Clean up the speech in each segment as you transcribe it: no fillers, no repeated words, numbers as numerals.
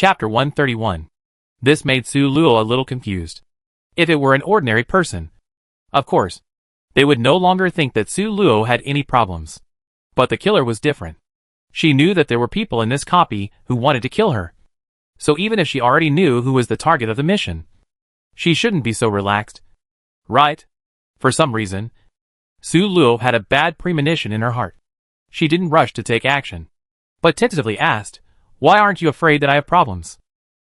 Chapter 131. This made Su Luo a little confused. If it were an ordinary person, of course, they would no longer think that Su Luo had any problems. But the killer was different. She knew that there were people in this copy who wanted to kill her. So even if she already knew who was the target of the mission, she shouldn't be so relaxed. Right? For some reason, Su Luo had a bad premonition in her heart. She didn't rush to take action, but tentatively asked, "Why aren't you afraid that I have problems?"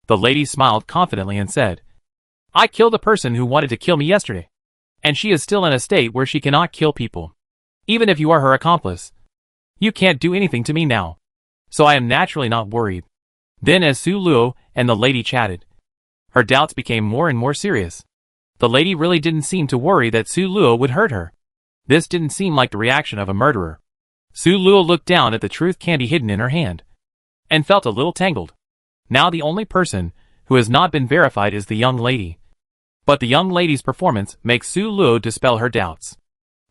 The lady smiled confidently and said, "I killed a person who wanted to kill me yesterday, and she is still in a state where she cannot kill people. Even if you are her accomplice, you can't do anything to me now. So I am naturally not worried." Then as Su Luo and the lady chatted, her doubts became more and more serious. The lady really didn't seem to worry that Su Luo would hurt her. This didn't seem like the reaction of a murderer. Su Luo looked down at the truth candy hidden in her hand, and felt a little tangled. Now the only person who has not been verified is the young lady. But the young lady's performance makes Su Luo dispel her doubts.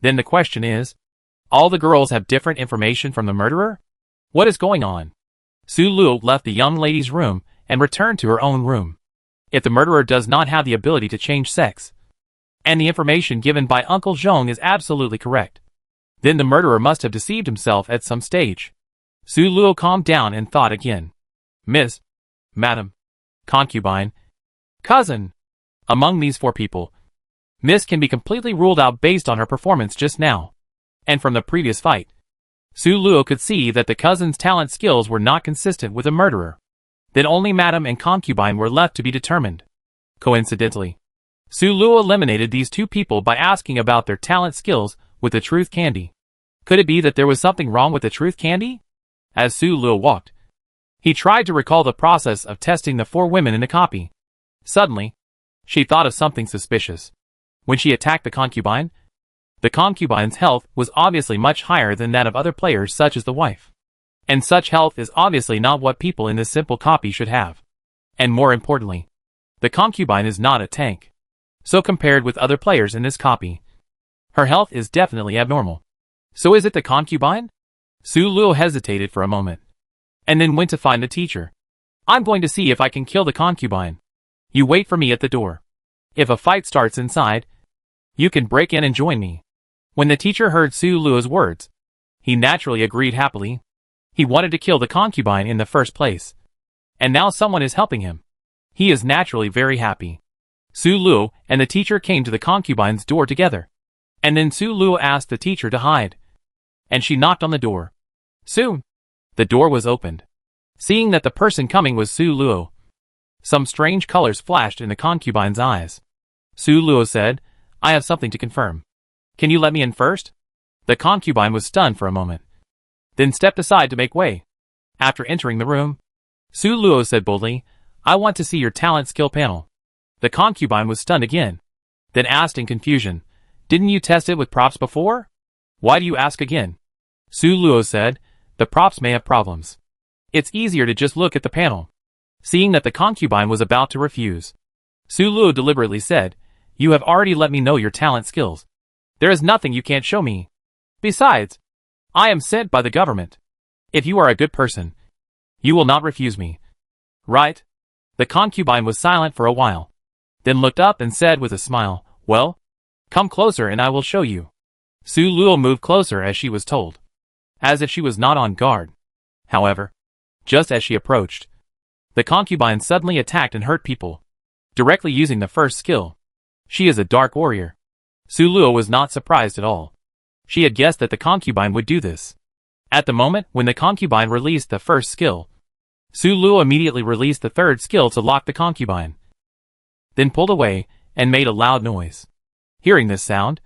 Then the question is, all the girls have different information from the murderer? What is going on? Su Luo left the young lady's room and returned to her own room. If the murderer does not have the ability to change sex, and the information given by Uncle Zhong is absolutely correct, then the murderer must have deceived himself at some stage. Su Luo calmed down and thought again. Miss, Madam, Concubine, Cousin. Among these four people, Miss can be completely ruled out based on her performance just now. And from the previous fight, Su Luo could see that the cousin's talent skills were not consistent with a murderer. Then only Madam and Concubine were left to be determined. Coincidentally, Su Luo eliminated these two people by asking about their talent skills with the truth candy. Could it be that there was something wrong with the truth candy? As Su Luo walked, he tried to recall the process of testing the four women in the copy. Suddenly, she thought of something suspicious. When she attacked the concubine's health was obviously much higher than that of other players such as the wife. And such health is obviously not what people in this simple copy should have. And more importantly, the concubine is not a tank. So compared with other players in this copy, her health is definitely abnormal. So is it the concubine? Su Luo hesitated for a moment, and then went to find the teacher. "I'm going to see if I can kill the concubine. You wait for me at the door. If a fight starts inside, you can break in and join me." When the teacher heard Su Luo's words, he naturally agreed happily. He wanted to kill the concubine in the first place, and now someone is helping him. He is naturally very happy. Su Luo and the teacher came to the concubine's door together, and then Su Luo asked the teacher to hide, and she knocked on the door. Soon, the door was opened. Seeing that the person coming was Su Luo, some strange colors flashed in the concubine's eyes. Su Luo said, "I have something to confirm. Can you let me in first?" The concubine was stunned for a moment, then stepped aside to make way. After entering the room, Su Luo said boldly, "I want to see your talent skill panel." The concubine was stunned again, then asked in confusion, "Didn't you test it with props before? Why do you ask again?" Su Luo said, "The props may have problems. It's easier to just look at the panel." Seeing that the concubine was about to refuse, Su Luo deliberately said, "You have already let me know your talent skills. There is nothing you can't show me. Besides, I am sent by the government. If you are a good person, you will not refuse me. Right?" The concubine was silent for a while, then looked up and said with a smile, "Well, come closer and I will show you." Su Luo moved closer as she was told, as if she was not on guard. However, just as she approached, the concubine suddenly attacked and hurt people, directly using the first skill. She is a dark warrior. Su Luo was not surprised at all. She had guessed that the concubine would do this. At the moment when the concubine released the first skill, Su Luo immediately released the third skill to lock the concubine, then pulled away and made a loud noise. Hearing this sound,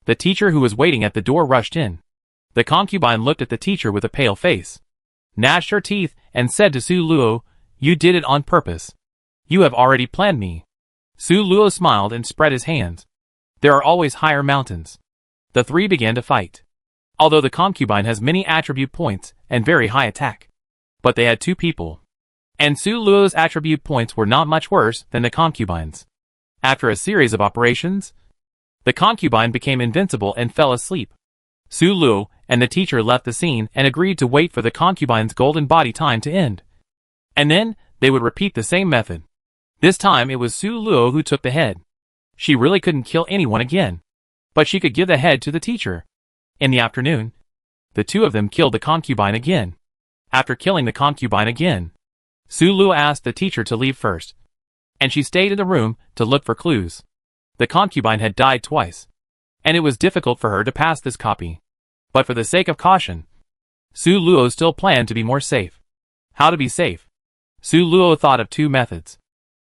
the teacher who was waiting at the door rushed in. The concubine looked at the teacher with a pale face, gnashed her teeth, and said to Su Luo, "You did it on purpose. You have already planned me." Su Luo smiled and spread his hands. There are always higher mountains. The three began to fight. Although the concubine has many attribute points and very high attack, but they had two people, and Su Luo's attribute points were not much worse than the concubine's. After a series of operations, the concubine became invincible and fell asleep. Su Luo and the teacher left the scene and agreed to wait for the concubine's golden body time to end. And then, they would repeat the same method. This time it was Su Luo who took the head. She really couldn't kill anyone again, but she could give the head to the teacher. In the afternoon, the two of them killed the concubine again. After killing the concubine again, Su Luo asked the teacher to leave first, and she stayed in the room to look for clues. The concubine had died twice, and it was difficult for her to pass this copy. But for the sake of caution, Su Luo still planned to be more safe. How to be safe? Su Luo thought of two methods.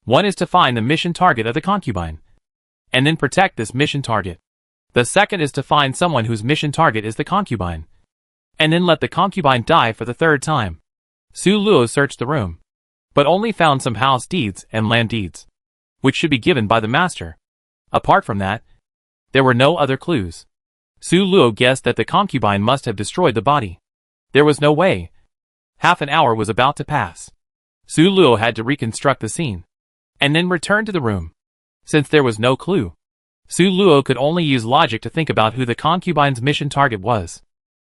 One is to find the mission target of the concubine, and then protect this mission target. The second is to find someone whose mission target is the concubine, and then let the concubine die for the third time. Su Luo searched the room, but only found some house deeds and land deeds, which should be given by the master. Apart from that, there were no other clues. Su Luo guessed that the concubine must have destroyed the body. There was no way. Half an hour was about to pass. Su Luo had to reconstruct the scene, and then return to the room. Since there was no clue, Su Luo could only use logic to think about who the concubine's mission target was.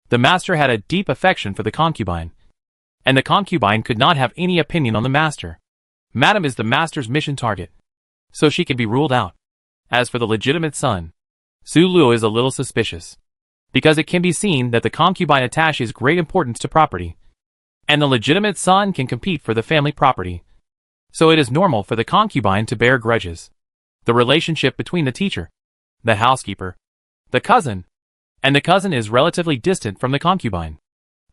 The master had a deep affection for the concubine, and the concubine could not have any opinion on the master. Madam is the master's mission target, so she can be ruled out. As for the legitimate son, Su Luo is a little suspicious, because it can be seen that the concubine attaches great importance to property, and the legitimate son can compete for the family property. So it is normal for the concubine to bear grudges. The relationship between the teacher, the housekeeper, the cousin, and the cousin is relatively distant from the concubine.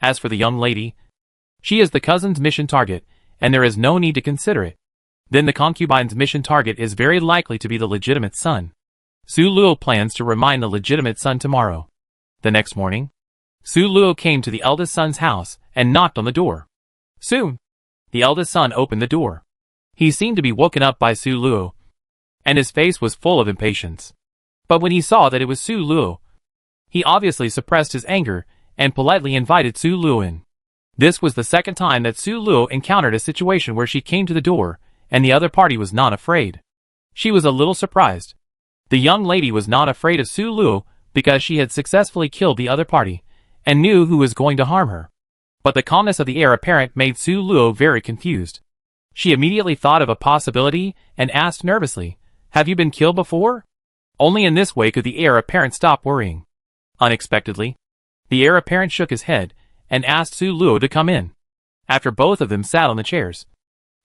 As for the young lady, she is the cousin's mission target, and there is no need to consider it. Then the concubine's mission target is very likely to be the legitimate son. Su Luo plans to remind the legitimate son tomorrow. The next morning, Su Luo came to the eldest son's house and knocked on the door. Soon, the eldest son opened the door. He seemed to be woken up by Su Luo, and his face was full of impatience. But when he saw that it was Su Luo, he obviously suppressed his anger and politely invited Su Luo in. This was the second time that Su Luo encountered a situation where she came to the door, and the other party was not afraid. She was a little surprised. The young lady was not afraid of Su Luo because she had successfully killed the other party, and knew who was going to harm her. But the calmness of the heir apparent made Su Luo very confused. She immediately thought of a possibility and asked nervously, "Have you been killed before?" Only in this way could the heir apparent stop worrying. Unexpectedly, the heir apparent shook his head and asked Su Luo to come in. After both of them sat on the chairs,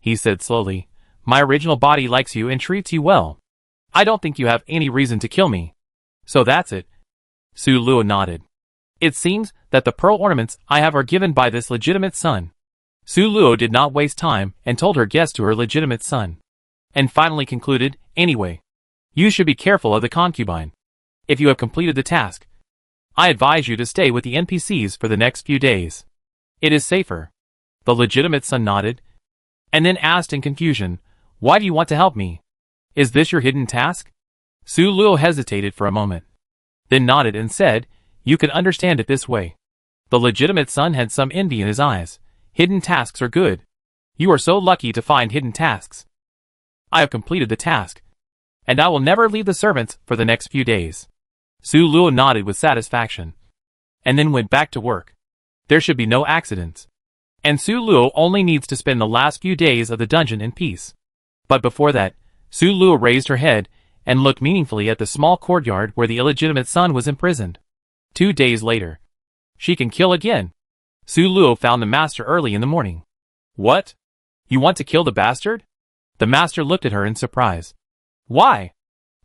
he said slowly, "My original body likes you and treats you well. I don't think you have any reason to kill me. So that's it." Su Luo nodded. "It seems that the pearl ornaments I have are given by this legitimate son." Su Luo did not waste time and told her guess to her legitimate son, and finally concluded, "Anyway, you should be careful of the concubine. If you have completed the task, I advise you to stay with the NPCs for the next few days. It is safer." The legitimate son nodded, and then asked in confusion, "Why do you want to help me? Is this your hidden task?" Su Luo hesitated for a moment, then nodded and said, "You can understand it this way." The legitimate son had some envy in his eyes. "Hidden tasks are good. You are so lucky to find hidden tasks. I have completed the task, and I will never leave the servants for the next few days." Su Luo nodded with satisfaction, and then went back to work. There should be no accidents, and Su Luo only needs to spend the last few days of the dungeon in peace. But before that, Su Luo raised her head and looked meaningfully at the small courtyard where the illegitimate son was imprisoned. 2 days later, she can kill again. Su Luo found the master early in the morning. "What? You want to kill the bastard?" The master looked at her in surprise. "Why?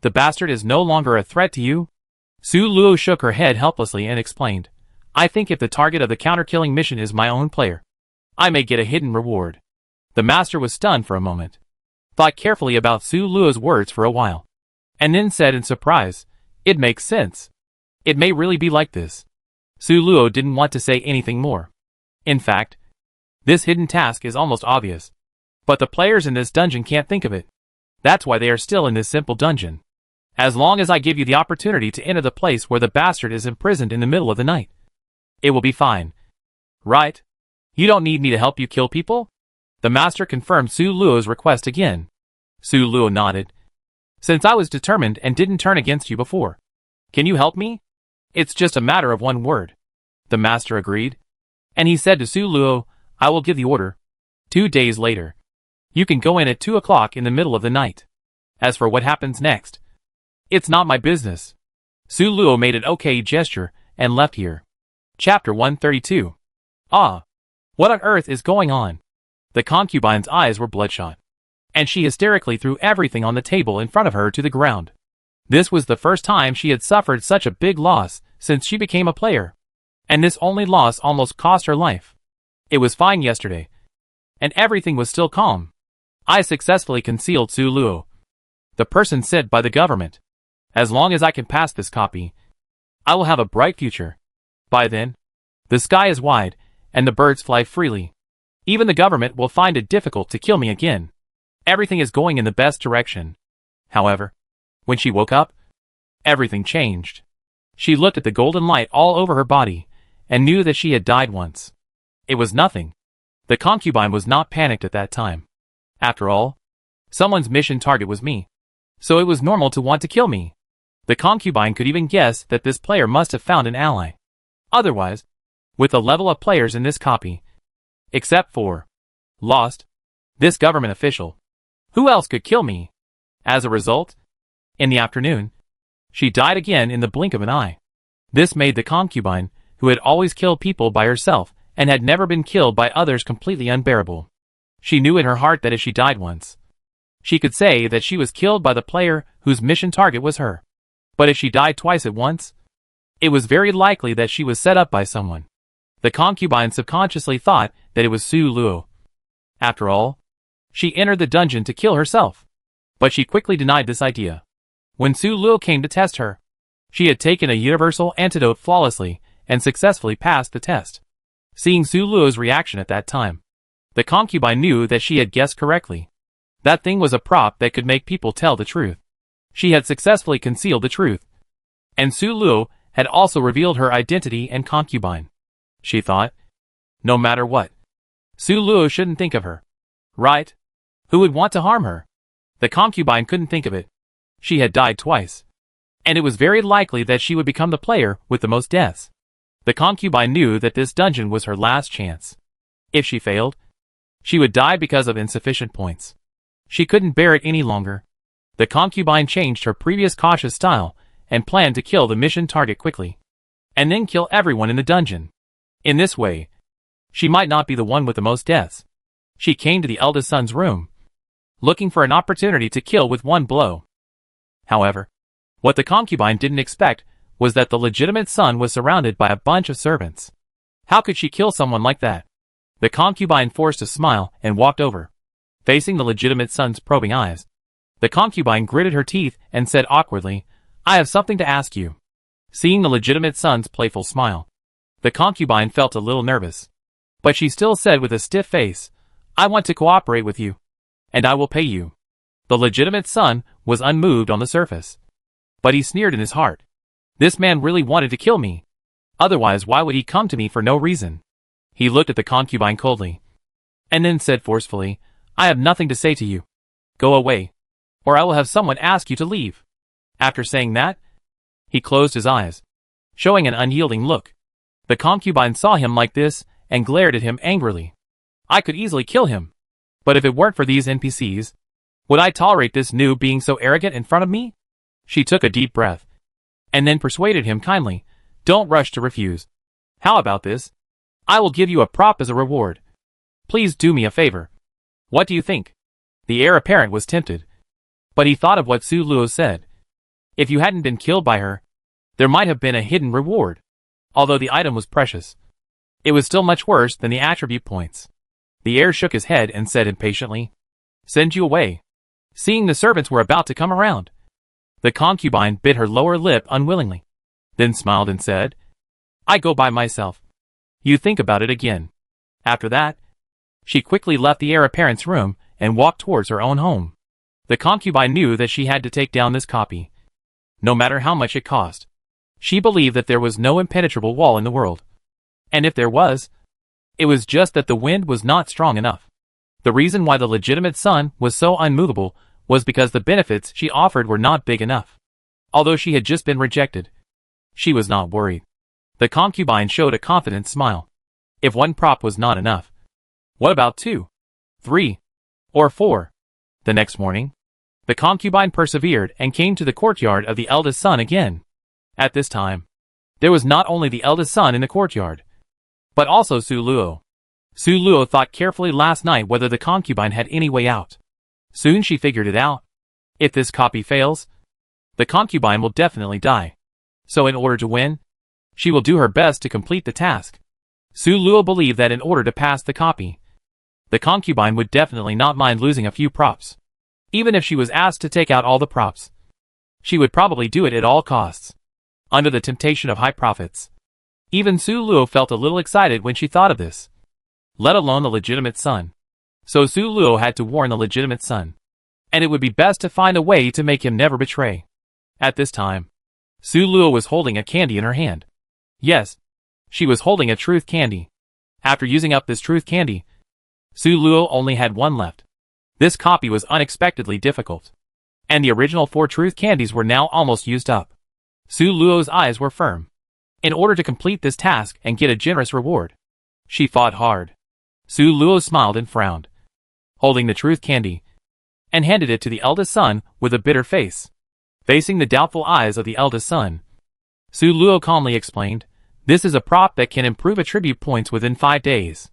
The bastard is no longer a threat to you?" Su Luo shook her head helplessly and explained, "I think if the target of the counter-killing mission is my own player, I may get a hidden reward." The master was stunned for a moment, thought carefully about Su Luo's words for a while, and then said in surprise, "It makes sense. It may really be like this." Su Luo didn't want to say anything more. In fact, this hidden task is almost obvious, but the players in this dungeon can't think of it. That's why they are still in this simple dungeon. As long as I give you the opportunity to enter the place where the bastard is imprisoned in the middle of the night, it will be fine. Right? You don't need me to help you kill people? The master confirmed Su Luo's request again. Su Luo nodded. "Since I was determined and didn't turn against you before, can you help me? It's just a matter of one word." The master agreed, and he said to Su Luo, "I will give the order." 2 days later, You can go in at 2 o'clock in the middle of the night. As for what happens next, it's not my business. Su Luo made an okay gesture and left here. Chapter 132. Ah! What on earth is going on? The concubine's eyes were bloodshot, and she hysterically threw everything on the table in front of her to the ground. This was the first time she had suffered such a big loss since she became a player, and this only loss almost cost her life. It was fine yesterday, and everything was still calm. I successfully concealed Su Luo, the person sent by the government. As long as I can pass this copy, I will have a bright future. By then, the sky is wide, and the birds fly freely. Even the government will find it difficult to kill me again. Everything is going in the best direction. However, when she woke up, everything changed. She looked at the golden light all over her body, and knew that she had died once. It was nothing. The concubine was not panicked at that time. After all, someone's mission target was me, so it was normal to want to kill me. The concubine could even guess that this player must have found an ally. Otherwise, with the level of players in this copy, except for Lost, this government official, who else could kill me? As a result, in the afternoon, she died again in the blink of an eye. This made the concubine, who had always killed people by herself and had never been killed by others, completely unbearable. She knew in her heart that if she died once, she could say that she was killed by the player whose mission target was her. But if she died twice at once, it was very likely that she was set up by someone. The concubine subconsciously thought that it was Su Luo. After all, she entered the dungeon to kill herself. But she quickly denied this idea. When Su Luo came to test her, she had taken a universal antidote flawlessly and successfully passed the test. Seeing Su Luo's reaction at that time, the concubine knew that she had guessed correctly. That thing was a prop that could make people tell the truth. She had successfully concealed the truth, and Su Luo had also revealed her identity and concubine. She thought, no matter what, Su Luo shouldn't think of her. Right? Who would want to harm her? The concubine couldn't think of it. She had died twice, and it was very likely that she would become the player with the most deaths. The concubine knew that this dungeon was her last chance. If she failed, she would die because of insufficient points. She couldn't bear it any longer. The concubine changed her previous cautious style and planned to kill the mission target quickly, and then kill everyone in the dungeon. In this way, she might not be the one with the most deaths. She came to the eldest son's room, looking for an opportunity to kill with one blow. However, what the concubine didn't expect was that the legitimate son was surrounded by a bunch of servants. How could she kill someone like that? The concubine forced a smile and walked over. Facing the legitimate son's probing eyes, the concubine gritted her teeth and said awkwardly, I have something to ask you. Seeing the legitimate son's playful smile, the concubine felt a little nervous. But she still said with a stiff face, I want to cooperate with you, and I will pay you. The legitimate son was unmoved on the surface, but he sneered in his heart. This man really wanted to kill me. Otherwise, why would he come to me for no reason? He looked at the concubine coldly, and then said forcefully, I have nothing to say to you. Go away, or I will have someone ask you to leave. After saying that, he closed his eyes, showing an unyielding look. The concubine saw him like this and glared at him angrily. I could easily kill him, but if it weren't for these NPCs, would I tolerate this noob being so arrogant in front of me? She took a deep breath, and then persuaded him kindly, don't rush to refuse. How about this? I will give you a prop as a reward. Please do me a favor. What do you think? The heir apparent was tempted, but he thought of what Su Luo said. If you hadn't been killed by her, there might have been a hidden reward. Although the item was precious, it was still much worse than the attribute points. The heir shook his head and said impatiently, send you away. Seeing the servants were about to come around, the concubine bit her lower lip unwillingly, then smiled and said, I go by myself. You think about it again. After that, she quickly left the heir apparent's room and walked towards her own home. The concubine knew that she had to take down this copy, no matter how much it cost. She believed that there was no impenetrable wall in the world. And if there was, it was just that the wind was not strong enough. The reason why the legitimate son was so unmovable was because the benefits she offered were not big enough. Although she had just been rejected, she was not worried. The concubine showed a confident smile. If one prop was not enough, what about 2, 3, Or 4. The next morning, the concubine persevered and came to the courtyard of the eldest son again. At this time, there was not only the eldest son in the courtyard, but also Su Luo. Su Luo thought carefully last night whether the concubine had any way out. Soon she figured it out. If this copy fails, the concubine will definitely die. So in order to win, she will do her best to complete the task. Su Luo believed that in order to pass the copy, the concubine would definitely not mind losing a few props. Even if she was asked to take out all the props, she would probably do it at all costs. Under the temptation of high profits, even Su Luo felt a little excited when she thought of this, let alone the legitimate son. So Su Luo had to warn the legitimate son, and it would be best to find a way to make him never betray. At this time, Su Luo was holding a candy in her hand. Yes, she was holding a truth candy. After using up this truth candy, Su Luo only had one left. This copy was unexpectedly difficult, and the original 4 truth candies were now almost used up. Su Luo's eyes were firm. In order to complete this task and get a generous reward, she fought hard. Su Luo smiled and frowned, holding the truth candy, and handed it to the eldest son with a bitter face. Facing the doubtful eyes of the eldest son, Su Luo calmly explained, "This is a prop that can improve attribute points within 5 days."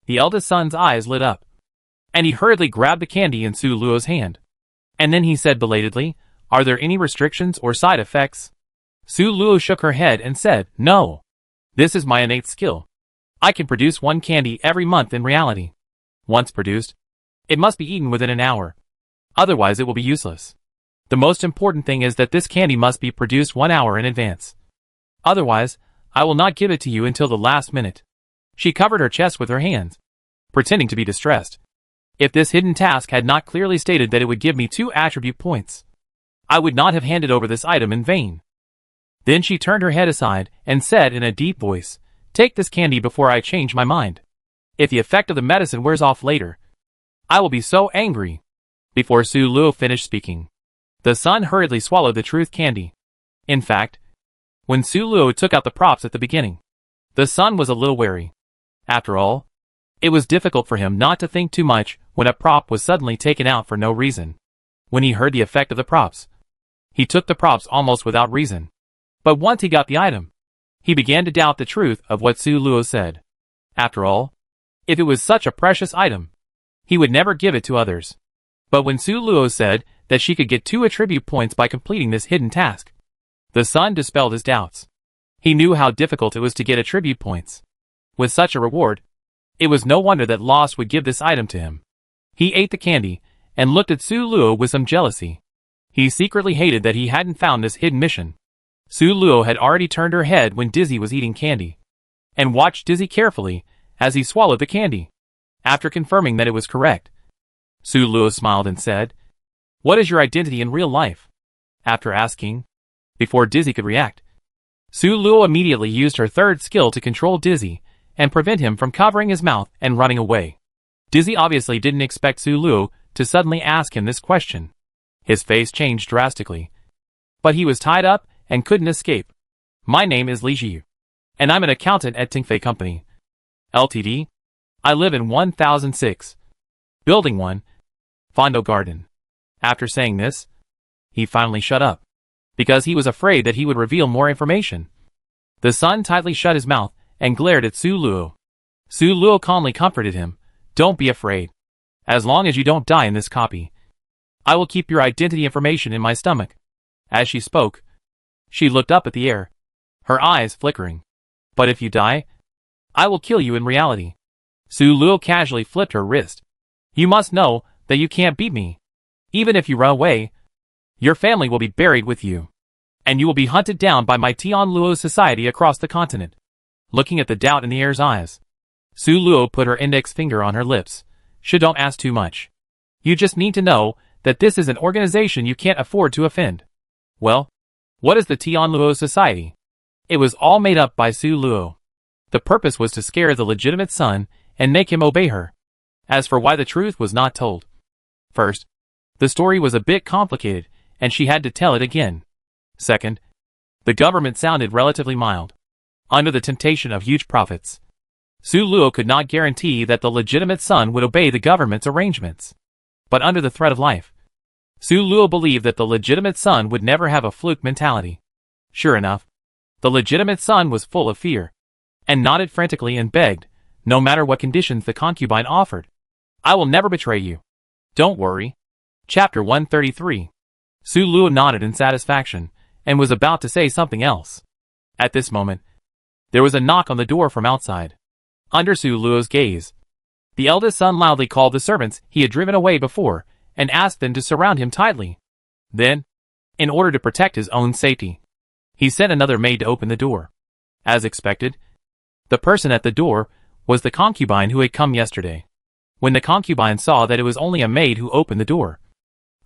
The eldest son's eyes lit up, and he hurriedly grabbed the candy in Su Luo's hand. And then he said belatedly, "Are there any restrictions or side effects?" Su Luo shook her head and said, "No. This is my innate skill. I can produce 1 candy every month in reality. Once produced, it must be eaten within an hour. Otherwise it will be useless. The most important thing is that this candy must be produced 1 hour in advance. Otherwise, I will not give it to you until the last minute." She covered her chest with her hands, pretending to be distressed. "If this hidden task had not clearly stated that it would give me 2 attribute points, I would not have handed over this item in vain." Then she turned her head aside and said in a deep voice, "Take this candy before I change my mind. If the effect of the medicine wears off later, I will be so angry." Before Su Luo finished speaking, the son hurriedly swallowed the truth candy. In fact, when Su Luo took out the props at the beginning, the son was a little wary. After all, it was difficult for him not to think too much when a prop was suddenly taken out for no reason. When he heard the effect of the props, he took the props almost without reason. But once he got the item, he began to doubt the truth of what Su Luo said. After all, if it was such a precious item, he would never give it to others. But when Su Luo said that she could get 2 attribute points by completing this hidden task, the son dispelled his doubts. He knew how difficult it was to get attribute points. With such a reward, it was no wonder that Lost would give this item to him. He ate the candy and looked at Su Luo with some jealousy. He secretly hated that he hadn't found this hidden mission. Su Luo had already turned her head when Dizzy was eating candy, and watched Dizzy carefully as he swallowed the candy. After confirming that it was correct, Su Luo smiled and said, "What is your identity in real life?" After asking, before Dizzy could react, Su Luo immediately used her 3rd skill to control Dizzy and prevent him from covering his mouth and running away. Dizzy obviously didn't expect Su Luo to suddenly ask him this question. His face changed drastically, but he was tied up and couldn't escape. "My name is Li Jiu, and I'm an accountant at Tingfei Company Ltd. I live in 1006, Building 1, Fondo Garden." After saying this, he finally shut up, because he was afraid that he would reveal more information. The son tightly shut his mouth and glared at Su Luo. Su Luo calmly comforted him, "Don't be afraid. As long as you don't die in this copy, I will keep your identity information in my stomach." As she spoke, she looked up at the air, her eyes flickering. "But if you die, I will kill you in reality." Su Luo casually flipped her wrist. "You must know that you can't beat me. Even if you run away, your family will be buried with you, and you will be hunted down by my Tian Luo society across the continent." Looking at the doubt in the heir's eyes, Su Luo put her index finger on her lips. "Don't ask too much. You just need to know that this is an organization you can't afford to offend." Well, what is the Tian Luo society? It was all made up by Su Luo. The purpose was to scare the legitimate son and make him obey her. As for why the truth was not told, first, the story was a bit complicated, and she had to tell it again. Second, the government sounded relatively mild. Under the temptation of huge profits, Su Luo could not guarantee that the legitimate son would obey the government's arrangements. but under the threat of life. Su Luo believed that the legitimate son would never have a fluke mentality. Sure enough, the legitimate son was full of fear, and nodded frantically and begged, no matter what conditions the concubine offered. I will never betray you. Don't worry. Chapter 133. Su Luo nodded in satisfaction, and was about to say something else. At this moment, there was a knock on the door from outside. Under Su Luo's gaze, the eldest son loudly called the servants he had driven away before, and asked them to surround him tightly. Then, in order to protect his own safety, he sent another maid to open the door. As expected, the person at the door was the concubine who had come yesterday. When the concubine saw that it was only a maid who opened the door,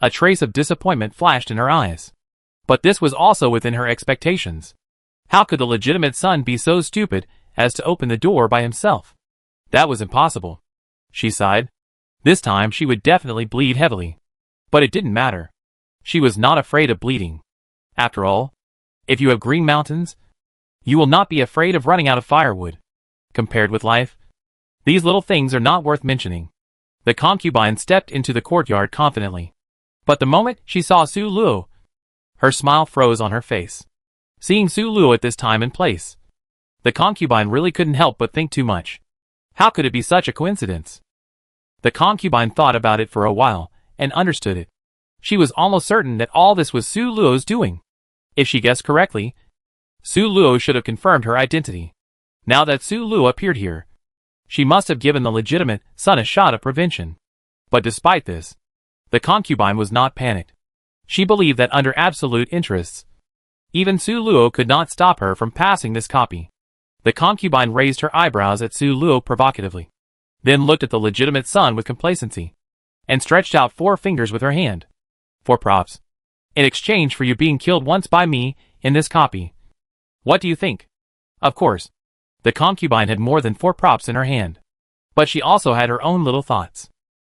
a trace of disappointment flashed in her eyes. But this was also within her expectations. How could the legitimate son be so stupid as to open the door by himself? That was impossible. She sighed. This time she would definitely bleed heavily. But it didn't matter. She was not afraid of bleeding. After all, if you have green mountains, you will not be afraid of running out of firewood. Compared with life, these little things are not worth mentioning. The concubine stepped into the courtyard confidently. But the moment she saw Su Luo, her smile froze on her face. Seeing Su Luo at this time and place, the concubine really couldn't help but think too much. How could it be such a coincidence? The concubine thought about it for a while, and understood it. She was almost certain that all this was Su Luo's doing. If she guessed correctly, Su Luo should have confirmed her identity. Now that Su Luo appeared here, she must have given the legitimate son a shot of prevention. But despite this, the concubine was not panicked. She believed that under absolute interests, even Su Luo could not stop her from passing this copy. The concubine raised her eyebrows at Su Luo provocatively, then looked at the legitimate son with complacency, and stretched out 4 fingers with her hand. 4 props. In exchange for you being killed once by me in this copy. What do you think? Of course, the concubine had more than 4 props in her hand. But she also had her own little thoughts.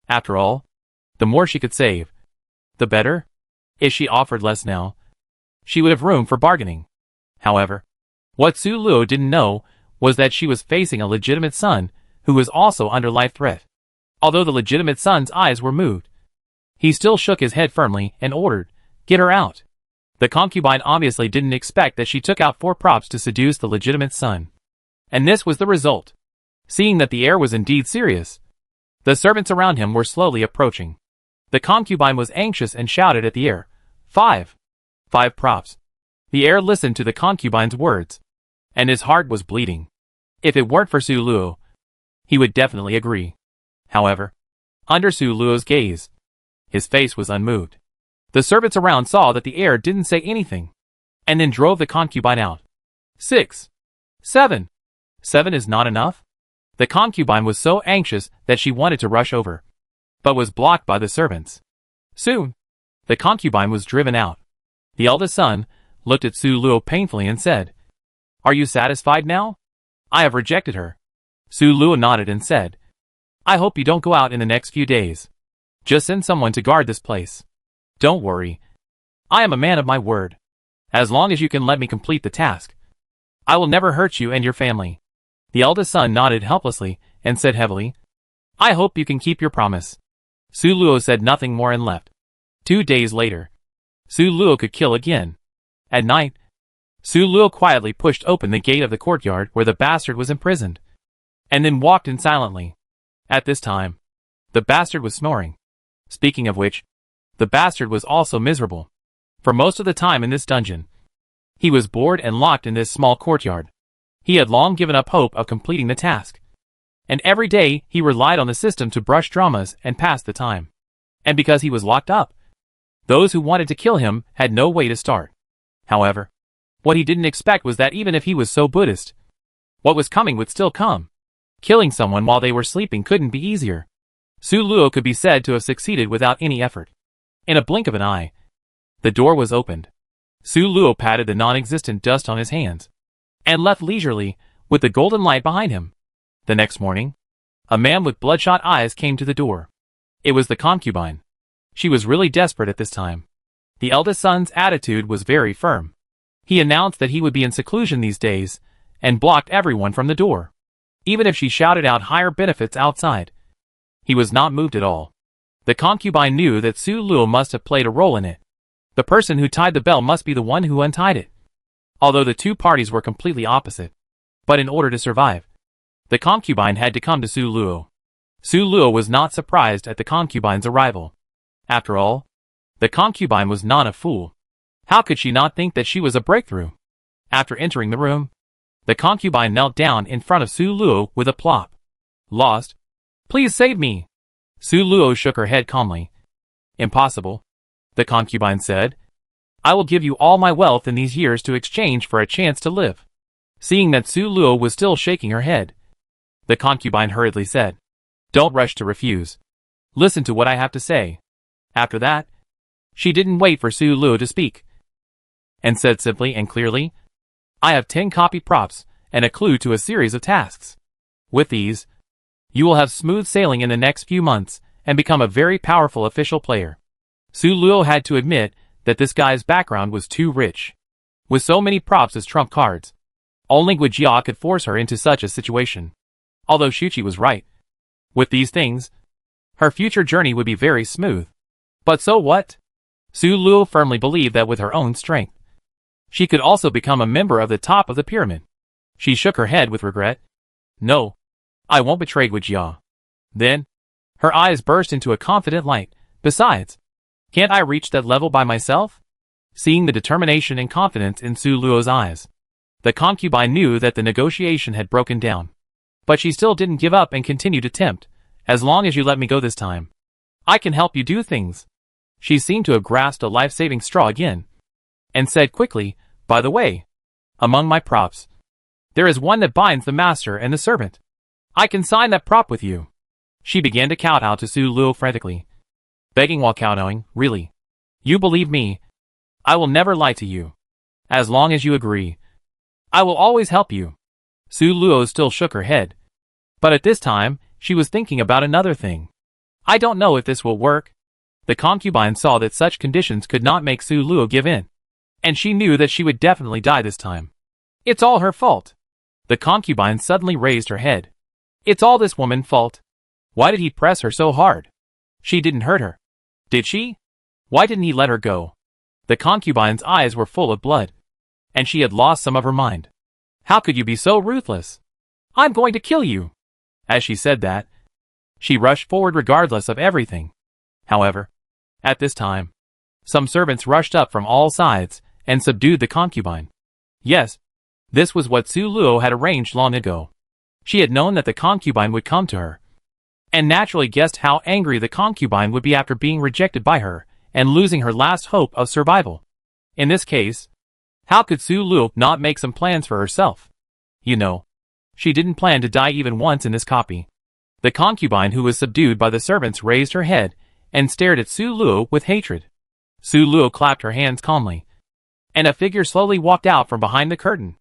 After all, the more she could save, the better. If she offered less now, she would have room for bargaining. However, what Su Luo didn't know was that she was facing a legitimate son who was also under life threat. Although the legitimate son's eyes were moved, he still shook his head firmly and ordered, "Get her out." The concubine obviously didn't expect that she took out 4 props to seduce the legitimate son. And this was the result. Seeing that the air was indeed serious, the servants around him were slowly approaching. The concubine was anxious and shouted at the air, 5 props. The heir listened to the concubine's words, and his heart was bleeding. If it weren't for Su Luo, he would definitely agree. However, under Su Luo's gaze, his face was unmoved. The servants around saw that the heir didn't say anything, and then drove the concubine out. 6. 7. 7 is not enough? The concubine was so anxious that she wanted to rush over, but was blocked by the servants. Soon, the concubine was driven out. The eldest son looked at Su Luo painfully and said, "Are you satisfied now? I have rejected her." Su Luo nodded and said, "I hope you don't go out in the next few days. Just send someone to guard this place. Don't worry. I am a man of my word. As long as you can let me complete the task, I will never hurt you and your family." The eldest son nodded helplessly and said heavily, "I hope you can keep your promise." Su Luo said nothing more and left. 2 days later, Su Luo could kill again. At night, Su Luo quietly pushed open the gate of the courtyard where the bastard was imprisoned, and then walked in silently. At this time, the bastard was snoring. Speaking of which, the bastard was also miserable. For most of the time in this dungeon, he was bored and locked in this small courtyard. He had long given up hope of completing the task, and every day he relied on the system to brush dramas and pass the time. And because he was locked up, those who wanted to kill him had no way to start. However, what he didn't expect was that even if he was so Buddhist, what was coming would still come. Killing someone while they were sleeping couldn't be easier. Su Luo could be said to have succeeded without any effort. In a blink of an eye, the door was opened. Su Luo patted the non-existent dust on his hands, and left leisurely, with the golden light behind him. The next morning, a man with bloodshot eyes came to the door. It was the concubine. She was really desperate at this time. The eldest son's attitude was very firm. He announced that he would be in seclusion these days, and blocked everyone from the door. Even if she shouted out higher benefits outside, he was not moved at all. The concubine knew that Su Luo must have played a role in it. The person who tied the bell must be the one who untied it. Although the two parties were completely opposite. But in order to survive, the concubine had to come to Su Luo. Su Luo was not surprised at the concubine's arrival. After all, the concubine was not a fool. How could she not think that she was a breakthrough? After entering the room, the concubine knelt down in front of Su Luo with a plop. Lost? Please save me. Su Luo shook her head calmly. Impossible, the concubine said. I will give you all my wealth in these years to exchange for a chance to live. Seeing that Su Luo was still shaking her head, the concubine hurriedly said, Don't rush to refuse. Listen to what I have to say. After that, she didn't wait for Su Luo to speak, and said simply and clearly, I have 10 copy props and a clue to a series of tasks. With these, you will have smooth sailing in the next few months and become a very powerful official player. Su Luo had to admit that this guy's background was too rich. With so many props as trump cards, only Guijia could force her into such a situation. Although Shuqi was right. With these things, her future journey would be very smooth. But so what? Su Luo firmly believed that with her own strength, she could also become a member of the top of the pyramid. She shook her head with regret. No, I won't betray Guijia. Then, her eyes burst into a confident light. Besides, can't I reach that level by myself? Seeing the determination and confidence in Su Luo's eyes, the concubine knew that the negotiation had broken down. But she still didn't give up and continued to tempt. As long as you let me go this time, I can help you do things. She seemed to have grasped a life-saving straw again, and said quickly, By the way, among my props, there is one that binds the master and the servant. I can sign that prop with you. She began to kowtow to Su Luo frantically, begging while kowtowing, Really? You believe me? I will never lie to you. As long as you agree, I will always help you. Su Luo still shook her head, but at this time, she was thinking about another thing. I don't know if this will work. The concubine saw that such conditions could not make Su Luo give in, and she knew that she would definitely die this time. It's all her fault. The concubine suddenly raised her head. It's all this woman's fault. Why did he press her so hard? She didn't hurt her. Did she? Why didn't he let her go? The concubine's eyes were full of blood, and she had lost some of her mind. How could you be so ruthless? I'm going to kill you. As she said that, she rushed forward regardless of everything. However, at this time, some servants rushed up from all sides and subdued the concubine. Yes, this was what Su Luo had arranged long ago. She had known that the concubine would come to her, and naturally guessed how angry the concubine would be after being rejected by her and losing her last hope of survival. In this case, how could Su Luo not make some plans for herself? You know, she didn't plan to die even once in this copy. The concubine who was subdued by the servants raised her head and stared at Su Luo with hatred. Su Luo clapped her hands calmly, and a figure slowly walked out from behind the curtain.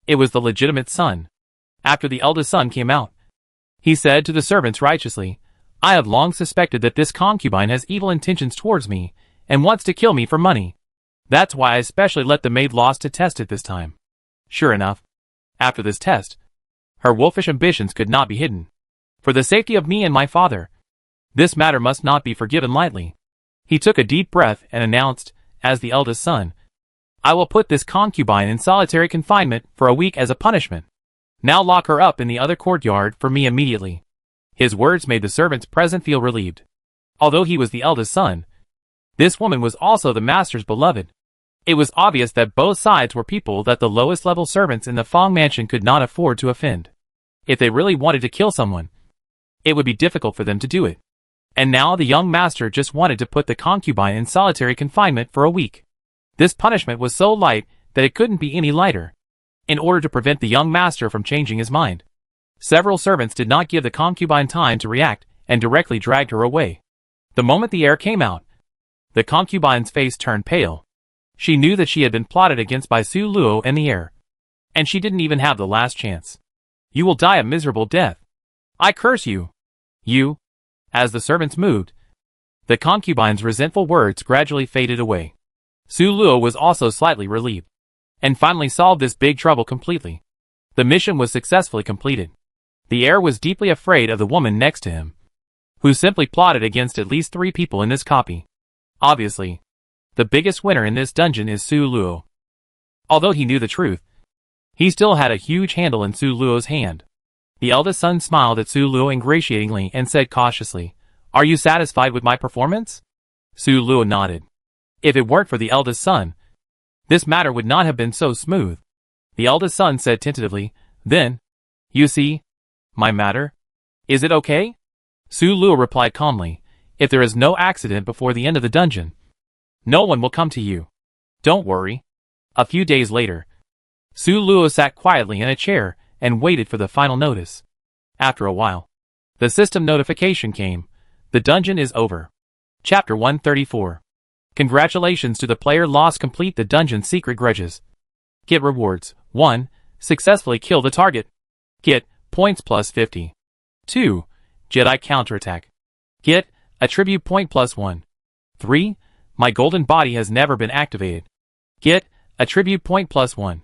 It was the legitimate son. After the eldest son came out, he said to the servants righteously, I have long suspected that this concubine has evil intentions towards me and wants to kill me for money. That's why I especially let the maid Lost to test it this time. Sure enough, after this test, her wolfish ambitions could not be hidden. For the safety of me and my father, this matter must not be forgiven lightly. He took a deep breath and announced, as the eldest son, I will put this concubine in solitary confinement for a week as a punishment. Now lock her up in the other courtyard for me immediately. His words made the servants present feel relieved. Although he was the eldest son, this woman was also the master's beloved. It was obvious that both sides were people that the lowest level servants in the Fong mansion could not afford to offend. If they really wanted to kill someone, it would be difficult for them to do it. And now the young master just wanted to put the concubine in solitary confinement for a week. This punishment was so light that it couldn't be any lighter. In order to prevent the young master from changing his mind, several servants did not give the concubine time to react and directly dragged her away. The moment the air came out, the concubine's face turned pale. She knew that she had been plotted against by Su Luo and the heir, and she didn't even have the last chance. You will die a miserable death. I curse you. You. As the servants moved, the concubine's resentful words gradually faded away. Su Luo was also slightly relieved, and finally solved this big trouble completely. The mission was successfully completed. The heir was deeply afraid of the woman next to him, who simply plotted against at least 3 people in this copy. Obviously, the biggest winner in this dungeon is Su Luo. Although he knew the truth, he still had a huge handle in Su Luo's hand. The eldest son smiled at Su Luo ingratiatingly and said cautiously, "Are you satisfied with my performance?" Su Luo nodded. If it weren't for the eldest son, this matter would not have been so smooth. The eldest son said tentatively, "Then, you see, my matter? Is it okay?" Su Luo replied calmly, "If there is no accident before the end of the dungeon, no one will come to you. Don't worry." A few days later, Su Luo sat quietly in a chair and waited for the final notice. After a while, the system notification came. The dungeon is over. Chapter 134. Congratulations to the player lost. Complete the dungeon's secret grudges. Get rewards. 1. Successfully kill the target. Get points plus 50. 2. Jedi counterattack. Get attribute point plus 1. 3. My golden body has never been activated. Get attribute point plus 1.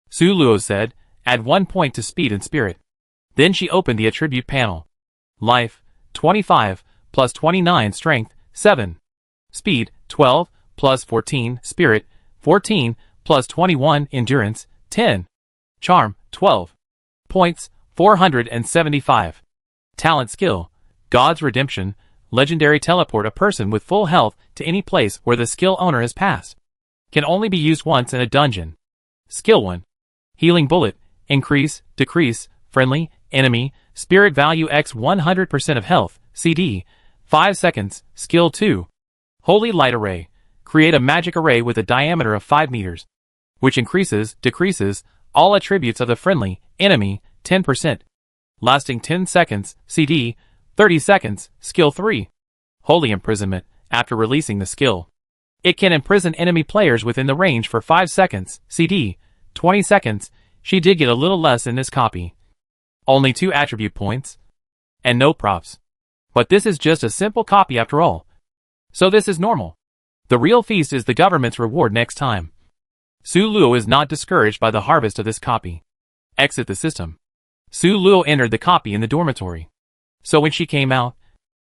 Su Luo said, "Add 1 point to speed and spirit." Then she opened the attribute panel. Life, 25, plus 29 strength, 7. Speed, 12, plus 14, spirit, 14, plus 21 endurance, 10. Charm, 12. Points, 475. Talent skill, God's Redemption, legendary teleport a person with full health to any place where the skill owner has passed. Can only be used once in a dungeon. Skill 1. Healing bullet, increase, decrease, friendly, enemy, spirit value x 100% of health, CD, 5 seconds. Skill 2. Holy light array, create a magic array with a diameter of 5 meters, which increases, decreases, all attributes of the friendly, enemy, 10%. Lasting 10 seconds, CD, 30 seconds. Skill 3. Holy imprisonment, after releasing the skill, it can imprison enemy players within the range for 5 seconds, CD, 20 seconds. She did get a little less in this copy. Only 2 attribute points. And no props. But this is just a simple copy after all. So this is normal. The real feast is the government's reward next time. Su Luo is not discouraged by the harvest of this copy. Exit the system. Su Luo entered the copy in the dormitory. So when she came out,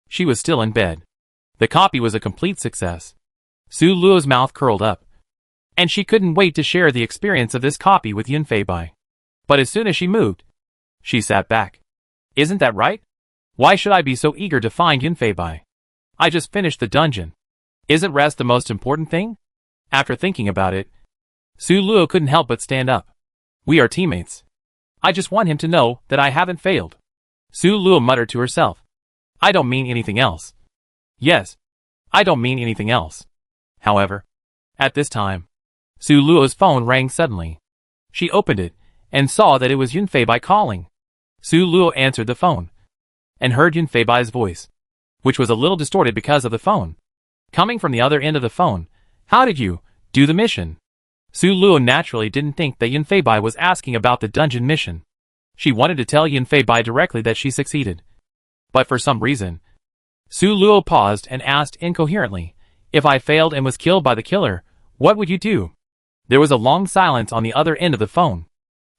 she was still in bed. The copy was a complete success. Su Luo's mouth curled up, and she couldn't wait to share the experience of this copy with Yunfei Bai. But as soon as she moved, she sat back. Isn't that right? Why should I be so eager to find Yunfei Bai? I just finished the dungeon. Isn't rest the most important thing? After thinking about it, Su Luo couldn't help but stand up. We are teammates. I just want him to know that I haven't failed. Su Luo muttered to herself. I don't mean anything else. Yes, I don't mean anything else. However, at this time, Su Luo's phone rang suddenly. She opened it and saw that it was Yunfei Bai calling. Su Luo answered the phone and heard Yunfei Bai's voice, which was a little distorted because of the phone. Coming from the other end of the phone, how did you do the mission? Su Luo naturally didn't think that Yunfei Bai was asking about the dungeon mission. She wanted to tell Yunfei Bai directly that she succeeded. But for some reason, Su Luo paused and asked incoherently, if I failed and was killed by the killer, what would you do? There was a long silence on the other end of the phone.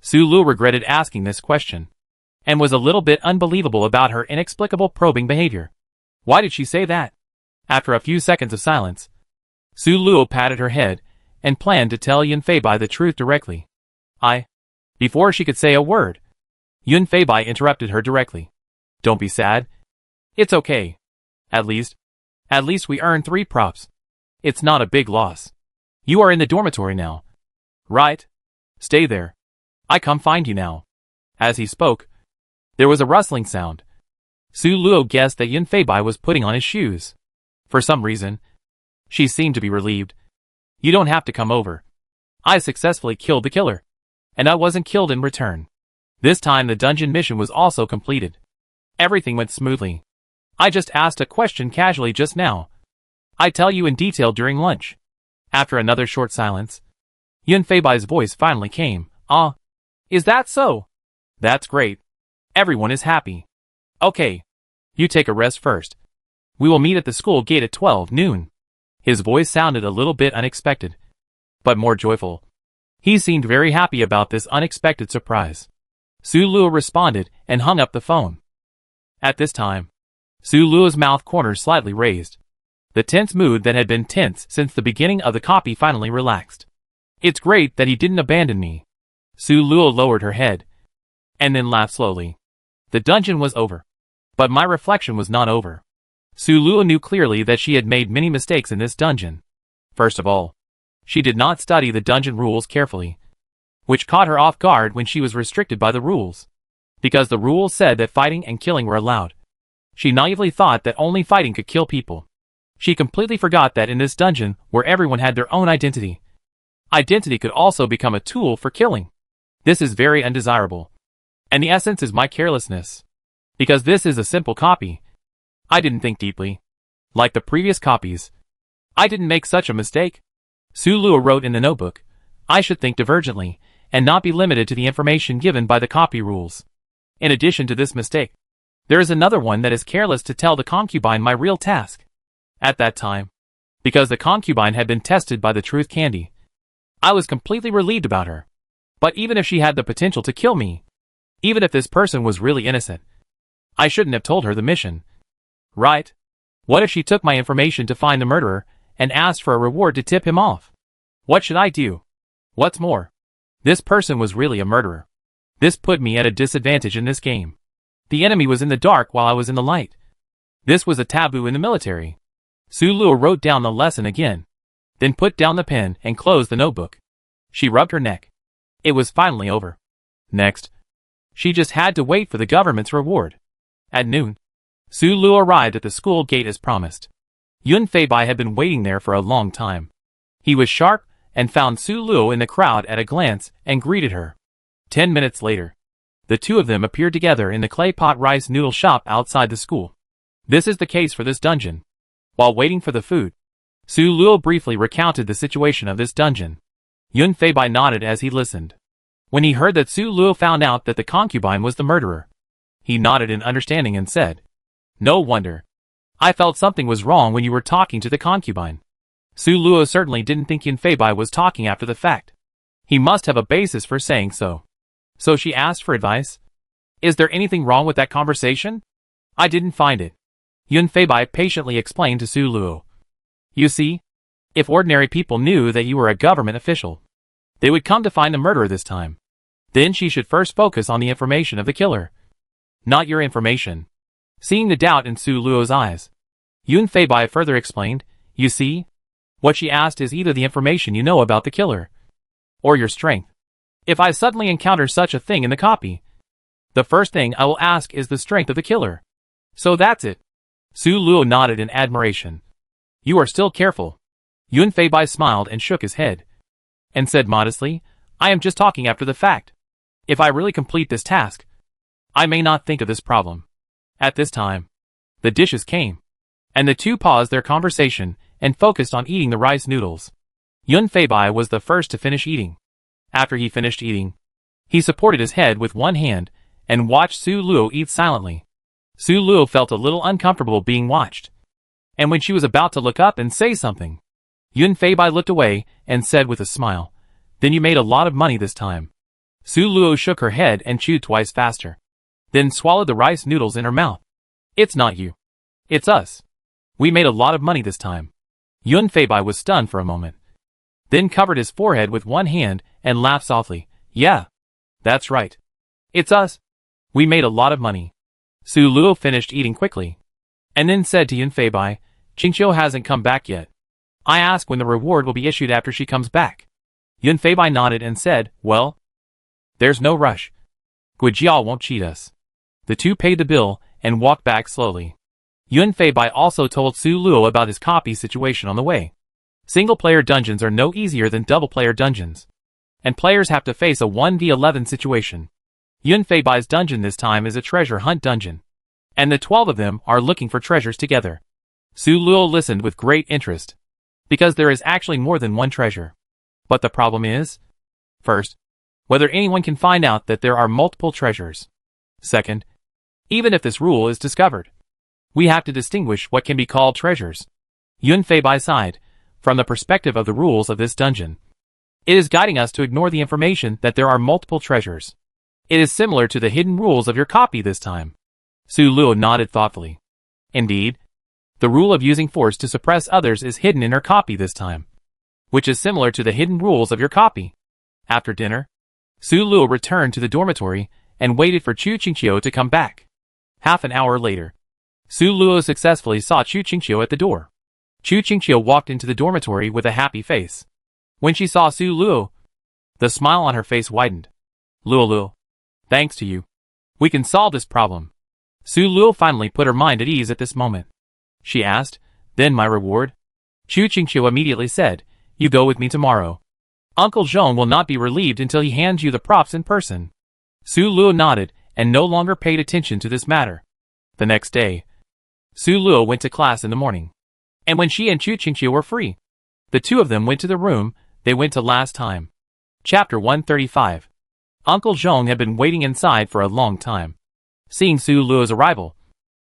Su Luo regretted asking this question, and was a little bit unbelievable about her inexplicable probing behavior. Why did she say that? After a few seconds of silence, Su Luo patted her head and planned to tell Yunfei Bai the truth directly. Before she could say a word, Yunfei Bai interrupted her directly. Don't be sad. It's okay. At least we earned 3 props. It's not a big loss. You are in the dormitory now. Right? Stay there. I come find you now. As he spoke, there was a rustling sound. Su Luo guessed that Yunfei Bai was putting on his shoes. For some reason, she seemed to be relieved. You don't have to come over. I successfully killed the killer, and I wasn't killed in return. This time the dungeon mission was also completed. Everything went smoothly. I just asked a question casually just now. I tell you in detail during lunch. After another short silence, Yunfei Bai's voice finally came. Is that so? That's great. Everyone is happy. Okay. You take a rest first. We will meet at the school gate at 12 noon. His voice sounded a little bit unexpected, but more joyful. He seemed very happy about this unexpected surprise. Su Luo responded and hung up the phone. At this time, Su Luo's mouth corners slightly raised. The tense mood that had been tense since the beginning of the copy finally relaxed. It's great that he didn't abandon me. Su Luo lowered her head, and then laughed slowly. The dungeon was over. But my reflection was not over. Su Luo knew clearly that she had made many mistakes in this dungeon. First of all, she did not study the dungeon rules carefully, which caught her off guard when she was restricted by the rules. Because the rules said that fighting and killing were allowed. She naively thought that only fighting could kill people. She completely forgot that in this dungeon, where everyone had their own identity, identity could also become a tool for killing. This is very undesirable. And the essence is my carelessness. Because this is a simple copy. I didn't think deeply. Like the previous copies, I didn't make such a mistake. Su Luo wrote in the notebook, I should think divergently, and not be limited to the information given by the copy rules. In addition to this mistake, there is another one that is careless to tell the concubine my real task. At that time, because the concubine had been tested by the truth candy, I was completely relieved about her. But even if she had the potential to kill me, even if this person was really innocent, I shouldn't have told her the mission. Right? What if she took my information to find the murderer, and asked for a reward to tip him off? What should I do? What's more, this person was really a murderer. This put me at a disadvantage in this game. The enemy was in the dark while I was in the light. This was a taboo in the military. Su Luo wrote down the lesson again, then put down the pen and closed the notebook. She rubbed her neck. It was finally over. Next, she just had to wait for the government's reward. At noon, Su Luo arrived at the school gate as promised. Yun Feibai had been waiting there for a long time. He was sharp and found Su Luo in the crowd at a glance and greeted her. 10 minutes later, the two of them appeared together in the clay pot rice noodle shop outside the school. This is the case for this dungeon. While waiting for the food, Su Luo briefly recounted the situation of this dungeon. Yun Feibai nodded as he listened. When he heard that Su Luo found out that the concubine was the murderer, he nodded in understanding and said, No wonder. I felt something was wrong when you were talking to the concubine. Su Luo certainly didn't think Yun Feibai was talking after the fact. He must have a basis for saying so. So she asked for advice. Is there anything wrong with that conversation? I didn't find it. Yun Feibai patiently explained to Su Luo. You see, if ordinary people knew that you were a government official, they would come to find the murderer this time. Then she should first focus on the information of the killer, not your information. Seeing the doubt in Su Luo's eyes, Yun Feibai further explained, You see, what she asked is either the information you know about the killer, or your strength. If I suddenly encounter such a thing in the copy, the first thing I will ask is the strength of the killer. So that's it. Su Luo nodded in admiration. You are still careful. Yun Feibai smiled and shook his head, and said modestly, I am just talking after the fact. If I really complete this task, I may not think of this problem. At this time, the dishes came, and the two paused their conversation and focused on eating the rice noodles. Yun Feibai was the first to finish eating. After he finished eating, he supported his head with one hand and watched Su Luo eat silently. Su Luo felt a little uncomfortable being watched, and when she was about to look up and say something, Yun Feibai looked away and said with a smile, Then you made a lot of money this time. Su Luo shook her head and chewed twice faster, then swallowed the rice noodles in her mouth. It's not you. It's us. We made a lot of money this time. Yun Feibai was stunned for a moment, then covered his forehead with one hand and laughed softly. Yeah, that's right. It's us. We made a lot of money. Su Luo finished eating quickly, and then said to Yun Feibai, Qingqiu hasn't come back yet. I ask when the reward will be issued after she comes back. Yun Feibai nodded and said, Well, there's no rush. Guijiao won't cheat us. The two paid the bill and walked back slowly. Yun Feibai also told Su Luo about his copy situation on the way. Single-player dungeons are no easier than double-player dungeons, and players have to face a 1v11 situation. Yun Feibai's dungeon this time is a treasure hunt dungeon, and the 12 of them are looking for treasures together. Su Luo listened with great interest, because there is actually more than one treasure. But the problem is, first, whether anyone can find out that there are multiple treasures. Second, even if this rule is discovered, we have to distinguish what can be called treasures. Yun Feibai sighed. From the perspective of the rules of this dungeon, it is guiding us to ignore the information that there are multiple treasures. It is similar to the hidden rules of your copy this time. Su Luo nodded thoughtfully. Indeed, the rule of using force to suppress others is hidden in her copy this time, which is similar to the hidden rules of your copy. After dinner, Su Luo returned to the dormitory and waited for Chu Qingqiu to come back. Half an hour later, Su Luo successfully saw Chu Qingqiu at the door. Chu Qingqiu walked into the dormitory with a happy face. When she saw Su Luo, the smile on her face widened. Luo, thanks to you, we can solve this problem. Su Luo finally put her mind at ease at this moment. She asked, then my reward? Chu Qingqiu immediately said, you go with me tomorrow. Uncle Zhong will not be relieved until he hands you the props in person. Su Luo nodded and no longer paid attention to this matter. The next day, Su Luo went to class in the morning. And when she and Chu Qingqiu were free, the two of them went to the room they went to last time. Chapter 135. Uncle Zhong had been waiting inside for a long time. Seeing Su Luo's arrival,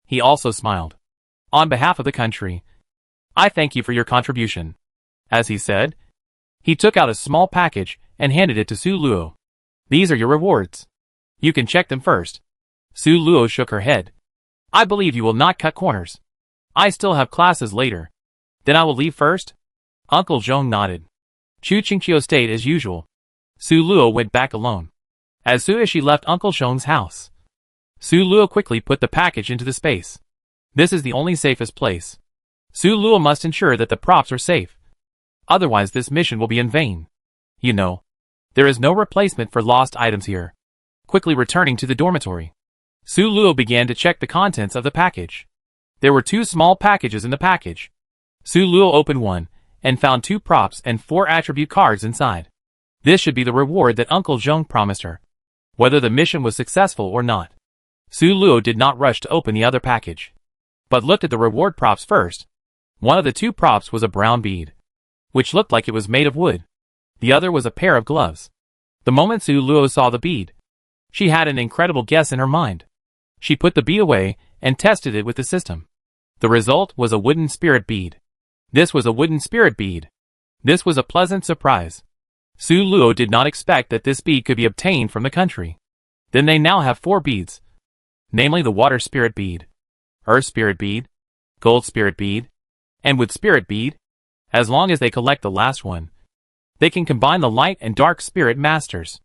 he also smiled. On behalf of the country, I thank you for your contribution. As he said, he took out a small package and handed it to Su Luo. These are your rewards. You can check them first. Su Luo shook her head. I believe you will not cut corners. I still have classes later. Then I will leave first? Uncle Zhong nodded. Chu Qingqiu stayed as usual. Su Luo went back alone. As soon as she left Uncle Zhong's house, Su Luo quickly put the package into the space. This is the only safest place. Su Luo must ensure that the props are safe. Otherwise this mission will be in vain. You know, there is no replacement for lost items here. Quickly returning to the dormitory, Su Luo began to check the contents of the package. There were 2 small packages in the package. Su Luo opened one and found 2 props and 4 attribute cards inside. This should be the reward that Uncle Zhong promised her, whether the mission was successful or not. Su Luo did not rush to open the other package, but looked at the reward props first. One of the 2 props was a brown bead, which looked like it was made of wood. The other was a pair of gloves. The moment Su Luo saw the bead, she had an incredible guess in her mind. She put the bead away and tested it with the system. The result was a wooden spirit bead. This was a wooden spirit bead. This was a pleasant surprise. Su Luo did not expect that this bead could be obtained from the country. Then they now have 4 beads, namely the water spirit bead, earth spirit bead, gold spirit bead, and wood spirit bead. As long as they collect the last one, they can combine the light and dark spirit masters.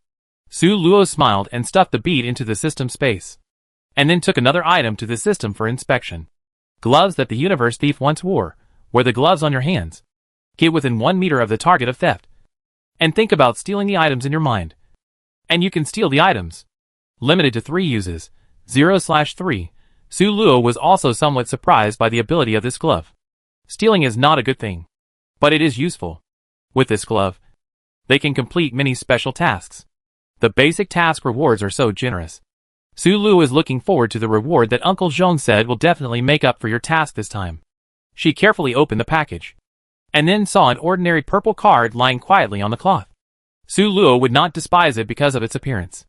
Su Luo smiled and stuffed the bead into the system space, and then took another item to the system for inspection. Gloves that the universe thief once wore. Wear the gloves on your hands. Get within 1 meter of the target of theft, and think about stealing the items in your mind. And you can steal the items. Limited to 3 uses. 0/3. Su Luo was also somewhat surprised by the ability of this glove. Stealing is not a good thing, but it is useful. With this glove, they can complete many special tasks. The basic task rewards are so generous. Su Luo is looking forward to the reward that Uncle Zhong said will definitely make up for your task this time. She carefully opened the package, and then saw an ordinary purple card lying quietly on the cloth. Su Luo would not despise it because of its appearance.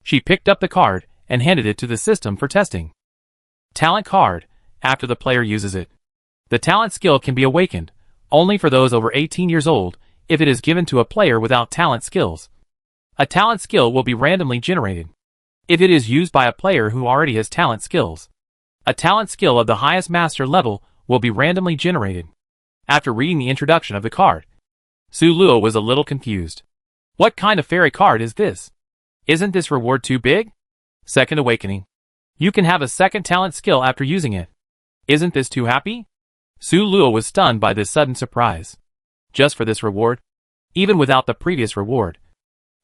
She picked up the card and handed it to the system for testing. Talent card. After the player uses it, the talent skill can be awakened, only for those over 18 years old, if it is given to a player without talent skills. A talent skill will be randomly generated if it is used by a player who already has talent skills. A talent skill of the highest master level will be randomly generated. After reading the introduction of the card, Su Luo was a little confused. What kind of fairy card is this? Isn't this reward too big? Second awakening. You can have a second talent skill after using it. Isn't this too happy? Su Luo was stunned by this sudden surprise. Just for this reward? Even without the previous reward,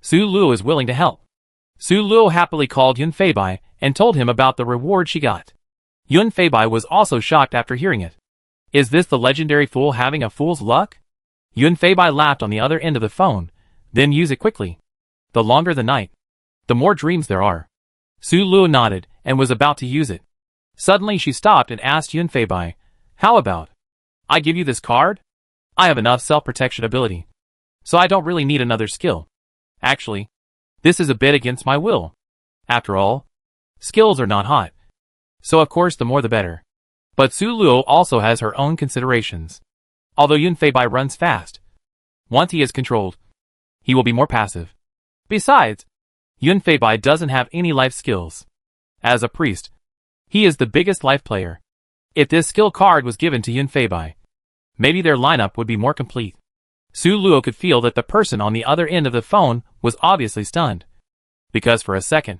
Su Luo is willing to help. Su Luo happily called Yun Feibai and told him about the reward she got. Yun Feibai was also shocked after hearing it. Is this the legendary fool having a fool's luck? Yun Feibai laughed on the other end of the phone, then use it quickly. The longer the night, the more dreams there are. Su Luo nodded and was about to use it. Suddenly she stopped and asked Yun Feibai, how about I give you this card? I have enough self-protection ability, so I don't really need another skill. Actually, this is a bit against my will. After all, skills are not hot, so of course the more the better. But Su Luo also has her own considerations. Although Yun Feibai runs fast, once he is controlled, he will be more passive. Besides, Yun Feibai doesn't have any life skills. As a priest, he is the biggest life player. If this skill card was given to Yun Feibai, maybe their lineup would be more complete. Su Luo could feel that the person on the other end of the phone was obviously stunned, because for a second,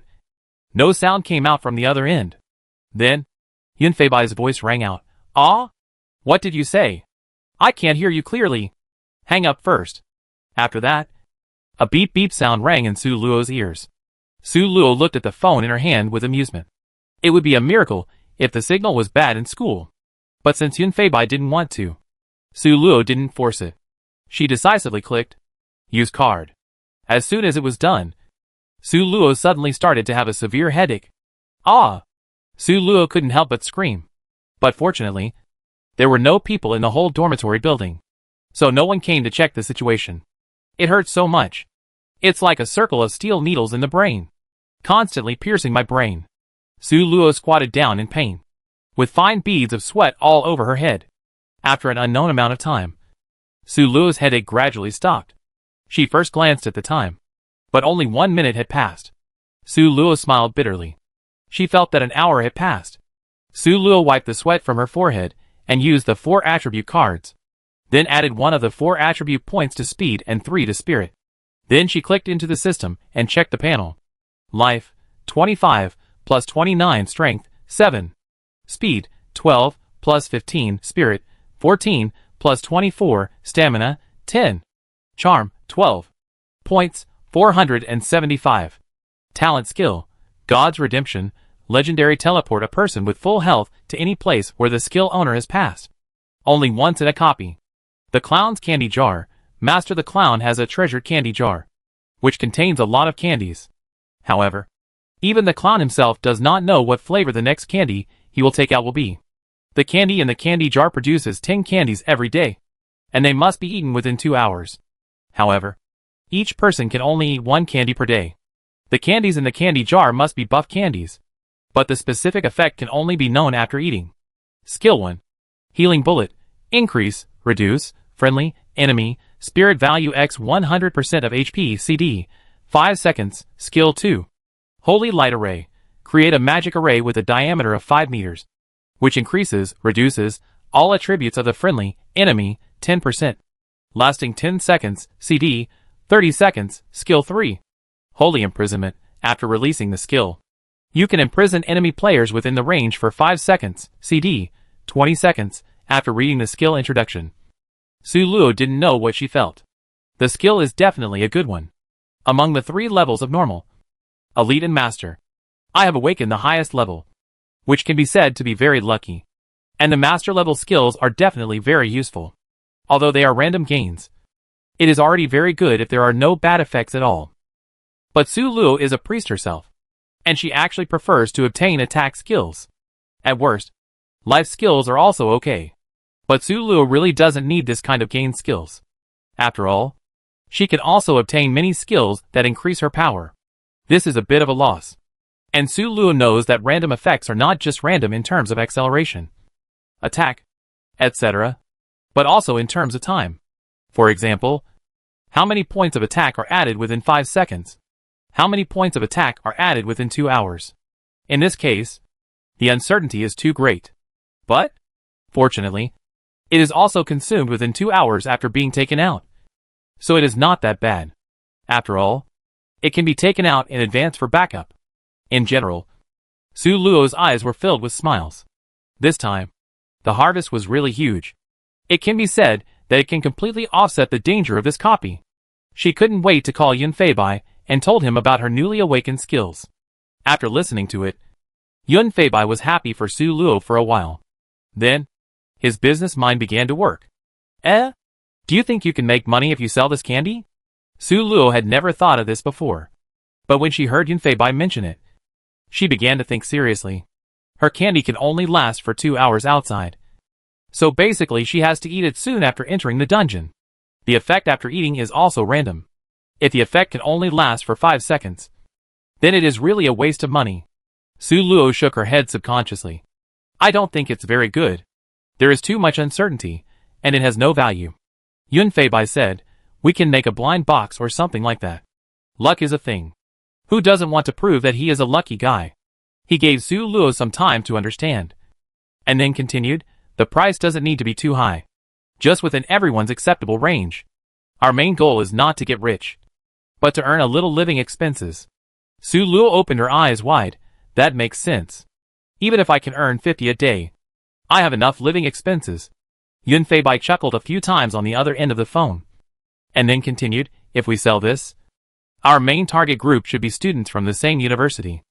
no sound came out from the other end. Then, Yun Feibai's voice rang out. "Ah? What did you say? I can't hear you clearly. Hang up first." After that, a beep beep sound rang in Su Luo's ears. Su Luo looked at the phone in her hand with amusement. It would be a miracle if the signal was bad in school. But since Yun Feibai didn't want to, Su Luo didn't force it. She decisively clicked, "Use card." As soon as it was done, Su Luo suddenly started to have a severe headache. "Ah!" Su Luo couldn't help but scream. But fortunately, there were no people in the whole dormitory building, so no one came to check the situation. It hurt so much. It's like a circle of steel needles in the brain, constantly piercing my brain. Su Luo squatted down in pain, with fine beads of sweat all over her head. After an unknown amount of time, Su Luo's headache gradually stopped. She first glanced at the time, but only 1 minute had passed. Su Luo smiled bitterly. She felt that an hour had passed. Su Luo wiped the sweat from her forehead and used the 4 attribute cards. Then added 1 of the 4 attribute points to speed and 3 to spirit. Then she clicked into the system and checked the panel. Life, 25, plus 29 strength, 7. Speed, 12, plus 15 spirit, 14, plus 24 stamina, 10. Charm, 12. Points, 475. Talent skill, God's Redemption, legendary teleport a person with full health to any place where the skill owner has passed. Only once in a copy. The Clown's Candy Jar, Master the Clown has a treasured candy jar, which contains a lot of candies. However, even the clown himself does not know what flavor the next candy he will take out will be. The candy in the candy jar produces 10 candies every day, and they must be eaten within 2 hours. However, each person can only eat 1 candy per day. The candies in the candy jar must be buff candies, but the specific effect can only be known after eating. Skill 1. Healing Bullet. Increase, reduce, friendly, enemy, spirit value x 100% of HP CD. 5 seconds. Skill 2. Holy Light Array. Create a magic array with a diameter of 5 meters, which increases, reduces, all attributes of the friendly, enemy, 10%. Lasting 10 seconds, CD, 30 seconds, Skill 3. Holy Imprisonment. After releasing the skill, you can imprison enemy players within the range for 5 seconds, CD, 20 seconds, after reading the skill introduction. Su Luo didn't know what she felt. The skill is definitely a good one. Among the 3 levels of normal, Elite and Master, I have awakened the highest level, which can be said to be very lucky. And the Master level skills are definitely very useful. Although they are random gains, it is already very good if there are no bad effects at all. But Su Luo is a priest herself, and she actually prefers to obtain attack skills. At worst, life skills are also okay. But Su Luo really doesn't need this kind of gain skills. After all, she can also obtain many skills that increase her power. This is a bit of a loss. And Su Luo knows that random effects are not just random in terms of acceleration, attack, etc., but also in terms of time. For example, how many points of attack are added within 5 seconds? How many points of attack are added within 2 hours? In this case, the uncertainty is too great. But, fortunately, it is also consumed within 2 hours after being taken out. So it is not that bad. After all, it can be taken out in advance for backup. In general, Su Luo's eyes were filled with smiles. This time, the harvest was really huge. It can be said that it can completely offset the danger of this copy. She couldn't wait to call Yun Feibai and told him about her newly awakened skills. After listening to it, Yun Feibai was happy for Su Luo for a while. Then, his business mind began to work. Do you think you can make money if you sell this candy? Su Luo had never thought of this before. But when she heard Yun Feibai mention it, she began to think seriously. Her candy can only last for 2 hours outside. So basically she has to eat it soon after entering the dungeon. The effect after eating is also random. If the effect can only last for 5 seconds, then it is really a waste of money. Su Luo shook her head subconsciously. I don't think it's very good. There is too much uncertainty, and it has no value. Yun Feibai said, we can make a blind box or something like that. Luck is a thing. Who doesn't want to prove that he is a lucky guy? He gave Su Luo some time to understand. And then continued, the price doesn't need to be too high. Just within everyone's acceptable range. Our main goal is not to get rich, but to earn a little living expenses. Su Luo opened her eyes wide. That makes sense. Even if I can earn 50 a day, I have enough living expenses. Yun Feibai chuckled a few times on the other end of the phone. And then continued, if we sell this, our main target group should be students from the same university.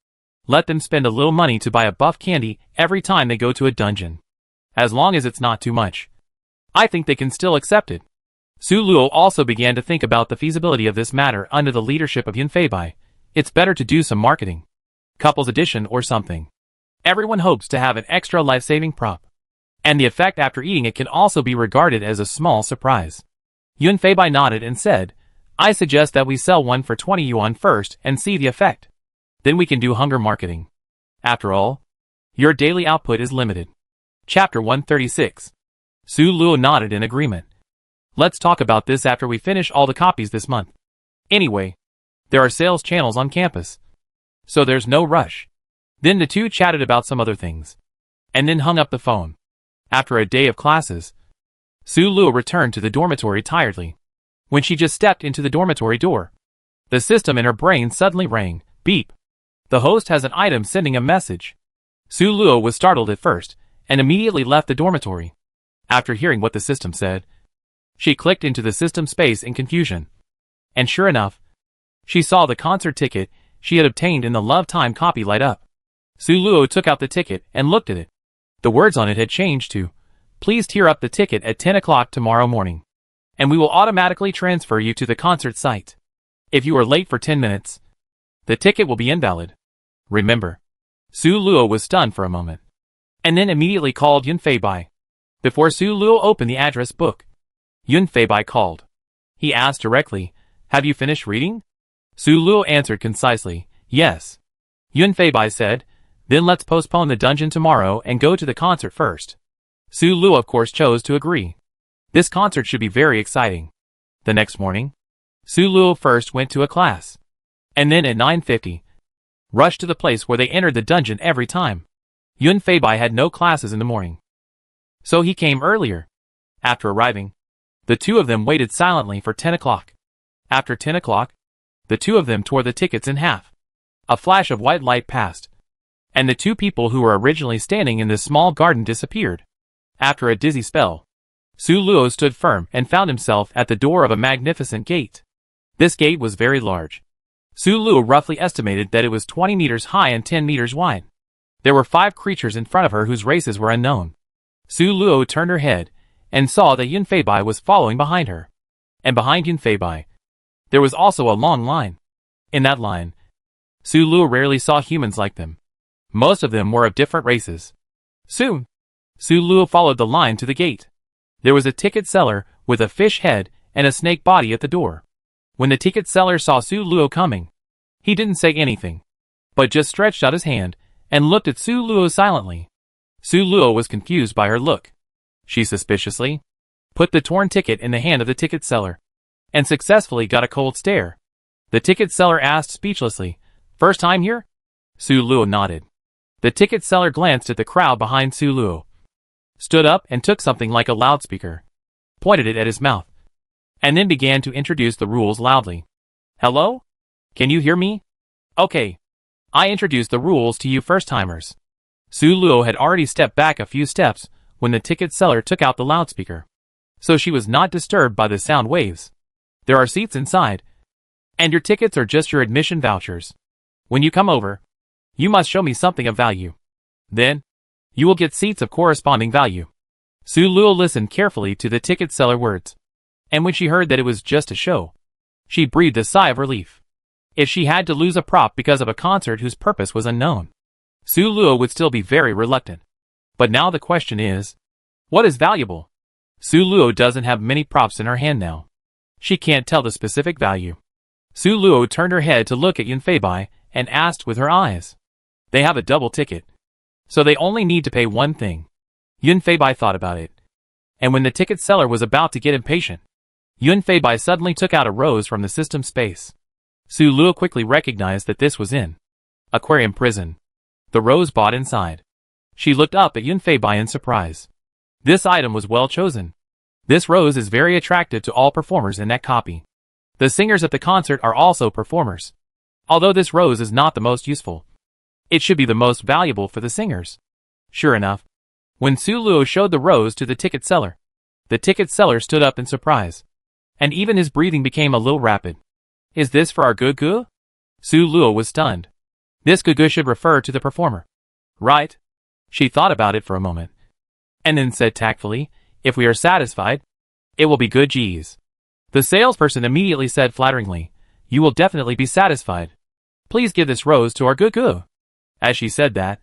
Let them spend a little money to buy a buff candy every time they go to a dungeon. As long as it's not too much, I think they can still accept it. Su Luo also began to think about the feasibility of this matter under the leadership of Yun Feibai. It's better to do some marketing. Couples edition or something. Everyone hopes to have an extra life-saving prop. And the effect after eating it can also be regarded as a small surprise. Yun Feibai nodded and said, I suggest that we sell one for 20 yuan first and see the effect. Then we can do hunger marketing. After all, your daily output is limited. Chapter 136. Su Luo nodded in agreement. Let's talk about this after we finish all the copies this month. Anyway, there are sales channels on campus, so there's no rush. Then the two chatted about some other things, and then hung up the phone. After a day of classes, Su Luo returned to the dormitory tiredly. When she just stepped into the dormitory door, the system in her brain suddenly rang. Beep. The host has an item sending a message. Su Luo was startled at first, and immediately left the dormitory. After hearing what the system said, she clicked into the system space in confusion. And sure enough, she saw the concert ticket she had obtained in the Love Time copy light up. Su Luo took out the ticket and looked at it. The words on it had changed to, please tear up the ticket at 10 o'clock tomorrow morning, and we will automatically transfer you to the concert site. If you are late for 10 minutes, the ticket will be invalid. Remember. Su Luo was stunned for a moment, and then immediately called Yun Feibai. Before Su Luo opened the address book, Yun Feibai called. He asked directly, have you finished reading? Su Luo answered concisely, yes. Yun Feibai said, then let's postpone the dungeon tomorrow and go to the concert first. Su Luo of course chose to agree. This concert should be very exciting. The next morning, Su Luo first went to a class, and then at 9:50, rushed to the place where they entered the dungeon every time. Yun Feibai had no classes in the morning, so he came earlier. After arriving, the two of them waited silently for 10 o'clock. After 10 o'clock, the two of them tore the tickets in half. A flash of white light passed, and the two people who were originally standing in the small garden disappeared. After a dizzy spell, Su Luo stood firm and found himself at the door of a magnificent gate. This gate was very large. Su Luo roughly estimated that it was 20 meters high and 10 meters wide. There were 5 creatures in front of her whose races were unknown. Su Luo turned her head and saw that Yun Feibai was following behind her. And behind Yun Feibai, there was also a long line. In that line, Su Luo rarely saw humans like them. Most of them were of different races. Soon, Su Luo followed the line to the gate. There was a ticket seller with a fish head and a snake body at the door. When the ticket seller saw Su Luo coming, he didn't say anything, but just stretched out his hand and looked at Su Luo silently. Su Luo was confused by her look. She suspiciously put the torn ticket in the hand of the ticket seller, and successfully got a cold stare. The ticket seller asked speechlessly, first time here? Su Luo nodded. The ticket seller glanced at the crowd behind Su Luo, stood up and took something like a loudspeaker, pointed it at his mouth, and then began to introduce the rules loudly. Hello? Can you hear me? Okay. I introduce the rules to you first-timers. Su Luo had already stepped back a few steps when the ticket seller took out the loudspeaker, so she was not disturbed by the sound waves. There are seats inside, and your tickets are just your admission vouchers. When you come over, you must show me something of value. Then, you will get seats of corresponding value. Su Luo listened carefully to the ticket seller words, and when she heard that it was just a show, she breathed a sigh of relief. If she had to lose a prop because of a concert whose purpose was unknown, Su Luo would still be very reluctant. But now the question is, what is valuable? Su Luo doesn't have many props in her hand now. She can't tell the specific value. Su Luo turned her head to look at Yun Feibai and asked with her eyes. They have a double ticket, so they only need to pay one thing. Yun Feibai thought about it, and when the ticket seller was about to get impatient, Yun Feibai suddenly took out a rose from the system space. Su Luo quickly recognized that this was in Aquarium Prison. The rose bought inside She looked up at Yun Feibai in surprise. This item was well chosen. This rose is very attractive to all performers in that copy. The singers at the concert are also performers. Although this rose is not the most useful, it should be the most valuable for the singers. Sure enough, when Su Luo showed the rose to the ticket seller stood up in surprise. And even his breathing became a little rapid. Is this for our Gugu? Su Luo was stunned. This Gugu should refer to the performer. Right? She thought about it for a moment. And then said tactfully, if we are satisfied, it will be good G's. The salesperson immediately said flatteringly, you will definitely be satisfied. Please give this rose to our Gugu. As she said that,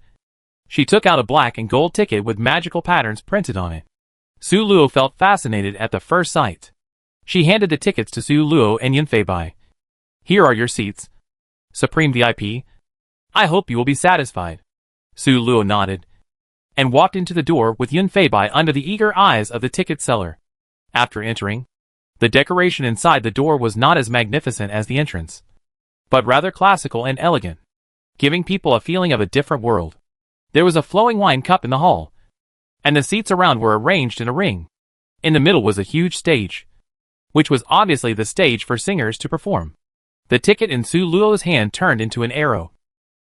she took out a black and gold ticket with magical patterns printed on it. Su Luo felt fascinated at the first sight. She handed the tickets to Su Luo and Yun Feibai. Here are your seats, Supreme VIP. I hope you will be satisfied. Su Luo nodded and walked into the door with Yun Feibai under the eager eyes of the ticket seller. After entering, the decoration inside the door was not as magnificent as the entrance, but rather classical and elegant, giving people a feeling of a different world. There was a flowing wine cup in the hall, and the seats around were arranged in a ring. In the middle was a huge stage, which was obviously the stage for singers to perform. The ticket in Su Luo's hand turned into an arrow,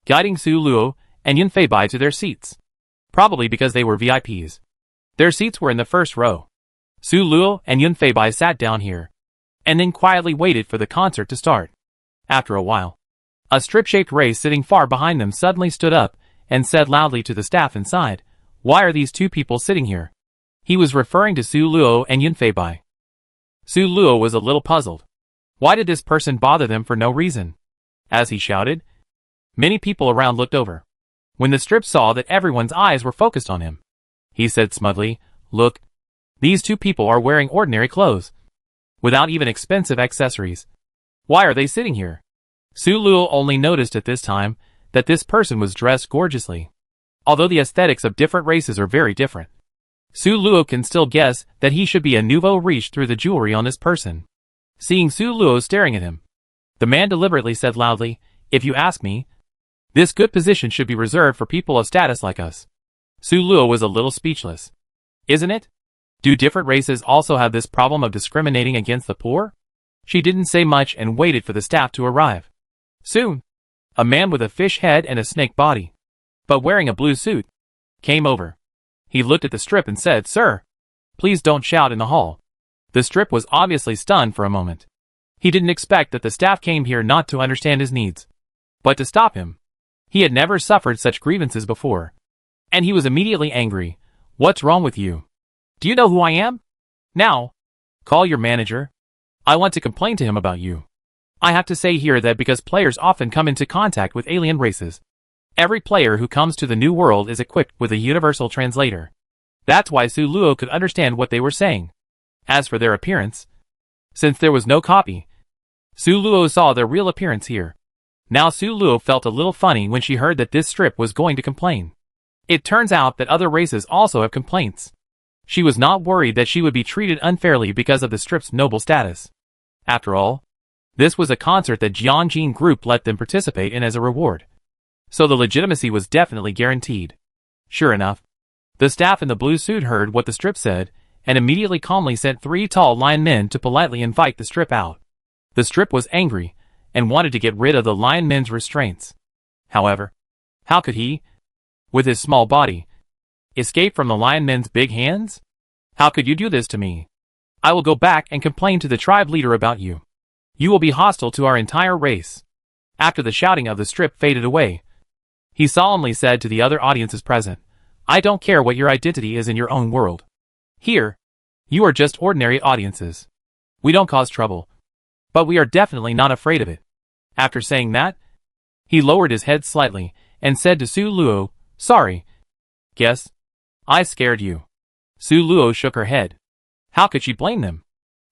guiding Su Luo and Yun Feibai to their seats, probably because they were VIPs. Their seats were in the first row. Su Luo and Yun Feibai sat down here, and then quietly waited for the concert to start. After a while, a strip-shaped ray sitting far behind them suddenly stood up and said loudly to the staff inside, why are these two people sitting here? He was referring to Su Luo and Yun Feibai. Su Luo was a little puzzled. Why did this person bother them for no reason? As he shouted, many people around looked over. When the strip saw that everyone's eyes were focused on him, he said smugly, look, these two people are wearing ordinary clothes, without even expensive accessories. Why are they sitting here? Su Luo only noticed at this time that this person was dressed gorgeously. Although the aesthetics of different races are very different, Su Luo can still guess that he should be a nouveau riche through the jewelry on this person. Seeing Su Luo staring at him, the man deliberately said loudly, if you ask me, this good position should be reserved for people of status like us. Su Luo was a little speechless. Isn't it? Do different races also have this problem of discriminating against the poor? She didn't say much and waited for the staff to arrive. Soon, a man with a fish head and a snake body, but wearing a blue suit, came over. He looked at the strip and said, sir, please don't shout in the hall. The strip was obviously stunned for a moment. He didn't expect that the staff came here not to understand his needs, but to stop him. He had never suffered such grievances before, and he was immediately angry. What's wrong with you? Do you know who I am? Now, call your manager. I want to complain to him about you. I have to say here that because players often come into contact with alien races, every player who comes to the new world is equipped with a universal translator. That's why Su Luo could understand what they were saying. As for their appearance, since there was no copy, Su Luo saw their real appearance here. Now Su Luo felt a little funny when she heard that this strip was going to complain. It turns out that other races also have complaints. She was not worried that she would be treated unfairly because of the strip's noble status. After all, this was a concert that Jianjin Group let them participate in as a reward, so the legitimacy was definitely guaranteed. Sure enough, the staff in the blue suit heard what the strip said, and immediately calmly sent 3 tall lion men to politely invite the strip out. The strip was angry, and wanted to get rid of the lion men's restraints. However, how could he, with his small body, escape from the lion men's big hands? How could you do this to me? I will go back and complain to the tribe leader about you. You will be hostile to our entire race. After the shouting of the strip faded away, he solemnly said to the other audiences present, I don't care what your identity is in your own world. Here, you are just ordinary audiences. We don't cause trouble, but we are definitely not afraid of it. After saying that, he lowered his head slightly and said to Su Luo, sorry. Guess I scared you. Su Luo shook her head. How could she blame them?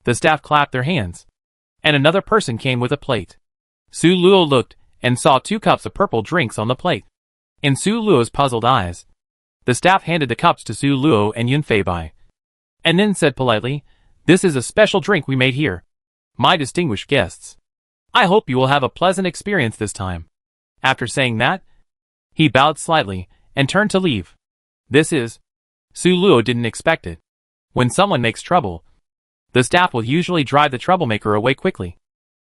The staff clapped their hands, and another person came with a plate. Su Luo looked and saw 2 cups of purple drinks on the plate. In Su Luo's puzzled eyes, the staff handed the cups to Su Luo and Yun Feibai, and then said politely, this is a special drink we made here, my distinguished guests. I hope you will have a pleasant experience this time. After saying that, he bowed slightly and turned to leave. This is. Su Luo didn't expect it. When someone makes trouble, the staff will usually drive the troublemaker away quickly,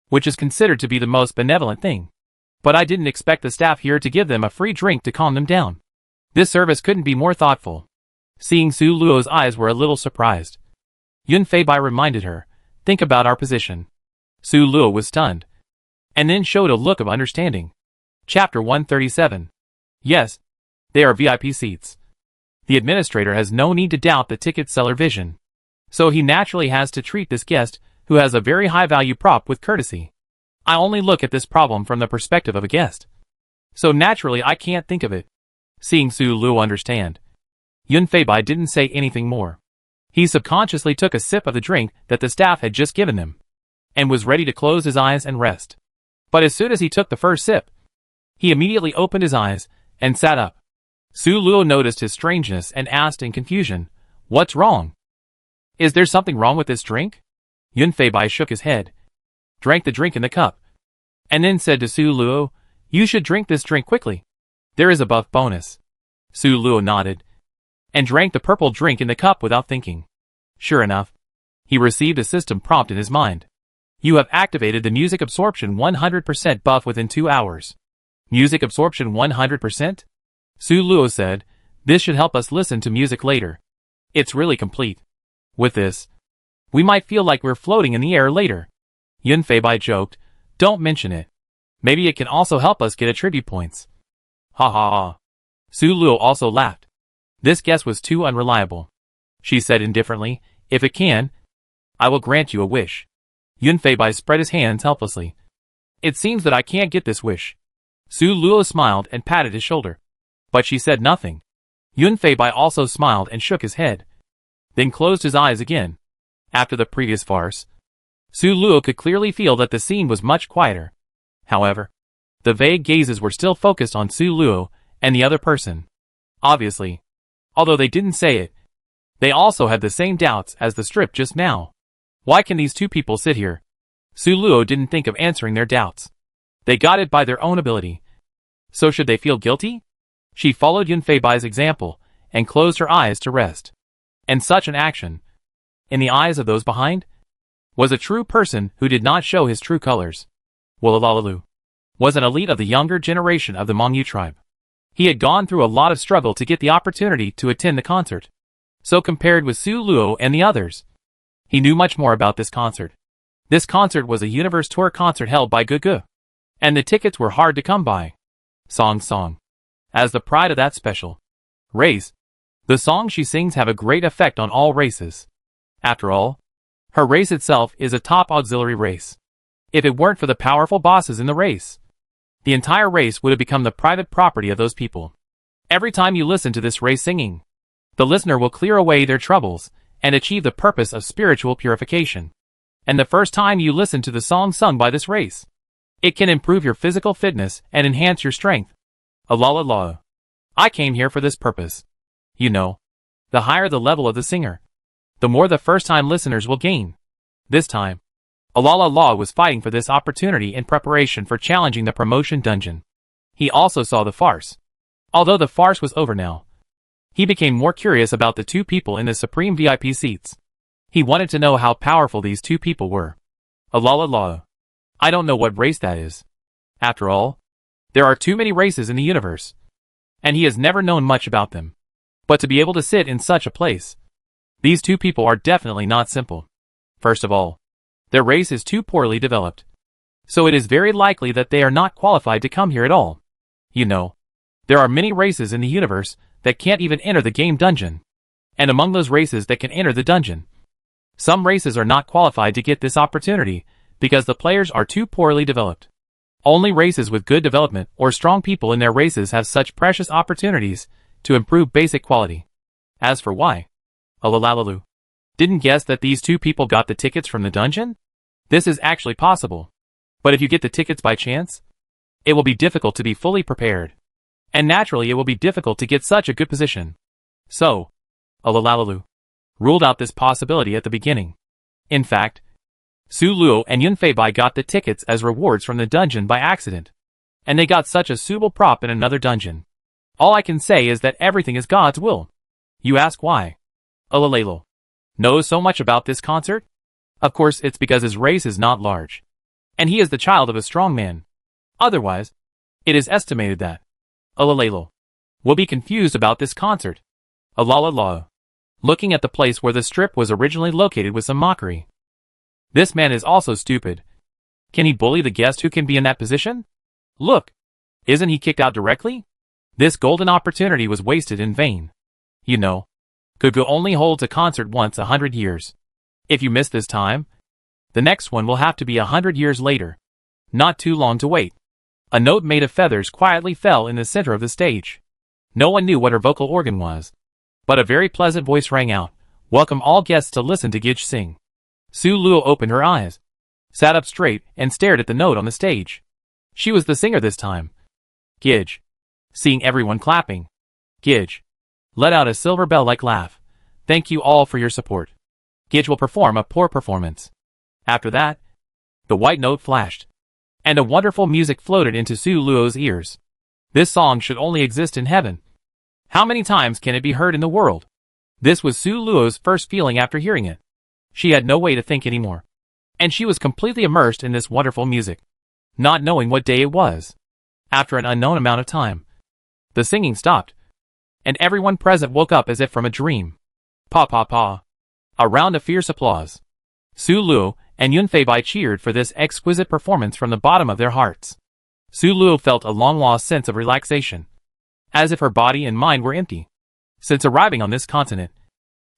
which is considered to be the most benevolent thing. But I didn't expect the staff here to give them a free drink to calm them down. This service couldn't be more thoughtful. Seeing Su Luo's eyes were a little surprised. Yun Feibai reminded her, think about our position. Su Luo was stunned, and then showed a look of understanding. Chapter 137. Yes, they are VIP seats. The administrator has no need to doubt the ticket seller vision. So he naturally has to treat this guest, who has a very high value prop, with courtesy. I only look at this problem from the perspective of a guest. So naturally I can't think of it. Seeing Su Luo understand, Yun Feibai didn't say anything more. He subconsciously took a sip of the drink that the staff had just given him, and was ready to close his eyes and rest. But as soon as he took the first sip, he immediately opened his eyes and sat up. Su Luo noticed his strangeness and asked in confusion, "What's wrong? Is there something wrong with this drink?" Yun Feibai shook his head, drank the drink in the cup, and then said to Su Luo, "You should drink this drink quickly. There is a buff bonus." Su Luo nodded, and drank the purple drink in the cup without thinking. Sure enough, he received a system prompt in his mind. You have activated the music absorption 100% buff within 2 hours. Music absorption 100%? Su Luo said, this should help us listen to music later. It's really complete. With this, we might feel like we're floating in the air later. Yun Feibai joked, don't mention it. Maybe it can also help us get attribute points. Ha ha ha. Su Luo also laughed. This guess was too unreliable. She said indifferently, if it can, I will grant you a wish. Yun Feibai spread his hands helplessly. It seems that I can't get this wish. Su Luo smiled and patted his shoulder. But she said nothing. Yun Feibai also smiled and shook his head, then closed his eyes again. After the previous farce, Su Luo could clearly feel that the scene was much quieter. However, the vague gazes were still focused on Su Luo and the other person. Obviously, although they didn't say it, they also had the same doubts as the strip just now. Why can these two people sit here? Su Luo didn't think of answering their doubts. They got it by their own ability. So should they feel guilty? She followed Yun Feibai's example and closed her eyes to rest. And such an action, in the eyes of those behind, was a true person who did not show his true colors. Wolalalu was an elite of the younger generation of the Mongyu tribe. He had gone through a lot of struggle to get the opportunity to attend the concert. So compared with Su Luo and the others, he knew much more about this concert. This concert was a Universe Tour concert held by Gugu, and the tickets were hard to come by. Song. As the pride of that special race, the songs she sings have a great effect on all races. After all, her race itself is a top auxiliary race. If it weren't for the powerful bosses in the race, the entire race would have become the private property of those people. Every time you listen to this race singing, the listener will clear away their troubles and achieve the purpose of spiritual purification. And the first time you listen to the song sung by this race, it can improve your physical fitness and enhance your strength. Alala. I came here for this purpose. You know, the higher the level of the singer, the more the first-time listeners will gain. This time, Alala was fighting for this opportunity in preparation for challenging the promotion dungeon. He also saw the farce. Although the farce was over now, he became more curious about the two people in the supreme VIP seats. He wanted to know how powerful these two people were. Alala. I don't know what race that is. After all, there are too many races in the universe, and he has never known much about them. But to be able to sit in such a place, these two people are definitely not simple. First of all, their race is too poorly developed, so it is very likely that they are not qualified to come here at all. You know, there are many races in the universe that can't even enter the game dungeon. And among those races that can enter the dungeon, some races are not qualified to get this opportunity because the players are too poorly developed. Only races with good development or strong people in their races have such precious opportunities to improve basic quality. As for why Alalalu didn't guess that these two people got the tickets from the dungeon? This is actually possible. But if you get the tickets by chance, it will be difficult to be fully prepared. And naturally it will be difficult to get such a good position. So, Alalalu ruled out this possibility at the beginning. In fact, Su Luo and Yun Feibai got the tickets as rewards from the dungeon by accident. And they got such a suitable prop in another dungeon. All I can say is that everything is God's will. You ask why? Alalelo knows so much about this concert? Of course it's because his race is not large. And he is the child of a strong man. Otherwise, it is estimated that Alalelo will be confused about this concert. Alalala, looking at the place where the strip was originally located with some mockery. This man is also stupid. Can he bully the guest who can be in that position? Look, isn't he kicked out directly? This golden opportunity was wasted in vain. You know, Gugu only holds a concert once 100 years. If you miss this time, the next one will have to be 100 years later. Not too long to wait. A note made of feathers quietly fell in the center of the stage. No one knew what her vocal organ was. But a very pleasant voice rang out, "Welcome all guests to listen to Gij sing." Su Luo opened her eyes, sat up straight, and stared at the note on the stage. She was the singer this time. Gij. Seeing everyone clapping, Gij let out a silver bell-like laugh. "Thank you all for your support. Gij will perform a poor performance." After that, the white note flashed, and a wonderful music floated into Su Luo's ears. This song should only exist in heaven. How many times can it be heard in the world? This was Su Luo's first feeling after hearing it. She had no way to think anymore. And she was completely immersed in this wonderful music, not knowing what day it was. After an unknown amount of time, the singing stopped, and everyone present woke up as if from a dream. Pa pa pa. A round of fierce applause. Su Luo and Yun Feibai cheered for this exquisite performance from the bottom of their hearts. Su Luo felt a long-lost sense of relaxation, as if her body and mind were empty. Since arriving on this continent,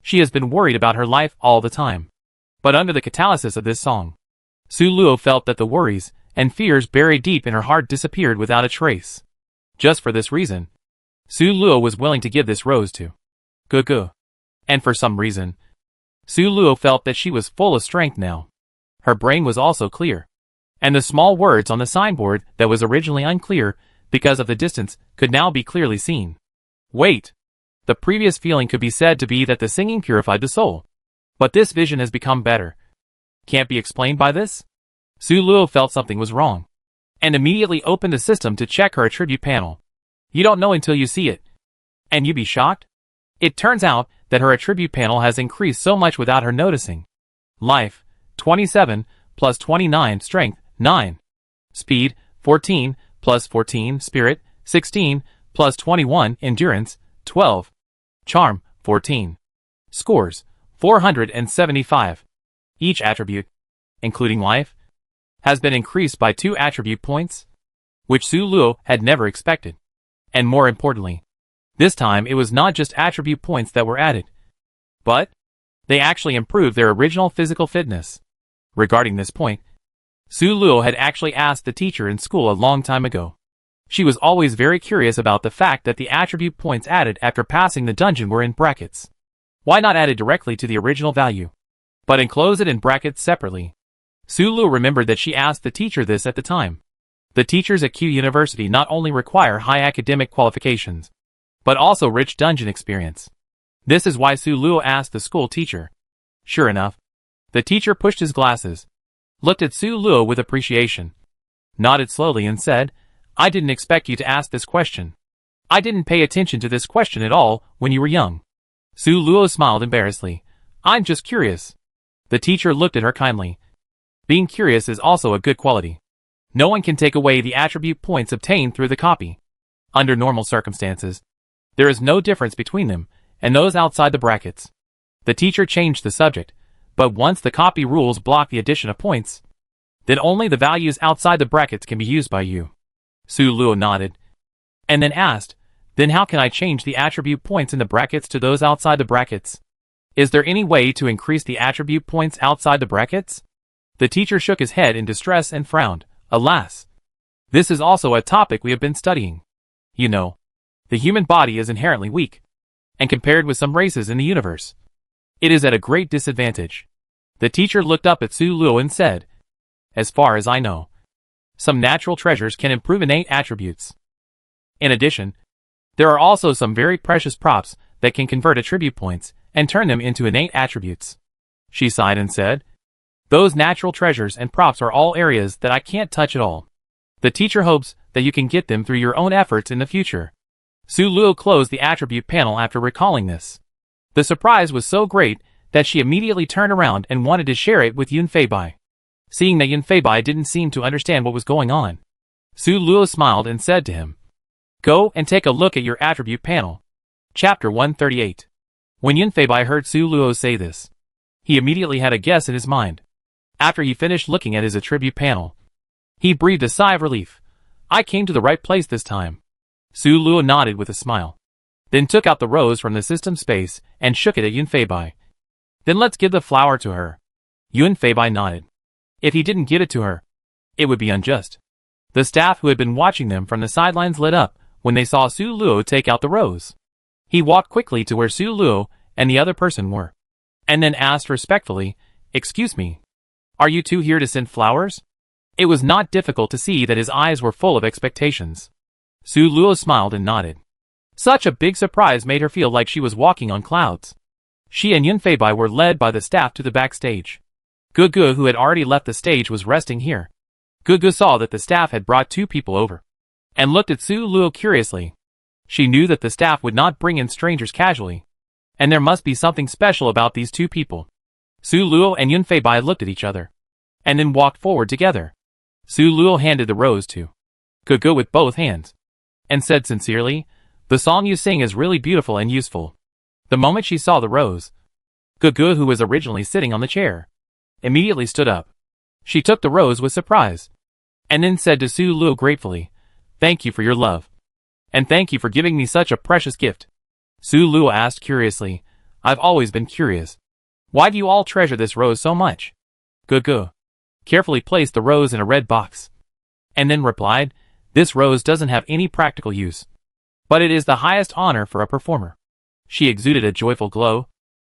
she has been worried about her life all the time. But under the catalysis of this song, Su Luo felt that the worries and fears buried deep in her heart disappeared without a trace. Just for this reason, Su Luo was willing to give this rose to Gugu. And for some reason, Su Luo felt that she was full of strength now. Her brain was also clear, and the small words on the signboard that was originally unclear because of the distance could now be clearly seen. Wait! The previous feeling could be said to be that the singing purified the soul. But this vision has become better. Can't be explained by this? Su Luo felt something was wrong, and immediately opened the system to check her attribute panel. You don't know until you see it. And you be shocked? It turns out that her attribute panel has increased so much without her noticing. Life, 27, plus 29, strength, 9. Speed, 14, plus 14, spirit, 16, plus 21, endurance, 12. Charm, 14. Scores, 475. Each attribute, including life, has been increased by 2 attribute points, which Su Luo had never expected. And more importantly, this time it was not just attribute points that were added, but they actually improved their original physical fitness. Regarding this point, Su Luo had actually asked the teacher in school a long time ago. She was always very curious about the fact that the attribute points added after passing the dungeon were in brackets. Why not add it directly to the original value, but enclose it in brackets separately? Su Luo remembered that she asked the teacher this at the time. The teachers at Q University not only require high academic qualifications, but also rich dungeon experience. This is why Su Luo asked the school teacher. Sure enough, the teacher pushed his glasses, looked at Su Luo with appreciation, nodded slowly and said, "I didn't expect you to ask this question. I didn't pay attention to this question at all when you were young." Su Luo smiled embarrassedly. "I'm just curious." The teacher looked at her kindly. Being curious is also a good quality. No one can take away the attribute points obtained through the copy. Under normal circumstances, there is no difference between them and those outside the brackets. The teacher changed the subject, but once the copy rules block the addition of points, then only the values outside the brackets can be used by you. Su Luo nodded, and then asked, "Then how can I change the attribute points in the brackets to those outside the brackets? Is there any way to increase the attribute points outside the brackets?" The teacher shook his head in distress and frowned. Alas! This is also a topic we have been studying. You know, the human body is inherently weak, and compared with some races in the universe, it is at a great disadvantage. The teacher looked up at Su Luo and said, "As far as I know, some natural treasures can improve innate attributes. In addition, there are also some very precious props that can convert attribute points and turn them into innate attributes." She sighed and said, "Those natural treasures and props are all areas that I can't touch at all. The teacher hopes that you can get them through your own efforts in the future." Su Luo closed the attribute panel after recalling this. The surprise was so great that she immediately turned around and wanted to share it with Yun Feibai. Seeing that Yun Feibai didn't seem to understand what was going on, Su Luo smiled and said to him, "Go and take a look at your attribute panel." Chapter 138. When Yun Feibai heard Su Luo say this, he immediately had a guess in his mind. After he finished looking at his attribute panel, he breathed a sigh of relief. "I came to the right place this time." Su Luo nodded with a smile, then took out the rose from the system space and shook it at Yun Feibai. "Then let's give the flower to her." Yun Feibai nodded. If he didn't give it to her, it would be unjust. The staff who had been watching them from the sidelines lit up when they saw Su Luo take out the rose. He walked quickly to where Su Luo and the other person were, and then asked respectfully, "Excuse me, are you two here to send flowers?" It was not difficult to see that his eyes were full of expectations. Su Luo smiled and nodded. Such a big surprise made her feel like she was walking on clouds. She and Yun Feibai were led by the staff to the backstage. Gugu, who had already left the stage, was resting here. Gugu saw that the staff had brought two people over, and looked at Su Luo curiously. She knew that the staff would not bring in strangers casually, and there must be something special about these two people. Su Luo and Yun Feibai looked at each other, and then walked forward together. Su Luo handed the rose to Gugu with both hands, and said sincerely, "The song you sing is really beautiful and useful." The moment she saw the rose, Gugu, who was originally sitting on the chair, immediately stood up. She took the rose with surprise, and then said to Su Luo gratefully, "Thank you for your love, and thank you for giving me such a precious gift." Su Luo asked curiously, "I've always been curious. Why do you all treasure this rose so much?" Gugu carefully placed the rose in a red box, and then replied, "This rose doesn't have any practical use, but it is the highest honor for a performer." She exuded a joyful glow.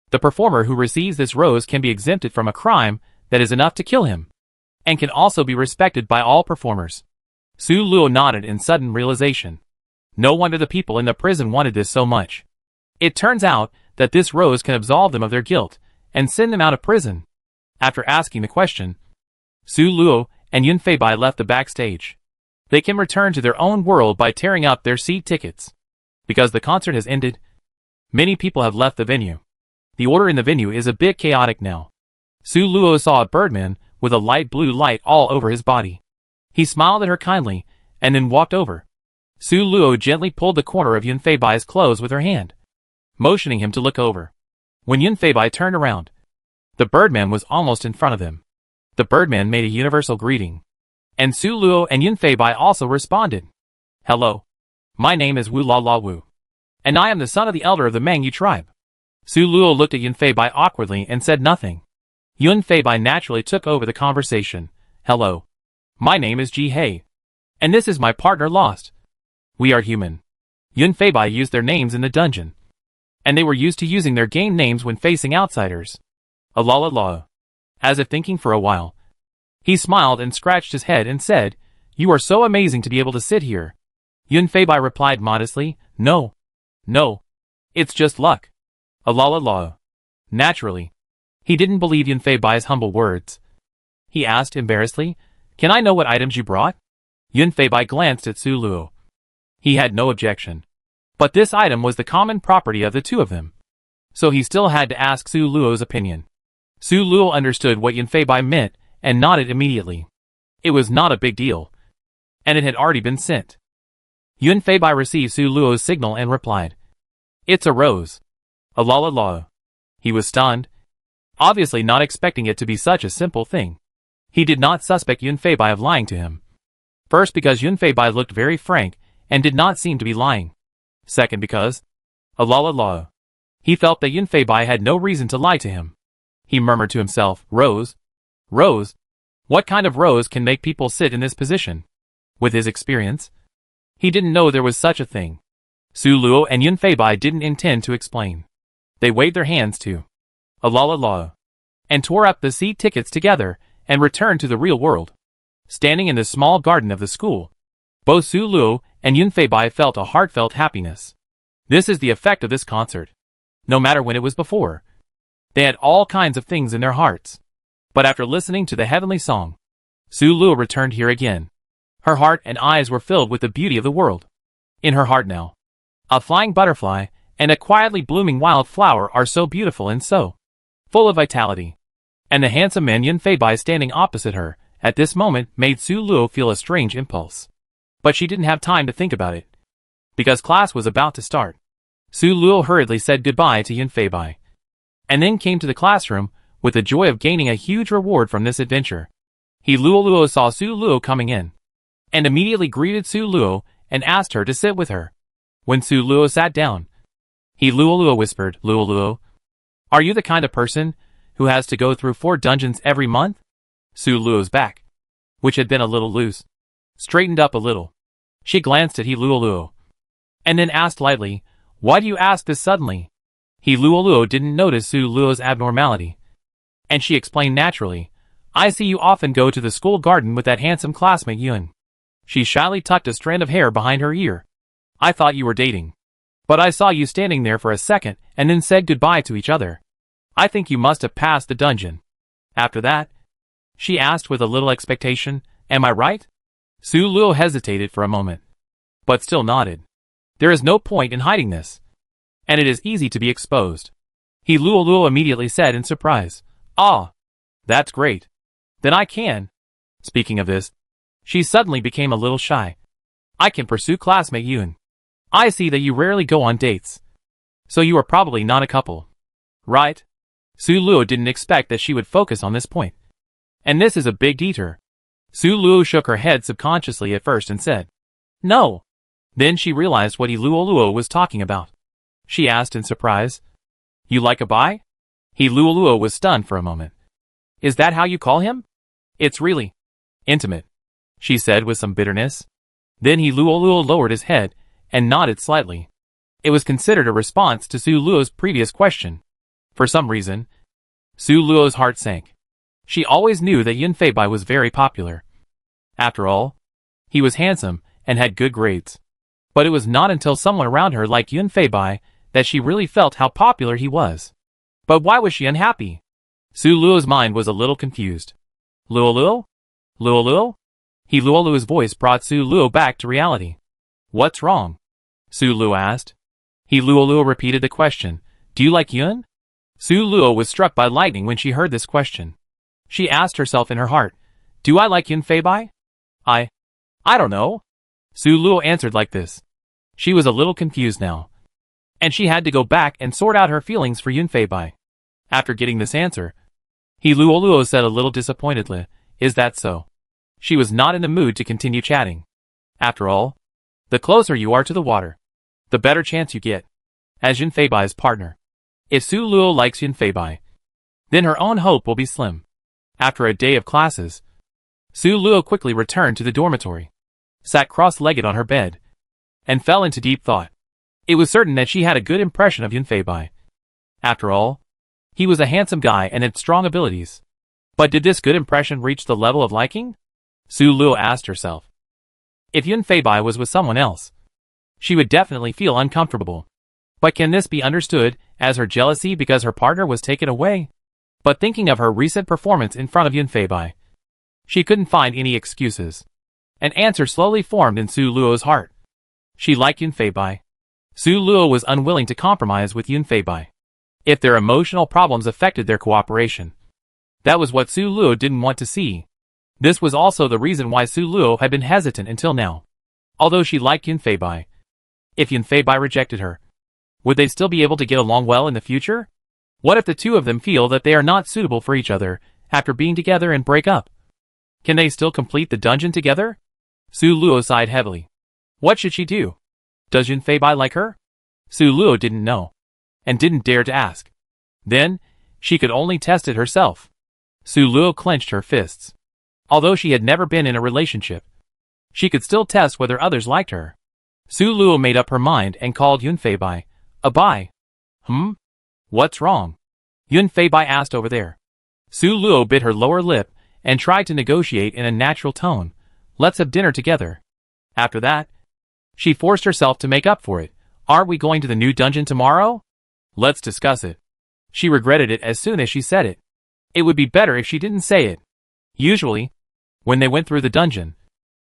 The performer who receives this rose can be exempted from a crime that is enough to kill him, and can also be respected by all performers. Su Luo nodded in sudden realization. No wonder the people in the prison wanted this so much. It turns out that this rose can absolve them of their guilt and send them out of prison. After asking the question, Su Luo and Yun Feibai left the backstage. They can return to their own world by tearing up their seat tickets. Because the concert has ended, many people have left the venue. The order in the venue is a bit chaotic now. Su Luo saw a birdman with a light blue light all over his body. He smiled at her kindly, and then walked over. Su Luo gently pulled the corner of Yun Feibai's clothes with her hand, motioning him to look over. When Yun Feibai turned around, the birdman was almost in front of them. The birdman made a universal greeting, and Su Luo and Yun Feibai also responded. "Hello. My name is Wu La La Wu, and I am the son of the elder of the Mangyu tribe." Su Luo looked at Yun Feibai awkwardly and said nothing. Yun Feibai naturally took over the conversation. "Hello. My name is Ji Hei, and this is my partner Lost. We are human." Yun Feibai used their names in the dungeon, and they were used to using their game names when facing outsiders. Alalala. As if thinking for a while, he smiled and scratched his head and said, "You are so amazing to be able to sit here." Yun Feibai replied modestly, No, it's just luck." Alalala. Naturally, he didn't believe Yun Feibai's humble words. He asked embarrassedly, "Can I know what items you brought?" Yun Feibai glanced at Su Luo. He had no objection, but this item was the common property of the two of them, so he still had to ask Su Luo's opinion. Su Luo understood what Yun Feibai meant and nodded immediately. It was not a big deal, and it had already been sent. Yun Feibai received Su Luo's signal and replied, "It's a rose." Alalala. He was stunned, obviously not expecting it to be such a simple thing. He did not suspect Yun Feibai of lying to him. First, because Yun Feibai looked very frank and did not seem to be lying. Second, because, alalala, he felt that Yun Feibai had no reason to lie to him. He murmured to himself, Rose? Rose? What kind of rose can make people sit in this position? With his experience, he didn't know there was such a thing. Su Luo and Yun Feibai didn't intend to explain. They waved their hands to alalala, and tore up the seat tickets together and returned to the real world. Standing in the small garden of the school, both Su Luo and Yun Feibai felt a heartfelt happiness. This is the effect of this concert. No matter when it was before, they had all kinds of things in their hearts. But after listening to the heavenly song, Su Luo returned here again. Her heart and eyes were filled with the beauty of the world. In her heart now, a flying butterfly and a quietly blooming wildflower are so beautiful and so full of vitality. And the handsome man Yun Feibai standing opposite her, at this moment, made Su Luo feel a strange impulse. But she didn't have time to think about it, because class was about to start. Su Luo hurriedly said goodbye to Yun Feibai, and then came to the classroom, with the joy of gaining a huge reward from this adventure. Luo saw Su Luo coming in, and immediately greeted Su Luo and asked her to sit with her. When Su Luo sat down, Luo whispered, Luo, are you the kind of person who has to go through 4 dungeons every month? Su Luo's back, which had been a little loose, straightened up a little. She glanced at Luo, and then asked lightly, why do you ask this suddenly? Luo didn't notice Su Luo's abnormality, and she explained naturally, I see you often go to the school garden with that handsome classmate Yun. She shyly tucked a strand of hair behind her ear. I thought you were dating, but I saw you standing there for a second and then said goodbye to each other. I think you must have passed the dungeon. After that, she asked with a little expectation, am I right? Su Luo hesitated for a moment, but still nodded. There is no point in hiding this, and it is easy to be exposed. Luo immediately said in surprise, ah, that's great. Then I can. Speaking of this, she suddenly became a little shy. I can pursue classmate Yun. I see that you rarely go on dates, so you are probably not a couple, right? Su Luo didn't expect that she would focus on this point. And this is a big detour. Su Luo shook her head subconsciously at first and said, no. Then she realized what Luo was talking about. She asked in surprise, you like a bi? Luo was stunned for a moment. Is that how you call him? It's really intimate, she said with some bitterness. Then Luo lowered his head and nodded slightly. It was considered a response to Su Luo's previous question. For some reason, Su Luo's heart sank. She always knew that Yun Feibai was very popular. After all, he was handsome and had good grades. But it was not until someone around her like Yun Feibai that she really felt how popular he was. But why was she unhappy? Su Luo's mind was a little confused. Luo? Luo's voice brought Su Luo back to reality. What's wrong? Su Luo asked. Luo repeated the question. Do you like Yun? Su Luo was struck by lightning when she heard this question. She asked herself in her heart, do I like Yun Feibai? I don't know. Su Luo answered like this. She was a little confused now, and she had to go back and sort out her feelings for Yun Feibai. After getting this answer, Luo said a little disappointedly, is that so? She was not in the mood to continue chatting. After all, the closer you are to the water, the better chance you get as Yun Feibai's partner. If Su Luo likes Yun Feibai, then her own hope will be slim. After a day of classes, Su Luo quickly returned to the dormitory, sat cross-legged on her bed, and fell into deep thought. It was certain that she had a good impression of Yun Feibai. After all, he was a handsome guy and had strong abilities. But did this good impression reach the level of liking? Su Luo asked herself. If Yun Feibai was with someone else, she would definitely feel uncomfortable. But can this be understood as her jealousy because her partner was taken away? But thinking of her recent performance in front of Yun Feibai, she couldn't find any excuses. An answer slowly formed in Su Luo's heart. She liked Yun Feibai. Su Luo was unwilling to compromise with Yun Feibai if their emotional problems affected their cooperation. That was what Su Luo didn't want to see. This was also the reason why Su Luo had been hesitant until now. Although she liked Yun Feibai, if Yun Feibai rejected her, would they still be able to get along well in the future? What if the two of them feel that they are not suitable for each other after being together and break up? Can they still complete the dungeon together? Su Luo sighed heavily. What should she do? Does Yun Feibai like her? Su Luo didn't know, and didn't dare to ask. Then, she could only test it herself. Su Luo clenched her fists. Although she had never been in a relationship, she could still test whether others liked her. Su Luo made up her mind and called Yun Feibai a bi. What's wrong? Yun Feibai asked over there. Su Luo bit her lower lip and tried to negotiate in a natural tone. Let's have dinner together. After that, she forced herself to make up for it. Aren't we going to the new dungeon tomorrow? Let's discuss it. She regretted it as soon as she said it. It would be better if she didn't say it. Usually, when they went through the dungeon,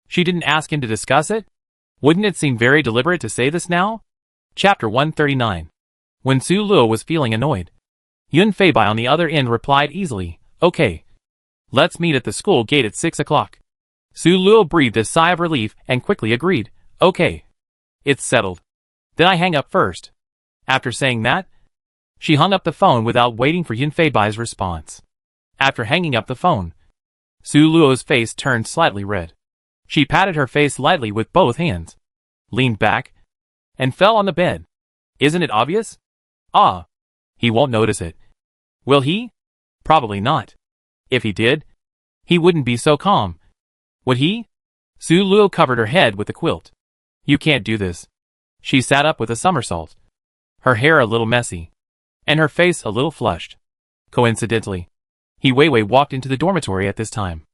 she didn't ask him to discuss it? Wouldn't it seem very deliberate to say this now? Chapter 139. when Su Luo was feeling annoyed. Yun Feibai on the other end replied easily, okay. Let's meet at the school gate at 6 o'clock. Su Luo breathed a sigh of relief and quickly agreed, okay. It's settled. Then I hang up first. After saying that, she hung up the phone without waiting for Yun Feibai's response. After hanging up the phone, Su Luo's face turned slightly red. She patted her face lightly with both hands, leaned back, and fell on the bed. Isn't it obvious? Ah. He won't notice it. Will he? Probably not. If he did, he wouldn't be so calm. Would he? Su Luo covered her head with the quilt. You can't do this. She sat up with a somersault, her hair a little messy, and her face a little flushed. Coincidentally, He Weiwei walked into the dormitory at this time.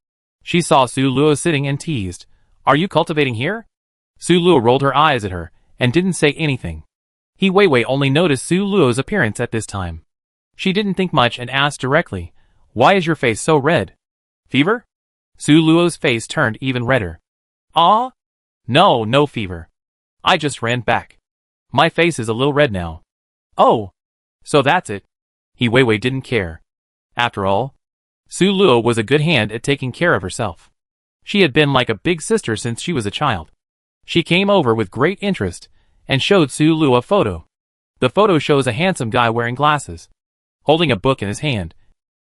She saw Su Luo sitting and teased, "Are you cultivating here?" Su Luo rolled her eyes at her and didn't say anything. He Weiwei only noticed Su Luo's appearance at this time. She didn't think much and asked directly, "Why is your face so red? Fever?" Su Luo's face turned even redder. "Ah? No, no fever. I just ran back. My face is a little red now." "Oh, so that's it." He Weiwei didn't care. After all, Su Luo was a good hand at taking care of herself. She had been like a big sister since she was a child. She came over with great interest and showed Su Luo a photo. The photo shows a handsome guy wearing glasses, holding a book in his hand,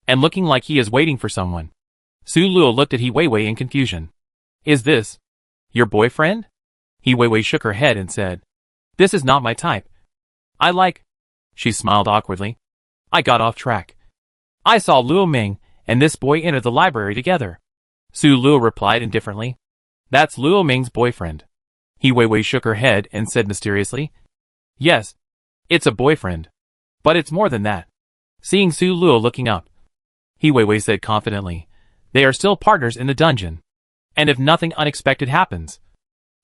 and looking like he is waiting for someone. Su Luo looked at He Weiwei in confusion. "Is this your boyfriend?" He Weiwei shook her head and said, "This is not my type. I like..." She smiled awkwardly. "I got off track. I saw Luo Ming and this boy enter the library together." Su Luo replied indifferently, "That's Luo Ming's boyfriend." He Weiwei shook her head and said mysteriously, "Yes, it's a boyfriend. But it's more than that." Seeing Su Luo looking up, He Weiwei said confidently, "They are still partners in the dungeon. And if nothing unexpected happens,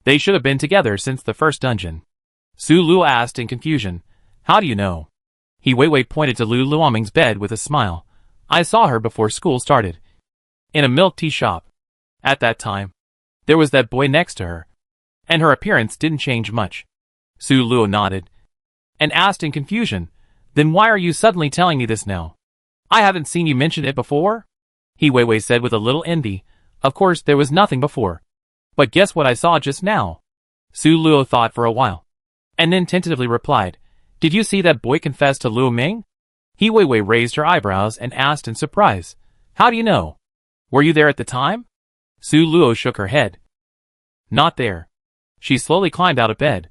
they should have been together since the first dungeon." Su Luo asked in confusion, "How do you know?" He Weiwei pointed to Lu Luoming's bed with a smile. "I saw her before school started. In a milk tea shop. At that time, there was that boy next to her. And her appearance didn't change much." Su Luo nodded and asked in confusion, "Then why are you suddenly telling me this now? I haven't seen you mention it before?" He Weiwei said with a little envy, "Of course there was nothing before. But guess what I saw just now?" Su Luo thought for a while, and then tentatively replied, "Did you see that boy confess to Luo Ming?" He Weiwei raised her eyebrows and asked in surprise, "How do you know? Were you there at the time?" Su Luo shook her head. "Not there." She slowly climbed out of bed.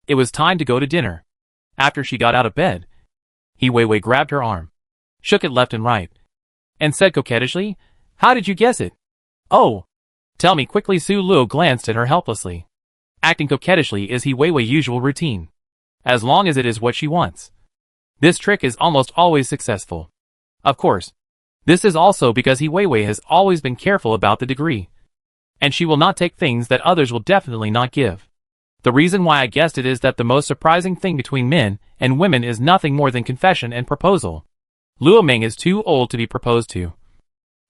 It was time to go to dinner. After she got out of bed, He Weiwei grabbed her arm, shook it left and right, and said coquettishly, "How did you guess it?" "Oh, tell me quickly." Su Luo glanced at her helplessly. Acting coquettishly is He Weiwei's usual routine, as long as it is what she wants. This trick is almost always successful. Of course, this is also because He Weiwei has always been careful about the degree, and she will not take things that others will definitely not give. The reason why I guessed it is that the most surprising thing between men and women is nothing more than confession and proposal. Luo Ming is too old to be proposed to,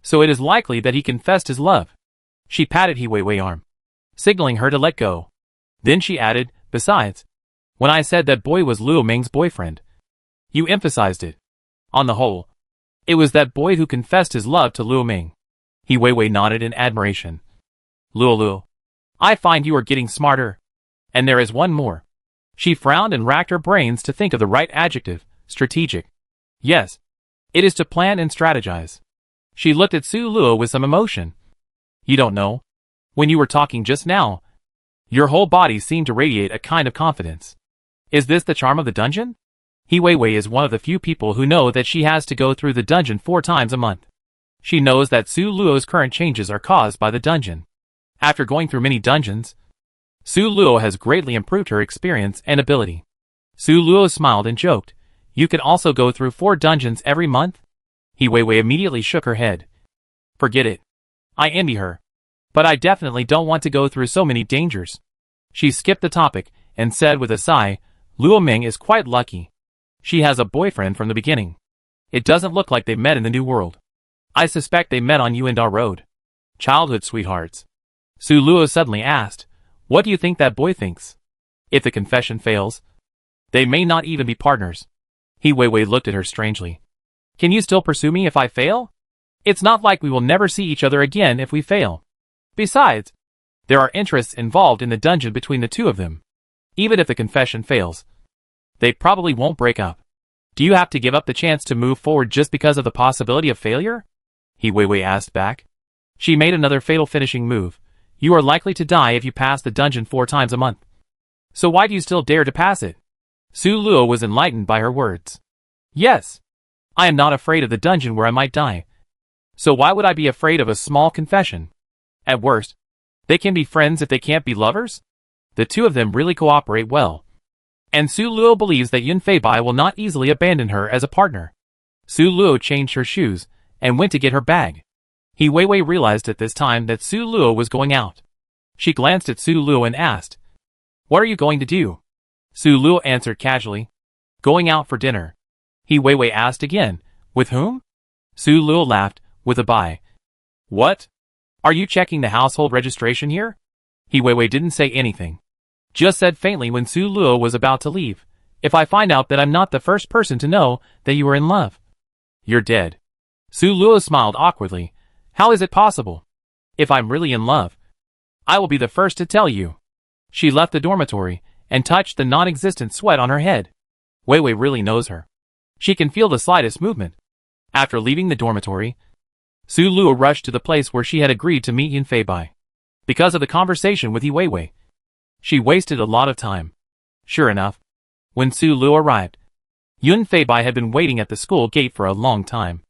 so it is likely that he confessed his love. She patted He Weiwei's arm, signaling her to let go. Then she added, "Besides, when I said that boy was Luo Ming's boyfriend, you emphasized it. On the whole, it was that boy who confessed his love to Luo Ming." He Weiwei nodded in admiration. "Luo, I find you are getting smarter. And there is one more." She frowned and racked her brains to think of the right adjective. "Strategic." "Yes, it is to plan and strategize." She looked at Su Luo with some emotion. "You don't know. When you were talking just now, your whole body seemed to radiate a kind of confidence. Is this the charm of the dungeon?" He Weiwei is one of the few people who know that she has to go through the dungeon 4 times a month. She knows that Su Luo's current changes are caused by the dungeon. After going through many dungeons, Su Luo has greatly improved her experience and ability. Su Luo smiled and joked, "You can also go through 4 dungeons every month?" He Weiwei immediately shook her head. "Forget it. I envy her. But I definitely don't want to go through so many dangers." She skipped the topic and said with a sigh, "Luo Ming is quite lucky. She has a boyfriend from the beginning. It doesn't look like they met in the new world. I suspect they met on Yuandao Road. Childhood sweethearts." Su Luo suddenly asked, "What do you think that boy thinks? If the confession fails, They may not even be partners. He Weiwei looked at her strangely. Can you still pursue me if I fail? It's not like we will never see each other again if we fail. Besides, there are interests involved in the dungeon between the two of them. Even if the confession fails, they probably won't break up. Do you have to give up the chance to move forward just because of the possibility of failure? He Weiwei asked back. She made another fatal finishing move. You are likely to die if you pass the dungeon 4 times a month. So why do you still dare to pass it? Su Luo was enlightened by her words. Yes. I am not afraid of the dungeon where I might die. So why would I be afraid of a small confession? At worst, they can be friends if they can't be lovers? The two of them really cooperate well. And Su Luo believes that Yun Fei Bai will not easily abandon her as a partner. Su Luo changed her shoes and went to get her bag. He Weiwei realized at this time that Su Luo was going out. She glanced at Su Luo and asked, "What are you going to do?" Su Luo answered casually, "Going out for dinner." He Weiwei asked again, "With whom?" Su Luo laughed, "With a Bai." "What? Are you checking the household registration here?" He Weiwei didn't say anything. Just said faintly when Su Luo was about to leave, "If I find out that I'm not the first person to know that you are in love, you're dead." Su Luo smiled awkwardly. "How is it possible? If I'm really in love, I will be the first to tell you." She left the dormitory and touched the non-existent sweat on her head. Weiwei really knows her. She can feel the slightest movement. After leaving the dormitory, Su Luo rushed to the place where she had agreed to meet Yun Fei Bai. Because of the conversation with Yi Weiwei, she wasted a lot of time. Sure enough, when Su Luo arrived, Yun Fei Bai had been waiting at the school gate for a long time.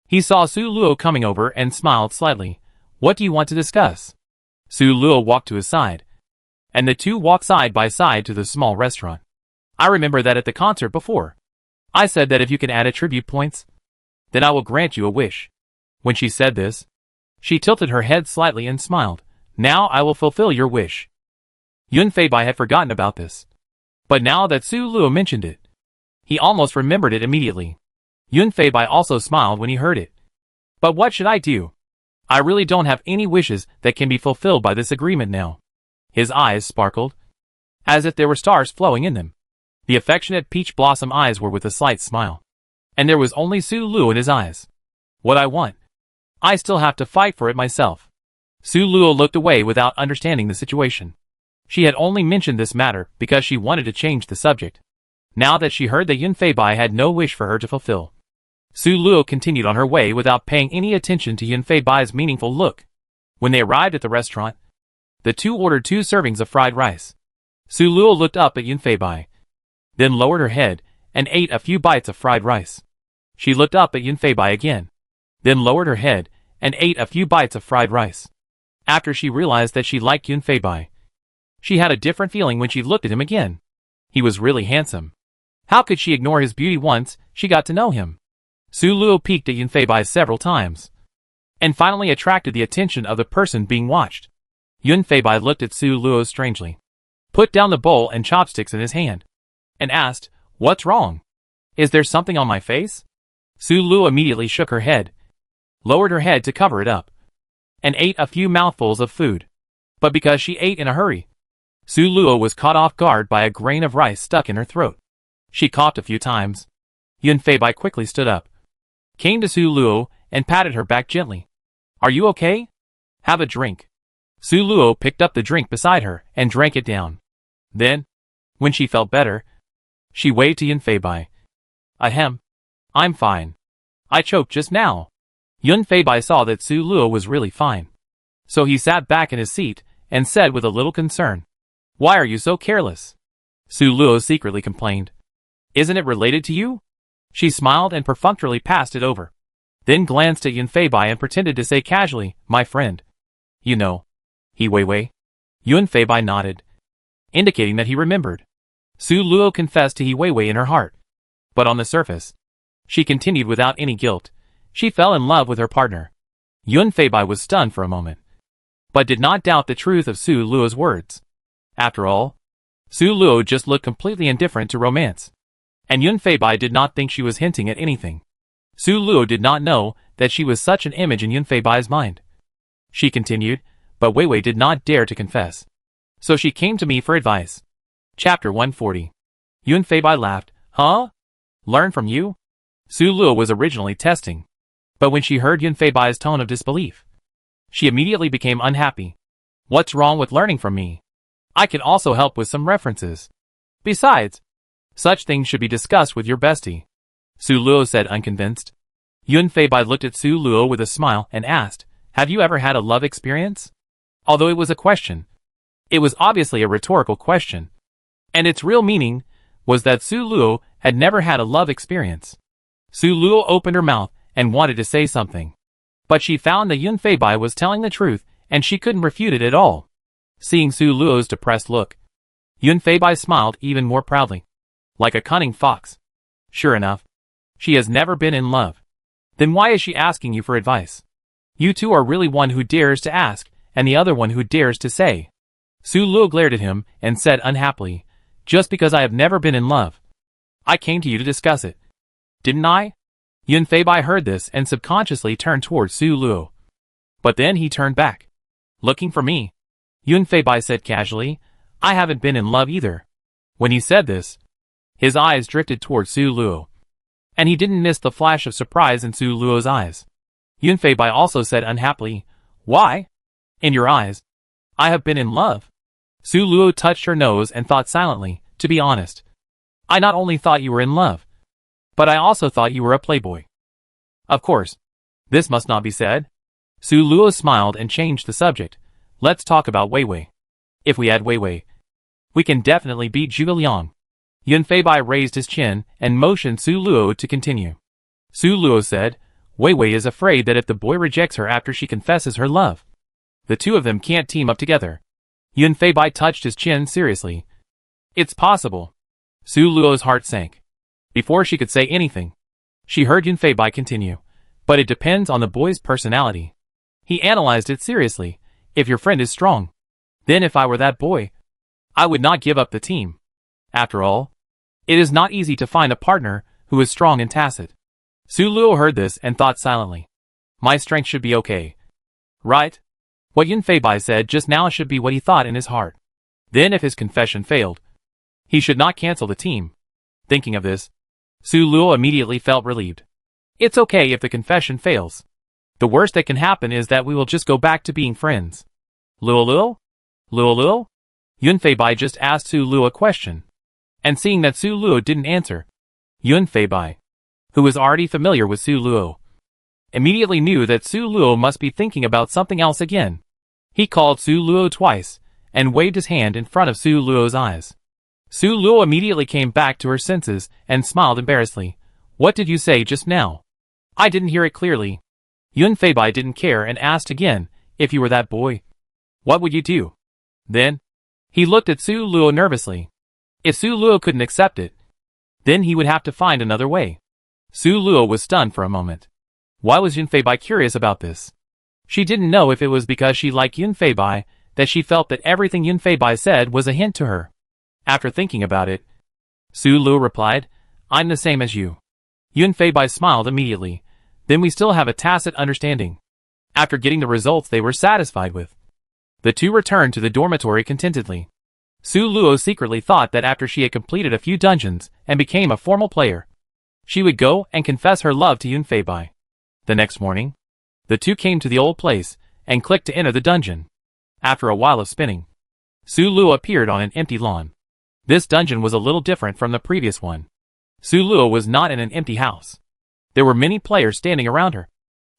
He saw Su Luo coming over and smiled slightly. "What do you want to discuss?" Su Luo walked to his side, and the two walked side by side to the small restaurant. "I remember that at the concert before. I said that if you can add attribute points, then I will grant you a wish." When she said this, she tilted her head slightly and smiled. "Now I will fulfill your wish." Yun Fei Bai had forgotten about this. But now that Su Luo mentioned it, he almost remembered it immediately. Yun Fei Bai also smiled when he heard it. "But what should I do? I really don't have any wishes that can be fulfilled by this agreement now." His eyes sparkled, as if there were stars flowing in them. The affectionate peach blossom eyes were with a slight smile. And there was only Su Luo in his eyes. "What I want, I still have to fight for it myself." Su Luo looked away without understanding the situation. She had only mentioned this matter because she wanted to change the subject. Now that she heard that Yun Fei Bai had no wish for her to fulfill, Su Luo continued on her way without paying any attention to Yun Fei Bai's meaningful look. When they arrived at the restaurant, the two ordered 2 servings of fried rice. Su Luo looked up at Yun Fei Bai, then lowered her head and ate a few bites of fried rice. She looked up at Yun Fei Bai again, then lowered her head and ate a few bites of fried rice. After she realized that she liked Yun Fei Bai, she had a different feeling when she looked at him again. He was really handsome. How could she ignore his beauty once she got to know him? Su Luo peeked at Yun Fei Bai several times, and finally attracted the attention of the person being watched. Yun Fei Bai looked at Su Luo strangely, put down the bowl and chopsticks in his hand, and asked, "What's wrong? Is there something on my face?" Su Luo immediately shook her head, lowered her head to cover it up, and ate a few mouthfuls of food. But because she ate in a hurry, Su Luo was caught off guard by a grain of rice stuck in her throat. She coughed a few times. Yun Fei Bai quickly stood up, came to Su Luo, and patted her back gently. "Are you okay? Have a drink." Su Luo picked up the drink beside her and drank it down. Then, when she felt better, she waved to Yun Fei Bai. "Ahem. I'm fine. I choked just now." Yun Fei Bai saw that Su Luo was really fine. So he sat back in his seat and said with a little concern, "Why are you so careless?" Su Luo secretly complained, "Isn't it related to you?" She smiled and perfunctorily passed it over, then glanced at Yun Fei Bai and pretended to say casually, "My friend. You know, Yi Weiwei." Yun Fei Bai nodded, indicating that he remembered. Su Luo confessed to Yi Weiwei in her heart. But on the surface, she continued without any guilt. She fell in love with her partner. Yun Fei Bai was stunned for a moment, but did not doubt the truth of Su Luo's words. After all, Su Luo just looked completely indifferent to romance, and Yun Fei Bai did not think she was hinting at anything. Su Luo did not know that she was such an image in Yun Fei Bai's mind. She continued, but Weiwei did not dare to confess. So she came to me for advice. Chapter 140. Yun Feibai laughed. Huh? Learn from you? Su Luo was originally testing. But when she heard Yun Feibai's tone of disbelief, she immediately became unhappy. What's wrong with learning from me? I can also help with some references. Besides, such things should be discussed with your bestie. Su Luo said, unconvinced. Yun Feibai looked at Su Luo with a smile and asked, have you ever had a love experience? Although it was a question, it was obviously a rhetorical question. And its real meaning was that Su Luo had never had a love experience. Su Luo opened her mouth and wanted to say something. But she found that Yun Feibai was telling the truth and she couldn't refute it at all. Seeing Su Luo's depressed look, Yun Feibai smiled even more proudly. Like a cunning fox. Sure enough, she has never been in love. Then why is she asking you for advice? You two are really one who dares to ask, and the other one who dares to say. Su Luo glared at him and said unhappily, just because I have never been in love. I came to you to discuss it. Didn't I? Yun Feibai heard this and subconsciously turned towards Su Luo. But then he turned back. Looking for me? Yun Feibai said casually, I haven't been in love either. When he said this, his eyes drifted towards Su Luo. And he didn't miss the flash of surprise in Su Luo's eyes. Yun Feibai also said unhappily, why? In your eyes, I have been in love. Su Luo touched her nose and thought silently, to be honest. I not only thought you were in love, but I also thought you were a playboy. Of course, this must not be said. Su Luo smiled and changed the subject. Let's talk about Wei Wei. If we add Wei Wei, we can definitely beat Zhuge Liang. Yun Feibai raised his chin and motioned Su Luo to continue. Su Luo said, Wei Wei is afraid that if the boy rejects her after she confesses her love, the two of them can't team up together. Yun Feibai touched his chin seriously. It's possible. Su Luo's heart sank. Before she could say anything, she heard Yun Feibai continue. But it depends on the boy's personality. He analyzed it seriously. If your friend is strong, then if I were that boy, I would not give up the team. After all, it is not easy to find a partner who is strong and tacit. Su Luo heard this and thought silently. My strength should be okay. Right? What Yun Feibai said just now should be what he thought in his heart. Then if his confession failed, he should not cancel the team. Thinking of this, Su Luo immediately felt relieved. It's okay if the confession fails. The worst that can happen is that we will just go back to being friends. Luo Luo? Luo Luo? Yun Feibai just asked Su Luo a question. And seeing that Su Luo didn't answer, Yun Feibai, who was already familiar with Su Luo, immediately knew that Su Luo must be thinking about something else again. He called Su Luo twice, and waved his hand in front of Su Luo's eyes. Su Luo immediately came back to her senses and smiled embarrassedly. What did you say just now? I didn't hear it clearly. Yun Feibai didn't care and asked again, if you were that boy, what would you do? Then, he looked at Su Luo nervously. If Su Luo couldn't accept it, then he would have to find another way. Su Luo was stunned for a moment. Why was Yun Feibai curious about this? She didn't know if it was because she liked Yun Feibai that she felt that everything Yun Feibai said was a hint to her. After thinking about it, Su Luo replied, I'm the same as you. Yun Feibai smiled immediately. Then we still have a tacit understanding. After getting the results they were satisfied with, the two returned to the dormitory contentedly. Su Luo secretly thought that after she had completed a few dungeons and became a formal player, she would go and confess her love to Yun Feibai. The next morning, the two came to the old place and clicked to enter the dungeon. After a while of spinning, Su Luo appeared on an empty lawn. This dungeon was a little different from the previous one. Su Luo was not in an empty house. There were many players standing around her,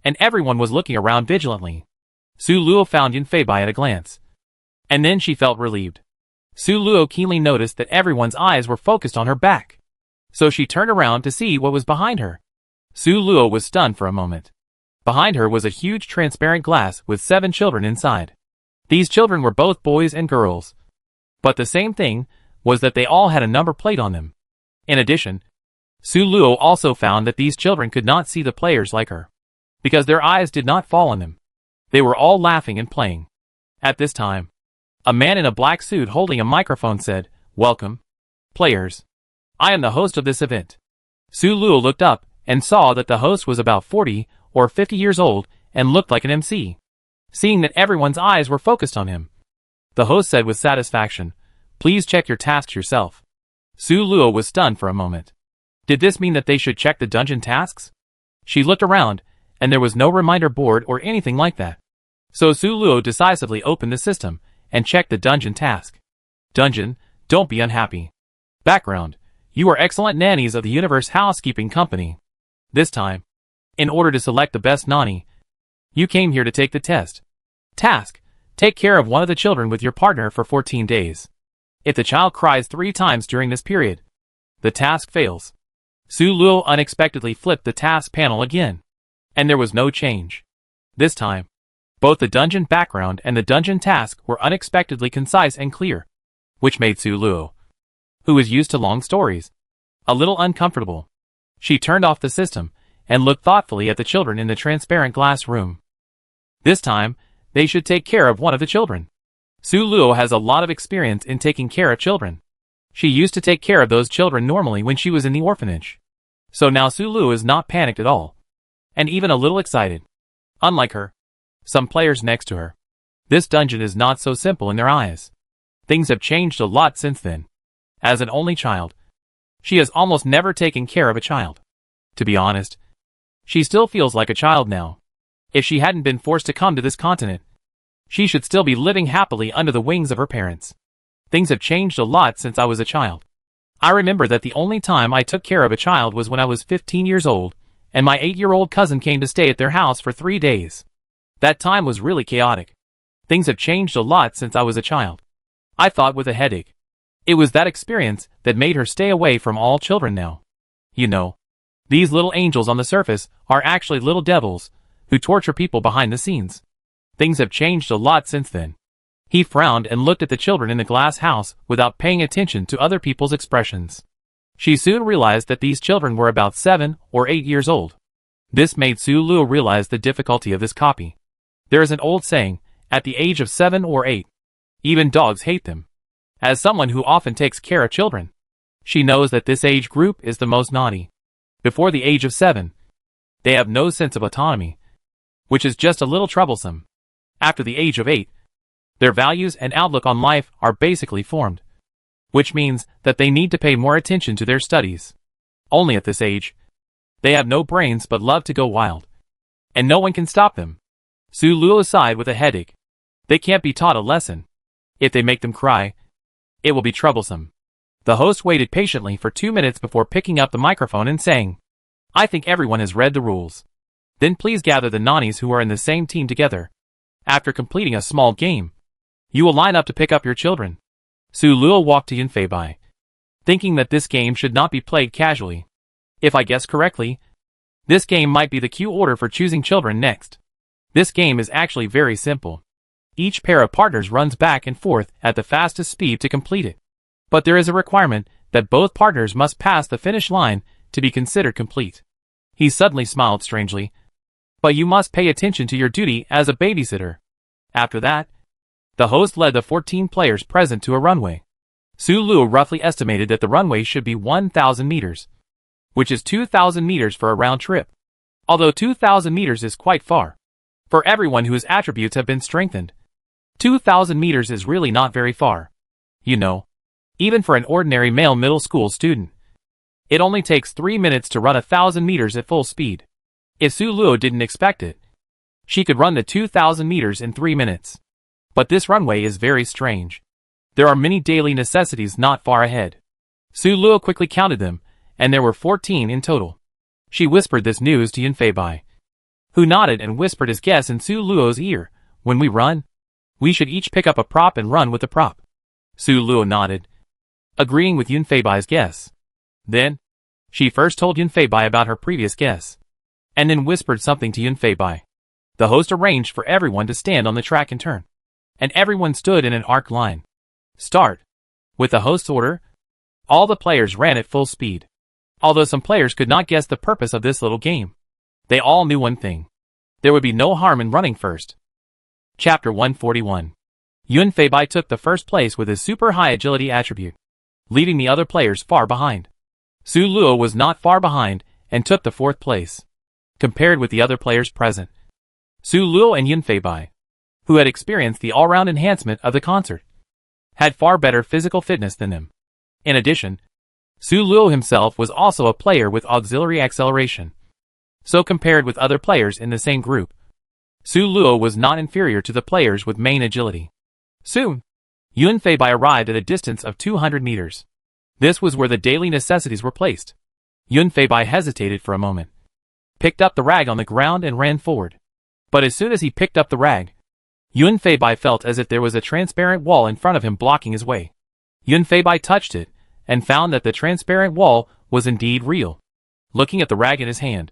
and everyone was looking around vigilantly. Su Luo found Yun Feibai at a glance, and then she felt relieved. Su Luo keenly noticed that everyone's eyes were focused on her back, so she turned around to see what was behind her. Su Luo was stunned for a moment. Behind her was a huge transparent glass with 7 children inside. These children were both boys and girls. But the same thing was that they all had a number plate on them. In addition, Su Luo also found that these children could not see the players like her, because their eyes did not fall on them. They were all laughing and playing. At this time, a man in a black suit holding a microphone said, Welcome, players. I am the host of this event. Su Luo looked up and saw that the host was about 40 or 50 years old and looked like an MC. Seeing that everyone's eyes were focused on him, the host said with satisfaction, Please check your tasks yourself. Su Luo was stunned for a moment. Did this mean that they should check the dungeon tasks? She looked around, and there was no reminder board or anything like that. So Su Luo decisively opened the system and checked the dungeon task. Dungeon, don't be unhappy. Background, you are excellent nannies of the Universe Housekeeping Company. This time, in order to select the best nanny, you came here to take the test. Task, take care of one of the children with your partner for 14 days. If the child cries 3 times during this period, the task fails. Su Luo unexpectedly flipped the task panel again, and there was no change. This time, both the dungeon background and the dungeon task were unexpectedly concise and clear, which made Su Luo, who was used to long stories, a little uncomfortable. She turned off the system and looked thoughtfully at the children in the transparent glass room. This time, they should take care of one of the children. Su Luo has a lot of experience in taking care of children. She used to take care of those children normally when she was in the orphanage. So now Su Luo is not panicked at all, and even a little excited. Unlike her, some players next to her, this dungeon is not so simple in their eyes. Things have changed a lot since then. As an only child, she has almost never taken care of a child. To be honest, she still feels like a child now. If she hadn't been forced to come to this continent, she should still be living happily under the wings of her parents. Things have changed a lot since I was a child. I remember that the only time I took care of a child was when I was 15 years old, and my 8-year-old cousin came to stay at their house for 3 days. That time was really chaotic. Things have changed a lot since I was a child. I thought with a headache. It was that experience that made her stay away from all children now. You know, these little angels on the surface are actually little devils who torture people behind the scenes. Things have changed a lot since then. He frowned and looked at the children in the glass house without paying attention to other people's expressions. She soon realized that these children were about 7 or 8 years old. This made Su Luo realize the difficulty of this copy. There is an old saying, at the age of 7 or 8, even dogs hate them. As someone who often takes care of children, she knows that this age group is the most naughty. Before the age of 7, they have no sense of autonomy, which is just a little troublesome. After the age of 8, their values and outlook on life are basically formed, which means that they need to pay more attention to their studies. Only at this age, they have no brains but love to go wild, and no one can stop them. Su Luo sighed with a headache. They can't be taught a lesson. If they make them cry, it will be troublesome. The host waited patiently for 2 minutes before picking up the microphone and saying, I think everyone has read the rules. Then please gather the nannies who are in the same team together. After completing a small game, you will line up to pick up your children. Su Luo walked to Yunfei, thinking that this game should not be played casually. If I guess correctly, this game might be the cue order for choosing children next. This game is actually very simple. Each pair of partners runs back and forth at the fastest speed to complete it. But there is a requirement that both partners must pass the finish line to be considered complete. He suddenly smiled strangely. But you must pay attention to your duty as a babysitter. After that, the host led the 14 players present to a runway. Su Luo roughly estimated that the runway should be 1,000 meters, which is 2,000 meters for a round trip. Although 2,000 meters is quite far, for everyone whose attributes have been strengthened, 2,000 meters is really not very far. You know, even for an ordinary male middle school student, it only takes 3 minutes to run 1,000 meters at full speed. If Su Luo didn't expect it, she could run the 2,000 meters in 3 minutes. But this runway is very strange. There are many daily necessities not far ahead. Su Luo quickly counted them, and there were 14 in total. She whispered this news to Yunfei, who nodded and whispered his guess in Su Luo's ear. When we run, we should each pick up a prop and run with the prop. Su Luo nodded, agreeing with Yunfei's guess. Then, she first told Yunfei about her previous guess, and then whispered something to Yunfei. The host arranged for everyone to stand on the track and turn, and everyone stood in an arc line. Start. With the host's order, all the players ran at full speed. Although some players could not guess the purpose of this little game, they all knew one thing. There would be no harm in running first. Chapter 141. Yunfei took the first place with his super high agility attribute, leaving the other players far behind. Su Luo was not far behind and took the 4th place. Compared with the other players present, Su Luo and Yunfei, who had experienced the all-round enhancement of the concert, had far better physical fitness than them. In addition, Su Luo himself was also a player with auxiliary acceleration. So compared with other players in the same group, Su Luo was not inferior to the players with main agility. Soon, Yun Feibai arrived at a distance of 200 meters. This was where the daily necessities were placed. Yun Feibai hesitated for a moment, picked up the rag on the ground and ran forward. But as soon as he picked up the rag, Yun Feibai felt as if there was a transparent wall in front of him blocking his way. Yun Feibai touched it, and found that the transparent wall was indeed real. Looking at the rag in his hand,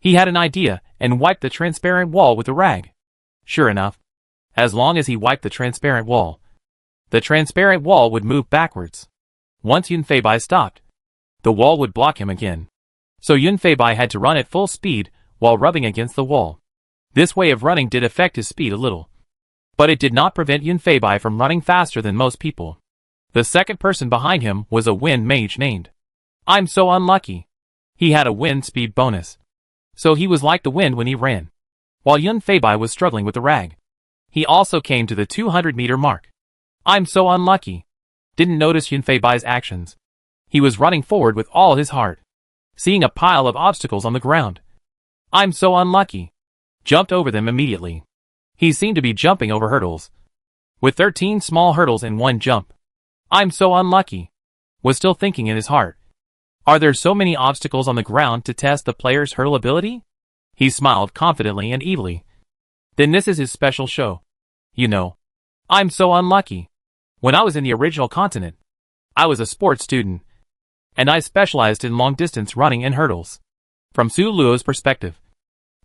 he had an idea and wiped the transparent wall with the rag. Sure enough, as long as he wiped the transparent wall would move backwards. Once Yun Feibai stopped, the wall would block him again. So Yun Feibai had to run at full speed while rubbing against the wall. This way of running did affect his speed a little, but it did not prevent Yun Feibai from running faster than most people. The second person behind him was a wind mage named I'm So Unlucky. He had a wind speed bonus, so he was like the wind when he ran. While Yun Feibai was struggling with the rag, he also came to the 200-meter mark. I'm So Unlucky didn't notice Yun Feibai's actions. He was running forward with all his heart. Seeing a pile of obstacles on the ground, I'm So Unlucky jumped over them immediately. He seemed to be jumping over hurdles, with 13 small hurdles in one jump. I'm So Unlucky was still thinking in his heart. Are there so many obstacles on the ground to test the player's hurdle ability? He smiled confidently and evilly. Then this is his special show. You know, I'm so unlucky. When I was in the original continent, I was a sports student, and I specialized in long-distance running and hurdles. From Su Luo's perspective,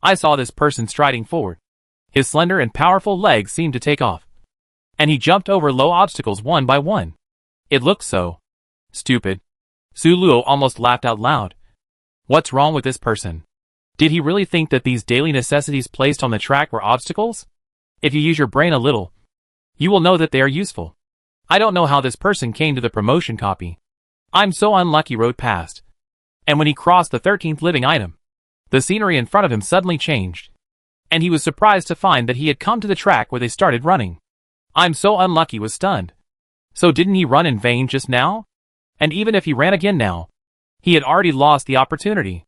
I saw this person striding forward. His slender and powerful legs seemed to take off, and he jumped over low obstacles one by one. It looked so stupid. Su Luo almost laughed out loud. What's wrong with this person? Did he really think that these daily necessities placed on the track were obstacles? If you use your brain a little, you will know that they are useful. I don't know how this person came to the promotion copy. I'm So Unlucky rode past, and when he crossed the 13th living item, the scenery in front of him suddenly changed, and he was surprised to find that he had come to the track where they started running. I'm So Unlucky was stunned. So didn't he run in vain just now? And even if he ran again now, he had already lost the opportunity.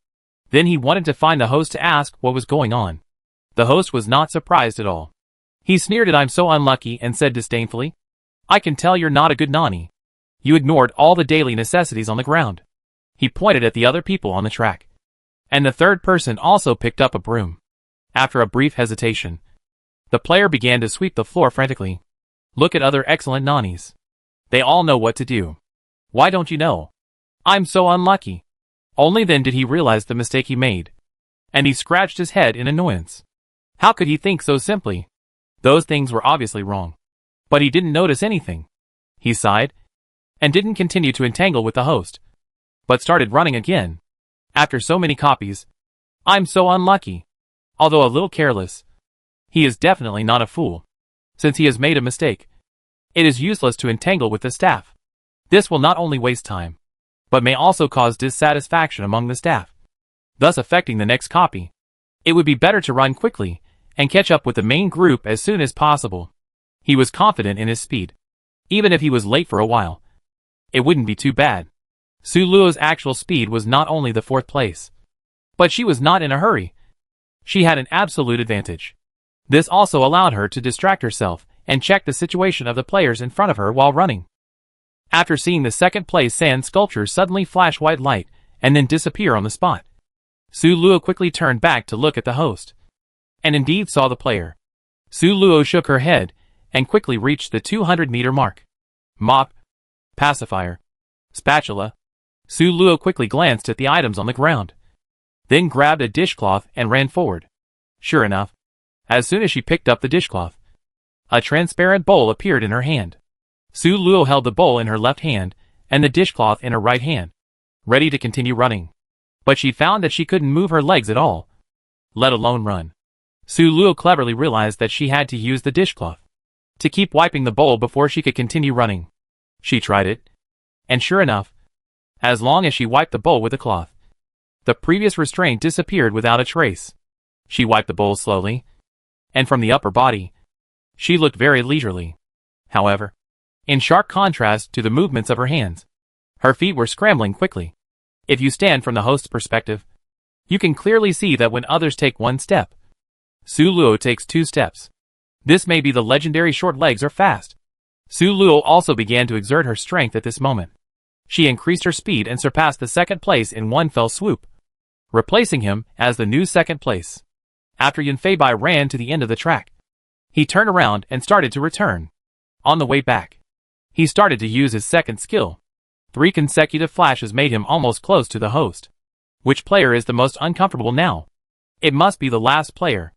Then he wanted to find the host to ask what was going on. The host was not surprised at all. He sneered at I'm So Unlucky and said disdainfully, I can tell you're not a good nani. You ignored all the daily necessities on the ground. He pointed at the other people on the track. And the third person also picked up a broom. After a brief hesitation, the player began to sweep the floor frantically. Look at other excellent nanis. They all know what to do. Why don't you know? I'm so unlucky. Only then did he realize the mistake he made, and he scratched his head in annoyance. How could he think so simply? Those things were obviously wrong. But he didn't notice anything. He sighed, and didn't continue to entangle with the host, but started running again. After so many copies, I'm so unlucky. Although a little careless, he is definitely not a fool. Since he has made a mistake, it is useless to entangle with the staff. This will not only waste time, but may also cause dissatisfaction among the staff, thus affecting the next copy. It would be better to run quickly and catch up with the main group as soon as possible. He was confident in his speed. Even if he was late for a while, it wouldn't be too bad. Su Luo's actual speed was not only the 4th place, but she was not in a hurry. She had an absolute advantage. This also allowed her to distract herself and check the situation of the players in front of her while running. After seeing the 2nd place sand sculpture suddenly flash white light and then disappear on the spot, Su Luo quickly turned back to look at the host, and indeed saw the player. Su Luo shook her head and quickly reached the 200-meter mark. Mop, pacifier, spatula. Su Luo quickly glanced at the items on the ground, then grabbed a dishcloth and ran forward. Sure enough, as soon as she picked up the dishcloth, a transparent bowl appeared in her hand. Su Luo held the bowl in her left hand and the dishcloth in her right hand, ready to continue running. But she found that she couldn't move her legs at all, let alone run. Su Luo cleverly realized that she had to use the dishcloth to keep wiping the bowl before she could continue running. She tried it, and sure enough, as long as she wiped the bowl with the cloth, the previous restraint disappeared without a trace. She wiped the bowl slowly, and from the upper body, she looked very leisurely. However, in sharp contrast to the movements of her hands, Her feet were scrambling quickly. If you stand from the host's perspective, you can clearly see that when others take one step, Su Luo takes 2 steps. This may be the legendary short legs are fast. Su Luo also began to exert her strength at this moment. She increased her speed and surpassed the second place in one fell swoop, replacing him as the new second place. After Yunfeibai ran to the end of the track, he turned around and started to return. On the way back, he started to use his second skill. 3 consecutive flashes made him almost close to the host. Which player is the most uncomfortable now? It must be the last player.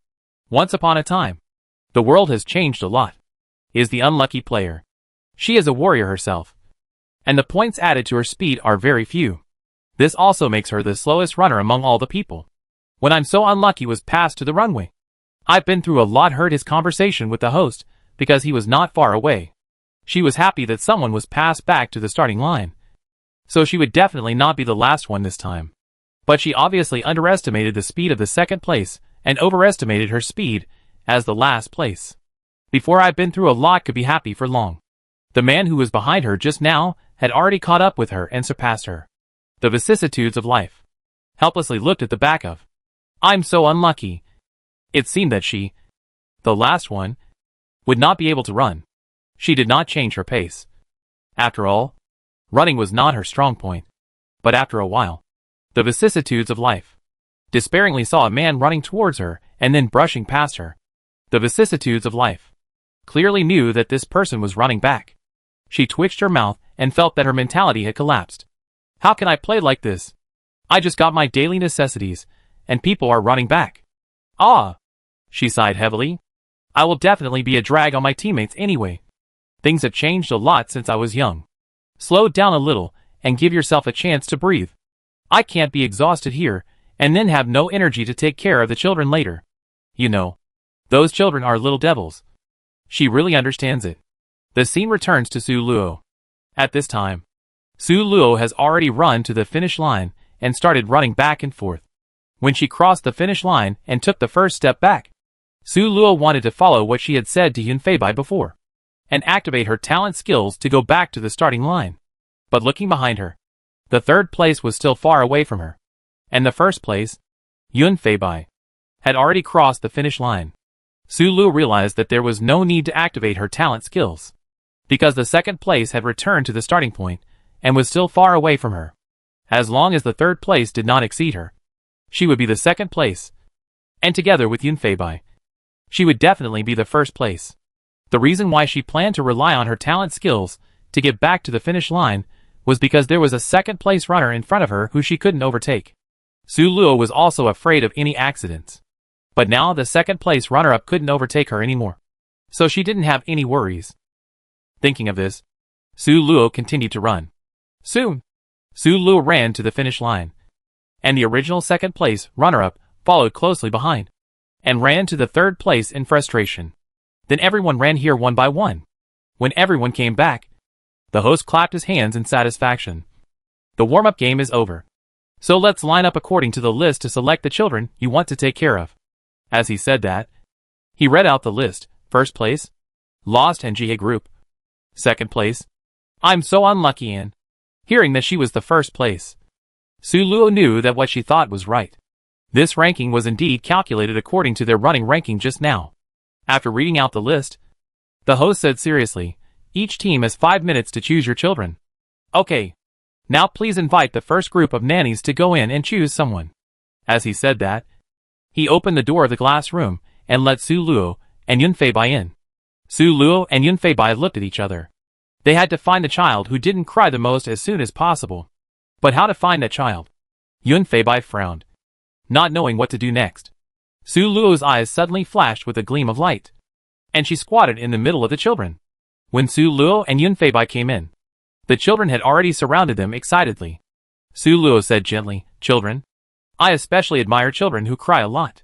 Once upon a time, the world has changed a lot. Is the unlucky player. She is a warrior herself, and the points added to her speed are very few. This also makes her the slowest runner among all the people. When I'm so unlucky was passed to the runway. I've been through a lot. Heard his conversation with the host because he was not far away. She was happy that someone was passed back to the starting line, so she would definitely not be the last one this time. But she obviously underestimated the speed of the second place and overestimated her speed as the last place. Before I've been through a lot could be happy for long. The man who was behind her just now had already caught up with her and surpassed her. The vicissitudes of life. Helplessly looked at the back of. I'm so unlucky. It seemed that she, the last one, would not be able to run. She did not change her pace. After all, running was not her strong point. But after a while, the vicissitudes of life. Despairingly saw a man running towards her and then brushing past her. The vicissitudes of life. Clearly knew that this person was running back. She twitched her mouth and felt that her mentality had collapsed. How can I play like this? I just got my daily necessities, and people are running back. Ah! She sighed heavily. I will definitely be a drag on my teammates anyway. Things have changed a lot since I was young. Slow down a little and give yourself a chance to breathe. I can't be exhausted here and then have no energy to take care of the children later. You know, those children are little devils. She really understands it. The scene returns to Su Luo. At this time, Su Luo has already run to the finish line and started running back and forth. When she crossed the finish line and took the first step back, Su Luo wanted to follow what she had said to Yunfeibai before and activate her talent skills to go back to the starting line. But looking behind her, the third place was still far away from her, and the first place, Yunfeibai, had already crossed the finish line. Su Luo realized that there was no need to activate her talent skills, because the second place had returned to the starting point and was still far away from her. As long as the third place did not exceed her, she would be the second place, and together with Yunfeibai, she would definitely be the first place. The reason why she planned to rely on her talent skills to get back to the finish line was because there was a second place runner in front of her who she couldn't overtake. Su Luo was also afraid of any accidents. But now the second place runner-up couldn't overtake her anymore, so she didn't have any worries. Thinking of this, Su Luo continued to run. Soon, Su Luo ran to the finish line, and the original second place runner-up followed closely behind, and ran to the third place in frustration. Then everyone ran here one by one. When everyone came back, the host clapped his hands in satisfaction. The warm-up game is over. So let's line up according to the list to select the children you want to take care of. As he said that, he read out the list. First place, Lost and Jihye Group. Second place, I'm so unlucky in. Hearing that she was the first place, Su Luo knew that what she thought was right. This ranking was indeed calculated according to their running ranking just now. After reading out the list, the host said seriously, each team has 5 minutes to choose your children. Okay. Now please invite the first group of nannies to go in and choose someone. As he said that, he opened the door of the glass room and let Su Luo and Yunfeibai in. Su Luo and Yunfeibai looked at each other. They had to find the child who didn't cry the most as soon as possible. But how to find that child? Yunfeibai frowned, not knowing what to do next. Su Luo's eyes suddenly flashed with a gleam of light, and she squatted in the middle of the children. When Su Luo and Yunfeibai came in, the children had already surrounded them excitedly. Su Luo said gently, Children, I especially admire children who cry a lot.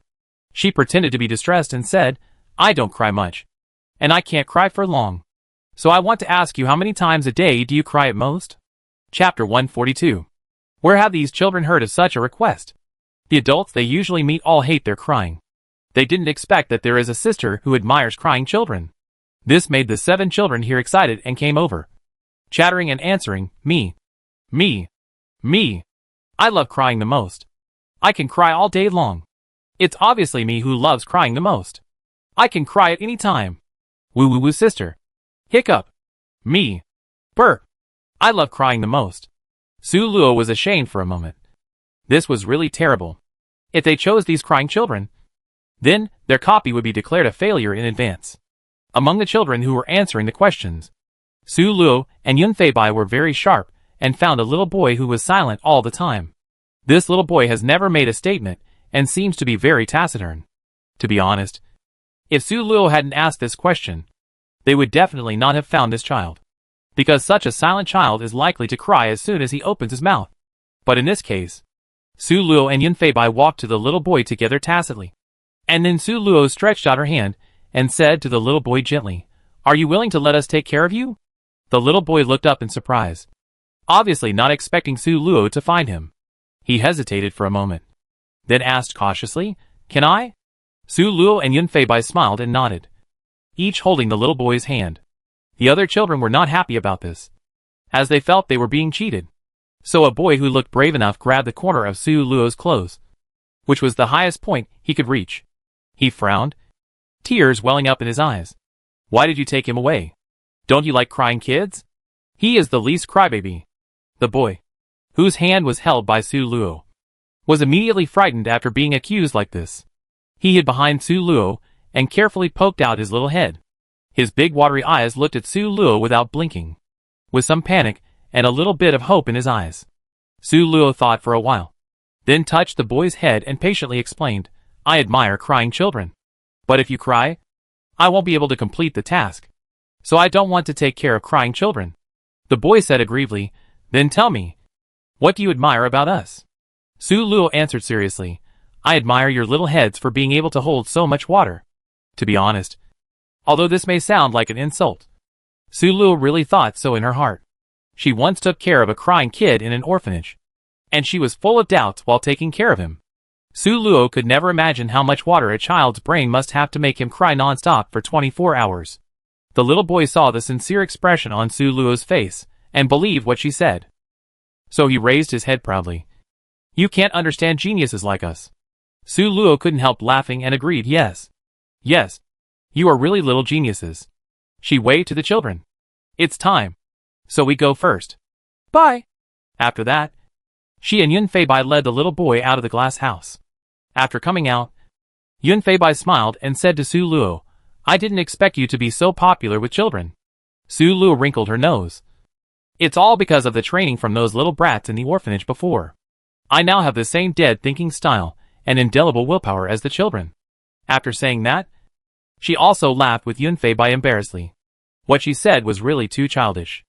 She pretended to be distressed and said, I don't cry much, and I can't cry for long. So I want to ask you, how many times a day do you cry at most? Chapter 142. Where have these children heard of such a request? The adults they usually meet all hate their crying. They didn't expect that there is a sister who admires crying children. This made the 7 children here excited and came over, chattering and answering, me. Me. Me. I love crying the most. I can cry all day long. It's obviously me who loves crying the most. I can cry at any time. Woo woo woo sister. Hiccup. Me. Burp. I love crying the most. Su Luo was ashamed for a moment. This was really terrible. If they chose these crying children, then their copy would be declared a failure in advance. Among the children who were answering the questions, Su Luo and Yun Feibai were very sharp and found a little boy who was silent all the time. This little boy has never made a statement and seems to be very taciturn. To be honest, if Su Luo hadn't asked this question, they would definitely not have found this child, because such a silent child is likely to cry as soon as he opens his mouth. But in this case, Su Luo and Yun Feibai walked to the little boy together tacitly. And then Su Luo stretched out her hand and said to the little boy gently, "Are you willing to let us take care of you?" The little boy looked up in surprise, obviously not expecting Su Luo to find him. He hesitated for a moment, then asked cautiously, "Can I?" Su Luo and Yun Feibai smiled and nodded, each holding the little boy's hand. The other children were not happy about this, as they felt they were being cheated. So a boy who looked brave enough grabbed the corner of Su Luo's clothes, which was the highest point he could reach. He frowned, tears welling up in his eyes. "Why did you take him away? Don't you like crying kids? He is the least crybaby." The boy, whose hand was held by Su Luo, was immediately frightened after being accused like this. He hid behind Su Luo and carefully poked out his little head. His big watery eyes looked at Su Luo without blinking, with some panic and a little bit of hope in his eyes. Su Luo thought for a while, then touched the boy's head and patiently explained, "I admire crying children. But if you cry, I won't be able to complete the task. So I don't want to take care of crying children." The boy said aggrievedly, "Then tell me, what do you admire about us?" Su Luo answered seriously, "I admire your little heads for being able to hold so much water." To be honest, although this may sound like an insult, Su Luo really thought so in her heart. She once took care of a crying kid in an orphanage, and she was full of doubts while taking care of him. Su Luo could never imagine how much water a child's brain must have to make him cry non-stop for 24 hours. The little boy saw the sincere expression on Su Luo's face and believed what she said. So he raised his head proudly. "You can't understand geniuses like us." Su Luo couldn't help laughing and agreed, "Yes. Yes. You are really little geniuses." She waved to the children. "It's time. So we go first. Bye." After that, she and Yun Feibai led the little boy out of the glass house. After coming out, Yun Feibai smiled and said to Su Luo, "I didn't expect you to be so popular with children." Su Luo wrinkled her nose. "It's all because of the training from those little brats in the orphanage before. I now have the same dead thinking style and indelible willpower as the children." After saying that, she also laughed with Yun Feibai embarrassedly. What she said was really too childish.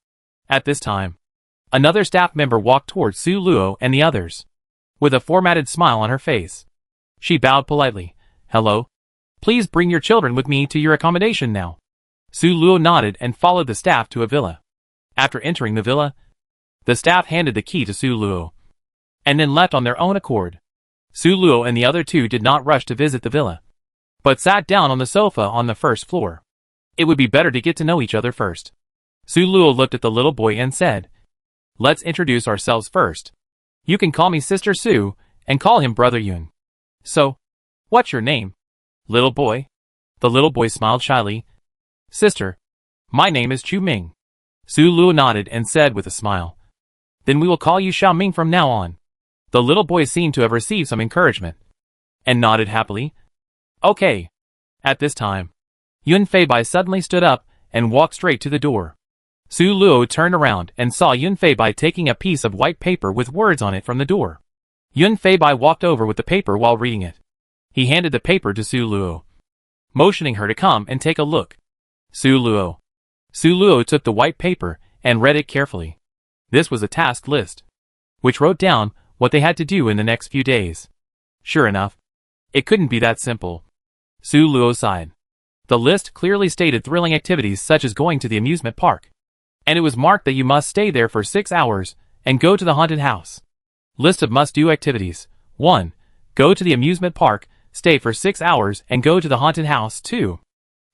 At this time, another staff member walked towards Su Luo and the others, with a formatted smile on her face. She bowed politely. "Hello. Please bring your children with me to your accommodation now." Su Luo nodded and followed the staff to a villa. After entering the villa, the staff handed the key to Su Luo, and then left on their own accord. Su Luo and the other two did not rush to visit the villa, but sat down on the sofa on the first floor. It would be better to get to know each other first. Su Luo looked at the little boy and said, "Let's introduce ourselves first. You can call me Sister Su, and call him Brother Yun. So, what's your name, little boy?" The little boy smiled shyly. "Sister, my name is Chu Ming." Su Luo nodded and said with a smile, "Then we will call you Xiao Ming from now on." The little boy seemed to have received some encouragement, and nodded happily. "Okay." At this time, Yun Feibai suddenly stood up and walked straight to the door. Su Luo turned around and saw Yun Feibai taking a piece of white paper with words on it from the door. Yun Feibai walked over with the paper while reading it. He handed the paper to Su Luo, motioning her to come and take a look. Su Luo took the white paper and read it carefully. This was a task list, which wrote down what they had to do in the next few days. Sure enough, it couldn't be that simple. Su Luo sighed. The list clearly stated thrilling activities such as going to the amusement park, and it was marked that you must stay there for 6 hours and go to the haunted house. List of must-do activities. 1. Go to the amusement park, stay for 6 hours and go to the haunted house. 2.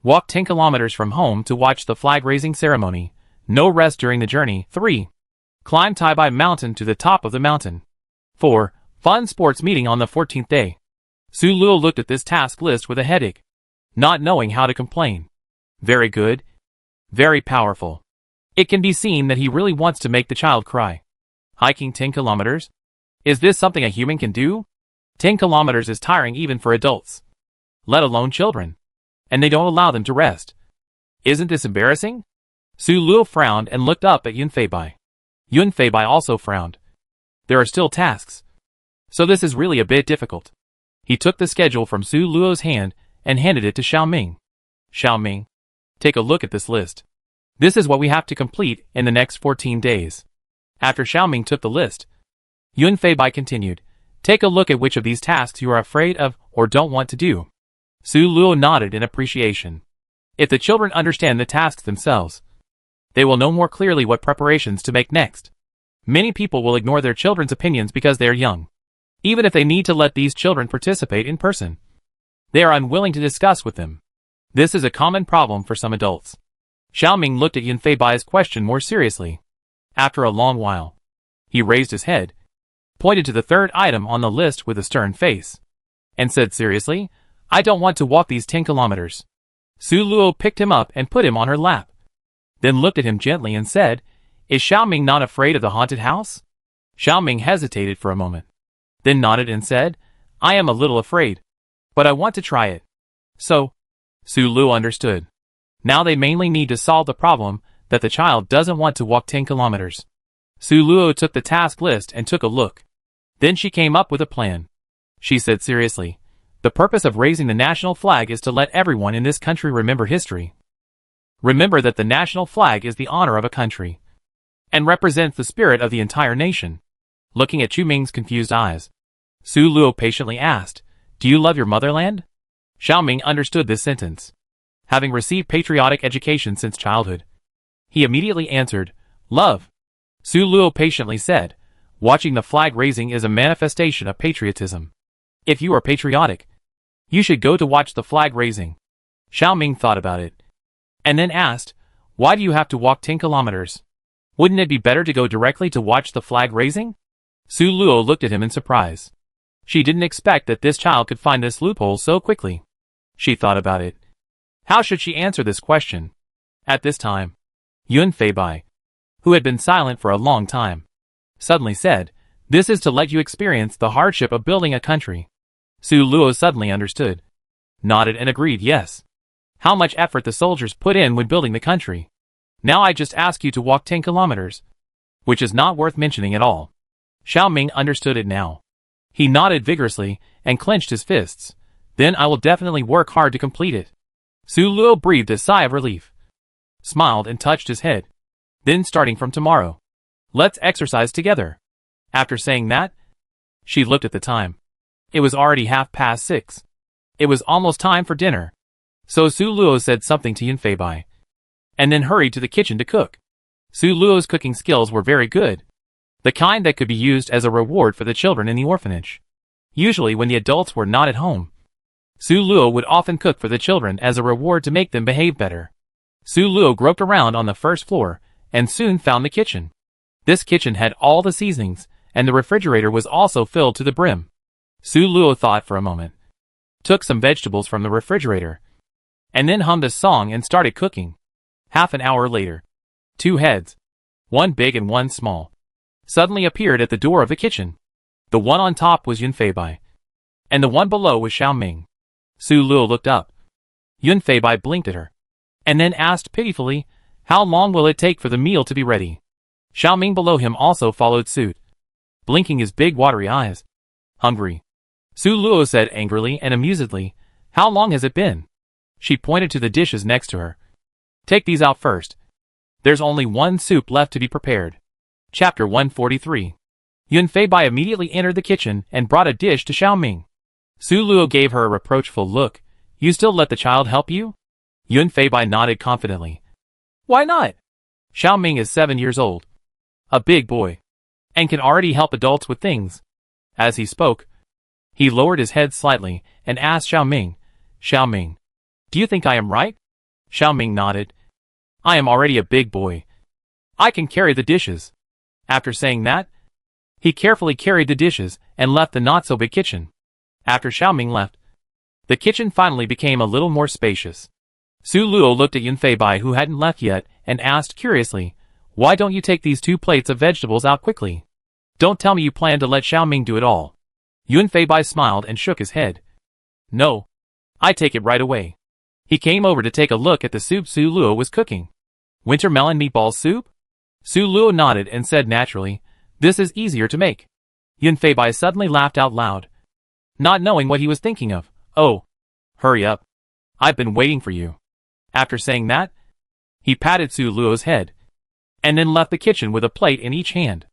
Walk 10 kilometers from home to watch the flag-raising ceremony. No rest during the journey. 3. Climb Taibai Mountain to the top of the mountain. 4. Fun sports meeting on the 14th day. Su Luo looked at this task list with a headache, not knowing how to complain. Very good. Very powerful. It can be seen that he really wants to make the child cry. Hiking 10 kilometers? Is this something a human can do? 10 kilometers is tiring even for adults, let alone children. And they don't allow them to rest. Isn't this embarrassing? Su Luo frowned and looked up at Yun Feibai. Yun Feibai also frowned. There are still tasks. So this is really a bit difficult. He took the schedule from Su Luo's hand and handed it to Xiaoming. Xiaoming, take a look at this list. This is what we have to complete in the next 14 days. After Xiaoming took the list, Yun Feibai continued, take a look at which of these tasks you are afraid of or don't want to do. Su Luo nodded in appreciation. If the children understand the tasks themselves, they will know more clearly what preparations to make next. Many people will ignore their children's opinions because they are young. Even if they need to let these children participate in person, they are unwilling to discuss with them. This is a common problem for some adults. Xiaoming looked at Yun Feibai's question more seriously. After a long while, he raised his head, pointed to the third item on the list with a stern face, and said seriously, I don't want to walk these 10 kilometers. Su Luo picked him up and put him on her lap, then looked at him gently and said, is Xiaoming not afraid of the haunted house? Xiaoming hesitated for a moment, then nodded and said, I am a little afraid, but I want to try it. So, Su Luo understood. Now they mainly need to solve the problem that the child doesn't want to walk 10 kilometers. Su Luo took the task list and took a look. Then she came up with a plan. She said seriously, the purpose of raising the national flag is to let everyone in this country remember history. Remember that the national flag is the honor of a country and represents the spirit of the entire nation. Looking at Chu Ming's confused eyes, Su Luo patiently asked, do you love your motherland? Xiaoming understood this sentence. Having received patriotic education since childhood, he immediately answered, love. Su Luo patiently said, watching the flag raising is a manifestation of patriotism. If you are patriotic, you should go to watch the flag raising. Xiaoming thought about it, and then asked, why do you have to walk 10 kilometers? Wouldn't it be better to go directly to watch the flag raising? Su Luo looked at him in surprise. She didn't expect that this child could find this loophole so quickly. She thought about it. How should she answer this question? At this time, Yun Feibai, who had been silent for a long time, suddenly said, this is to let you experience the hardship of building a country. Su Luo suddenly understood, nodded and agreed yes. How much effort the soldiers put in when building the country. Now I just ask you to walk 10 kilometers, which is not worth mentioning at all. Xiaoming understood it now. He nodded vigorously and clenched his fists. Then I will definitely work hard to complete it. Su Luo breathed a sigh of relief, smiled and touched his head. Then starting from tomorrow, let's exercise together. After saying that, she looked at the time. It was already 6:30. It was almost time for dinner. So Su Luo said something to Yun Feibai, and then hurried to the kitchen to cook. Su Luo's cooking skills were very good, the kind that could be used as a reward for the children in the orphanage. Usually when the adults were not at home, Su Luo would often cook for the children as a reward to make them behave better. Su Luo groped around on the first floor and soon found the kitchen. This kitchen had all the seasonings, and the refrigerator was also filled to the brim. Su Luo thought for a moment, took some vegetables from the refrigerator, and then hummed a song and started cooking. Half an hour later, 2 heads, one big and one small, suddenly appeared at the door of the kitchen. The one on top was Yun Feibai, and the one below was Xiaoming. Su Luo looked up. Yun Feibai blinked at her, and then asked pitifully, how long will it take for the meal to be ready? Xiaoming below him also followed suit, blinking his big watery eyes. Hungry, Su Luo said angrily and amusedly, how long has it been? She pointed to the dishes next to her. Take these out first. There's only one soup left to be prepared. Chapter 143. Yun Feibai immediately entered the kitchen and brought a dish to Xiaoming. Su Luo gave her a reproachful look. You still let the child help you? Yun Feibai nodded confidently. Why not? Xiaoming is 7 years old, a big boy, and can already help adults with things. As he spoke, he lowered his head slightly and asked Xiaoming, Xiaoming, do you think I am right? Xiaoming nodded. I am already a big boy. I can carry the dishes. After saying that, he carefully carried the dishes and left the not-so-big kitchen. After Xiaoming left, the kitchen finally became a little more spacious. Su Luo looked at Yun Feibai, who hadn't left yet, and asked curiously, "Why don't you take these 2 plates of vegetables out quickly? Don't tell me you plan to let Xiaoming do it all." Yun Feibai smiled and shook his head. "No. I take it right away." He came over to take a look at the soup Su Luo was cooking. "Winter melon meatball soup?" Su Luo nodded and said naturally, "This is easier to make." Yun Feibai suddenly laughed out loud, not knowing what he was thinking of. "Oh, hurry up. I've been waiting for you." After saying that, he patted Su Luo's head, and then left the kitchen with a plate in each hand.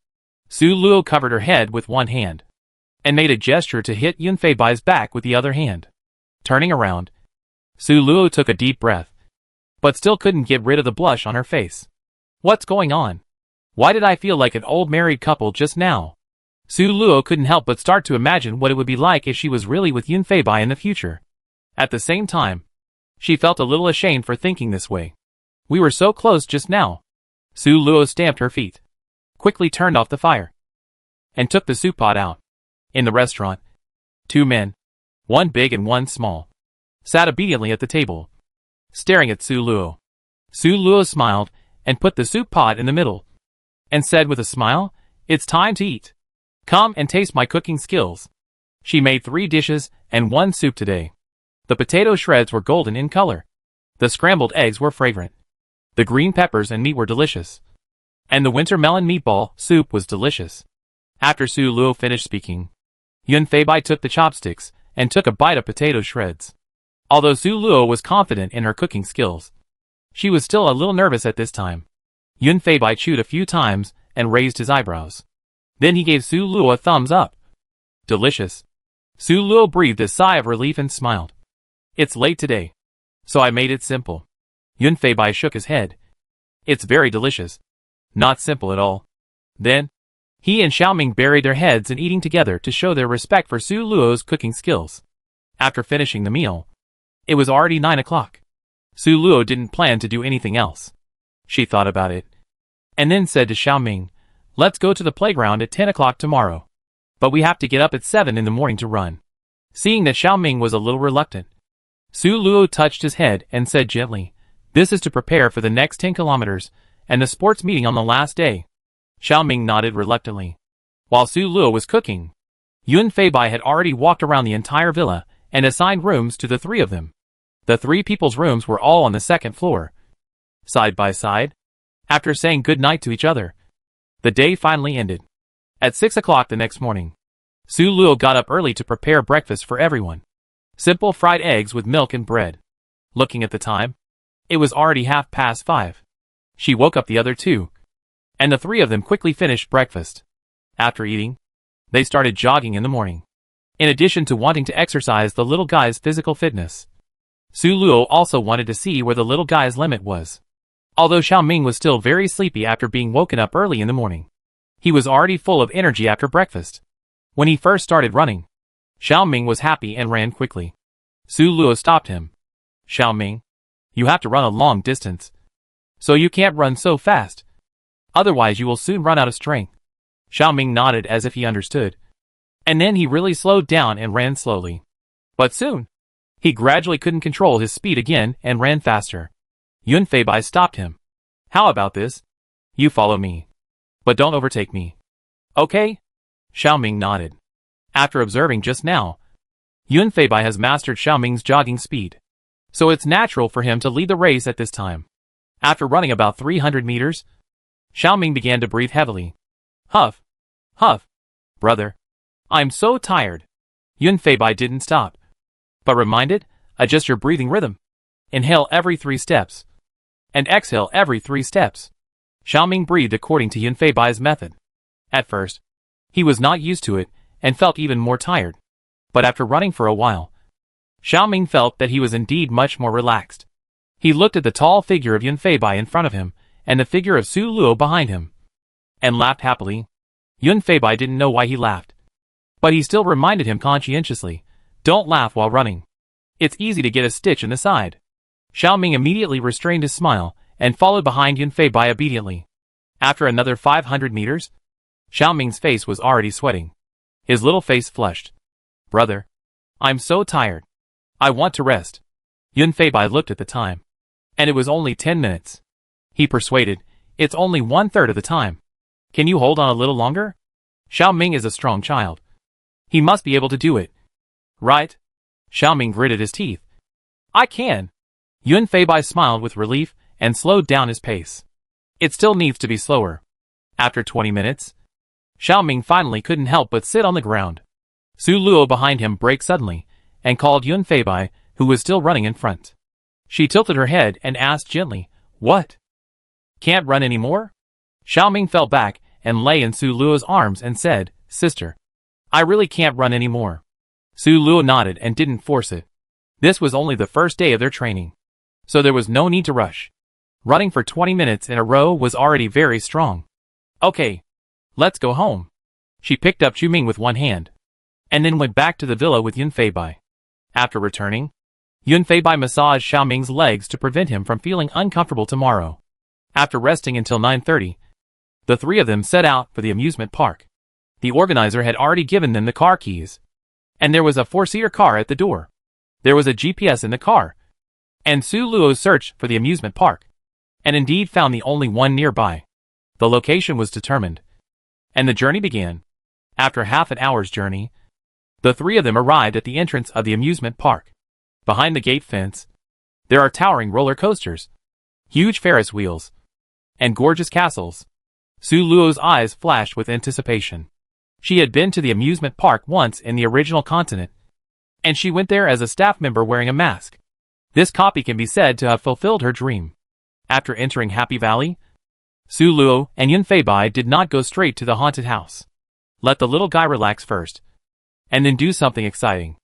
Su Luo covered her head with one hand, and made a gesture to hit Yun Feibai's back with the other hand. Turning around, Su Luo took a deep breath, but still couldn't get rid of the blush on her face. "What's going on? Why did I feel like an old married couple just now?" Su Luo couldn't help but start to imagine what it would be like if she was really with Yun Feibai in the future. At the same time, she felt a little ashamed for thinking this way. "We were so close just now." Su Luo stamped her feet, quickly turned off the fire, and took the soup pot out. In the restaurant, 2 men, one big and one small, sat obediently at the table, staring at Su Luo. Su Luo smiled and put the soup pot in the middle, and said with a smile, "It's time to eat. Come and taste my cooking skills." She made 3 dishes and 1 soup today. The potato shreds were golden in color. The scrambled eggs were fragrant. The green peppers and meat were delicious. And the winter melon meatball soup was delicious. After Su Luo finished speaking, Yun Feibai took the chopsticks and took a bite of potato shreds. Although Su Luo was confident in her cooking skills, she was still a little nervous at this time. Yun Feibai chewed a few times and raised his eyebrows. Then he gave Su Luo a thumbs up. "Delicious." Su Luo breathed a sigh of relief and smiled. "It's late today, so I made it simple." Yun Feibai shook his head. "It's very delicious. Not simple at all." Then, he and Xiaoming buried their heads in eating together to show their respect for Su Luo's cooking skills. After finishing the meal, it was already 9 o'clock. Su Luo didn't plan to do anything else. She thought about it, and then said to Xiaoming, "Let's go to the playground at 10 o'clock tomorrow. But we have to get up at 7 in the morning to run." Seeing that Xiaoming was a little reluctant, Su Luo touched his head and said gently, "This is to prepare for the next 10 kilometers and the sports meeting on the last day." Xiaoming nodded reluctantly. While Su Luo was cooking, Yun Feibai had already walked around the entire villa and assigned rooms to the 3 of them. The 3 people's rooms were all on the 2nd floor, side by side. After saying good night to each other, the day finally ended. At 6 o'clock the next morning, Su Luo got up early to prepare breakfast for everyone. Simple fried eggs with milk and bread. Looking at the time, it was already 5:30. She woke up the other 2, and the 3 of them quickly finished breakfast. After eating, they started jogging in the morning. In addition to wanting to exercise the little guy's physical fitness, Su Luo also wanted to see where the little guy's limit was. Although Xiaoming was still very sleepy after being woken up early in the morning, he was already full of energy after breakfast. When he first started running, Xiaoming was happy and ran quickly. Su Luo stopped him. "Xiaoming, you have to run a long distance, so you can't run so fast. Otherwise you will soon run out of strength." Xiaoming nodded as if he understood, and then he really slowed down and ran slowly. But soon, he gradually couldn't control his speed again and ran faster. Yun Feibai stopped him. "How about this? You follow me, but don't overtake me. Okay?" Xiaoming nodded. After observing just now, Yun Feibai has mastered Xiaoming's jogging speed, so it's natural for him to lead the race at this time. After running about 300 meters, Xiaoming began to breathe heavily. "Huff, huff, brother. I'm so tired." Yun Feibai didn't stop, but reminded, "Adjust your breathing rhythm. Inhale every 3 steps, and exhale every 3 steps." Xiaoming breathed according to Yun Feibai's method. At first, he was not used to it and felt even more tired. But after running for a while, Xiaoming felt that he was indeed much more relaxed. He looked at the tall figure of Yun Feibai in front of him and the figure of Su Luo behind him, and laughed happily. Yun Feibai didn't know why he laughed, but he still reminded him conscientiously, "Don't laugh while running. It's easy to get a stitch in the side." Xiaoming immediately restrained his smile and followed behind Yun Feibai obediently. After another 500 meters, Xiaoming's face was already sweating. His little face flushed. Brother. I'm so tired. I want to rest. Yun Feibai looked at the time. And it was only 10 minutes. He persuaded, it's only 1/3 of the time. Can you hold on a little longer? Xiaoming is a strong child. He must be able to do it. Right? Xiaoming gritted his teeth. I can. Yun Feibai smiled with relief and slowed down his pace. It still needs to be slower. After 20 minutes, Xiaoming finally couldn't help but sit on the ground. Su Luo behind him braked suddenly and called Yun Feibai, who was still running in front. She tilted her head and asked gently, What? Can't run anymore? Xiaoming fell back and lay in Su Luo's arms and said, Sister, I really can't run anymore. Su Luo nodded and didn't force it. This was only the first day of their training, so there was no need to rush. Running for 20 minutes in a row was already very strong. Okay, let's go home. She picked up Chu Ming with one hand, and then went back to the villa with Yun Feibai. After returning, Yun Feibai massaged Xiaoming's legs to prevent him from feeling uncomfortable tomorrow. After resting until 9:30, the three of them set out for the amusement park. The organizer had already given them the car keys, and there was a 4-seater car at the door. There was a GPS in the car, and Su Luo searched for the amusement park, and indeed found the only one nearby. The location was determined, and the journey began. After half an hour's journey, the three of them arrived at the entrance of the amusement park. Behind the gate fence, there are towering roller coasters, huge Ferris wheels, and gorgeous castles. Su Luo's eyes flashed with anticipation. She had been to the amusement park once in the original continent, and she went there as a staff member wearing a mask. This copy can be said to have fulfilled her dream. After entering Happy Valley, Su Luo and Yun Feibai did not go straight to the haunted house. Let the little guy relax first, and then do something exciting.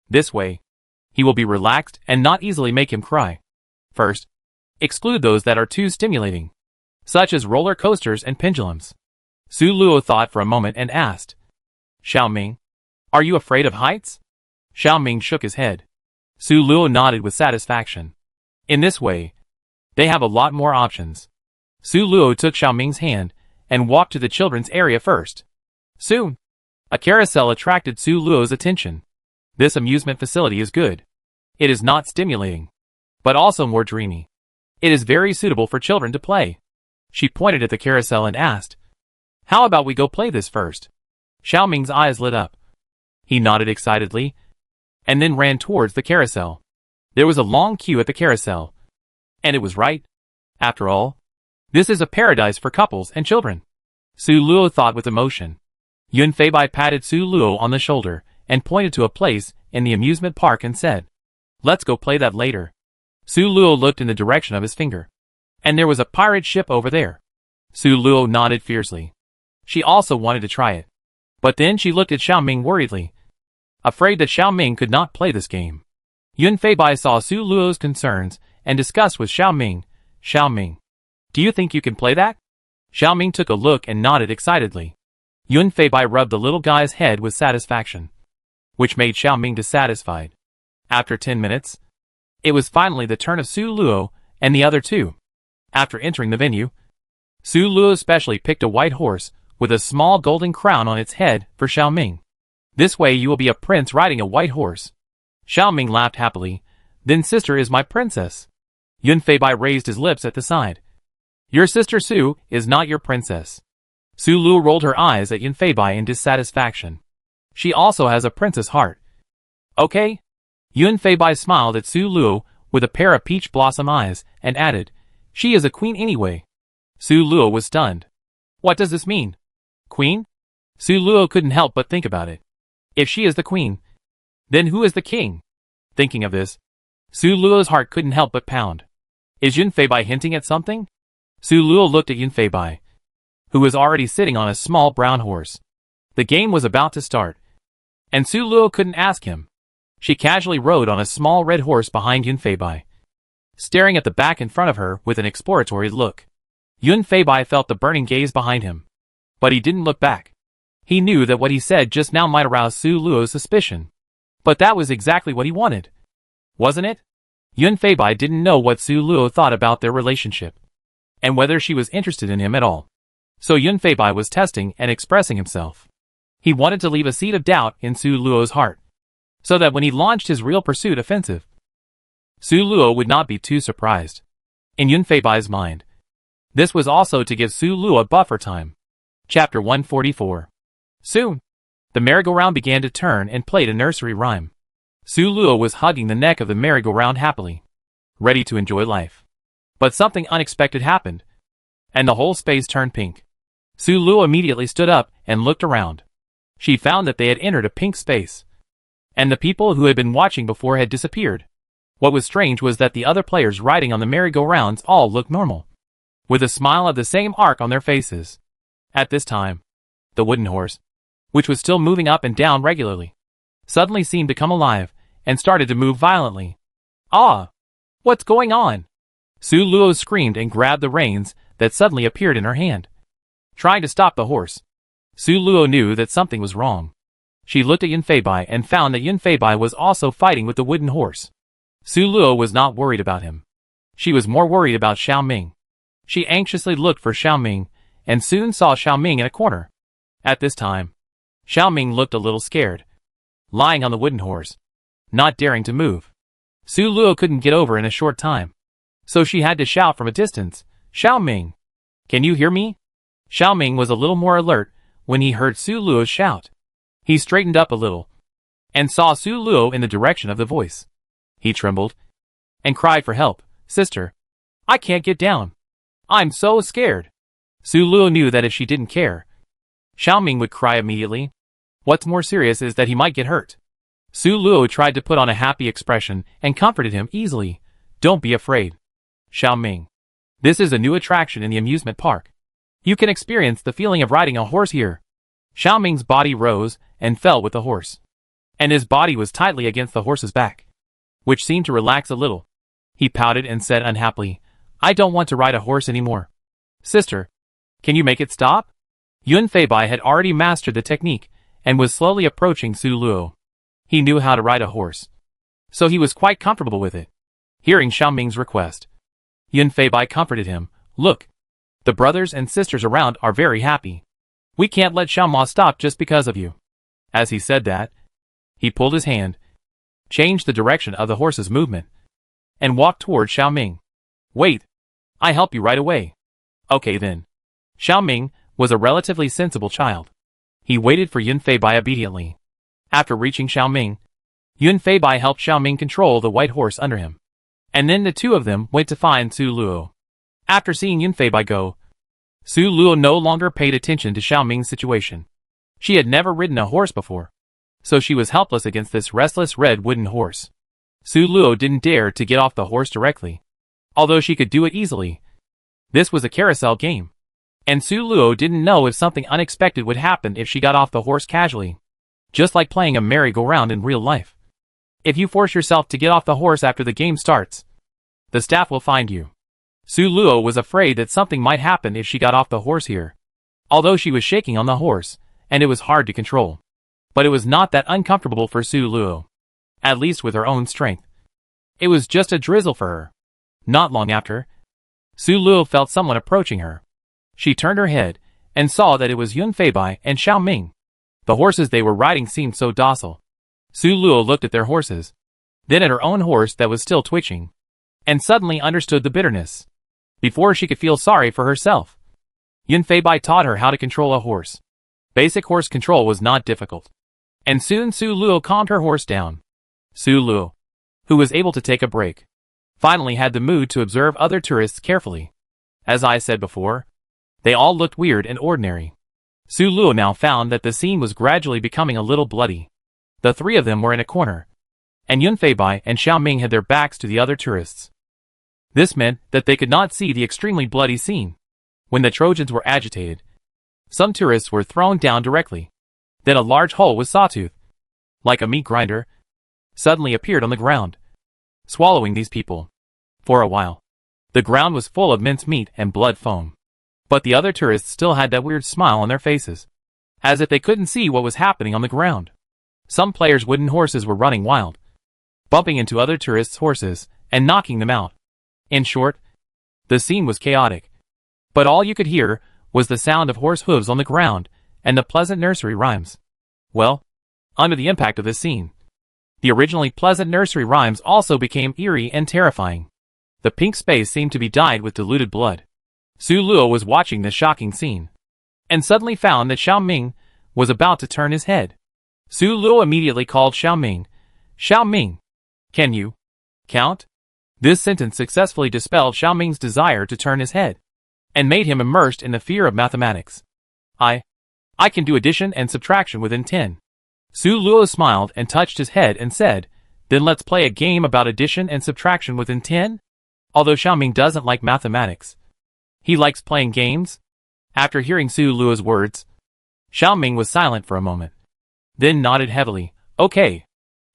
This way, he will be relaxed and not easily make him cry. First, exclude those that are too stimulating, such as roller coasters and pendulums. Su Luo thought for a moment and asked, Xiaoming, are you afraid of heights? Xiaoming shook his head. Su Luo nodded with satisfaction. In this way, they have a lot more options. Su Luo took Xiaoming's hand and walked to the children's area first. Soon, a carousel attracted Su Luo's attention. This amusement facility is good. It is not stimulating, but also more dreamy. It is very suitable for children to play. She pointed at the carousel and asked, How about we go play this first? Xiaoming's eyes lit up. He nodded excitedly, and then ran towards the carousel. There was a long queue at the carousel, and it was right. After all, this is a paradise for couples and children. Su Luo thought with emotion. Yun Feibai patted Su Luo on the shoulder and pointed to a place in the amusement park and said, Let's go play that later. Su Luo looked in the direction of his finger, and there was a pirate ship over there. Su Luo nodded fiercely. She also wanted to try it. But then she looked at Xiaoming worriedly, afraid that Xiaoming could not play this game. Yun Feibai saw Su Luo's concerns and discussed with Xiaoming, Xiaoming, do you think you can play that? Xiaoming took a look and nodded excitedly. Yun Feibai rubbed the little guy's head with satisfaction, which made Xiaoming dissatisfied. After 10 minutes, it was finally the turn of Su Luo and the other two. After entering the venue, Su Luo especially picked a white horse with a small golden crown on its head for Xiaoming. This way you will be a prince riding a white horse. Xiaoming laughed happily. Then sister is my princess. Yun Feibai raised his lips at the side. Your sister Su is not your princess. Su Luo rolled her eyes at Yun Feibai in dissatisfaction. She also has a princess heart. Okay? Yun Feibai smiled at Su Luo with a pair of peach blossom eyes and added, She is a queen anyway. Su Luo was stunned. What does this mean? Queen? Su Luo couldn't help but think about it. If she is the queen, then who is the king? Thinking of this, Su Luo's heart couldn't help but pound. Is Yun Feibai hinting at something? Su Luo looked at Yun Feibai, who was already sitting on a small brown horse. The game was about to start, and Su Luo couldn't ask him. She casually rode on a small red horse behind Yun Feibai, staring at the back in front of her with an exploratory look. Yun Feibai felt the burning gaze behind him, but he didn't look back. He knew that what he said just now might arouse Su Luo's suspicion, but that was exactly what he wanted, wasn't it? Yun Feibai didn't know what Su Luo thought about their relationship, and whether she was interested in him at all. So Yun Feibai was testing and expressing himself. He wanted to leave a seed of doubt in Su Luo's heart, so that when he launched his real pursuit offensive, Su Luo would not be too surprised. In Yun Feibai's mind, this was also to give Su Luo a buffer time. Chapter 144. Soon, the merry-go-round began to turn and played a nursery rhyme. Su Luo was hugging the neck of the merry-go-round happily, ready to enjoy life. But something unexpected happened, and the whole space turned pink. Su Luo immediately stood up and looked around. She found that they had entered a pink space, and the people who had been watching before had disappeared. What was strange was that the other players riding on the merry-go-rounds all looked normal, with a smile of the same arc on their faces. At this time, the wooden horse, which was still moving up and down regularly, suddenly seemed to come alive and started to move violently. Ah! What's going on? Su Luo screamed and grabbed the reins that suddenly appeared in her hand, trying to stop the horse. Su Luo knew that something was wrong. She looked at Yun Feibai and found that Yun Feibai was also fighting with the wooden horse. Su Luo was not worried about him. She was more worried about Xiao Ming. She anxiously looked for Xiao Ming and soon saw Xiao Ming in a corner. At this time, Xiao Ming looked a little scared, lying on the wooden horse, not daring to move. Su Luo couldn't get over in a short time, so she had to shout from a distance, "Xiao Ming! Can you hear me?" Xiao Ming was a little more alert when he heard Su Luo's shout. He straightened up a little and saw Su Luo in the direction of the voice. He trembled and cried for help. "Sister, I can't get down. I'm so scared." Su Luo knew that if she didn't care, Xiao Ming would cry immediately. What's more serious is that he might get hurt. Su Luo tried to put on a happy expression and comforted him easily. "Don't be afraid, Xiao Ming. This is a new attraction in the amusement park. You can experience the feeling of riding a horse here." Xiao Ming's body rose and fell with the horse, and his body was tightly against the horse's back, which seemed to relax a little. He pouted and said unhappily, "I don't want to ride a horse anymore. Sister, can you make it stop?" Yun Feibai had already mastered the technique and was slowly approaching Su Luo. He knew how to ride a horse, so he was quite comfortable with it. Hearing Xiao Ming's request, Yun Feibai comforted him. "Look, the brothers and sisters around are very happy. We can't let Xiao Ma stop just because of you." As he said that, he pulled his hand, changed the direction of the horse's movement, and walked toward Xiao Ming. "Wait, I help you right away." "Okay then." Xiao Ming was a relatively sensible child. He waited for Yun Feibai obediently. After reaching Xiao Ming, Yun Feibai helped Xiao Ming control the white horse under him, and then the two of them went to find Su Luo. After seeing Yun Feibai go, Su Luo no longer paid attention to Xiao Ming's situation. She had never ridden a horse before, so she was helpless against this restless red wooden horse. Su Luo didn't dare to get off the horse directly, although she could do it easily. This was a carousel game, and Su Luo didn't know if something unexpected would happen if she got off the horse casually, just like playing a merry-go-round in real life. If you force yourself to get off the horse after the game starts, the staff will find you. Su Luo was afraid that something might happen if she got off the horse here, although she was shaking on the horse, and it was hard to control. But it was not that uncomfortable for Su Luo, at least with her own strength. It was just a drizzle for her. Not long after, Su Luo felt someone approaching her. She turned her head and saw that it was Yun Feibai and Xiao Ming. The horses they were riding seemed so docile. Su Luo looked at their horses, then at her own horse that was still twitching, and suddenly understood the bitterness. Before she could feel sorry for herself, Yun Feibai taught her how to control a horse. Basic horse control was not difficult, and soon Su Luo calmed her horse down. Su Luo, who was able to take a break, finally had the mood to observe other tourists carefully. As I said before, they all looked weird and ordinary. Su Luo now found that the scene was gradually becoming a little bloody. The three of them were in a corner, and Yun Feibai and Xiao Ming had their backs to the other tourists. This meant that they could not see the extremely bloody scene. When the Trojans were agitated, some tourists were thrown down directly. Then a large hole with sawtooth, like a meat grinder, suddenly appeared on the ground, swallowing these people. For a while, the ground was full of minced meat and blood foam. But the other tourists still had that weird smile on their faces, as if they couldn't see what was happening on the ground. Some players' wooden horses were running wild, bumping into other tourists' horses and knocking them out. In short, the scene was chaotic, but all you could hear was the sound of horse hooves on the ground and the pleasant nursery rhymes. Well, under the impact of this scene, the originally pleasant nursery rhymes also became eerie and terrifying. The pink space seemed to be dyed with diluted blood. Su Luo was watching this shocking scene, and suddenly found that Xiao Ming was about to turn his head. Su Luo immediately called Xiao Ming. Xiao Ming, can you count? This sentence successfully dispelled Xiao Ming's desire to turn his head, and made him immersed in the fear of mathematics. I can do addition and subtraction within 10. Su Luo smiled and touched his head and said, then let's play a game about addition and subtraction within 10? Although Xiao Ming doesn't like mathematics, he likes playing games. After hearing Su Luo's words, Xiao Ming was silent for a moment, then nodded heavily. Okay.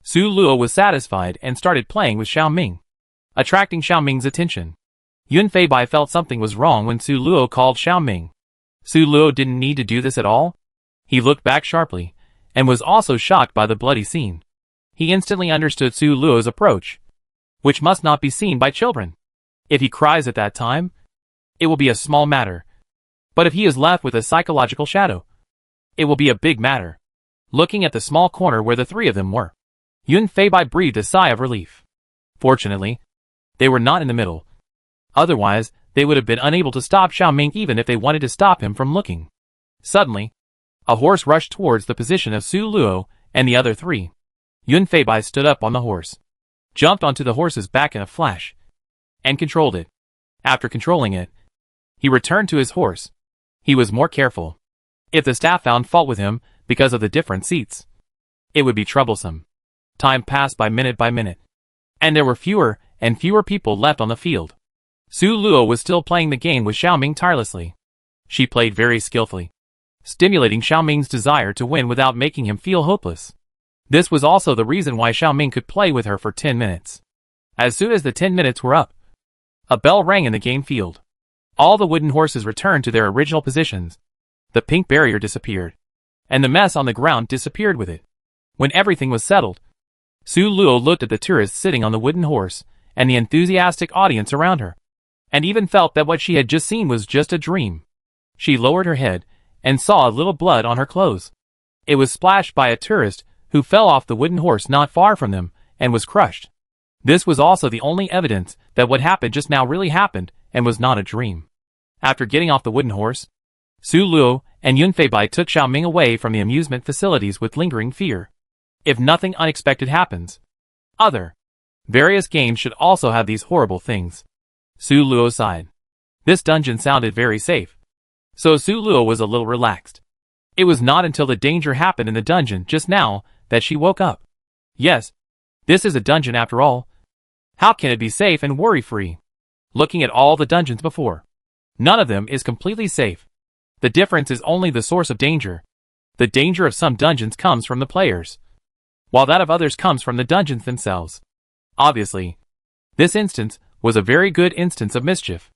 Su Luo was satisfied and started playing with Xiao Ming, attracting Xiao Ming's attention. Yun Feibai felt something was wrong when Su Luo called Xiao Ming. Su Luo didn't need to do this at all. He looked back sharply, and was also shocked by the bloody scene. He instantly understood Su Luo's approach, which must not be seen by children. If he cries at that time, it will be a small matter. But if he is left with a psychological shadow, it will be a big matter. Looking at the small corner where the three of them were, Yun Feibai breathed a sigh of relief. Fortunately, they were not in the middle. Otherwise, they would have been unable to stop Xiao Ming even if they wanted to stop him from looking. Suddenly, a horse rushed towards the position of Su Luo and the other three. Yun Feibai stood up on the horse, jumped onto the horse's back in a flash, and controlled it. After controlling it, he returned to his horse. He was more careful. If the staff found fault with him because of the different seats, it would be troublesome. Time passed by minute, and there were fewer and fewer people left on the field. Su Luo was still playing the game with Xiao Ming tirelessly. She played very skillfully, stimulating Xiao Ming's desire to win without making him feel hopeless. This was also the reason why Xiao Ming could play with her for 10 minutes. As soon as the 10 minutes were up, a bell rang in the game field. All the wooden horses returned to their original positions. The pink barrier disappeared, and the mess on the ground disappeared with it. When everything was settled, Su Luo looked at the tourists sitting on the wooden horse and the enthusiastic audience around her, and even felt that what she had just seen was just a dream. She lowered her head and saw a little blood on her clothes. It was splashed by a tourist who fell off the wooden horse not far from them and was crushed. This was also the only evidence that what happened just now really happened and was not a dream. After getting off the wooden horse, Su Luo and Yun Feibai took Xiao Ming away from the amusement facilities with lingering fear. If nothing unexpected happens, other various games should also have these horrible things. Su Luo sighed. This dungeon sounded very safe, so Su Luo was a little relaxed. It was not until the danger happened in the dungeon just now that she woke up. Yes, this is a dungeon after all. How can it be safe and worry-free? Looking at all the dungeons before, none of them is completely safe. The difference is only the source of danger. The danger of some dungeons comes from the players, while that of others comes from the dungeons themselves. Obviously, this instance was a very good instance of mischief.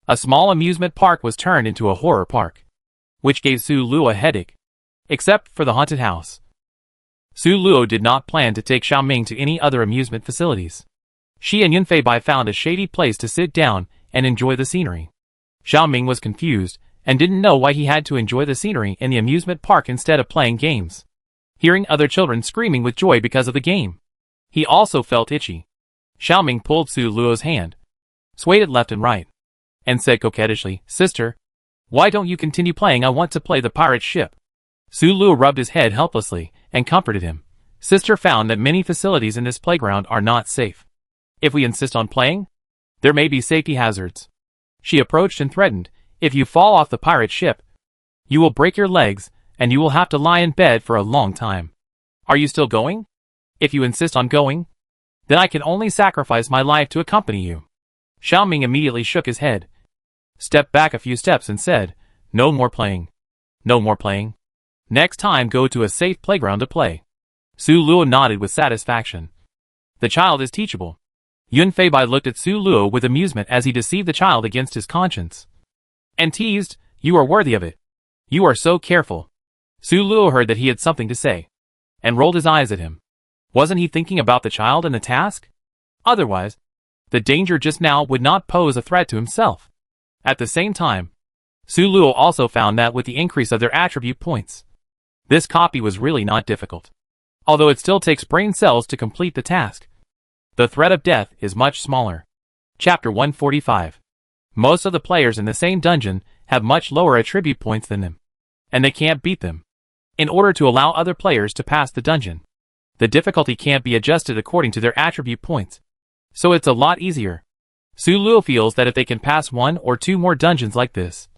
A small amusement park was turned into a horror park, which gave Su Luo a headache, except for the haunted house. Su Luo did not plan to take Xiao Ming to any other amusement facilities. She and Yun Feibai found a shady place to sit down and enjoy the scenery. Xiao Ming was confused and didn't know why he had to enjoy the scenery in the amusement park instead of playing games. Hearing other children screaming with joy because of the game, he also felt itchy. Xiao Ming pulled Su Luo's hand, swayed it left and right, and said coquettishly, "Sister, why don't you continue playing? I want to play the pirate ship." Su Luo rubbed his head helplessly and comforted him. Sister found that many facilities in this playground are not safe. If we insist on playing, there may be safety hazards. She approached and threatened, "If you fall off the pirate ship, you will break your legs and you will have to lie in bed for a long time. Are you still going? If you insist on going, then I can only sacrifice my life to accompany you." Xiao Ming immediately shook his head, stepped back a few steps and said, "No more playing. No more playing. Next time go to a safe playground to play." Su Luo nodded with satisfaction. The child is teachable. Yun Feibai looked at Su Luo with amusement as he deceived the child against his conscience, and teased, "You are worthy of it. You are so careful." Su Luo heard that he had something to say, and rolled his eyes at him. Wasn't he thinking about the child and the task? Otherwise, the danger just now would not pose a threat to himself. At the same time, Su Luo also found that with the increase of their attribute points, this copy was really not difficult. Although it still takes brain cells to complete the task, the threat of death is much smaller. Chapter 145. Most of the players in the same dungeon have much lower attribute points than them, and they can't beat them. In order to allow other players to pass the dungeon, the difficulty can't be adjusted according to their attribute points, so it's a lot easier. Su Luo feels that if they can pass 1 or 2 more dungeons like this,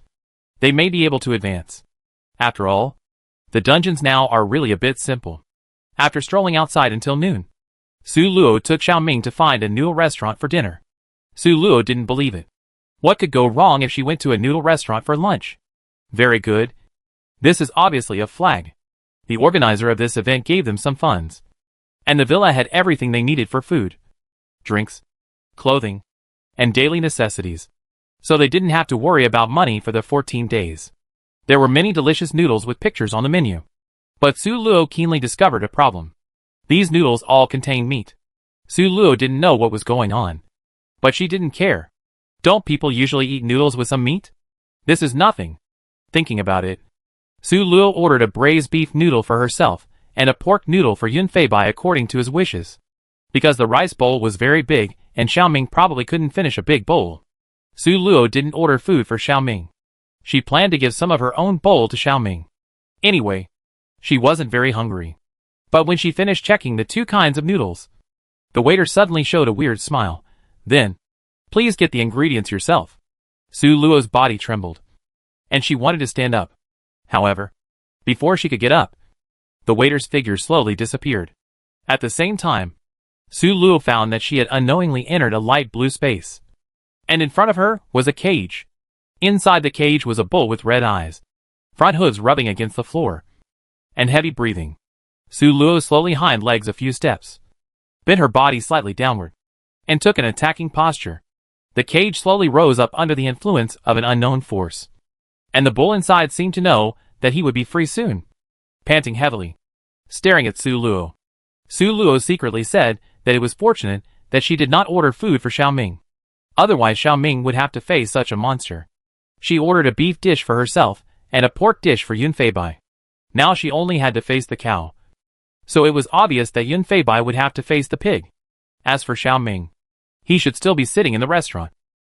they may be able to advance. After all, the dungeons now are really a bit simple. After strolling outside until noon, Su Luo took Xiaoming to find a noodle restaurant for dinner. Su Luo didn't believe it. What could go wrong if she went to a noodle restaurant for lunch? Very good. This is obviously a flag. The organizer of this event gave them some funds, and the villa had everything they needed for food, drinks, clothing, and daily necessities, so they didn't have to worry about money for the 14 days. There were many delicious noodles with pictures on the menu. But Su Luo keenly discovered a problem. These noodles all contain meat. Su Luo didn't know what was going on, but she didn't care. Don't people usually eat noodles with some meat? This is nothing. Thinking about it, Su Luo ordered a braised beef noodle for herself and a pork noodle for Yun Feibai according to his wishes. Because the rice bowl was very big and Xiaoming probably couldn't finish a big bowl, Su Luo didn't order food for Xiaoming. She planned to give some of her own bowl to Xiaoming. Anyway, she wasn't very hungry. But when she finished checking the 2 kinds of noodles, the waiter suddenly showed a weird smile. Then, please get the ingredients yourself. Su Luo's body trembled, and she wanted to stand up. However, before she could get up, the waiter's figure slowly disappeared. At the same time, Su Luo found that she had unknowingly entered a light blue space, and in front of her was a cage. Inside the cage was a bull with red eyes, front hooves rubbing against the floor, and heavy breathing. Su Luo slowly hind legs a few steps, bent her body slightly downward, and took an attacking posture. The cage slowly rose up under the influence of an unknown force, and the bull inside seemed to know that he would be free soon. Panting heavily, staring at Su Luo, Su Luo secretly said that it was fortunate that she did not order food for Xiaoming. Otherwise Xiaoming would have to face such a monster. She ordered a beef dish for herself and a pork dish for Yun Feibai. Now she only had to face the cow, so it was obvious that Yun Feibai would have to face the pig. As for Xiaoming, he should still be sitting in the restaurant.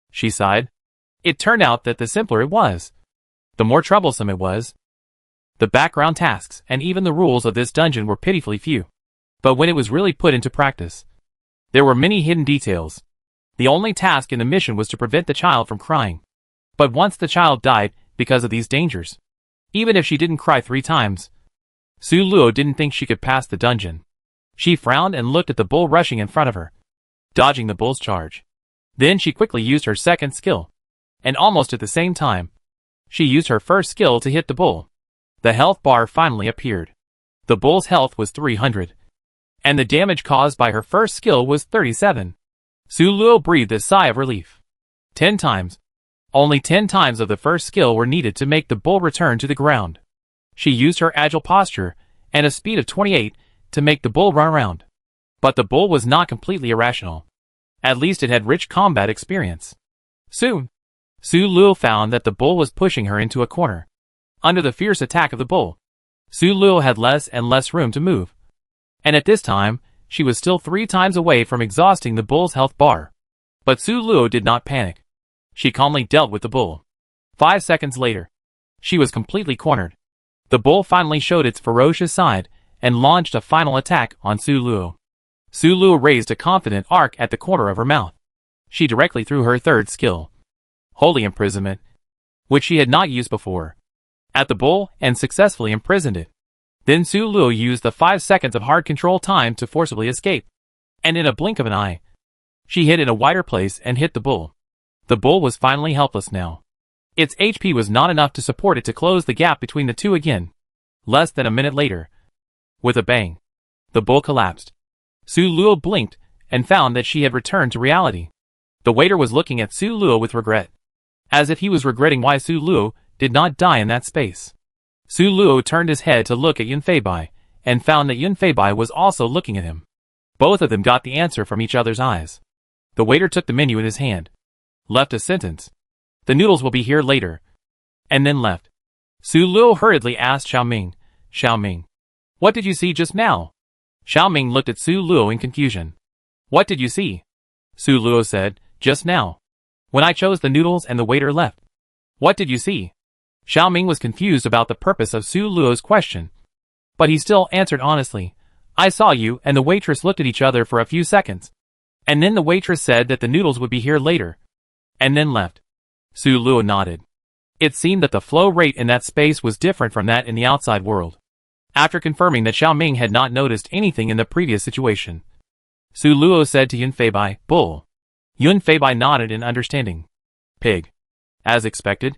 She sighed. It turned out that the simpler it was, the more troublesome it was. The background tasks and even the rules of this dungeon were pitifully few. But when it was really put into practice, there were many hidden details. The only task in the mission was to prevent the child from crying. But once the child died because of these dangers, even if she didn't cry 3 times, Su Luo didn't think she could pass the dungeon. She frowned and looked at the bull rushing in front of her, dodging the bull's charge. Then she quickly used her second skill, and almost at the same time, she used her first skill to hit the bull. The health bar finally appeared. The bull's health was 300, and the damage caused by her first skill was 37. Su Luo breathed a sigh of relief. 10 times. Only 10 times of the first skill were needed to make the bull return to the ground. She used her agile posture and a speed of 28 to make the bull run around. But the bull was not completely irrational. At least it had rich combat experience. Soon, Su Luo found that the bull was pushing her into a corner. Under the fierce attack of the bull, Su Luo had less and less room to move. And at this time, she was still 3 times away from exhausting the bull's health bar. But Su Luo did not panic. She calmly dealt with the bull. 5 seconds later, she was completely cornered. The bull finally showed its ferocious side and launched a final attack on Su Luo. Su Luo raised a confident arc at the corner of her mouth. She directly threw her third skill, Holy Imprisonment, which she had not used before, at the bull and successfully imprisoned it. Then Su Luo used the 5 seconds of hard control time to forcibly escape, and in a blink of an eye, she hid in a wider place and hit the bull. The bull was finally helpless now. Its HP was not enough to support it to close the gap between the two again. Less than a minute later, with a bang, the bull collapsed. Su Luo blinked and found that she had returned to reality. The waiter was looking at Su Luo with regret, as if he was regretting why Su Luo did not die in that space. Su Luo turned his head to look at Yun Feibai, and found that Yun Feibai was also looking at him. Both of them got the answer from each other's eyes. The waiter took the menu in his hand, left a sentence. The noodles will be here later. and then left. Su Luo hurriedly asked Xiao Ming, "Xiao Ming, what did you see just now?" Xiao Ming looked at Su Luo in confusion. "What did you see?" Su Luo said, "Just now. When I chose the noodles and the waiter left." "What did you see?" Xiao Ming was confused about the purpose of Su Luo's question. But he still answered honestly, "I saw you and the waitress looked at each other for a few seconds. And then the waitress said that the noodles would be here later. And then left." Su Luo nodded. It seemed that the flow rate in that space was different from that in the outside world. After confirming that Xiao Ming had not noticed anything in the previous situation, Su Luo said to Yun Feibai, "Bull." Yun Feibai nodded in understanding. "Pig." As expected,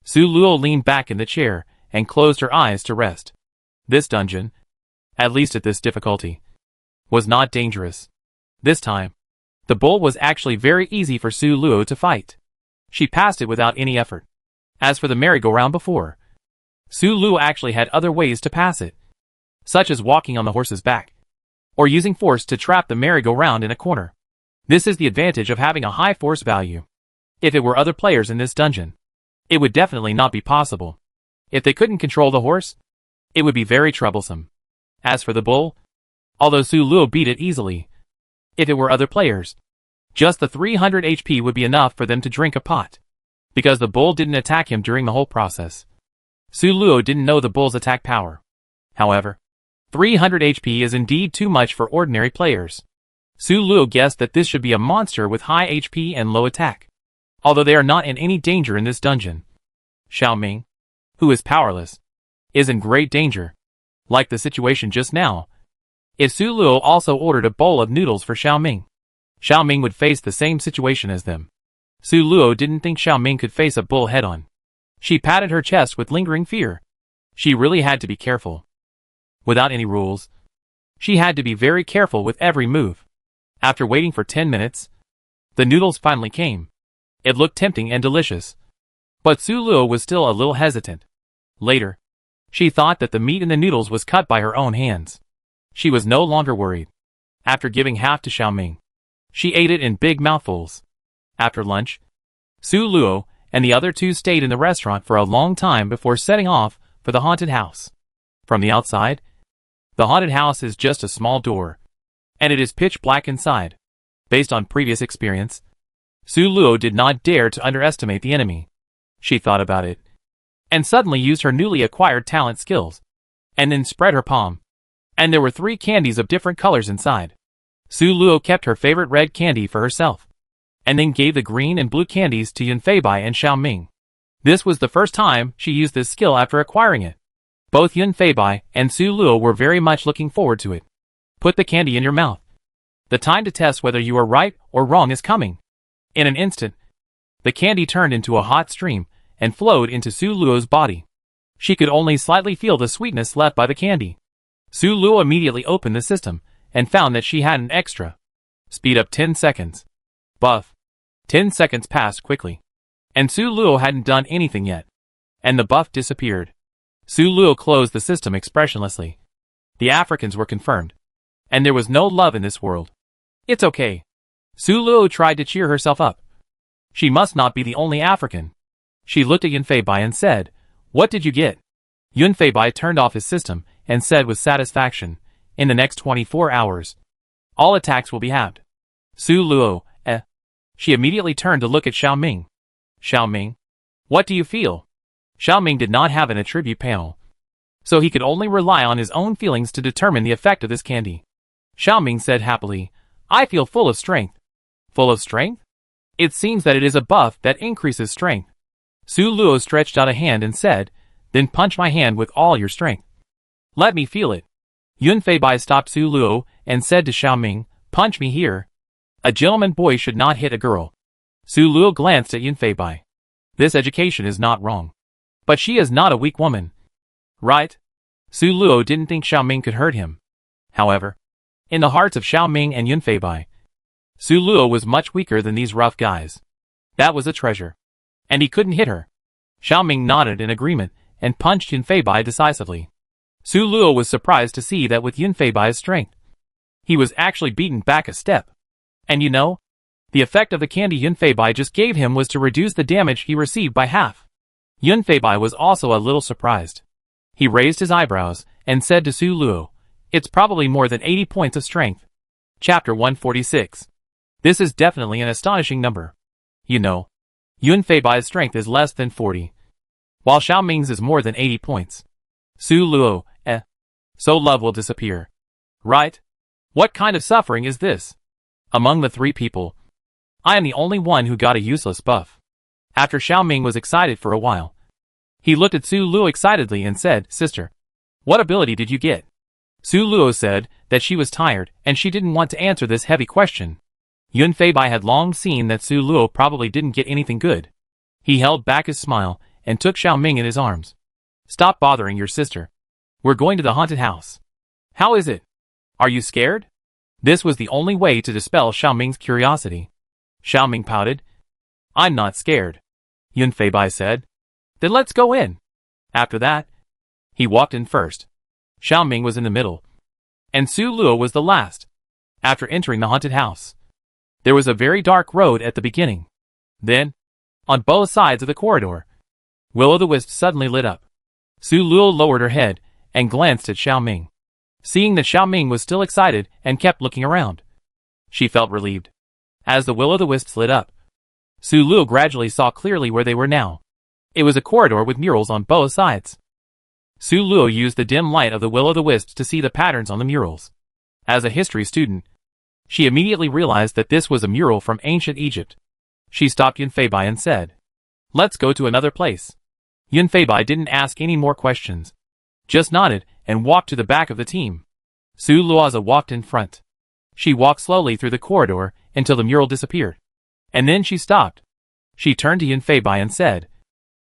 Su Luo leaned back in the chair and closed her eyes to rest. This dungeon, at least at this difficulty, was not dangerous. This time, the bull was actually very easy for Su Luo to fight. She passed it without any effort. As for the merry-go-round before, Su Luo actually had other ways to pass it, such as walking on the horse's back, or using force to trap the merry-go-round in a corner. This is the advantage of having a high force value. If it were other players in this dungeon, it would definitely not be possible. If they couldn't control the horse, it would be very troublesome. As for the bull, although Su Luo beat it easily, if it were other players, just the 300 HP would be enough for them to drink a pot. Because the bull didn't attack him during the whole process, Su Luo didn't know the bull's attack power. However, 300 HP is indeed too much for ordinary players. Su Luo guessed that this should be a monster with high HP and low attack, although they are not in any danger in this dungeon. Xiao Ming, who is powerless, is in great danger. Like the situation just now, if Su Luo also ordered a bowl of noodles for Xiao Ming would face the same situation as them. Su Luo didn't think Xiao Ming could face a bull head-on. She patted her chest with lingering fear. She really had to be careful. Without any rules, she had to be very careful with every move. After waiting for 10 minutes, the noodles finally came. It looked tempting and delicious. But Su Luo was still a little hesitant. Later, she thought that the meat in the noodles was cut by her own hands. She was no longer worried. After giving half to Xiao Ming, she ate it in big mouthfuls. After lunch, Su Luo and the other two stayed in the restaurant for a long time before setting off for the haunted house. From the outside, the haunted house is just a small door, and it is pitch black inside. Based on previous experience, Su Luo did not dare to underestimate the enemy. She thought about it, and suddenly used her newly acquired talent skills, and then spread her palm. And there were 3 candies of different colors inside. Su Luo kept her favorite red candy for herself, and then gave the green and blue candies to Yun Feibai and Xiao Ming. This was the first time she used this skill after acquiring it. Both Yun Feibai and Su Luo were very much looking forward to it. Put the candy in your mouth. The time to test whether you are right or wrong is coming. In an instant, the candy turned into a hot stream and flowed into Su Luo's body. She could only slightly feel the sweetness left by the candy. Su Luo immediately opened the system and found that she had an extra. Speed up 10 seconds. Buff. 10 seconds passed quickly, and Su Luo hadn't done anything yet, and the buff disappeared. Su Luo closed the system expressionlessly. The Africans were confirmed, and there was no love in this world. It's okay. Su Luo tried to cheer herself up. She must not be the only African. She looked at Yun Feibai and said, "What did you get?" Yun Feibai turned off his system and said with satisfaction, "In the next 24 hours, all attacks will be halved." Su Luo, She immediately turned to look at Xiao Ming. "Xiao Ming, what do you feel?" Xiao Ming did not have an attribute panel, so he could only rely on his own feelings to determine the effect of this candy. Xiao Ming said happily, "I feel full of strength." Full of strength? It seems that it is a buff that increases strength. Su Luo stretched out a hand and said, "Then punch my hand with all your strength. Let me feel it." Yun Feibai stopped Su Luo and said to Xiao Ming, "Punch me here. A gentleman boy should not hit a girl." Su Luo glanced at Yun Feibai. This education is not wrong. But she is not a weak woman. Right? Su Luo didn't think Xiao Ming could hurt him. However, in the hearts of Xiao Ming and Yun Feibai, Su Luo was much weaker than these rough guys. That was a treasure. And he couldn't hit her. Xiao Ming nodded in agreement and punched Yun Feibai decisively. Su Luo was surprised to see that with Yun Feibai's strength, he was actually beaten back a step. And you know, the effect of the candy Yun Feibai just gave him was to reduce the damage he received by half. Yun Feibai was also a little surprised. He raised his eyebrows and said to Su Luo, "It's probably more than 80 points of strength." Chapter 146. This is definitely an astonishing number. You know, Yun Feibai's strength is less than 40, while Xiao Ming's is more than 80 points. Su Luo, so love will disappear. Right? What kind of suffering is this? Among the three people, I am the only one who got a useless buff. After Xiao Ming was excited for a while, he looked at Su Luo excitedly and said, "Sister, what ability did you get?" Su Luo said that she was tired and she didn't want to answer this heavy question. Yun Feibai had long seen that Su Luo probably didn't get anything good. He held back his smile and took Xiao Ming in his arms. "Stop bothering your sister. We're going to the haunted house." "How is it? Are you scared?" This was the only way to dispel Xiao Ming's curiosity. Xiao Ming pouted. "I'm not scared," Yun Feibai said. "Then let's go in." After that, he walked in first. Xiao Ming was in the middle, and Su Luo was the last. After entering the haunted house, there was a very dark road at the beginning. Then, on both sides of the corridor, Will-o'-the-Wisp suddenly lit up. Su Luo lowered her head and glanced at Xiao Ming. Seeing that Xiao Ming was still excited and kept looking around, she felt relieved. As the Will-o'-the-Wisps lit up, Su Luo gradually saw clearly where they were now. It was a corridor with murals on both sides. Su Luo used the dim light of the Will-o'-the-Wisps to see the patterns on the murals. As a history student, she immediately realized that this was a mural from ancient Egypt. She stopped Yun Feibai and said, "Let's go to another place." Yun Feibai didn't ask any more questions, just nodded and walked to the back of the team. Su Luoza walked in front. She walked slowly through the corridor until the mural disappeared. And then she stopped. She turned to Yun Feibai and said,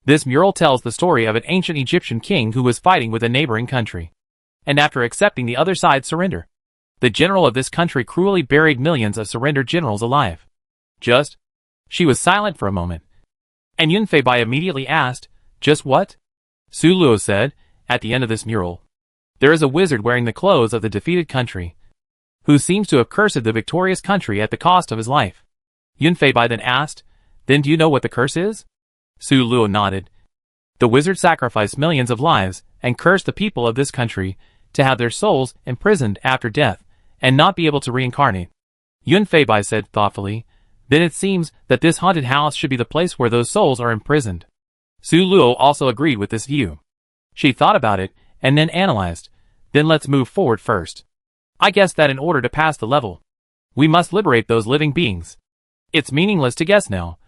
"This mural tells the story of an ancient Egyptian king who was fighting with a neighboring country. And after accepting the other side's surrender, the general of this country cruelly buried millions of surrendered generals alive." She was silent for a moment. And Yun Feibai immediately asked, "Just what?" Su Luo said, "At the end of this mural, there is a wizard wearing the clothes of the defeated country, who seems to have cursed the victorious country at the cost of his life." Yun Feibai then asked, "Then do you know what the curse is?" Su Luo nodded. "The wizard sacrificed millions of lives and cursed the people of this country to have their souls imprisoned after death and not be able to reincarnate." Yun Feibai said thoughtfully, "Then it seems that this haunted house should be the place where those souls are imprisoned." Su Luo also agreed with this view. She thought about it and then analyzed, "Then let's move forward first. I guess that in order to pass the level, we must liberate those living beings. It's meaningless to guess now."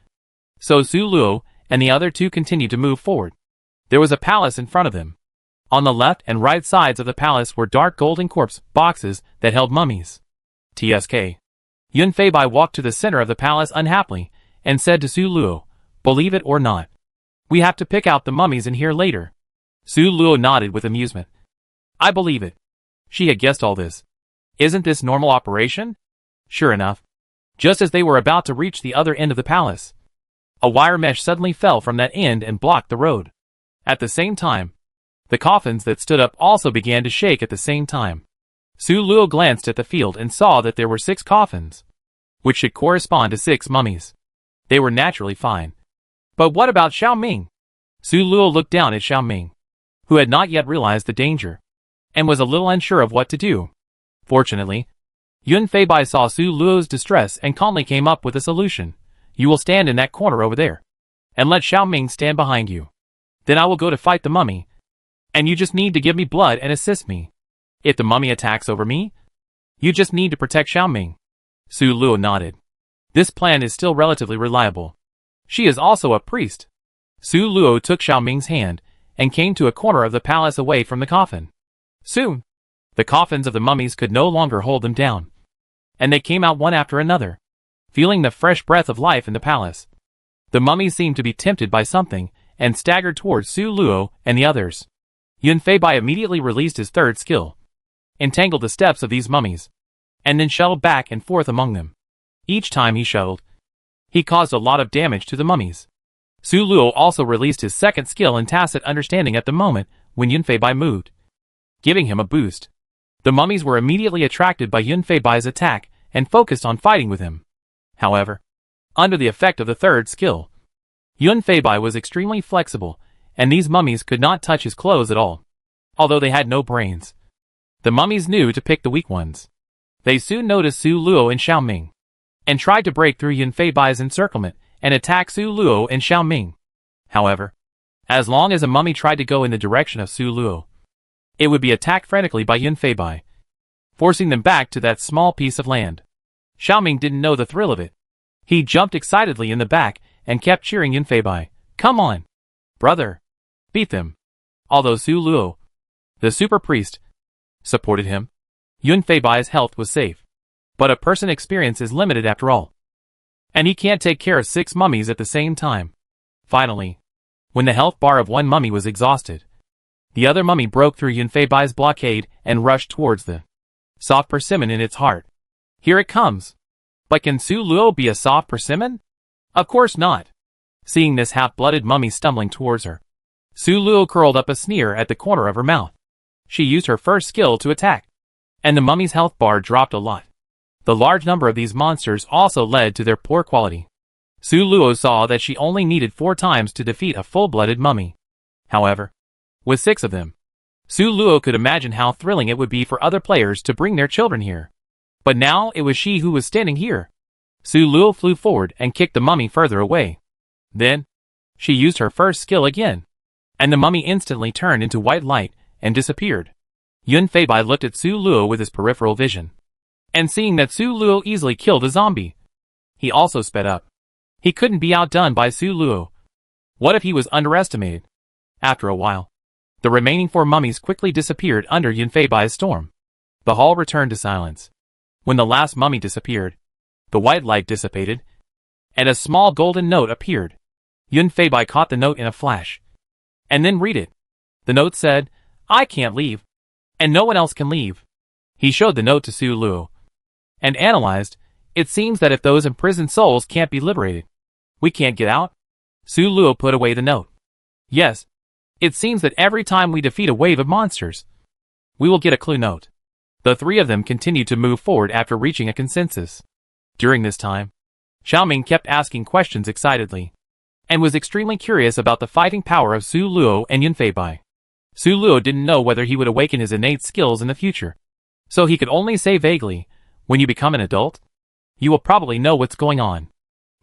So Su Luo and the other two continued to move forward. There was a palace in front of them. On the left and right sides of the palace were dark golden corpse boxes that held mummies. TSK. Yun Feibai walked to the center of the palace unhappily and said to Su Luo, "Believe it or not, we have to pick out the mummies in here later." Su Luo nodded with amusement. "I believe it." She had guessed all this. "Isn't this normal operation?" Sure enough, just as they were about to reach the other end of the palace, a wire mesh suddenly fell from that end and blocked the road. At the same time, the coffins that stood up also began to shake at the same time. Su Luo glanced at the field and saw that there were 6 coffins, which should correspond to 6 mummies. They were naturally fine. But what about Xiao Ming? Su Luo looked down at Xiao Ming, who had not yet realized the danger, and was a little unsure of what to do. Fortunately, Yun Feibai saw Su Luo's distress and calmly came up with a solution. "You will stand in that corner over there, and let Xiao Ming stand behind you. Then I will go to fight the mummy, and you just need to give me blood and assist me. If the mummy attacks over me, you just need to protect Xiao Ming." Su Luo nodded. This plan is still relatively reliable. She is also a priest. Su Luo took Xiao Ming's hand and came to a corner of the palace away from the coffin. Soon, the coffins of the mummies could no longer hold them down, and they came out one after another, feeling the fresh breath of life in the palace. The mummies seemed to be tempted by something and staggered towards Su Luo and the others. Yun Feibai immediately released his third skill, entangled the steps of these mummies, and then shuttled back and forth among them. Each time he shuttled, he caused a lot of damage to the mummies. Su Luo also released his second skill in tacit understanding at the moment when Yun Feibai moved, giving him a boost. The mummies were immediately attracted by Yun Feibai's attack and focused on fighting with him. However, under the effect of the third skill, Yun Feibai was extremely flexible and these mummies could not touch his clothes at all, although they had no brains. The mummies knew to pick the weak ones. They soon noticed Su Luo and Xiao Ming, and tried to break through Yun Fei Bai's encirclement and attack Su Luo and Xiao Ming. However, as long as a mummy tried to go in the direction of Su Luo, it would be attacked frantically by Yun Fei Bai, forcing them back to that small piece of land. Xiao Ming didn't know the thrill of it. He jumped excitedly in the back and kept cheering Yun Fei Bai. Come on, brother, beat them. Although Su Luo, the super priest, supported him, Yun Fei Bai's health was safe. But a person's experience is limited after all, and he can't take care of 6 mummies at the same time. Finally, when the health bar of one mummy was exhausted, the other mummy broke through Yun Fei Bai's blockade and rushed towards the soft persimmon in its heart. Here it comes. But can Su Luo be a soft persimmon? Of course not. Seeing this half-blooded mummy stumbling towards her, Su Luo curled up a sneer at the corner of her mouth. She used her first skill to attack, and the mummy's health bar dropped a lot. The large number of these monsters also led to their poor quality. Su Luo saw that she only needed 4 times to defeat a full-blooded mummy. However, with 6 of them, Su Luo could imagine how thrilling it would be for other players to bring their children here. But now it was she who was standing here. Su Luo flew forward and kicked the mummy further away. Then, she used her first skill again, and the mummy instantly turned into white light and disappeared. Yun Fei Bai looked at Su Luo with his peripheral vision, and seeing that Su Luo easily killed a zombie, he also sped up. He couldn't be outdone by Su Luo. What if he was underestimated? After a while, the remaining 4 mummies quickly disappeared under Yun Fei Bai's storm. The hall returned to silence. When the last mummy disappeared, the white light dissipated, and a small golden note appeared. Yun Fei Bai caught the note in a flash, and then read it. The note said, "I can't leave, and no one else can leave." He showed the note to Su Luo, and analyzed. It seems that if those imprisoned souls can't be liberated, we can't get out. Su Luo put away the note. Yes, it seems that every time we defeat a wave of monsters, we will get a clue note. The 3 of them continued to move forward after reaching a consensus. During this time, Xiao Ming kept asking questions excitedly, and was extremely curious about the fighting power of Su Luo and Yun Fei Bai. Su Luo didn't know whether he would awaken his innate skills in the future, so he could only say vaguely, "When you become an adult, you will probably know what's going on.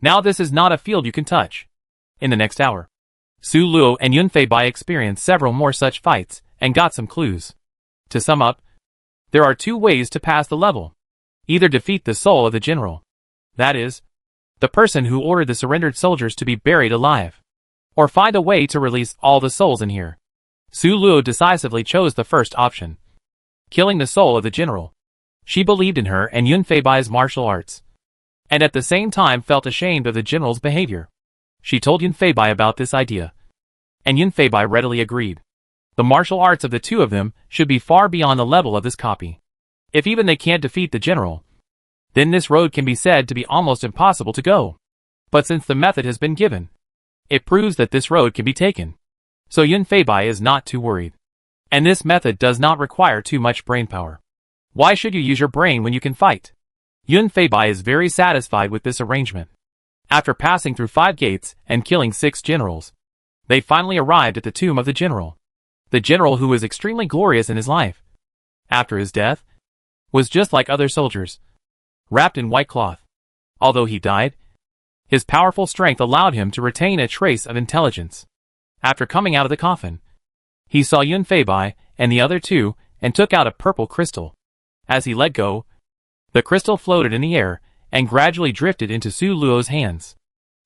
Now this is not a field you can touch." In the next hour, Su Luo and Yun Fei Bai experienced several more such fights and got some clues. To sum up, there are 2 ways to pass the level. Either defeat the soul of the general, that is, the person who ordered the surrendered soldiers to be buried alive, or find a way to release all the souls in here. Su Luo decisively chose the first option, killing the soul of the general. She believed in her and Yun Fei Bai's martial arts, and at the same time felt ashamed of the general's behavior. She told Yun Fei Bai about this idea, and Yun Fei Bai readily agreed. The martial arts of the 2 of them should be far beyond the level of this copy. If even they can't defeat the general, then this road can be said to be almost impossible to go. But since the method has been given, it proves that this road can be taken. So Yun Fei Bai is not too worried. And this method does not require too much brainpower. Why should you use your brain when you can fight? Yun Fei Bai is very satisfied with this arrangement. After passing through 5 gates and killing 6 generals, they finally arrived at the tomb of the general. The general, who was extremely glorious in his life, after his death, was just like other soldiers, wrapped in white cloth. Although he died, his powerful strength allowed him to retain a trace of intelligence. After coming out of the coffin, he saw Yun Fei Bai and the other 2 and took out a purple crystal. As he let go, the crystal floated in the air and gradually drifted into Su Luo's hands.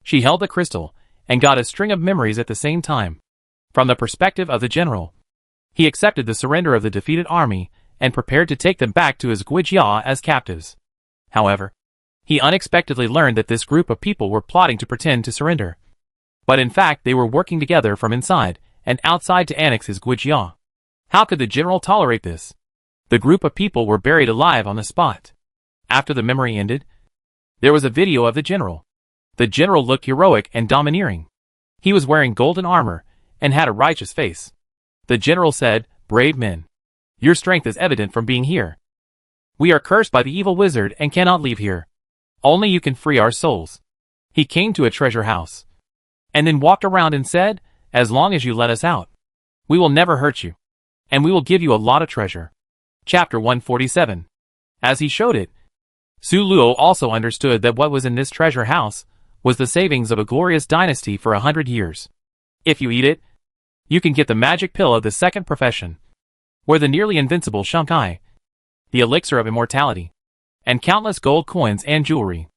She held the crystal and got a string of memories at the same time. From the perspective of the general, he accepted the surrender of the defeated army and prepared to take them back to his Guijia as captives. However, he unexpectedly learned that this group of people were plotting to pretend to surrender. But in fact they were working together from inside and outside to annex his Guijia. How could the general tolerate this? The group of people were buried alive on the spot. After the memory ended, there was a video of the general. The general looked heroic and domineering. He was wearing golden armor and had a righteous face. The general said, "Brave men, your strength is evident from being here. We are cursed by the evil wizard and cannot leave here. Only you can free our souls." He came to a treasure house, and then walked around and said, as long as you let us out. We will never hurt you. And we will give you a lot of treasure. Chapter 147. As he showed it, Su Luo also understood that what was in this treasure house was the savings of a glorious dynasty for 100 years. If you eat it, you can get the magic pill of the second profession, or the nearly invincible Shunkai, the elixir of immortality, and countless gold coins and jewelry.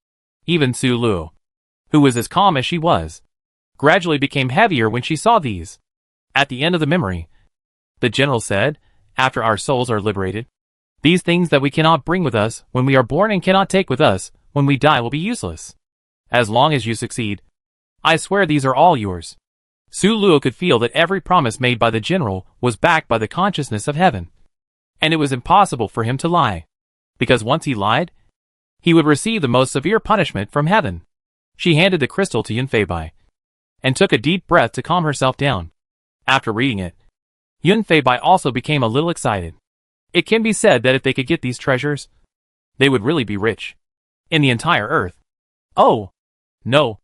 Even Su Luo, who was as calm as she was, gradually became heavier when she saw these. At the end of the memory, the general said, after our souls are liberated, these things that we cannot bring with us when we are born and cannot take with us when we die will be useless. As long as you succeed, I swear these are all yours. Su Luo could feel that every promise made by the general was backed by the consciousness of heaven. And it was impossible for him to lie, because once he lied, he would receive the most severe punishment from heaven. She handed the crystal to Yun Feibai, and took a deep breath to calm herself down. After reading it, Yun Feibai also became a little excited. It can be said that if they could get these treasures, they would really be rich. In the entire earth. Oh! No.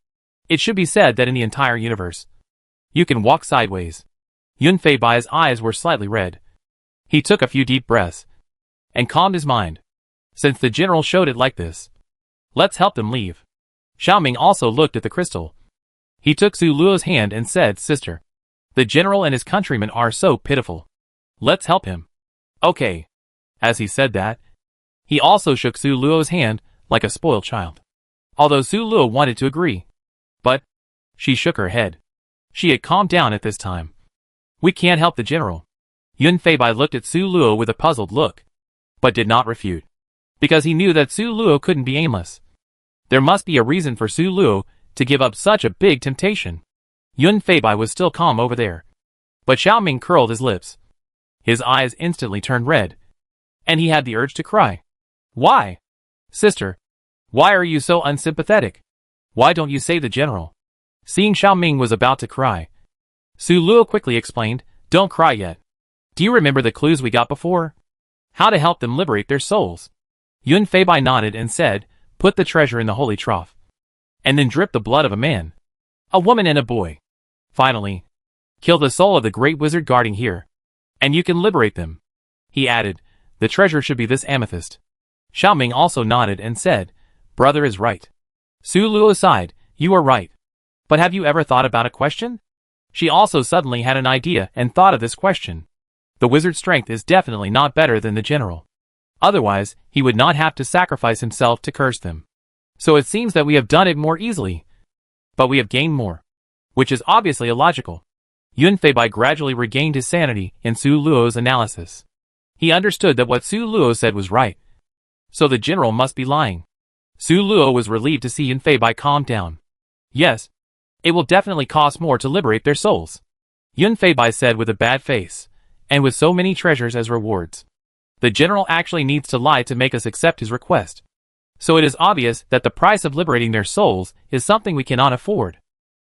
It should be said that in the entire universe, you can walk sideways. Yun Feibai's eyes were slightly red. He took a few deep breaths, and calmed his mind. Since the general showed it like this, let's help them leave. Xiaoming also looked at the crystal. He took Su Luo's hand and said, Sister, the general and his countrymen are so pitiful. Let's help him. Okay. As he said that, he also shook Su Luo's hand like a spoiled child. Although Su Luo wanted to agree, but she shook her head. She had calmed down at this time. We can't help the general. Yun Feibai looked at Su Luo with a puzzled look, but did not refute, because he knew that Su Luo couldn't be aimless. There must be a reason for Su Luo to give up such a big temptation. Yun Feibai was still calm over there, but Xiaoming curled his lips. His eyes instantly turned red, and he had the urge to cry. Why? Sister, why are you so unsympathetic? Why don't you save the general? Seeing Xiaoming was about to cry, Su Luo quickly explained, Don't cry yet. Do you remember the clues we got before? How to help them liberate their souls? Yun Feibai nodded and said, Put the treasure in the holy trough, and then drip the blood of a man, a woman and a boy. Finally, kill the soul of the great wizard guarding here, and you can liberate them. He added, The treasure should be this amethyst. Xiaoming also nodded and said, Brother is right. Su Luo sighed, You are right. But have you ever thought about a question? She also suddenly had an idea and thought of this question. The wizard's strength is definitely not better than the general. Otherwise, he would not have to sacrifice himself to curse them. So it seems that we have done it more easily. But we have gained more, which is obviously illogical. Yun Feibai gradually regained his sanity in Su Luo's analysis. He understood that what Su Luo said was right. So the general must be lying. Su Luo was relieved to see Yun Feibai calm down. Yes, it will definitely cost more to liberate their souls, Yun Feibai said with a bad face, and with so many treasures as rewards. The general actually needs to lie to make us accept his request. So it is obvious that the price of liberating their souls is something we cannot afford.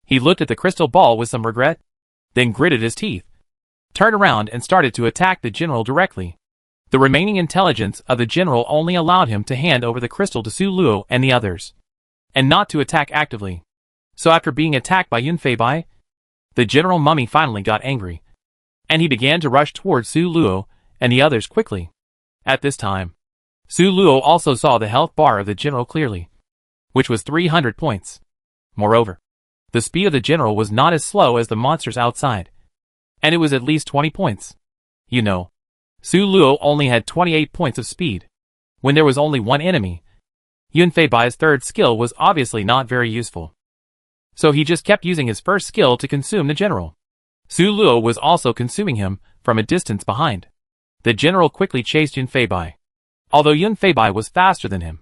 He looked at the crystal ball with some regret, then gritted his teeth, turned around and started to attack the general directly. The remaining intelligence of the general only allowed him to hand over the crystal to Su Luo and the others, and not to attack actively. So after being attacked by Yun Feibai, the general mummy finally got angry, and he began to rush towards Su Luo and the others quickly. At this time, Su Luo also saw the health bar of the general clearly, which was 300 points. Moreover, the speed of the general was not as slow as the monsters outside, and it was at least 20 points. You know, Su Luo only had 28 points of speed, when there was only one enemy. Yun Feibai's third skill was obviously not very useful. So he just kept using his first skill to consume the general. Su Luo was also consuming him from a distance behind. The general quickly chased Yun Feibai. Although Yun Feibai was faster than him,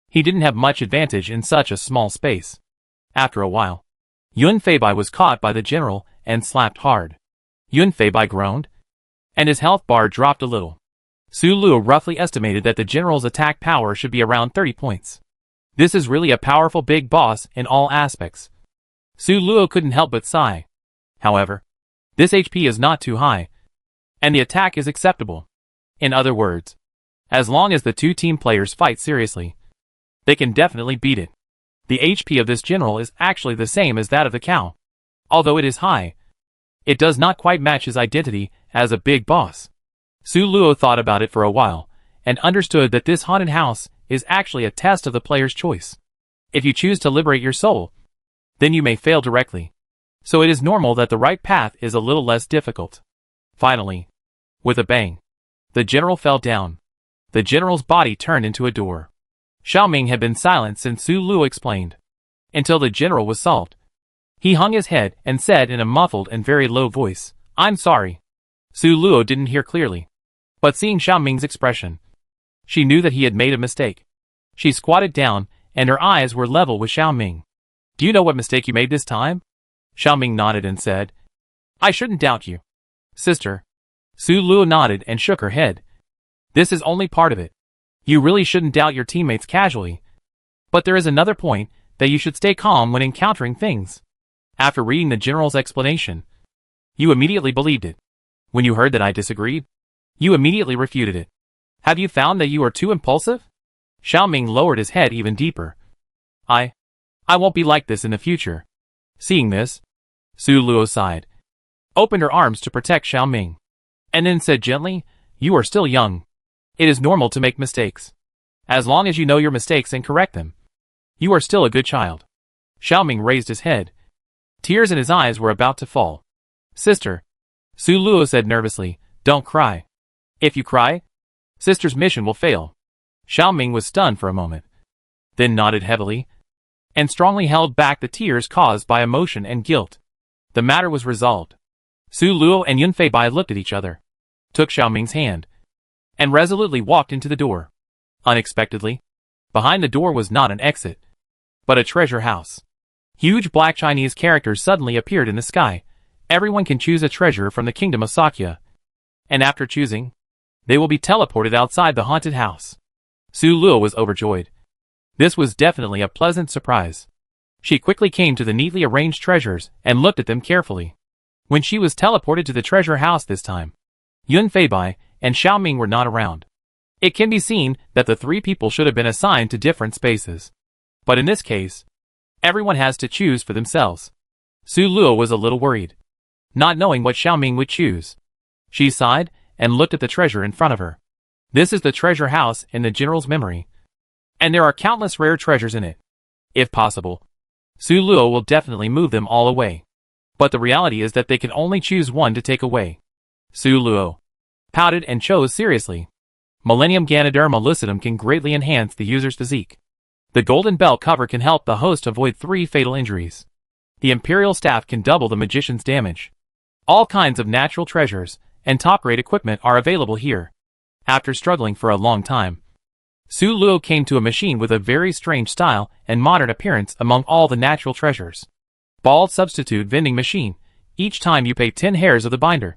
he didn't have much advantage in such a small space. After a while, Yun Feibai was caught by the general and slapped hard. Yun Feibai groaned, and his health bar dropped a little. Su Luo roughly estimated that the general's attack power should be around 30 points. This is really a powerful big boss in all aspects. Su Luo couldn't help but sigh. However, this HP is not too high, and the attack is acceptable. In other words, as long as the two team players fight seriously, they can definitely beat it. The HP of this general is actually the same as that of the cow. Although it is high, It does not quite match his identity as a big boss. Su Luo thought about it for a while, and understood that this haunted house is actually a test of the player's choice. If you choose to liberate your soul, then you may fail directly. So it is normal that the right path is a little less difficult. Finally, with a bang, the general fell down. The general's body turned into a door. Xiaoming had been silent since Su Luo explained, until the general was solved. He hung his head and said in a muffled and very low voice, "I'm sorry." Su Luo didn't hear clearly, but seeing Xiaoming's expression, she knew that he had made a mistake. She squatted down, and her eyes were level with Xiaoming. "Do you know what mistake you made this time?" Xiaoming nodded and said, "I shouldn't doubt you, sister." Su Luo nodded and shook her head. "This is only part of it. You really shouldn't doubt your teammates casually. But there is another point, that you should stay calm when encountering things. After reading the general's explanation, you immediately believed it. When you heard that I disagreed, you immediately refuted it. Have you found that you are too impulsive?" Xiaoming lowered his head even deeper. I won't be like this in the future." Seeing this, Su Luo sighed, opened her arms to protect Xiaoming, and then said gently, "You are still young. It is normal to make mistakes. As long as you know your mistakes and correct them, you are still a good child." Xiaoming raised his head. Tears in his eyes were about to fall. "Sister," Su Luo said nervously, "don't cry. If you cry, sister's mission will fail." Xiaoming was stunned for a moment, then nodded heavily, and strongly held back the tears caused by emotion and guilt. The matter was resolved. Su Luo and Yunfei Bai looked at each other, took Xiaoming's hand, and resolutely walked into the door. Unexpectedly, behind the door was not an exit, but a treasure house. Huge black Chinese characters suddenly appeared in the sky. Everyone can choose a treasure from the kingdom of Sakya, and after choosing, they will be teleported outside the haunted house. Su Luo was overjoyed. This was definitely a pleasant surprise. She quickly came to the neatly arranged treasures and looked at them carefully. When she was teleported to the treasure house this time, Yunfei Bai and Xiaoming were not around. It can be seen that the three people should have been assigned to different spaces. But in this case, everyone has to choose for themselves. Su Luo was a little worried, not knowing what Xiaoming would choose. She sighed and looked at the treasure in front of her. This is the treasure house in the general's memory, and there are countless rare treasures in it. If possible, Su Luo will definitely move them all away. But the reality is that they can only choose one to take away. Su Luo pouted and chose seriously. Millennium Ganoderma lucidum can greatly enhance the user's physique. The golden bell cover can help the host avoid 3 fatal injuries. The Imperial Staff can double the magician's damage. All kinds of natural treasures and top-grade equipment are available here. After struggling for a long time, Su Luo came to a machine with a very strange style and modern appearance among all the natural treasures. Bald substitute vending machine. Each time you pay 10 hairs of the binder,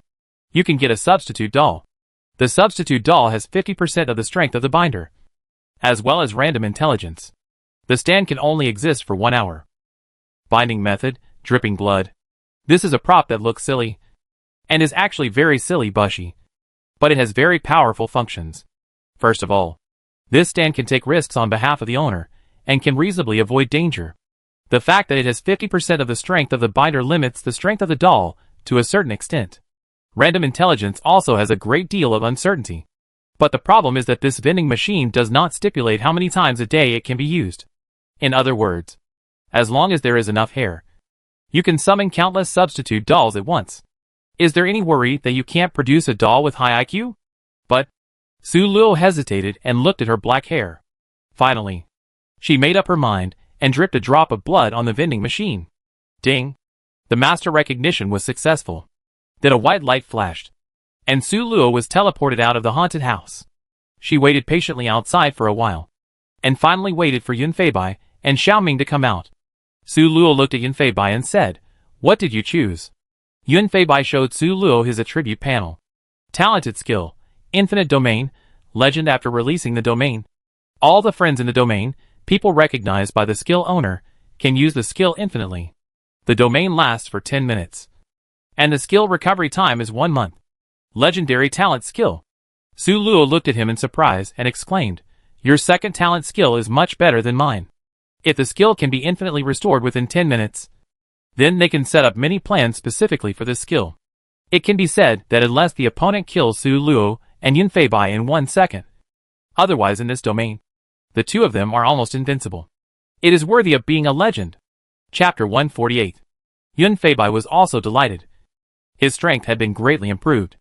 you can get a substitute doll. The substitute doll has 50% of the strength of the binder, as well as random intelligence. The stand can only exist for 1 hour. Binding method, dripping blood. This is a prop that looks silly, and is actually very silly bushy, but it has very powerful functions. First of all, this stand can take risks on behalf of the owner, and can reasonably avoid danger. The fact that it has 50% of the strength of the binder limits the strength of the doll to a certain extent. Random intelligence also has a great deal of uncertainty. But the problem is that this vending machine does not stipulate how many times a day it can be used. In other words, as long as there is enough hair, you can summon countless substitute dolls at once. Is there any worry that you can't produce a doll with high IQ? But Su Luo hesitated and looked at her black hair. Finally, she made up her mind and dripped a drop of blood on the vending machine. Ding! The master recognition was successful. Then a white light flashed, and Su Luo was teleported out of the haunted house. She waited patiently outside for a while, and finally waited for Yunfei Bai and Xiaoming to come out. Su Luo looked at Yunfei Bai and said, "What did you choose?" Yunfei Bai showed Su Luo his attribute panel. Talented skill, infinite domain, legend after releasing the domain. All the friends in the domain, people recognized by the skill owner, can use the skill infinitely. The domain lasts for 10 minutes. And the skill recovery time is 1 month. Legendary talent skill. Su Luo looked at him in surprise and exclaimed, "Your second talent skill is much better than mine. If the skill can be infinitely restored within 10 minutes, then they can set up many plans specifically for this skill." It can be said that unless the opponent kills Su Luo and Yun Fei Bai in 1 second, otherwise in this domain, the two of them are almost invincible. It is worthy of being a legend. Chapter 148. Yun Fei Bai was also delighted. His strength had been greatly improved.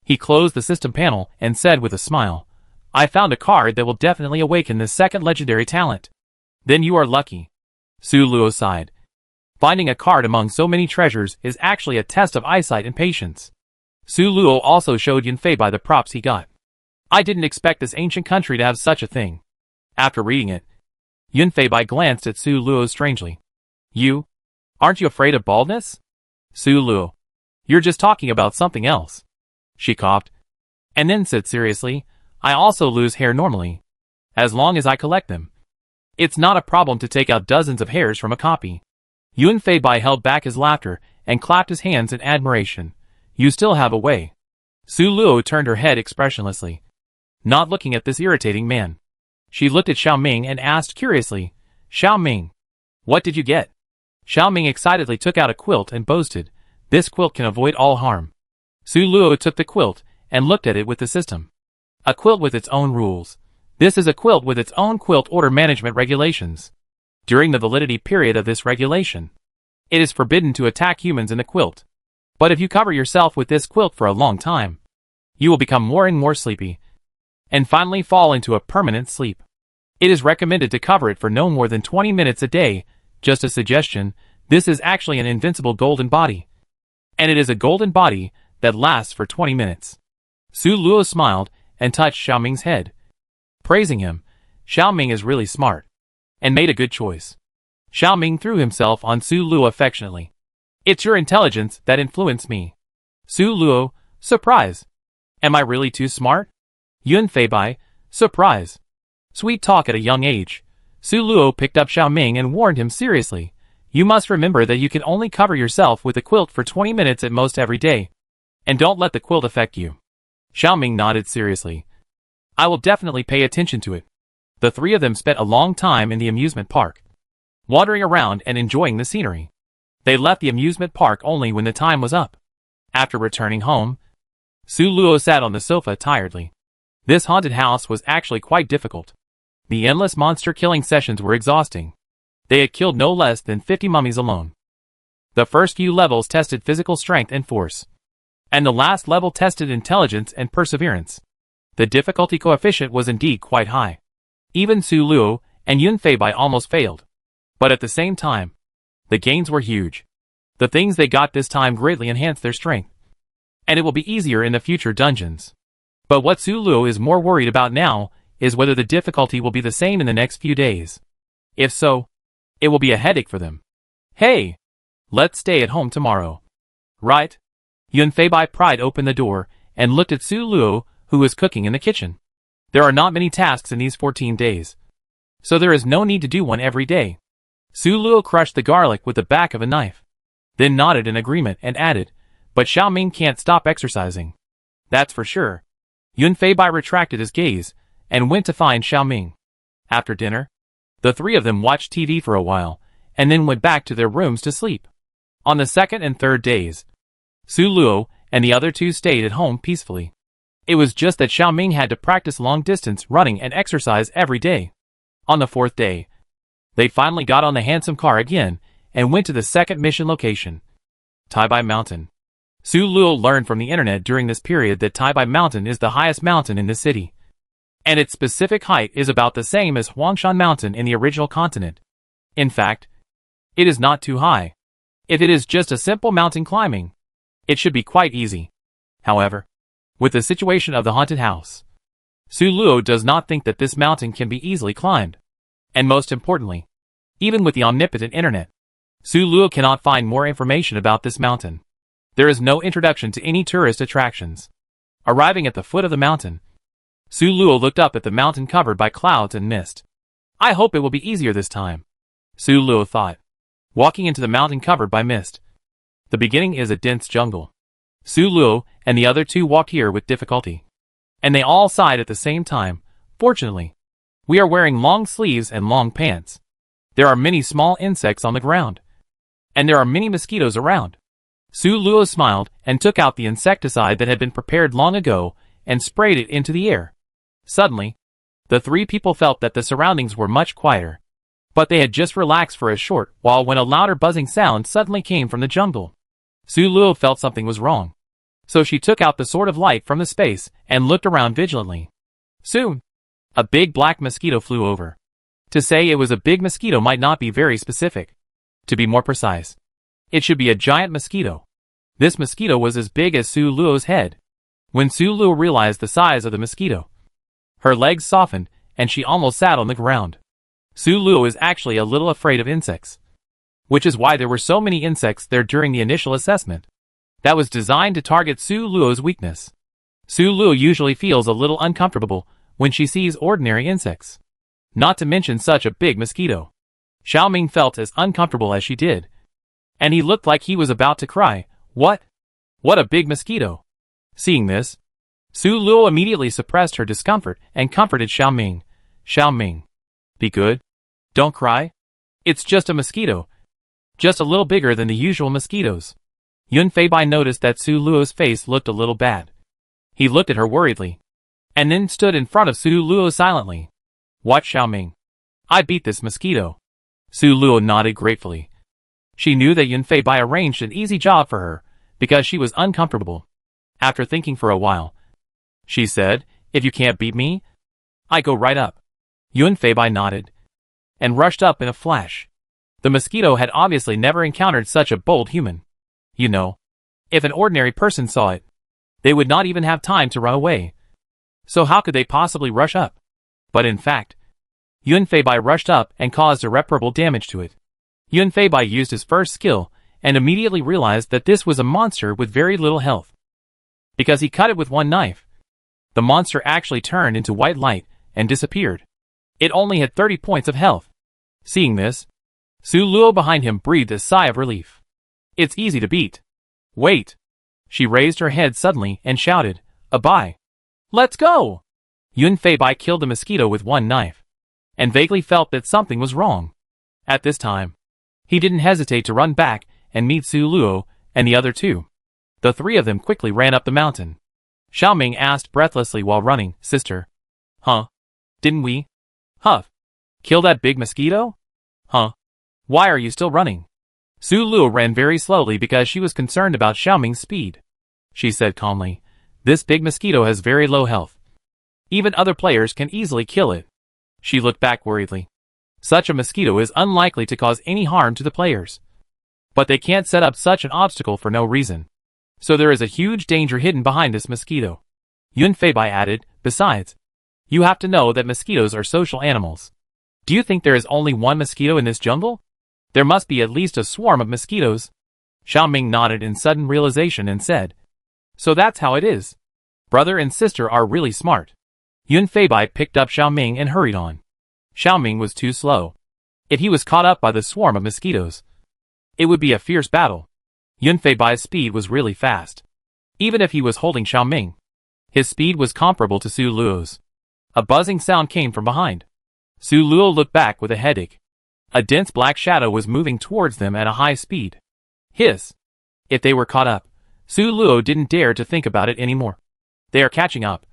He closed the system panel and said with a smile, "I found a card that will definitely awaken this second legendary talent." "Then you are lucky." Su Luo sighed. Finding a card among so many treasures is actually a test of eyesight and patience. Su Luo also showed Yun Fei Bai the props he got. "I didn't expect this ancient country to have such a thing." After reading it, Yun Fei Bai glanced at Su Luo strangely. Aren't you afraid of baldness?" "Su Luo, you're just talking about something else." She coughed, and then said seriously, "I also lose hair normally, as long as I collect them. It's not a problem to take out dozens of hairs from a copy." Yun Fei Bai held back his laughter and clapped his hands in admiration. "You still have a way." Su Luo turned her head expressionlessly, not looking at this irritating man. She looked at Xiao Ming and asked curiously, "Xiao Ming, what did you get?" Xiao Ming excitedly took out a quilt and boasted, "This quilt can avoid all harm." Su Luo took the quilt and looked at it with the system. A quilt with its own rules. This is a quilt with its own quilt order management regulations. During the validity period of this regulation, it is forbidden to attack humans in the quilt. But if you cover yourself with this quilt for a long time, you will become more and more sleepy, and finally fall into a permanent sleep. It is recommended to cover it for no more than 20 minutes a day. Just a suggestion, this is actually an invincible golden body. And it is a golden body that lasts for 20 minutes. Su Luo smiled and touched Xiao Ming's head, praising him. "Xiao Ming is really smart, and made a good choice." Xiao Ming threw himself on Su Luo affectionately. "It's your intelligence that influenced me." Su Luo, surprise. "Am I really too smart?" Yun Fei Bai, surprise. Sweet talk at a young age. Su Luo picked up Xiao Ming and warned him seriously, "You must remember that you can only cover yourself with a quilt for 20 minutes at most every day. And don't let the quilt affect you." Xiao Ming nodded seriously. "I will definitely pay attention to it." The three of them spent a long time in the amusement park, wandering around and enjoying the scenery. They left the amusement park only when the time was up. After returning home, Su Luo sat on the sofa tiredly. This haunted house was actually quite difficult. The endless monster-killing sessions were exhausting. They had killed no less than 50 mummies alone. The first few levels tested physical strength and force, and the last level tested intelligence and perseverance. The difficulty coefficient was indeed quite high. Even Su Luo and Yun Fei Bai almost failed. But at the same time, the gains were huge. The things they got this time greatly enhanced their strength, and it will be easier in the future dungeons. But what Su Luo is more worried about now is whether the difficulty will be the same in the next few days. If so, it will be a headache for them. "Hey! Let's stay at home tomorrow." "Right?" Yun Fei Bai pried open the door and looked at Su Luo, who was cooking in the kitchen. There are not many tasks in these 14 days, so there is no need to do one every day. Su Luo crushed the garlic with the back of a knife, then nodded in agreement and added, "But Xiao Ming can't stop exercising." "That's for sure." Yun Fei Bai retracted his gaze and went to find Xiao Ming. After dinner, the three of them watched TV for a while, and then went back to their rooms to sleep. On the second and third days, Su Luo and the other two stayed at home peacefully. It was just that Xiao Ming had to practice long-distance running and exercise every day. On the fourth day, they finally got on the handsome car again and went to the second mission location, Taibai Mountain. Su Luo learned from the internet during this period that Taibai Mountain is the highest mountain in the city, and its specific height is about the same as Huangshan Mountain in the original continent. In fact, it is not too high. If it is just a simple mountain climbing, it should be quite easy. However, with the situation of the haunted house, Su Luo does not think that this mountain can be easily climbed. And most importantly, even with the omnipotent internet, Su Luo cannot find more information about this mountain. There is no introduction to any tourist attractions. Arriving at the foot of the mountain, Su Luo looked up at the mountain covered by clouds and mist. "I hope it will be easier this time," Su Luo thought, walking into the mountain covered by mist. The beginning is a dense jungle. Su Luo and the other two walked here with difficulty, and they all sighed at the same time. "Fortunately, we are wearing long sleeves and long pants. There are many small insects on the ground, and there are many mosquitoes around. Su Luo smiled and took out the insecticide that had been prepared long ago and sprayed it into the air. Suddenly, the three people felt that the surroundings were much quieter. But they had just relaxed for a short while when a louder buzzing sound suddenly came from the jungle. Su Luo felt something was wrong. So she took out the sword of light from the space and looked around vigilantly. Soon, a big black mosquito flew over. To say it was a big mosquito might not be very specific. To be more precise, it should be a giant mosquito. This mosquito was as big as Su Luo's head. When Su Luo realized the size of the mosquito, her legs softened and she almost sat on the ground. Su Luo is actually a little afraid of insects, which is why there were so many insects there during the initial assessment. That was designed to target Su Luo's weakness. Su Luo usually feels a little uncomfortable when she sees ordinary insects, not to mention such a big mosquito. Xiaoming felt as uncomfortable as she did, and he looked like he was about to cry. What? What a big mosquito! Seeing this, Su Luo immediately suppressed her discomfort and comforted Xiaoming. Xiaoming, be good. Don't cry. It's just a mosquito. Just a little bigger than the usual mosquitoes. Yun Feibai noticed that Su Luo's face looked a little bad. He looked at her worriedly, and then stood in front of Su Luo silently. Watch Xiaoming. I beat this mosquito. Su Luo nodded gratefully. She knew that Yun Feibai arranged an easy job for her, because she was uncomfortable. After thinking for a while, she said, if you can't beat me, I go right up. Yun Feibai nodded, and rushed up in a flash. The mosquito had obviously never encountered such a bold human. You know, if an ordinary person saw it, they would not even have time to run away. So how could they possibly rush up? But in fact, Yun Feibai rushed up and caused irreparable damage to it. Yun Feibai used his first skill and immediately realized that this was a monster with very little health. Because he cut it with one knife, the monster actually turned into white light and disappeared. It only had 30 points of health. Seeing this, Su Luo behind him breathed a sigh of relief. It's easy to beat. Wait. She raised her head suddenly and shouted, Abai! Let's go! Yun Feibai killed the mosquito with one knife, and vaguely felt that something was wrong. At this time, he didn't hesitate to run back and meet Su Luo and the other two. The three of them quickly ran up the mountain. Xiaoming asked breathlessly while running, Sister. Huh? Didn't we? Huff. Kill that big mosquito? Huh? Why are you still running? Su Luo ran very slowly because she was concerned about Xiaoming's speed. She said calmly, this big mosquito has very low health. Even other players can easily kill it. She looked back worriedly. Such a mosquito is unlikely to cause any harm to the players. But they can't set up such an obstacle for no reason. So there is a huge danger hidden behind this mosquito. Yun Feibai added, besides, you have to know that mosquitoes are social animals. Do you think there is only one mosquito in this jungle? There must be at least a swarm of mosquitoes. Xiaoming nodded in sudden realization and said, so that's how it is. Brother and sister are really smart. Yun Feibai picked up Xiaoming and hurried on. Xiaoming was too slow. If he was caught up by the swarm of mosquitoes, it would be a fierce battle. Yun Feibai's speed was really fast. Even if he was holding Xiaoming, his speed was comparable to Su Luo's. A buzzing sound came from behind. Su Luo looked back with a headache. A dense black shadow was moving towards them at a high speed. Hiss! If they were caught up, Su Luo didn't dare to think about it anymore. They are catching up.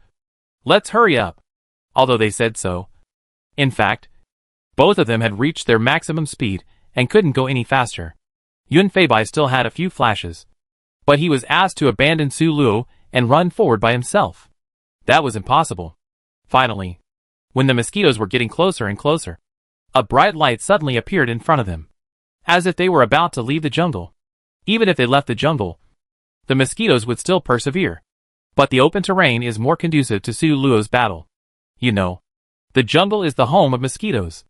Let's hurry up. Although they said so. In fact, both of them had reached their maximum speed and couldn't go any faster. Yun Feibai still had a few flashes, but he was asked to abandon Su Luo and run forward by himself. That was impossible. Finally, when the mosquitoes were getting closer and closer, a bright light suddenly appeared in front of them, as if they were about to leave the jungle. Even if they left the jungle, the mosquitoes would still persevere. But the open terrain is more conducive to Su Luo's battle. You know, the jungle is the home of mosquitoes.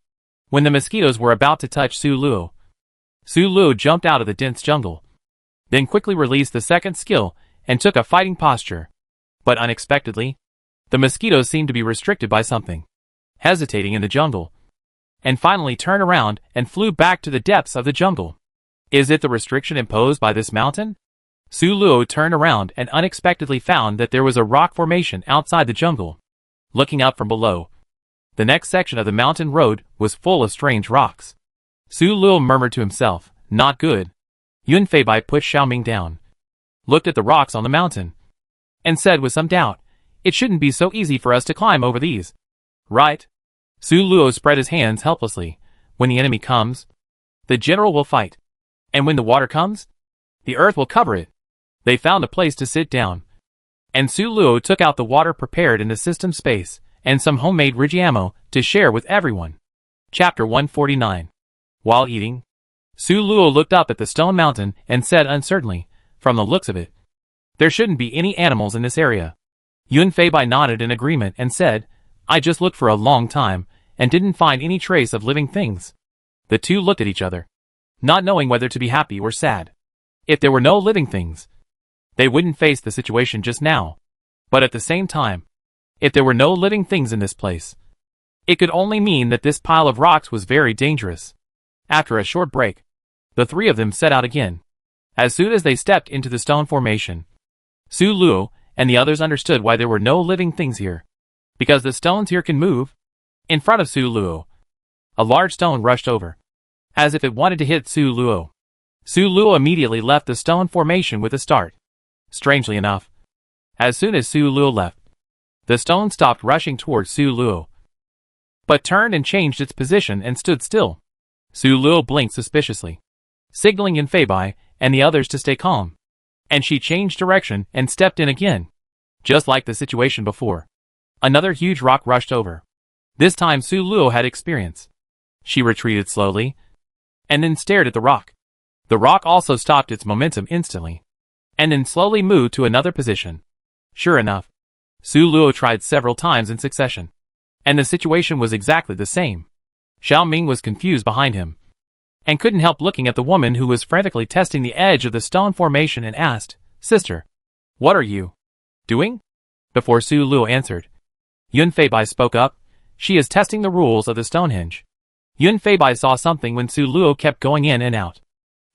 When the mosquitoes were about to touch Su Luo jumped out of the dense jungle, then quickly released the second skill and took a fighting posture. But unexpectedly, the mosquitoes seemed to be restricted by something, hesitating in the jungle, and finally turned around and flew back to the depths of the jungle. Is it the restriction imposed by this mountain? Su Luo turned around and unexpectedly found that there was a rock formation outside the jungle. Looking up from below, the next section of the mountain road was full of strange rocks. Su Luo murmured to himself, not good. Yun Feibai pushed Xiaoming down. looked at the rocks on the mountain, and said with some doubt, "It shouldn't be so easy for us to climb over these." "Right." Su Luo spread his hands helplessly. "When the enemy comes, the general will fight. And when the water comes, the earth will cover it." They found a place to sit down, and Su Luo took out the water prepared in the system space, and some homemade Rigiamo to share with everyone. Chapter 149. While eating, Su Luo looked up at the stone mountain and said uncertainly, "From the looks of it, there shouldn't be any animals in this area." Yun Feibai nodded in agreement and said, "I just looked for a long time, and didn't find any trace of living things." The two looked at each other, not knowing whether to be happy or sad. If there were no living things, they wouldn't face the situation just now. But at the same time, if there were no living things in this place, it could only mean that this pile of rocks was very dangerous. After a short break, the three of them set out again. As soon as they stepped into the stone formation, Su Luo and the others understood why there were no living things here. Because the stones here can move. In front of Su Luo, a large stone rushed over, as if it wanted to hit Su Luo. Su Luo immediately left the stone formation with a start. Strangely enough, as soon as Su Luo left, the stone stopped rushing towards Su Luo, but turned and changed its position and stood still. Su Luo blinked suspiciously, signaling Yun Feibai and the others to stay calm. And she changed direction and stepped in again. Just like the situation before, another huge rock rushed over. This time Su Luo had experience. She retreated slowly, and then stared at the rock. The rock also stopped its momentum instantly, and then slowly moved to another position. Sure enough, Su Luo tried several times in succession, and the situation was exactly the same. Xiao Ming was confused behind him, and couldn't help looking at the woman who was frantically testing the edge of the stone formation and asked, "Sister, what are you doing?" Before Su Luo answered, Yun Feibai spoke up, "She is testing the rules of the Stonehenge." Yun Feibai saw something when Su Luo kept going in and out.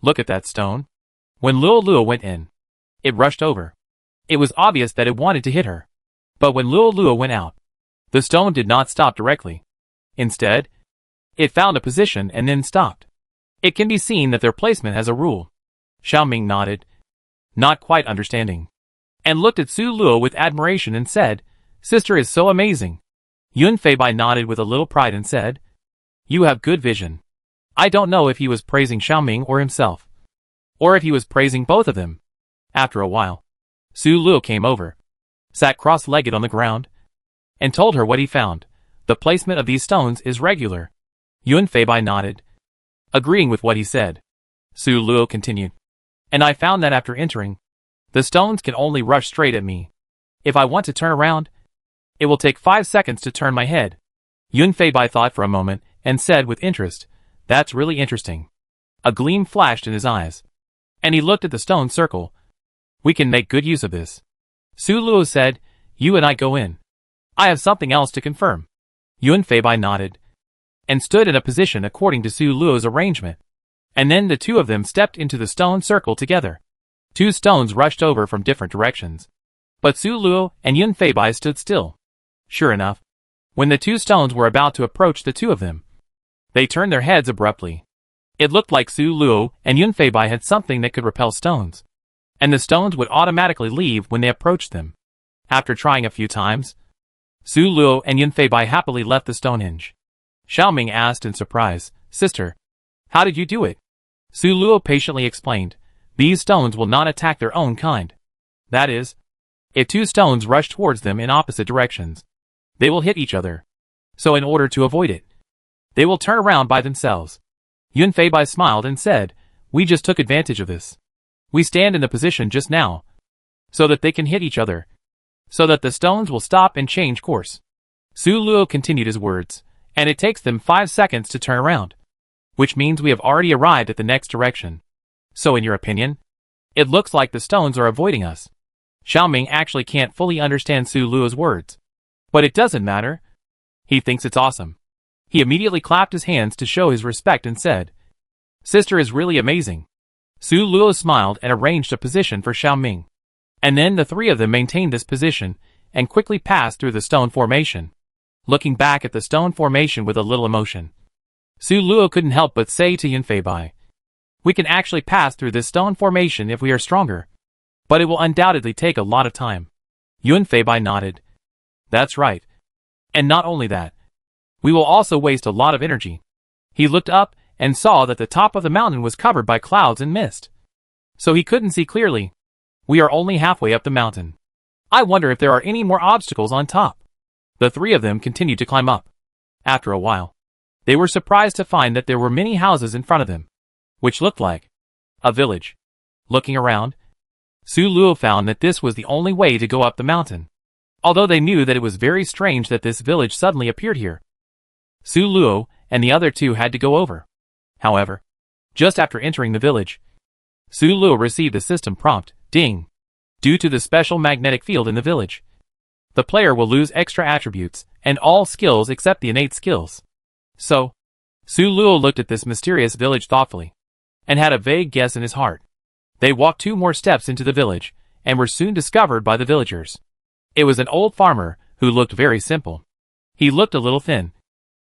Look at that stone. When Luo Luo went in, it rushed over. It was obvious that it wanted to hit her. But when Luo Luo went out, the stone did not stop directly. Instead, it found a position and then stopped. It can be seen that their placement has a rule. Xiao Ming nodded, not quite understanding, and looked at Su Luo with admiration and said, "Sister is so amazing." Yun Feibai nodded with a little pride and said, "You have good vision." I don't know if he was praising Xiao Ming or himself, or if he was praising both of them. After a while, Su Luo came over, sat cross-legged on the ground, and told her what he found. The placement of these stones is regular. Yun Feibai nodded, agreeing with what he said. Su Luo continued, "And I found that after entering, the stones can only rush straight at me. If I want to turn around, it will take 5 seconds to turn my head." Yun Feibai thought for a moment and said with interest, "That's really interesting." A gleam flashed in his eyes, and he looked at the stone circle. "We can make good use of this." Su Luo said, "You and I go in. I have something else to confirm." Yun Feibai nodded, and stood in a position according to Su Luo's arrangement. And then the two of them stepped into the stone circle together. 2 stones rushed over from different directions, but Su Luo and Yun Feibai stood still. Sure enough, when the 2 stones were about to approach the two of them, they turned their heads abruptly. It looked like Su Luo and Yun Feibai had something that could repel stones, and the stones would automatically leave when they approached them. After trying a few times, Su Luo and Yun Feibai happily left the Stonehenge. Xiao Ming asked in surprise, "Sister, how did you do it?" Su Luo patiently explained, "These stones will not attack their own kind. That is, if 2 stones rush towards them in opposite directions, they will hit each other. So in order to avoid it, they will turn around by themselves." Yun Feibai smiled and said, "We just took advantage of this. We stand in the position just now, so that they can hit each other, so that the stones will stop and change course." Su Luo continued his words, "And it takes them 5 seconds to turn around, which means we have already arrived at the next direction. So in your opinion, it looks like the stones are avoiding us." Xiao Ming actually can't fully understand Su Luo's words, but it doesn't matter. He thinks it's awesome. He immediately clapped his hands to show his respect and said, "Sister is really amazing." Su Luo smiled and arranged a position for Xiao Ming. And then the 3 of them maintained this position and quickly passed through the stone formation. Looking back at the stone formation with a little emotion, Su Luo couldn't help but say to Yun Feibai, "We can actually pass through this stone formation if we are stronger." But it will undoubtedly take a lot of time. Yun Feibai nodded. That's right. And not only that. We will also waste a lot of energy. He looked up and saw that the top of the mountain was covered by clouds and mist. So he couldn't see clearly. We are only halfway up the mountain. I wonder if there are any more obstacles on top. The three of them continued to climb up. After a while, they were surprised to find that there were many houses in front of them, which looked like a village. Looking around, Su Luo found that this was the only way to go up the mountain, although they knew that it was very strange that this village suddenly appeared here. Su Luo and the other two had to go over. However, just after entering the village, Su Luo received a system prompt, ding. Due to the special magnetic field in the village, the player will lose extra attributes and all skills except the innate skills. So, Su Luo looked at this mysterious village thoughtfully, and had a vague guess in his heart. They walked 2 more steps into the village, and were soon discovered by the villagers. It was an old farmer, who looked very simple. He looked a little thin,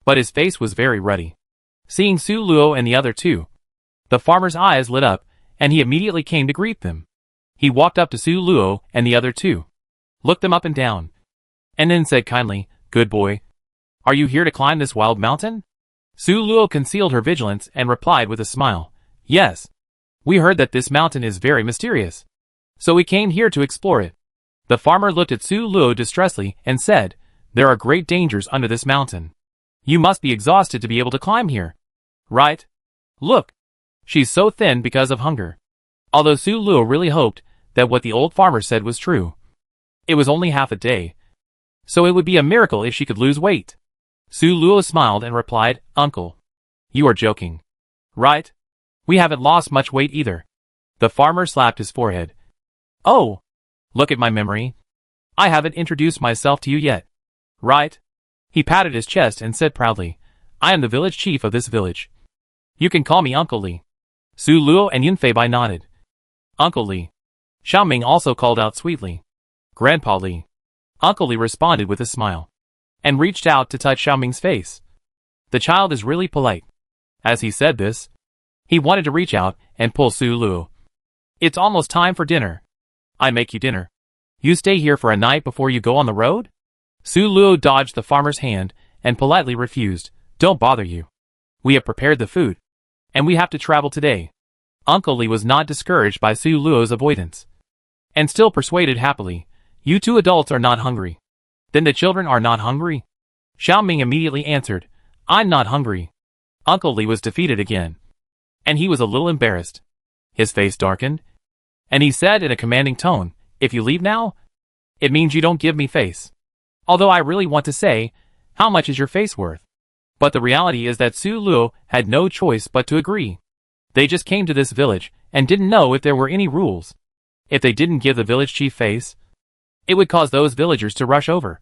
but his face was very ruddy. Seeing Su Luo and the other two, the farmer's eyes lit up, and he immediately came to greet them. He walked up to Su Luo and the other two, looked them up and down, and then said kindly, "Good boy. Are you here to climb this wild mountain?" Su Luo concealed her vigilance and replied with a smile, "Yes. We heard that this mountain is very mysterious, so we came here to explore it." The farmer looked at Su Luo distressfully and said, "There are great dangers under this mountain. You must be exhausted to be able to climb here. Right? Look. She's so thin because of hunger." Although Su Luo really hoped that what the old farmer said was true. It was only half a day, so it would be a miracle if she could lose weight. Su Luo smiled and replied, "Uncle, you are joking. Right? We haven't lost much weight either." The farmer slapped his forehead. "Oh, look at my memory. I haven't introduced myself to you yet. Right?" He patted his chest and said proudly, "I am the village chief of this village. You can call me Uncle Li." Su Luo and Yun Feibai nodded. "Uncle Li." Xiaoming also called out sweetly, "Grandpa Li." Uncle Li responded with a smile, and reached out to touch Xiaoming's face. The child is really polite. As he said this, he wanted to reach out and pull Su Luo. "It's almost time for dinner. I make you dinner. You stay here for a night before you go on the road?" Su Luo dodged the farmer's hand and politely refused. "Don't bother you. We have prepared the food, and we have to travel today." Uncle Li was not discouraged by Su Luo's avoidance, and still persuaded happily, "You two adults are not hungry. Then the children are not hungry?" Xiaoming immediately answered, "I'm not hungry." Uncle Li was defeated again, and he was a little embarrassed. His face darkened, and he said in a commanding tone, "If you leave now, it means you don't give me face. Although I really want to say, how much is your face worth?" But the reality is that Su Luo had no choice but to agree. They just came to this village and didn't know if there were any rules. If they didn't give the village chief face, it would cause those villagers to rush over,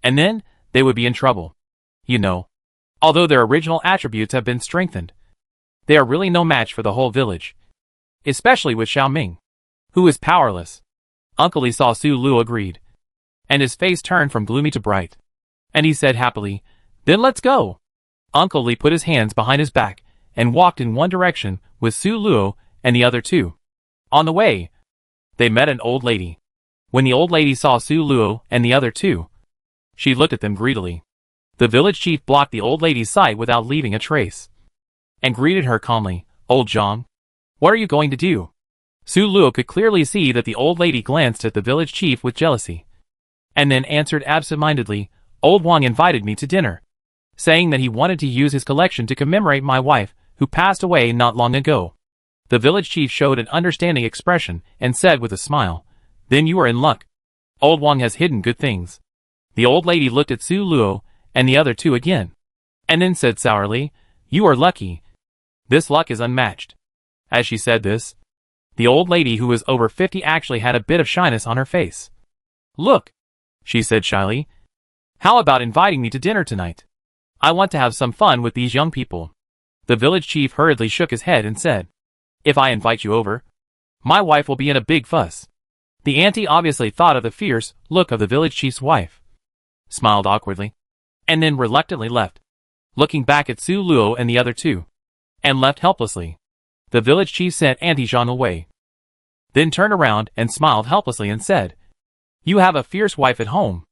and then they would be in trouble. You know, although their original attributes have been strengthened, they are really no match for the whole village, especially with Xiaoming, who is powerless. Uncle Li saw Su Luo agreed, and his face turned from gloomy to bright, and he said happily, "Then let's go." Uncle Li put his hands behind his back and walked in one direction with Su Luo and the other two. On the way, they met an old lady. When the old lady saw Su Luo and the other two, she looked at them greedily. The village chief blocked the old lady's sight without leaving a trace, and greeted her calmly, "Old Zhang, what are you going to do?" Su Luo could clearly see that the old lady glanced at the village chief with jealousy, and then answered absent-mindedly, "Old Wang invited me to dinner, saying that he wanted to use his collection to commemorate my wife, who passed away not long ago." The village chief showed an understanding expression and said with a smile, "Then you are in luck. Old Wang has hidden good things." The old lady looked at Su Luo and the other two again, and then said sourly, "You are lucky. This luck is unmatched." As she said this, the old lady, who was over 50, actually had a bit of shyness on her face. "Look," she said shyly, "how about inviting me to dinner tonight? I want to have some fun with these young people." The village chief hurriedly shook his head and said, "If I invite you over, my wife will be in a big fuss." The auntie obviously thought of the fierce look of the village chief's wife, smiled awkwardly, and then reluctantly left, looking back at Su Luo and the other two, and left helplessly. The village chief sent Auntie Zhang away. then turned around and smiled helplessly and said, "You have a fierce wife at home."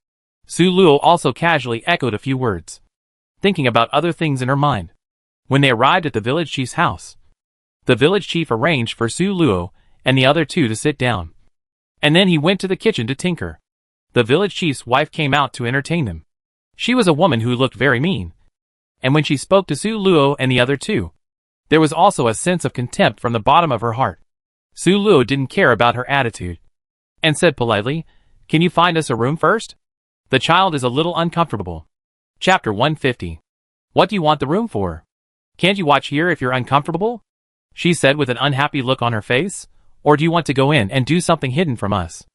Su Luo also casually echoed a few words, thinking about other things in her mind. When they arrived at the village chief's house, the village chief arranged for Su Luo and the other two to sit down, and then he went to the kitchen to tinker. The village chief's wife came out to entertain them. She was a woman who looked very mean, and when she spoke to Su Luo and the other two, there was also a sense of contempt from the bottom of her heart. Su Luo didn't care about her attitude, and said politely, "Can you find us a room first? The child is a little uncomfortable." Chapter 150. "What do you want the room for? Can't you watch here if you're uncomfortable?" she said with an unhappy look on her face. "Or do you want to go in and do something hidden from us?"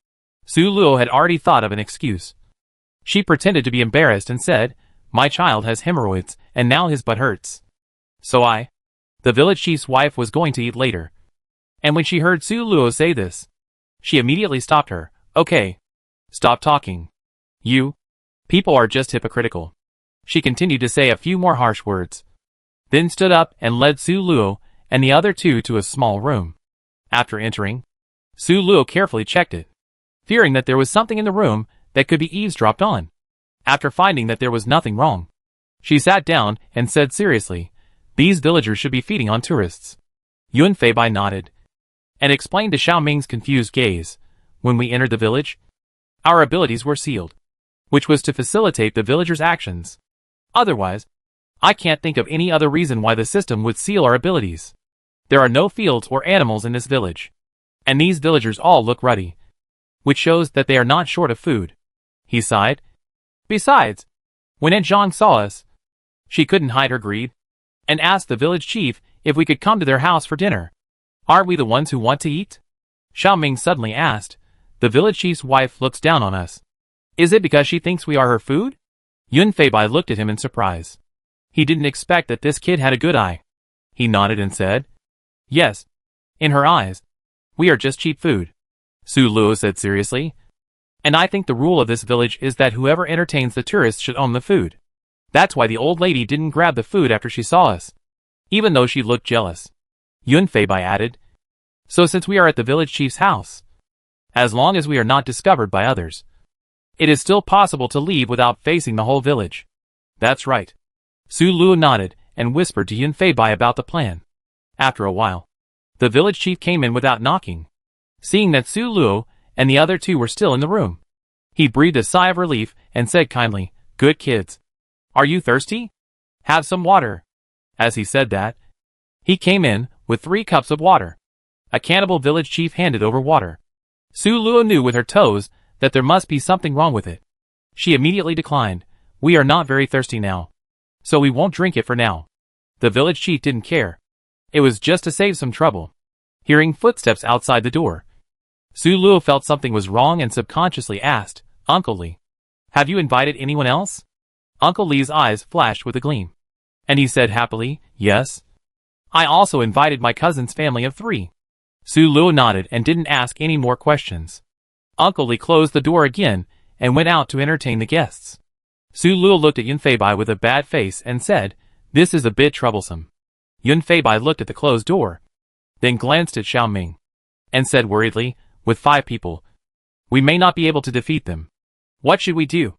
Su Luo had already thought of an excuse. She pretended to be embarrassed and said, "My child has hemorrhoids, and now his butt hurts. So the village chief's wife was going to eat later. And when she heard Su Luo say this, she immediately stopped her. "Okay. Stop talking. You people are just hypocritical." She continued to say a few more harsh words, then stood up and led Su Luo and the other two to a small room. After entering, Su Luo carefully checked it, fearing that there was something in the room that could be eavesdropped on. After finding that there was nothing wrong, she sat down and said seriously, "These villagers should be feeding on tourists." Yun Feibai nodded, and explained to Xiao Ming's confused gaze, "When we entered the village, our abilities were sealed, which was to facilitate the villagers' actions. Otherwise, I can't think of any other reason why the system would seal our abilities. There are no fields or animals in this village, and these villagers all look ruddy, which shows that they are not short of food." He sighed. Besides, when Aunt Zhang saw us, she couldn't hide her greed, and asked the village chief if we could come to their house for dinner. "Aren't we the ones who want to eat?" Xiao Ming suddenly asked. "The village chief's wife looks down on us. Is it because she thinks we are her food?" Yun Feibai looked at him in surprise. He didn't expect that this kid had a good eye. He nodded and said, "Yes. In her eyes, we are just cheap food." Su Luo said seriously, "And I think the rule of this village is that whoever entertains the tourists should own the food. That's why the old lady didn't grab the food after she saw us, even though she looked jealous." Yun Feibai added, "So since we are at the village chief's house, as long as we are not discovered by others, it is still possible to leave without facing the whole village." "That's right." Su Luo nodded and whispered to Yun Feibai about the plan. After a while, the village chief came in without knocking. Seeing that Su Luo and the other two were still in the room, he breathed a sigh of relief and said kindly, "Good kids. Are you thirsty? Have some water." As he said that, he came in with 3 cups of water. A cannibal village chief handed over water. Su Luo knew with her toes that there must be something wrong with it. She immediately declined. "We are not very thirsty now, so we won't drink it for now." The village chief didn't care. It was just to save some trouble. Hearing footsteps outside the door, Su Luo felt something was wrong and subconsciously asked, "Uncle Li, have you invited anyone else?" Uncle Li's eyes flashed with a gleam, and he said happily, "Yes. I also invited my cousin's family of 3. Su Luo nodded and didn't ask any more questions. Uncle Li closed the door again and went out to entertain the guests. Su Luo looked at Yun Feibai with a bad face and said, "This is a bit troublesome." Yun Feibai looked at the closed door, then glanced at Xiao Ming, and said worriedly, "With 5 people, we may not be able to defeat them. What should we do?"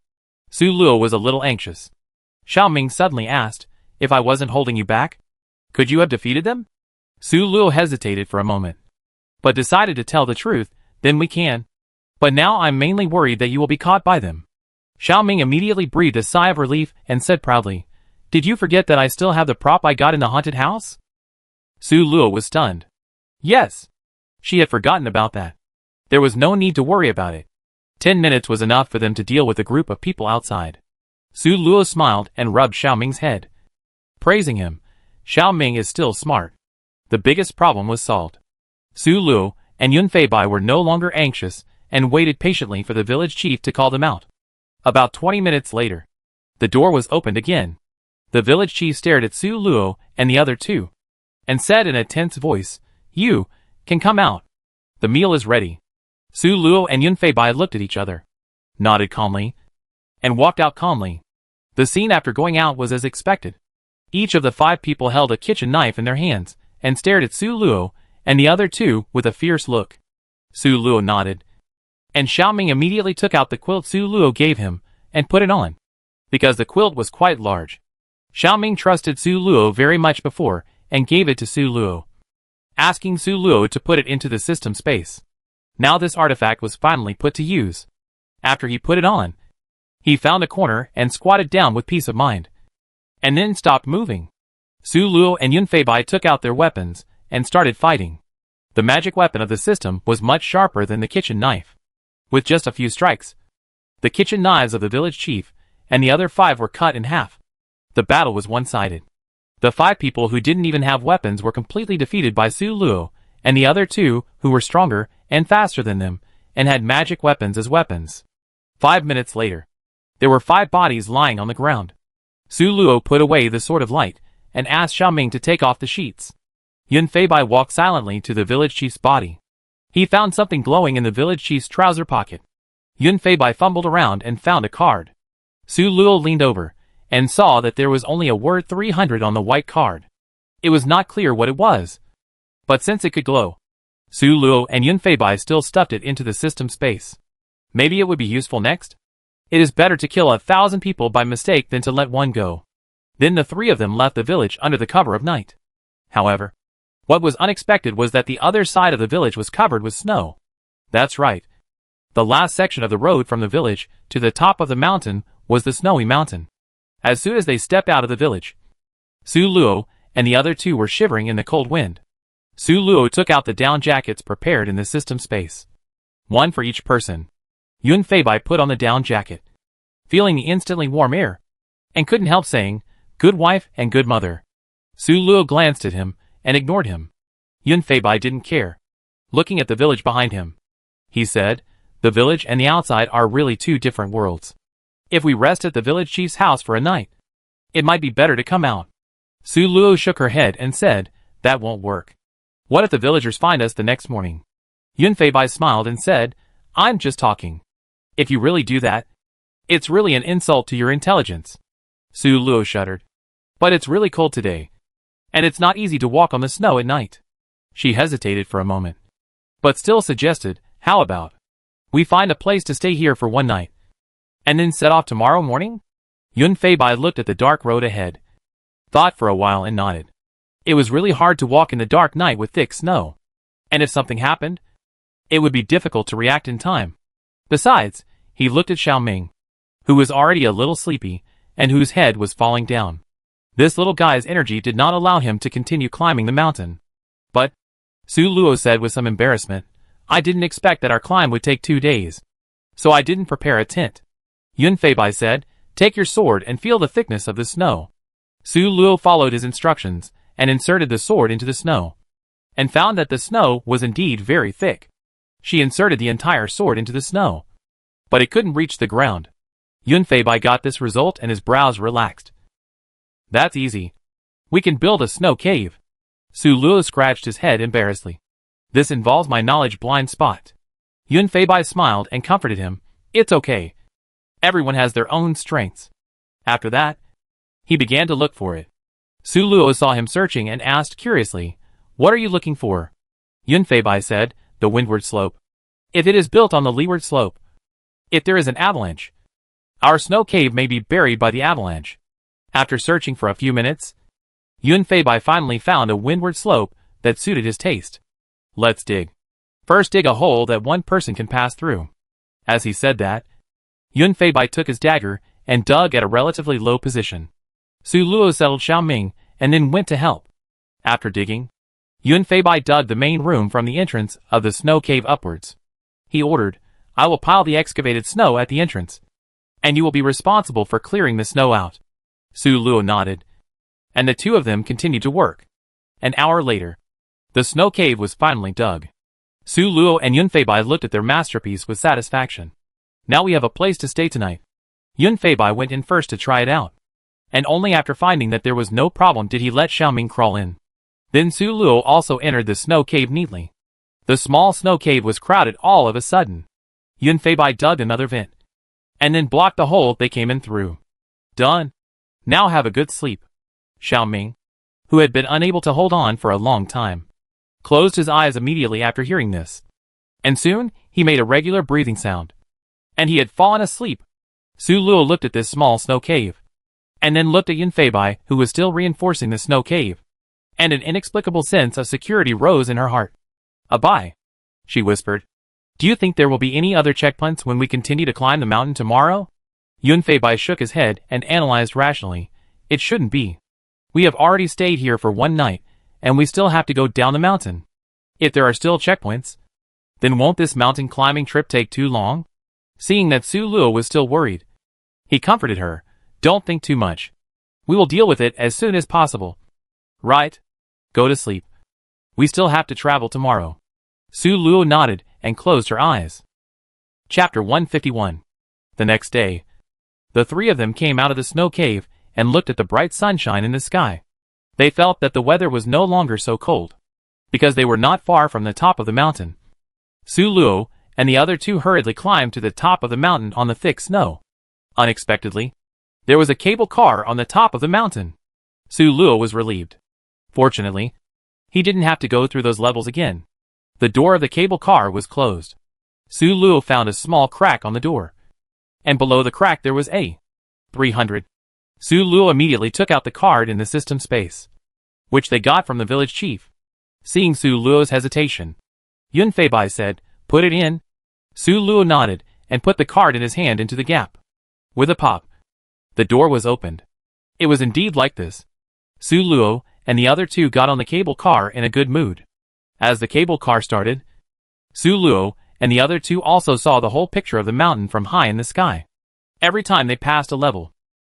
Su Luo was a little anxious. Xiao Ming suddenly asked, "If I wasn't holding you back, could you have defeated them?" Su Luo hesitated for a moment, but decided to tell the truth. "Then we can. But now I'm mainly worried that you will be caught by them." Xiao Ming immediately breathed a sigh of relief and said proudly, "Did you forget that I still have the prop I got in the haunted house?" Su Luo was stunned. Yes. She had forgotten about that. There was no need to worry about it. 10 minutes was enough for them to deal with a group of people outside. Su Luo smiled and rubbed Xiao Ming's head, praising him. "Xiao Ming is still smart." The biggest problem was solved. Su Luo and Yun Feibai were no longer anxious and waited patiently for the village chief to call them out. About 20 minutes later, the door was opened again. The village chief stared at Su Luo and the other two, and said in a tense voice, "You can come out. The meal is ready." Su Luo and Yun Feibai looked at each other, nodded calmly, and walked out calmly. The scene after going out was as expected. Each of the 5 people held a kitchen knife in their hands and stared at Su Luo and the other two with a fierce look. Su Luo nodded. And Xiaoming immediately took out the quilt Su Luo gave him, and put it on. Because the quilt was quite large. Xiaoming trusted Su Luo very much before, and gave it to Su Luo, asking Su Luo to put it into the system space. Now this artifact was finally put to use. After he put it on, he found a corner and squatted down with peace of mind. And then stopped moving. Su Luo and Yun Feibai took out their weapons, and started fighting. The magic weapon of the system was much sharper than the kitchen knife. With just a few strikes, the kitchen knives of the village chief and the other 5 were cut in half. The battle was one-sided. The 5 people who didn't even have weapons were completely defeated by Su Luo, and the other 2, who were stronger and faster than them, and had magic weapons as weapons. 5 minutes later, there were 5 bodies lying on the ground. Su Luo put away the Sword of Light, and asked Xiaoming to take off the sheets. Yun Feibai walked silently to the village chief's body. He found something glowing in the village chief's trouser pocket. Yun Feibai fumbled around and found a card. Su Luo leaned over, and saw that there was only a word 300 on the white card. It was not clear what it was, but since it could glow, Su Luo and Yun Feibai still stuffed it into the system space. Maybe it would be useful next? It is better to kill 1,000 people by mistake than to let one go. Then the 3 of them left the village under the cover of night. However, what was unexpected was that the other side of the village was covered with snow. That's right. The last section of the road from the village to the top of the mountain was the snowy mountain. As soon as they stepped out of the village, Su Luo and the other 2 were shivering in the cold wind. Su Luo took out the down jackets prepared in the system space. 1 for each person. Yun Feibai put on the down jacket, feeling the instantly warm air, and couldn't help saying, "Good wife and good mother." Su Luo glanced at him and ignored him. Yun Feibai didn't care. Looking at the village behind him, he said, "The village and the outside are really 2 different worlds. If we rest at the village chief's house for a night, it might be better to come out." Su Luo shook her head and said, "That won't work. What if the villagers find us the next morning?" Yun Feibai smiled and said, "I'm just talking. If you really do that, it's really an insult to your intelligence." Su Luo shuddered. "But it's really cold today, and it's not easy to walk on the snow at night." She hesitated for a moment, but still suggested, "How about we find a place to stay here for one night, and then set off tomorrow morning?" Yun Feibai looked at the dark road ahead, thought for a while and nodded. It was really hard to walk in the dark night with thick snow. And if something happened, it would be difficult to react in time. Besides, he looked at Xiaoming, who was already a little sleepy, and whose head was falling down. This little guy's energy did not allow him to continue climbing the mountain. "But," Su Luo said with some embarrassment, "I didn't expect that our climb would take 2 days. So I didn't prepare a tent." Yun Feibai said, "Take your sword and feel the thickness of the snow." Su Luo followed his instructions, and inserted the sword into the snow, and found that the snow was indeed very thick. She inserted the entire sword into the snow, but it couldn't reach the ground. Yun Feibai got this result and his brows relaxed. "That's easy. We can build a snow cave." Su Luo scratched his head embarrassedly. "This involves my knowledge blind spot." Yun Feibai smiled and comforted him. "It's okay. Everyone has their own strengths." After that, he began to look for it. Su Luo saw him searching and asked curiously, "What are you looking for?" Yun Feibai said, "The windward slope. If it is built on the leeward slope, if there is an avalanche, our snow cave may be buried by the avalanche." After searching for a few minutes, Yun Feibai finally found a windward slope that suited his taste. "Let's dig. First dig a hole that one person can pass through." As he said that, Yun Feibai took his dagger and dug at a relatively low position. Su Luo settled Xiaoming and then went to help. After digging, Yun Feibai dug the main room from the entrance of the snow cave upwards. He ordered, "I will pile the excavated snow at the entrance, and you will be responsible for clearing the snow out." Su Luo nodded, and the 2 of them continued to work. An hour later, the snow cave was finally dug. Su Luo and Yun Feibai looked at their masterpiece with satisfaction. "Now we have a place to stay tonight." Yun Feibai went in first to try it out, and only after finding that there was no problem did he let Xiaoming crawl in. Then Su Luo also entered the snow cave neatly. The small snow cave was crowded all of a sudden. Yun Feibai dug another vent, and then blocked the hole they came in through. "Done. Now have a good sleep." Xiaoming, who had been unable to hold on for a long time, closed his eyes immediately after hearing this. And soon, he made a regular breathing sound. And he had fallen asleep. Su Luo looked at this small snow cave. And then looked at Yun Feibai, who was still reinforcing the snow cave. And an inexplicable sense of security rose in her heart. "Abai," she whispered. "Do you think there will be any other checkpoints when we continue to climb the mountain tomorrow?" Yun Feibai shook his head and analyzed rationally. "It shouldn't be. We have already stayed here for one night, and we still have to go down the mountain. If there are still checkpoints, then won't this mountain climbing trip take too long?" Seeing that Su Luo was still worried, he comforted her. "Don't think too much. We will deal with it as soon as possible. Right? Go to sleep. We still have to travel tomorrow." Su Luo nodded and closed her eyes. Chapter 151. The next day, the three of them came out of the snow cave and looked at the bright sunshine in the sky. They felt that the weather was no longer so cold, because they were not far from the top of the mountain. Su Luo and the other two hurriedly climbed to the top of the mountain on the thick snow. Unexpectedly, there was a cable car on the top of the mountain. Su Luo was relieved. Fortunately, he didn't have to go through those levels again. The door of the cable car was closed. Su Luo found a small crack on the door. And below the crack there was a 300. Su Luo immediately took out the card in the system space, which they got from the village chief. Seeing Su Luo's hesitation, Yun Feibai said, "Put it in." Su Luo nodded and put the card in his hand into the gap. With a pop, the door was opened. It was indeed like this. Su Luo and the other two got on the cable car in a good mood. As the cable car started, Su Luo and the other two also saw the whole picture of the mountain from high in the sky. Every time they passed a level,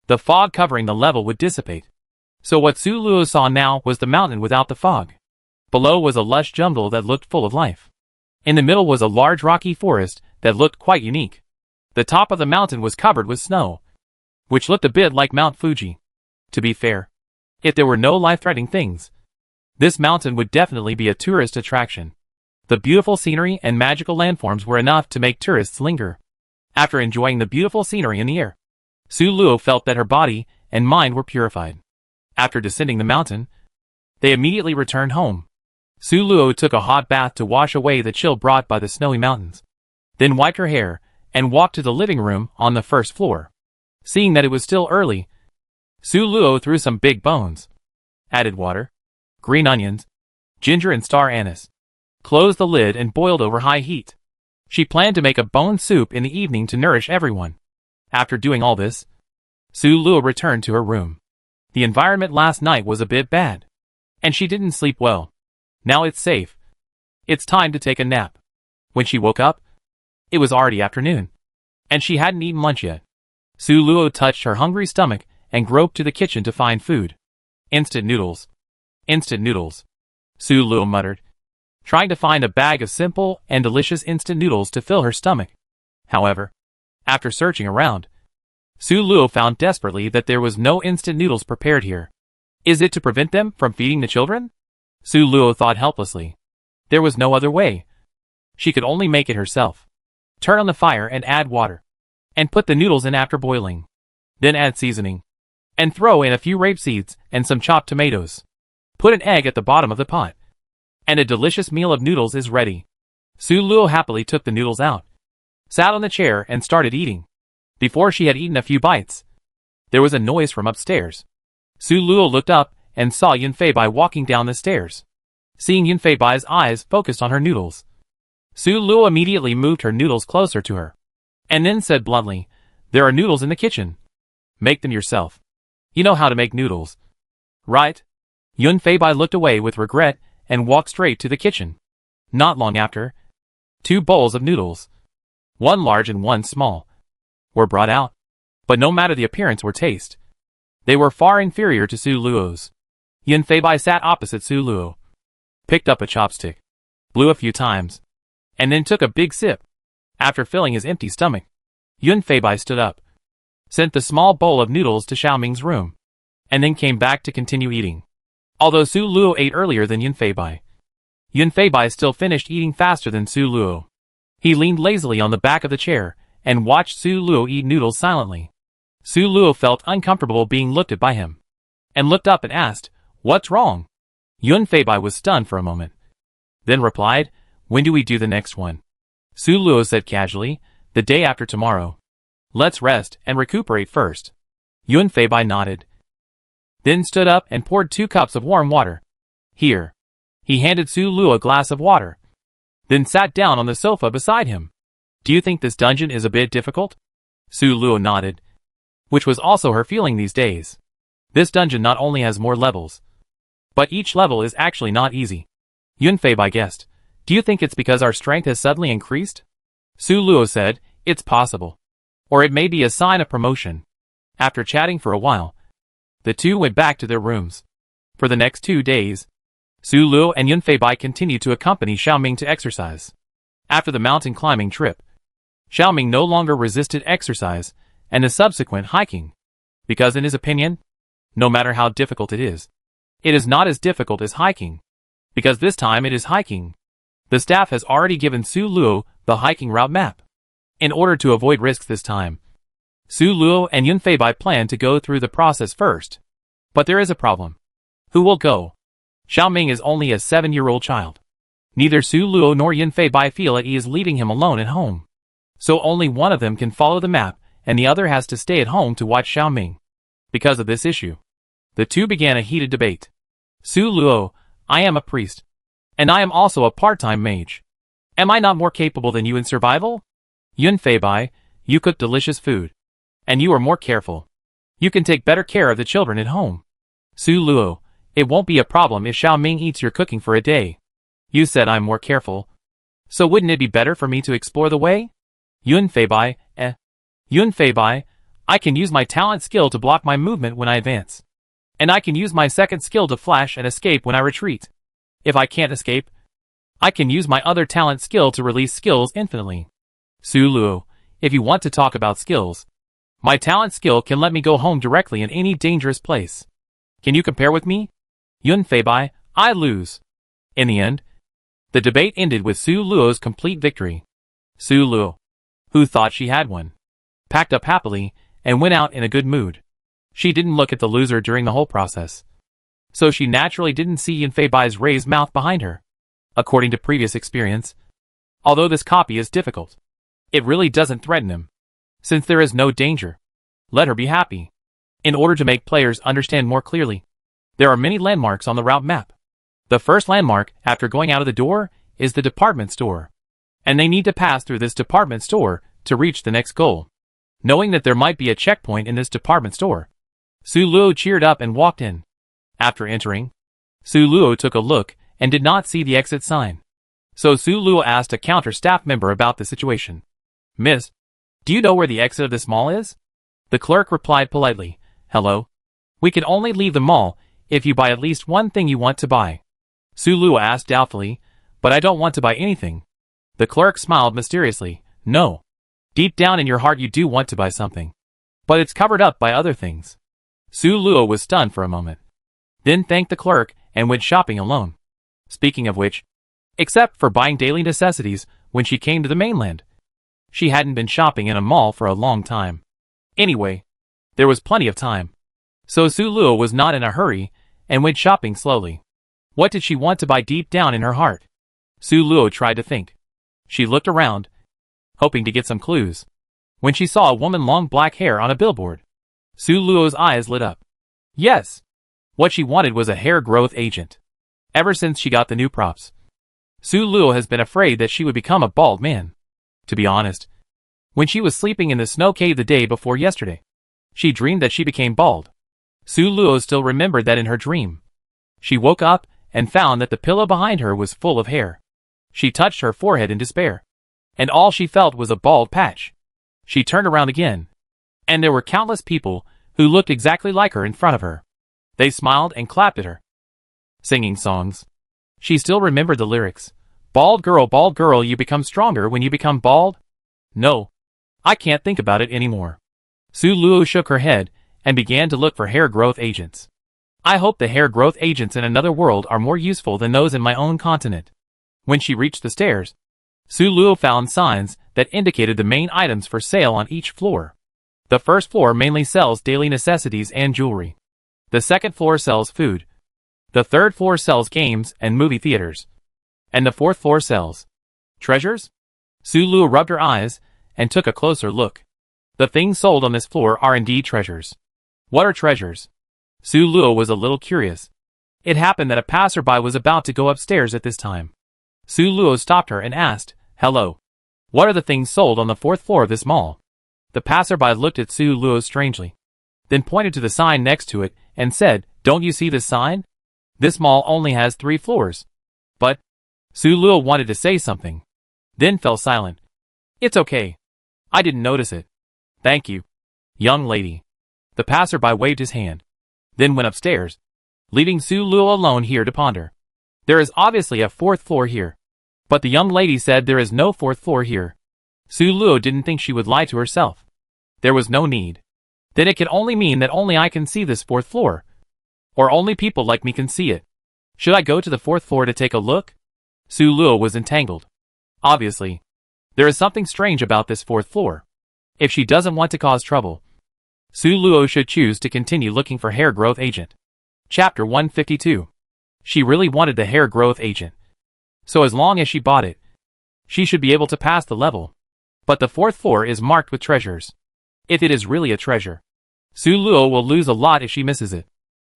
the fog covering the level would dissipate. So what Su Luo saw now was the mountain without the fog. Below was a lush jungle that looked full of life. In the middle was a large rocky forest that looked quite unique. The top of the mountain was covered with snow, which looked a bit like Mount Fuji. To be fair, if there were no life-threatening things, this mountain would definitely be a tourist attraction. The beautiful scenery and magical landforms were enough to make tourists linger. After enjoying the beautiful scenery in the air, Su Luo felt that her body and mind were purified. After descending the mountain, they immediately returned home. Su Luo took a hot bath to wash away the chill brought by the snowy mountains, then wiped her hair and walked to the living room on the first floor. Seeing that it was still early, Su Luo threw some big bones, added water, green onions, ginger and star anise, closed the lid and boiled over high heat. She planned to make a bone soup in the evening to nourish everyone. After doing all this, Su Luo returned to her room. The environment last night was a bit bad, and she didn't sleep well. Now it's safe. It's time to take a nap. When she woke up, it was already afternoon, and she hadn't eaten lunch yet. Su Luo touched her hungry stomach and groped to the kitchen to find food. Instant noodles. Instant noodles, Su Luo muttered, trying to find a bag of simple and delicious instant noodles to fill her stomach. However, after searching around, Su Luo found desperately that there was no instant noodles prepared here. Is it to prevent them from feeding the children? Su Luo thought helplessly. There was no other way. She could only make it herself. Turn on the fire and add water, and put the noodles in after boiling. Then add seasoning, and throw in a few rape seeds and some chopped tomatoes. Put an egg at the bottom of the pot, and a delicious meal of noodles is ready. Su Luo happily took the noodles out, sat on the chair and started eating. Before she had eaten a few bites, there was a noise from upstairs. Su Luo looked up and saw Yun Feibai walking down the stairs. Seeing Yun Feibai's eyes focused on her noodles, Su Luo immediately moved her noodles closer to her, and then said bluntly, "There are noodles in the kitchen. Make them yourself. You know how to make noodles, right?" Yun Feibai looked away with regret and walked straight to the kitchen. Not long after, 2 bowls of noodles, one large and one small, were brought out. But no matter the appearance or taste, they were far inferior to Su Luo's. Yun Feibai sat opposite Su Luo, picked up a chopstick, blew a few times, and then took a big sip. After filling his empty stomach, Yun Feibai stood up, sent the small bowl of noodles to Xiaoming's room, and then came back to continue eating. Although Su Luo ate earlier than Yun Feibai still finished eating faster than Su Luo. He leaned lazily on the back of the chair and watched Su Luo eat noodles silently. Su Luo felt uncomfortable being looked at by him, and looked up and asked, "What's wrong?" Yun Feibai was stunned for a moment, then replied, "When do we do the next one?" Su Luo said casually, the day after tomorrow. Let's rest and recuperate first. Yun Feibai nodded. Then stood up and poured 2 cups of warm water. Here. He handed Su Luo a glass of water. Then sat down on the sofa beside him. Do you think this dungeon is a bit difficult? Su Luo nodded. Which was also her feeling these days. This dungeon not only has more levels, but each level is actually not easy. Yun Feibai guessed. Do you think it's because our strength has suddenly increased? Su Luo said, it's possible. Or it may be a sign of promotion. After chatting for a while, the two went back to their rooms. For the next 2 days, Su Luo and Yun Feibai continued to accompany Xiaoming to exercise. After the mountain climbing trip, Xiaoming no longer resisted exercise and the subsequent hiking. Because in his opinion, no matter how difficult it is not as difficult as hiking. Because this time it is hiking. The staff has already given Su Luo the hiking route map. In order to avoid risks this time, Su Luo and Yun Feibai plan to go through the process first. But there is a problem. Who will go? Xiaoming is only a 7-year-old child. Neither Su Luo nor Yun Feibai feel at ease leaving him alone at home. So only one of them can follow the map, and the other has to stay at home to watch Xiaoming. Because of this issue, the two began a heated debate. Su Luo, I am a priest. And I am also a part-time mage. Am I not more capable than you in survival? Yun Feibai, you cook delicious food. And you are more careful. You can take better care of the children at home. Su Luo, it won't be a problem if Xiaoming eats your cooking for a day. You said I'm more careful. So wouldn't it be better for me to explore the way? Yun Feibai, Yun Feibai, I can use my talent skill to block my movement when I advance. And I can use my second skill to flash and escape when I retreat. If I can't escape, I can use my other talent skill to release skills infinitely. Su Luo, if you want to talk about skills, my talent skill can let me go home directly in any dangerous place. Can you compare with me? Yun Feibai, I lose. In the end, the debate ended with Su Luo's complete victory. Su Luo, who thought she had won, packed up happily and went out in a good mood. She didn't look at the loser during the whole process. So she naturally didn't see Yun Feibai's raised mouth behind her. According to previous experience, although this copy is difficult, it really doesn't threaten him. Since there is no danger, let her be happy. In order to make players understand more clearly, there are many landmarks on the route map. The first landmark after going out of the door is the department store. And they need to pass through this department store to reach the next goal. Knowing that there might be a checkpoint in this department store, Su Luo cheered up and walked in. After entering, Su Luo took a look and did not see the exit sign. So Su Luo asked a counter staff member about the situation. Miss, do you know where the exit of this mall is? The clerk replied politely, hello. We can only leave the mall if you buy at least one thing you want to buy. Su Luo asked doubtfully, but I don't want to buy anything. The clerk smiled mysteriously, no. Deep down in your heart you do want to buy something. But it's covered up by other things. Su Luo was stunned for a moment. Then thanked the clerk and went shopping alone. Speaking of which, except for buying daily necessities when she came to the mainland, she hadn't been shopping in a mall for a long time. Anyway, there was plenty of time. So Su Luo was not in a hurry and went shopping slowly. What did she want to buy deep down in her heart? Su Luo tried to think. She looked around, hoping to get some clues, when she saw a woman long black hair on a billboard. Su Luo's eyes lit up. Yes! What she wanted was a hair growth agent. Ever since she got the new props, Su Luo has been afraid that she would become a bald man. To be honest, when she was sleeping in the snow cave the day before yesterday, she dreamed that she became bald. Su Luo still remembered that in her dream. She woke up and found that the pillow behind her was full of hair. She touched her forehead in despair, and all she felt was a bald patch. She turned around again, and there were countless people who looked exactly like her in front of her. They smiled and clapped at her, singing songs. She still remembered the lyrics. Bald girl, you become stronger when you become bald? No, I can't think about it anymore. Su Luo shook her head and began to look for hair growth agents. I hope the hair growth agents in another world are more useful than those in my own continent. When she reached the stairs, Su Luo found signs that indicated the main items for sale on each floor. The first floor mainly sells daily necessities and jewelry. The second floor sells food. The third floor sells games and movie theaters. And the fourth floor sells treasures? Su Luo rubbed her eyes and took a closer look. The things sold on this floor are indeed treasures. What are treasures? Su Luo was a little curious. It happened that a passerby was about to go upstairs at this time. Su Luo stopped her and asked, "Hello. What are the things sold on the 4th floor of this mall?" The passerby looked at Su Luo strangely, then pointed to the sign next to it and said, "Don't you see this sign? This mall only has 3 floors. But..." Su Luo wanted to say something, then fell silent. "It's okay. I didn't notice it. Thank you, young lady." The passerby waved his hand, then went upstairs, leaving Su Luo alone here to ponder. There is obviously a 4th floor here, but the young lady said there is no 4th floor here. Su Luo didn't think she would lie to herself. There was no need. Then it can only mean that only I can see this 4th floor. Or only people like me can see it. Should I go to the 4th floor to take a look? Su Luo was entangled. Obviously, there is something strange about this 4th floor. If she doesn't want to cause trouble, Su Luo should choose to continue looking for hair growth agent. Chapter 152. She really wanted the hair growth agent. So as long as she bought it, she should be able to pass the level. But the 4th floor is marked with treasures. If it is really a treasure, Su Luo will lose a lot if she misses it.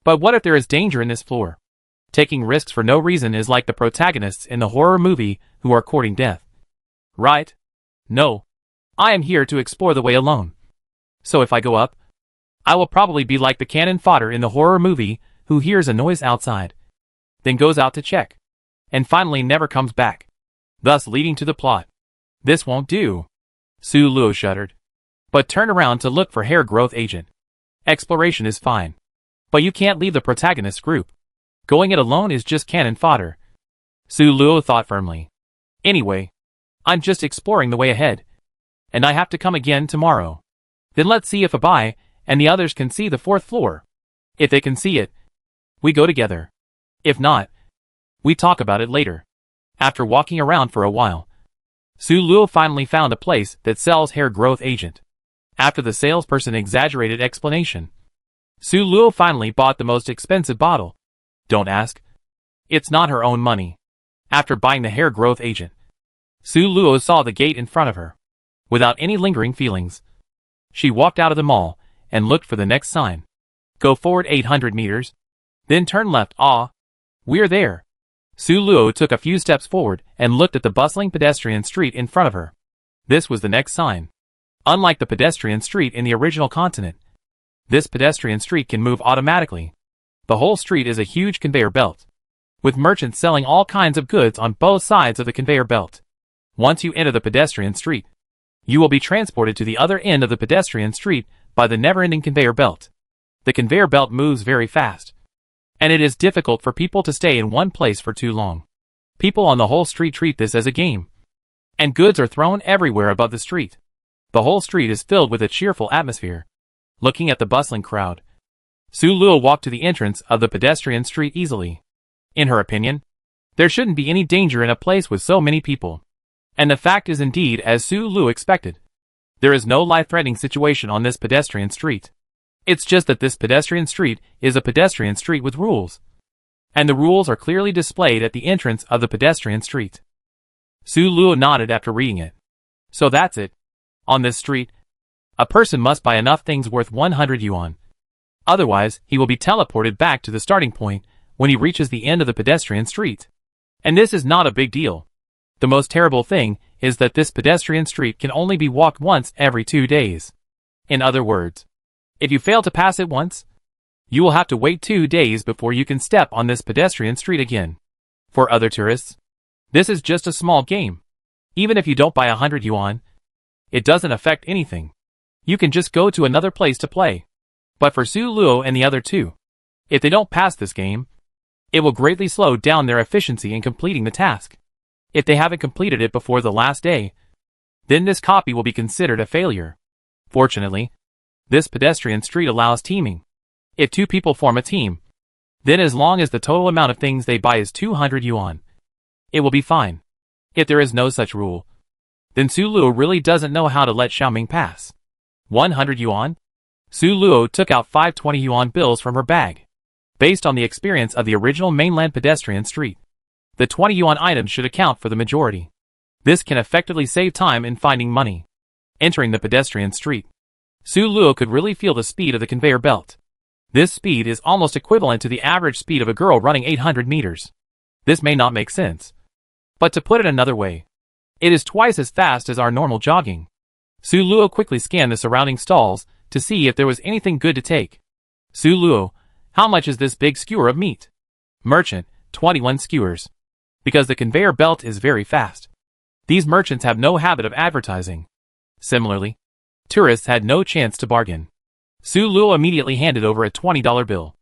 But what if there is danger in this floor? Taking risks for no reason is like the protagonists in the horror movie who are courting death. Right? No. I am here to explore the way alone. So if I go up, I will probably be like the cannon fodder in the horror movie who hears a noise outside, then goes out to check, and finally never comes back, thus leading to the plot. This won't do. Su Luo shuddered, but turned around to look for hair growth agent. Exploration is fine, but you can't leave the protagonist group. Going it alone is just cannon fodder. Su Luo thought firmly. Anyway, I'm just exploring the way ahead, and I have to come again tomorrow. Then let's see if Abai and the others can see the 4th floor. If they can see it, we go together. If not, we talk about it later. After walking around for a while, Su Luo finally found a place that sells hair growth agent. After the salesperson exaggerated explanation, Su Luo finally bought the most expensive bottle. Don't ask. It's not her own money. After buying the hair growth agent, Su Luo saw the gate in front of her. Without any lingering feelings, she walked out of the mall and looked for the next sign. Go forward 800 meters, then turn left. Ah, we're there. Su Luo took a few steps forward and looked at the bustling pedestrian street in front of her. This was the next sign. Unlike the pedestrian street in the original continent, this pedestrian street can move automatically. The whole street is a huge conveyor belt, with merchants selling all kinds of goods on both sides of the conveyor belt. Once you enter the pedestrian street, you will be transported to the other end of the pedestrian street by the never-ending conveyor belt. The conveyor belt moves very fast, and it is difficult for people to stay in one place for too long. People on the whole street treat this as a game, and goods are thrown everywhere above the street. The whole street is filled with a cheerful atmosphere. Looking at the bustling crowd, Su Luo walked to the entrance of the pedestrian street easily. In her opinion, there shouldn't be any danger in a place with so many people. And the fact is indeed as Su Luo expected. There is no life-threatening situation on this pedestrian street. It's just that this pedestrian street is a pedestrian street with rules. And the rules are clearly displayed at the entrance of the pedestrian street. Su Luo nodded after reading it. So that's it. On this street, a person must buy enough things worth 100 yuan. Otherwise, he will be teleported back to the starting point when he reaches the end of the pedestrian street. And this is not a big deal. The most terrible thing is that this pedestrian street can only be walked once every 2 days. In other words, if you fail to pass it once, you will have to wait 2 days before you can step on this pedestrian street again. For other tourists, this is just a small game. Even if you don't buy 100 yuan, it doesn't affect anything. You can just go to another place to play. But for Su Luo and the other two, if they don't pass this game, it will greatly slow down their efficiency in completing the task. If they haven't completed it before the last day, then this copy will be considered a failure. Fortunately, this pedestrian street allows teaming. If 2 people form a team, then as long as the total amount of things they buy is 200 yuan, it will be fine. If there is no such rule, then Su Luo really doesn't know how to let Xiaoming pass. 100 yuan? Su Luo took out 5 20 yuan bills from her bag. Based on the experience of the original mainland pedestrian street, the 20 yuan items should account for the majority. This can effectively save time in finding money. Entering the pedestrian street, Su Luo could really feel the speed of the conveyor belt. This speed is almost equivalent to the average speed of a girl running 800 meters. This may not make sense. But to put it another way, it is twice as fast as our normal jogging. Su Luo quickly scanned the surrounding stalls to see if there was anything good to take. Su Luo, how much is this big skewer of meat? Merchant, 21 skewers. Because the conveyor belt is very fast. These merchants have no habit of advertising. Similarly, tourists had no chance to bargain. Su Luo immediately handed over a $20 bill.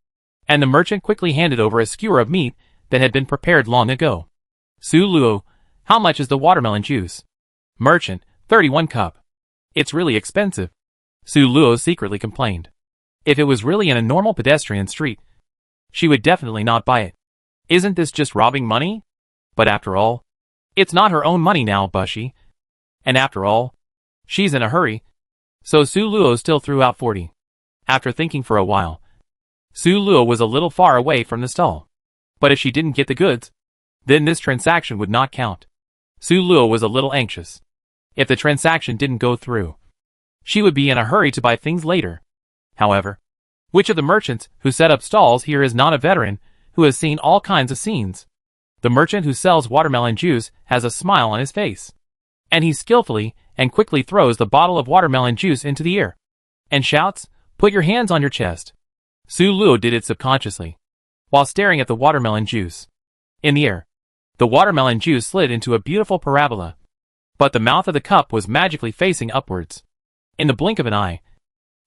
And the merchant quickly handed over a skewer of meat that had been prepared long ago. Su Luo, how much is the watermelon juice? Merchant, 31 cup. It's really expensive. Su Luo secretly complained. If it was really in a normal pedestrian street, she would definitely not buy it. Isn't this just robbing money? But after all, it's not her own money now, Bushy. And after all, she's in a hurry. So Su Luo still threw out 40. After thinking for a while, Su Luo was a little far away from the stall. But if she didn't get the goods, then this transaction would not count. Su Luo was a little anxious. If the transaction didn't go through, she would be in a hurry to buy things later. However, which of the merchants who set up stalls here is not a veteran who has seen all kinds of scenes? The merchant who sells watermelon juice has a smile on his face. And he skillfully and quickly throws the bottle of watermelon juice into the air. And shouts, "Put your hands on your chest." Su Luo did it subconsciously, while staring at the watermelon juice. In the air, the watermelon juice slid into a beautiful parabola. But the mouth of the cup was magically facing upwards. In the blink of an eye,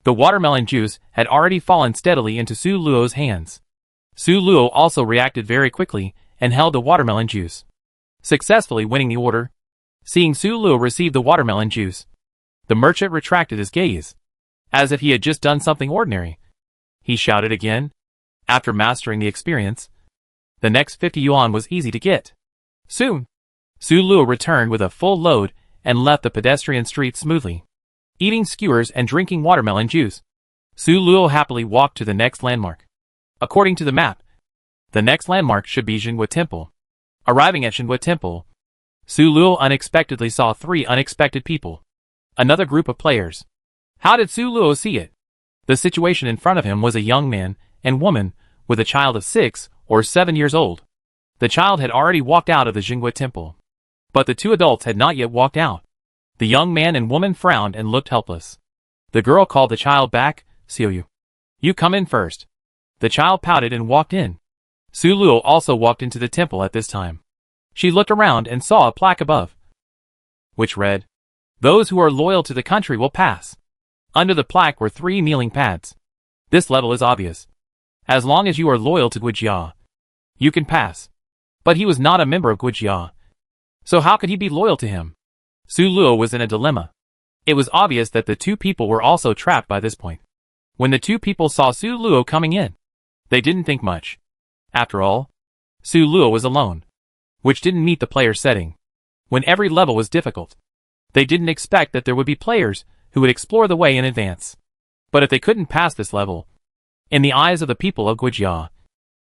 the watermelon juice had already fallen steadily into Su Luo's hands. Su Luo also reacted very quickly and held the watermelon juice, successfully winning the order. Seeing Su Luo receive the watermelon juice, the merchant retracted his gaze, as if he had just done something ordinary. He shouted again. After mastering the experience, the next 50 yuan was easy to get. Soon, Su Luo returned with a full load and left the pedestrian street smoothly, eating skewers and drinking watermelon juice. Su Luo happily walked to the next landmark. According to the map, the next landmark should be Jinghua Temple. Arriving at Jinghua Temple, Su Luo unexpectedly saw 3 unexpected people. Another group of players. How did Su Luo see it? The situation in front of him was a young man and woman with a child of 6 or 7 years old. The child had already walked out of the Jinghua Temple, but the 2 adults had not yet walked out. The young man and woman frowned and looked helpless. The girl called the child back. "Xiu, you come in first." The child pouted and walked in. Su Luo also walked into the temple at this time. She looked around and saw a plaque above, which read, "Those who are loyal to the country will pass." Under the plaque were 3 kneeling pads. This level is obvious. As long as you are loyal to Guijia, you can pass. But he was not a member of Guijia. So how could he be loyal to him? Su Luo was in a dilemma. It was obvious that the 2 people were also trapped by this point. When the 2 people saw Su Luo coming in, they didn't think much. After all, Su Luo was alone, which didn't meet the player setting. When every level was difficult, they didn't expect that there would be players who would explore the way in advance. But if they couldn't pass this level, in the eyes of the people of Guijia,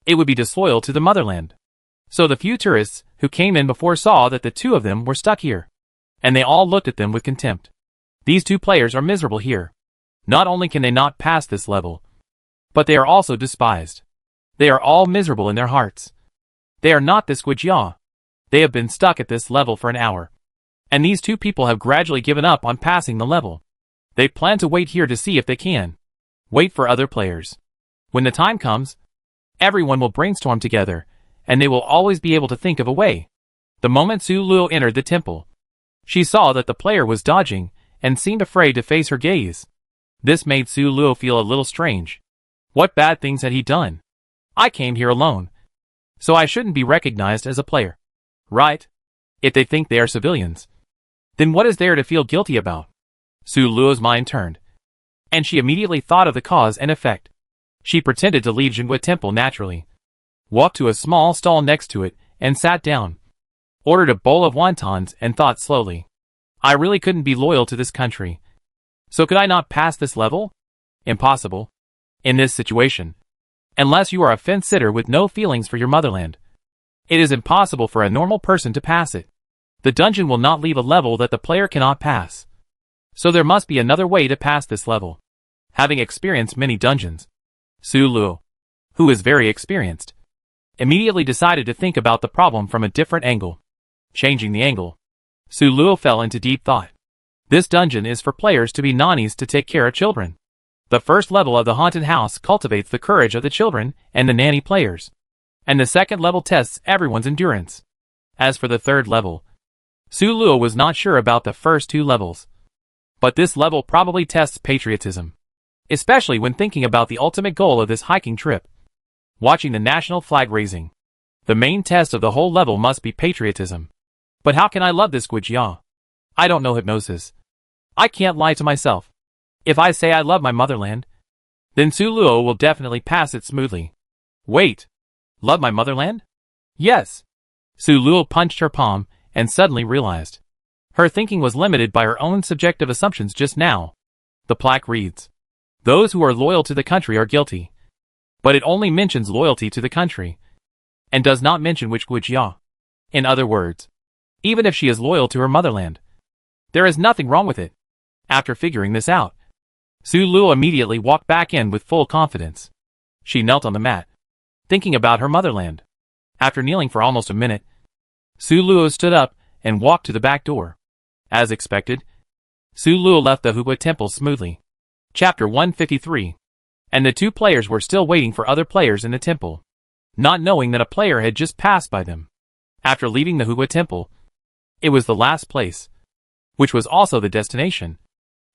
it would be disloyal to the motherland. So the few tourists who came in before saw that the 2 of them were stuck here, and they all looked at them with contempt. These 2 players are miserable here. Not only can they not pass this level, but they are also despised. They are all miserable in their hearts. They are not this Guijia. They have been stuck at this level for an hour. And these 2 people have gradually given up on passing the level. They plan to wait here to see if they can wait for other players. When the time comes, everyone will brainstorm together, and they will always be able to think of a way. The moment Su Luo entered the temple, she saw that the player was dodging and seemed afraid to face her gaze. This made Su Luo feel a little strange. What bad things had he done? I came here alone, so I shouldn't be recognized as a player, right? If they think they are civilians, then what is there to feel guilty about? Su Luo's mind turned, and she immediately thought of the cause and effect. She pretended to leave Jinghua Temple naturally, walked to a small stall next to it, and sat down. Ordered a bowl of wontons and thought slowly. I really couldn't be loyal to this country. So could I not pass this level? Impossible. In this situation, unless you are a fence-sitter with no feelings for your motherland, it is impossible for a normal person to pass it. The dungeon will not leave a level that the player cannot pass. So there must be another way to pass this level. Having experienced many dungeons, Su Luo, who is very experienced, immediately decided to think about the problem from a different angle. Changing the angle, Su Luo fell into deep thought. This dungeon is for players to be nannies to take care of children. The first level of the haunted house cultivates the courage of the children and the nanny players. And the second level tests everyone's endurance. As for the third level, Su Luo was not sure about the first two levels. But this level probably tests patriotism, especially when thinking about the ultimate goal of this hiking trip. Watching the national flag raising. The main test of the whole level must be patriotism. But how can I love this Guijia? I don't know hypnosis. I can't lie to myself. If I say I love my motherland, then Su Luo will definitely pass it smoothly. Wait. Love my motherland? Yes. Su Luo punched her palm and suddenly realized. Her thinking was limited by her own subjective assumptions just now. The plaque reads, "Those who are loyal to the country are guilty." But it only mentions loyalty to the country, and does not mention which Guijia. In other words, even if she is loyal to her motherland, there is nothing wrong with it. After figuring this out, Su Luo immediately walked back in with full confidence. She knelt on the mat, thinking about her motherland. After kneeling for almost a minute, Su Luo stood up and walked to the back door. As expected, Su Luo left the Hua temple smoothly. Chapter 153. And the two players were still waiting for other players in the temple, not knowing that a player had just passed by them. After leaving the Hua temple, it was the last place, which was also the destination.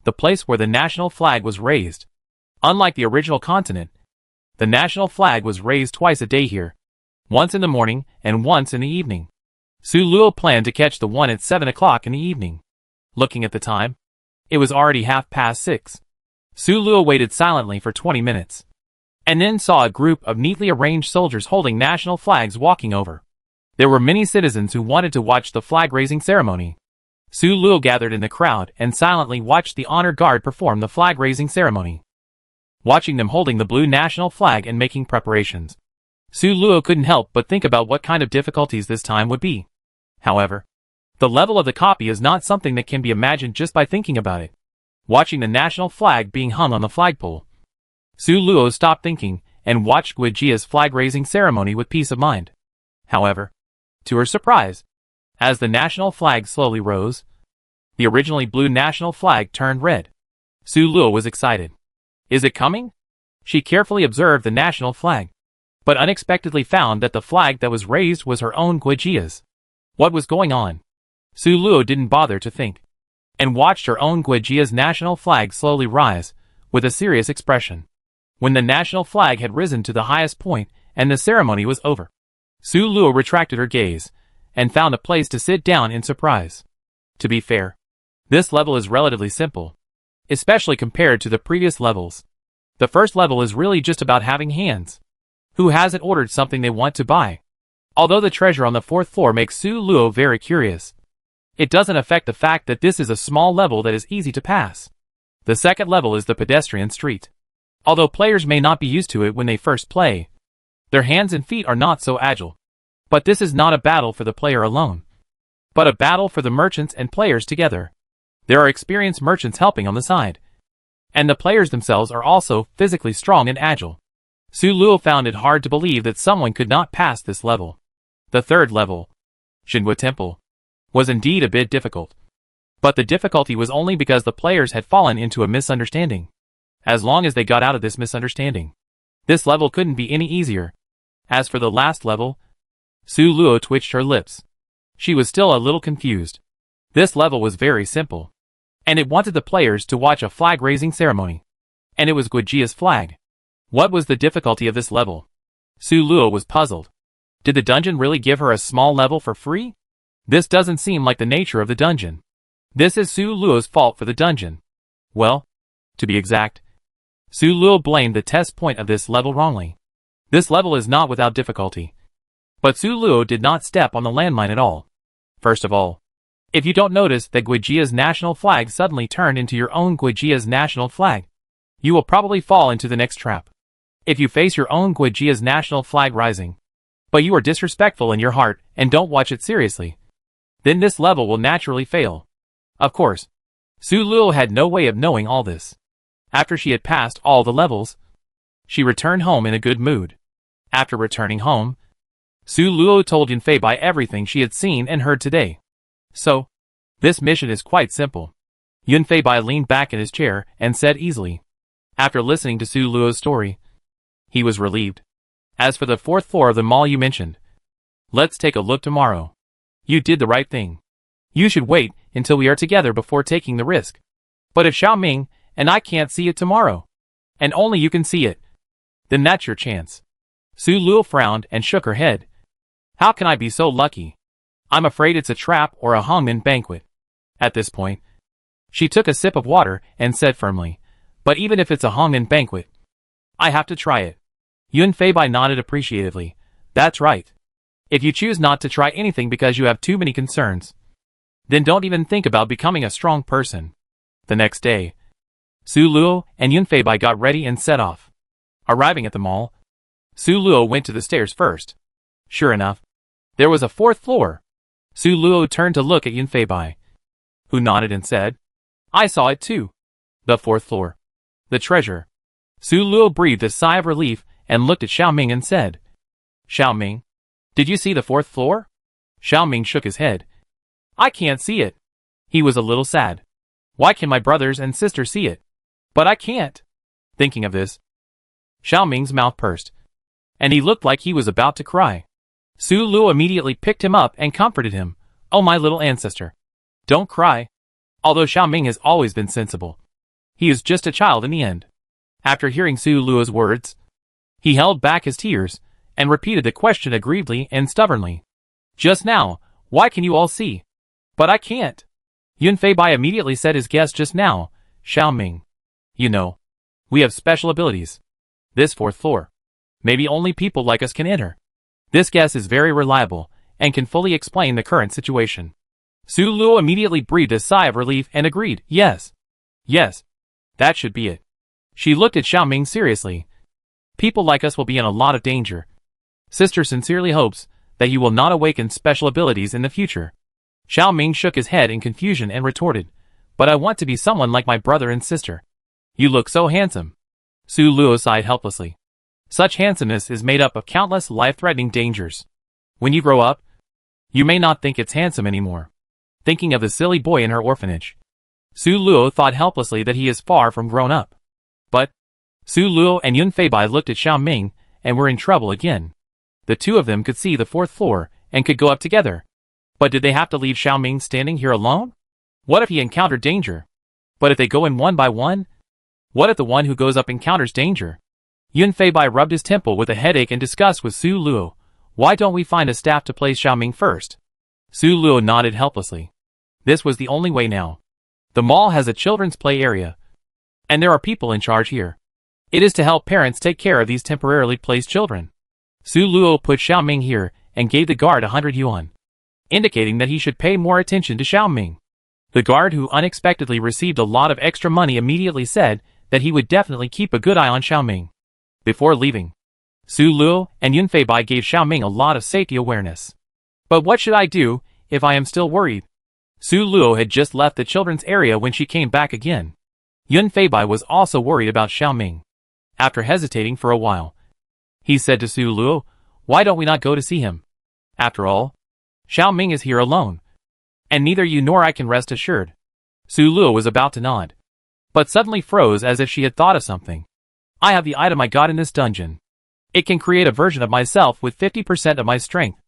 The place where the national flag was raised. Unlike the original continent, the national flag was raised twice a day here, once in the morning and once in the evening. Su Luo planned to catch the one at 7 o'clock in the evening. Looking at the time, it was already 6:30. Su Luo waited silently for 20 minutes, and then saw a group of neatly arranged soldiers holding national flags walking over. There were many citizens who wanted to watch the flag-raising ceremony. Su Luo gathered in the crowd and silently watched the honor guard perform the flag-raising ceremony. Watching them holding the blue national flag and making preparations, Su Luo couldn't help but think about what kind of difficulties this time would be. However, the level of the copy is not something that can be imagined just by thinking about it. Watching the national flag being hung on the flagpole, Su Luo stopped thinking and watched Guijia's flag-raising ceremony with peace of mind. However, to her surprise, as the national flag slowly rose, the originally blue national flag turned red. Su Luo was excited. Is it coming? She carefully observed the national flag, but unexpectedly found that the flag that was raised was her own Guijia's. What was going on? Su Luo didn't bother to think, and watched her own Guijia's national flag slowly rise, with a serious expression. When the national flag had risen to the highest point and the ceremony was over, Su Luo retracted her gaze, and found a place to sit down in surprise. To be fair, this level is relatively simple, especially compared to the previous levels. The first level is really just about having hands. Who hasn't ordered something they want to buy? Although the treasure on the 4th floor makes Su Luo very curious, it doesn't affect the fact that this is a small level that is easy to pass. The second level is the pedestrian street. Although players may not be used to it when they first play, their hands and feet are not so agile. But this is not a battle for the player alone, but a battle for the merchants and players together. There are experienced merchants helping on the side, and the players themselves are also physically strong and agile. Su Luo found it hard to believe that someone could not pass this level. The third level, Shinhua Temple, was indeed a bit difficult. But the difficulty was only because the players had fallen into a misunderstanding. As long as they got out of this misunderstanding, this level couldn't be any easier. As for the last level, Su Luo twitched her lips. She was still a little confused. This level was very simple, and it wanted the players to watch a flag-raising ceremony. And it was Guijia's flag. What was the difficulty of this level? Su Luo was puzzled. Did the dungeon really give her a small level for free? This doesn't seem like the nature of the dungeon. This is Su Luo's fault for the dungeon. Well, to be exact, Su Luo blamed the test point of this level wrongly. This level is not without difficulty. But Su Luo did not step on the landmine at all. First of all, if you don't notice that Guijia's national flag suddenly turned into your own Guijia's national flag, you will probably fall into the next trap. If you face your own Guijia's national flag rising, but you are disrespectful in your heart and don't watch it seriously, then this level will naturally fail. Of course, Su Luo had no way of knowing all this. After she had passed all the levels, she returned home in a good mood. After returning home, Su Luo told Yunfei Bai everything she had seen and heard today. So, this mission is quite simple. Yunfei Bai leaned back in his chair and said easily. After listening to Su Luo's story, he was relieved. As for the 4th floor of the mall you mentioned, let's take a look tomorrow. You did the right thing. You should wait until we are together before taking the risk. But if Xiaoming and I can't see it tomorrow, and only you can see it, then that's your chance. Su Luo frowned and shook her head. How can I be so lucky? I'm afraid it's a trap or a hangman banquet. At this point, she took a sip of water and said firmly, but even if it's a hangman banquet, I have to try it. Yunfei Bai nodded appreciatively. That's right. If you choose not to try anything because you have too many concerns, then don't even think about becoming a strong person. The next day, Su Luo and Yunfei Bai got ready and set off. Arriving at the mall, Su Luo went to the stairs first. Sure enough, there was a 4th floor. Su Luo turned to look at Yunfei Bai, who nodded and said, I saw it too. The 4th floor. The treasure. Su Luo breathed a sigh of relief and looked at Xiaoming and said, Xiaoming, did you see the 4th floor? Xiaoming shook his head. I can't see it. He was a little sad. Why can my brothers and sisters see it? But I can't. Thinking of this, Xiaoming's mouth pursed, and he looked like he was about to cry. Su Luo immediately picked him up and comforted him. Oh, my little ancestor. Don't cry. Although Xiaoming has always been sensible, he is just a child in the end. After hearing Su Luo's words, he held back his tears and repeated the question aggrievedly and stubbornly. Just now, why can you all see? But I can't. Yunfei Bai immediately said his guess just now, Xiaoming. You know, we have special abilities. This 4th floor. Maybe only people like us can enter. This guess is very reliable and can fully explain the current situation. Su Luo immediately breathed a sigh of relief and agreed, yes. Yes. That should be it. She looked at Xiaoming seriously. People like us will be in a lot of danger. Sister sincerely hopes that you will not awaken special abilities in the future. Xiaoming shook his head in confusion and retorted, but I want to be someone like my brother and sister. You look so handsome. Su Luo sighed helplessly. Such handsomeness is made up of countless life-threatening dangers. When you grow up, you may not think it's handsome anymore. Thinking of the silly boy in her orphanage, Su Luo thought helplessly that he is far from grown up. But Su Luo and Yunfei Bai looked at Xiaoming and were in trouble again. The two of them could see the 4th floor and could go up together. But did they have to leave Xiaoming standing here alone? What if he encountered danger? But if they go in one by one? What if the one who goes up encounters danger? Yunfei Bai rubbed his temple with a headache and discussed with Su Luo. Why don't we find a staff to place Xiaoming first? Su Luo nodded helplessly. This was the only way now. The mall has a children's play area, and there are people in charge here. It is to help parents take care of these temporarily placed children. Su Luo put Xiaoming here and gave the guard 100 yuan, indicating that he should pay more attention to Xiaoming. The guard, who unexpectedly received a lot of extra money, immediately said that he would definitely keep a good eye on Xiaoming. Before leaving, Su Luo and Yunfei Bai gave Xiaoming a lot of safety awareness. But what should I do if I am still worried? Su Luo had just left the children's area when she came back again. Yunfei Bai was also worried about Xiaoming. After hesitating for a while, he said to Su Luo, why don't we not go to see him? After all, Xiaoming is here alone, and neither you nor I can rest assured. Su Luo was about to nod, but suddenly froze as if she had thought of something. I have the item I got in this dungeon. It can create a version of myself with 50% of my strength.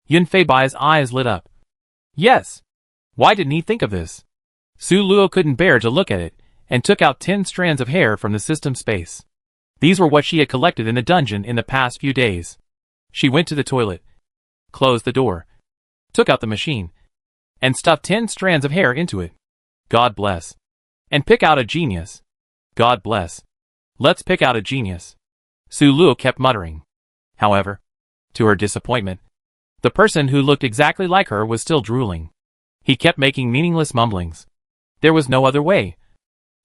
Yunfei Bai's eyes lit up. Yes. Why didn't he think of this? Su Luo couldn't bear to look at it, and took out 10 strands of hair from the system space. These were what she had collected in the dungeon in the past few days. She went to the toilet, closed the door, took out the machine, and stuffed 10 strands of hair into it. God bless. And pick out a genius. God bless. Let's pick out a genius. Su Luo kept muttering. However, to her disappointment, the person who looked exactly like her was still drooling. He kept making meaningless mumblings. There was no other way.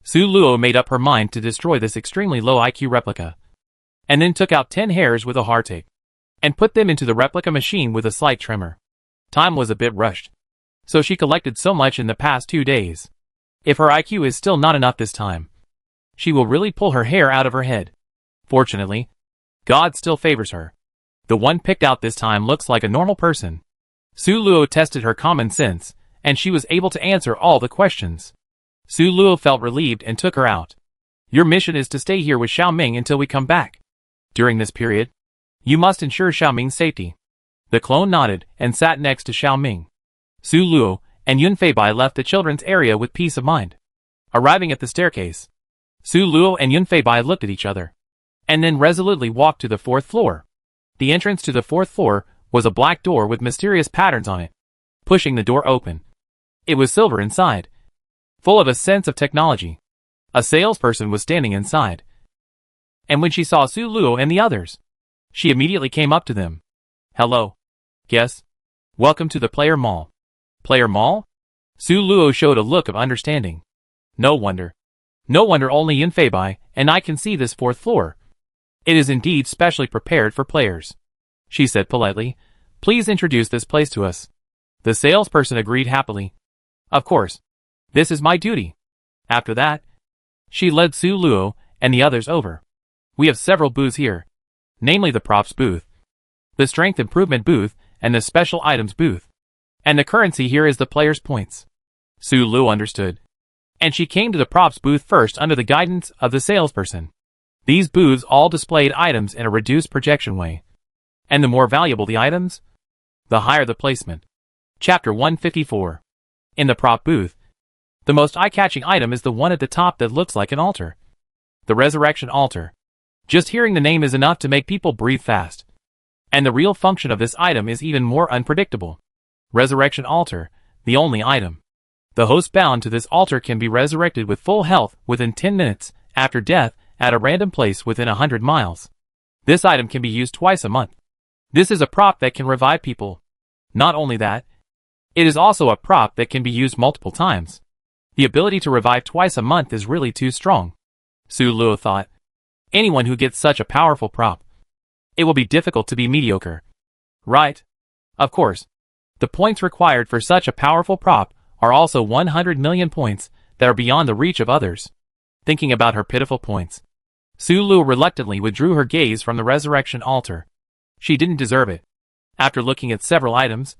Su Luo made up her mind to destroy this extremely low IQ replica, and then took out 10 hairs with a hardtape, and put them into the replica machine with a slight tremor. Time was a bit rushed, So she collected so much in the past 2 days. If her IQ is still not enough this time, she will really pull her hair out of her head. Fortunately, God still favors her. The one picked out this time looks like a normal person. Su Luo tested her common sense, and she was able to answer all the questions. Su Luo felt relieved and took her out. Your mission is to stay here with Xiaoming until we come back. During this period, you must ensure Xiaoming's safety. The clone nodded and sat next to Xiaoming. Su Luo and Yun Feibai left the children's area with peace of mind. Arriving at the staircase, Su Luo and Yun Feibai looked at each other, and then resolutely walked to the 4th floor. The entrance to the 4th floor was a black door with mysterious patterns on it. Pushing the door open, it was silver inside, full of a sense of technology. A salesperson was standing inside, and when she saw Su Luo and the others, she immediately came up to them. Hello. Yes. Welcome to the Player Mall. Player Mall? Su Luo showed a look of understanding. No wonder. No wonder only Yun Feibai and I can see this 4th floor. It is indeed specially prepared for players. She said politely, please introduce this place to us. The salesperson agreed happily. Of course. This is my duty. After that, she led Su Luo and the others over. We have several booths here, namely the props booth, the strength improvement booth, and the special items booth. And the currency here is the player's points. Su Luo understood, and she came to the props booth first under the guidance of the salesperson. These booths all displayed items in a reduced projection way. And the more valuable the items, the higher the placement. Chapter 154. In the prop booth, the most eye-catching item is the one at the top that looks like an altar. The Resurrection Altar. Just hearing the name is enough to make people breathe fast. And the real function of this item is even more unpredictable. Resurrection Altar, the only item. The host bound to this altar can be resurrected with full health within 10 minutes after death at a random place within 100 miles. This item can be used twice a month. This is a prop that can revive people. Not only that, it is also a prop that can be used multiple times. The ability to revive twice a month is really too strong. Su Luo thought. Anyone who gets such a powerful prop, it will be difficult to be mediocre. Right? Of course. The points required for such a powerful prop are also 100 million points that are beyond the reach of others. Thinking about her pitiful points, Su Luo reluctantly withdrew her gaze from the resurrection altar. She didn't deserve it. After looking at several items,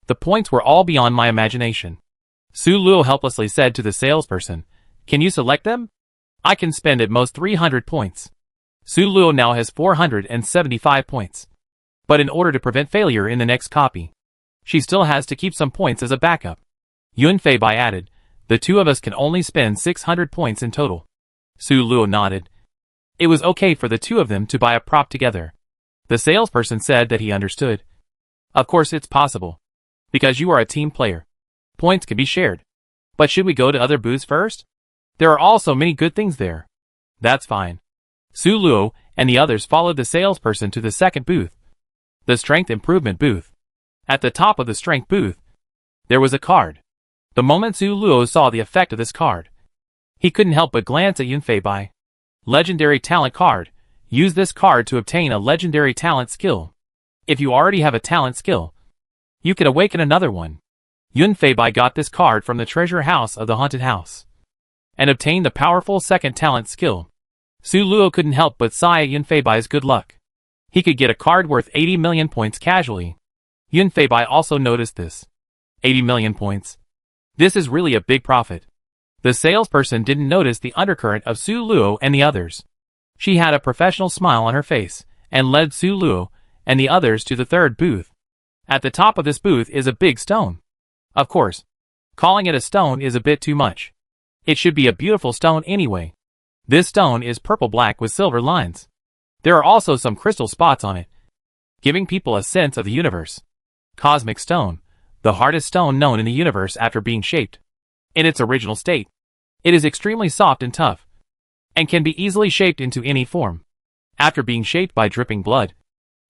the points were all beyond my imagination. Su Luo helplessly said to the salesperson, can you select them? I can spend at most 300 points. Su Luo now has 475 points. But in order to prevent failure in the next copy, she still has to keep some points as a backup. Yun Feibai added, the two of us can only spend 600 points in total. Su Luo nodded. It was okay for the two of them to buy a prop together. The salesperson said that he understood. Of course it's possible. Because you are a team player. Points can be shared. But should we go to other booths first? There are also many good things there. That's fine. Su Luo and the others followed the salesperson to the second booth, the strength improvement booth. At the top of the strength booth, there was a card. The moment Su Luo saw the effect of this card, he couldn't help but glance at Yun Feibai. Legendary talent card. Use this card to obtain a legendary talent skill. If you already have a talent skill, you can awaken another one. Yun Feibai got this card from the treasure house of the haunted house and obtained the powerful second talent skill. Su Luo couldn't help but sigh at Yun Feibai's good luck. He could get a card worth 80 million points casually. Yun Feibai also noticed this. 80 million points. This is really a big profit. The salesperson didn't notice the undercurrent of Su Luo and the others. She had a professional smile on her face and led Su Luo and the others to the third booth. At the top of this booth is a big stone. Of course, calling it a stone is a bit too much. It should be a beautiful stone anyway. This stone is purple-black with silver lines. There are also some crystal spots on it, giving people a sense of the universe. Cosmic stone, the hardest stone known in the universe after being shaped. In its original state, it is extremely soft and tough, and can be easily shaped into any form. After being shaped by dripping blood,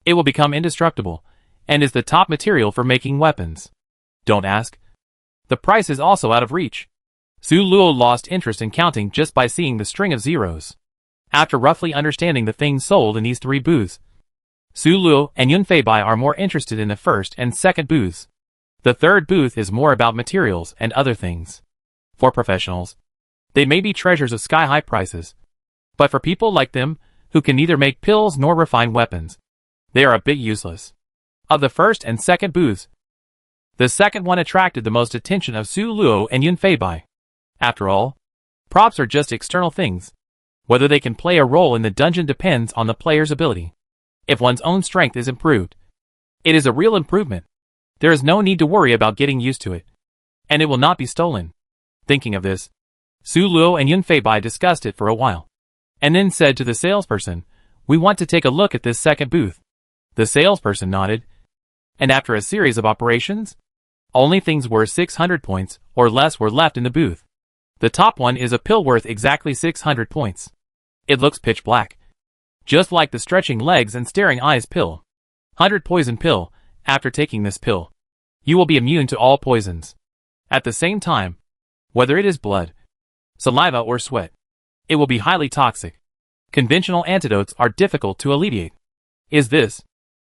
it will become indestructible, and is the top material for making weapons. Don't ask. The price is also out of reach. Su Luo lost interest in counting just by seeing the string of zeros. After roughly understanding the things sold in these three booths, Su Luo and Yun Feibai are more interested in the first and second booths. The third booth is more about materials and other things. For professionals, they may be treasures of sky-high prices. But for people like them, who can neither make pills nor refine weapons, they are a bit useless. Of the first and second booths, the second one attracted the most attention of Su Luo and Yun Feibai. After all, props are just external things. Whether they can play a role in the dungeon depends on the player's ability. If one's own strength is improved, it is a real improvement. There is no need to worry about getting used to it. And it will not be stolen. Thinking of this, Su Luo and Yun Feibai discussed it for a while, and then said to the salesperson, "We want to take a look at this second booth." The salesperson nodded, and after a series of operations, only things worth 600 points or less were left in the booth. The top one is a pill worth exactly 600 points. It looks pitch black, just like the stretching legs and staring eyes pill. 100 poison pill. After taking this pill, you will be immune to all poisons. At the same time, whether it is blood, saliva or sweat, it will be highly toxic. Conventional antidotes are difficult to alleviate. Is this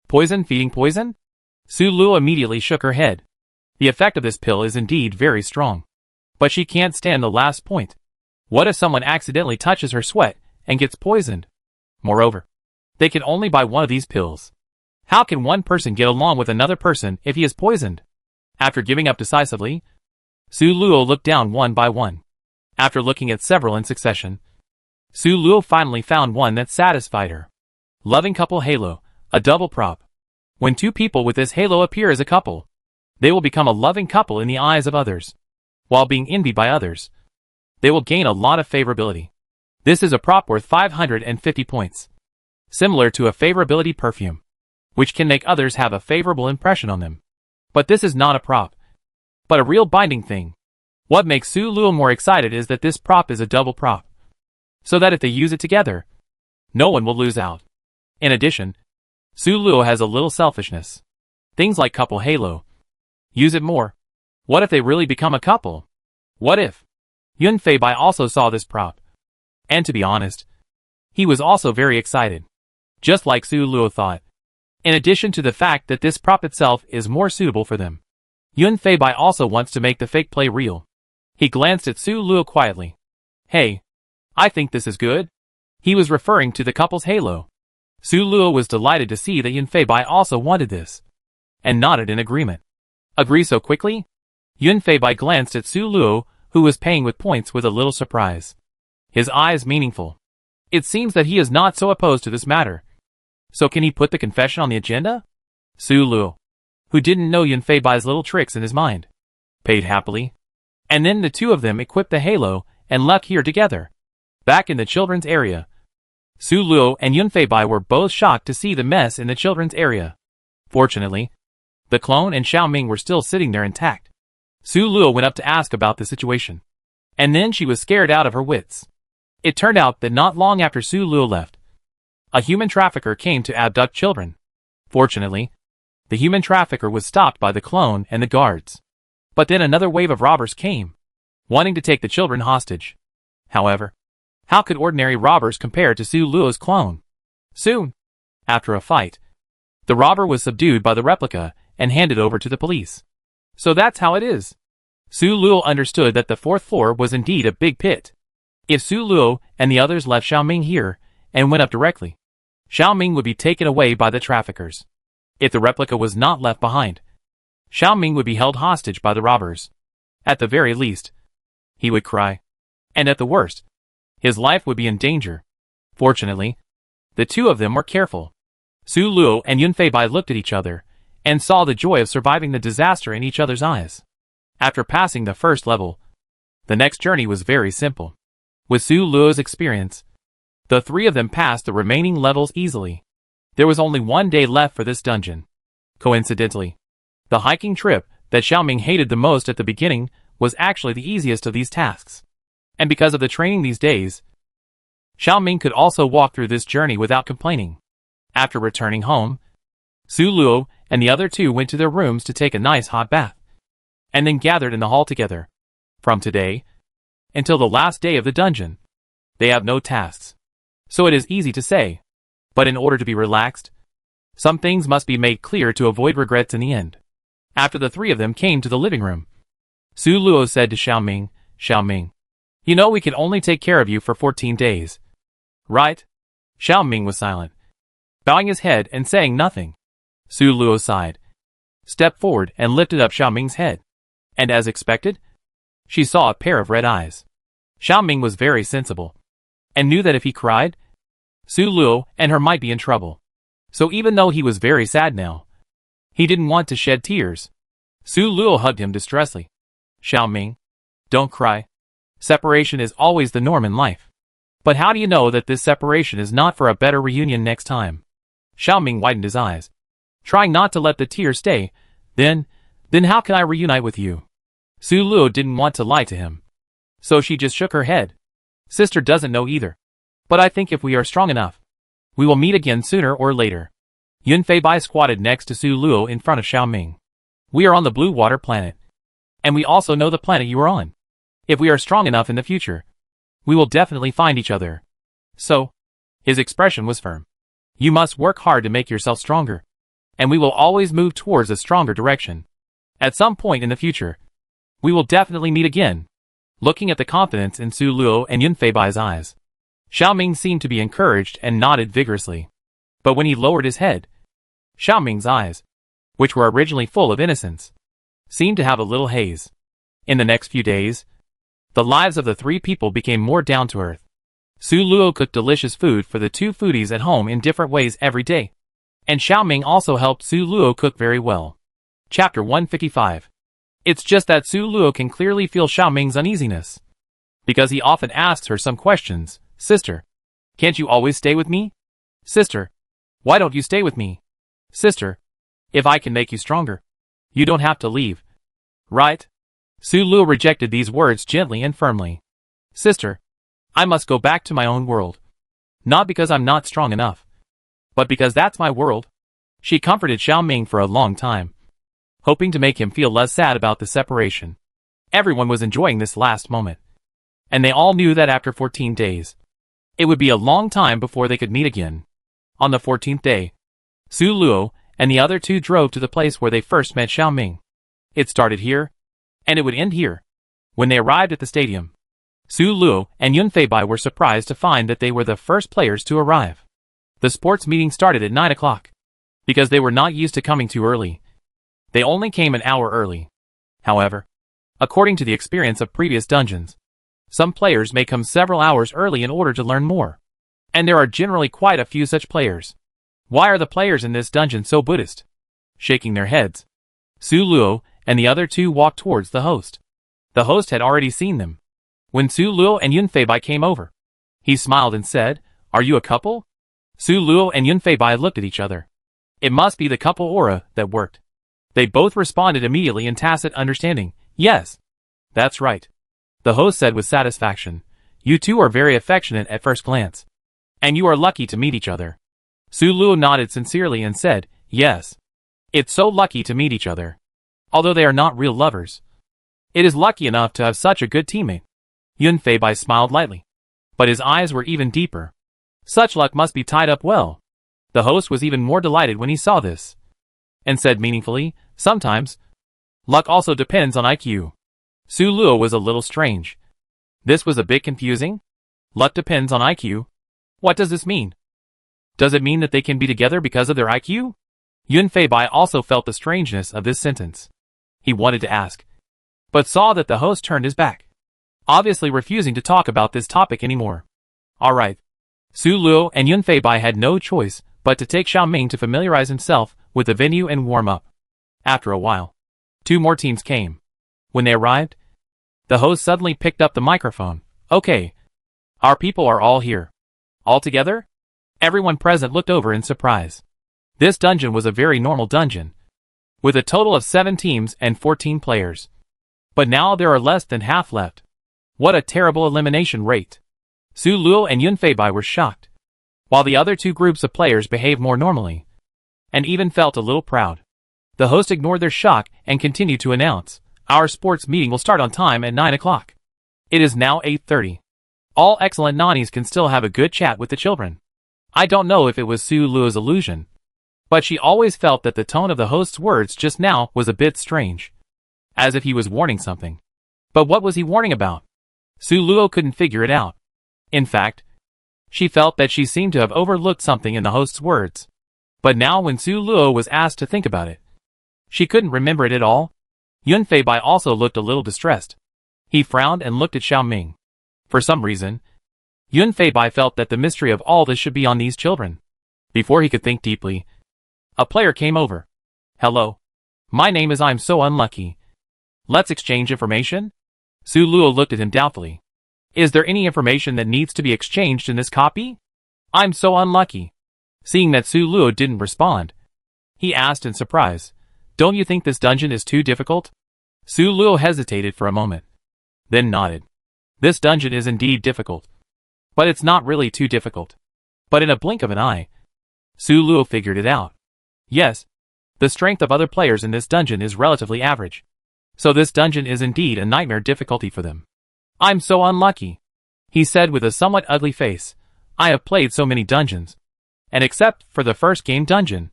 poison feeding poison? Su Luo immediately shook her head. The effect of this pill is indeed very strong. But she can't stand the last point. What if someone accidentally touches her sweat and gets poisoned? Moreover, they can only buy one of these pills. How can one person get along with another person if he is poisoned? After giving up decisively, Su Luo looked down one by one. After looking at several in succession, Su Luo finally found one that satisfied her. Loving couple halo, a double prop. When two people with this halo appear as a couple, they will become a loving couple in the eyes of others. While being envied by others, they will gain a lot of favorability. This is a prop worth 550 points. Similar to a favorability perfume, which can make others have a favorable impression on them. But this is not a prop, but a real binding thing. What makes Su Luo more excited is that this prop is a double prop, so that if they use it together, no one will lose out. In addition, Su Luo has a little selfishness. Things like couple halo. Use it more. What if they really become a couple? What if? Yun Feibai also saw this prop. And to be honest, he was also very excited. Just like Su Luo thought. In addition to the fact that this prop itself is more suitable for them, Yun Feibai also wants to make the fake play real. He glanced at Su Luo quietly. "Hey, I think this is good." He was referring to the couple's halo. Su Luo was delighted to see that Yun Feibai also wanted this, and nodded in agreement. Agree so quickly? Yun Feibai glanced at Su Luo, who was paying with points with a little surprise. His eyes meaningful. It seems that he is not so opposed to this matter. So can he put the confession on the agenda? Su Luo, who didn't know Yun Feibai's little tricks in his mind, paid happily. And then the two of them equipped the halo and left here together. Back in the children's area, Su Luo and Yun Feibai were both shocked to see the mess in the children's area. Fortunately, the clone and Xiao Ming were still sitting there intact. Su Luo went up to ask about the situation, and then she was scared out of her wits. It turned out that not long after Su Luo left, a human trafficker came to abduct children. Fortunately, the human trafficker was stopped by the clone and the guards. But then another wave of robbers came, wanting to take the children hostage. However, how could ordinary robbers compare to Su Luo's clone? Soon, after a fight, the robber was subdued by the replica and handed over to the police. So that's how it is. Su Luo understood that the fourth floor was indeed a big pit. If Su Luo and the others left Xiao Ming here and went up directly, Xiao Ming would be taken away by the traffickers. If the replica was not left behind, Xiao Ming would be held hostage by the robbers. At the very least, he would cry. And at the worst, his life would be in danger. Fortunately, the two of them were careful. Su Luo and Yun Feibai looked at each other and saw the joy of surviving the disaster in each other's eyes. After passing the first level, the next journey was very simple. With Su Luo's experience, the three of them passed the remaining levels easily. There was only 1 day left for this dungeon. Coincidentally, the hiking trip that Xiao Ming hated the most at the beginning was actually the easiest of these tasks. And because of the training these days, Xiao Ming could also walk through this journey without complaining. After returning home, Su Luo and the other two went to their rooms to take a nice hot bath, and then gathered in the hall together. From today, until the last day of the dungeon, they have no tasks. So it is easy to say. But in order to be relaxed, some things must be made clear to avoid regrets in the end. after the three of them came to the living room. Su Luo said to Xiaoming, Xiaoming, you know we can only take care of you for 14 days. Right? Xiaoming was silent, bowing his head and saying nothing. Su Luo sighed, stepped forward and lifted up Xiaoming's head. And as expected, she saw a pair of red eyes. Xiaoming was very sensible, and knew that if he cried, Su Luo and her might be in trouble. So even though he was very sad now, he didn't want to shed tears. Su Luo hugged him distressfully. Xiaoming, don't cry. Separation is always the norm in life. But how do you know that this separation is not for a better reunion next time? Xiaoming widened his eyes, trying not to let the tears stay. Then how can I reunite with you? Su Luo didn't want to lie to him, so she just shook her head. Sister doesn't know either. But I think if we are strong enough, we will meet again sooner or later. Yun Feibai squatted next to Su Luo in front of Xiaoming. We are on the Blue Water Planet. And we also know the planet you are on. If we are strong enough in the future, we will definitely find each other. So, his expression was firm. You must work hard to make yourself stronger. And we will always move towards a stronger direction. At some point in the future, we will definitely meet again. Looking at the confidence in Su Luo and Yun Feibai's eyes, Xiaoming seemed to be encouraged and nodded vigorously. But when he lowered his head, Xiaoming's eyes, which were originally full of innocence, seemed to have a little haze. In the next few days, the lives of the three people became more down to earth. Su Luo cooked delicious food for the two foodies at home in different ways every day. And Xiaoming also helped Su Luo cook very well. Chapter 155. It's just that Su Luo can clearly feel Xiaoming's uneasiness, because he often asks her some questions. Sister, can't you always stay with me? Sister, why don't you stay with me? Sister, if I can make you stronger, you don't have to leave. Right? Su Luo rejected these words gently and firmly. Sister, I must go back to my own world. Not because I'm not strong enough, but because that's my world. She comforted Xiaoming for a long time, hoping to make him feel less sad about the separation. Everyone was enjoying this last moment, and they all knew that after 14 days, it would be a long time before they could meet again. On the 14th day, Su Luo and the other two drove to the place where they first met Xiaoming. It started here, and it would end here. When they arrived at the stadium, Su Luo and Yun Feibai were surprised to find that they were the first players to arrive. The sports meeting started at 9 o'clock. Because they were not used to coming too early, they only came an hour early. However, according to the experience of previous dungeons, some players may come several hours early in order to learn more. And there are generally quite a few such players. Why are the players in this dungeon so Buddhist? Shaking their heads, Su Luo and the other two walked towards the host. The host had already seen them. When Su Luo and Yun Feibai came over, he smiled and said, "Are you a couple?" Su Luo and Yun Feibai looked at each other. It must be the couple aura that worked. They both responded immediately in tacit understanding. Yes, that's right. The host said with satisfaction, "You two are very affectionate at first glance. And you are lucky to meet each other." Su Luo nodded sincerely and said, "Yes. It's so lucky to meet each other. Although they are not real lovers, it is lucky enough to have such a good teammate." Yun Feibai smiled lightly, but his eyes were even deeper. Such luck must be tied up well. The host was even more delighted when he saw this, and said meaningfully, "Sometimes, luck also depends on IQ." Su Luo was a little strange. This was a bit confusing. Luck depends on IQ? What does this mean? Does it mean that they can be together because of their IQ? Yun Feibai also felt the strangeness of this sentence. He wanted to ask, but saw that the host turned his back, obviously refusing to talk about this topic anymore. Alright. Su Luo and Yun Feibai had no choice but to take Xiaoming to familiarize himself with the venue and warm up. After a while, two more teams came. When they arrived, the host suddenly picked up the microphone. "Okay. Our people are all here. All together?" Everyone present looked over in surprise. This dungeon was a very normal dungeon, with a total of 7 teams and 14 players. But now there are less than half left. What a terrible elimination rate. Su Luo and Yun Feibai were shocked, while the other two groups of players behaved more normally, and even felt a little proud. The host ignored their shock and continued to announce, "Our sports meeting will start on time at 9 o'clock. It is now 8:30. All excellent nannies can still have a good chat with the children." I don't know if it was Su Luo's illusion, But she always felt that the tone of the host's words just now was a bit strange. As if he was warning something. But what was he warning about? Su Luo couldn't figure it out. In fact, she felt that she seemed to have overlooked something in the host's words. But now when Su Luo was asked to think about it, she couldn't remember it at all. Yun Feibai also looked a little distressed. He frowned and looked at Xiao Ming. For some reason, Yun Feibai felt that the mystery of all this should be on these children. Before he could think deeply, a player came over. Hello. My name is I'm so unlucky. Let's exchange information? Su Luo looked at him doubtfully. Is there any information that needs to be exchanged in this copy? I'm so unlucky. Seeing that Su Luo didn't respond, he asked in surprise, don't you think this dungeon is too difficult? Su Luo hesitated for a moment, then nodded. This dungeon is indeed difficult. But it's not really too difficult. But in a blink of an eye, Su Luo figured it out. Yes, the strength of other players in this dungeon is relatively average. So this dungeon is indeed a nightmare difficulty for them. I'm so unlucky, he said with a somewhat ugly face. I have played so many dungeons. And except for the first game dungeon,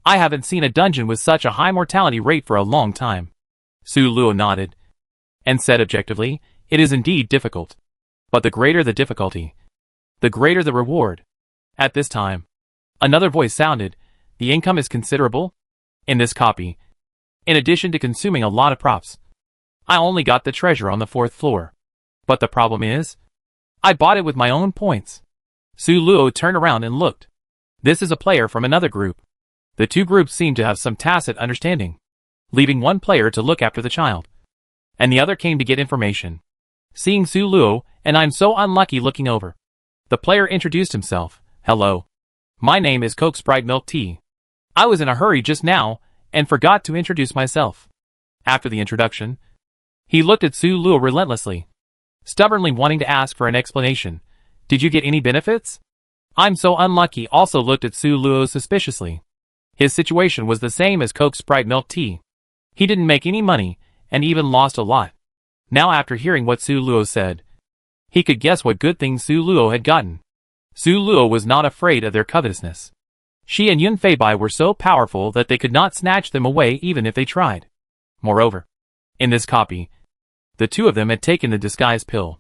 I haven't seen a dungeon with such a high mortality rate for a long time. Su Luo nodded and said objectively, it is indeed difficult. But the greater the difficulty, the greater the reward. At this time, another voice sounded, the income is considerable. In this copy, in addition to consuming a lot of props, I only got the treasure on the 4th floor. But the problem is, I bought it with my own points. Su Luo turned around and looked. This is a player from another group. The two groups seemed to have some tacit understanding, leaving one player to look after the child, and the other came to get information. Seeing Su Luo, and I'm so unlucky looking over, the player introduced himself. Hello. My name is Coke Sprite Milk Tea. I was in a hurry just now, and forgot to introduce myself. After the introduction, he looked at Su Luo relentlessly, stubbornly wanting to ask for an explanation. Did you get any benefits? I'm so unlucky also looked at Su Luo suspiciously. His situation was the same as Coke Sprite Milk Tea. He didn't make any money, and even lost a lot. Now after hearing what Su Luo said, he could guess what good things Su Luo had gotten. Su Luo was not afraid of their covetousness. She and Yun Feibai were so powerful that they could not snatch them away even if they tried. Moreover, in this copy, the two of them had taken the disguise pill,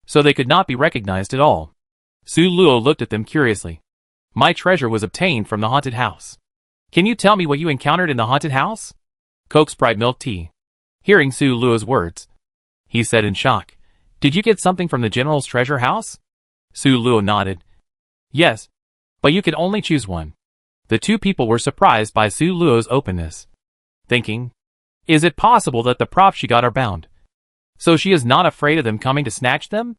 so they could not be recognized at all. Su Luo looked at them curiously. My treasure was obtained from the haunted house. Can you tell me what you encountered in the haunted house? Coke Sprite Milk Tea. Hearing Su Luo's words, he said in shock, did you get something from the general's treasure house? Su Luo nodded. Yes, but you could only choose one. The two people were surprised by Su Luo's openness, thinking, is it possible that the props she got are bound? So she is not afraid of them coming to snatch them?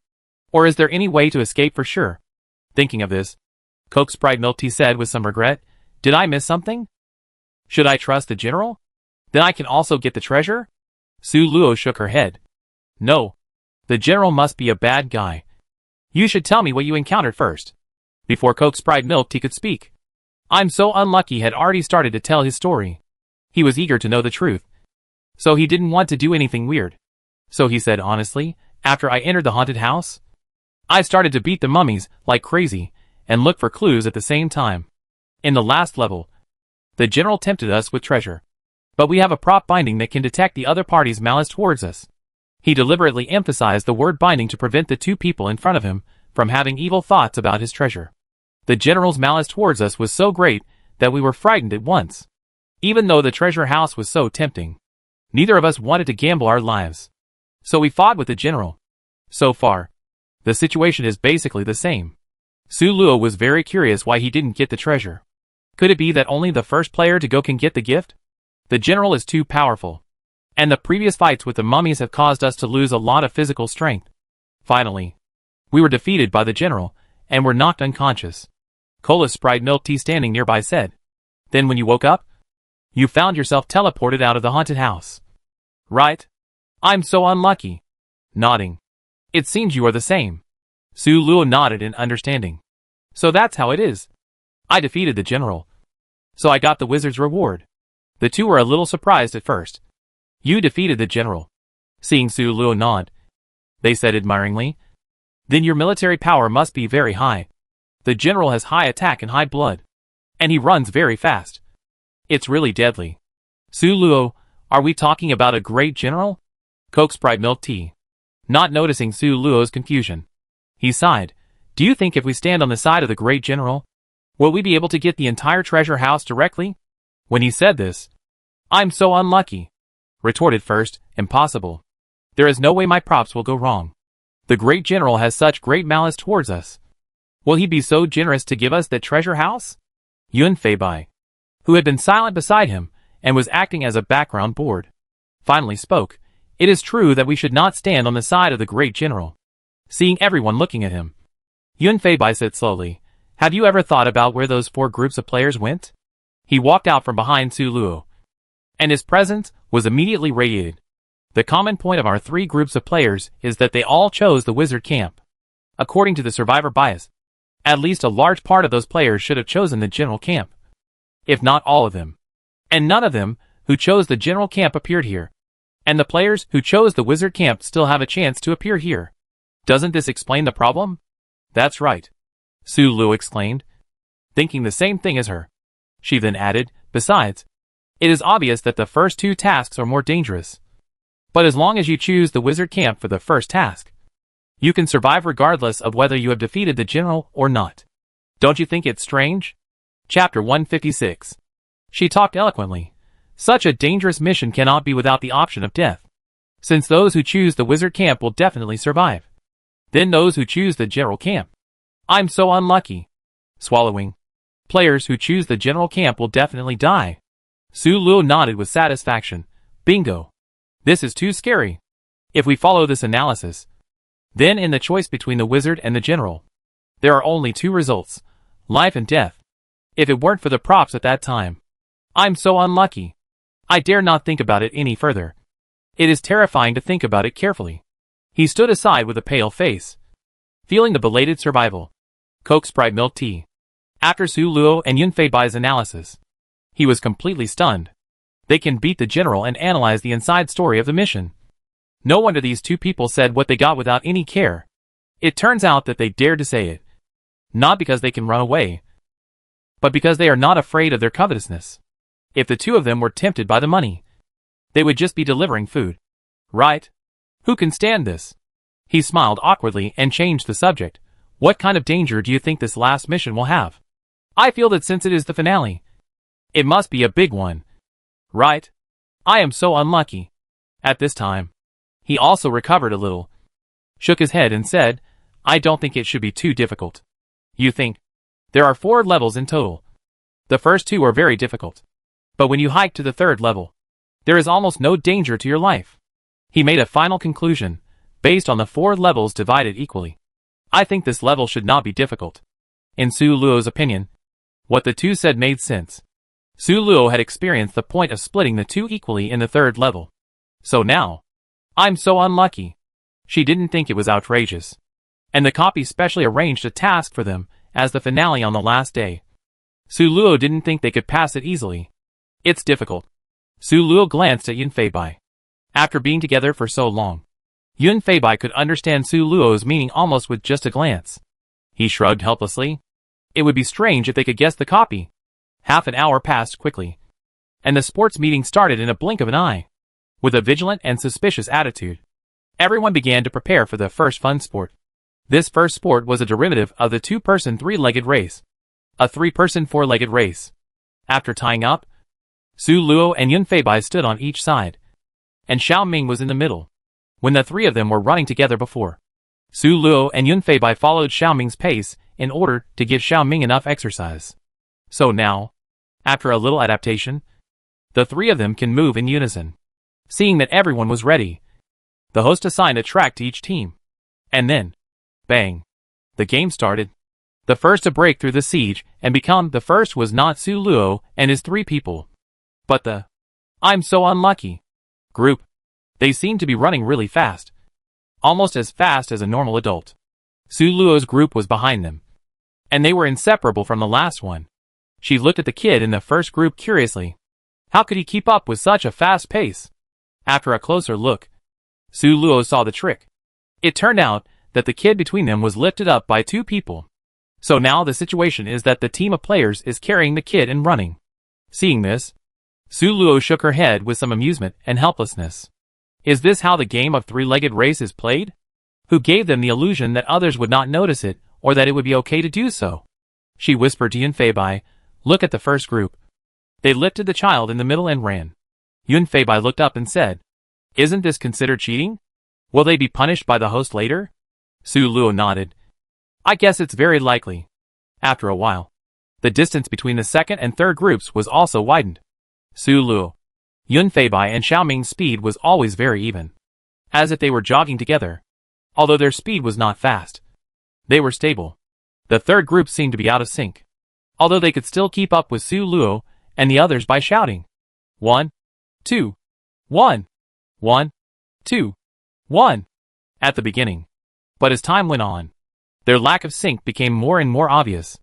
Or is there any way to escape for sure? Thinking of this, Coke Sprite Milk Tea said with some regret, did I miss something? Should I trust the general? Then I can also get the treasure? Su Luo shook her head. No. The general must be a bad guy. You should tell me what you encountered first. Before Coke Sprite Milk Tea could speak, I'm so unlucky had already started to tell his story. He was eager to know the truth, so he didn't want to do anything weird. So he said honestly, after I entered the haunted house, I started to beat the mummies like crazy and look for clues at the same time. In the last level, the general tempted us with treasure, but we have a prop binding that can detect the other party's malice towards us. He deliberately emphasized the word binding to prevent the two people in front of him from having evil thoughts about his treasure. The general's malice towards us was so great that we were frightened at once. Even though the treasure house was so tempting, neither of us wanted to gamble our lives. So we fought with the general. So far, the situation is basically the same. Su Luo was very curious why he didn't get the treasure. Could it be that only the first player to go can get the gift? The general is too powerful, and the previous fights with the mummies have caused us to lose a lot of physical strength. Finally, we were defeated by the general, and were knocked unconscious. Cola Sprite Milk Tea standing nearby said, then when you woke up, you found yourself teleported out of the haunted house. Right? I'm so unlucky. Nodding. It seems you are the same. Su Luo nodded in understanding. So that's how it is. I defeated the general, so I got the wizard's reward. The two were a little surprised at first. You defeated the general. Seeing Su Luo nod, they said admiringly, then your military power must be very high. The general has high attack and high blood. And he runs very fast. It's really deadly. Su Luo, are we talking about a great general? Coke Sprite milk tea. Not noticing Su Luo's confusion, he sighed. Do you think if we stand on the side of the great general, will we be able to get the entire treasure house directly? When he said this, I'm so unlucky, retorted First. Impossible. There is no way my props will go wrong. The great general has such great malice towards us. Will he be so generous to give us that treasure house? Yun Feibai, who had been silent beside him and was acting as a background board, finally spoke. It is true that we should not stand on the side of the great general. Seeing everyone looking at him, Yun Feibai said slowly, have you ever thought about where those 4 groups of players went? He walked out from behind Su Luo, and his presence was immediately radiated. The common point of our 3 groups of players is that they all chose the wizard camp. According to the survivor bias, at least a large part of those players should have chosen the general camp, if not all of them. And none of them who chose the general camp appeared here. And the players who chose the wizard camp still have a chance to appear here. Doesn't this explain the problem? That's right, Su Luo exclaimed, thinking the same thing as her. She then added, besides, it is obvious that the first 2 tasks are more dangerous. But as long as you choose the wizard camp for the first task, you can survive regardless of whether you have defeated the general or not. Don't you think it's strange? Chapter 156. She talked eloquently. Such a dangerous mission cannot be without the option of death, since those who choose the wizard camp will definitely survive. Then those who choose the general camp. I'm so unlucky. Swallowing. Players who choose the general camp will definitely die. Su Luo nodded with satisfaction. Bingo. This is too scary. If we follow this analysis, then in the choice between the wizard and the general, there are only 2 results, life and death. If it weren't for the props at that time, I'm so unlucky. I dare not think about it any further. It is terrifying to think about it carefully. He stood aside with a pale face, feeling the belated survival. Coke Sprite milk tea. After Su Luo and Yun Feibai's analysis, he was completely stunned. They can beat the general and analyze the inside story of the mission. No wonder these 2 people said what they got without any care. It turns out that they dared to say it, not because they can run away, but because they are not afraid of their covetousness. If the 2 of them were tempted by the money, they would just be delivering food. Right? Who can stand this? He smiled awkwardly and changed the subject. What kind of danger do you think this last mission will have? I feel that since it is the finale, it must be a big one. Right? I am so unlucky. At this time, he also recovered a little, shook his head and said, I don't think it should be too difficult. You think? There are 4 levels in total. The first 2 are very difficult. But when you hike to the 3rd level, there is almost no danger to your life. He made a final conclusion, based on the 4 levels divided equally. I think this level should not be difficult. In Su Luo's opinion, what the 2 said made sense. Su Luo had experienced the point of splitting the 2 equally in the 3rd level. So now, I'm so unlucky. She didn't think it was outrageous. And the copy specially arranged a task for them as the finale on the last day. Su Luo didn't think they could pass it easily. It's difficult. Su Luo glanced at Yun Feibai. After being together for so long, Yun Feibai could understand Su Luo's meaning almost with just a glance. He shrugged helplessly. It would be strange if they could guess the copy. Half an hour passed quickly, and the sports meeting started in a blink of an eye. With a vigilant and suspicious attitude, everyone began to prepare for the first fun sport. This first sport was a derivative of the 2-person 3-legged race, a 3-person 4-legged race. After tying up, Su Luo and Yun Feibai stood on each side, and Xiao Ming was in the middle. When the 3 of them were running together before, Su Luo and Yun Feibai followed Xiao Ming's pace in order to give Xiao Ming enough exercise. So now, after a little adaptation, the 3 of them can move in unison. Seeing that everyone was ready, the host assigned a track to each team. And then, bang, the game started. The first to break through the siege and become the first was not Su Luo and his 3 people, but the I'm so unlucky group. They seemed to be running really fast, almost as fast as a normal adult. Su Luo's group was behind them, and they were inseparable from the last one. She looked at the kid in the first group curiously. How could he keep up with such a fast pace? After a closer look, Su Luo saw the trick. It turned out that the kid between them was lifted up by 2 people. So now the situation is that the team of players is carrying the kid and running. Seeing this, Su Luo shook her head with some amusement and helplessness. Is this how the game of three-legged race is played? Who gave them the illusion that others would not notice it, or that it would be okay to do so? She whispered to Yun Feibai, look at the first group. They lifted the child in the middle and ran. Yun Feibai looked up and said, isn't this considered cheating? Will they be punished by the host later? Su Luo nodded. I guess it's very likely. After a while, the distance between the second and third groups was also widened. Su Luo, Yun Feibai and Xiaoming's speed was always very even. As if they were jogging together. Although their speed was not fast. They were stable. The third group seemed to be out of sync. Although they could still keep up with Su Luo and the others by shouting. 1, 2, 1, 1, 2, 1 at the beginning. But as time went on, their lack of sync became more and more obvious.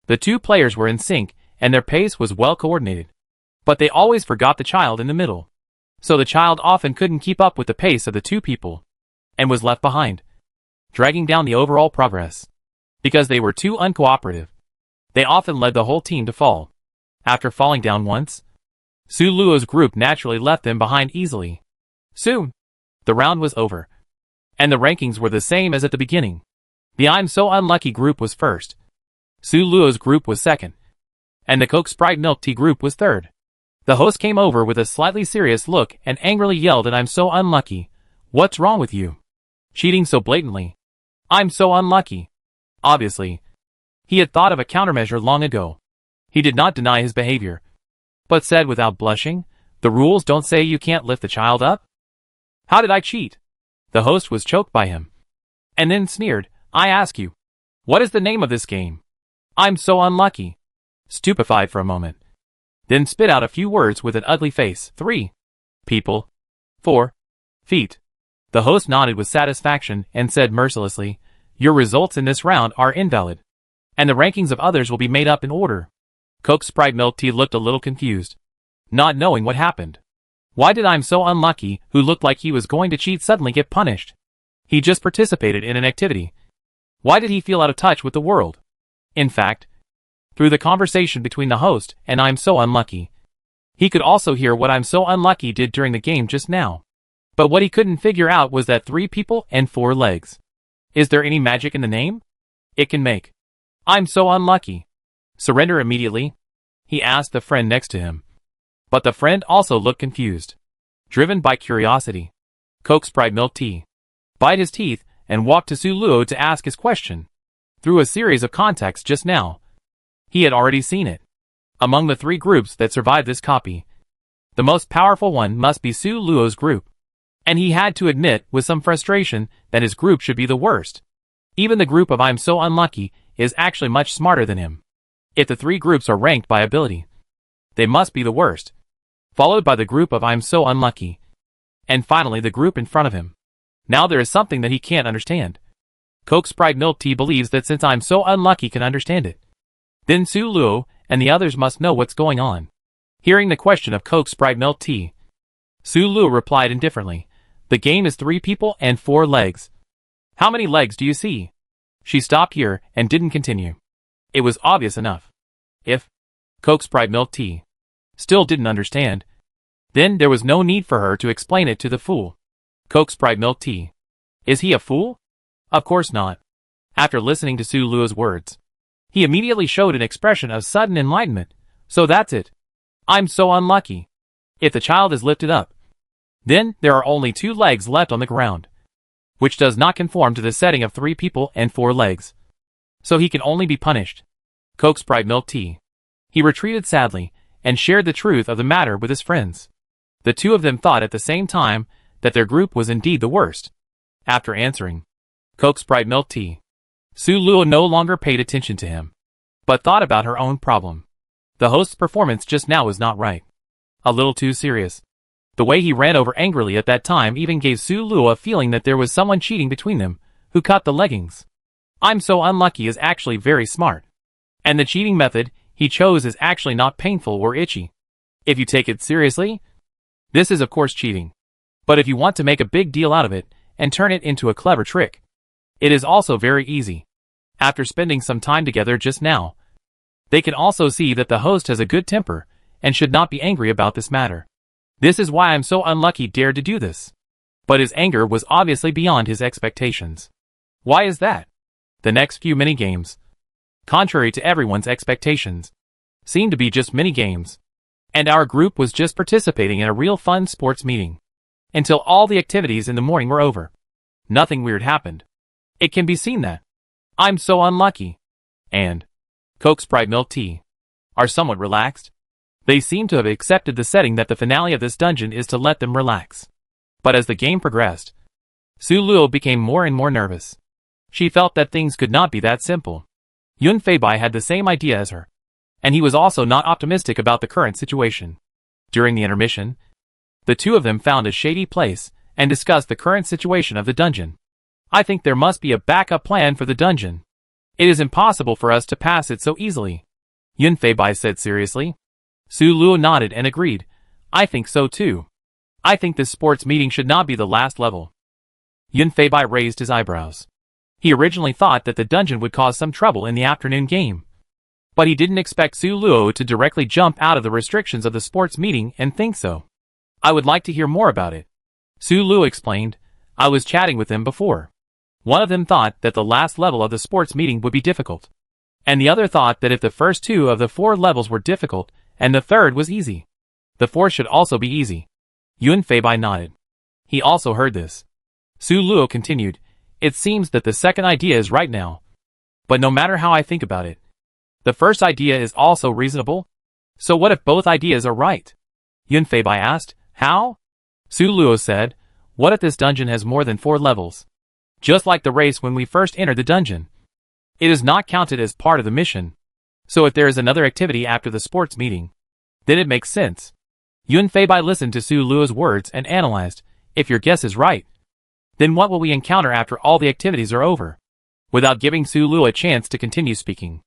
The two players were in sync and their pace was well coordinated. But they always forgot the child in the middle. So the child often couldn't keep up with the pace of the two people and was left behind, dragging down the overall progress. Because they were too uncooperative, they often led the whole team to fall. After falling down once, Su Luo's group naturally left them behind easily. Soon, the round was over, and the rankings were the same as at the beginning. The I'm So Unlucky group was first, Su Luo's group was second, and the Coke Sprite Milk Tea group was third. The host came over with a slightly serious look and angrily yelled at I'm So Unlucky, what's wrong with you? Cheating so blatantly. I'm so unlucky. Obviously, he had thought of a countermeasure long ago. He did not deny his behavior, but said without blushing, the rules don't say you can't lift the child up? How did I cheat? The host was choked by him. And then sneered, I ask you, what is the name of this game? I'm so unlucky. Stupefied for a moment. Then spit out a few words with an ugly face. 3 people. 4 feet. The host nodded with satisfaction and said mercilessly, your results in this round are invalid. And the rankings of others will be made up in order. Coke Sprite Milk Tea looked a little confused, not knowing what happened. Why did I'm So Unlucky, who looked like he was going to cheat, suddenly get punished? He just participated in an activity. Why did he feel out of touch with the world? In fact, through the conversation between the host and I'm So Unlucky, he could also hear what I'm So Unlucky did during the game just now. But what he couldn't figure out was that 3 people and 4 legs. Is there any magic in the name? It can make I'm So Unlucky surrender immediately? He asked the friend next to him. But the friend also looked confused. Driven by curiosity, Coke Sprite Milk Tea bit his teeth and walked to Su Luo to ask his question. Through a series of contacts just now, he had already seen it. Among the 3 groups that survived this copy, the most powerful one must be Su Luo's group. And he had to admit with some frustration that his group should be the worst. Even the group of I'm So Unlucky is actually much smarter than him. If the 3 groups are ranked by ability, they must be the worst, followed by the group of I'm So Unlucky, and finally the group in front of him. Now there is something that he can't understand. Coke Sprite Milk Tea believes that since I'm So Unlucky can understand it, then Su Luo and the others must know what's going on. Hearing the question of Coke Sprite Milk Tea, Su Luo replied indifferently, the game is 3 people and 4 legs. How many legs do you see? She stopped here and didn't continue. It was obvious enough. If Coke Sprite Milk Tea still didn't understand, then there was no need for her to explain it to the fool. Coke Sprite Milk Tea. Is he a fool? Of course not. After listening to Su Luo's words, he immediately showed an expression of sudden enlightenment. So that's it. I'm so unlucky. If the child is lifted up, then there are only 2 legs left on the ground, which does not conform to the setting of 3 people and 4 legs. So he can only be punished. Coke Sprite Milk Tea. He retreated sadly and shared the truth of the matter with his friends. The 2 of them thought at the same time that their group was indeed the worst. After answering Coke Sprite Milk Tea, Su Luo no longer paid attention to him, but thought about her own problem. The host's performance just now was not right. A little too serious. The way he ran over angrily at that time even gave Su Luo a feeling that there was someone cheating between them, who cut the leggings. I'm So Unlucky is actually very smart. And the cheating method he chose is actually not painful or itchy. If you take it seriously, this is of course cheating. But if you want to make a big deal out of it and turn it into a clever trick, it is also very easy. After spending some time together just now, they can also see that the host has a good temper and should not be angry about this matter. This is why I'm so unlucky dared to do this. But his anger was obviously beyond his expectations. Why is that? The next few mini-games, contrary to everyone's expectations, seemed to be just mini-games. And our group was just participating in a real fun sports meeting. Until all the activities in the morning were over. Nothing weird happened. It can be seen that I'm so unlucky. And Coke Sprite milk tea are somewhat relaxed. They seem to have accepted the setting that the finale of this dungeon is to let them relax. But as the game progressed, Su Luo became more and more nervous. She felt that things could not be that simple. Yun Feibai had the same idea as her, and he was also not optimistic about the current situation. During the intermission, the two of them found a shady place and discussed the current situation of the dungeon. I think there must be a backup plan for the dungeon. It is impossible for us to pass it so easily, Yun Feibai said seriously. Su Luo nodded and agreed. I think so too. I think this sports meeting should not be the last level. Yun Feibai raised his eyebrows. He originally thought that the dungeon would cause some trouble in the afternoon game. But he didn't expect Su Luo to directly jump out of the restrictions of the sports meeting and think so. I would like to hear more about it, Su Luo explained. I was chatting with them before. One of them thought that the last level of the sports meeting would be difficult. And the other thought that if the first two of the 4 levels were difficult, and the third was easy, the fourth should also be easy. Yun Feibai nodded. He also heard this. Su Luo continued, it seems that the second idea is right now. But no matter how I think about it, the first idea is also reasonable. So what if both ideas are right? Yun Feibai asked. How? Su Luo said, what if this dungeon has more than 4 levels? Just like the race when we first entered the dungeon. It is not counted as part of the mission. So if there is another activity after the sports meeting, then it makes sense. Yun Feibai listened to Su Luo's words and analyzed, if your guess is right, then what will we encounter after all the activities are over? Without giving Su Luo a chance to continue speaking,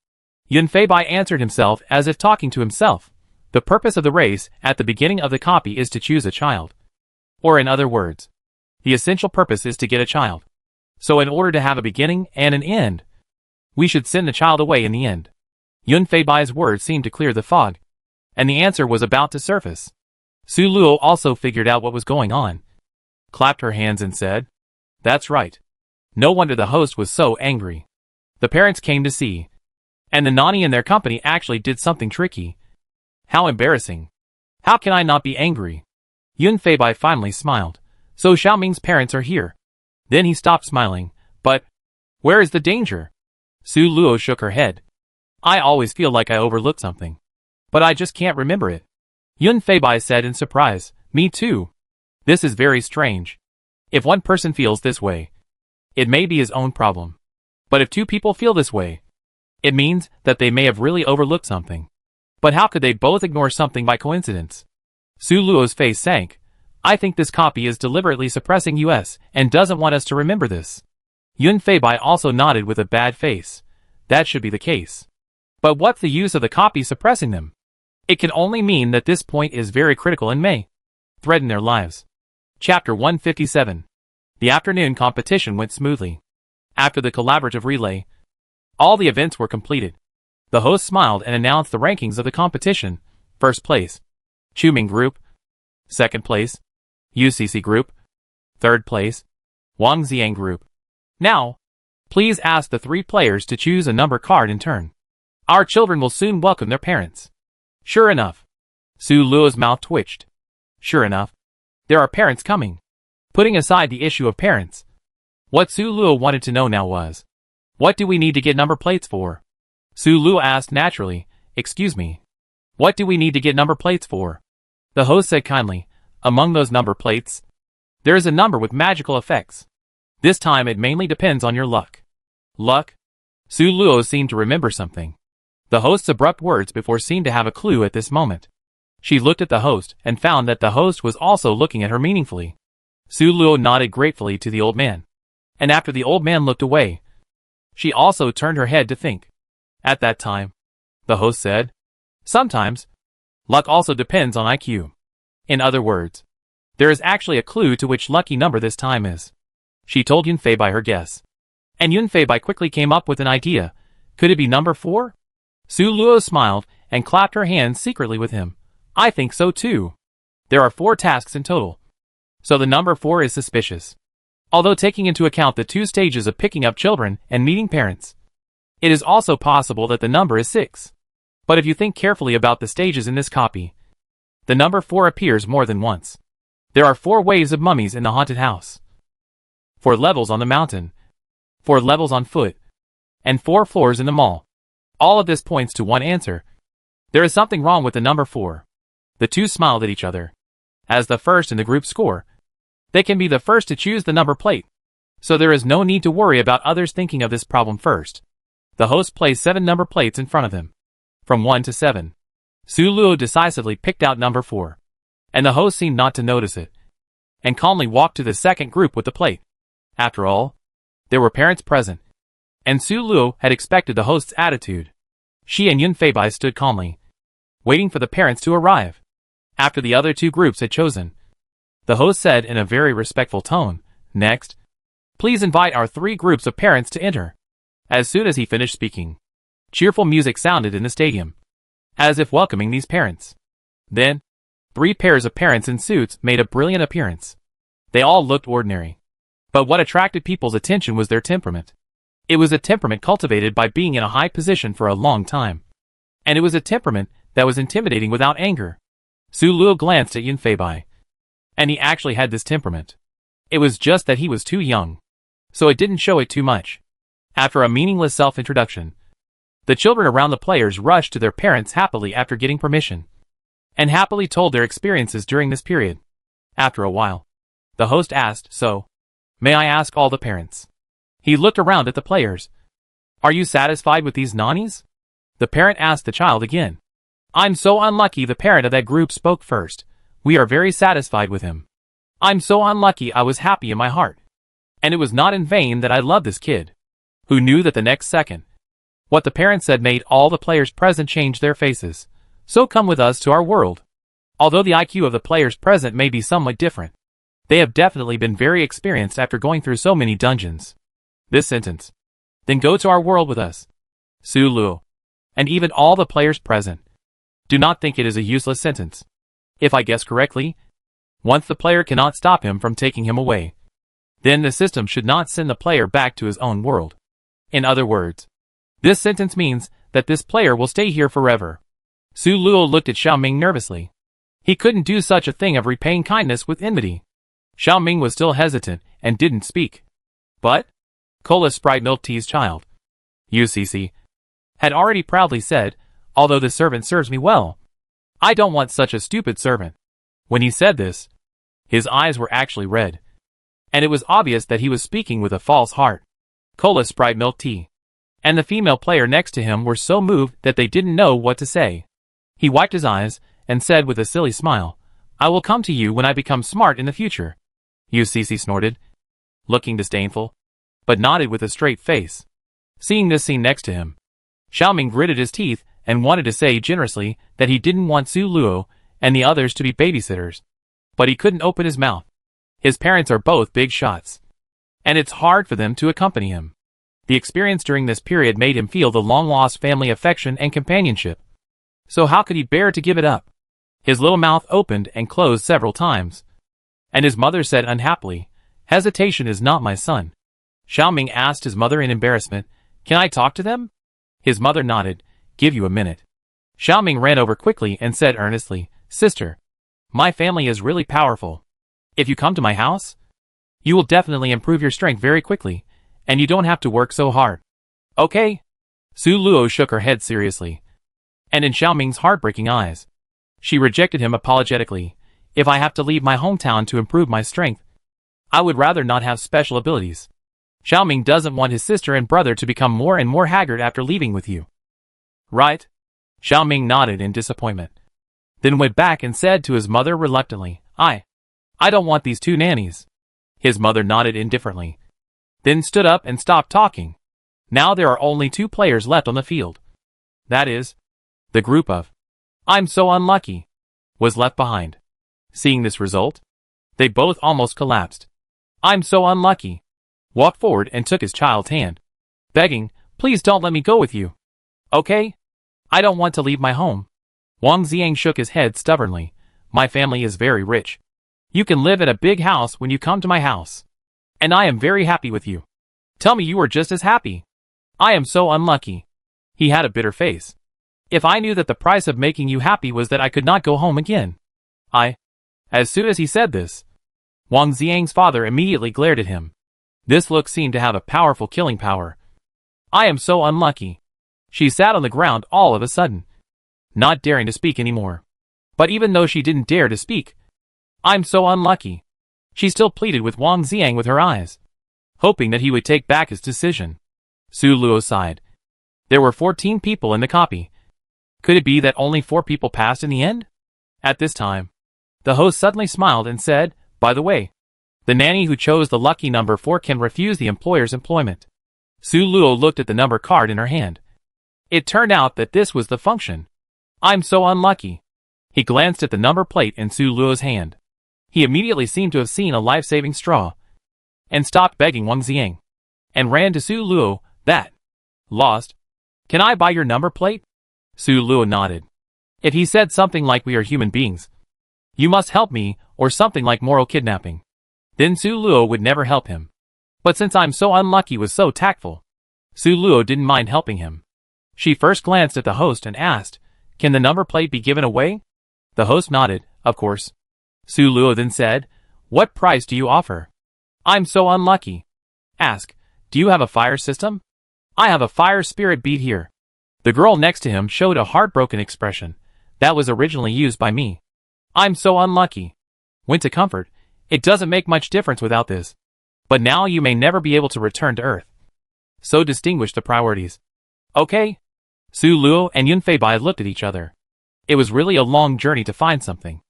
Yun Feibai answered himself as if talking to himself. The purpose of the race at the beginning of the copy is to choose a child. Or in other words, the essential purpose is to get a child. So in order to have a beginning and an end, we should send the child away in the end. Yun Feibai's words seemed to clear the fog, and the answer was about to surface. Su Luo also figured out what was going on, clapped her hands and said, that's right. No wonder the host was so angry. The parents came to see, and the Nani and their company actually did something tricky. How embarrassing. How can I not be angry? Yun Feibai finally smiled. So Xiaoming's parents are here. Then he stopped smiling. But where is the danger? Su Luo shook her head. I always feel like I overlooked something. But I just can't remember it. Yun Feibai said in surprise. Me too. This is very strange. If one person feels this way, it may be his own problem. But if 2 people feel this way, it means that they may have really overlooked something. But how could they both ignore something by coincidence? Su Luo's face sank. I think this copy is deliberately suppressing us and doesn't want us to remember this. Yun Feibai also nodded with a bad face. That should be the case. But what's the use of the copy suppressing them? It can only mean that this point is very critical and may threaten their lives. Chapter 157. The afternoon competition went smoothly. After the collaborative relay, all the events were completed. The host smiled and announced the rankings of the competition. First place, Chuming Group. Second place, UCC Group. Third place, Wang Xiang Group. Now, please ask the 3 players to choose a number card in turn. Our children will soon welcome their parents. Sure enough. Su Luo's mouth twitched. Sure enough. There are parents coming. Putting aside the issue of parents, what Su Luo wanted to know now was, what do we need to get number plates for? Su Luo asked naturally, excuse me. What do we need to get number plates for? The host said kindly, among those number plates, there is a number with magical effects. This time it mainly depends on your luck. Luck? Su Luo seemed to remember something. The host's abrupt words before seemed to have a clue at this moment. She looked at the host and found that the host was also looking at her meaningfully. Su Luo nodded gratefully to the old man. And after the old man looked away, she also turned her head to think. At that time, the host said, sometimes, luck also depends on IQ. In other words, there is actually a clue to which lucky number this time is. She told Yun Feibai her guess. And Yunfei quickly came up with an idea. Could it be number 4? Su Luo smiled and clapped her hands secretly with him. I think so too. There are 4 tasks in total. So the number 4 is suspicious. Although taking into account the 2 stages of picking up children and meeting parents, it is also possible that the number is 6. But if you think carefully about the stages in this copy, the number 4 appears more than once. There are 4 waves of mummies in the haunted house, 4 levels on the mountain, 4 levels on foot, and 4 floors in the mall. All of this points to one answer. There is something wrong with the number 4. The 2 smiled at each other. As the first in the group score, they can be the first to choose the number plate, so there is no need to worry about others thinking of this problem first. The host placed 7 number plates in front of him, from 1 to 7. Su Luo decisively picked out number 4, and the host seemed not to notice it, and calmly walked to the second group with the plate. After all, there were parents present, and Su Luo had expected the host's attitude. She and Yunfei stood calmly, waiting for the parents to arrive. After the other 2 groups had chosen, the host said in a very respectful tone, "Next, please invite our 3 groups of parents to enter." As soon as he finished speaking, cheerful music sounded in the stadium, as if welcoming these parents. Then, 3 pairs of parents in suits made a brilliant appearance. They all looked ordinary, but what attracted people's attention was their temperament. It was a temperament cultivated by being in a high position for a long time, and it was a temperament that was intimidating without anger. Su Luo glanced at Yunfei, and he actually had this temperament. It was just that he was too young, so it didn't show it too much. After a meaningless self-introduction, the children around the players rushed to their parents happily after getting permission, and happily told their experiences during this period. After a while, the host asked, "So, may I ask all the parents?" He looked around at the players. "Are you satisfied with these nannies?" The parent asked the child again. "I'm so unlucky," the parent of that group spoke first. "We are very satisfied with him. I'm so unlucky, I was happy in my heart. And it was not in vain that I loved this kid." Who knew that the next second, what the parent said made all the players present change their faces. "So come with us to our world." Although the IQ of the players present may be somewhat different, they have definitely been very experienced after going through so many dungeons. This sentence, "Then go to our world with us." Su Luo, and even all the players present, do not think it is a useless sentence. If I guess correctly, once the player cannot stop him from taking him away, then the system should not send the player back to his own world. In other words, this sentence means that this player will stay here forever. Su Luo looked at Xiaoming nervously. He couldn't do such a thing of repaying kindness with enmity. Xiaoming was still hesitant and didn't speak. But Cola Sprite Milk Tea's child, UCC, had already proudly said, "Although the servant serves me well, I don't want such a stupid servant." When he said this, his eyes were actually red, and it was obvious that he was speaking with a false heart. Cola Sprite Milk Tea, and the female player next to him were so moved that they didn't know what to say. He wiped his eyes and said with a silly smile, "I will come to you when I become smart in the future." UCC snorted, looking disdainful, but nodded with a straight face. Seeing this scene next to him, Xiaoming gritted his teeth and wanted to say generously that he didn't want Su Luo and the others to be babysitters, but he couldn't open his mouth. His parents are both big shots, and it's hard for them to accompany him. The experience during this period made him feel the long-lost family affection and companionship. So how could he bear to give it up? His little mouth opened and closed several times, and his mother said unhappily, "Hesitation is not my son." Xiaoming asked his mother in embarrassment, "Can I talk to them?" His mother nodded, "Give you a minute." Xiaoming ran over quickly and said earnestly, "Sister, my family is really powerful. If you come to my house, you will definitely improve your strength very quickly, and you don't have to work so hard. Okay?" Su Luo shook her head seriously, and in Xiaoming's heartbreaking eyes, she rejected him apologetically. "If I have to leave my hometown to improve my strength, I would rather not have special abilities. Xiaoming doesn't want his sister and brother to become more and more haggard after leaving with you. Right?" Xiaoming nodded in disappointment, then went back and said to his mother reluctantly, I don't want these 2 nannies." His mother nodded indifferently, then stood up and stopped talking. Now there are only 2 players left on the field. That is, the group of "I'm so unlucky" was left behind. Seeing this result, they both almost collapsed. "I'm so unlucky." walked forward and took his child's hand, begging, "Please don't let me go with you. Okay? I don't want to leave my home." Wang Xiang shook his head stubbornly. "My family is very rich. You can live in a big house when you come to my house. And I am very happy with you. Tell me you are just as happy. I am so unlucky." He had a bitter face. "If I knew that the price of making you happy was that I could not go home again, As soon as he said this, Wang Xiang's father immediately glared at him. This look seemed to have a powerful killing power. "I am so unlucky." She sat on the ground all of a sudden, not daring to speak anymore. But even though she didn't dare to speak, "I'm so unlucky," she still pleaded with Wang Xiang with her eyes, hoping that he would take back his decision. Su Luo sighed. There were 14 people in the copy. Could it be that only 4 people passed in the end? At this time, the host suddenly smiled and said, "By the way, the nanny who chose the lucky number 4 can refuse the employer's employment." Su Luo looked at the number card in her hand. It turned out that this was the function. "I'm so unlucky." He glanced at the number plate in Su Luo's hand. He immediately seemed to have seen a life-saving straw, and stopped begging Wang Xiang, and ran to Su Luo. "That lost. Can I buy your number plate?" Su Luo nodded. If he said something like "we are human beings, you must help me," or something like moral kidnapping, then Su Luo would never help him. But since "I'm so unlucky" was so tactful, Su Luo didn't mind helping him. She first glanced at the host and asked, "Can the number plate be given away?" The host nodded, "Of course." Su Luo then said, "What price do you offer?" "I'm so unlucky." "Ask, do you have a fire system?" "I have a fire spirit bead here." The girl next to him showed a heartbroken expression. "That was originally used by me. I'm so unlucky." Went to comfort. "It doesn't make much difference without this. But now you may never be able to return to Earth." So distinguish the priorities. "Okay." Su Luo and Yun Feibai looked at each other. It was really a long journey to find something,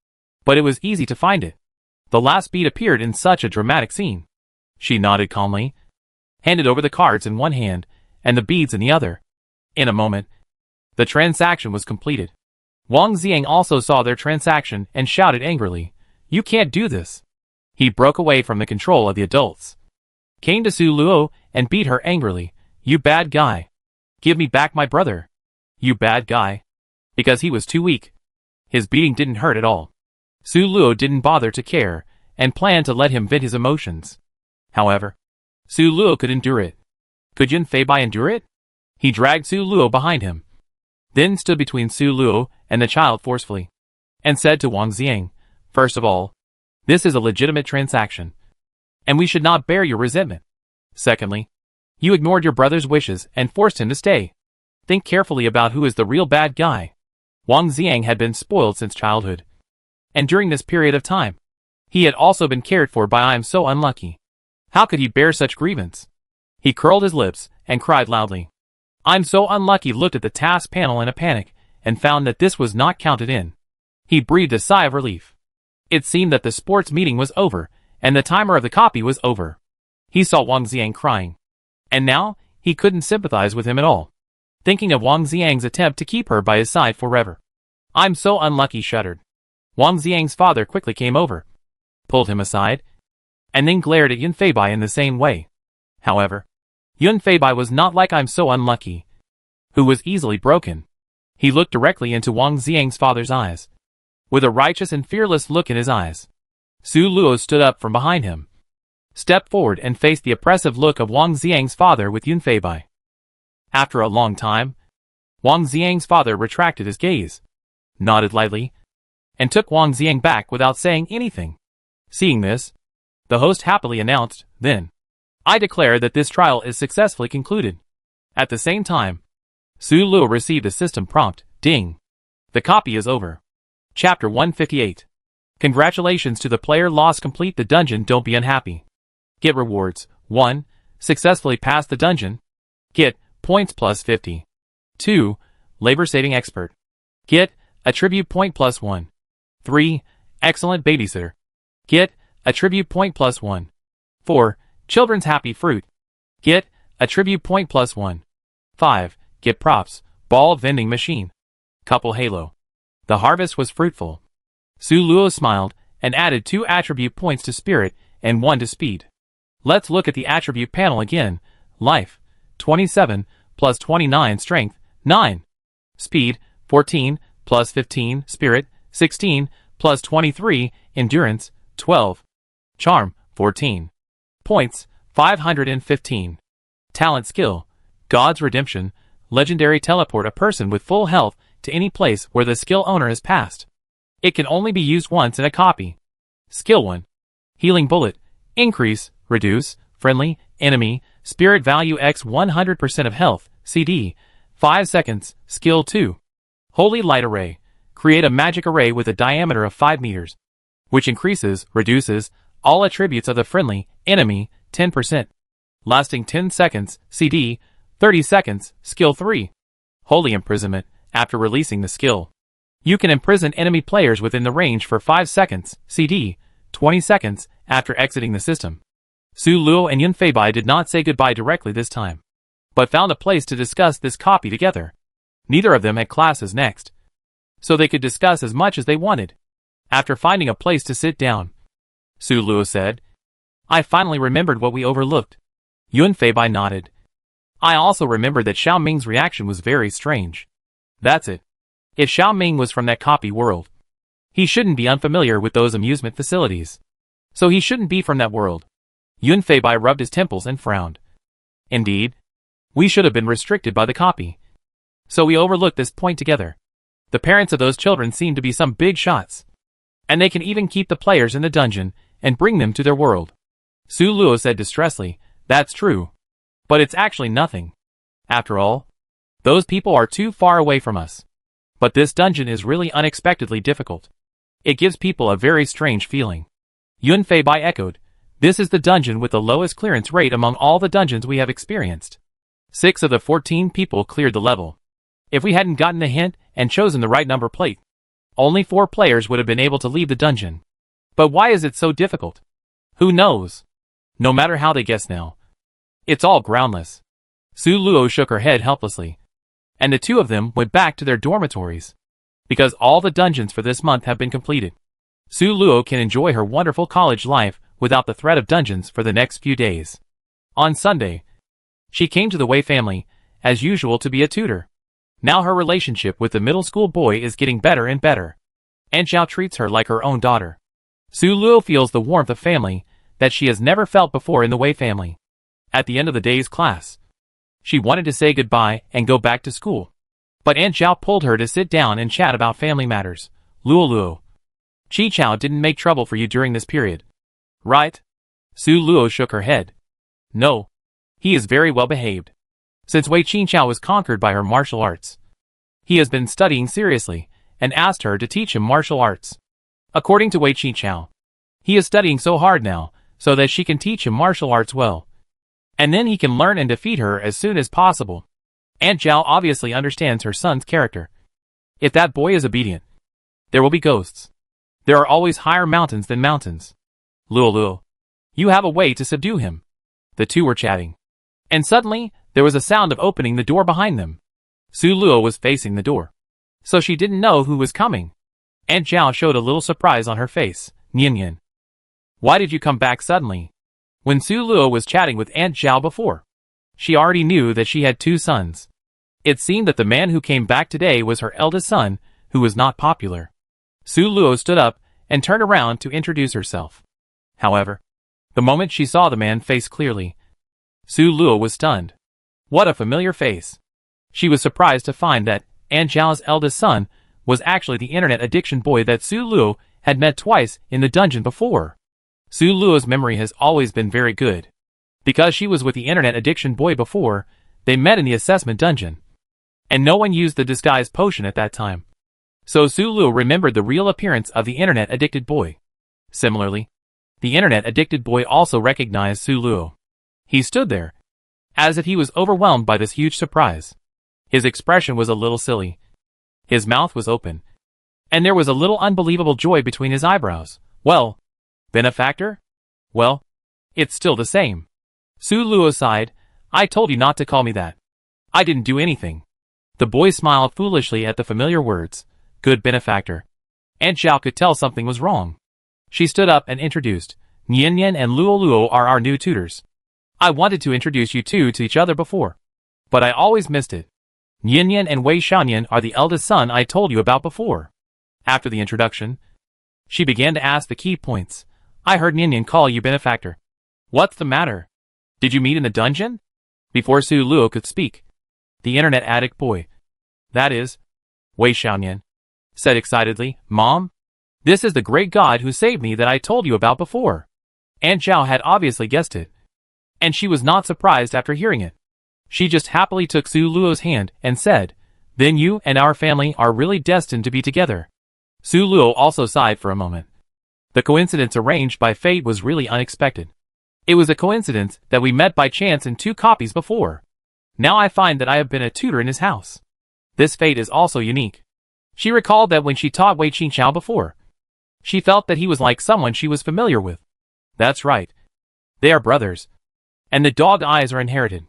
but it was easy to find it. The last bead appeared in such a dramatic scene. She nodded calmly, handed over the cards in one hand, and the beads in the other. In a moment, the transaction was completed. Wang Xiang also saw their transaction and shouted angrily, "You can't do this." He broke away from the control of the adults, came to Su Luo, and beat her angrily. "You bad guy. Give me back my brother. You bad guy." Because he was too weak, his beating didn't hurt at all. Su Luo didn't bother to care, and planned to let him vent his emotions. However, Su Luo could endure it. Could Yun Feibai endure it? He dragged Su Luo behind him, then stood between Su Luo and the child forcefully, and said to Wang Xiang, "First of all, this is a legitimate transaction, and we should not bear your resentment. Secondly, you ignored your brother's wishes and forced him to stay. Think carefully about who is the real bad guy." Wang Xiang had been spoiled since childhood, and during this period of time, he had also been cared for by "I am so unlucky." How could he bear such grievance? He curled his lips and cried loudly. "I'm so unlucky" looked at the task panel in a panic and found that this was not counted in. He breathed a sigh of relief. It seemed that the sports meeting was over, and the timer of the copy was over. He saw Wang Xiang crying, and now he couldn't sympathize with him at all, thinking of Wang Xiang's attempt to keep her by his side forever. "I'm so unlucky" shuddered. Wang Xiang's father quickly came over, pulled him aside, and then glared at Yun Feibai in the same way. However, Yun Feibai was not like "I'm so unlucky," who was easily broken. He looked directly into Wang Xiang's father's eyes, with a righteous and fearless look in his eyes. Su Luo stood up from behind him, stepped forward and faced the oppressive look of Wang Xiang's father with Yun Feibai. After a long time, Wang Xiang's father retracted his gaze, nodded lightly, and took Wang Xiang back without saying anything. Seeing this, the host happily announced, "Then, I declare that this trial is successfully concluded." At the same time, Su Luo received a system prompt, "Ding. The copy is over." Chapter 158. Congratulations to the player lost. Complete the dungeon. Don't be unhappy. Get rewards. 1. Successfully pass the dungeon. Get points plus 50. 2. Labor saving expert. Get attribute point plus 1. 3. Excellent babysitter. Get attribute point plus 1. 4. Children's happy fruit. Get attribute point plus 1. 5. Get props, ball vending machine. Couple halo. The harvest was fruitful. Su Luo smiled and added 2 attribute points to spirit and 1 to speed. Let's look at the attribute panel again. Life, 27, plus 29. Strength, 9. Speed, 14, plus 15. Spirit, 16, plus 23. Endurance, 12. Charm, 14. Points, 515. Talent skill, God's Redemption, legendary teleport a person with full health to any place where the skill owner has passed. It can only be used once in a copy. Skill 1. Healing bullet, increase, reduce, friendly, enemy, spirit value x 100% of health, CD, 5 seconds. Skill 2. Holy light array, create a magic array with a diameter of 5 meters, which increases, reduces, all attributes of the friendly, enemy, 10%. Lasting 10 seconds, CD, 30 seconds. Skill 3. Holy imprisonment, after releasing the skill, you can imprison enemy players within the range for 5 seconds, CD, 20 seconds, after exiting the system. Su Luo and Yun Feibai did not say goodbye directly this time, but found a place to discuss this copy together. Neither of them had classes next, so they could discuss as much as they wanted. After finding a place to sit down, Su Luo said, I finally remembered what we overlooked. Yun Feibai nodded. I also remembered that Xiao Ming's reaction was very strange. That's it. If Xiao Ming was from that copy world, he shouldn't be unfamiliar with those amusement facilities. So he shouldn't be from that world. Yun Feibai rubbed his temples and frowned. Indeed, we should have been restricted by the copy. So we overlooked this point together. The parents of those children seem to be some big shots. And they can even keep the players in the dungeon and bring them to their world. Su Luo said distressedly, that's true. But it's actually nothing. After all, those people are too far away from us. But this dungeon is really unexpectedly difficult. It gives people a very strange feeling. Yun Feibai echoed, this is the dungeon with the lowest clearance rate among all the dungeons we have experienced. 6 of the 14 people cleared the level. If we hadn't gotten the hint and chosen the right number plate, only 4 players would have been able to leave the dungeon. But why is it so difficult? Who knows? No matter how they guess now, it's all groundless. Su Luo shook her head helplessly, and the two of them went back to their dormitories, because all the dungeons for this month have been completed. Su Luo can enjoy her wonderful college life without the threat of dungeons for the next few days. On Sunday, she came to the Wei family, as usual, to be a tutor. Now her relationship with the middle school boy is getting better and better, and Xiao treats her like her own daughter. Su Luo feels the warmth of family that she has never felt before in the Wei family. At the end of the day's class, she wanted to say goodbye and go back to school, but Aunt Zhao pulled her to sit down and chat about family matters. Luo Luo, Chi Chao didn't make trouble for you during this period, right? Su Luo shook her head. No, he is very well behaved. Since Wei Qingqiao was conquered by her martial arts, he has been studying seriously and asked her to teach him martial arts. According to Wei Qingqiao, he is studying so hard now so that she can teach him martial arts well, and then he can learn and defeat her as soon as possible. Aunt Zhao obviously understands her son's character. If that boy is obedient, there will be ghosts. There are always higher mountains than mountains. Luo Luo, you have a way to subdue him. The two were chatting, and suddenly there was a sound of opening the door behind them. Su Luo was facing the door, so she didn't know who was coming. Aunt Zhao showed a little surprise on her face. Nian Nian, why did you come back suddenly? When Su Luo was chatting with Aunt Zhao before, she already knew that she had 2 sons. It seemed that the man who came back today was her eldest son, who was not popular. Su Luo stood up and turned around to introduce herself. However, the moment she saw the man face clearly, Su Luo was stunned. What a familiar face. She was surprised to find that Aunt Zhao's eldest son was actually the internet addiction boy that Su Luo had met twice in the dungeon before. Su Luo's memory has always been very good. Because she was with the internet addiction boy before, they met in the assessment dungeon, and no one used the disguise potion at that time. So Su Luo remembered the real appearance of the internet addicted boy. Similarly, the internet addicted boy also recognized Su Luo. He stood there, as if he was overwhelmed by this huge surprise. His expression was a little silly. His mouth was open, and there was a little unbelievable joy between his eyebrows. Well, benefactor? Well, it's still the same. Su Luo sighed. I told you not to call me that. I didn't do anything. The boy smiled foolishly at the familiar words. Good benefactor. Aunt Zhao could tell something was wrong. She stood up and introduced. Nian and Luo are our new tutors. I wanted to introduce you two to each other before, but I always missed it. Nian and Wei Xiaonian are the eldest son I told you about before. After the introduction, she began to ask the key points. I heard Nian call you benefactor. What's the matter? Did you meet in the dungeon? Before Su Luo could speak, the internet addict boy, that is, Wei Xiaonian, said excitedly, Mom, this is the great god who saved me that I told you about before. Aunt Zhao had obviously guessed it, and she was not surprised after hearing it. She just happily took Su Luo's hand and said, then you and our family are really destined to be together. Su Luo also sighed for a moment. The coincidence arranged by fate was really unexpected. It was a coincidence that we met by chance in 2 copies before. Now I find that I have been a tutor in his house. This fate is also unique. She recalled that when she taught Wei Qingqiao before, she felt that he was like someone she was familiar with. That's right. They are brothers. And the dog eyes are inherited.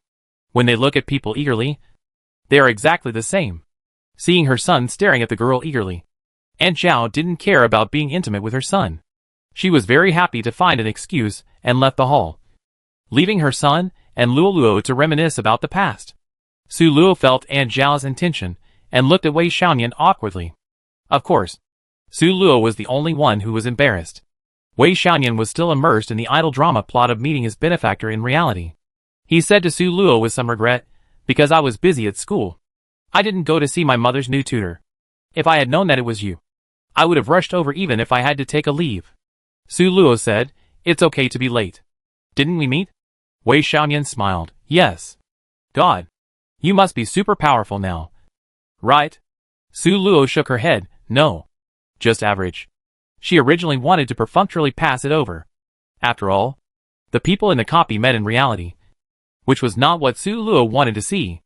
When they look at people eagerly, they are exactly the same. Seeing her son staring at the girl eagerly, Aunt Zhao didn't care about being intimate with her son. She was very happy to find an excuse and left the hall, leaving her son and Luo to reminisce about the past. Su Luo felt Aunt Zhao's intention and looked at Wei Xiaonian awkwardly. Of course, Su Luo was the only one who was embarrassed. Wei Xiaonian was still immersed in the idle drama plot of meeting his benefactor in reality. He said to Su Luo with some regret, because I was busy at school. I didn't go to see my mother's new tutor. If I had known that it was you, I would have rushed over even if I had to take a leave. Su Luo said, it's okay to be late. Didn't we meet? Wei Xiaonian smiled, yes. God, you must be super powerful now. Right? Su Luo shook her head, no. Just average. She originally wanted to perfunctorily pass it over. After all, the people in the copy met in reality, which was not what Su Luo wanted to see.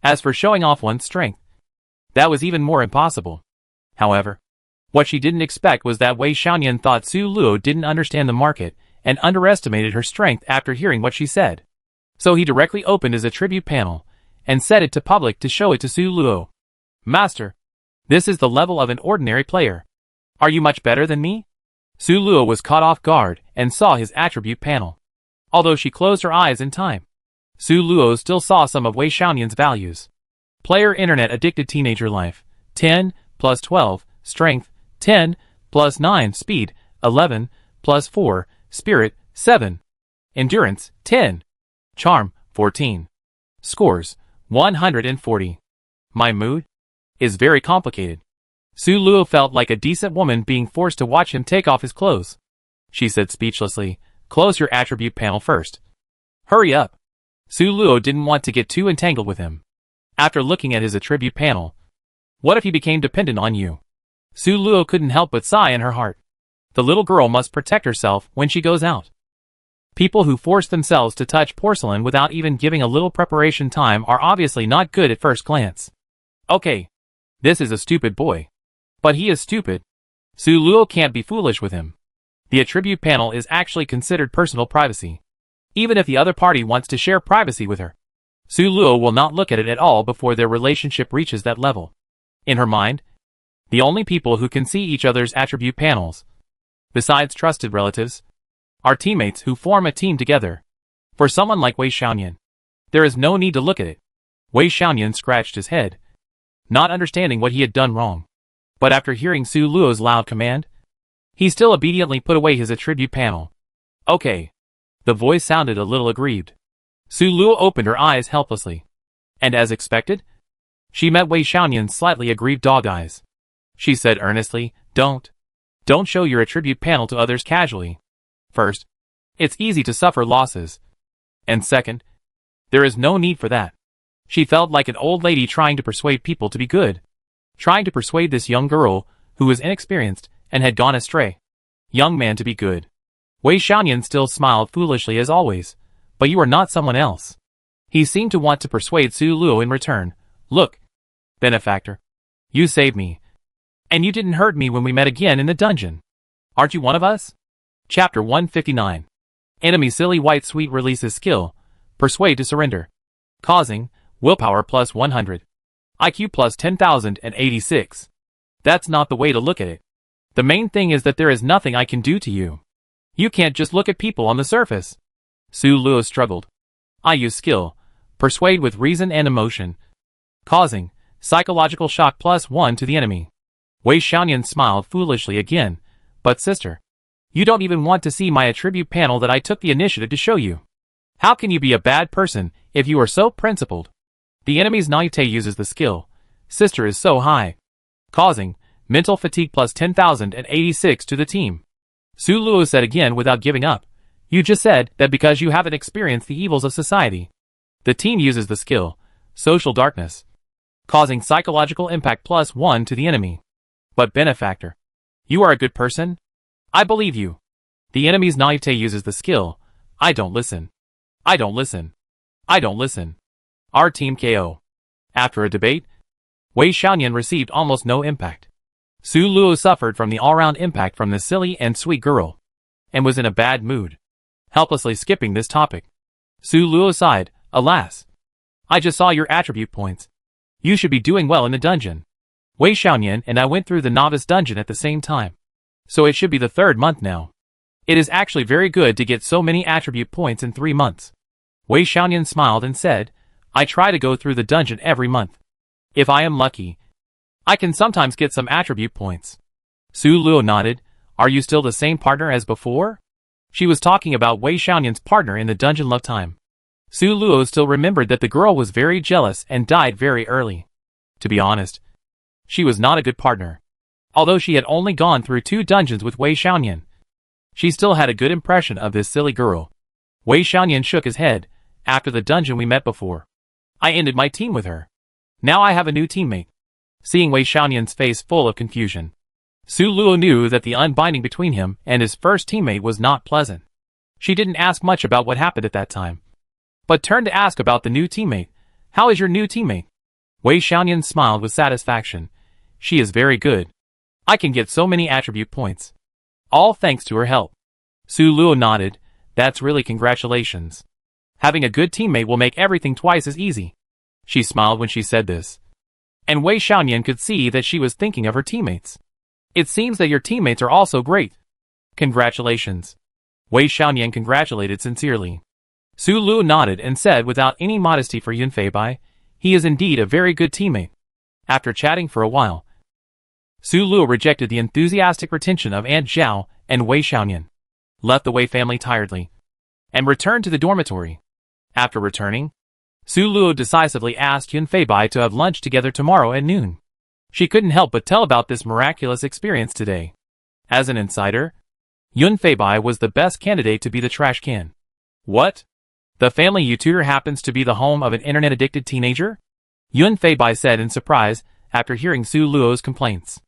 As for showing off one's strength, that was even more impossible. However, what she didn't expect was that Wei Xiaonian thought Su Luo didn't understand the market and underestimated her strength after hearing what she said. So he directly opened his attribute panel and set it to public to show it to Su Luo. Master, this is the level of an ordinary player. Are you much better than me? Su Luo was caught off guard and saw his attribute panel. Although she closed her eyes in time, Su Luo still saw some of Wei Xiaonian's values. Player internet addicted teenager life, 10, plus 12, strength, 10, plus 9, speed, 11, plus 4, spirit, 7, endurance, 10, charm, 14. Scores, 140. My mood is very complicated. Su Luo felt like a decent woman being forced to watch him take off his clothes. She said speechlessly, close your attribute panel first. Hurry up. Su Luo didn't want to get too entangled with him. After looking at his attribute panel, what if he became dependent on you? Su Luo couldn't help but sigh in her heart. The little girl must protect herself when she goes out. People who force themselves to touch porcelain without even giving a little preparation time are obviously not good at first glance. Okay. This is a stupid boy. But he is stupid. Su Luo can't be foolish with him. The attribute panel is actually considered personal privacy. Even if the other party wants to share privacy with her, Su Luo will not look at it at all before their relationship reaches that level. In her mind, the only people who can see each other's attribute panels, besides trusted relatives, are teammates who form a team together. For someone like Wei Xiaonian, there is no need to look at it. Wei Xiaonian scratched his head, not understanding what he had done wrong. But after hearing Su Luo's loud command, he still obediently put away his attribute panel. Okay. The voice sounded a little aggrieved. Su Luo opened her eyes helplessly. And as expected, she met Wei Xiaonian's slightly aggrieved dog eyes. She said earnestly, Don't show your attribute panel to others casually. First, it's easy to suffer losses. And second, there is no need for that. She felt like an old lady trying to persuade people to be good. Trying to persuade this young girl, who was inexperienced and had gone astray, young man to be good. Wei Xiaonian still smiled foolishly as always, but you are not someone else. He seemed to want to persuade Su Luo in return. Look, benefactor, you saved me. And you didn't hurt me when we met again in the dungeon. Aren't you one of us? Chapter 159. Enemy Silly White Sweet releases skill, Persuade to surrender. Causing, willpower plus 100. IQ plus 10,086. That's not the way to look at it. The main thing is that there is nothing I can do to you. You can't just look at people on the surface. Su Luo struggled. I use skill, persuade with reason and emotion, causing psychological shock +1 to the enemy. Wei Xiaoyan smiled foolishly again. But sister, you don't even want to see my attribute panel that I took the initiative to show you. How can you be a bad person if you are so principled? The enemy's naivete uses the skill. Sister is so high, causing mental fatigue +10,086 to the team. Su Luo said again without giving up. You just said that because you haven't experienced the evils of society. The team uses the skill, social darkness, causing psychological impact +1 to the enemy. But benefactor, you are a good person? I believe you. The enemy's naivete uses the skill. I don't listen. I don't listen. I don't listen. Our team KO. After a debate, Wei Xiaoyan received almost no impact. Su Luo suffered from the all-round impact from the silly and sweet girl, and was in a bad mood, helplessly skipping this topic. Su Luo sighed, alas. I just saw your attribute points. You should be doing well in the dungeon. Wei Xiaoyan and I went through the novice dungeon at the same time, so it should be the 3rd month now. It is actually very good to get so many attribute points in 3 months. Wei Xiaoyan smiled and said, I try to go through the dungeon every month. If I am lucky, I can sometimes get some attribute points. Su Luo nodded. Are you still the same partner as before? She was talking about Wei Xiaoyan's partner in the dungeon love time. Su Luo still remembered that the girl was very jealous and died very early. To be honest, she was not a good partner. Although she had only gone through 2 dungeons with Wei Xiaoyan, she still had a good impression of this silly girl. Wei Xiaoyan shook his head. After the dungeon we met before, I ended my team with her. Now I have a new teammate. Seeing Wei Xiaoyan's face full of confusion, Su Luo knew that the unbinding between him and his first teammate was not pleasant. She didn't ask much about what happened at that time, but turned to ask about the new teammate. How is your new teammate? Wei Xiaoyan smiled with satisfaction. She is very good. I can get so many attribute points, all thanks to her help. Su Luo nodded. That's really congratulations. Having a good teammate will make everything twice as easy. She smiled when she said this, and Wei Xiaoyan could see that she was thinking of her teammates. It seems that your teammates are also great. Congratulations. Wei Xiaoyan congratulated sincerely. Su Luo nodded and said without any modesty for Yunfei Bai, he is indeed a very good teammate. After chatting for a while, Su Luo rejected the enthusiastic retention of Aunt Zhao and Wei Xiaoyan, left the Wei family tiredly, and returned to the dormitory. After returning, Su Luo decisively asked Yunfei Bai to have lunch together tomorrow at noon. She couldn't help but tell about this miraculous experience today. As an insider, Yunfei Bai was the best candidate to be the trash can. What? The family you tutor happens to be the home of an internet-addicted teenager? Yunfei Bai said in surprise after hearing Su Luo's complaints.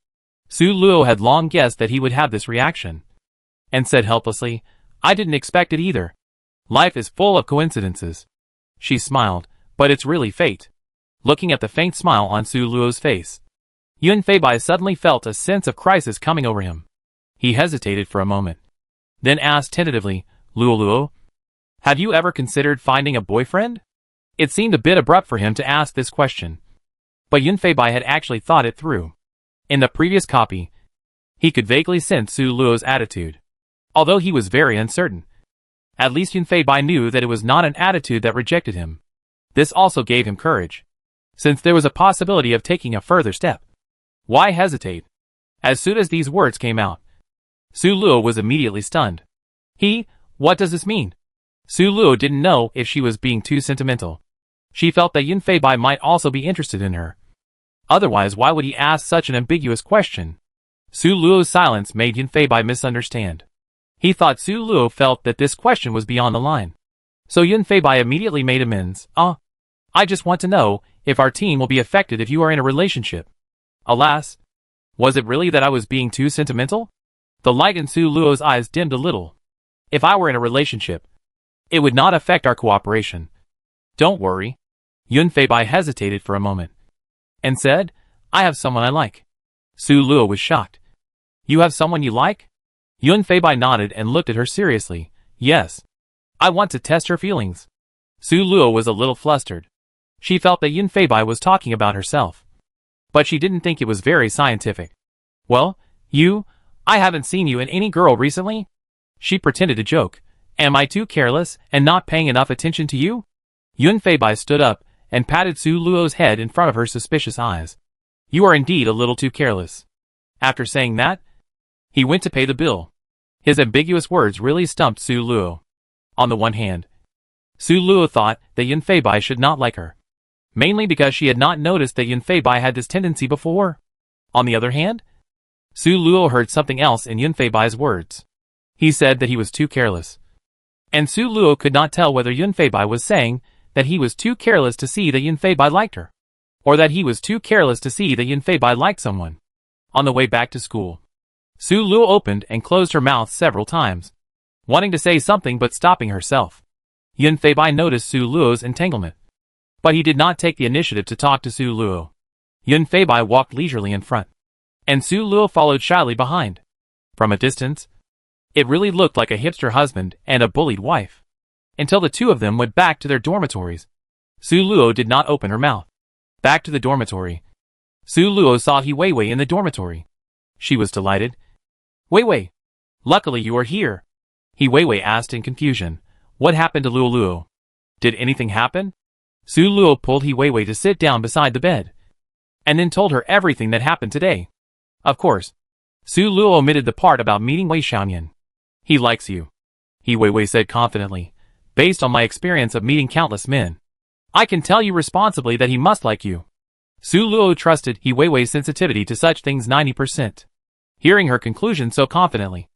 Su Luo had long guessed that he would have this reaction, and said helplessly, I didn't expect it either. Life is full of coincidences. She smiled, but it's really fate. Looking at the faint smile on Su Luo's face, Yunfei Bai suddenly felt a sense of crisis coming over him. He hesitated for a moment, then asked tentatively, Luo, have you ever considered finding a boyfriend? It seemed a bit abrupt for him to ask this question, but Yunfei Bai had actually thought it through. In the previous copy, he could vaguely sense Su Luo's attitude, although he was very uncertain. At least Yunfei Bai knew that it was not an attitude that rejected him. This also gave him courage, since there was a possibility of taking a further step. Why hesitate? As soon as these words came out, Su Luo was immediately stunned. What does this mean? Su Luo didn't know if she was being too sentimental. She felt that Yunfei Bai might also be interested in her. Otherwise, why would he ask such an ambiguous question? Su Luo's silence made Yunfei Bai misunderstand. He thought Su Luo felt that this question was beyond the line. So Yunfei Bai immediately made amends. I just want to know if our team will be affected if you are in a relationship. Alas, was it really that I was being too sentimental? The light in Su Luo's eyes dimmed a little. If I were in a relationship, it would not affect our cooperation. Don't worry. Yunfei Bai hesitated for a moment, and said, I have someone I like. Su Luo was shocked. You have someone you like? Yunfei Bai nodded and looked at her seriously. Yes. I want to test her feelings. Su Luo was a little flustered. She felt that Yunfei Bai was talking about herself, but she didn't think it was very scientific. Well, I haven't seen you and any girl recently? She pretended to joke. Am I too careless and not paying enough attention to you? Yun Feibai stood up and patted Su Luo's head in front of her suspicious eyes. You are indeed a little too careless. After saying that, he went to pay the bill. His ambiguous words really stumped Su Luo. On the one hand, Su Luo thought that Yun Feibai should not like her, mainly because she had not noticed that Yun Feibai had this tendency before. On the other hand, Su Luo heard something else in Yun Feibai's words. He said that he was too careless. And Su Luo could not tell whether Yun Feibai was saying that he was too careless to see that Yun Feibai liked her, or that he was too careless to see that Yun Feibai liked someone. On the way back to school, Su Luo opened and closed her mouth several times, wanting to say something but stopping herself. Yun Feibai noticed Su Luo's entanglement, but he did not take the initiative to talk to Su Luo. Yun Feibai walked leisurely in front, and Su Luo followed shyly behind. From a distance, it really looked like a hipster husband and a bullied wife. Until the two of them went back to their dormitories. Su Luo did not open her mouth. Back to the dormitory. Su Luo saw He Weiwei in the dormitory. She was delighted. Weiwei, luckily you are here. He Weiwei asked in confusion. What happened to Luo Luo? Did anything happen? Su Luo pulled He Weiwei to sit down beside the bed, and then told her everything that happened today. Of course, Su Luo omitted the part about meeting Wei Xiaoyan. He likes you, He Weiwei said confidently. Based on my experience of meeting countless men, I can tell you responsibly that he must like you. Su Luo trusted He Weiwei's sensitivity to such things 90%. Hearing her conclusion so confidently,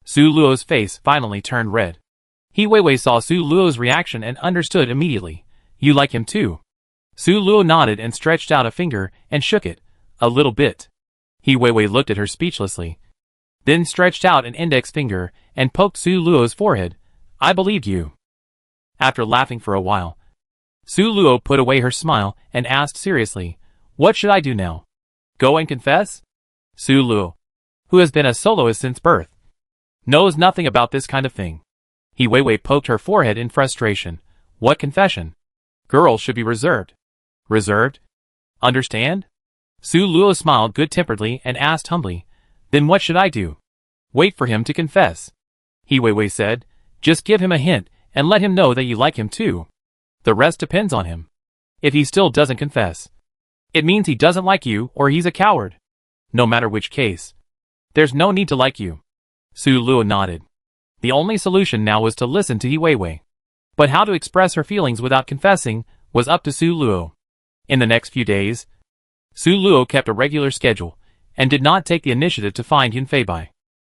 Su Luo's face finally turned red. He Weiwei saw Su Luo's reaction and understood immediately. You like him too? Su Luo nodded and stretched out a finger and shook it, a little bit. He Weiwei looked at her speechlessly, then stretched out an index finger and poked Su Luo's forehead. I believed you. After laughing for a while, Su Luo put away her smile and asked seriously, what should I do now? Go and confess? Su Luo, who has been a soloist since birth, knows nothing about this kind of thing. He Weiwei poked her forehead in frustration. What confession? Girls should be reserved. Reserved? Understand? Su Luo smiled good-temperedly and asked humbly, then what should I do? Wait for him to confess. He Weiwei said, just give him a hint and let him know that you like him too. The rest depends on him. If he still doesn't confess, it means he doesn't like you or he's a coward. No matter which case, there's no need to like you. Su Luo nodded. The only solution now was to listen to He Weiwei. But how to express her feelings without confessing was up to Su Luo. In the next few days, Su Luo kept a regular schedule and did not take the initiative to find Yun Feibai.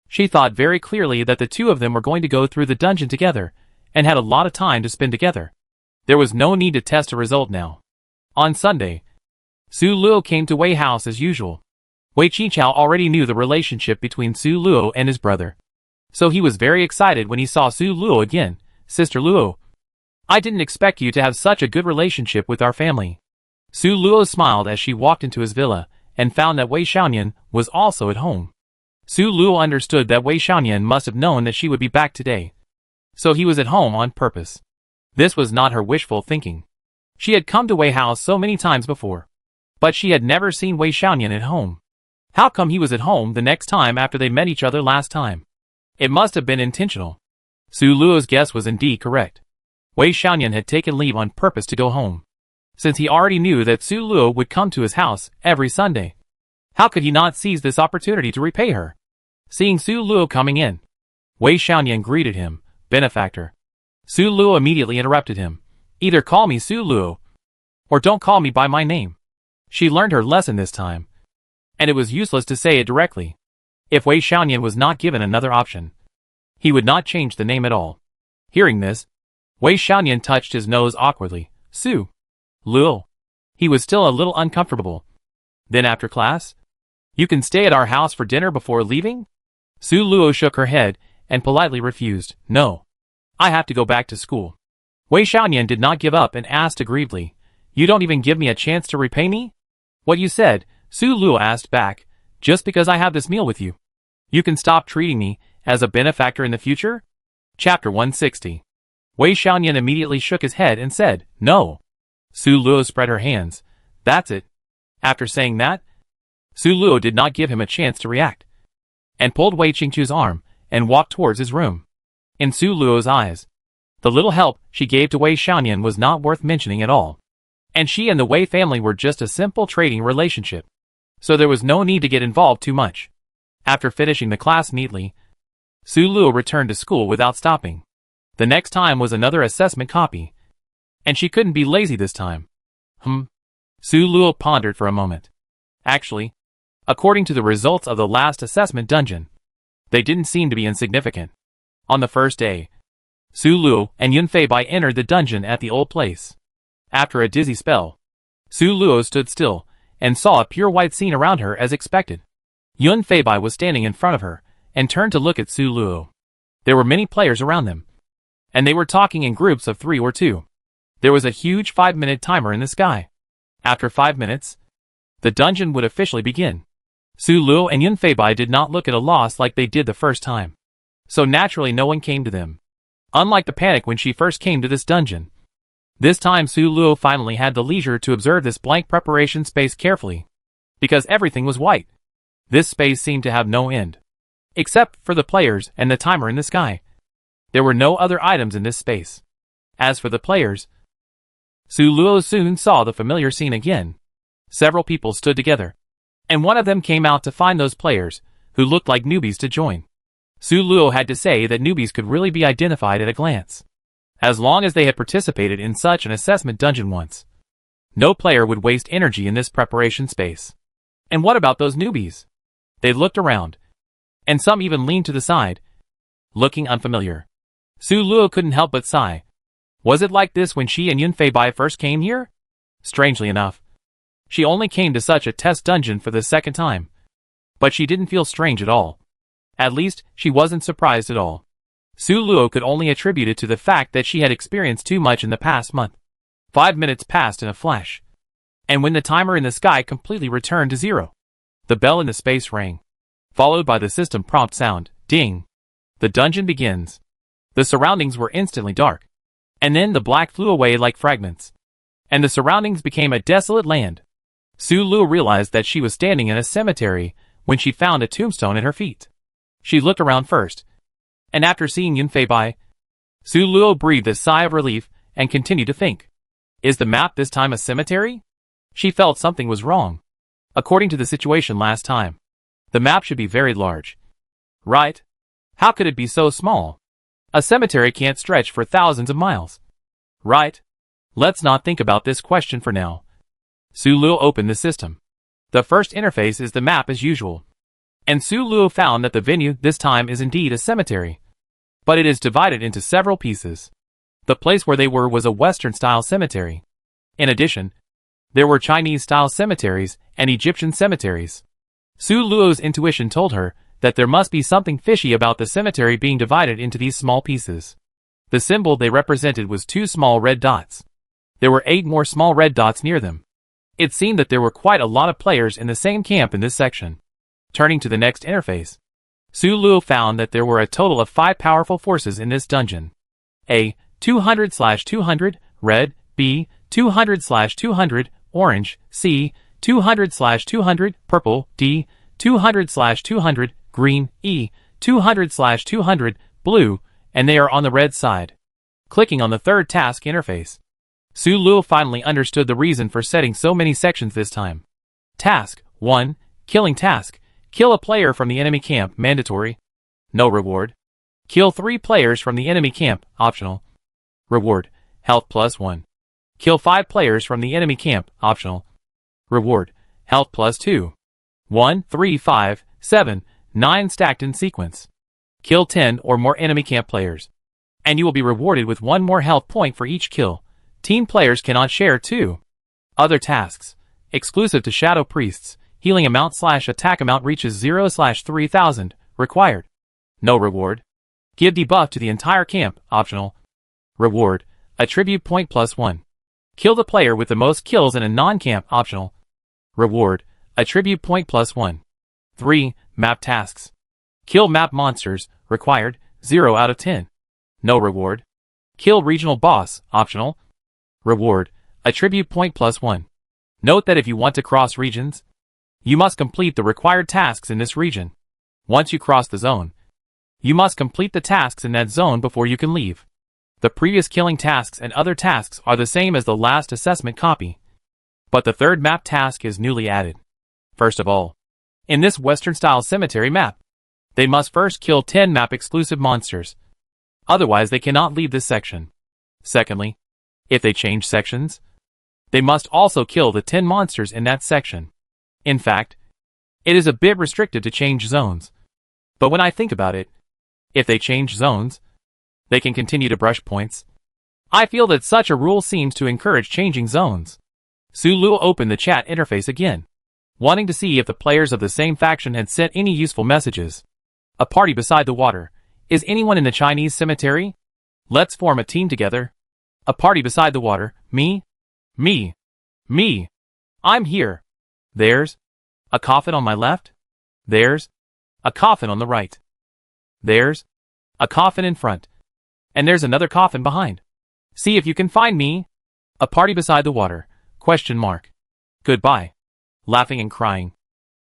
She thought very clearly that the two of them were going to go through the dungeon together and had a lot of time to spend together. There was no need to test a result now. On Sunday, Su Luo came to Wei House as usual. Wei Qichao already knew the relationship between Su Luo and his brother, so he was very excited when he saw Su Luo again. Sister Luo, I didn't expect you to have such a good relationship with our family. Su Luo smiled as she walked into his villa and found that Wei Xiaoyan was also at home. Su Luo understood that Wei Xiaoyan must have known that she would be back today, so he was at home on purpose. This was not her wishful thinking. She had come to Wei House so many times before, but she had never seen Wei Xiaoyan at home. How come he was at home the next time after they met each other last time? It must have been intentional. Su Luo's guess was indeed correct. Wei Xiaoyan had taken leave on purpose to go home, since he already knew that Su Luo would come to his house every Sunday. How could he not seize this opportunity to repay her? Seeing Su Luo coming in, Wei Xiaoyan greeted him, benefactor. Su Luo immediately interrupted him. Either call me Su Luo, or don't call me by my name. She learned her lesson this time, and it was useless to say it directly. If Wei Xiaoyan was not given another option, he would not change the name at all. Hearing this, Wei Xiaoyan touched his nose awkwardly. Su Luo. He was still a little uncomfortable. Then after class? You can stay at our house for dinner before leaving? Su Luo shook her head and politely refused. No. I have to go back to school. Wei Xiaoyan did not give up and asked aggrievedly. You don't even give me a chance to repay me? What you said, Su Luo asked back, just because I have this meal with you. You can stop treating me as a benefactor in the future? Chapter 160. Wei Xiaoyan immediately shook his head and said, no. Su Luo spread her hands. That's it. After saying that, Su Luo did not give him a chance to react, and pulled Wei Qingchu's arm and walked towards his room. In Su Luo's eyes, the little help she gave to Wei Xiaoyan was not worth mentioning at all. And she and the Wei family were just a simple trading relationship. So there was no need to get involved too much. After finishing the class neatly, Su Luo returned to school without stopping. The next time was another assessment copy. And she couldn't be lazy this time. Su Luo pondered for a moment. Actually, according to the results of the last assessment dungeon, they didn't seem to be insignificant. On the first day, Su Luo and Yun Feibai entered the dungeon at the old place. After a dizzy spell, Su Luo stood still and saw a pure white scene around her as expected. Yun Feibai was standing in front of her and turned to look at Su Luo. There were many players around them, and they were talking in groups of 3 or 2. There was a huge 5-minute timer in the sky. After 5 minutes, the dungeon would officially begin. Su Luo and Yun Feibai did not look at a loss like they did the first time. So naturally no one came to them. Unlike the panic when she first came to this dungeon. This time Su Luo finally had the leisure to observe this blank preparation space carefully. Because everything was white. This space seemed to have no end. Except for the players and the timer in the sky. There were no other items in this space. As for the players, Su Luo soon saw the familiar scene again. Several people stood together. And one of them came out to find those players, who looked like newbies, to join. Su Luo had to say that newbies could really be identified at a glance. As long as they had participated in such an assessment dungeon once. No player would waste energy in this preparation space. And what about those newbies? They looked around. And some even leaned to the side, looking unfamiliar. Su Luo couldn't help but sigh. Was it like this when she and Yun Feibai first came here? Strangely enough, she only came to such a test dungeon for the second time. But she didn't feel strange at all. At least, she wasn't surprised at all. Su Luo could only attribute it to the fact that she had experienced too much in the past month. 5 minutes passed in a flash. And when the timer in the sky completely returned to 0, the bell in the space rang, followed by the system prompt sound, ding. The dungeon begins. The surroundings were instantly dark. And then the black flew away like fragments. And the surroundings became a desolate land. Su Luo realized that she was standing in a cemetery when she found a tombstone at her feet. She looked around first. And after seeing Yun Feibai, Su Luo breathed a sigh of relief and continued to think. Is the map this time a cemetery? She felt something was wrong. According to the situation last time, the map should be very large. Right? How could it be so small? A cemetery can't stretch for thousands of miles. Right? Let's not think about this question for now. Su Luo opened the system. The first interface is the map as usual. And Su Luo found that the venue this time is indeed a cemetery. But it is divided into several pieces. The place where they were was a Western-style cemetery. In addition, there were Chinese-style cemeteries and Egyptian cemeteries. Su Luo's intuition told her that there must be something fishy about the cemetery being divided into these small pieces. The symbol they represented was 2 small red dots. There were 8 more small red dots near them. It seemed that there were quite a lot of players in the same camp in this section. Turning to the next interface, Su Luo found that there were a total of 5 powerful forces in this dungeon. A. 200/200, red. B. 200/200, orange. C. 200/200, purple. D. 200/200, green. E. 200/200, blue, and they are on the red side. Clicking on the third task interface, Su Luo finally understood the reason for setting so many sections this time. Task 1. Killing task. Kill a player from the enemy camp, mandatory. No reward. Kill 3 players from the enemy camp, optional. Reward, health +1. Kill 5 players from the enemy camp, optional. Reward, health +2. 1, 3, 5, 7, 9 stacked in sequence. Kill 10 or more enemy camp players. And you will be rewarded with 1 more health point for each kill. Team players cannot share too. Other tasks, exclusive to Shadow Priests. Healing amount/attack amount reaches 0/3000, required. No reward. Give debuff to the entire camp, optional. Reward, attribute point +1. Kill the player with the most kills in a non-camp, optional. Reward, attribute point +1. 3. Map tasks. Kill map monsters, required, 0 out of 10. No reward. Kill regional boss, optional. Reward, attribute point +1. Note that if you want to cross regions, you must complete the required tasks in this region. Once you cross the zone, You must complete the tasks in that zone before you can leave. The previous killing tasks and other tasks are the same as the last assessment copy. But the third map task is newly added. First of all, in this Western-style cemetery map, they must first kill 10 map-exclusive monsters. Otherwise, they cannot leave this section. Secondly, if they change sections, they must also kill the 10 monsters in that section. In fact, it is a bit restricted to change zones. But when I think about it, if they change zones, they can continue to brush points. I feel that such a rule seems to encourage changing zones. Su Luo opened the chat interface again, wanting to see if the players of the same faction had sent any useful messages. A party beside the water. Is anyone in the Chinese cemetery? Let's form a team together. A party beside the water. Me? Me. Me. I'm here. There's a coffin on my left. There's a coffin on the right. There's a coffin in front. And there's another coffin behind. See if you can find me. A party beside the water. Question mark. Goodbye. Laughing and crying.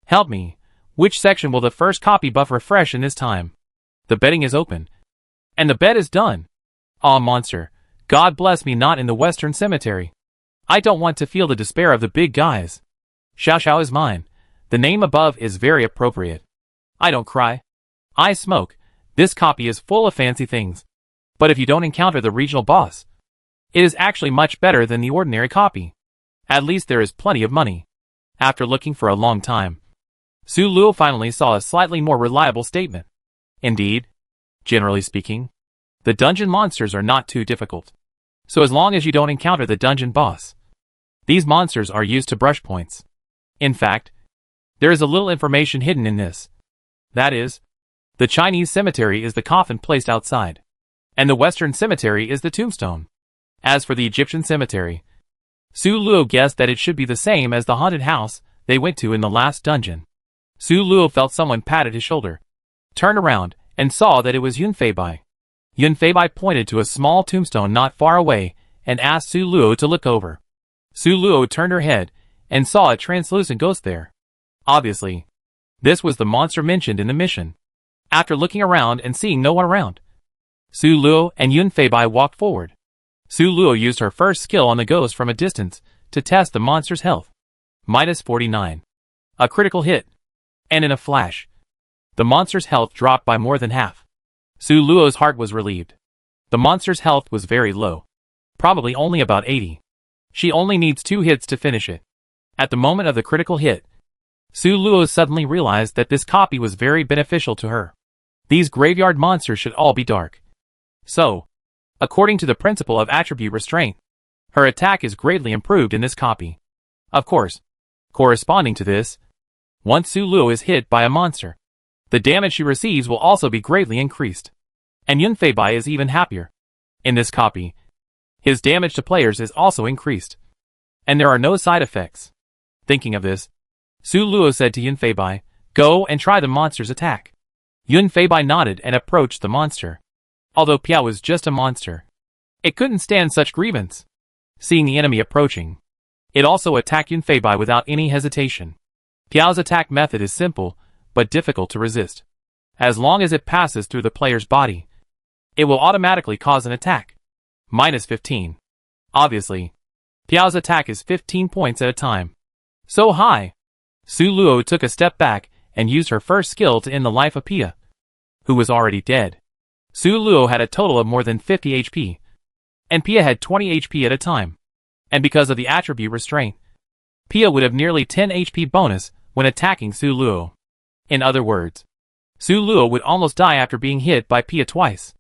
Help me. Which section will the first copy buff refresh in this time? The betting is open. And the bet is done. Aw, monster. God bless me not in the Western Cemetery. I don't want to feel the despair of the big guys. Xiao Xiao is mine. The name above is very appropriate. I don't cry. I smoke. This copy is full of fancy things. But if you don't encounter the regional boss, it is actually much better than the ordinary copy. At least there is plenty of money. After looking for a long time, Su Luo finally saw a slightly more reliable statement. Indeed, generally speaking, the dungeon monsters are not too difficult. So as long as you don't encounter the dungeon boss, these monsters are used to brush points. In fact, there is a little information hidden in this. That is, the Chinese cemetery is the coffin placed outside, and the Western cemetery is the tombstone. As for the Egyptian cemetery, Su Luo guessed that it should be the same as the haunted house they went to in the last dungeon. Su Luo felt someone patted his shoulder, turned around, and saw that it was Yun Feibai. Yun Feibai pointed to a small tombstone not far away and asked Su Luo to look over. Su Luo turned her head and saw a translucent ghost there. Obviously, this was the monster mentioned in the mission. After looking around and seeing no one around, Su Luo and Yun Feibai walked forward. Su Luo used her first skill on the ghost from a distance to test the monster's health. -49. A critical hit. And in a flash, the monster's health dropped by more than half. Su Luo's heart was relieved. The monster's health was very low. Probably only about 80. She only needs 2 hits to finish it. At the moment of the critical hit, Su Luo suddenly realized that this copy was very beneficial to her. These graveyard monsters should all be dark. So, according to the principle of attribute restraint, her attack is greatly improved in this copy. Of course, corresponding to this, once Su Luo is hit by a monster, the damage she receives will also be greatly increased. And Yun Feibai is even happier. In this copy, his damage to players is also increased. And there are no side effects. Thinking of this, Su Luo said to Yun Feibai, "Go and try the monster's attack." Yun Feibai nodded and approached the monster. Although Piao was just a monster, it couldn't stand such grievance. Seeing the enemy approaching, it also attacked Yun Feibai without any hesitation. Piao's attack method is simple, but difficult to resist. As long as it passes through the player's body, it will automatically cause an attack. -15. Obviously, Piao's attack is 15 points at a time. So high! Su Luo took a step back and used her first skill to end the life of Pia, who was already dead. Su Luo had a total of more than 50 HP, and Pia had 20 HP at a time. And because of the attribute restraint, Pia would have nearly 10 HP bonus when attacking Su Luo. In other words, Su Luo would almost die after being hit by Pia twice.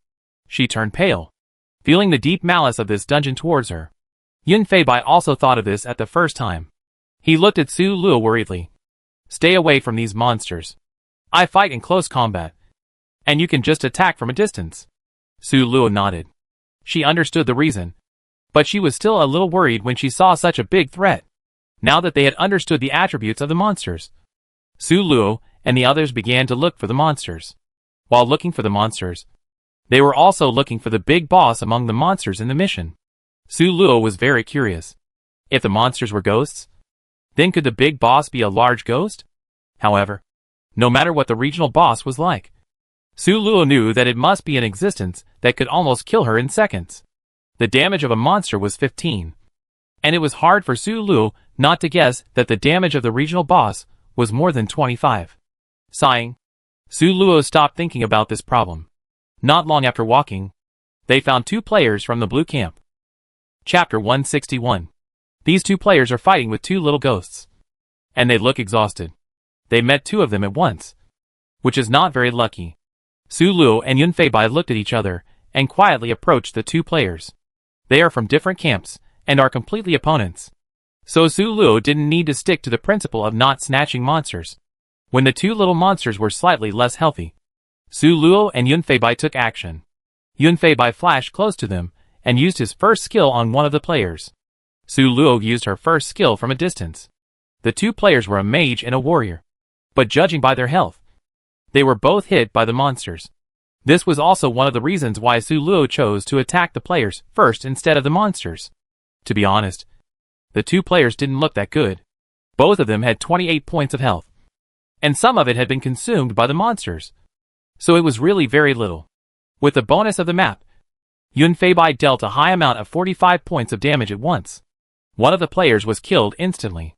She turned pale, feeling the deep malice of this dungeon towards her. Yun Feibai also thought of this at the first time. He looked at Su Luo worriedly. "Stay away from these monsters. I fight in close combat, and you can just attack from a distance." Su Luo nodded. She understood the reason, but she was still a little worried when she saw such a big threat. Now that they had understood the attributes of the monsters, Su Luo and the others began to look for the monsters. While looking for the monsters, they were also looking for the big boss among the monsters in the mission. Su Luo was very curious. If the monsters were ghosts, then could the big boss be a large ghost? However, no matter what the regional boss was like, Su Luo knew that it must be an existence that could almost kill her in seconds. The damage of a monster was 15. And it was hard for Su Luo not to guess that the damage of the regional boss was more than 25. Sighing, Su Luo stopped thinking about this problem. Not long after walking, they found 2 players from the blue camp. Chapter 161. These 2 players are fighting with 2 little ghosts. And they look exhausted. They met 2 of them at once, which is not very lucky. Su Luo and Yun Feibai looked at each other and quietly approached the 2 players. They are from different camps and are completely opponents. So Su Luo didn't need to stick to the principle of not snatching monsters. When the 2 little monsters were slightly less healthy, Su Luo and Yun Feibai took action. Yun Feibai flashed close to them and used his first skill on one of the players. Su Luo used her first skill from a distance. The 2 players were a mage and a warrior. But judging by their health, they were both hit by the monsters. This was also one of the reasons why Su Luo chose to attack the players first instead of the monsters. To be honest, the 2 players didn't look that good. Both of them had 28 points of health. And some of it had been consumed by the monsters. So it was really very little. With the bonus of the map, Yun Feibai dealt a high amount of 45 points of damage at once. One of the players was killed instantly.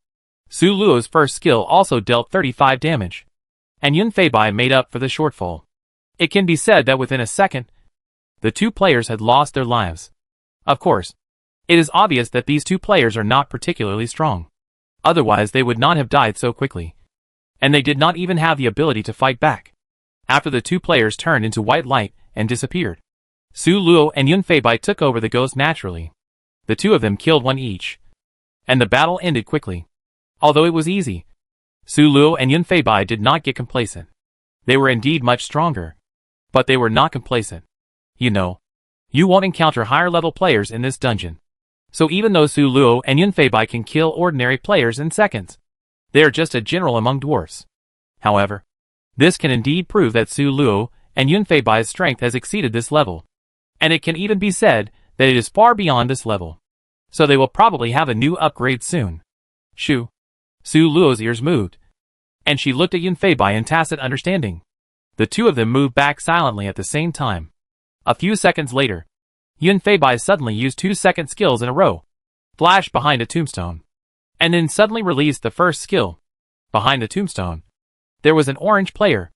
Su Luo's first skill also dealt 35 damage. And Yun Feibai made up for the shortfall. It can be said that within a second, the 2 players had lost their lives. Of course, it is obvious that these 2 players are not particularly strong. Otherwise they would not have died so quickly. And they did not even have the ability to fight back. After the 2 players turned into white light and disappeared, Su Luo and Yun Feibai took over the ghost naturally. The 2 of them killed one each. And the battle ended quickly. Although it was easy, Su Luo and Yun Feibai did not get complacent. They were indeed much stronger. But they were not complacent. You know, you won't encounter higher level players in this dungeon. So even though Su Luo and Yun Feibai can kill ordinary players in seconds, they are just a general among dwarfs. However, this can indeed prove that Su Luo and Yun Feibai's strength has exceeded this level. And it can even be said that it is far beyond this level. So they will probably have a new upgrade soon. Shoo. Su Luo's ears moved. And she looked at Yun Feibai in tacit understanding. The 2 of them moved back silently at the same time. A few seconds later, Yun Feibai suddenly used 2 second skills in a row. Flashed behind a tombstone. And then suddenly released the first skill. Behind the tombstone, there was an orange player.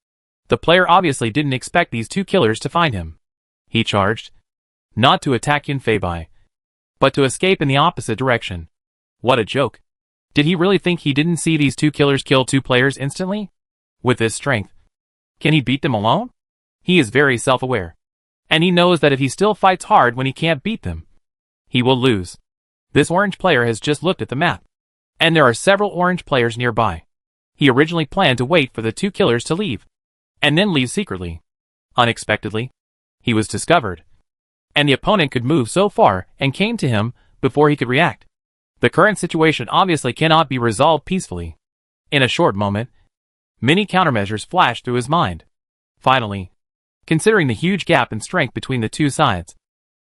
The player obviously didn't expect these 2 killers to find him. He charged. Not to attack Yun Feibai, but to escape in the opposite direction. What a joke. Did he really think he didn't see these 2 killers kill 2 players instantly? With this strength, can he beat them alone? He is very self-aware. And he knows that if he still fights hard when he can't beat them, he will lose. This orange player has just looked at the map. And there are several orange players nearby. He originally planned to wait for the 2 killers to leave. And then leave secretly. Unexpectedly, he was discovered. And the opponent could move so far and came to him before he could react. The current situation obviously cannot be resolved peacefully. In a short moment, many countermeasures flashed through his mind. Finally, considering the huge gap in strength between the 2 sides,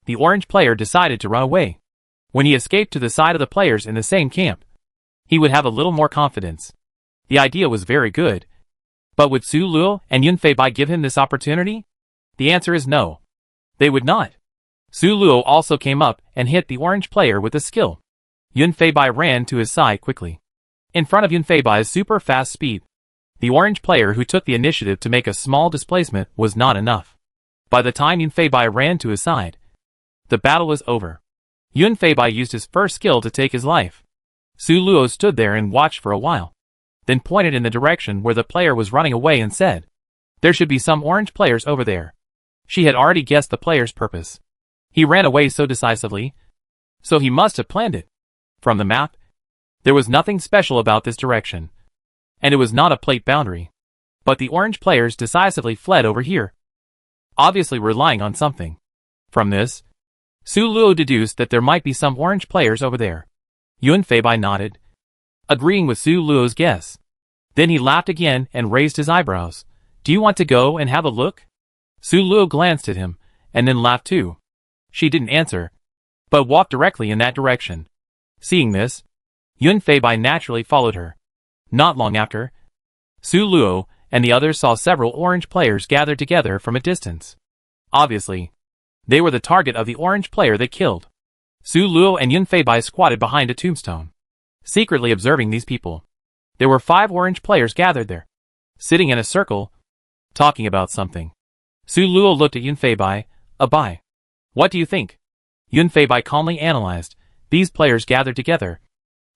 the orange player decided to run away. When he escaped to the side of the players in the same camp, he would have a little more confidence. The idea was very good. But would Su Luo and Yun Feibai give him this opportunity? The answer is no. They would not. Su Luo also came up and hit the orange player with a skill. Yun Feibai ran to his side quickly. In front of Yun Feibai's super fast speed, the orange player who took the initiative to make a small displacement was not enough. By the time Yun Feibai ran to his side, the battle was over. Yun Feibai used his first skill to take his life. Su Luo stood there and watched for a while, then pointed in the direction where the player was running away and said, "There should be some orange players over there." She had already guessed the player's purpose. He ran away so decisively, so he must have planned it. From the map, there was nothing special about this direction, and it was not a plate boundary. But the orange players decisively fled over here, obviously relying on something. From this, Su Luo deduced that there might be some orange players over there. Yun Feibai nodded, agreeing with Su Luo's guess. Then he laughed again and raised his eyebrows. "Do you want to go and have a look?" Su Luo glanced at him, and then laughed too. She didn't answer, but walked directly in that direction. Seeing this, Yun Feibai naturally followed her. Not long after, Su Luo and the others saw several orange players gathered together from a distance. Obviously, they were the target of the orange player they killed. Su Luo and Yun Feibai squatted behind a tombstone, secretly observing these people. There were 5 orange players gathered there, sitting in a circle, talking about something. Su Luo looked at Yun Feibai. Abai. What do you think? Yun Feibai calmly analyzed. These players gathered together,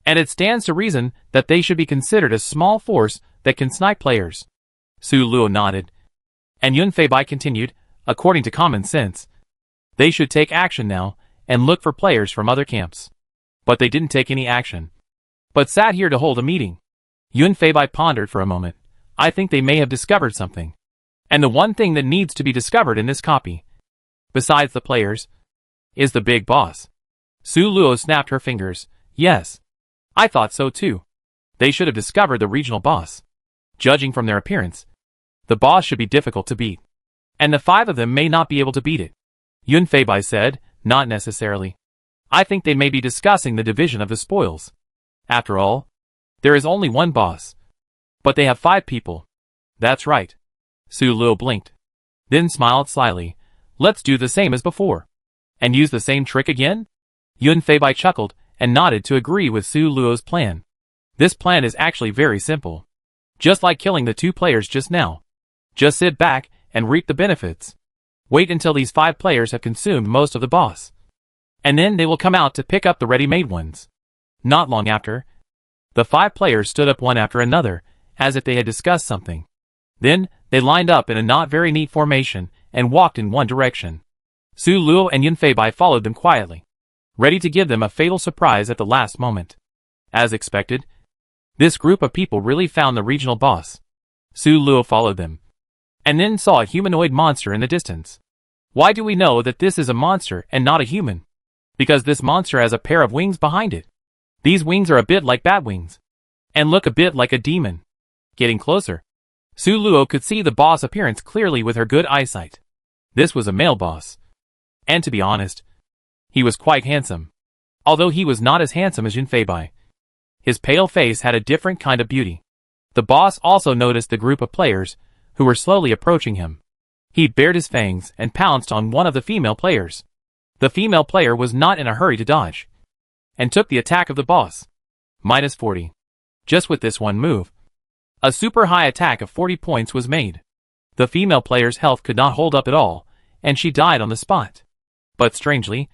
and it stands to reason that they should be considered a small force that can snipe players. Su Luo nodded, and Yun Feibai continued, according to common sense, they should take action now and look for players from other camps. But they didn't take any action, but sat here to hold a meeting. Yun Feibai pondered for a moment. I think they may have discovered something. And the one thing that needs to be discovered in this copy, besides the players, is the big boss. Su Luo snapped her fingers. Yes. I thought so too. They should have discovered the regional boss. Judging from their appearance, the boss should be difficult to beat. And the 5 of them may not be able to beat it. Yun Feibai said, not necessarily. I think they may be discussing the division of the spoils. After all, there is only one boss. But they have 5 people. That's right. Su Luo blinked, then smiled slyly. Let's do the same as before. And use the same trick again? Yun Feibai chuckled and nodded to agree with Su Luo's plan. This plan is actually very simple. Just like killing the 2 players just now. Just sit back and reap the benefits. Wait until these 5 players have consumed most of the boss. And then they will come out to pick up the ready-made ones. Not long after, the 5 players stood up one after another, as if they had discussed something. Then, they lined up in a not very neat formation and walked in one direction. Su Luo and Yun Feibai followed them quietly, ready to give them a fatal surprise at the last moment. As expected, this group of people really found the regional boss. Su Luo followed them, and then saw a humanoid monster in the distance. Why do we know that this is a monster and not a human? Because this monster has a pair of wings behind it. These wings are a bit like bat wings, and look a bit like a demon. Getting closer, Su Luo could see the boss appearance clearly with her good eyesight. This was a male boss. And to be honest, he was quite handsome. Although he was not as handsome as Yun Feibai. His pale face had a different kind of beauty. The boss also noticed the group of players who were slowly approaching him. He bared his fangs and pounced on one of the female players. The female player was not in a hurry to dodge, and took the attack of the boss. Minus 40. Just with this one move, a super high attack of 40 points was made. The female player's health could not hold up at all, and she died on the spot. But strangely,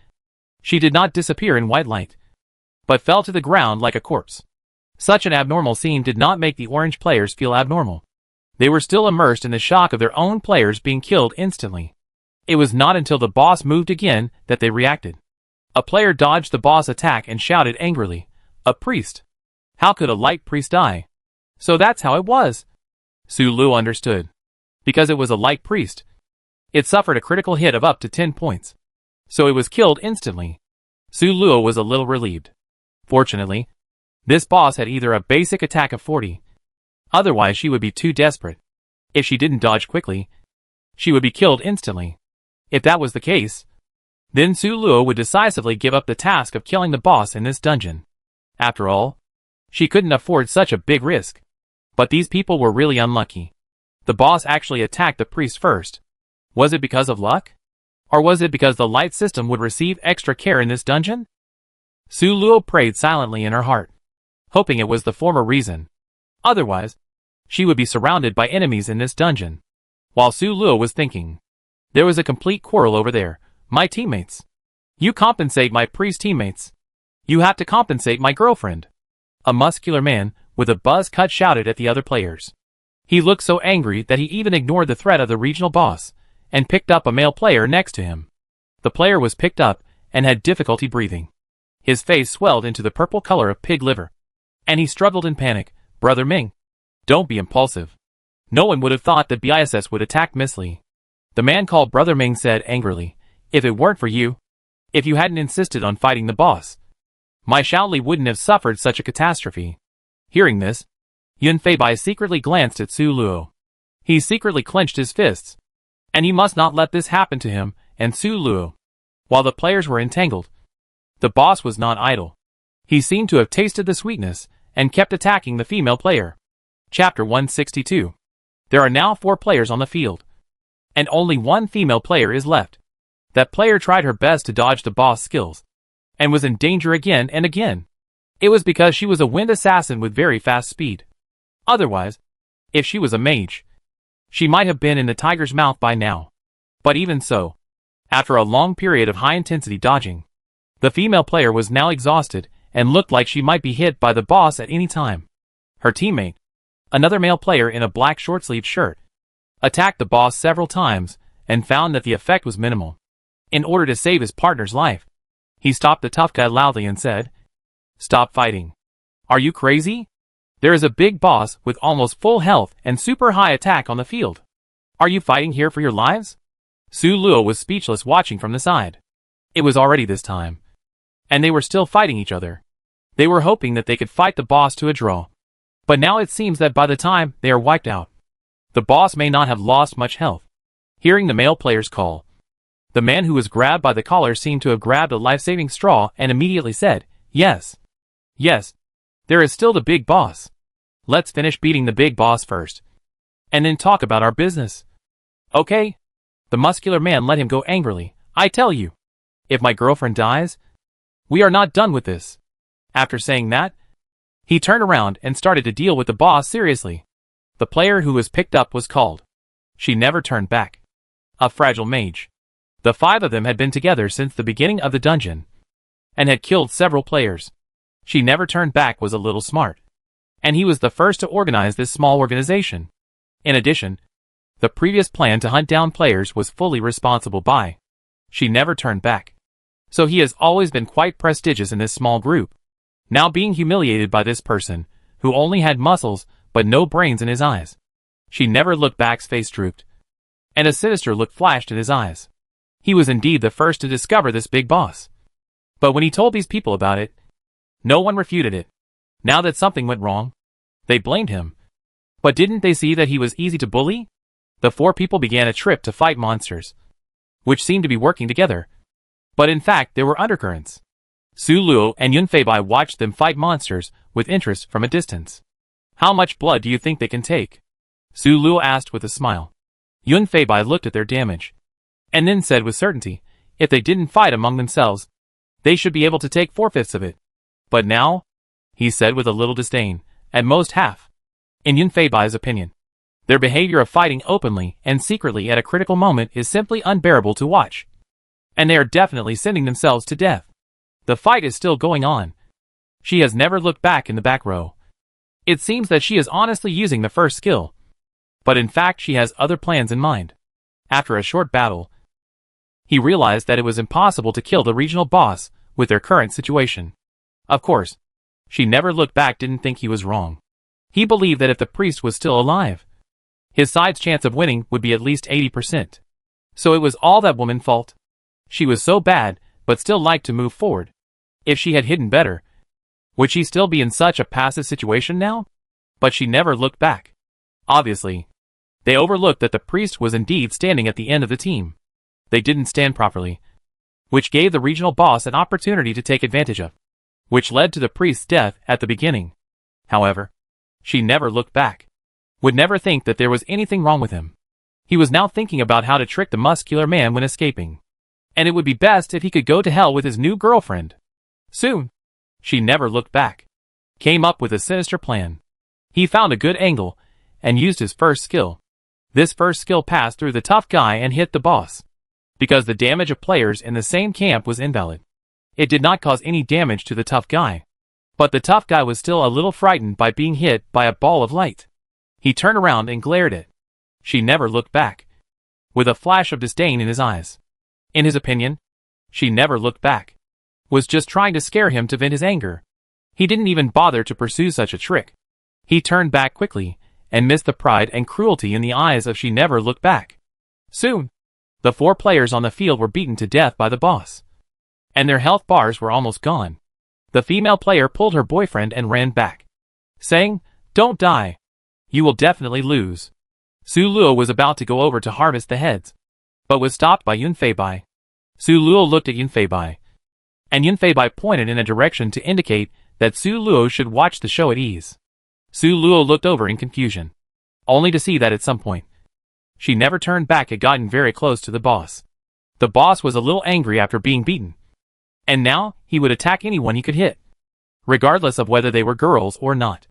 she did not disappear in white light, but fell to the ground like a corpse. Such an abnormal scene did not make the orange players feel abnormal. They were still immersed in the shock of their own players being killed instantly. It was not until the boss moved again that they reacted. A player dodged the boss attack and shouted angrily, "A priest! How could a light priest die?" So that's how it was. Su Luo understood. Because it was a light priest. It suffered a critical hit of up to 10 points. So it was killed instantly. Su Luo was a little relieved. Fortunately, this boss had either a basic attack of 40. Otherwise she would be too desperate. If she didn't dodge quickly, she would be killed instantly. If that was the case, then Su Luo would decisively give up the task of killing the boss in this dungeon. After all, she couldn't afford such a big risk. But these people were really unlucky. The boss actually attacked the priest first. Was it because of luck? Or was it because the light system would receive extra care in this dungeon? Su Luo prayed silently in her heart, hoping it was the former reason. Otherwise, she would be surrounded by enemies in this dungeon. While Su Luo was thinking, there was a complete quarrel over there. My teammates. You compensate my priest teammates. You have to compensate my girlfriend. A muscular man with a buzz cut shouted at the other players. He looked so angry that he even ignored the threat of the regional boss, and picked up a male player next to him. The player was picked up, and had difficulty breathing. His face swelled into the purple color of pig liver, and he struggled in panic. Brother Ming, don't be impulsive. No one would have thought that BISS would attack Miss Li. The man called Brother Ming said angrily, if it weren't for you, if you hadn't insisted on fighting the boss, my Shaoli wouldn't have suffered such a catastrophe. Hearing this, Yun Feibai secretly glanced at Su Luo. He secretly clenched his fists. And he must not let this happen to him and Su Luo. While the players were entangled, the boss was not idle. He seemed to have tasted the sweetness, and kept attacking the female player. Chapter 162. There are now 4 players on the field, and only 1 female player is left. That player tried her best to dodge the boss skills, and was in danger again and again. It was because she was a wind assassin with very fast speed. Otherwise, if she was a mage, she might have been in the tiger's mouth by now. But even so, after a long period of high-intensity dodging, the female player was now exhausted and looked like she might be hit by the boss at any time. Her teammate, another male player in a black short-sleeved shirt, attacked the boss several times and found that the effect was minimal. In order to save his partner's life, he stopped the tough guy loudly and said, "Stop fighting. Are you crazy? There is a big boss with almost full health and super high attack on the field. Are you fighting here for your lives?" Su Luo was speechless watching from the side. It was already this time, and they were still fighting each other. They were hoping that they could fight the boss to a draw. But now it seems that by the time they are wiped out, the boss may not have lost much health. Hearing the male player's call, the man who was grabbed by the collar seemed to have grabbed a life-saving straw and immediately said, "Yes. Yes. There is still the big boss. Let's finish beating the big boss first, and then talk about our business." "Okay." The muscular man let him go angrily. "I tell you, if my girlfriend dies, we are not done with this." After saying that, he turned around and started to deal with the boss seriously. The player who was picked up was called. She never turned back. A fragile mage. The 5 of them had been together since the beginning of the dungeon, and had killed several players. She never turned back was a little smart, and he was the first to organize this small organization. In addition, the previous plan to hunt down players was fully responsible by. She never turned back. So he has always been quite prestigious in this small group. Now being humiliated by this person, who only had muscles but no brains in his eyes. She never looked back's face drooped, and a sinister look flashed in his eyes. He was indeed the first to discover this big boss. But when he told these people about it, no one refuted it. Now that something went wrong, they blamed him. But didn't they see that he was easy to bully? The 4 people began a trip to fight monsters, which seemed to be working together. But in fact there were undercurrents. Su Luo and Yun Feibai watched them fight monsters with interest from a distance. "How much blood do you think they can take?" Su Luo asked with a smile. Yun Feibai looked at their damage, and then said with certainty, if they didn't fight among themselves, they should be able to take 4/5 of it. "But now," he said with a little disdain, "at most half." In Yun Feibai's opinion, their behavior of fighting openly and secretly at a critical moment is simply unbearable to watch. And they are definitely sending themselves to death. The fight is still going on. She has never looked back in the back row. It seems that she is honestly using the first skill, but in fact she has other plans in mind. After a short battle, he realized that it was impossible to kill the regional boss with their current situation. Of course, she never looked back didn't think he was wrong. He believed that if the priest was still alive, his side's chance of winning would be at least 80%. So it was all that woman's fault. She was so bad, but still liked to move forward. If she had hidden better, would she still be in such a passive situation now? But she never looked back. Obviously, they overlooked that the priest was indeed standing at the end of the team. They didn't stand properly, which gave the regional boss an opportunity to take advantage of, which led to the priest's death at the beginning. However, she never looked back. Would never think that there was anything wrong with him. He was now thinking about how to trick the muscular man when escaping. And it would be best if he could go to hell with his new girlfriend. Soon, she never looked back. Came up with a sinister plan. He found a good angle, and used his first skill. This first skill passed through the tough guy and hit the boss. Because the damage of players in the same camp was invalid, it did not cause any damage to the tough guy. But the tough guy was still a little frightened by being hit by a ball of light. He turned around and glared at. She never looked back, with a flash of disdain in his eyes. In his opinion, she never looked back. Was just trying to scare him to vent his anger. He didn't even bother to pursue such a trick. He turned back quickly, and missed the pride and cruelty in the eyes of she never looked back. Soon, the 4 players on the field were beaten to death by the boss, and their health bars were almost gone. The female player pulled her boyfriend and ran back, saying, "Don't die. You will definitely lose." Su Luo was about to go over to harvest the heads, but was stopped by Yun Feibai. Su Luo looked at Yun Feibai, and Yun Feibai pointed in a direction to indicate that Su Luo should watch the show at ease. Su Luo looked over in confusion. only to see that at some point, she never turned back had gotten very close to the boss. The boss was a little angry after being beaten, and now he would attack anyone he could hit, regardless of whether they were girls or not.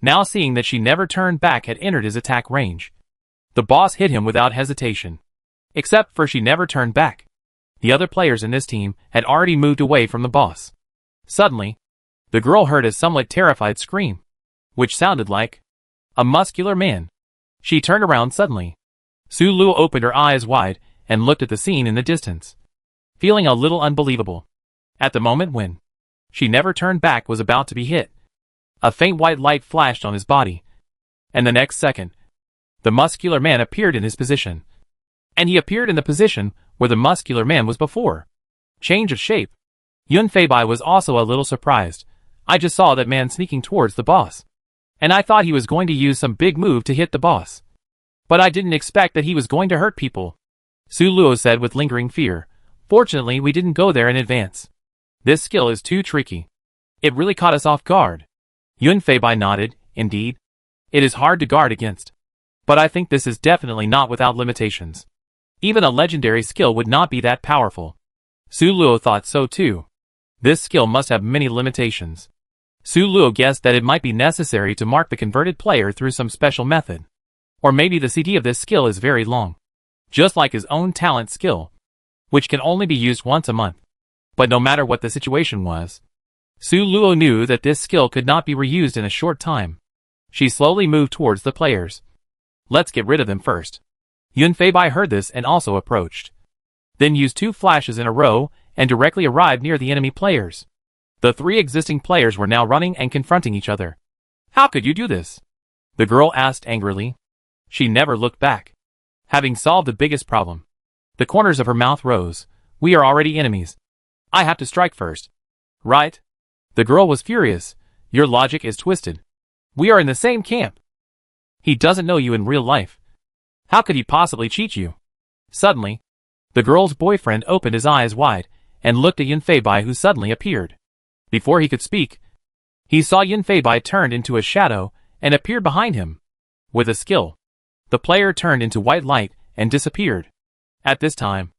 Now seeing that she never turned back had entered his attack range, the boss hit him without hesitation. Except for she never turned back. The other players in this team had already moved away from the boss. Suddenly, the girl heard a somewhat terrified scream, which sounded like a muscular man. She turned around suddenly. Su Luo opened her eyes wide and looked at the scene in the distance, feeling a little unbelievable. At the moment when she never turned back was about to be hit, a faint white light flashed on his body, and the next second, the muscular man appeared in his position. And he appeared in the position where the muscular man was before. Change of shape. Yun Feibai was also a little surprised. I just saw that man sneaking towards the boss, and I thought he was going to use some big move to hit the boss. But I didn't expect that he was going to hurt people. Su Luo said with lingering fear. Fortunately, we didn't go there in advance. This skill is too tricky. It really caught us off guard. Yun Feibai nodded. Indeed, it is hard to guard against. But I think this is definitely not without limitations. Even a legendary skill would not be that powerful. Su Luo thought so too. This skill must have many limitations. Su Luo guessed that it might be necessary to mark the converted player through some special method. Or maybe the CD of this skill is very long, just like his own talent skill, which can only be used once a month. But no matter what the situation was, Su Luo knew that this skill could not be reused in a short time. She slowly moved towards the players. Let's get rid of them first. Yun Feibai heard this and also approached. Then used 2 flashes in a row and directly arrived near the enemy players. The 3 existing players were now running and confronting each other. How could you do this? The girl asked angrily. She never looked back. Having solved the biggest problem, the corners of her mouth rose. We are already enemies. I have to strike first. Right? The girl was furious. Your logic is twisted. We are in the same camp. He doesn't know you in real life. How could he possibly cheat you? Suddenly, the girl's boyfriend opened his eyes wide and looked at Yun Feibai, who suddenly appeared. Before he could speak, he saw Yun Feibai turned into a shadow and appeared behind him. With a skill, the player turned into white light and disappeared. At this time,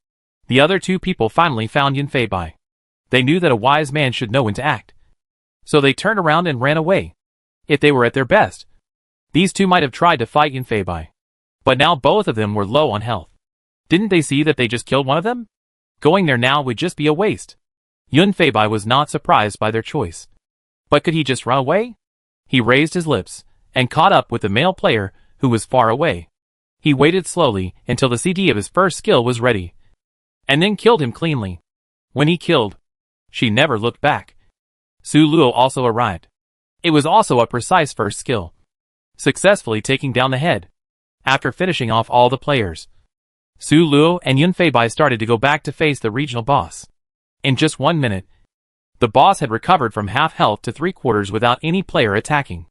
the other 2 people finally found Yun Feibai. They knew that a wise man should know when to act, so they turned around and ran away. If they were at their best, these 2 might have tried to fight Yun Feibai. But now both of them were low on health. Didn't they see that they just killed one of them? Going there now would just be a waste. Yun Feibai was not surprised by their choice. But could he just run away? He raised his lips and caught up with the male player who was far away. He waited slowly until the CD of his first skill was ready, and then killed him cleanly. When he killed, she never looked back. Su Luo also arrived. It was also a precise first skill, successfully taking down the head. After finishing off all the players, Su Luo and Yun Feibai started to go back to face the regional boss. In just 1 minute, the boss had recovered from half health to 3/4 without any player attacking.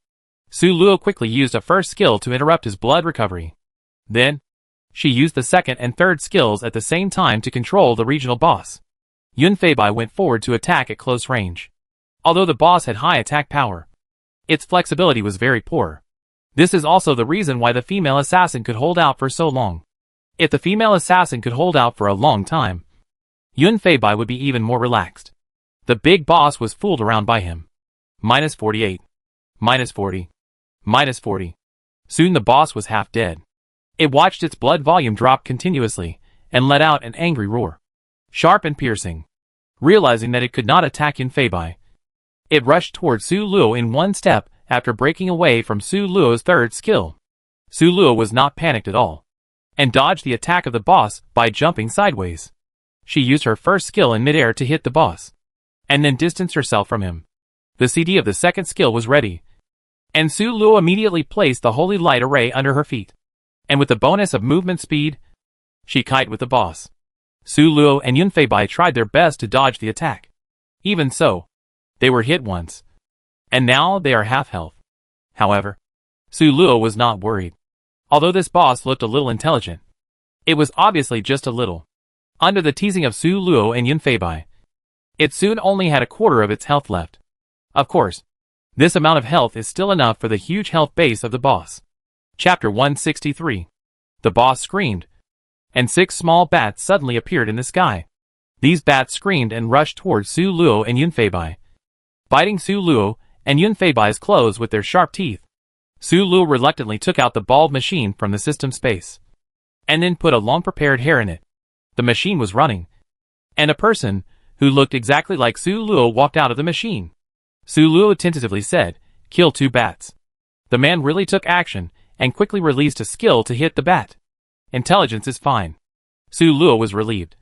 Su Luo quickly used a first skill to interrupt his blood recovery. Then, she used the second and third skills at the same time to control the regional boss. Yun Feibai went forward to attack at close range. Although the boss had high attack power, its flexibility was very poor. This is also the reason why the female assassin could hold out for so long. If the female assassin could hold out for a long time, Yun Feibai would be even more relaxed. The big boss was fooled around by him. -48. -40. -40. Soon the boss was half dead. It watched its blood volume drop continuously, and let out an angry roar. Sharp and piercing. Realizing that it could not attack Yun Feibai, it rushed towards Su Luo in 1 step after breaking away from Su Luo's third skill. Su Luo was not panicked at all, and dodged the attack of the boss by jumping sideways. She used her first skill in midair to hit the boss, and then distanced herself from him. The CD of the second skill was ready, and Su Luo immediately placed the holy light array under her feet. And with the bonus of movement speed, she kite with the boss. Su Luo and Yun Feibai tried their best to dodge the attack. Even so, they were hit once, and now they are half health. However, Su Luo was not worried. Although this boss looked a little intelligent, it was obviously just a little. Under the teasing of Su Luo and Yun Feibai, it soon only had 1/4 of its health left. Of course, this amount of health is still enough for the huge health base of the boss. Chapter 163. The boss screamed, and 6 small bats suddenly appeared in the sky. These bats screamed and rushed towards Su Luo and Yunfeibai, biting Su Luo and Yunfeibai's clothes with their sharp teeth. Su Luo reluctantly took out the bald machine from the system space, and then put a long-prepared hair in it. The machine was running, and a person who looked exactly like Su Luo walked out of the machine. Su Luo tentatively said, "Kill 2 bats." The man really took action and quickly released a skill to hit the bat. Intelligence is fine. Su Luo was relieved.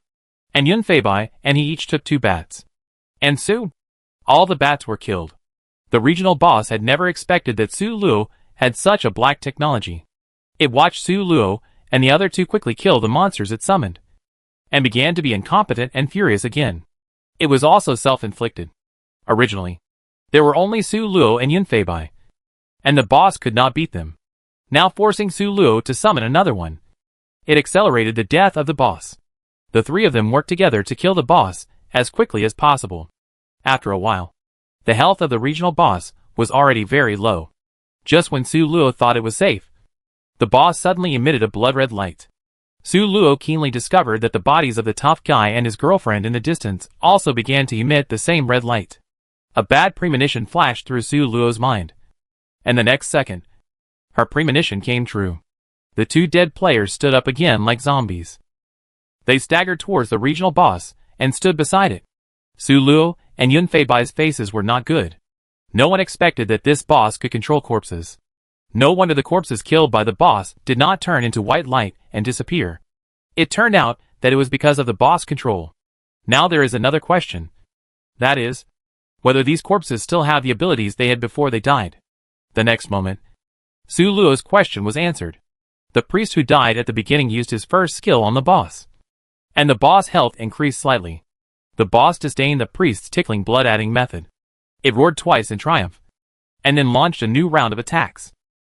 And Yunfeibai and he each took 2 bats. And soon, all the bats were killed. The regional boss had never expected that Su Luo had such a black technology. It watched Su Luo and the other 2 quickly kill the monsters it summoned, and began to be incompetent and furious again. It was also self-inflicted. Originally, there were only Su Luo and Yunfeibai, and the boss could not beat them. Now forcing Su Luo to summon another one, it accelerated the death of the boss. The 3 of them worked together to kill the boss as quickly as possible. After a while, the health of the regional boss was already very low. Just when Su Luo thought it was safe, the boss suddenly emitted a blood-red light. Su Luo keenly discovered that the bodies of the tough guy and his girlfriend in the distance also began to emit the same red light. A bad premonition flashed through Su Luo's mind, and the next second, her premonition came true. The 2 dead players stood up again like zombies. They staggered towards the regional boss and stood beside it. Su Luo and Yunfeibai's faces were not good. No one expected that this boss could control corpses. No wonder the corpses killed by the boss did not turn into white light and disappear. It turned out that it was because of the boss control. Now there is another question. That is, whether these corpses still have the abilities they had before they died. The next moment, Su Luo's question was answered. The priest who died at the beginning used his first skill on the boss, and the boss' health increased slightly. The boss disdained the priest's tickling blood-adding method. It roared twice in triumph, and then launched a new round of attacks.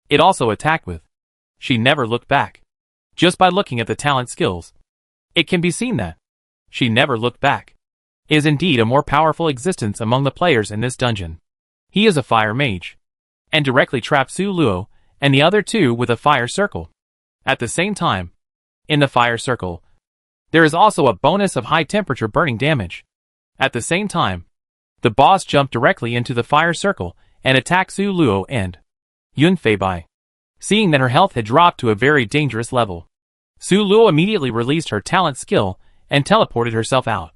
It also attacked with. She never looked back. Just by looking at the talent skills, it can be seen that she never looked back. Is indeed a more powerful existence among the players in this dungeon. He is a fire mage, and directly trapped Su Luo and the other 2 with a fire circle. At the same time, in the fire circle, there is also a bonus of high temperature burning damage. At the same time, the boss jumped directly into the fire circle and attacked Su Luo and Yunfeibai. Seeing that her health had dropped to a very dangerous level, Su Luo immediately released her talent skill and teleported herself out.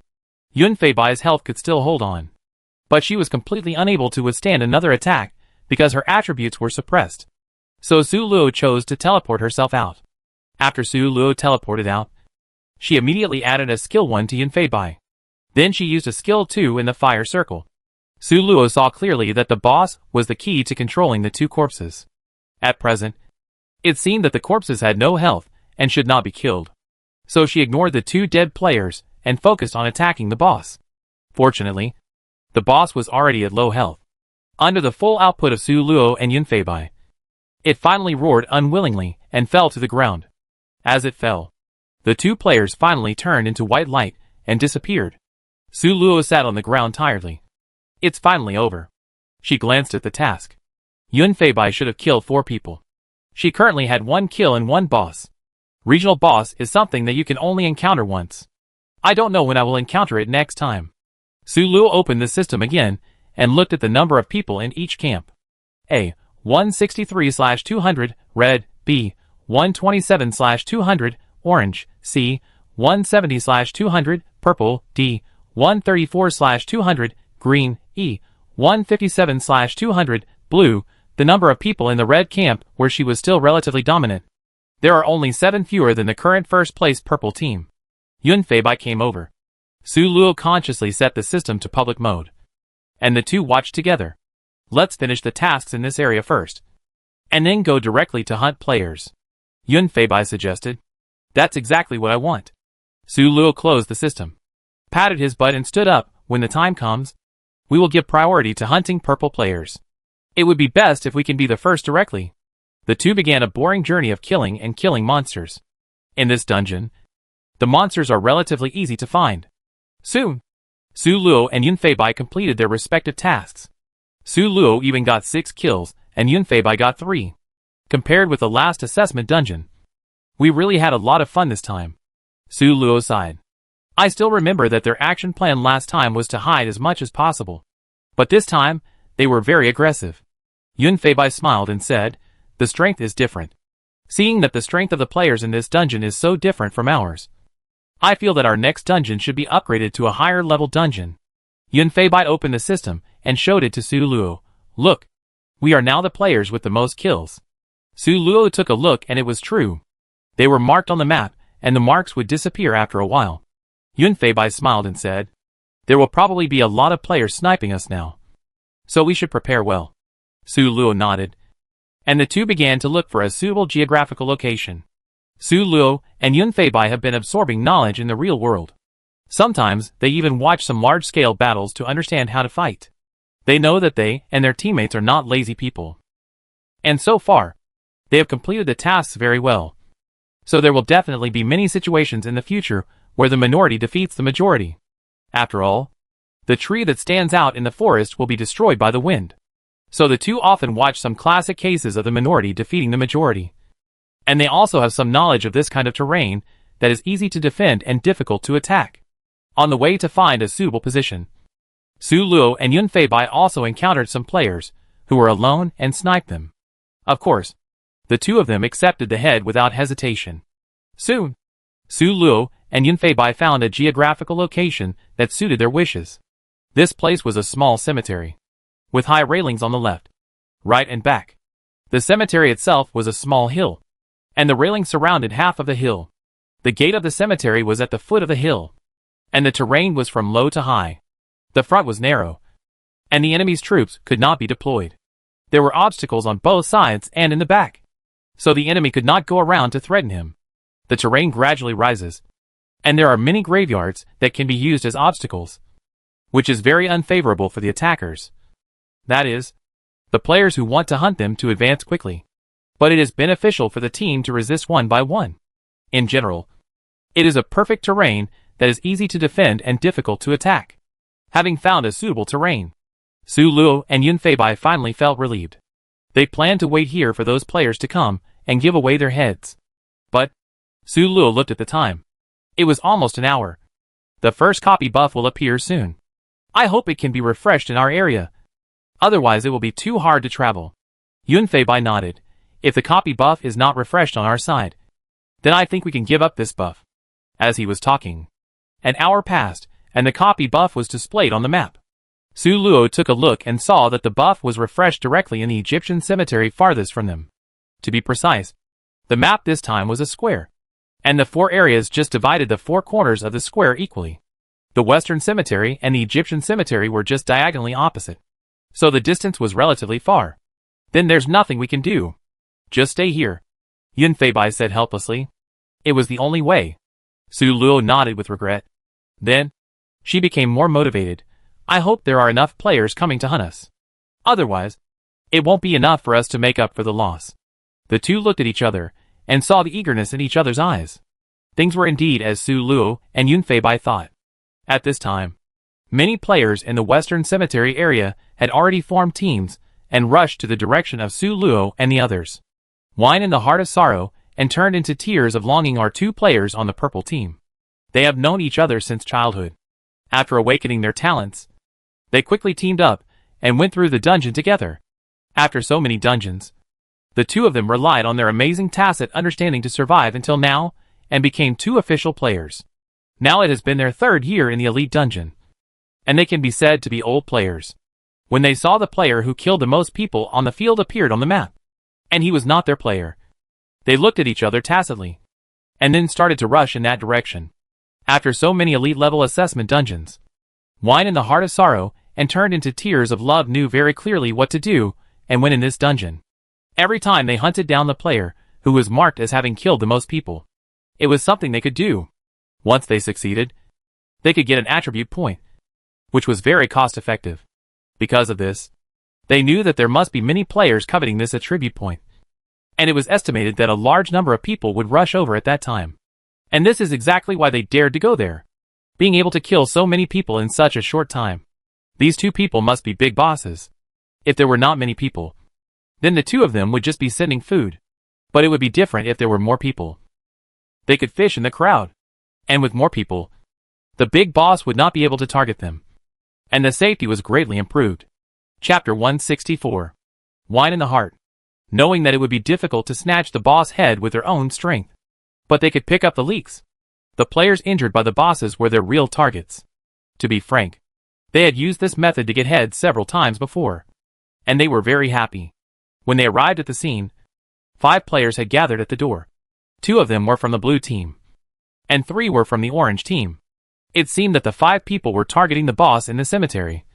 Yunfeibai's health could still hold on, but she was completely unable to withstand another attack because her attributes were suppressed. So Su Luo chose to teleport herself out. After Su Luo teleported out, she immediately added a skill 1 to Yunfeibai. Then she used a skill 2 in the fire circle. Su Luo saw clearly that the boss was the key to controlling the 2 corpses. At present, it seemed that the corpses had no health and should not be killed. So she ignored the 2 dead players and focused on attacking the boss. Fortunately, the boss was already at low health. Under the full output of Su Luo and Yunfeibai, it finally roared unwillingly and fell to the ground. As it fell, the 2 players finally turned into white light and disappeared. Su Luo sat on the ground tiredly. It's finally over. She glanced at the task. Yunfeibai should have killed 4 people. She currently had 1 kill and 1 boss. Regional boss is something that you can only encounter once. I don't know when I will encounter it next time. Su Luo opened the system again and looked at the number of people in each camp. A. 163/200, red. B. 127/200, orange. C. 170/200, purple. D. 134/200, green. E. 157/200, blue. The number of people in the red camp where she was still relatively dominant. There are only 7 fewer than the current first-place purple team. Yunfeibai came over. Su Luo consciously set the system to public mode, and the 2 watched together. Let's finish the tasks in this area first, and then go directly to hunt players, Yunfeibai suggested. That's exactly what I want. Su Luo closed the system, patted his butt and stood up. When the time comes, we will give priority to hunting purple players. It would be best if we can be the first directly. The 2 began a boring journey of killing and killing monsters. In this dungeon, the monsters are relatively easy to find. Soon, Su Luo and Yunfeibai completed their respective tasks. Su Luo even got 6 kills, and Yunfeibai got 3. compared with the last assessment dungeon. We really had a lot of fun this time. Su Luo sighed. I still remember that their action plan last time was to hide as much as possible. But this time, they were very aggressive. Yun Feibai smiled and said, the strength is different. Seeing that the strength of the players in this dungeon is so different from ours, I feel that our next dungeon should be upgraded to a higher level dungeon. Yun Feibai opened the system and showed it to Su Luo. Look, we are now the players with the most kills. Su Luo took a look and it was true. They were marked on the map, and the marks would disappear after a while. Yun Feibai smiled and said, there will probably be a lot of players sniping us now, so we should prepare well. Su Luo nodded, and the two began to look for a suitable geographical location. Su Luo and Yun Feibai have been absorbing knowledge in the real world. Sometimes they even watch some large-scale battles to understand how to fight. They know that they and their teammates are not lazy people. And so far, they have completed the tasks very well. So there will definitely be many situations in the future where the minority defeats the majority. After all, the tree that stands out in the forest will be destroyed by the wind. So the two often watch some classic cases of the minority defeating the majority. And they also have some knowledge of this kind of terrain that is easy to defend and difficult to attack. On the way to find a suitable position, Su Luo and Yun Feibai also encountered some players who were alone and sniped them. Of course, the two of them accepted the head without hesitation. Soon, Su Luo and Yun Feibai found a geographical location that suited their wishes. This place was a small cemetery, with high railings on the left, right and back. The cemetery itself was a small hill, and the railing surrounded half of the hill. The gate of the cemetery was at the foot of the hill, and the terrain was from low to high. The front was narrow, and the enemy's troops could not be deployed. There were obstacles on both sides and in the back, so the enemy could not go around to threaten him. The terrain gradually rises, and there are many graveyards that can be used as obstacles, which is very unfavorable for the attackers. That is, the players who want to hunt them to advance quickly. But it is beneficial for the team to resist one by one. In general, it is a perfect terrain that is easy to defend and difficult to attack. Having found a suitable terrain, Su Luo and Yun Feibai finally felt relieved. They planned to wait here for those players to come and give away their heads. But Su Luo looked at the time. It was almost an hour. The first copy buff will appear soon. I hope it can be refreshed in our area. Otherwise it will be too hard to travel. Yun Feibai nodded. If the copy buff is not refreshed on our side, then I think we can give up this buff. As he was talking, an hour passed, and the copy buff was displayed on the map. Su Luo took a look and saw that the buff was refreshed directly in the Egyptian cemetery farthest from them. To be precise, the map this time was a square, and the four areas just divided the four corners of the square equally. The Western cemetery and the Egyptian cemetery were just diagonally opposite, so the distance was relatively far. Then there's nothing we can do. Just stay here, Yun Feibai said helplessly. It was the only way. Su Luo nodded with regret. Then, she became more motivated. I hope there are enough players coming to hunt us. Otherwise, it won't be enough for us to make up for the loss. The two looked at each other, and saw the eagerness in each other's eyes. Things were indeed as Su Luo and Yun Feibai thought. At this time, many players in the Western Cemetery area had already formed teams and rushed to the direction of Su Luo and the others. Wine in the Heart of Sorrow and Turned into Tears of Longing are two players on the purple team. They have known each other since childhood. After awakening their talents, they quickly teamed up and went through the dungeon together. After so many dungeons, the two of them relied on their amazing tacit understanding to survive until now and became two official players. Now it has been their third year in the elite dungeon, and they can be said to be old players. When they saw the player who killed the most people on the field appeared on the map, and he was not their player, they looked at each other tacitly, and then started to rush in that direction. After so many elite level assessment dungeons, Wine in the Heart of Sorrow and Turned into Tears of Love knew very clearly what to do and went in this dungeon. Every time they hunted down the player who was marked as having killed the most people, it was something they could do. Once they succeeded, they could get an attribute point, which was very cost effective. Because of this, they knew that there must be many players coveting this attribute point, and it was estimated that a large number of people would rush over at that time. And this is exactly why they dared to go there, being able to kill so many people in such a short time. These two people must be big bosses. If there were not many people, then the two of them would just be sending food But it would be different if there were more people. They could fish in the crowd. And with more people, the big boss would not be able to target them. And the safety was greatly improved. Chapter 164. Wine in the Heart. Knowing that it would be difficult to snatch the boss head with their own strength. But they could pick up the leaks. The players injured by the bosses were their real targets. To be frank, they had used this method to get heads several times before. And they were very happy. When they arrived at the scene, 5 players had gathered at the door. 2 of them were from the blue team. And 3 were from the orange team. It seemed that the 5 people were targeting the boss in the cemetery.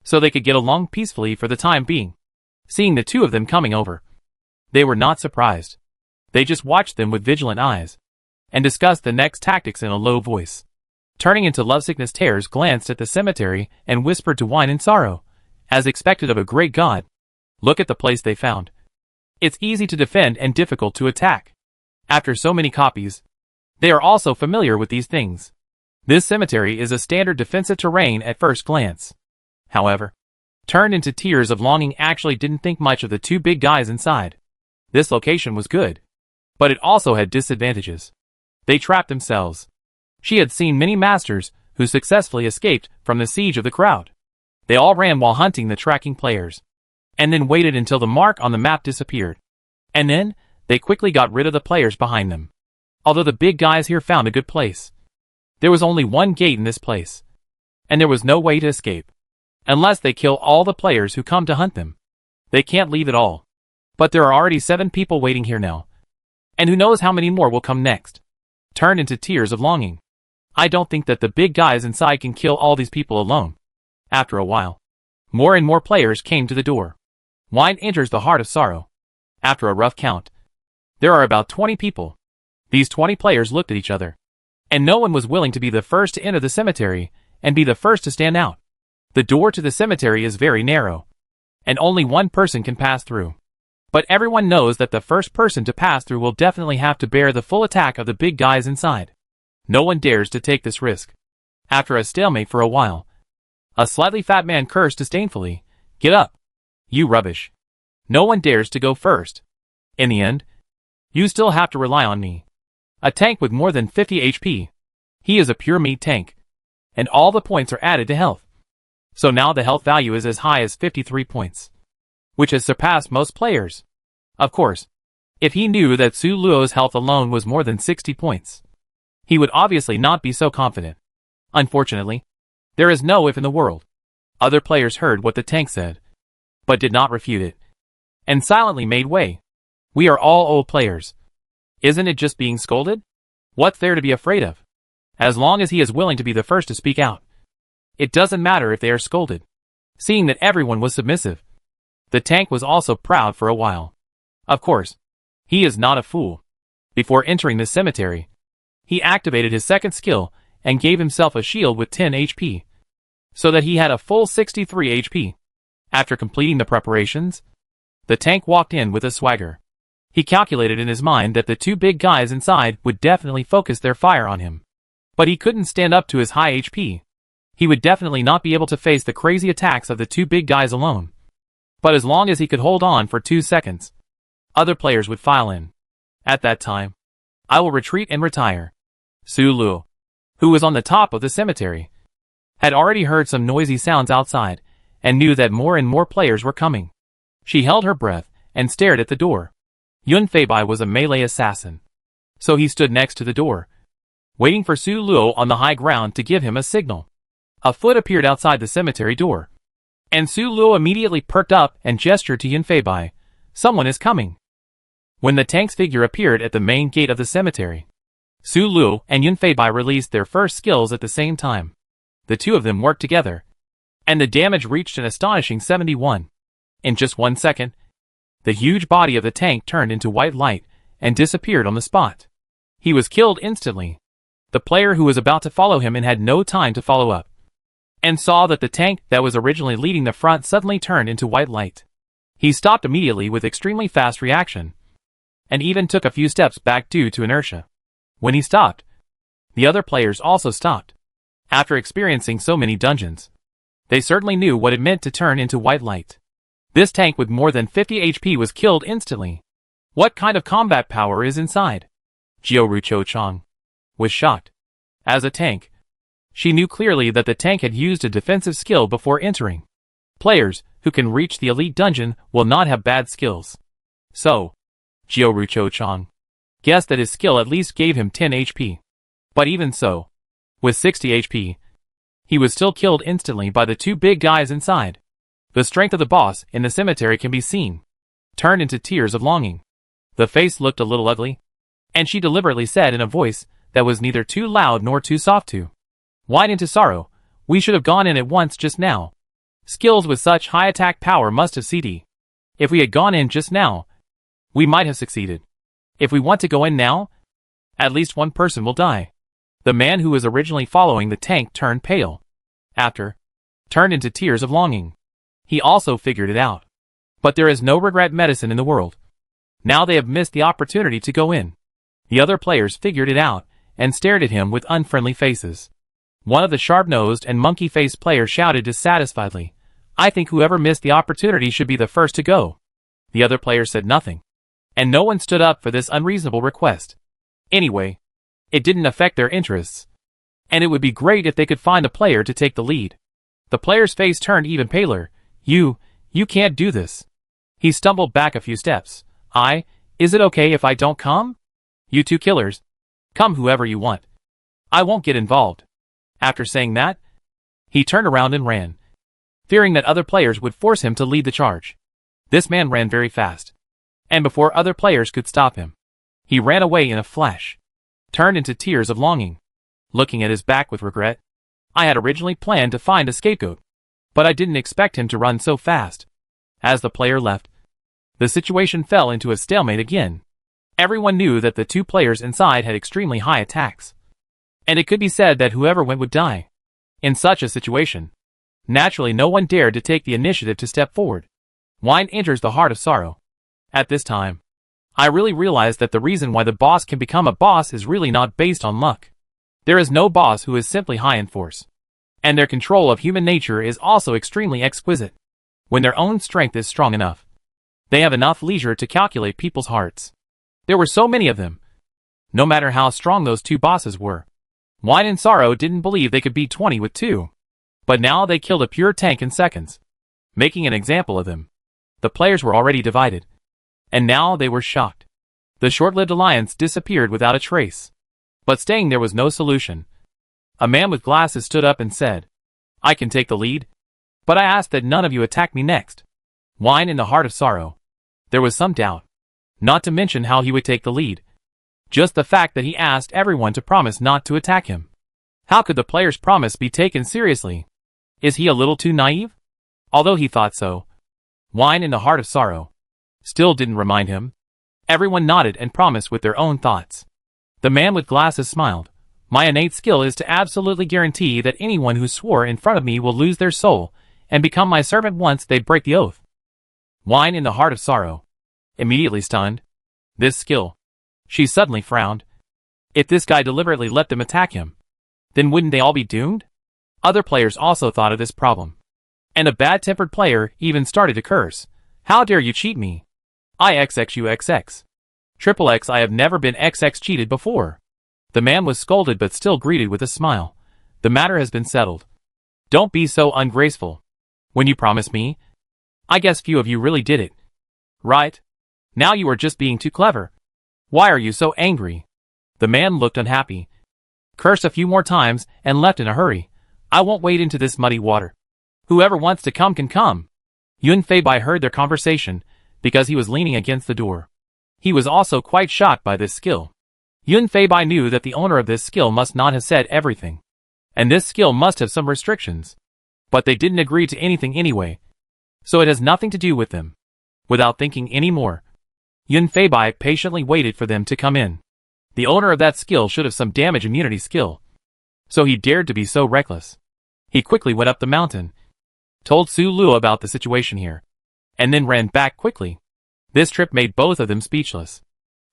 So they could get along peacefully for the time being. Seeing the 2 of them coming over, they were not surprised. They just watched them with vigilant eyes. And discussed the next tactics in a low voice. Turning into lovesickness, Tears glanced at the cemetery and whispered to Wine in Sorrow, as expected of a great god, "Look at the place they found. It's easy to defend and difficult to attack. After so many copies, they are also familiar with these things. This cemetery is a standard defensive terrain at first glance." However, Turned into Tears of Longing actually didn't think much of the 2 big guys inside. This location was good. But it also had disadvantages. They trapped themselves. She had seen many masters who successfully escaped from the siege of the crowd. They all ran while hunting the tracking players. And then waited until the mark on the map disappeared. And then, they quickly got rid of the players behind them. Although the big guys here found a good place. There was only one gate in this place. And there was no way to escape. Unless they kill all the players who come to hunt them. They can't leave at all. But there are already 7 people waiting here now. And who knows how many more will come next. Turned into Tears of Longing. I don't think that the big guys inside can kill all these people alone. After a while, more and more players came to the door. Wine enters the Heart of Sorrow. After a rough count, there are about 20 people. These 20 players looked at each other. And no one was willing to be the first to enter the cemetery and be the first to stand out. The door to the cemetery is very narrow. And only one person can pass through. But everyone knows that the first person to pass through will definitely have to bear the full attack of the big guys inside. No one dares to take this risk. After a stalemate for a while, a slightly fat man cursed disdainfully, "Get up! You rubbish! No one dares to go first. In the end, you still have to rely on me. A tank with more than 50 HP. He is a pure meat tank. And all the points are added to health. So now the health value is as high as 53 points. Which has surpassed most players. Of course, if he knew that Su Luo's health alone was more than 60 points, he would obviously not be so confident. Unfortunately, there is no if in the world. Other players heard what the tank said, but did not refute it, and silently made way. We are all old players. Isn't it just being scolded? What's there to be afraid of? As long as he is willing to be the first to speak out. It doesn't matter if they are scolded. Seeing that everyone was submissive, the tank was also proud for a while. Of course, he is not a fool. Before entering the cemetery, he activated his second skill and gave himself a shield with 10 HP, so that he had a full 63 HP. After completing the preparations, the tank walked in with a swagger. He calculated in his mind that the 2 big guys inside would definitely focus their fire on him. But he couldn't stand up to his high HP. He would definitely not be able to face the crazy attacks of the 2 big guys alone. But as long as he could hold on for 2 seconds, other players would file in. At that time, I will retreat and retire. Su Luo, who was on the top of the cemetery, had already heard some noisy sounds outside, and knew that more and more players were coming. She held her breath, and stared at the door. Yun Feibai was a melee assassin. So he stood next to the door, waiting for Su Luo on the high ground to give him a signal. A foot appeared outside the cemetery door. And Su Luo immediately perked up and gestured to Yun Feibai. "Someone is coming." When the tank's figure appeared at the main gate of the cemetery, Su Luo and Yun Feibai released their first skills at the same time. The 2 of them worked together, and the damage reached an astonishing 71. In just 1 second, the huge body of the tank turned into white light and disappeared on the spot. He was killed instantly. The player who was about to follow him and had no time to follow up, and saw that the tank that was originally leading the front suddenly turned into white light. He stopped immediately with extremely fast reaction, and even took a few steps back due to inertia. When he stopped, the other players also stopped. After experiencing so many dungeons, they certainly knew what it meant to turn into white light. This tank with more than 50 HP was killed instantly. What kind of combat power is inside? Jiu Chang was shocked. As a tank, she knew clearly that the tank had used a defensive skill before entering. Players who can reach the elite dungeon will not have bad skills. So, Jiu Chang guessed that his skill at least gave him 10 HP. But even so, with 60 HP, he was still killed instantly by the two big guys inside. The strength of the boss in the cemetery can be seen. Turned into tears of longing. The face looked a little ugly, and she deliberately said in a voice that was neither too loud nor too soft to whine into sorrow, "We should have gone in at once just now. Skills with such high attack power must have CD. If we had gone in just now, we might have succeeded. If we want to go in now, at least one person will die." The man who was originally following the tank turned pale. After, turned into tears of longing. He also figured it out. But there is no regret medicine in the world. Now they have missed the opportunity to go in. The other players figured it out, and stared at him with unfriendly faces. One of the sharp-nosed and monkey-faced players shouted dissatisfiedly, "I think whoever missed the opportunity should be the first to go." The other players said nothing, and no one stood up for this unreasonable request. Anyway, it didn't affect their interests, and it would be great if they could find a player to take the lead. The player's face turned even paler. You can't do this." He stumbled back a few steps. Is it okay if I don't come? You two killers. Come whoever you want. I won't get involved." After saying that, he turned around and ran, fearing that other players would force him to lead the charge. This man ran very fast, and before other players could stop him, he ran away in a flash, turned into tears of longing, looking at his back with regret. "I had originally planned to find a scapegoat, but I didn't expect him to run so fast." As the player left, the situation fell into a stalemate again. Everyone knew that the two players inside had extremely high attacks, and it could be said that whoever went would die. In such a situation, naturally no one dared to take the initiative to step forward. Wine enters the heart of sorrow. At this time, I really realized that the reason why the boss can become a boss is really not based on luck. There is no boss who is simply high in force, and their control of human nature is also extremely exquisite. When their own strength is strong enough, they have enough leisure to calculate people's hearts. There were so many of them. No matter how strong those two bosses were, Wine and Sorrow didn't believe they could beat 20 with 2. But now they killed a pure tank in seconds, making an example of them. The players were already divided, and now they were shocked. The short-lived alliance disappeared without a trace. But staying there was no solution. A man with glasses stood up and said, "I can take the lead, but I ask that none of you attack me next." Wine in the heart of sorrow. There was some doubt, not to mention how he would take the lead. Just the fact that he asked everyone to promise not to attack him. How could the player's promise be taken seriously? Is he a little too naive? Although he thought so, Wine in the heart of sorrow still didn't remind him. Everyone nodded and promised with their own thoughts. The man with glasses smiled. "My innate skill is to absolutely guarantee that anyone who swore in front of me will lose their soul and become my servant once they break the oath." Wine in the heart of sorrow, immediately stunned. This skill. She suddenly frowned. If this guy deliberately let them attack him, then wouldn't they all be doomed? Other players also thought of this problem, and a bad-tempered player even started to curse. "How dare you cheat me? I XX you XX. Triple X I have never been XX cheated before." The man was scolded but still greeted with a smile. "The matter has been settled. Don't be so ungraceful. When you promised me, I guess few of you really did it. Right? Now you are just being too clever. Why are you so angry?" The man looked unhappy, cursed a few more times, and left in a hurry. "I won't wade into this muddy water. Whoever wants to come can come." Yun Feibai heard their conversation, because he was leaning against the door. He was also quite shocked by this skill. Yun Feibai knew that the owner of this skill must not have said everything, and this skill must have some restrictions. But they didn't agree to anything anyway, so it has nothing to do with them. Without thinking any more, Yun Feibai patiently waited for them to come in. The owner of that skill should have some damage immunity skill, so he dared to be so reckless. He quickly went up the mountain, told Su Luo about the situation here, and then ran back quickly. This trip made both of them speechless.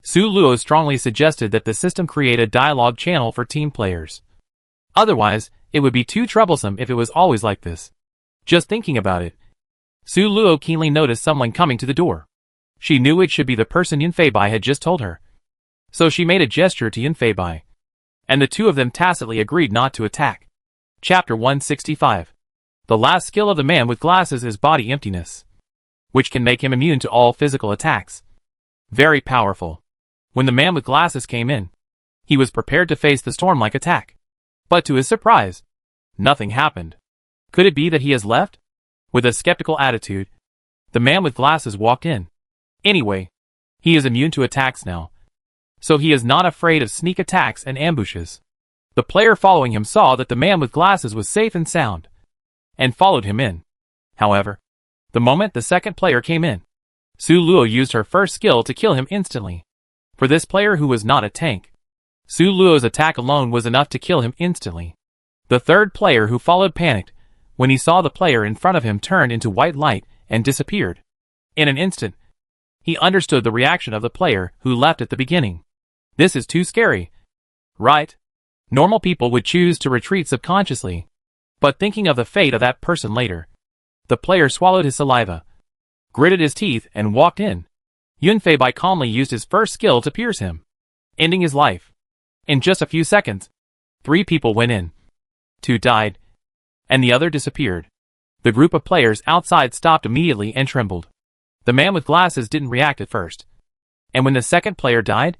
Su Luo strongly suggested that the system create a dialogue channel for team players. Otherwise, it would be too troublesome if it was always like this. Just thinking about it, Su Luo keenly noticed someone coming to the door. She knew it should be the person Yunfei Bai had just told her. So she made a gesture to Yunfei Bai, and the two of them tacitly agreed not to attack. Chapter 165. The last skill of the man with glasses is body emptiness, which can make him immune to all physical attacks. Very powerful. When the man with glasses came in, he was prepared to face the storm-like attack. But to his surprise, nothing happened. Could it be that he has left? With a skeptical attitude, the man with glasses walked in. Anyway, he is immune to attacks now, so he is not afraid of sneak attacks and ambushes. The player following him saw that the man with glasses was safe and sound, and followed him in. However, the moment the second player came in, Su Luo used her first skill to kill him instantly. For this player who was not a tank, Su Luo's attack alone was enough to kill him instantly. The third player who followed panicked when he saw the player in front of him turned into white light and disappeared. In an instant, he understood the reaction of the player who left at the beginning. This is too scary, right? Normal people would choose to retreat subconsciously, but thinking of the fate of that person later, the player swallowed his saliva, gritted his teeth, and walked in. Yunfei Bai calmly used his first skill to pierce him, ending his life. In just a few seconds, 3 people went in. 2 died, and the other disappeared. The group of players outside stopped immediately and trembled. The man with glasses didn't react at first, and when the second player died,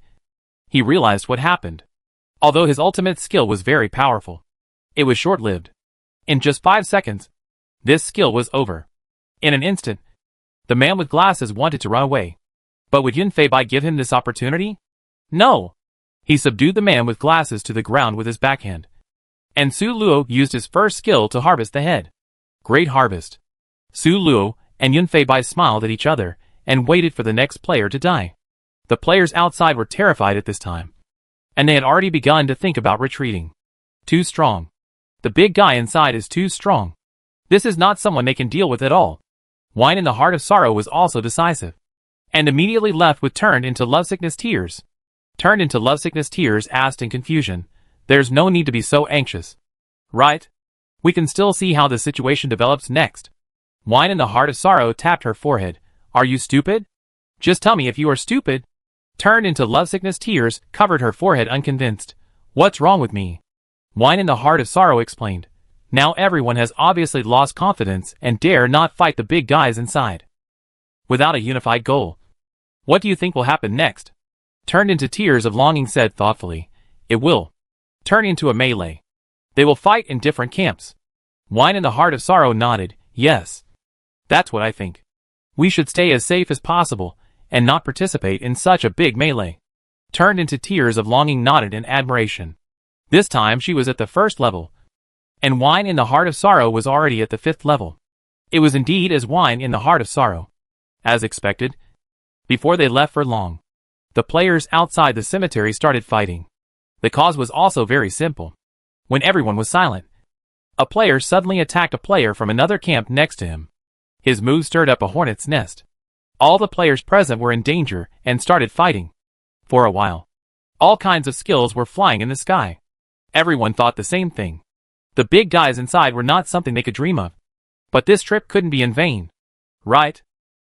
he realized what happened. Although his ultimate skill was very powerful, it was short-lived. In just 5 seconds, this skill was over. In an instant, the man with glasses wanted to run away. But would Yunfei Bai give him this opportunity? No! He subdued the man with glasses to the ground with his backhand. And Su Luo used his first skill to harvest the head. Great harvest. Su Luo and Yunfei Bai smiled at each other and waited for the next player to die. The players outside were terrified at this time, and they had already begun to think about retreating. Too strong. The big guy inside is too strong. This is not someone they can deal with at all. Wine in the Heart of Sorrow was also decisive, and immediately left with turned into lovesickness tears. Turned into lovesickness tears asked in confusion, "There's no need to be so anxious, right? We can still see how the situation develops next." Wine in the Heart of Sorrow tapped her forehead. "Are you stupid? Just tell me if you are stupid." Turned into lovesickness tears covered her forehead unconvinced. "What's wrong with me?" Wine in the Heart of Sorrow explained. Now everyone has obviously lost confidence and dare not fight the big guys inside. Without a unified goal. What do you think will happen next? Turned into tears of longing said thoughtfully, "It will turn into a melee. They will fight in different camps." Wine in the Heart of Sorrow nodded. "Yes. That's what I think. We should stay as safe as possible and not participate in such a big melee." Turned into tears of longing nodded in admiration. This time she was at the 1st level, and Wine in the Heart of Sorrow was already at the 5th level. It was indeed as Wine in the Heart of Sorrow. As expected, before they left for long, the players outside the cemetery started fighting. The cause was also very simple. When everyone was silent, a player suddenly attacked a player from another camp next to him. His move stirred up a hornet's nest. All the players present were in danger and started fighting. For a while, all kinds of skills were flying in the sky. Everyone thought the same thing. The big guys inside were not something they could dream of. But this trip couldn't be in vain. Right?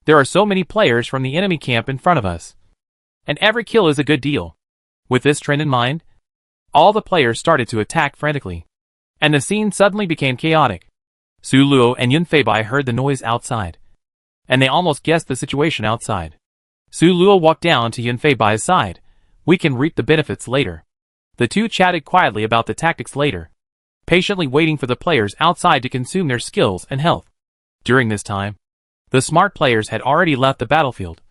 There are so many players from the enemy camp in front of us, and every kill is a good deal. With this trend in mind, all the players started to attack frantically, and the scene suddenly became chaotic. Su Luo and Yunfei Bai heard the noise outside, and they almost guessed the situation outside. Su Luo walked down to Yunfei Bai's side. "We can reap the benefits later." The two chatted quietly about the tactics later, patiently waiting for the players outside to consume their skills and health. During this time, the smart players had already left the battlefield,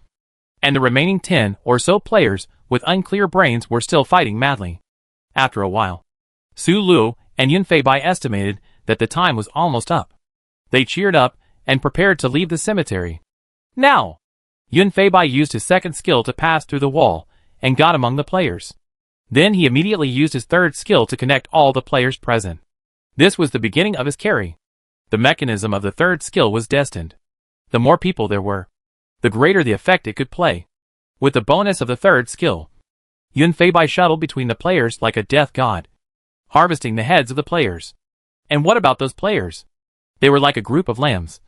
and the remaining 10 or so players with unclear brains were still fighting madly. After a while, Su Luo and Yunfei Bai estimated that the time was almost up. They cheered up and prepared to leave the cemetery. Now! Yunfei Bai used his second skill to pass through the wall and got among the players. Then he immediately used his third skill to connect all the players present. This was the beginning of his carry. The mechanism of the third skill was destined. The more people there were, the greater the effect it could play. With the bonus of the third skill, Yunfei Bai shuttled between the players like a death god, harvesting the heads of the players. And what about those players? They were like a group of lambs,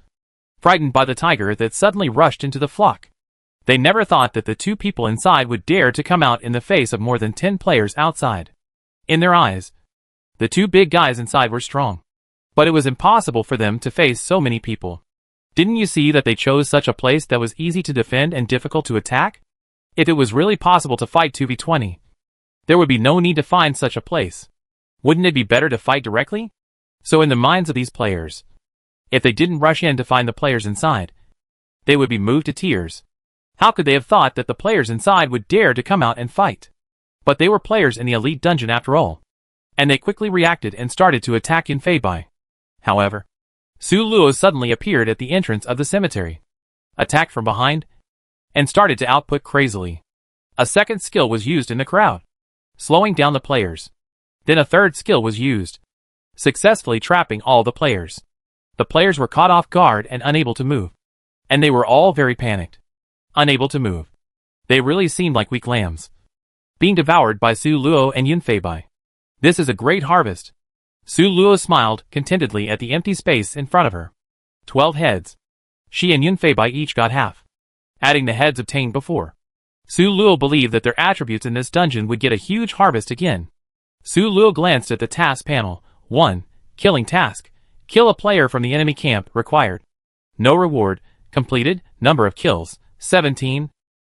frightened by the tiger that suddenly rushed into the flock. They never thought that the two people inside would dare to come out in the face of more than 10 players outside. In their eyes, the two big guys inside were strong. But it was impossible for them to face so many people. Didn't you see that they chose such a place that was easy to defend and difficult to attack? If it was really possible to fight 2v20, there would be no need to find such a place. Wouldn't it be better to fight directly? So in the minds of these players, if they didn't rush in to find the players inside, they would be moved to tears. How could they have thought that the players inside would dare to come out and fight? But they were players in the elite dungeon after all. And they quickly reacted and started to attack Yunfei. However, Su Luo suddenly appeared at the entrance of the cemetery, attacked from behind, and started to output crazily. A second skill was used in the crowd, slowing down the players. Then a third skill was used, successfully trapping all the players. The players were caught off guard and unable to move. And they were all very panicked. Unable to move. They really seemed like weak lambs, being devoured by Su Luo and Yunfei. This is a great harvest. Su Luo smiled contentedly at the empty space in front of her. 12 heads. She and Yunfei each got half, adding the heads obtained before. Su Luo believed that their attributes in this dungeon would get a huge harvest again. Su Luo glanced at the task panel. 1. Killing task. Kill a player from the enemy camp required. No reward. Completed. Number of kills, 17.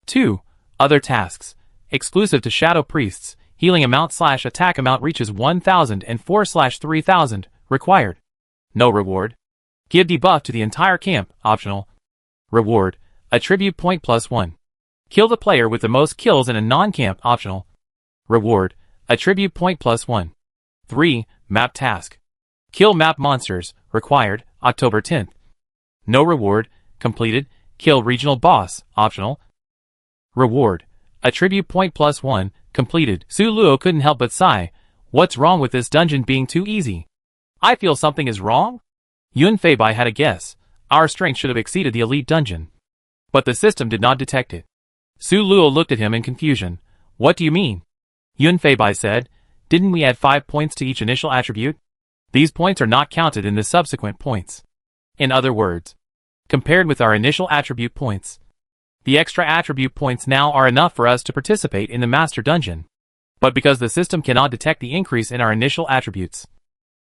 2. Other tasks. Exclusive to Shadow Priests. Healing amount/attack amount reaches 1000 and 4/3000. Required. No reward. Give debuff to the entire camp. Optional. Reward. Attribute point +1. Kill the player with the most kills in a non-camp. Optional. Reward. Attribute point +1. 3. Map task. Kill map monsters. Required. October 10th. No reward. Completed. Kill regional boss. Optional. Reward. Attribute point +1. Completed. Su Luo couldn't help but sigh. What's wrong with this dungeon being too easy? I feel something is wrong? Yunfei had a guess. Our strength should have exceeded the elite dungeon. But the system did not detect it. Su Luo looked at him in confusion. What do you mean? Yunfei said. Didn't we add 5 points to each initial attribute? These points are not counted in the subsequent points. In other words, compared with our initial attribute points, the extra attribute points now are enough for us to participate in the Master Dungeon. But because the system cannot detect the increase in our initial attributes,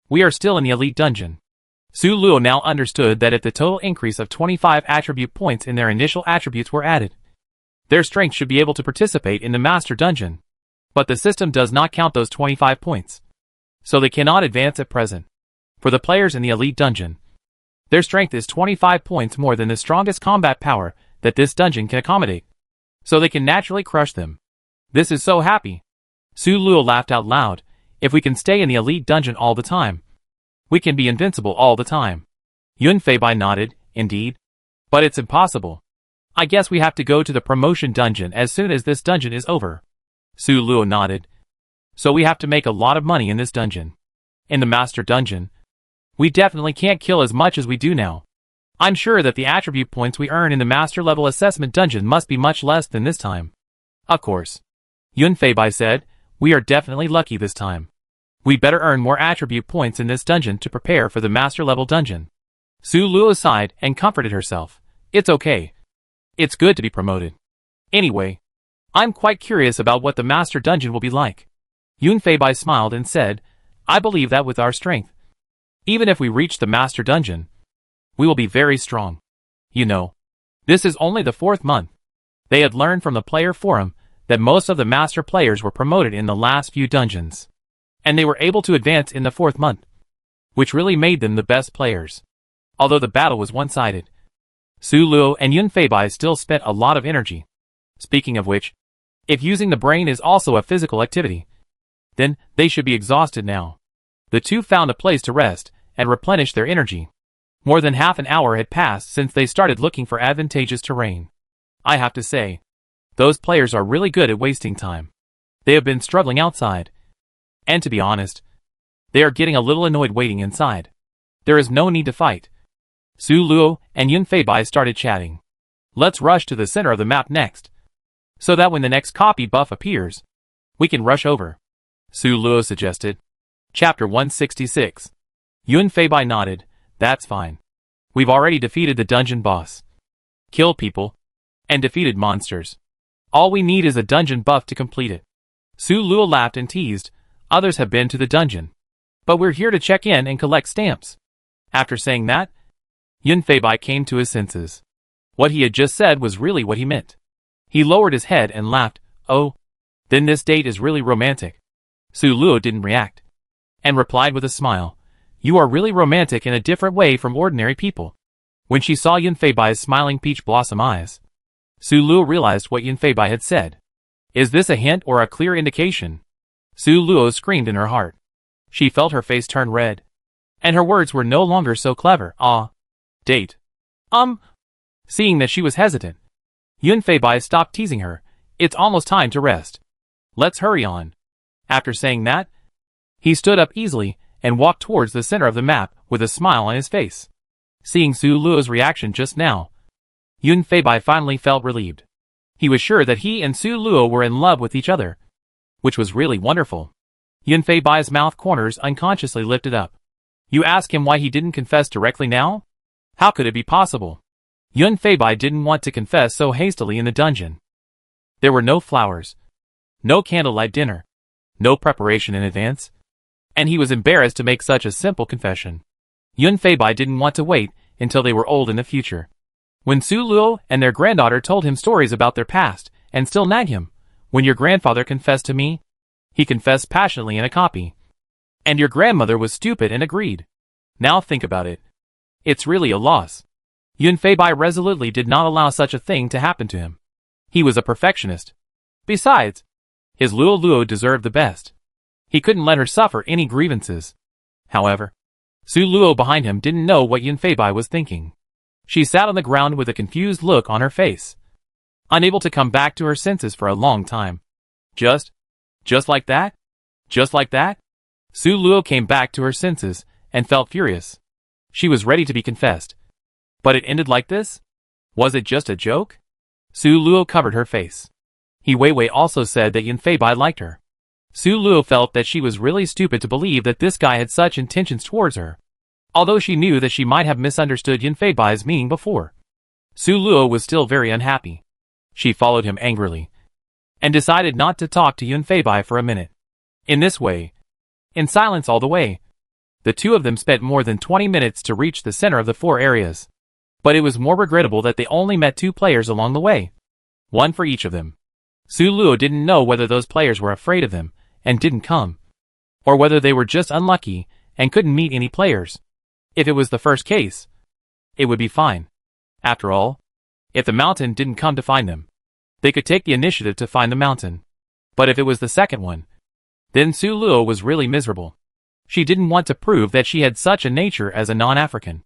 we are still in the Elite Dungeon. Su Luo now understood that if the total increase of 25 attribute points in their initial attributes were added, their strength should be able to participate in the Master Dungeon. But the system does not count those 25 points, so they cannot advance at present. For the players in the Elite Dungeon, their strength is 25 points more than the strongest combat power that this dungeon can accommodate, so they can naturally crush them. This is so happy. Su Luo laughed out loud. If we can stay in the Elite Dungeon all the time, we can be invincible all the time. Yunfei nodded. Indeed. But it's impossible. I guess we have to go to the promotion dungeon as soon as this dungeon is over. Su Luo nodded. So we have to make a lot of money in this dungeon. In the Master Dungeon, we definitely can't kill as much as we do now. I'm sure that the attribute points we earn in the Master Level Assessment Dungeon must be much less than this time. Of course. Yunfei said, we are definitely lucky this time. We better earn more attribute points in this dungeon to prepare for the Master Level Dungeon. Su Luo sighed and comforted herself. It's okay. It's good to be promoted. Anyway, I'm quite curious about what the Master Dungeon will be like. Yunfei smiled and said, I believe that with our strength, even if we reach the Master Dungeon, we will be very strong. You know, this is only the 4th month. They had learned from the player forum that most of the master players were promoted in the last few dungeons, and they were able to advance in the 4th month, which really made them the best players. Although the battle was one-sided, Su Luo and Yunfei still spent a lot of energy. Speaking of which, if using the brain is also a physical activity, then they should be exhausted now. The two found a place to rest and replenish their energy. More than half an hour had passed since they started looking for advantageous terrain. I have to say, those players are really good at wasting time. They have been struggling outside. And to be honest, they are getting a little annoyed waiting inside. There is no need to fight. Su Luo and Yunfei started chatting. Let's rush to the center of the map next, so that when the next copy buff appears, we can rush over. Su Luo suggested. Chapter 166. Yunfei nodded. That's fine. We've already defeated the dungeon boss. Kill people. and defeated monsters. All we need is a dungeon buff to complete it. Su Luo laughed and teased, others have been to the dungeon. But we're here to check in and collect stamps. After saying that, Yun Feibai came to his senses. What he had just said was really what he meant. He lowered his head and laughed. Oh, then this date is really romantic. Su Luo didn't react, and replied with a smile. You are really romantic in a different way from ordinary people. When she saw Yun Feibai's smiling peach blossom eyes, Su Luo realized what Yun Feibai had said. Is this a hint or a clear indication? Su Luo screamed in her heart. She felt her face turn red, and her words were no longer so clever. Date. Seeing that she was hesitant, Yun Feibai stopped teasing her. It's almost time to rest. Let's hurry on. After saying that, he stood up easily and walked towards the center of the map with a smile on his face. Seeing Su Luo's reaction just now, Yun Feibai finally felt relieved. He was sure that he and Su Luo were in love with each other, which was really wonderful. Yun Feibai's mouth corners unconsciously lifted up. You ask him why he didn't confess directly now? How could it be possible? Yun Feibai didn't want to confess so hastily in the dungeon. There were no flowers, no candlelight dinner, no preparation in advance, and he was embarrassed to make such a simple confession. Yun Feibai didn't want to wait until they were old in the future. When Su Luo and their granddaughter told him stories about their past, and still nag him, when your grandfather confessed to me, he confessed passionately in a copy. And your grandmother was stupid and agreed. Now think about it. It's really a loss. Yun Feibai resolutely did not allow such a thing to happen to him. He was a perfectionist. Besides, his Luo Luo deserved the best. He couldn't let her suffer any grievances. However, Su Luo behind him didn't know what Yun Feibai was thinking. She sat on the ground with a confused look on her face, unable to come back to her senses for a long time. Just like that? Just like that? Su Luo came back to her senses and felt furious. She was ready to be confessed. But it ended like this? Was it just a joke? Su Luo covered her face. He Weiwei also said that Yun Feibai liked her. Su Luo felt that she was really stupid to believe that this guy had such intentions towards her, although she knew that she might have misunderstood Yun Feibai's meaning before. Su Luo was still very unhappy. She followed him angrily, and decided not to talk to Yun Feibai for a minute. In this way, in silence all the way, the two of them spent more than 20 minutes to reach the center of the 4 areas. But it was more regrettable that they only met 2 players along the way, one for each of them. Su Luo didn't know whether those players were afraid of them and didn't come, or whether they were just unlucky and couldn't meet any players. If it was the first case, it would be fine. After all, if the mountain didn't come to find them, they could take the initiative to find the mountain. But if it was the second one, then Su Luo was really miserable. She didn't want to prove that she had such a nature as a non-African.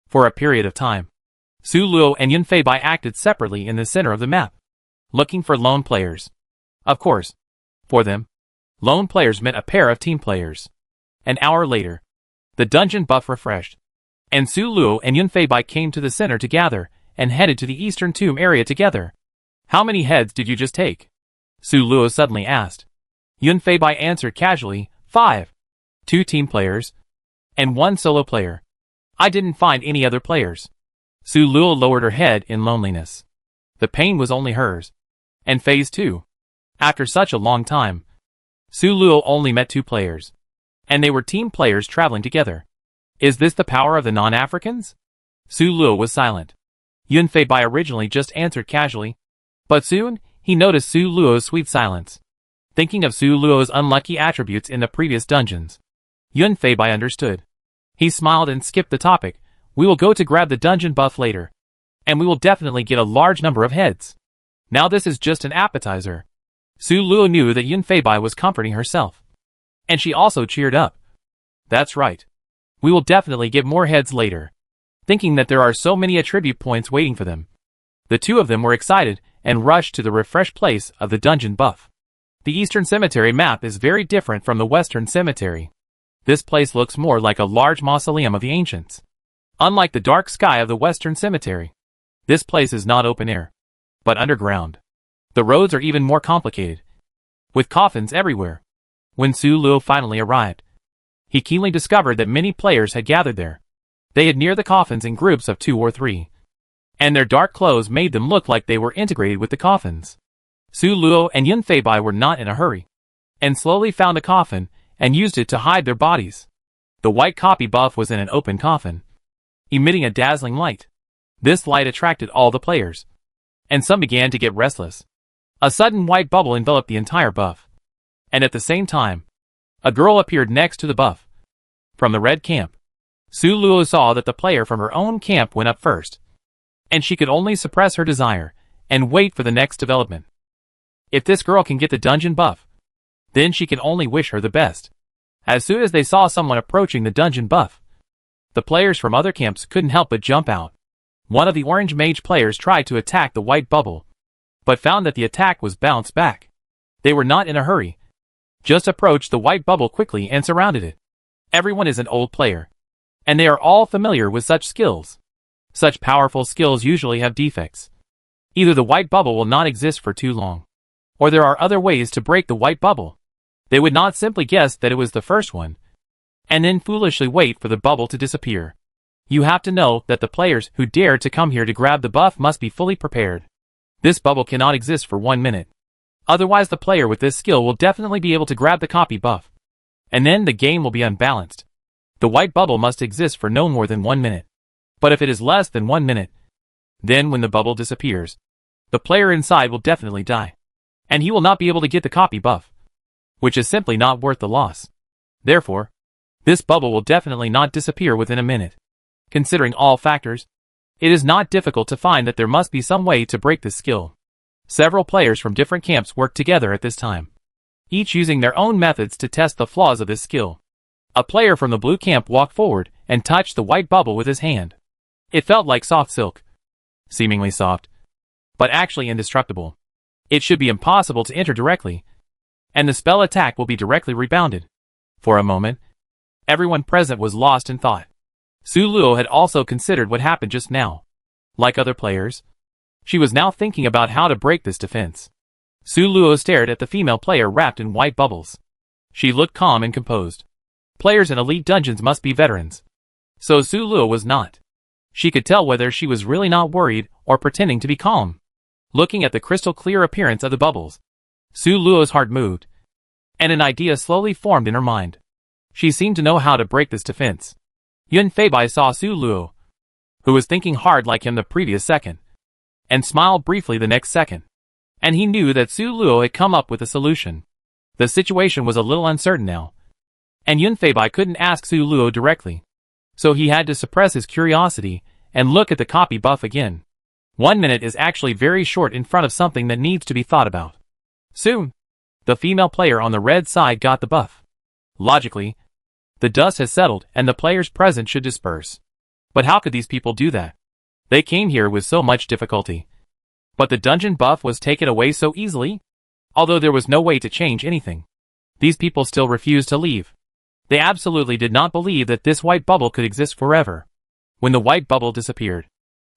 For a period of time, Su Luo and Yun Feibai acted separately in the center of the map, looking for lone players. Of course, for them, lone players meant a pair of team players. An hour later, the dungeon buff refreshed, and Su Luo and Yun Feibai came to the center to gather and headed to the eastern tomb area together. How many heads did you just take? Su Luo suddenly asked. Yun Feibai answered casually, 5. 2 team players, and 1 solo player. I didn't find any other players. Su Luo lowered her head in loneliness. The pain was only hers. And phase 2. After such a long time, Su Luo only met 2 players, and they were team players traveling together. Is this the power of the non-Africans? Su Luo was silent. Yun Feibai originally just answered casually, but soon, he noticed Su Luo's sweet silence. Thinking of Su Luo's unlucky attributes in the previous dungeons, Yun Feibai understood. He smiled and skipped the topic. We will go to grab the dungeon buff later, and we will definitely get a large number of heads. Now this is just an appetizer. Su Luo knew that Yun Feibai was comforting herself, and she also cheered up. That's right. We will definitely get more heads later. Thinking that there are so many attribute points waiting for them, the two of them were excited and rushed to the refreshed place of the dungeon buff. The Eastern Cemetery map is very different from the Western Cemetery. This place looks more like a large mausoleum of the ancients. Unlike the dark sky of the Western Cemetery, this place is not open air, but underground. The roads are even more complicated, with coffins everywhere. When Su Luo finally arrived, he keenly discovered that many players had gathered there. They had near the coffins in groups of 2 or 3. and their dark clothes made them look like they were integrated with the coffins. Su Luo and Yun Feibai were not in a hurry, and slowly found a coffin and used it to hide their bodies. The white copy buff was in an open coffin, emitting a dazzling light. This light attracted all the players, and some began to get restless. A sudden white bubble enveloped the entire buff, and at the same time, a girl appeared next to the buff. From the red camp, Su Luo saw that the player from her own camp went up first, and she could only suppress her desire and wait for the next development. If this girl can get the dungeon buff, then she can only wish her the best. As soon as they saw someone approaching the dungeon buff, the players from other camps couldn't help but jump out. One of the orange mage players tried to attack the white bubble, but found that the attack was bounced back. They were not in a hurry, just approached the white bubble quickly and surrounded it. Everyone is an old player, and they are all familiar with such skills. Such powerful skills usually have defects. Either the white bubble will not exist for too long, or there are other ways to break the white bubble. They would not simply guess that it was the first one, and then foolishly wait for the bubble to disappear. You have to know that the players who dare to come here to grab the buff must be fully prepared. This bubble cannot exist for 1 minute. Otherwise the player with this skill will definitely be able to grab the copy buff, and then the game will be unbalanced. The white bubble must exist for no more than 1 minute. But if it is less than 1 minute, then when the bubble disappears, the player inside will definitely die, and he will not be able to get the copy buff, which is simply not worth the loss. Therefore, this bubble will definitely not disappear within a minute. Considering all factors, it is not difficult to find that there must be some way to break this skill. Several players from different camps worked together at this time, each using their own methods to test the flaws of this skill. A player from the blue camp walked forward and touched the white bubble with his hand. It felt like soft silk. Seemingly soft, but actually indestructible. It should be impossible to enter directly, and the spell attack will be directly rebounded. For a moment, everyone present was lost in thought. Su Luo had also considered what happened just now. Like other players, she was now thinking about how to break this defense. Su Luo stared at the female player wrapped in white bubbles. She looked calm and composed. Players in elite dungeons must be veterans. So Su Luo was not. She could tell whether she was really not worried or pretending to be calm. Looking at the crystal clear appearance of the bubbles, Su Luo's heart moved, and an idea slowly formed in her mind. She seemed to know how to break this defense. Yun Feibai saw Su Luo, who was thinking hard like him the previous second, and smiled briefly the next second. And he knew that Su Luo had come up with a solution. The situation was a little uncertain now, and Yun Feibai couldn't ask Su Luo directly, so he had to suppress his curiosity and look at the copy buff again. 1 minute is actually very short in front of something that needs to be thought about. Soon, the female player on the red side got the buff. Logically, the dust has settled and the players present should disperse. But how could these people do that? They came here with so much difficulty. But the dungeon buff was taken away so easily? Although there was no way to change anything, these people still refused to leave. They absolutely did not believe that this white bubble could exist forever. When the white bubble disappeared,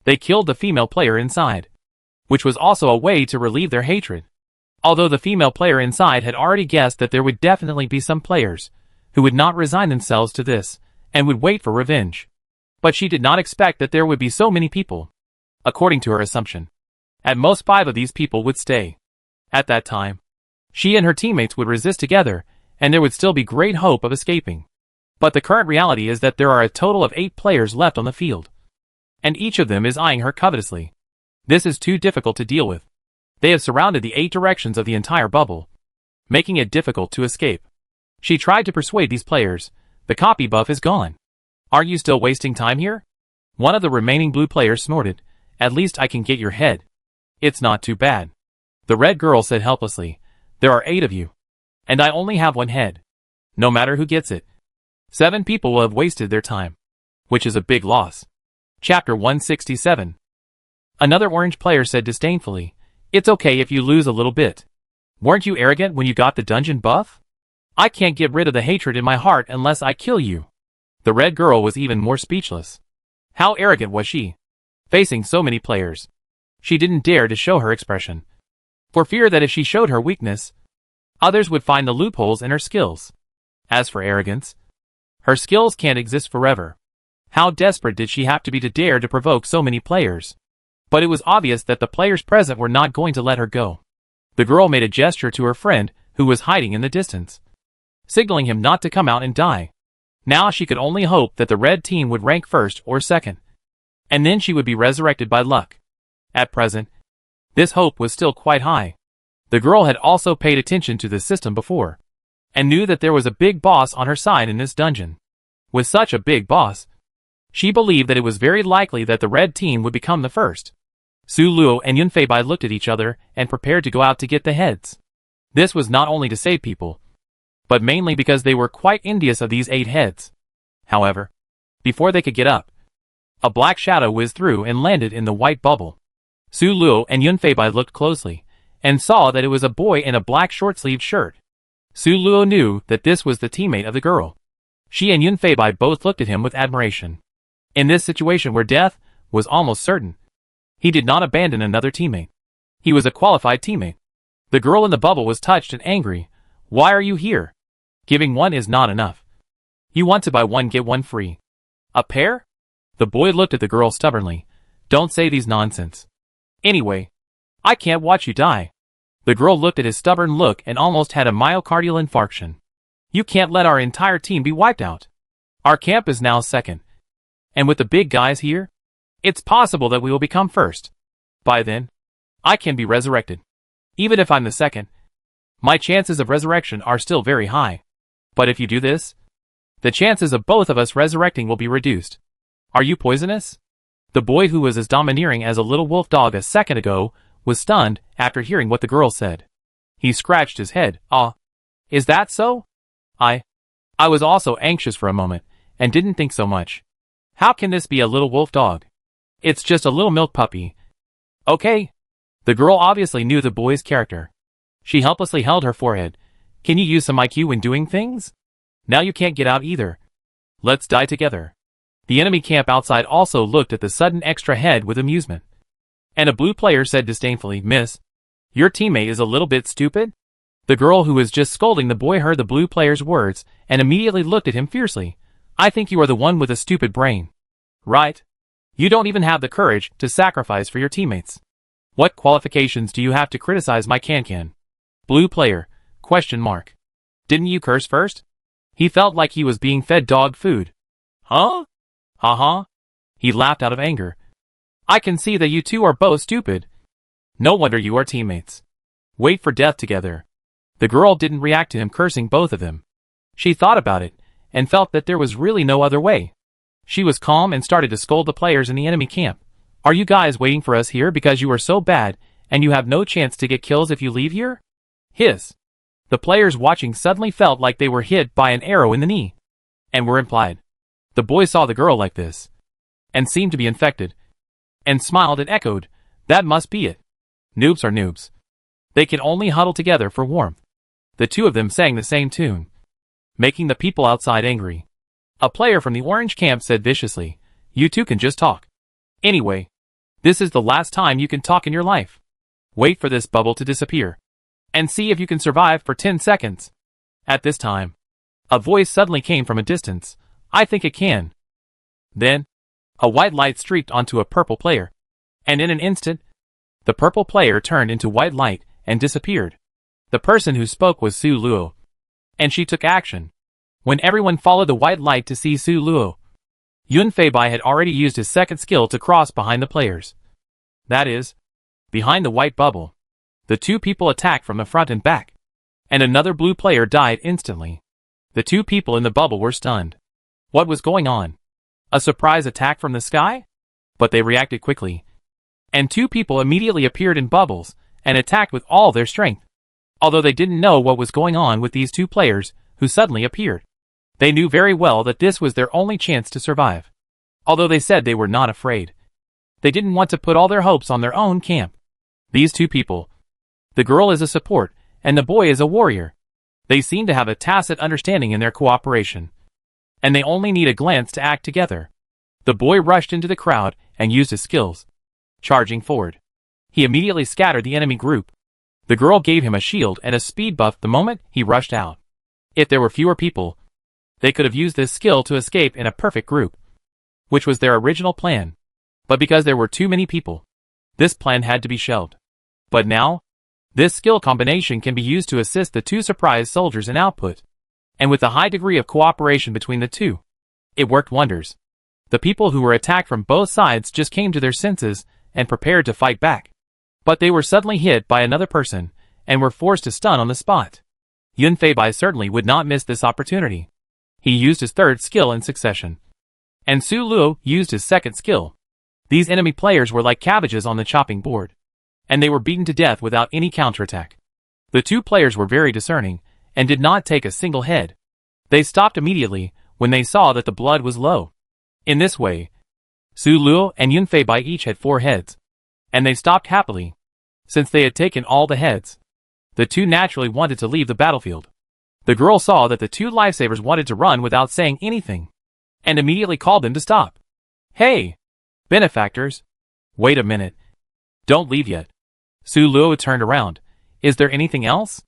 they killed the female player inside, which was also a way to relieve their hatred. Although the female player inside had already guessed that there would definitely be some players who would not resign themselves to this and would wait for revenge. But she did not expect that there would be so many people. According to her assumption, at most 5 of these people would stay. At that time, she and her teammates would resist together, and there would still be great hope of escaping. But the current reality is that there are a total of 8 players left on the field, and each of them is eyeing her covetously. This is too difficult to deal with. They have surrounded the 8 directions of the entire bubble, making it difficult to escape. She tried to persuade these players. The copy buff is gone. Aren't you still wasting time here? One of the remaining blue players snorted. At least I can get your head. It's not too bad. The red girl said helplessly. There are 8 of you, and I only have 1 head. No matter who gets it, 7 people will have wasted their time, which is a big loss. Chapter 167. Another orange player said disdainfully, it's okay if you lose a little bit. Weren't you arrogant when you got the dungeon buff? I can't get rid of the hatred in my heart unless I kill you. The red girl was even more speechless. How arrogant was she? Facing so many players, she didn't dare to show her expression, for fear that if she showed her weakness, others would find the loopholes in her skills. As for arrogance, her skills can't exist forever. How desperate did she have to be to dare to provoke so many players? But it was obvious that the players present were not going to let her go. The girl made a gesture to her friend, who was hiding in the distance, signaling him not to come out and die. Now she could only hope that the red team would rank first or second, and then she would be resurrected by luck. At present, this hope was still quite high. The girl had also paid attention to the system before, and knew that there was a big boss on her side in this dungeon. With such a big boss, she believed that it was very likely that the red team would become the first. Su Luo and Yun Feibai looked at each other and prepared to go out to get the heads. This was not only to save people, but mainly because they were quite envious of these 8 heads. However, before they could get up, a black shadow whizzed through and landed in the white bubble. Su Luo and Yun Feibai looked closely, and saw that it was a boy in a black short-sleeved shirt. Su Luo knew that this was the teammate of the girl. She and Yun Feibai both looked at him with admiration. In this situation where death was almost certain, he did not abandon another teammate. He was a qualified teammate. The girl in the bubble was touched and angry. Why are you here? Giving one is not enough. You want to buy one get one free. A pair? The boy looked at the girl stubbornly. Don't say these nonsense. Anyway, I can't watch you die. The girl looked at his stubborn look and almost had a myocardial infarction. You can't let our entire team be wiped out. Our camp is now second. And with the big guys here, it's possible that we will become first. By then, I can be resurrected. Even if I'm the second, my chances of resurrection are still very high. But if you do this, the chances of both of us resurrecting will be reduced. Are you poisonous? The boy, who was as domineering as a little wolf dog a second ago, was stunned after hearing what the girl said. He scratched his head. Is that so? I was also anxious for a moment, and didn't think so much. How can this be a little wolf dog? It's just a little milk puppy. Okay. The girl obviously knew the boy's character. She helplessly held her forehead. Can you use some IQ when doing things? Now you can't get out either. Let's die together. The enemy camp outside also looked at the sudden extra head with amusement. And a blue player said disdainfully, Miss, your teammate is a little bit stupid? The girl who was just scolding the boy heard the blue player's words and immediately looked at him fiercely. I think you are the one with a stupid brain. Right? You don't even have the courage to sacrifice for your teammates. What qualifications do you have to criticize my can-can? Blue player, ? Didn't you curse first? He felt like he was being fed dog food. Huh? Ha-ha. He laughed out of anger. I can see that you two are both stupid. No wonder you are teammates. Wait for death together. The girl didn't react to him cursing both of them. She thought about it, and felt that there was really no other way. She was calm and started to scold the players in the enemy camp. Are you guys waiting for us here because you are so bad, and you have no chance to get kills if you leave here? Hiss. The players watching suddenly felt like they were hit by an arrow in the knee, and were implied. The boy saw the girl like this, and seemed to be infected, and smiled and echoed, that must be it. Noobs are noobs. They can only huddle together for warmth. The two of them sang the same tune, making the people outside angry. A player from the orange camp said viciously, you two can just talk. Anyway, this is the last time you can talk in your life. Wait for this bubble to disappear, and see if you can survive for 10 seconds. At this time, a voice suddenly came from a distance. I think it can. Then, a white light streaked onto a purple player, and in an instant, the purple player turned into white light and disappeared. The person who spoke was Su Luo, and she took action. When everyone followed the white light to see Su Luo, Yun Feibai had already used his second skill to cross behind the players. That is, behind the white bubble. The two people attacked from the front and back, and another blue player died instantly. The two people in the bubble were stunned. What was going on? A surprise attack from the sky? But they reacted quickly, and two people immediately appeared in bubbles and attacked with all their strength. Although they didn't know what was going on with these two players who suddenly appeared, they knew very well that this was their only chance to survive. Although they said they were not afraid, they didn't want to put all their hopes on their own camp. These two people, the girl is a support, and the boy is a warrior. They seem to have a tacit understanding in their cooperation, and they only need a glance to act together. The boy rushed into the crowd and used his skills, charging forward. He immediately scattered the enemy group. The girl gave him a shield and a speed buff the moment he rushed out. If there were fewer people, they could have used this skill to escape in a perfect group, which was their original plan. But because there were too many people, This plan had to be shelved. But now, this skill combination can be used to assist the two surprise soldiers in output. And with a high degree of cooperation between the two, it worked wonders. The people who were attacked from both sides just came to their senses and prepared to fight back. But they were suddenly hit by another person and were forced to stun on the spot. Yun Feibai certainly would not miss this opportunity. He used his third skill in succession. And Su Luo used his second skill. These enemy players were like cabbages on the chopping board. And they were beaten to death without any counterattack. The two players were very discerning and did not take a single head. They stopped immediately when they saw that the blood was low. In this way, Su Luo and Yun Feibai each had 4 heads. And they stopped happily. Since they had taken all the heads, the two naturally wanted to leave the battlefield. The girl saw that the two lifesavers wanted to run without saying anything, and immediately called them to stop. Hey! Benefactors! Wait a minute. Don't leave yet. Su Luo turned around. Is there anything else?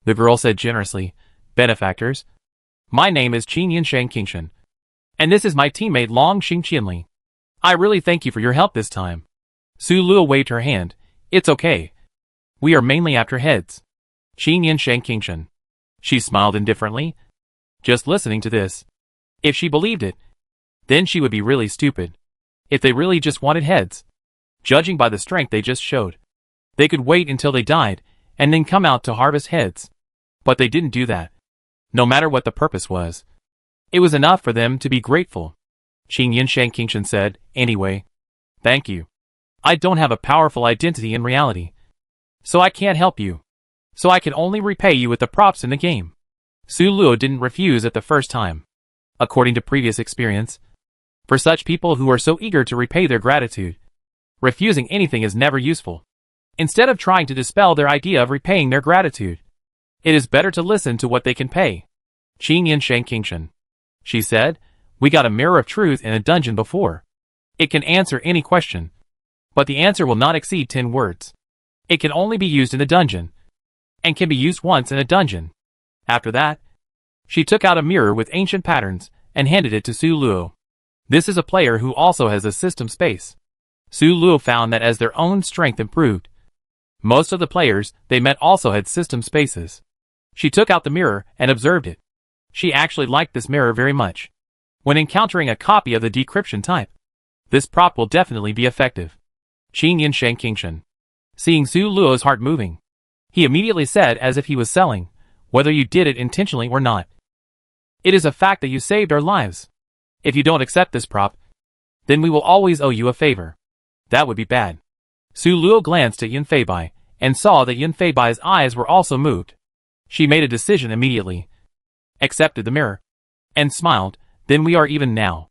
The girl said generously, Benefactors. My name is Qin Yinsheng Qingshan. And this is my teammate Long Xing Qianli. I really thank you for your help this time. Su Luo waved her hand. It's okay. We are mainly after heads. Qin Yinsheng Qingshan. She smiled indifferently. Just listening to this. If she believed it, then she would be really stupid. If they really just wanted heads, judging by the strength they just showed, they could wait until they died and then come out to harvest heads. But they didn't do that. No matter what the purpose was, it was enough for them to be grateful. Qin Yinsheng Qingshan said, Anyway, thank you. I don't have a powerful identity in reality, so I can't help you. So I can only repay you with the props in the game. Su Luo didn't refuse at the first time. According to previous experience, for such people who are so eager to repay their gratitude, refusing anything is never useful. Instead of trying to dispel their idea of repaying their gratitude, it is better to listen to what they can pay. Qin Yinsheng Qingshan. She said, We got a mirror of truth in a dungeon before. It can answer any question, but the answer will not exceed 10 words. It can only be used in the dungeon, and can be used once in a dungeon. After that, she took out a mirror with ancient patterns and handed it to Su Luo. This is a player who also has a system space. Su Luo found that as their own strength improved, most of the players they met also had system spaces. She took out the mirror and observed it. She actually liked this mirror very much. When encountering a copy of the decryption type, this prop will definitely be effective. Qin Yinsheng Qingshan. Seeing Su Luo's heart moving, he immediately said as if he was selling, whether you did it intentionally or not. It is a fact that you saved our lives. If you don't accept this prop, then we will always owe you a favor. That would be bad. Su Luo glanced at Yun Feibai and saw that Yun Feibai's eyes were also moved. She made a decision immediately, accepted the mirror, and smiled. Then we are even now.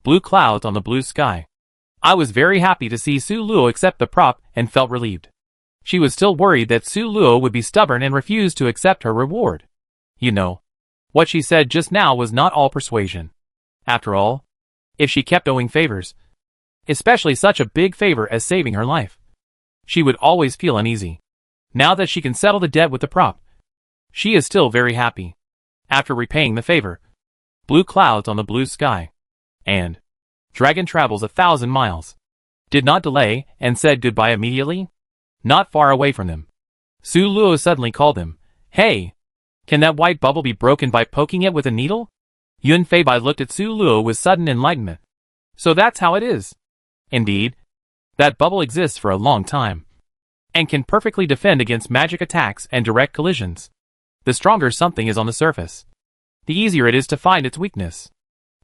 Blue clouds on the blue sky. I was very happy to see Su Luo accept the prop and felt relieved. She was still worried that Su Luo would be stubborn and refuse to accept her reward. You know, what she said just now was not all persuasion. After all, if she kept owing favors, especially such a big favor as saving her life, she would always feel uneasy. Now that she can settle the debt with the prop, she is still very happy. After repaying the favor, blue clouds on the blue sky, and dragon travels 1,000 miles. Did not delay and said goodbye immediately. Not far away from them, Su Luo suddenly called him. Hey! Can that white bubble be broken by poking it with a needle? Yun Feibai looked at Su Luo with sudden enlightenment. So that's how it is. Indeed, that bubble exists for a long time, and can perfectly defend against magic attacks and direct collisions. The stronger something is on the surface, the easier it is to find its weakness.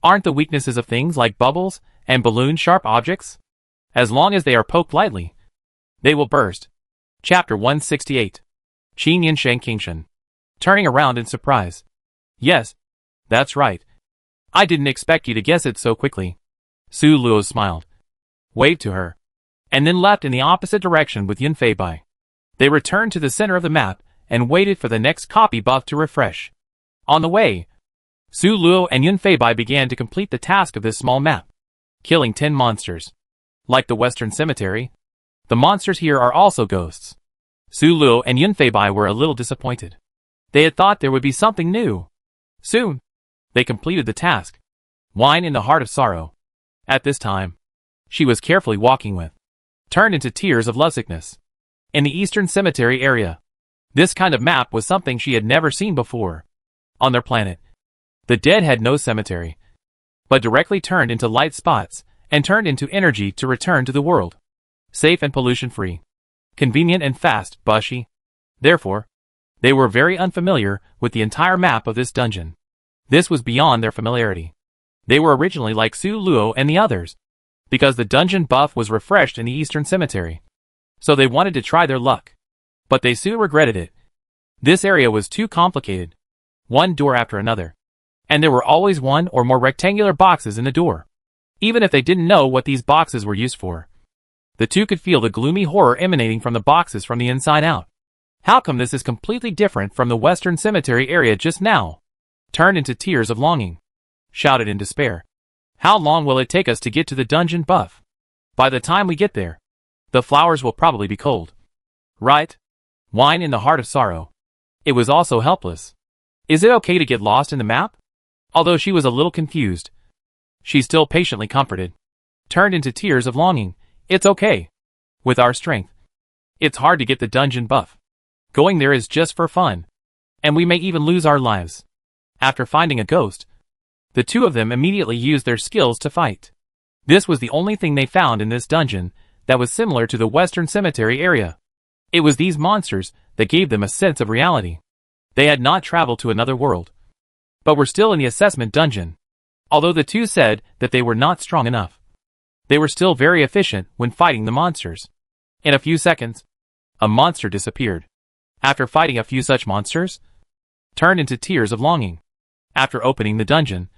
Aren't the weaknesses of things like bubbles and balloons sharp objects? As long as they are poked lightly, they will burst. Chapter 168. Qin Yinsheng Qingshan. Turning around in surprise. Yes, that's right. I didn't expect you to guess it so quickly. Su Luo smiled, waved to her, and then left in the opposite direction with Yun Feibai. They returned to the center of the map and waited for the next copy buff to refresh. On the way, Su Luo and Yun Feibai began to complete the task of this small map, killing 10 monsters. Like the Western Cemetery, the monsters here are also ghosts. Su Luo and Yun Feibai were a little disappointed. They had thought there would be something new. Soon, they completed the task. Wine in the heart of sorrow. At this time, she was carefully walking with turned into tears of lovesickness. In the Eastern Cemetery area, this kind of map was something she had never seen before. On their planet, the dead had no cemetery, but directly turned into light spots and turned into energy to return to the world. Safe and pollution-free. Convenient and fast, bushy. Therefore, they were very unfamiliar with the entire map of this dungeon. This was beyond their familiarity. They were originally like Su Luo and the others, because the dungeon buff was refreshed in the Eastern Cemetery. So they wanted to try their luck. But they soon regretted it. This area was too complicated. One door after another. And there were always one or more rectangular boxes in the door. Even if they didn't know what these boxes were used for, the two could feel the gloomy horror emanating from the boxes from the inside out. How come this is completely different from the Western Cemetery area just now? Turned into tears of longing. Shouted in despair. How long will it take us to get to the dungeon buff? By the time we get there, the flowers will probably be cold. Right? Wine in the heart of sorrow. It was also helpless. Is it okay to get lost in the map? Although she was a little confused, she still patiently comforted. Turned into tears of longing. It's okay. With our strength, it's hard to get the dungeon buff. Going there is just for fun. And we may even lose our lives. After finding a ghost, the two of them immediately used their skills to fight. This was the only thing they found in this dungeon that was similar to the Western Cemetery area. It was these monsters that gave them a sense of reality. They had not traveled to another world, but were still in the assessment dungeon. Although the two said that they were not strong enough, they were still very efficient when fighting the monsters. In a few seconds, a monster disappeared. After fighting a few such monsters, turned into tears of longing. After opening the dungeon,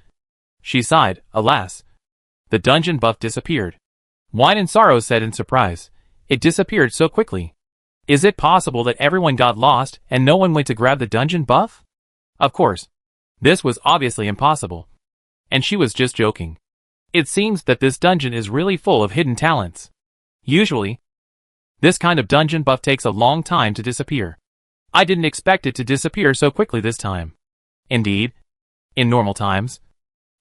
she sighed. Alas, the dungeon buff disappeared. Wine and Sorrow said in surprise, it disappeared so quickly. Is it possible that everyone got lost and no one went to grab the dungeon buff? Of course, this was obviously impossible. And she was just joking. It seems that this dungeon is really full of hidden talents. Usually, this kind of dungeon buff takes a long time to disappear. I didn't expect it to disappear so quickly this time. Indeed, in normal times,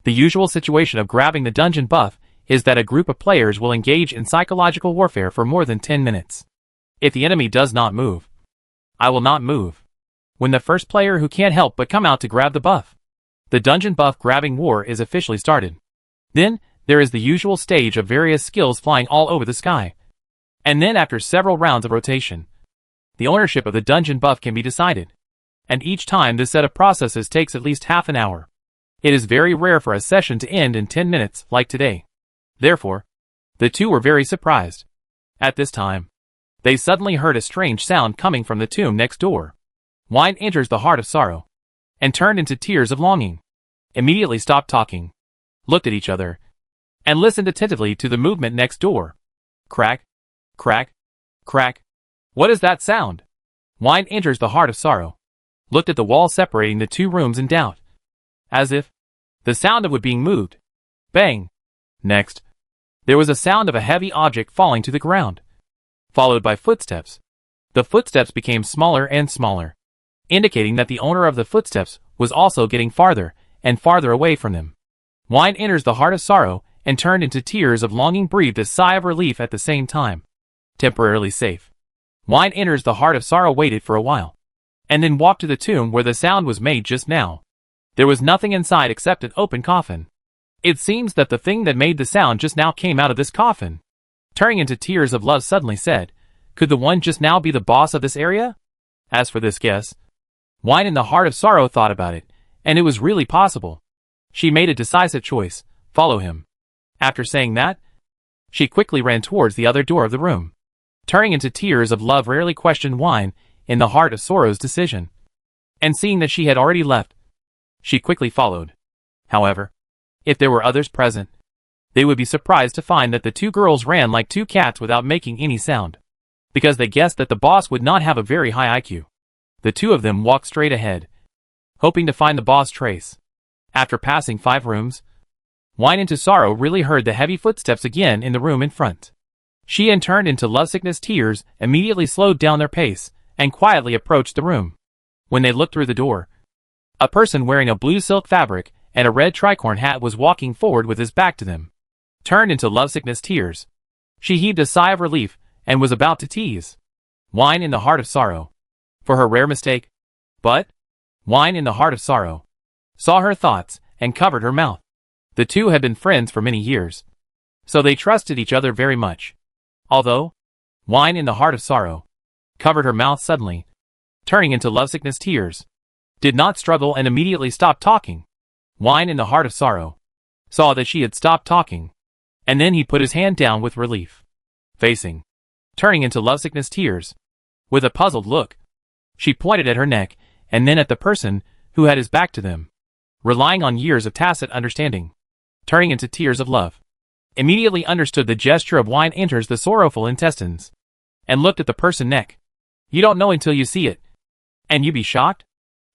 the usual situation of grabbing the dungeon buff is that a group of players will engage in psychological warfare for more than 10 minutes. If the enemy does not move, I will not move. When the first player who can't help but come out to grab the buff, the dungeon buff grabbing war is officially started. Then, there is the usual stage of various skills flying all over the sky. And then after several rounds of rotation, the ownership of the dungeon buff can be decided. And each time this set of processes takes at least half an hour. It is very rare for a session to end in 10 minutes like today. Therefore, the two were very surprised. At this time, they suddenly heard a strange sound coming from the tomb next door. Wine enters the heart of sorrow, and turned into tears of longing. Immediately stopped talking, looked at each other, and listened attentively to the movement next door. Crack, crack, crack. What is that sound? Wine enters the heart of sorrow, looked at the wall separating the two rooms in doubt, as if the sound of wood being moved. Bang! Next, there was a sound of a heavy object falling to the ground, followed by footsteps. The footsteps became smaller and smaller, indicating that the owner of the footsteps was also getting farther and farther away from them. Wine enters the heart of sorrow and turned into tears of longing, breathed a sigh of relief at the same time. Temporarily safe. Wine enters the heart of sorrow, waited for a while, and then walked to the tomb where the sound was made just now. There was nothing inside except an open coffin. It seems that the thing that made the sound just now came out of this coffin. Turning into tears of love suddenly said, could the one just now be the boss of this area? As for this guess, Wine in the heart of sorrow thought about it, and it was really possible. She made a decisive choice, follow him. After saying that, she quickly ran towards the other door of the room. Turning into tears of love rarely questioned Wine in the heart of sorrow's decision. And seeing that she had already left, she quickly followed. However, if there were others present, they would be surprised to find that the two girls ran like two cats without making any sound, because they guessed that the boss would not have a very high IQ. The two of them walked straight ahead, hoping to find the boss trace. After passing 5 rooms, Wine into sorrow really heard the heavy footsteps again in the room in front. She and turned into lovesickness tears, immediately slowed down their pace, and quietly approached the room. When they looked through the door, a person wearing a blue silk fabric and a red tricorn hat was walking forward with his back to them. Turned into lovesickness tears. She heaved a sigh of relief and was about to tease Wine in the Heart of Sorrow for her rare mistake. But Wine in the Heart of Sorrow saw her thoughts and covered her mouth. The two had been friends for many years, so they trusted each other very much. Although Wine in the Heart of Sorrow covered her mouth suddenly, turning into lovesickness tears, did not struggle and immediately stopped talking. Wine in the Heart of Sorrow saw that she had stopped talking, and then he put his hand down with relief, facing, turning into lovesickness tears. With a puzzled look, she pointed at her neck and then at the person who had his back to them, relying on years of tacit understanding, turning into tears of love. Immediately understood the gesture of wine enters the sorrowful intestines, and looked at the person neck. You don't know until you see it, and you be shocked?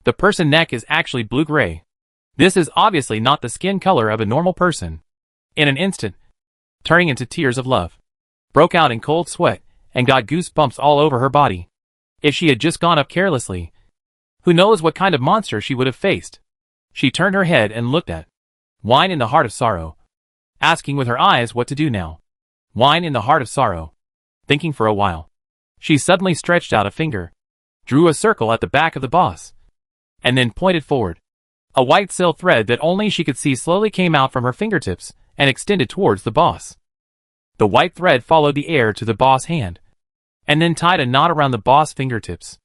The person neck is actually blue-gray. This is obviously not the skin color of a normal person. In an instant, turning into tears of love, broke out in cold sweat, and got goosebumps all over her body. If she had just gone up carelessly, who knows what kind of monster she would have faced. She turned her head and looked at Wine in the Heart of Sorrow, asking with her eyes what to do now. Wine in the Heart of Sorrow, thinking for a while. She suddenly stretched out a finger, drew a circle at the back of the boss, and then pointed forward. A white silk thread that only she could see slowly came out from her fingertips and extended towards the boss. The white thread followed the air to the boss hand, and then tied a knot around the boss fingertips.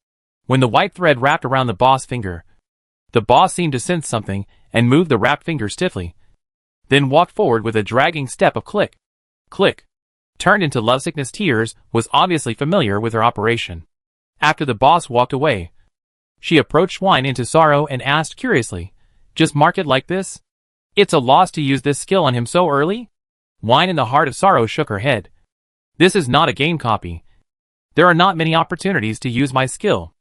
When the white thread wrapped around the boss finger, the boss seemed to sense something and moved the wrapped finger stiffly, then walked forward with a dragging step of click, click. Turned into lovesickness tears, was obviously familiar with her operation. After the boss walked away, she approached Wine into Sorrow and asked curiously, just mark it like this? It's a loss to use this skill on him so early? Wine in the Heart of Sorrow shook her head. This is not a game copy. There are not many opportunities to use my skill.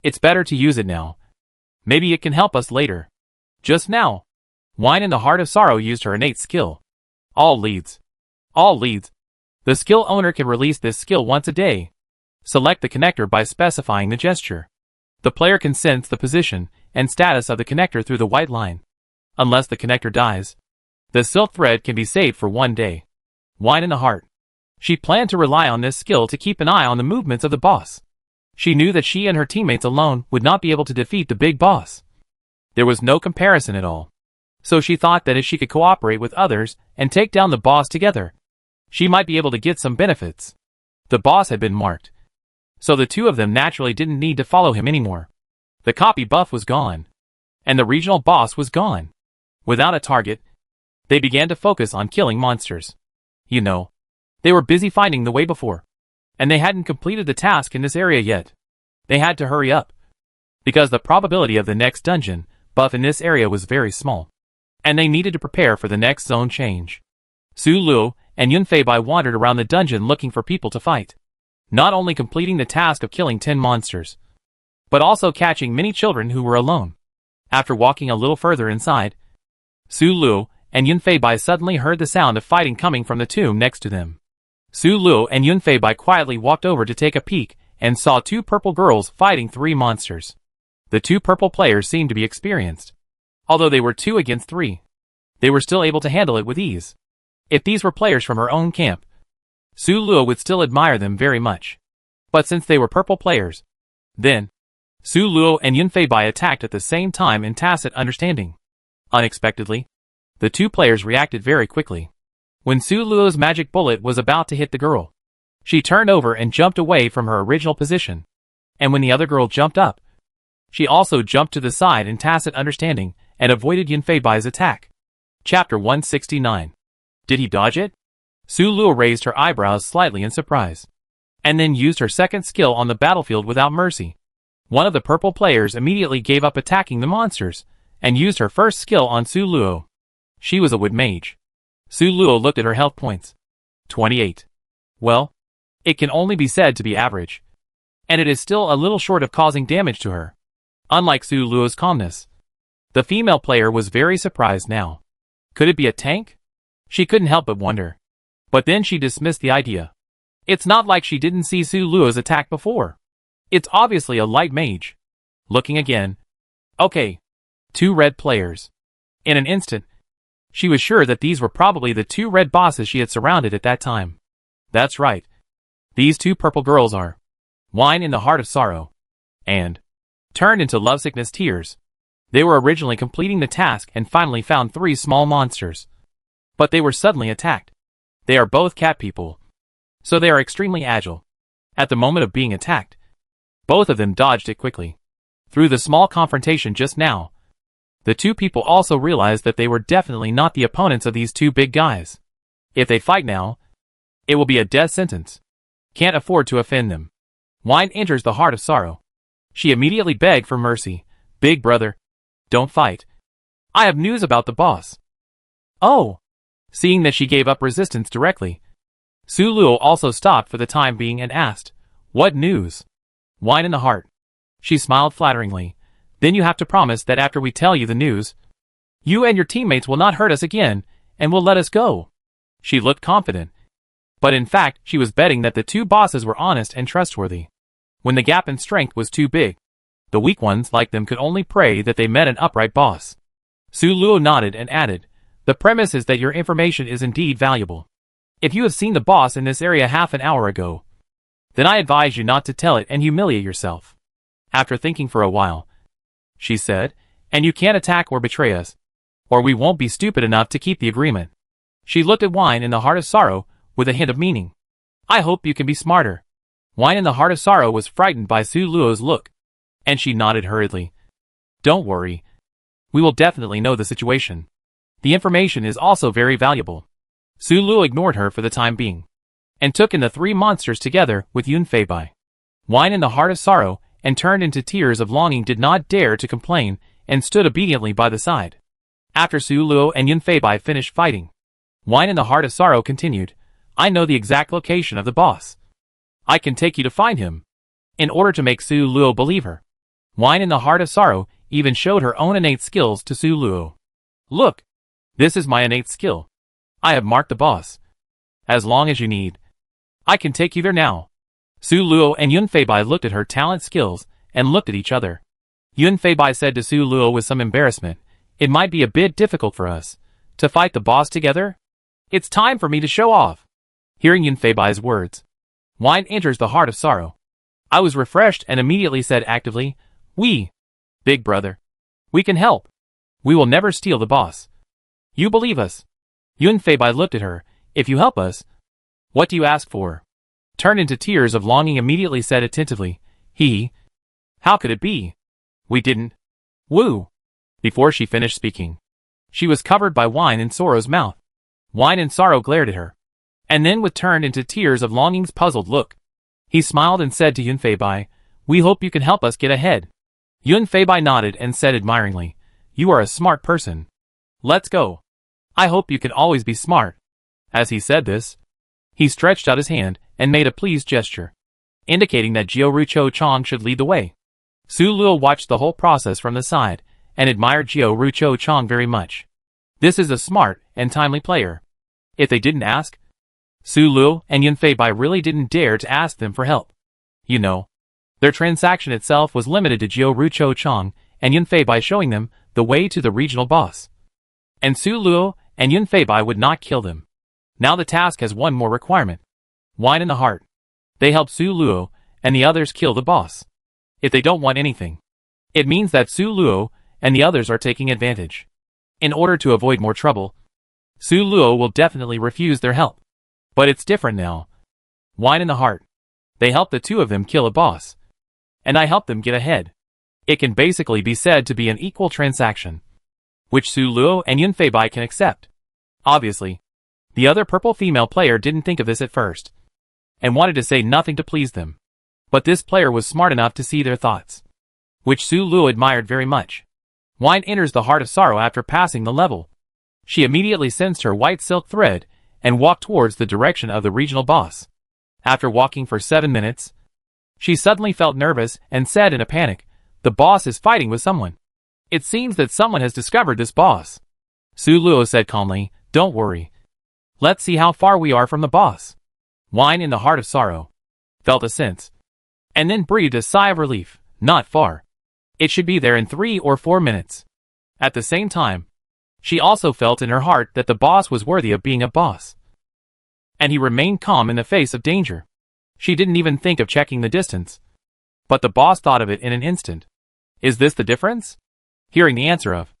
It's better to use it now. Maybe it can help us later. Just now, Wine in the Heart of Sorrow used her innate skill. All leads. All leads. The skill owner can release this skill once a day. Select the connector by specifying the gesture. The player can sense the position and status of the connector through the white line. Unless the connector dies, the silk thread can be saved for 1 day. Wine in the Heart. She planned to rely on this skill to keep an eye on the movements of the boss. She knew that she and her teammates alone would not be able to defeat the big boss. There was no comparison at all. So she thought that if she could cooperate with others and take down the boss together, she might be able to get some benefits. The boss had been marked, so the two of them naturally didn't need to follow him anymore. The copy buff was gone, and the regional boss was gone. Without a target, they began to focus on killing monsters. You know, they were busy finding the way before, and they hadn't completed the task in this area yet. They had to hurry up, because the probability of the next dungeon buff in this area was very small, and they needed to prepare for the next zone change. Su Luo and Yunfei Bai wandered around the dungeon looking for people to fight, not only completing the task of killing 10 monsters, but also catching many children who were alone. After walking a little further inside, Su Luo and Yunfei Bai suddenly heard the sound of fighting coming from the tomb next to them. Su Luo and Yunfei Bai quietly walked over to take a peek and saw 2 purple girls fighting 3 monsters. The 2 purple players seemed to be experienced. Although they were 2 against 3, they were still able to handle it with ease. If these were players from her own camp, Su Luo would still admire them very much. But since they were purple players, then Su Luo and Yunfei Bai attacked at the same time in tacit understanding. Unexpectedly, the 2 players reacted very quickly. When Su Luo's magic bullet was about to hit the girl, she turned over and jumped away from her original position. And when the other girl jumped up, she also jumped to the side in tacit understanding and avoided Yunfei Bai's attack. Chapter 169. Did he dodge it? Su Luo raised her eyebrows slightly in surprise, and then used her second skill on the battlefield without mercy. One of the purple players immediately gave up attacking the monsters, and used her first skill on Su Luo. She was a wood mage. Su Luo looked at her health points. 28. Well, it can only be said to be average, and it is still a little short of causing damage to her. Unlike Su Luo's calmness, the female player was very surprised now. Could it be a tank? She couldn't help but wonder. But then she dismissed the idea. It's not like she didn't see Su Luo's attack before. It's obviously a light mage. Looking again. Okay. 2 red players. In an instant, she was sure that these were probably the 2 red bosses she had surrounded at that time. That's right. These two purple girls are wine in the heart of sorrow and turned into lovesickness tears. They were originally completing the task and finally found 3 small monsters. But they were suddenly attacked. They are both cat people, so they are extremely agile. At the moment of being attacked, both of them dodged it quickly. Through the small confrontation just now, the two people also realized that they were definitely not the opponents of these two big guys. If they fight now, it will be a death sentence. Can't afford to offend them. Wine enters the heart of sorrow. She immediately begged for mercy. Big brother, don't fight. I have news about the boss. Oh! Seeing that she gave up resistance directly, Su Luo also stopped for the time being and asked, what news? Wine in the heart. She smiled flatteringly. Then you have to promise that after we tell you the news, you and your teammates will not hurt us again and will let us go. She looked confident. But in fact, she was betting that the two bosses were honest and trustworthy. When the gap in strength was too big, the weak ones like them could only pray that they met an upright boss. Su Luo nodded and added, the premise is that your information is indeed valuable. If you have seen the boss in this area half an hour ago, then I advise you not to tell it and humiliate yourself. After thinking for a while, she said, and you can't attack or betray us, or we won't be stupid enough to keep the agreement. She looked at Wine in the heart of sorrow with a hint of meaning. I hope you can be smarter. Wine in the heart of sorrow was frightened by Su Luo's look, and she nodded hurriedly. Don't worry. We will definitely know the situation. The information is also very valuable. Su Luo ignored her for the time being, and took in the 3 monsters together with Yun Fei Bai. Wine in the heart of sorrow and turned into tears of longing did not dare to complain and stood obediently by the side. After Su Luo and Yun Fei Bai finished fighting, Wine in the heart of sorrow continued, I know the exact location of the boss. I can take you to find him. In order to make Su Luo believe her, Wine in the heart of sorrow even showed her own innate skills to Su Luo. Look, this is my innate skill. I have marked the boss. As long as you need, I can take you there now. Su Luo and Yun Fei Bai looked at her talent skills and looked at each other. Yun Fei Bai said to Su Luo with some embarrassment, it might be a bit difficult for us to fight the boss together. It's time for me to show off. Hearing Yun Fei Bai's words, Wine enters the heart of sorrow. I was refreshed and immediately said actively, big brother, we can help. We will never steal the boss. You believe us? Yun Fei Bai looked at her. If you help us, what do you ask for? Turned into tears of longing immediately said attentively, how could it be? We didn't. Woo! Before she finished speaking, she was covered by wine in sorrow's mouth. Wine in sorrow glared at her, and then with turned into tears of longing's puzzled look. He smiled and said to Yun Fei Bai, we hope you can help us get ahead. Yun Fei Bai nodded and said admiringly, you are a smart person. Let's go. I hope you can always be smart. As he said this, he stretched out his hand and made a pleased gesture, indicating that Jiu Rucho Chong should lead the way. Su Luo watched the whole process from the side and admired Jiu Rucho Chong very much. This is a smart and timely player. If they didn't ask, Su Luo and Yun Fei Bai really didn't dare to ask them for help. You know, their transaction itself was limited to Jiu Rucho Chong and Yun Fei Bai showing them the way to the regional boss. And Su Luo and Yun Fei Bai would not kill them. Now the task has one more requirement. Wine in the heart. They help Su Luo and the others kill the boss. If they don't want anything, it means that Su Luo and the others are taking advantage. In order to avoid more trouble, Su Luo will definitely refuse their help. But it's different now. Wine in the heart. They help the two of them kill a boss, and I help them get ahead. It can basically be said to be an equal transaction, which Su Luo and Yun Fei Bai can accept. Obviously, the other purple female player didn't think of this at first, and wanted to say nothing to please them. But this player was smart enough to see their thoughts, which Su Luo admired very much. Wine enters the heart of sorrow after passing the level. She immediately sensed her white silk thread and walked towards the direction of the regional boss. After walking for 7 minutes, she suddenly felt nervous and said in a panic, the boss is fighting with someone. It seems that someone has discovered this boss. Su Luo said calmly, don't worry. Let's see how far we are from the boss. Wine in the heart of sorrow felt a sense, and then breathed a sigh of relief. Not far. It should be there in 3 or 4 minutes. At the same time, she also felt in her heart that the boss was worthy of being a boss. and he remained calm in the face of danger. She didn't even think of checking the distance. But the boss thought of it in an instant. Is this the difference? Hearing the answer of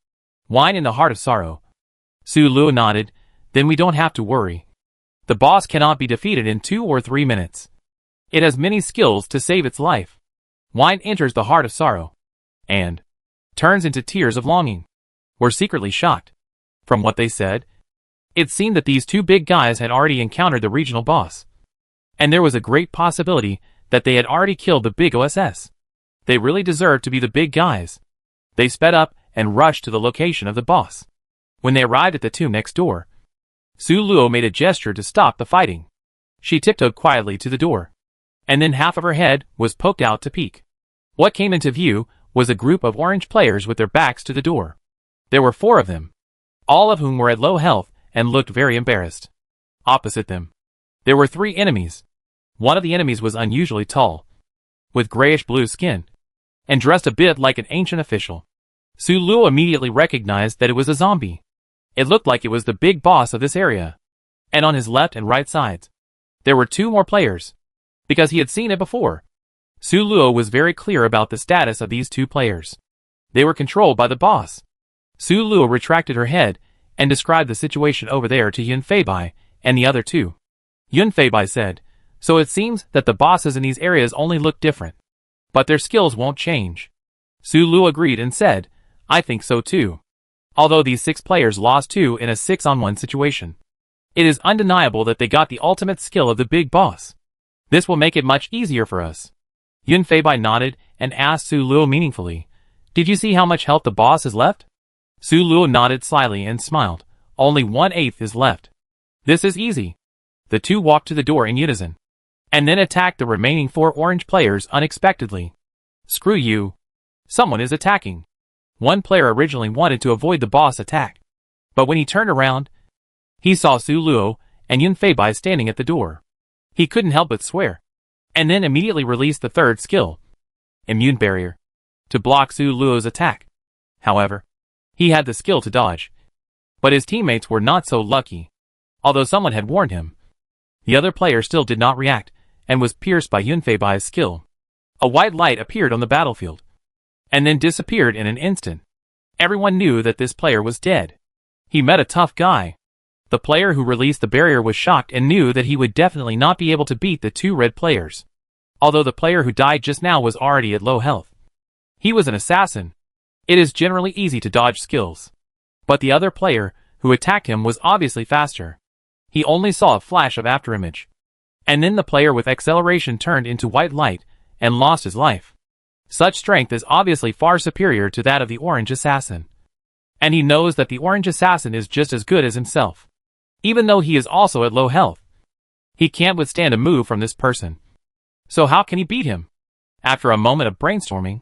wine in the heart of sorrow, Su Luo nodded. Then we don't have to worry. The boss cannot be defeated in 2 or 3 minutes. It has many skills to save its life. Wine enters the heart of sorrow and turns into tears of longing. We're secretly shocked. From what they said, it seemed that these two big guys had already encountered the regional boss. And there was a great possibility that they had already killed the big OSS. They really deserved to be the big guys. They sped up and rushed to the location of the boss. When they arrived at the tomb next door, Su Luo made a gesture to stop the fighting. She tiptoed quietly to the door, and then half of her head was poked out to peek. What came into view was a group of orange players with their backs to the door. There were 4 of them, all of whom were at low health and looked very embarrassed. Opposite them, there were 3 enemies. One of the enemies was unusually tall, with grayish-blue skin, and dressed a bit like an ancient official. Su Luo immediately recognized that it was a zombie. It looked like it was the big boss of this area. And on his left and right sides, there were 2 more players, because he had seen it before. Su Luo was very clear about the status of these 2 players. They were controlled by the boss. Su Luo retracted her head and described the situation over there to Yun Feibai and the other 2. Yun Feibai said, so it seems that the bosses in these areas only look different, but their skills won't change. Su Luo agreed and said, I think so too. Although these 6 players lost 2 in a 6-on-1 situation, it is undeniable that they got the ultimate skill of the big boss. This will make it much easier for us. Yun Feibai nodded and asked Su Luo meaningfully, did you see how much health the boss has left? Su Luo nodded slyly and smiled. Only 1/8 is left. This is easy. The 2 walked to the door in unison, and then attacked the remaining 4 orange players unexpectedly. Screw you. Someone is attacking. One player originally wanted to avoid the boss attack, but when he turned around, he saw Su Luo and Yun Feibai standing at the door. He couldn't help but swear, and then immediately released the 3rd skill, Immune Barrier, to block Su Luo's attack. However, he had the skill to dodge, but his teammates were not so lucky. Although someone had warned him, the other player still did not react and was pierced by Yun Feibai's skill. A white light appeared on the battlefield, and then disappeared in an instant. Everyone knew that this player was dead. He met a tough guy. The player who released the barrier was shocked and knew that he would definitely not be able to beat the 2 red players, although the player who died just now was already at low health. He was an assassin. It is generally easy to dodge skills, but the other player who attacked him was obviously faster. He only saw a flash of afterimage, and then the player with acceleration turned into white light and lost his life. Such strength is obviously far superior to that of the orange assassin, and he knows that the orange assassin is just as good as himself. Even though he is also at low health, he can't withstand a move from this person. So how can he beat him? After a moment of brainstorming,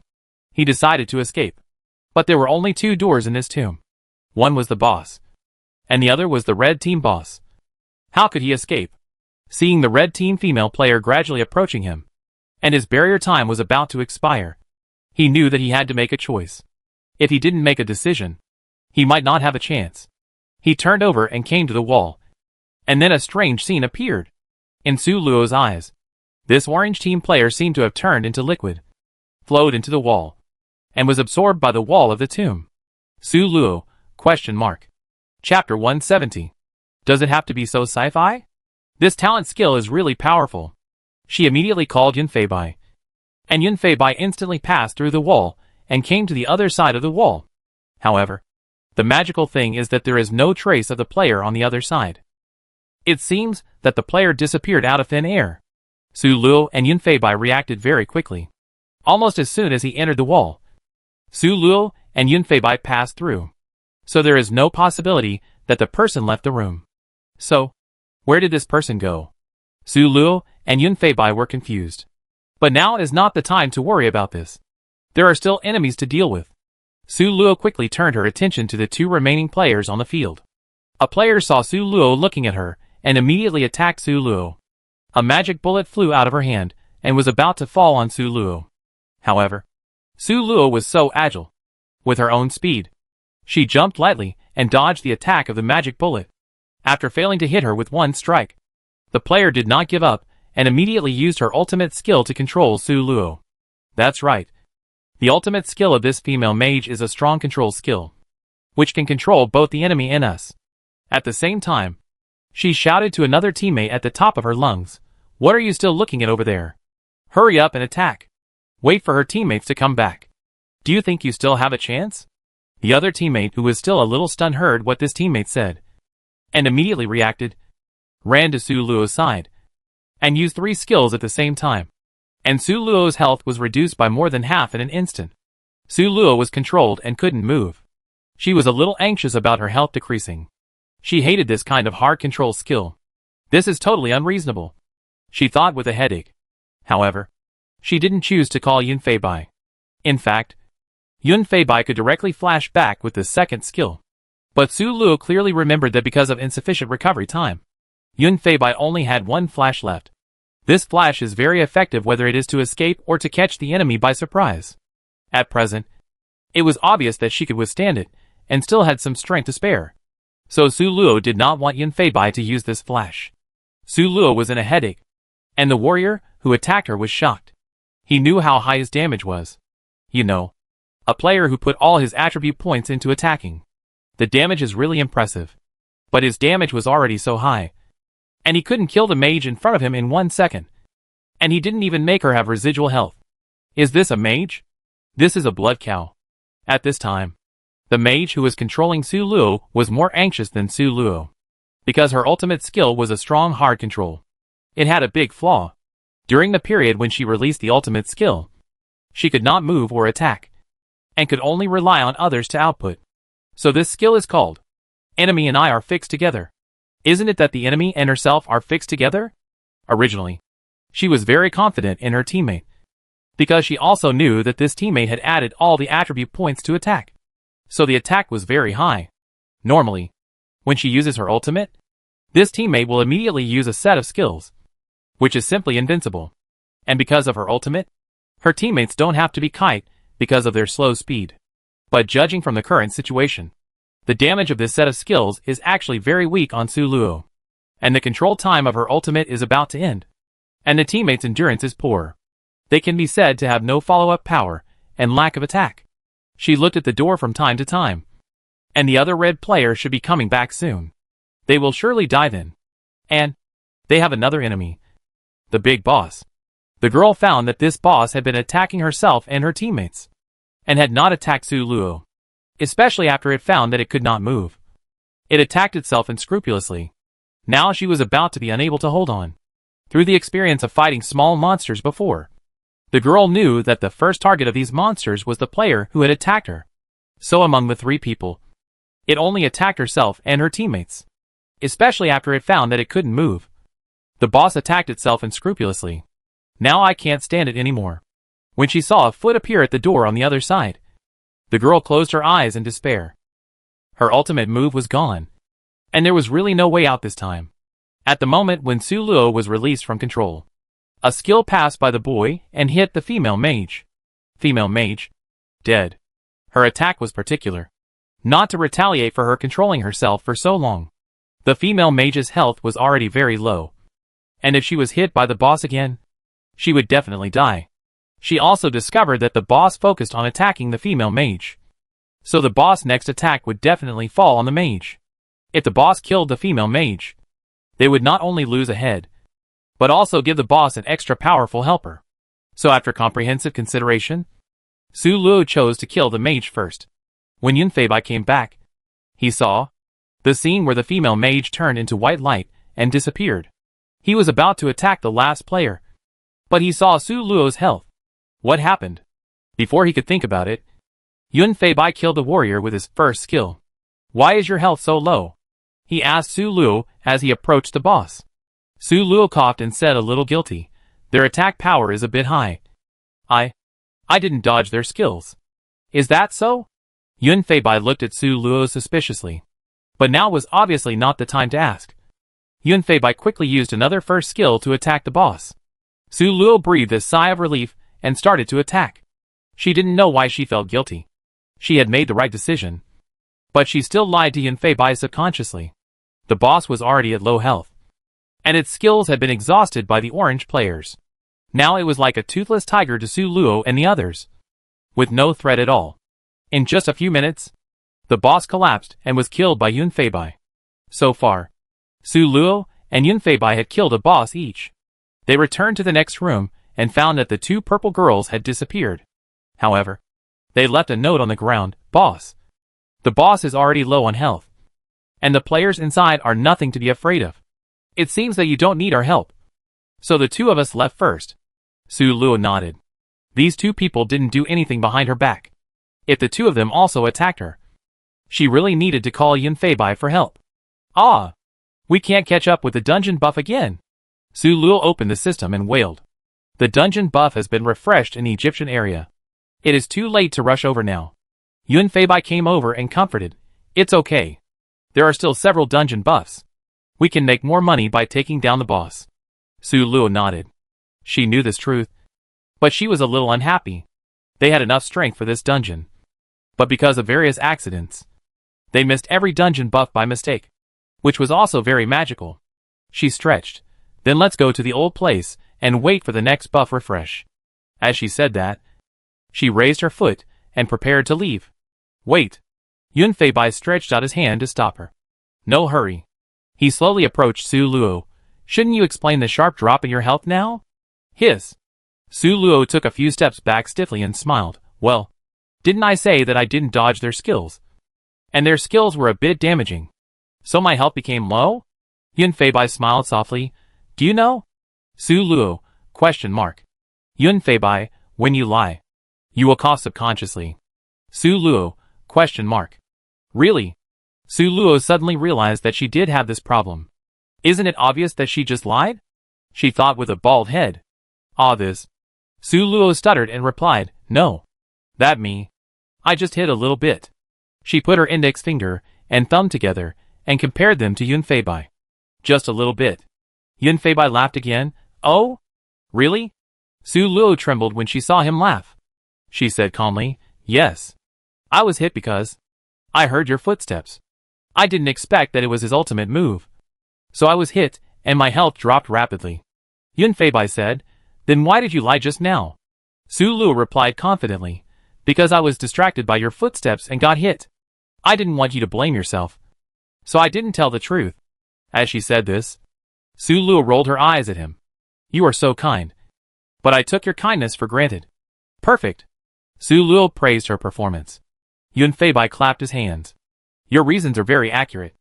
he decided to escape. But there were only 2 doors in this tomb. One was the boss, and the other was the red team boss. How could he escape? Seeing the red team female player gradually approaching him, and his barrier time was about to expire, he knew that he had to make a choice. If he didn't make a decision, he might not have a chance. He turned over and came to the wall, and then a strange scene appeared. In Su Luo's eyes, this orange team player seemed to have turned into liquid, flowed into the wall, and was absorbed by the wall of the tomb. Su Luo, ? Chapter 170. Does it have to be so sci-fi? This talent skill is really powerful. She immediately called Yun Feibai, and Yun Feibai instantly passed through the wall and came to the other side of the wall. However, the magical thing is that there is no trace of the player on the other side. It seems that the player disappeared out of thin air. Su Luo and Yun Feibai reacted very quickly. Almost as soon as he entered the wall, Su Luo and Yun Feibai passed through. So there is no possibility that the person left the room. So, where did this person go? Su Luo and Yun Feibai were confused. But now is not the time to worry about this. There are still enemies to deal with. Su Luo quickly turned her attention to the 2 remaining players on the field. A player saw Su Luo looking at her and immediately attacked Su Luo. A magic bullet flew out of her hand and was about to fall on Su Luo. However, Su Luo was so agile. With her own speed, she jumped lightly and dodged the attack of the magic bullet. After failing to hit her with one strike, The player did not give up, and immediately used her ultimate skill to control Su Luo. That's right. The ultimate skill of this female mage is a strong control skill, which can control both the enemy and us. At the same time, she shouted to another teammate at the top of her lungs, "What are you still looking at over there? Hurry up and attack. Wait for her teammates to come back. Do you think you still have a chance?" The other teammate, who was still a little stunned, heard what this teammate said, and immediately reacted, ran to Su Luo's side, and used 3 skills at the same time. And Su Luo's health was reduced by more than half in an instant. Su Luo was controlled and couldn't move. She was a little anxious about her health decreasing. She hated this kind of hard control skill. This is totally unreasonable, she thought with a headache. However, she didn't choose to call Yun Fei Bai. In fact, Yun Fei Bai could directly flash back with the second skill. But Su Luo clearly remembered that because of insufficient recovery time, Yun Fei Bai only had 1 flash left. This flash is very effective whether it is to escape or to catch the enemy by surprise. At present, it was obvious that she could withstand it, and still had some strength to spare. So Su Luo did not want Yun Fei Bai to use this flash. Su Luo was in a headache, and the warrior who attacked her was shocked. He knew how high his damage was. You know, a player who put all his attribute points into attacking. The damage is really impressive. But his damage was already so high, and he couldn't kill the mage in front of him in 1 second. And he didn't even make her have residual health. Is this a mage? This is a blood cow. At this time, the mage who was controlling Su Luo was more anxious than Su Luo, because her ultimate skill was a strong hard control. It had a big flaw. During the period when she released the ultimate skill, she could not move or attack, and could only rely on others to output. So this skill is called, "Enemy and I are fixed together." Isn't it that the enemy and herself are fixed together? Originally, she was very confident in her teammate, because she also knew that this teammate had added all the attribute points to attack. So the attack was very high. Normally, when she uses her ultimate, this teammate will immediately use a set of skills, which is simply invincible. And because of her ultimate, her teammates don't have to be kite because of their slow speed. But judging from the current situation, the damage of this set of skills is actually very weak on Su Luo, and the control time of her ultimate is about to end. And the teammates' endurance is poor. They can be said to have no follow-up power and lack of attack. She looked at the door from time to time, and the other red player should be coming back soon. They will surely die then. And they have another enemy, the big boss. The girl found that this boss had been attacking herself and her teammates, and had not attacked Su Luo, especially after it found that it could not move. It attacked itself unscrupulously. Now she was about to be unable to hold on. Through the experience of fighting small monsters before, the girl knew that the first target of these monsters was the player who had attacked her. So among the 3 people, it only attacked herself and her teammates, especially after it found that it couldn't move. The boss attacked itself unscrupulously. Now I can't stand it anymore. When she saw a foot appear at the door on the other side, the girl closed her eyes in despair. Her ultimate move was gone, and there was really no way out this time. At the moment when Su Luo was released from control, a skill passed by the boy and hit the female mage. Female mage, dead. Her attack was particular, not to retaliate for her controlling herself for so long. The female mage's health was already very low, and if she was hit by the boss again, she would definitely die. She also discovered that the boss focused on attacking the female mage, so the boss' next attack would definitely fall on the mage. If the boss killed the female mage, they would not only lose a head, but also give the boss an extra powerful helper. So after comprehensive consideration, Su Luo chose to kill the mage first. When Yun Fei Bai came back, he saw the scene where the female mage turned into white light and disappeared. He was about to attack the last player, but he saw Su Luo's health. What happened? Before he could think about it, Yun Fei Bai killed the warrior with his first skill. "Why is your health so low?" he asked Su Luo as he approached the boss. Su Luo coughed and said a little guilty, "Their attack power is a bit high. I didn't dodge their skills." "Is that so?" Yun Fei Bai looked at Su Luo suspiciously. But now was obviously not the time to ask. Yun Fei Bai quickly used another first skill to attack the boss. Su Luo breathed a sigh of relief and started to attack. She didn't know why she felt guilty. She had made the right decision, but she still lied to Yun Fei Bai subconsciously. The boss was already at low health, and its skills had been exhausted by the orange players. Now it was like a toothless tiger to Su Luo and the others, with no threat at all. In just a few minutes, the boss collapsed and was killed by Yun Feibai. So far, Su Luo and Yun Feibai had killed a boss each. They returned to the next room and found that the two purple girls had disappeared. However, they left a note on the ground, "Boss. The boss is already low on health, and the players inside are nothing to be afraid of. It seems that you don't need our help. So the two of us left first." Su Luo nodded. These two people didn't do anything behind her back. If the two of them also attacked her, she really needed to call Yun Feibai for help. "Ah! We can't catch up with the dungeon buff again." Su Luo opened the system and wailed. "The dungeon buff has been refreshed in the Egyptian area. It is too late to rush over now." Yun Feibai came over and comforted. "It's okay. There are still several dungeon buffs. We can make more money by taking down the boss." Su Luo nodded. She knew this truth, but she was a little unhappy. They had enough strength for this dungeon, but because of various accidents, they missed every dungeon buff by mistake, which was also very magical. She stretched. "Then let's go to the old place and wait for the next buff refresh." As she said that, she raised her foot and prepared to leave. "Wait." Yun Feibai stretched out his hand to stop her. "No hurry." He slowly approached Su Luo. "Shouldn't you explain the sharp drop in your health now?" Hiss. Su Luo took a few steps back stiffly and smiled. "Well, didn't I say that I didn't dodge their skills? And their skills were a bit damaging. So my health became low?" Yun Feibai smiled softly. "Do you know?" Su Luo, ? Yun Feibai, when you lie, you will cough subconsciously. Su Luo, ? Really? Su Luo suddenly realized that she did have this problem. Isn't it obvious that she just lied? She thought with a bald head. This. Su Luo stuttered and replied, "No. That me. I just hid a little bit." She put her index finger and thumb together and compared them to Yun Feibai. "Just a little bit." Yun Feibai laughed again. "Oh? Really?" Su Luo trembled when she saw him laugh. She said calmly, "Yes. I was hit because I heard your footsteps. I didn't expect that it was his ultimate move. So I was hit, and my health dropped rapidly." Yun Feibai said, "Then why did you lie just now?" Su Luo replied confidently, "Because I was distracted by your footsteps and got hit. I didn't want you to blame yourself. So I didn't tell the truth." As she said this, Su Luo rolled her eyes at him. "You are so kind. But I took your kindness for granted." "Perfect." Su Luo praised her performance. Yun Feibai clapped his hands. "Your reasons are very accurate.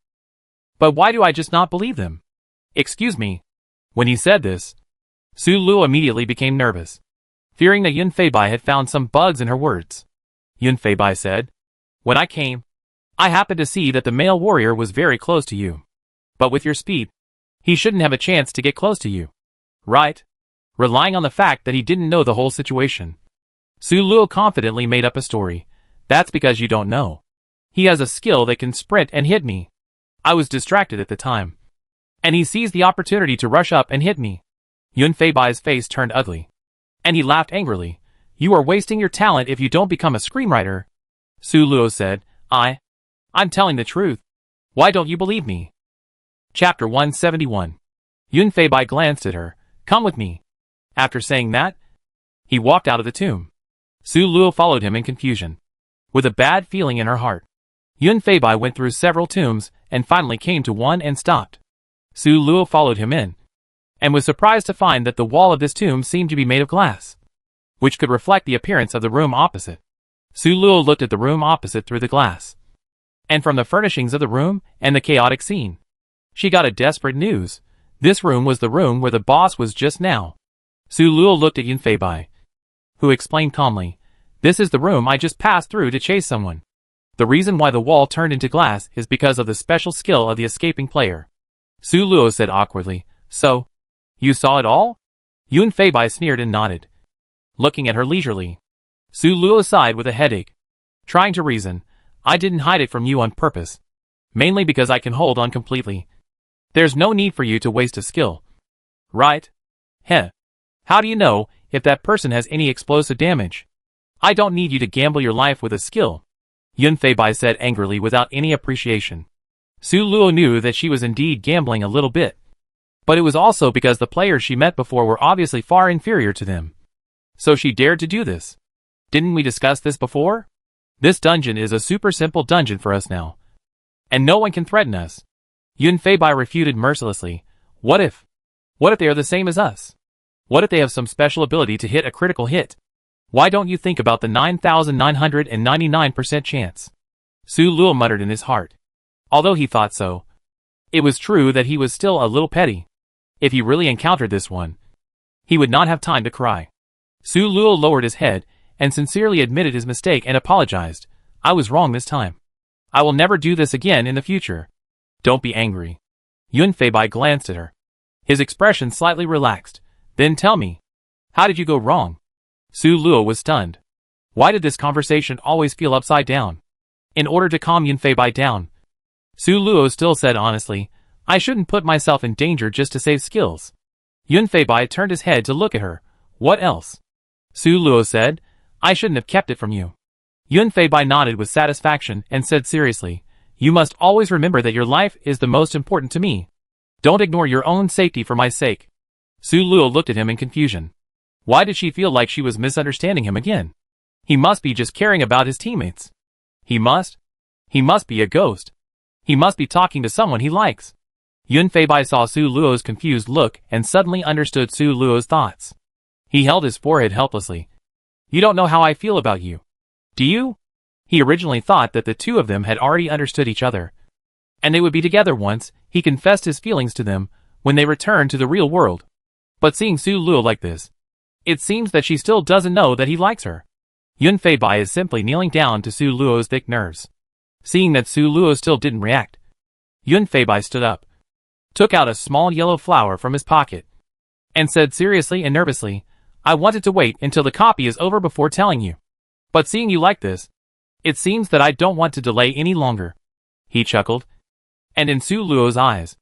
But why do I just not believe them?" "Excuse me." When he said this, Su Luo immediately became nervous, fearing that Yun Feibai had found some bugs in her words. Yun Feibai said, "When I came, I happened to see that the male warrior was very close to you. But with your speed, he shouldn't have a chance to get close to you. Right?" Relying on the fact that he didn't know the whole situation, Su Luo confidently made up a story. "That's because you don't know. He has a skill that can sprint and hit me. I was distracted at the time, and he seized the opportunity to rush up and hit me." Yun Feibai's face turned ugly, and he laughed angrily. "You are wasting your talent if you don't become a screenwriter." Su Luo said, I'm telling the truth. Why don't you believe me?" Chapter 171. Yun Feibai glanced at her. "Come with me." After saying that, he walked out of the tomb. Su Luo followed him in confusion, with a bad feeling in her heart. Yun Feibai went through several tombs and finally came to one and stopped. Su Luo followed him in, and was surprised to find that the wall of this tomb seemed to be made of glass, which could reflect the appearance of the room opposite. Su Luo looked at the room opposite through the glass, and from the furnishings of the room and the chaotic scene, she got a desperate news. This room was the room where the boss was just now. Su Luo looked at Yun Feibai, who explained calmly, "This is the room I just passed through to chase someone. The reason why the wall turned into glass is because of the special skill of the escaping player." Su Luo said awkwardly, "So, you saw it all?" Yun Feibai sneered and nodded, looking at her leisurely. Su Luo sighed with a headache, trying to reason, "I didn't hide it from you on purpose, mainly because I can hold on completely. There's no need for you to waste a skill. Right? Heh. How do you know if that person has any explosive damage? I don't need you to gamble your life with a skill," Yun Feibai said angrily without any appreciation. Su Luo knew that she was indeed gambling a little bit. But it was also because the players she met before were obviously far inferior to them. So she dared to do this. Didn't we discuss this before? This dungeon is a super simple dungeon for us now. And no one can threaten us. Yun Feibai refuted mercilessly. What if they are the same as us? What if they have some special ability to hit a critical hit? Why don't you think about the 9,999% chance? Su Luo muttered in his heart. Although he thought so, it was true that he was still a little petty. If he really encountered this one, he would not have time to cry. Su Luo lowered his head and sincerely admitted his mistake and apologized. I was wrong this time. I will never do this again in the future. Don't be angry. Yun Feibai glanced at her. His expression slightly relaxed. Then tell me, how did you go wrong? Su Luo was stunned. Why did this conversation always feel upside down? In order to calm Yun Feibai down, Su Luo still said honestly, I shouldn't put myself in danger just to save skills. Yun Feibai turned his head to look at her. What else? Su Luo said, I shouldn't have kept it from you. Yun Feibai nodded with satisfaction and said seriously, you must always remember that your life is the most important to me. Don't ignore your own safety for my sake. Su Luo looked at him in confusion. Why did she feel like she was misunderstanding him again? He must be just caring about his teammates. He must be a ghost. He must be talking to someone he likes. Yun Feibai saw Su Luo's confused look and suddenly understood Su Luo's thoughts. He held his forehead helplessly. You don't know how I feel about you. Do you? He originally thought that the two of them had already understood each other, and they would be together once he confessed his feelings to them when they returned to the real world. But seeing Su Luo like this, it seems that she still doesn't know that he likes her. Yun Feibai is simply kneeling down to Su Luo's thick nerves. Seeing that Su Luo still didn't react, Yun Feibai stood up, took out a small yellow flower from his pocket, and said seriously and nervously, I wanted to wait until the copy is over before telling you. But seeing you like this, it seems that I don't want to delay any longer. He chuckled, and in Su Luo's eyes,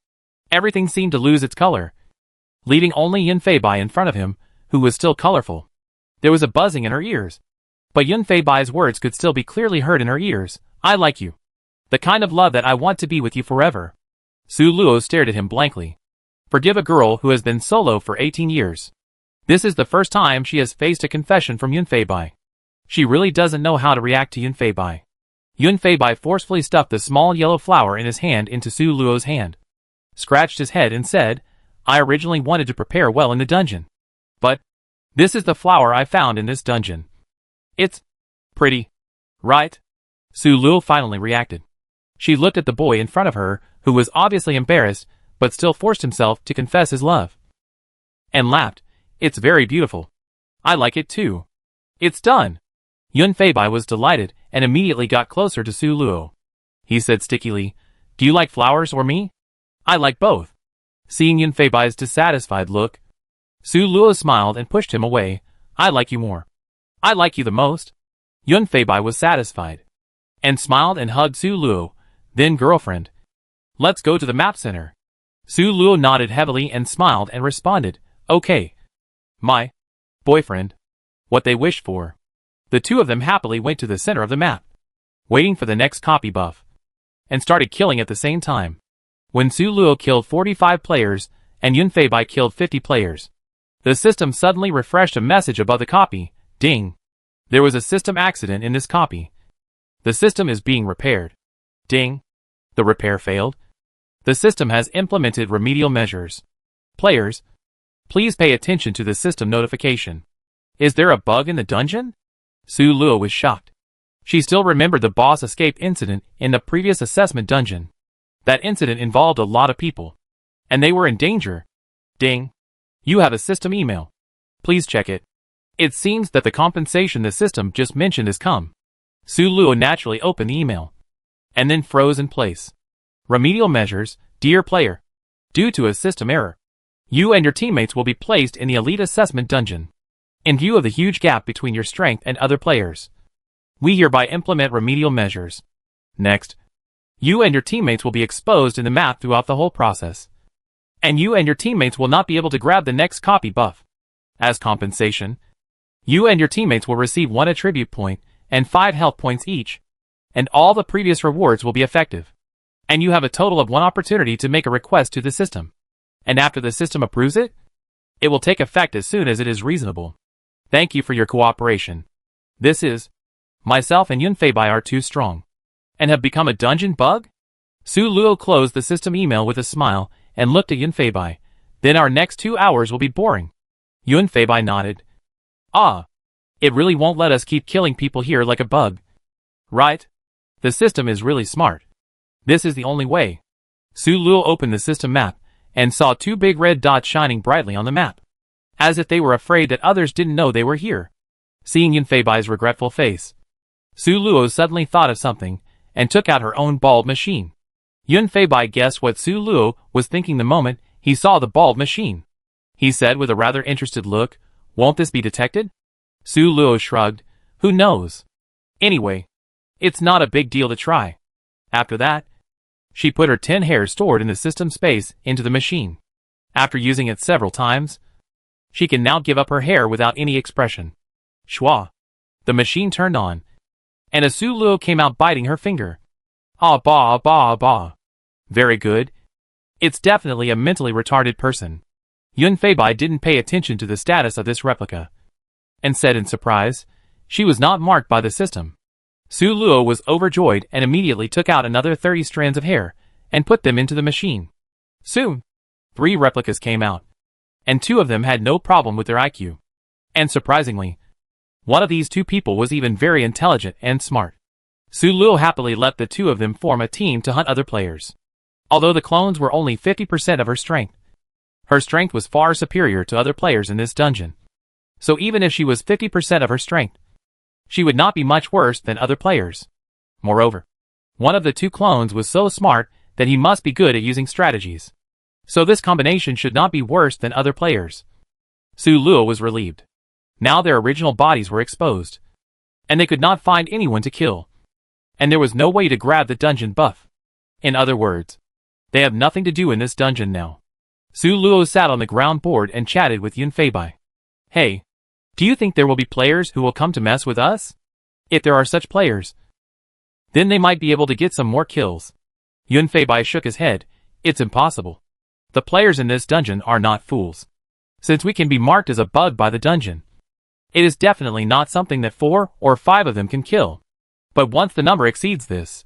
everything seemed to lose its color, leaving only Yun Feibai in front of him, who was still colorful. There was a buzzing in her ears, but Yun Feibai's words could still be clearly heard in her ears. I like you. The kind of love that I want to be with you forever. Su Luo stared at him blankly. Forgive a girl who has been solo for 18 years. This is the first time she has faced a confession from Yun Feibai. She really doesn't know how to react to Yun Feibai. Yun Feibai forcefully stuffed the small yellow flower in his hand into Su Luo's hand, scratched his head and said, I originally wanted to prepare well in the dungeon. But this is the flower I found in this dungeon. It's pretty, right? Su Luo finally reacted. She looked at the boy in front of her, who was obviously embarrassed, but still forced himself to confess his love, and laughed. It's very beautiful. I like it too. It's done. Yun Feibai was delighted and immediately got closer to Su Luo. He said stickily, Do you like flowers or me? I like both. Seeing Yun Feibai's dissatisfied look, Su Luo smiled and pushed him away. I like you more. I like you the most. Yun Feibai was satisfied, and smiled and hugged Su Luo. Then girlfriend. Let's go to the map center. Su Luo nodded heavily and smiled and responded, Okay. My boyfriend. What they wished for. The two of them happily went to the center of the map, waiting for the next copy buff, and started killing at the same time. When Su Luo killed 45 players and Yun Feibai killed 50 players, the system suddenly refreshed a message above the copy. Ding. There was a system accident in this copy. The system is being repaired. Ding. The repair failed. The system has implemented remedial measures. Players, please pay attention to the system notification. Is there a bug in the dungeon? Su Luo was shocked. She still remembered the boss escape incident in the previous assessment dungeon. That incident involved a lot of people, and they were in danger. Ding. You have a system email. Please check it. It seems that the compensation the system just mentioned has come. Su Luo naturally opened the email, and then froze in place. Remedial measures, dear player. Due to a system error, you and your teammates will be placed in the elite assessment dungeon. In view of the huge gap between your strength and other players, we hereby implement remedial measures. Next, you and your teammates will be exposed in the map throughout the whole process, and you and your teammates will not be able to grab the next copy buff. As compensation, you and your teammates will receive 1 attribute point and 5 health points each, and all the previous rewards will be effective. And you have a total of 1 opportunity to make a request to the system. And after the system approves it, it will take effect as soon as it is reasonable. Thank you for your cooperation. This is... Myself and Yunfeibai are too strong. And have become a dungeon bug? Su Luo closed the system email with a smile and looked at Yunfeibai. Then our next 2 hours will be boring. Yunfeibai nodded. Ah. It really won't let us keep killing people here like a bug. Right? The system is really smart. This is the only way. Su Luo opened the system map and saw 2 big red dots shining brightly on the map, as if they were afraid that others didn't know they were here. Seeing Yunfeibai's regretful face, Su Luo suddenly thought of something and took out her own bulb machine. Yunfeibai guessed what Su Luo was thinking the moment he saw the bulb machine. He said with a rather interested look, "Won't this be detected?" Su Luo shrugged. "Who knows? Anyway, it's not a big deal to try." After that, she put her 10 hairs stored in the system space into the machine. After using it several times, she can now give up her hair without any expression. Shwa. The machine turned on, and a Su Luo came out biting her finger. Ah bah bah bah. Very good. It's definitely a mentally retarded person. Yunfeibai didn't pay attention to the status of this replica, and said in surprise, she was not marked by the system. Su Luo was overjoyed and immediately took out another 30 strands of hair and put them into the machine. Soon, 3 replicas came out, and 2 of them had no problem with their IQ. And surprisingly, one of these 2 people was even very intelligent and smart. Su Luo happily let the 2 of them form a team to hunt other players. Although the clones were only 50% of her strength was far superior to other players in this dungeon. So even if she was 50% of her strength, she would not be much worse than other players. Moreover, one of the 2 clones was so smart that he must be good at using strategies. So this combination should not be worse than other players. Su Luo was relieved. Now their original bodies were exposed, and they could not find anyone to kill. And there was no way to grab the dungeon buff. In other words, they have nothing to do in this dungeon now. Su Luo sat on the ground board and chatted with Yunfeibai. Hey, do you think there will be players who will come to mess with us? If there are such players, then they might be able to get some more kills. Yunfeibai shook his head. It's impossible. The players in this dungeon are not fools. Since we can be marked as a bug by the dungeon, it is definitely not something that 4 or 5 of them can kill. But once the number exceeds this,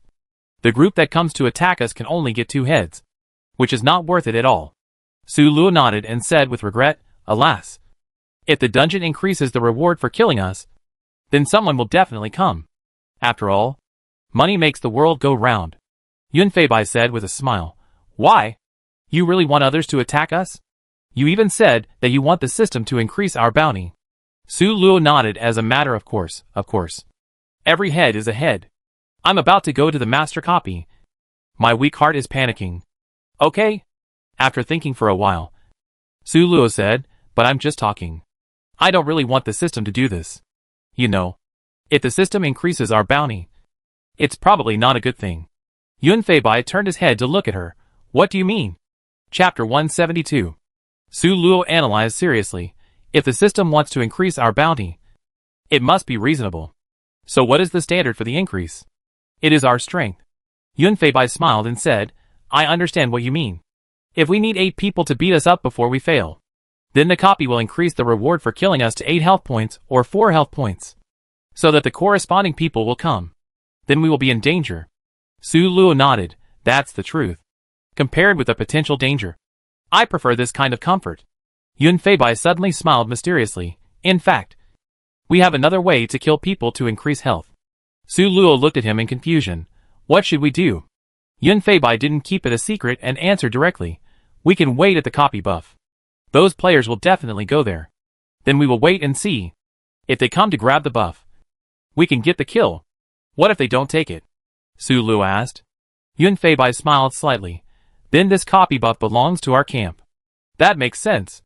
the group that comes to attack us can only get 2 heads, which is not worth it at all. Su Luo nodded and said with regret, alas. If the dungeon increases the reward for killing us, then someone will definitely come. After all, money makes the world go round. Yunfeibai said with a smile. Why? You really want others to attack us? You even said that you want the system to increase our bounty. Su Luo nodded as a matter of course, Every head is a head. I'm about to go to the master copy. My weak heart is panicking. Okay? After thinking for a while, Su Luo said, but I'm just talking. I don't really want the system to do this. You know, if the system increases our bounty, it's probably not a good thing. Yunfeibai turned his head to look at her. What do you mean? Chapter 172. Su Luo analyzed seriously. If the system wants to increase our bounty, it must be reasonable. So what is the standard for the increase? It is our strength. Yunfeibai smiled and said, I understand what you mean. If we need 8 people to beat us up before we fail, then the copy will increase the reward for killing us to 8 health points or 4 health points, so that the corresponding people will come. Then we will be in danger. Su Luo nodded. That's the truth. Compared with the potential danger, I prefer this kind of comfort. Yunfeibai suddenly smiled mysteriously. In fact, we have another way to kill people to increase health. Su Luo looked at him in confusion. What should we do? Yunfeibai didn't keep it a secret and answered directly. We can wait at the copy buff. Those players will definitely go there. Then we will wait and see. If they come to grab the buff, we can get the kill. What if they don't take it? Su Luo asked. Yunfeibai smiled slightly. Then this copy buff belongs to our camp. That makes sense.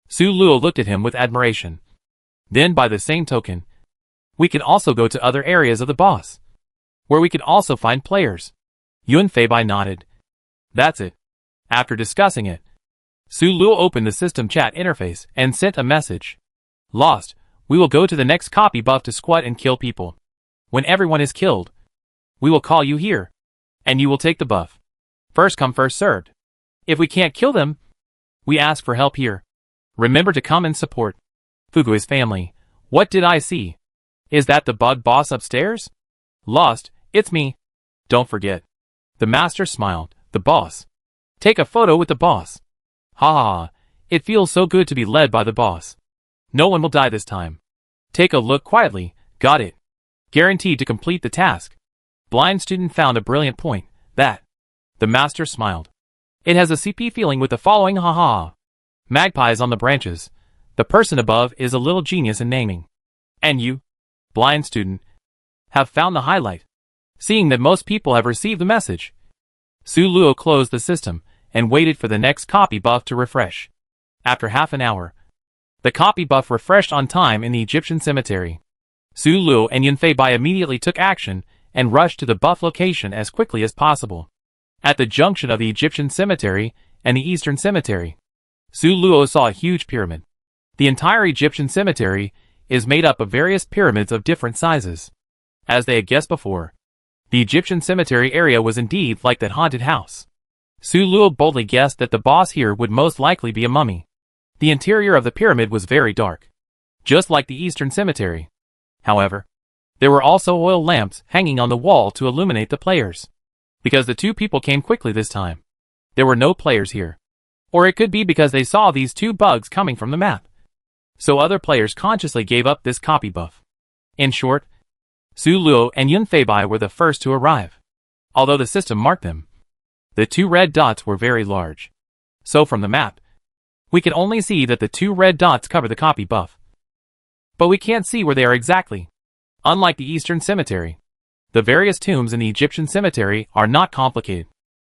Su Luo looked at him with admiration. Then by the same token, we can also go to other areas of the boss, where we can also find players. Yunfeibai nodded. That's it. After discussing it, Su Luo opened the system chat interface and sent a message. Lost. We will go to the next copy buff to squat and kill people. When everyone is killed, we will call you here, and you will take the buff. First come first served. If we can't kill them, We ask for help here. Remember to come and support Fugui's family. What did I see? Is that the bug boss upstairs? Lost, it's me. Don't forget. The master smiled. The boss. Take a photo with the boss. Ha ha ha. It feels so good to be led by the boss. No one will die this time. Take a look quietly. Got it. Guaranteed to complete the task. Blind student found a brilliant point. That. The master smiled. It has a CP feeling with the following ha ha. Magpies on the branches. The person above is a little genius in naming. And you, blind student, have found the highlight. Seeing that most people have received the message, Su Luo closed the system and waited for the next copy buff to refresh. After half an hour, the copy buff refreshed on time in the Egyptian cemetery. Su Luo and Yunfei Bai immediately took action and rushed to the buff location as quickly as possible. At the junction of the Egyptian cemetery and the Eastern cemetery, Su Luo saw a huge pyramid. The entire Egyptian cemetery is made up of various pyramids of different sizes. As they had guessed before, the Egyptian cemetery area was indeed like that haunted house. Su Luo boldly guessed that the boss here would most likely be a mummy. The interior of the pyramid was very dark, just like the Eastern cemetery. However, there were also oil lamps hanging on the wall to illuminate the players. Because the two people came quickly this time, there were no players here. Or it could be because they saw these two bugs coming from the map. So other players consciously gave up this copy buff. In short, Su Luo and Yunfei Bai were the first to arrive. Although the system marked them, the two red dots were very large. So from the map, we can only see that the two red dots cover the copy buff. But we can't see where they are exactly. Unlike the Eastern cemetery, the various tombs in the Egyptian cemetery are not complicated.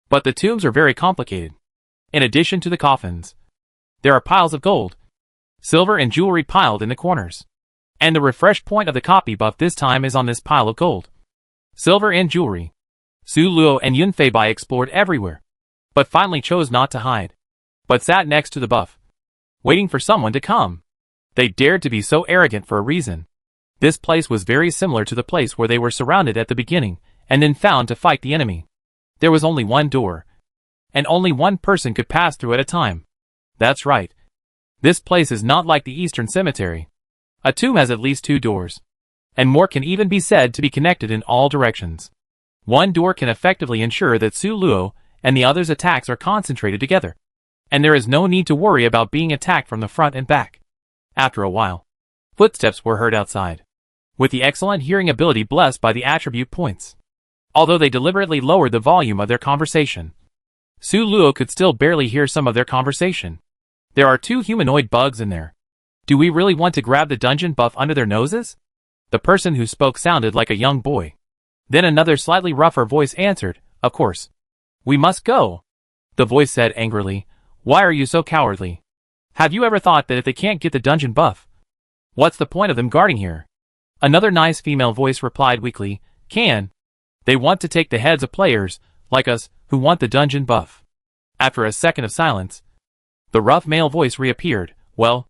But the tombs are very complicated. In addition to the coffins, there are piles of gold, silver and jewelry piled in the corners. And the refresh point of the copy buff this time is on this pile of gold, silver and jewelry. Su Luo and Yunfei Bai explored everywhere, but finally chose not to hide, but sat next to the buff, waiting for someone to come. They dared to be so arrogant for a reason. This place was very similar to the place where they were surrounded at the beginning, and then found to fight the enemy. There was only one door, and only one person could pass through at a time. That's right. This place is not like the Eastern cemetery. A tomb has at least two doors, and more can even be said to be connected in all directions. One door can effectively ensure that Su Luo and the other's attacks are concentrated together, and there is no need to worry about being attacked from the front and back. After a while, footsteps were heard outside, with the excellent hearing ability blessed by the attribute points. Although they deliberately lowered the volume of their conversation, Su Luo could still barely hear some of their conversation. There are two humanoid bugs in there. Do we really want to grab the dungeon buff under their noses? The person who spoke sounded like a young boy. Then another slightly rougher voice answered, of course. We must go. The voice said angrily, why are you so cowardly? Have you ever thought that if they can't get the dungeon buff, what's the point of them guarding here? Another nice female voice replied weakly, they want to take the heads of players, like us, who want the dungeon buff. After a second of silence, the rough male voice reappeared, well,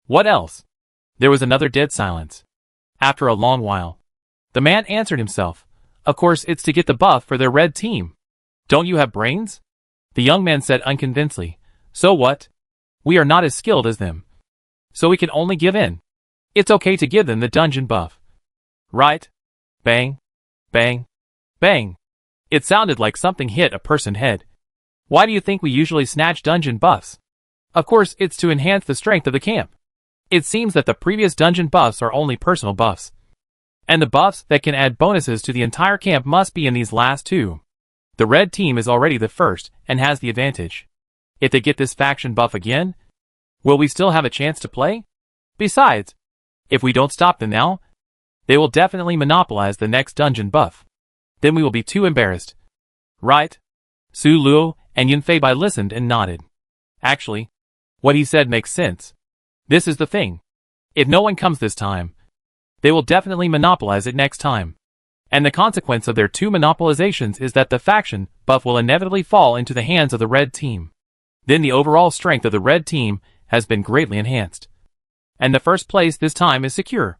what else? There was another dead silence. After a long while, the man answered himself, of course it's to get the buff for their red team. Don't you have brains? The young man said unconvincingly, so what? We are not as skilled as them, so we can only give in. It's okay to give them the dungeon buff. Right? Bang, bang, bang. It sounded like something hit a person's head. Why do you think we usually snatch dungeon buffs? Of course, it's to enhance the strength of the camp. It seems that the previous dungeon buffs are only personal buffs, and the buffs that can add bonuses to the entire camp must be in these last two. The red team is already the first and has the advantage. If they get this faction buff again, will we still have a chance to play? Besides, if we don't stop them now, they will definitely monopolize the next dungeon buff. Then we will be too embarrassed. Right? Su Luo and Yunfei Bai listened and nodded. Actually, what he said makes sense. This is the thing. If no one comes this time, they will definitely monopolize it next time. And the consequence of their two monopolizations is that the faction buff will inevitably fall into the hands of the red team. Then the overall strength of the red team has been greatly enhanced. And the first place this time is secure.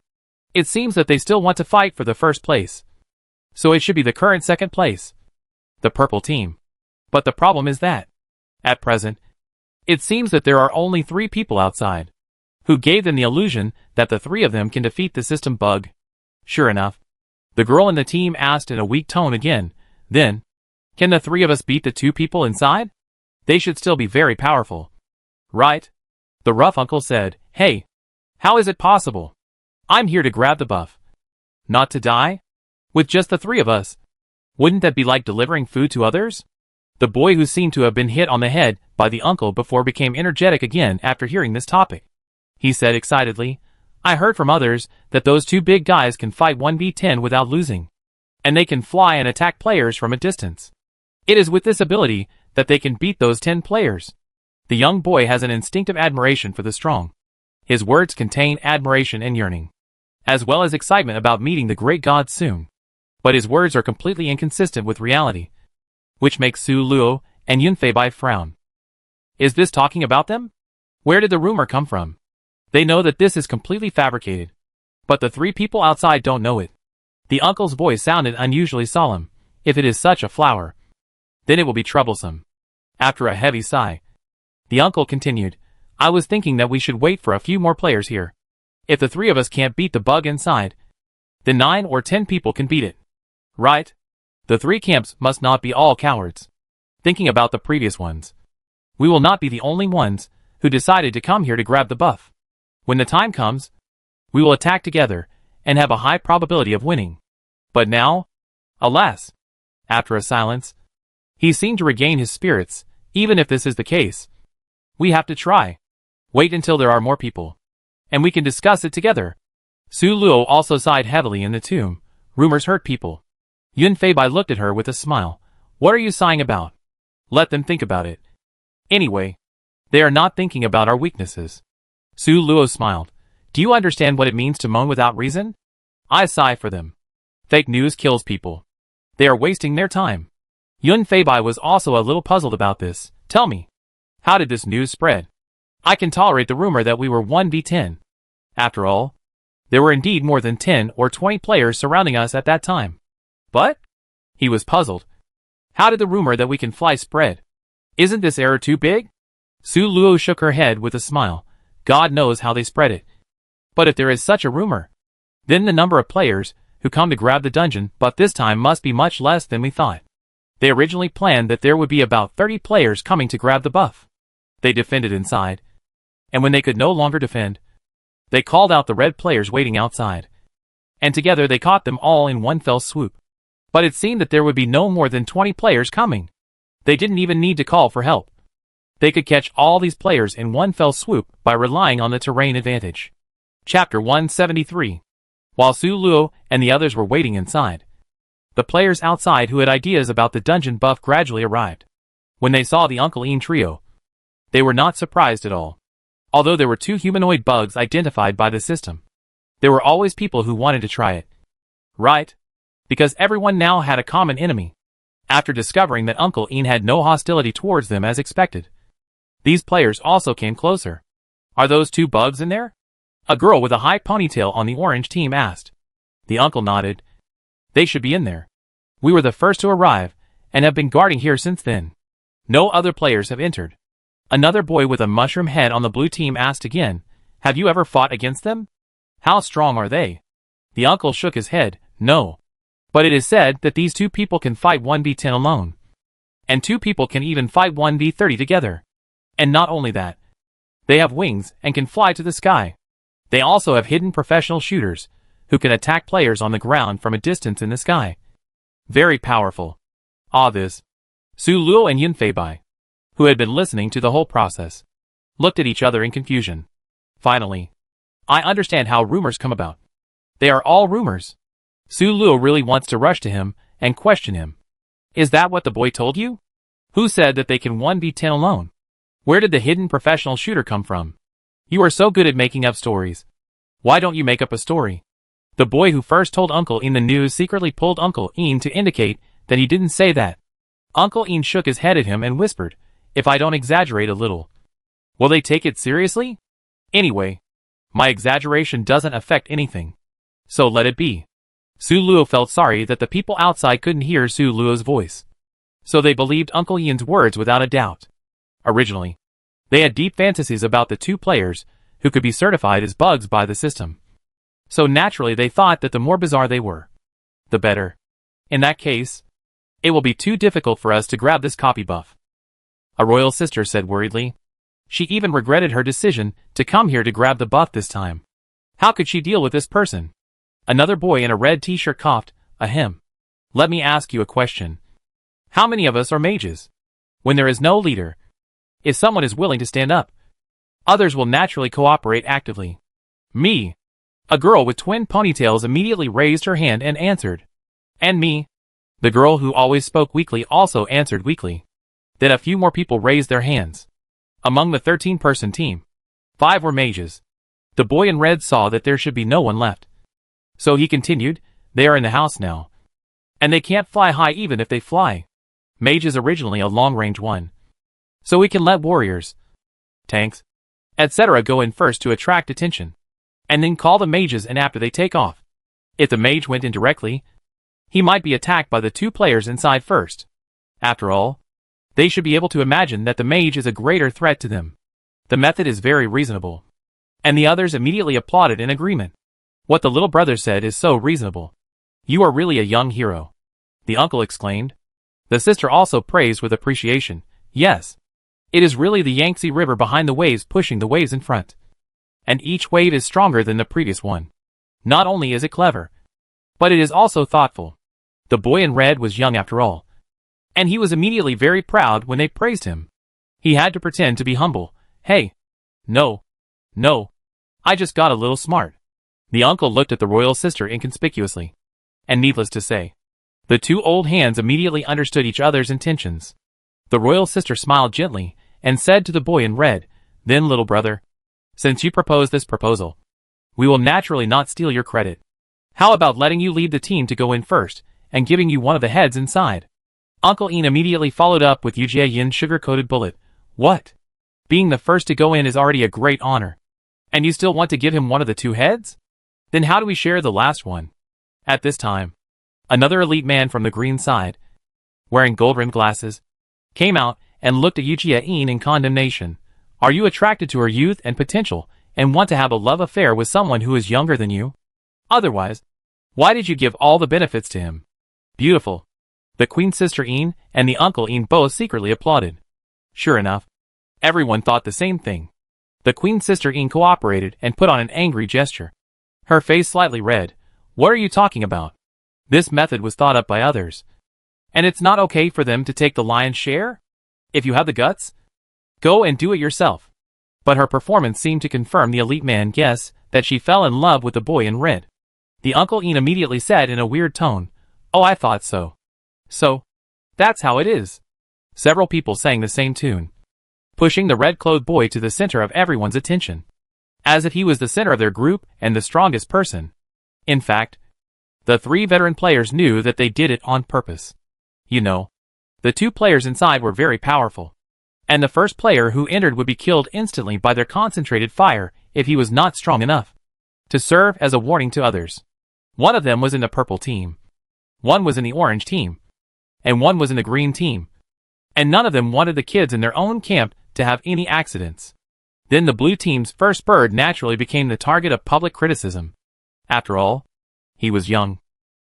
It seems that they still want to fight for the first place. So it should be the current second place, the purple team. But the problem is that, at present, It seems that there are only 3 people outside, who gave them the illusion that the 3 of them can defeat the system bug. Sure enough, the girl in the team asked in a weak tone again, then, can the 3 of us beat the 2 people inside? They should still be very powerful. Right? The rough uncle said, hey, how is it possible? I'm here to grab the buff. Not to die? With just the 3 of us? Wouldn't that be like delivering food to others? The boy, who seemed to have been hit on the head by the uncle before, became energetic again after hearing this topic. He said excitedly, I heard from others that those 2 big guys can fight 1v10 without losing. And they can fly and attack players from a distance. It is with this ability that they can beat those 10 players. The young boy has an instinctive admiration for the strong. His words contain admiration and yearning, as well as excitement about meeting the great gods soon. But his words are completely inconsistent with reality, which makes Su Luo and Yun Feibai frown. Is this talking about them? Where did the rumor come from? They know that this is completely fabricated, but the 3 people outside don't know it. The uncle's voice sounded unusually solemn. If it is such a flower, then it will be troublesome. After a heavy sigh, the uncle continued, I was thinking that we should wait for a few more players here. If the 3 of us can't beat the bug inside, then 9 or 10 people can beat it. Right? The 3 camps must not be all cowards. Thinking about the previous ones, we will not be the only ones who decided to come here to grab the buff. When the time comes, we will attack together and have a high probability of winning. But now, alas, after a silence, he seemed to regain his spirits. Even if this is the case, we have to try. Wait until there are more people, and we can discuss it together. Su Luo also sighed heavily in the tomb. Rumors hurt people. Yun Feibai looked at her with a smile. What are you sighing about? Let them think about it. Anyway, they are not thinking about our weaknesses. Su Luo smiled. Do you understand what it means to moan without reason? I sigh for them. Fake news kills people. They are wasting their time. Yun Feibai was also a little puzzled about this. Tell me, how did this news spread? I can tolerate the rumor that we were 1v10. After all, there were indeed more than 10 or 20 players surrounding us at that time. But? He was puzzled. How did the rumor that we can fly spread? Isn't this error too big? Su Luo shook her head with a smile. God knows how they spread it. But if there is such a rumor, then the number of players who come to grab the dungeon but this time must be much less than we thought. They originally planned that there would be about 30 players coming to grab the buff. They defended inside, and when they could no longer defend, they called out the red players waiting outside, and together they caught them all in one fell swoop. But it seemed that there would be no more than 20 players coming. They didn't even need to call for help. They could catch all these players in one fell swoop by relying on the terrain advantage. Chapter 173. While Su Luo and the others were waiting inside, the players outside who had ideas about the dungeon buff gradually arrived. When they saw the Uncle Ian trio, they were not surprised at all. Although there were 2 humanoid bugs identified by the system, there were always people who wanted to try it. Right? Because everyone now had a common enemy. After discovering that Uncle Ian had no hostility towards them as expected, these players also came closer. Are those 2 bugs in there? A girl with a high ponytail on the orange team asked. The uncle nodded. They should be in there. We were the first to arrive, and have been guarding here since then. No other players have entered. Another boy with a mushroom head on the blue team asked again, have you ever fought against them? How strong are they? The uncle shook his head, no. But it is said that these 2 people can fight 1v10 alone. And 2 people can even fight 1v30 together. And not only that, they have wings and can fly to the sky. They also have hidden professional shooters, who can attack players on the ground from a distance in the sky. Very powerful. This. Su Luo and Yun Feibai, who had been listening to the whole process, looked at each other in confusion. Finally, I understand how rumors come about. They are all rumors. Su Luo really wants to rush to him and question him. Is that what the boy told you? Who said that they can 1v10 alone? Where did the hidden professional shooter come from? You are so good at making up stories. Why don't you make up a story? The boy who first told Uncle Ian the news secretly pulled Uncle Ian to indicate that he didn't say that. Uncle Ian shook his head at him and whispered, if I don't exaggerate a little, will they take it seriously? Anyway, my exaggeration doesn't affect anything. So let it be. Su Luo felt sorry that the people outside couldn't hear Su Luo's voice. So they believed Uncle Ian's words without a doubt. Originally, They had deep fantasies about the two players, who could be certified as bugs by the system. So naturally they thought that the more bizarre they were, the better. In that case, it will be too difficult for us to grab this copy buff, a royal sister said worriedly. She even regretted her decision to come here to grab the buff this time. How could she deal with this person? Another boy in a red t-shirt coughed, ahem. Let me ask you a question. How many of us are mages? When there is no leader, if someone is willing to stand up, others will naturally cooperate actively. Me. A girl with twin ponytails immediately raised her hand and answered. And me. The girl who always spoke weakly also answered weakly. Then a few more people raised their hands. Among the 13-person team, 5 were mages. The boy in red saw that there should be no one left. So he continued, they are in the house now. And they can't fly high even if they fly. Mage is originally a long-range one. So we can let warriors, tanks, etc. go in first to attract attention. And then call the mages and after they take off. If the mage went in directly, he might be attacked by the 2 players inside first. After all, they should be able to imagine that the mage is a greater threat to them. The method is very reasonable. And the others immediately applauded in agreement. What the little brother said is so reasonable. You are really a young hero, the uncle exclaimed. The sister also praised with appreciation. Yes. It is really the Yangtze River behind the waves pushing the waves in front. And each wave is stronger than the previous one. Not only is it clever, but it is also thoughtful. The boy in red was young after all. And he was immediately very proud when they praised him. He had to pretend to be humble. Hey. No. I just got a little smart. The uncle looked at the royal sister inconspicuously. And needless to say, the 2 old hands immediately understood each other's intentions. The royal sister smiled gently and said to the boy in red, then little brother, since you proposed this proposal, we will naturally not steal your credit. How about letting you lead the team to go in first and giving you one of the heads inside? Uncle Ian immediately followed up with Yujie Yin's sugar-coated bullet. What? Being the first to go in is already a great honor. And you still want to give him one of the 2 heads? Then how do we share the last one? At this time, another elite man from the green side, wearing gold-rimmed glasses, came out and looked at Yujie Yin in condemnation. Are you attracted to her youth and potential and want to have a love affair with someone who is younger than you? Otherwise, why did you give all the benefits to him? Beautiful. The queen sister Yin and the uncle Yin both secretly applauded. Sure enough, everyone thought the same thing. The queen sister Yin cooperated and put on an angry gesture. Her face slightly red. What are you talking about? This method was thought up by others. And it's not okay for them to take the lion's share? If you have the guts, go and do it yourself. But her performance seemed to confirm the elite man's guess that she fell in love with the boy in red. The uncle Ian immediately said in a weird tone, oh, I thought so. So, that's how it is. Several people sang the same tune, pushing the red-clothed boy to the center of everyone's attention, as if he was the center of their group and the strongest person. In fact, the 3 veteran players knew that they did it on purpose. You know, the 2 players inside were very powerful, and the first player who entered would be killed instantly by their concentrated fire if he was not strong enough to serve as a warning to others. One of them was in the purple team, one was in the orange team, and one was in the green team. And none of them wanted the kids in their own camp to have any accidents. Then the blue team's first bird naturally became the target of public criticism. After all, he was young.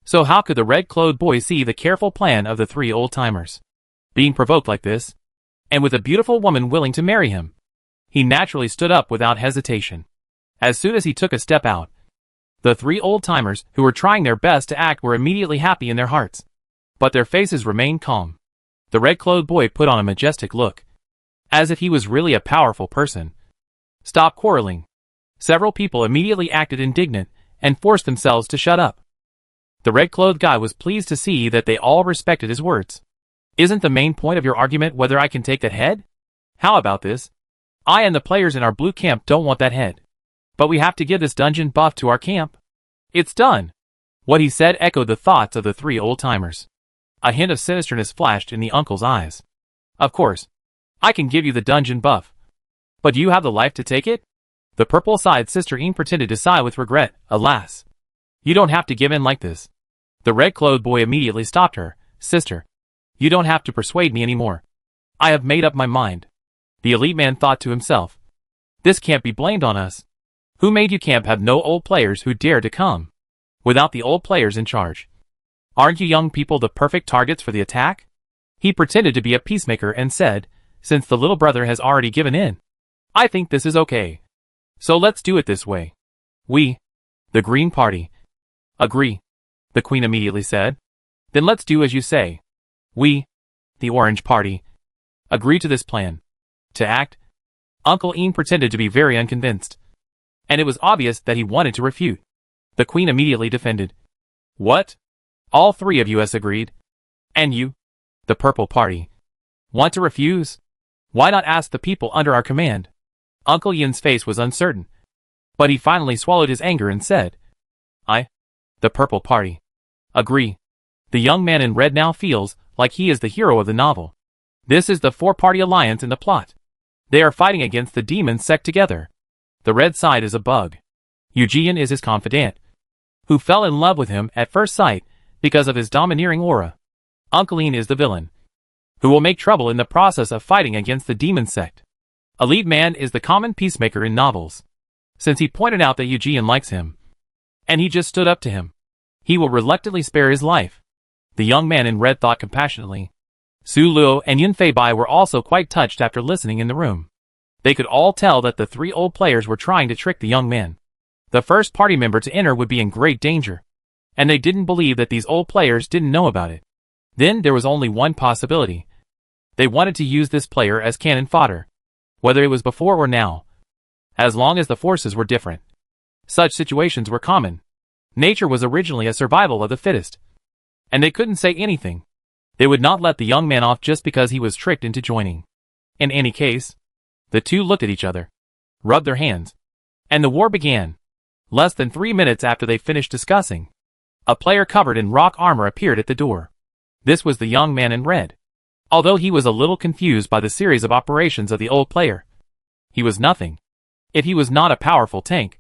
So how could the red-clothed boy see the careful plan of the 3 old-timers? Being provoked like this, and with a beautiful woman willing to marry him, he naturally stood up without hesitation. As soon as he took a step out, the 3 old-timers who were trying their best to act were immediately happy in their hearts. But their faces remained calm. The red-clothed boy put on a majestic look, as if he was really a powerful person. Stop quarreling. Several people immediately acted indignant and forced themselves to shut up. The red-clothed guy was pleased to see that they all respected his words. Isn't the main point of your argument whether I can take that head? How about this? I and the players in our blue camp don't want that head. But we have to give this dungeon buff to our camp. It's done. What he said echoed the thoughts of the 3 old-timers. A hint of sinisterness flashed in the uncle's eyes. Of course, I can give you the dungeon buff. But do you have the life to take it? The purple-side sister Yin pretended to sigh with regret. Alas, you don't have to give in like this. The red-clothed boy immediately stopped her. Sister, you don't have to persuade me anymore. I have made up my mind. The elite man thought to himself. This can't be blamed on us. Who made you camp have no old players who dare to come? Without the old players in charge. Aren't you young people the perfect targets for the attack? He pretended to be a peacemaker and said, since the little brother has already given in, I think this is okay. So let's do it this way. We, the Green Party, agree, the Queen immediately said. Then let's do as you say. We, the Orange Party, agree to this plan. To act? Uncle Ian pretended to be very unconvinced. And it was obvious that he wanted to refute. The Queen immediately defended. What? All three of us agreed. And you, the Purple Party, want to refuse? Why not ask the people under our command? Uncle Ian's face was uncertain. But he finally swallowed his anger and said, I, the Purple Party, agree. The young man in red now feels like he is the hero of the novel. This is the four-party alliance in the plot. They are fighting against the demon sect together. The red side is a bug. Eugene is his confidant, who fell in love with him at first sight because of his domineering aura. Uncle Ian is the villain, who will make trouble in the process of fighting against the demon sect. Elite Man is the common peacemaker in novels, since he pointed out that Eugene likes him, and he just stood up to him. He will reluctantly spare his life. The young man in red thought compassionately. Su Luo and Yun Fei Bai were also quite touched after listening in the room. They could all tell that the three old players were trying to trick the young man. The first party member to enter would be in great danger, and they didn't believe that these old players didn't know about it. Then there was only one possibility. They wanted to use this player as cannon fodder, whether it was before or now, as long as the forces were different. Such situations were common. Nature was originally a survival of the fittest, and they couldn't say anything. They would not let the young man off just because he was tricked into joining. In any case, the two looked at each other, rubbed their hands, and the war began. Less than 3 minutes after they finished discussing, a player covered in rock armor appeared at the door. This was the young man in red. Although he was a little confused by the series of operations of the old player, he was nothing. If he was not a powerful tank,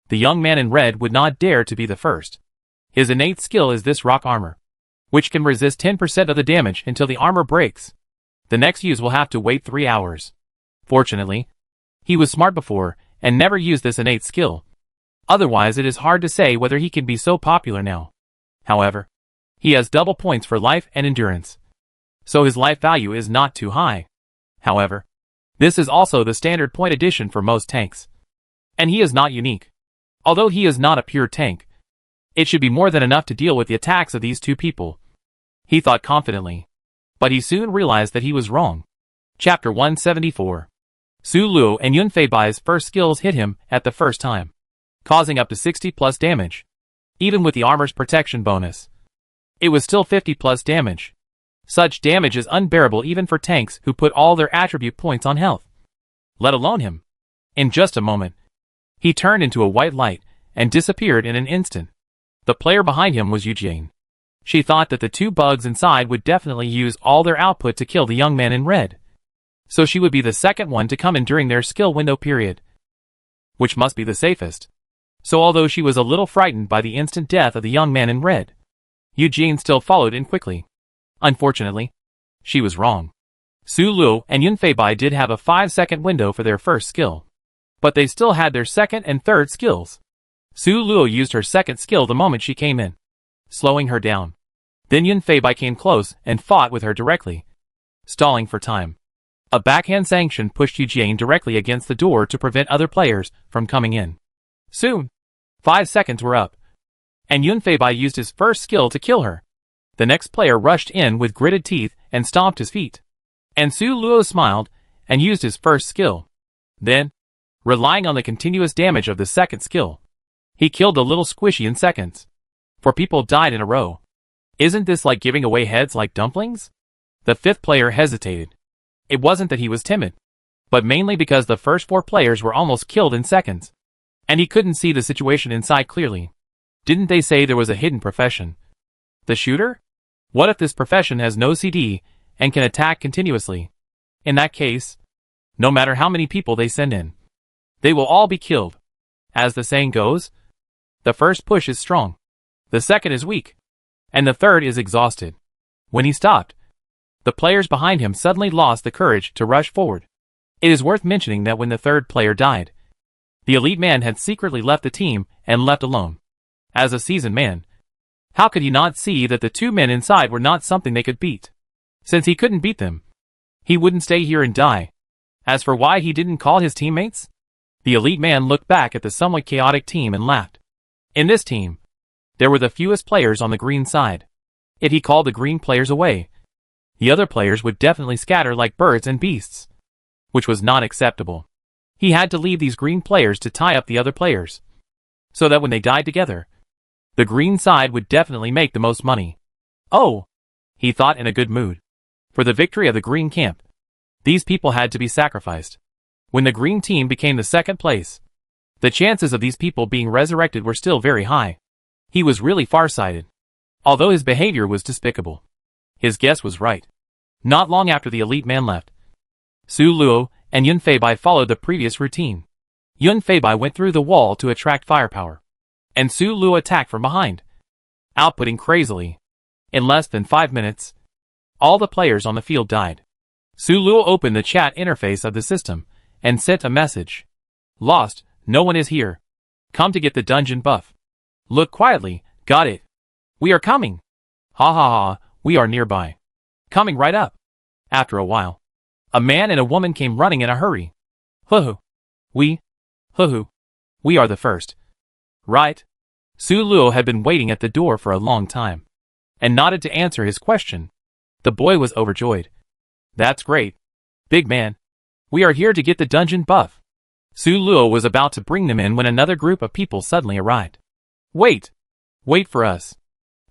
the young man in red would not dare to be the first. His innate skill is this rock armor, which can resist 10% of the damage until the armor breaks. The next use will have to wait 3 hours. Fortunately, he was smart before and never used this innate skill. Otherwise it is hard to say whether he can be so popular now. However, he has double points for life and endurance, so his life value is not too high. However, this is also the standard point addition for most tanks. And he is not unique. Although he is not a pure tank, it should be more than enough to deal with the attacks of these two people. He thought confidently. But he soon realized that he was wrong. Chapter 174. Su Luo and Yun Fei Bai's first skills hit him at the first time, causing up to 60 plus damage. Even with the armor's protection bonus, it was still 50 plus damage. Such damage is unbearable even for tanks who put all their attribute points on health, let alone him. In just a moment, he turned into a white light and disappeared in an instant. The player behind him was Eugene. She thought that the two bugs inside would definitely use all their output to kill the young man in red, so she would be the second one to come in during their skill window period, which must be the safest. So although she was a little frightened by the instant death of the young man in red, Eugene still followed in quickly. Unfortunately, she was wrong. Su Luo and Yun Fei Bai did have a 5-second window for their first skill, but they still had their second and third skills. Su Luo used her second skill the moment she came in, slowing her down. Then Yun Fei Bai came close and fought with her directly, stalling for time. A backhand sanction pushed Eugene directly against the door to prevent other players from coming in. Soon, 5 seconds were up, and Yun Fei Bai used his first skill to kill her. The next player rushed in with gritted teeth and stomped his feet, and Su Luo smiled and used his first skill. Then, relying on the continuous damage of the second skill, he killed the little squishy in seconds. 4 people died in a row. Isn't this like giving away heads like dumplings? The 5th player hesitated. It wasn't that he was timid, but mainly because the first 4 players were almost killed in seconds, and he couldn't see the situation inside clearly. Didn't they say there was a hidden profession? The shooter? What if this profession has no CD and can attack continuously? In that case, no matter how many people they send in, they will all be killed. As the saying goes, the first push is strong, the second is weak, and the third is exhausted. When he stopped, the players behind him suddenly lost the courage to rush forward. It is worth mentioning that when the third player died, the elite man had secretly left the team and left alone. As a seasoned man, how could he not see that the two men inside were not something they could beat? Since he couldn't beat them, he wouldn't stay here and die. As for why he didn't call his teammates, the elite man looked back at the somewhat chaotic team and laughed. In this team, there were the fewest players on the green side. If he called the green players away, the other players would definitely scatter like birds and beasts, which was not acceptable. He had to leave these green players to tie up the other players, so that when they died together, the green side would definitely make the most money. Oh, he thought in a good mood. For the victory of the green camp, these people had to be sacrificed. When the green team became the second place, the chances of these people being resurrected were still very high. He was really farsighted. Although his behavior was despicable, his guess was right. Not long after the elite man left, Su Luo and Yun Feibai followed the previous routine. Yun Feibai went through the wall to attract firepower, and Su Luo attacked from behind, outputting crazily. In less than 5 minutes, all the players on the field died. Su Luo opened the chat interface of the system and sent a message. Lost, no one is here. Come to get the dungeon buff. Look quietly, got it. We are coming. Ha ha ha, we are nearby. Coming right up. After a while, a man and a woman came running in a hurry. Hoo-hoo. Hoo-hoo. We are the first. Right? Su Luo had been waiting at the door for a long time, and nodded to answer his question. The boy was overjoyed. That's great. Big man. We are here to get the dungeon buff. Su Luo was about to bring them in when another group of people suddenly arrived. Wait. Wait for us.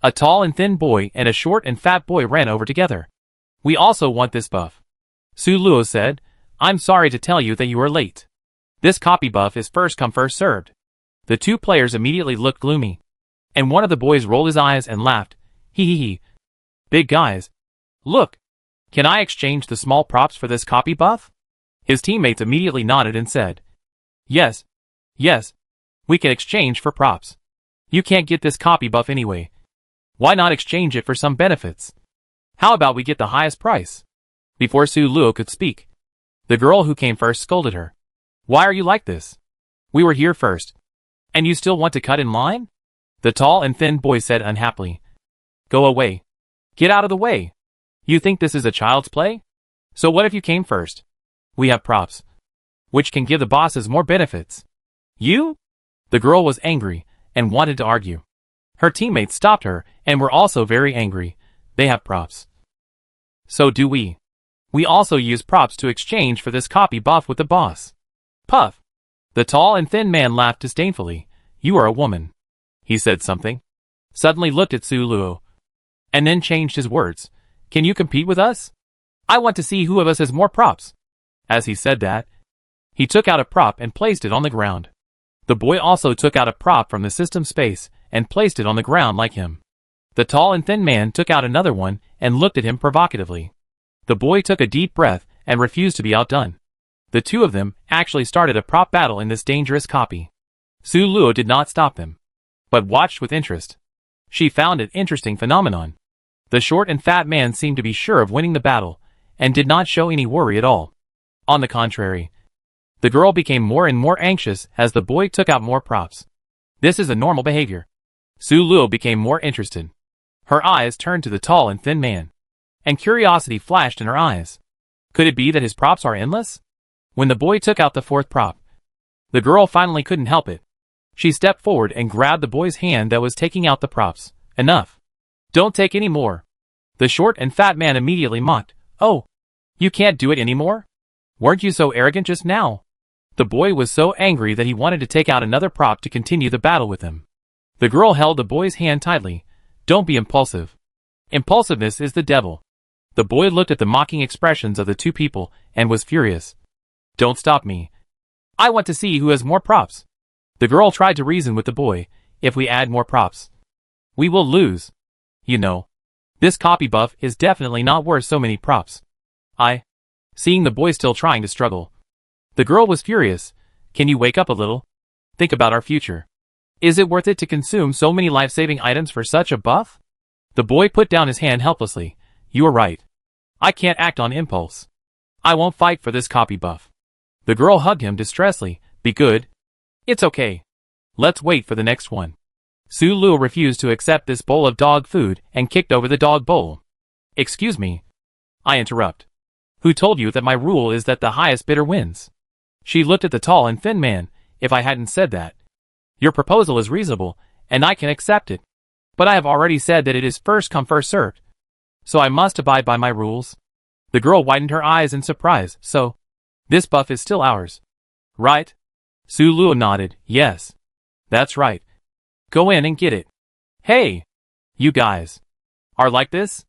A tall and thin boy and a short and fat boy ran over together. We also want this buff. Su Luo said, I'm sorry to tell you that you are late. This copy buff is first come first served. The two players immediately looked gloomy, and one of the boys rolled his eyes and laughed. Hee hee hee. Big guys. Look. Can I exchange the small props for this copy buff? His teammates immediately nodded and said, Yes. Yes. We can exchange for props. You can't get this copy buff anyway. Why not exchange it for some benefits? How about we get the highest price? Before Su Luo could speak, the girl who came first scolded her. Why are you like this? We were here first, and you still want to cut in line? The tall and thin boy said unhappily. Go away. Get out of the way. You think this is a child's play? So what if you came first? We have props, which can give the bosses more benefits. You? The girl was angry and wanted to argue. Her teammates stopped her and were also very angry. They have props. So do we. We also use props to exchange for this copy buff with the boss. Puff. The tall and thin man laughed disdainfully. You are a woman. He said something, suddenly looked at Su Luo, and then changed his words. Can you compete with us? I want to see who of us has more props. As he said that, he took out a prop and placed it on the ground. The boy also took out a prop from the system space and placed it on the ground like him. The tall and thin man took out another one and looked at him provocatively. The boy took a deep breath and refused to be outdone. The two of them actually started a prop battle in this dangerous copy. Su Luo did not stop them, but watched with interest. She found it interesting phenomenon. The short and fat man seemed to be sure of winning the battle, and did not show any worry at all. On the contrary, the girl became more and more anxious as the boy took out more props. This is a normal behavior. Su Luo became more interested. Her eyes turned to the tall and thin man, and curiosity flashed in her eyes. Could it be that his props are endless? When the boy took out the fourth prop, the girl finally couldn't help it. She stepped forward and grabbed the boy's hand that was taking out the props. Enough. Don't take any more. The short and fat man immediately mocked. Oh, you can't do it anymore? Weren't you so arrogant just now? The boy was so angry that he wanted to take out another prop to continue the battle with him. The girl held the boy's hand tightly. Don't be impulsive. Impulsiveness is the devil. The boy looked at the mocking expressions of the two people and was furious. Don't stop me. I want to see who has more props. The girl tried to reason with the boy. If we add more props, we will lose. You know, this copy buff is definitely not worth so many props. Seeing the boy still trying to struggle, the girl was furious. Can you wake up a little? Think about our future. Is it worth it to consume so many life-saving items for such a buff? The boy put down his hand helplessly. You are right. I can't act on impulse. I won't fight for this copy buff. The girl hugged him distressfully. Be good. It's okay. Let's wait for the next one. Su Luo refused to accept this bowl of dog food and kicked over the dog bowl. Excuse me. I interrupt. Who told you that my rule is that the highest bidder wins? She looked at the tall and thin man. If I hadn't said that. Your proposal is reasonable, and I can accept it. But I have already said that it is first come first served. So I must abide by my rules. The girl widened her eyes in surprise. So, this buff is still ours. Right? Su Luo nodded. Yes. That's right. Go in and get it. Hey! You guys. Are like this?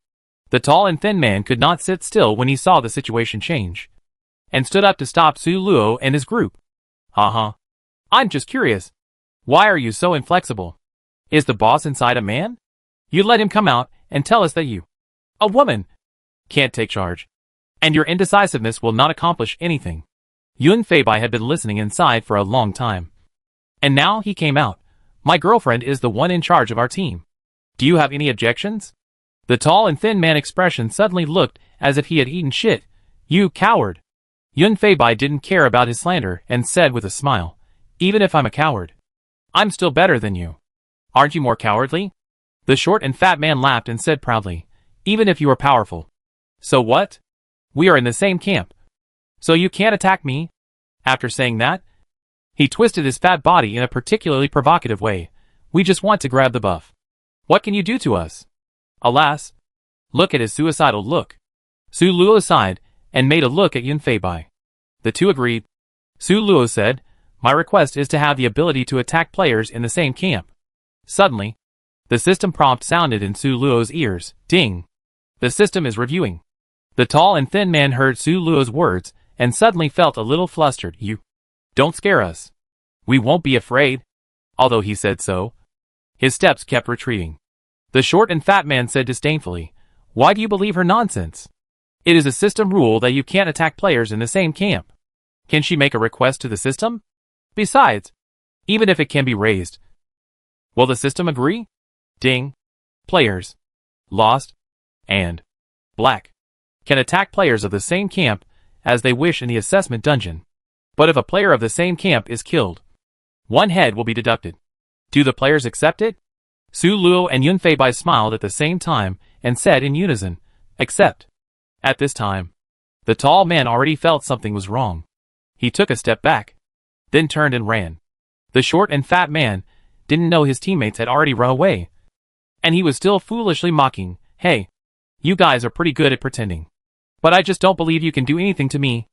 The tall and thin man could not sit still when he saw the situation change. And stood up to stop Su Luo and his group. I'm just curious. Why are you so inflexible? Is the boss inside a man? You let him come out and tell us that you, a woman, can't take charge. And your indecisiveness will not accomplish anything. Yun Feibai had been listening inside for a long time. And now he came out. My girlfriend is the one in charge of our team. Do you have any objections? The tall and thin man expression suddenly looked as if he had eaten shit. You coward. Yun Feibai didn't care about his slander and said with a smile, even if I'm a coward, I'm still better than you. Aren't you more cowardly? The short and fat man laughed and said proudly, even if you are powerful. So what? We are in the same camp. So you can't attack me? After saying that, he twisted his fat body in a particularly provocative way. We just want to grab the buff. What can you do to us? Alas. Look at his suicidal look. Su Luo sighed and made a look at Yun Feibai. The two agreed. Su Luo said, my request is to have the ability to attack players in the same camp. Suddenly, the system prompt sounded in Su Luo's ears. Ding. The system is reviewing. The tall and thin man heard Su Luo's words and suddenly felt a little flustered. You don't scare us. We won't be afraid. Although he said so, his steps kept retreating. The short and fat man said disdainfully, why do you believe her nonsense? It is a system rule that you can't attack players in the same camp. Can she make a request to the system? Besides, even if it can be raised, will the system agree? Ding. Players, lost, and black, can attack players of the same camp as they wish in the assessment dungeon. But if a player of the same camp is killed, one head will be deducted. Do the players accept it? Su Luo and Yun Feibai smiled at the same time and said in unison, accept. At this time, the tall man already felt something was wrong. He took a step back, then turned and ran. The short and fat man didn't know his teammates had already run away. And he was still foolishly mocking, hey, you guys are pretty good at pretending. But I just don't believe you can do anything to me.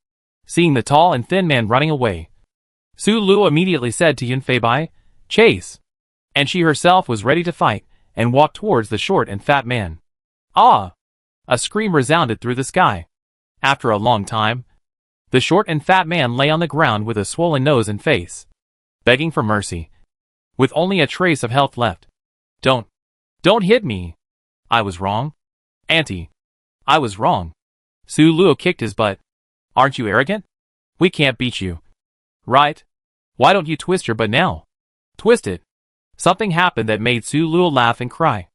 Seeing the tall and thin man running away, Su Luo immediately said to Yun Feibai, chase. And she herself was ready to fight and walked towards the short and fat man. Ah! A scream resounded through the sky. After a long time, the short and fat man lay on the ground with a swollen nose and face, begging for mercy, with only a trace of health left. Don't hit me. I was wrong. Auntie, I was wrong. Su Luo kicked his butt. Aren't you arrogant? We can't beat you. Right? Why don't you twist your butt now? Twist it. Something happened that made Su Luo laugh and cry.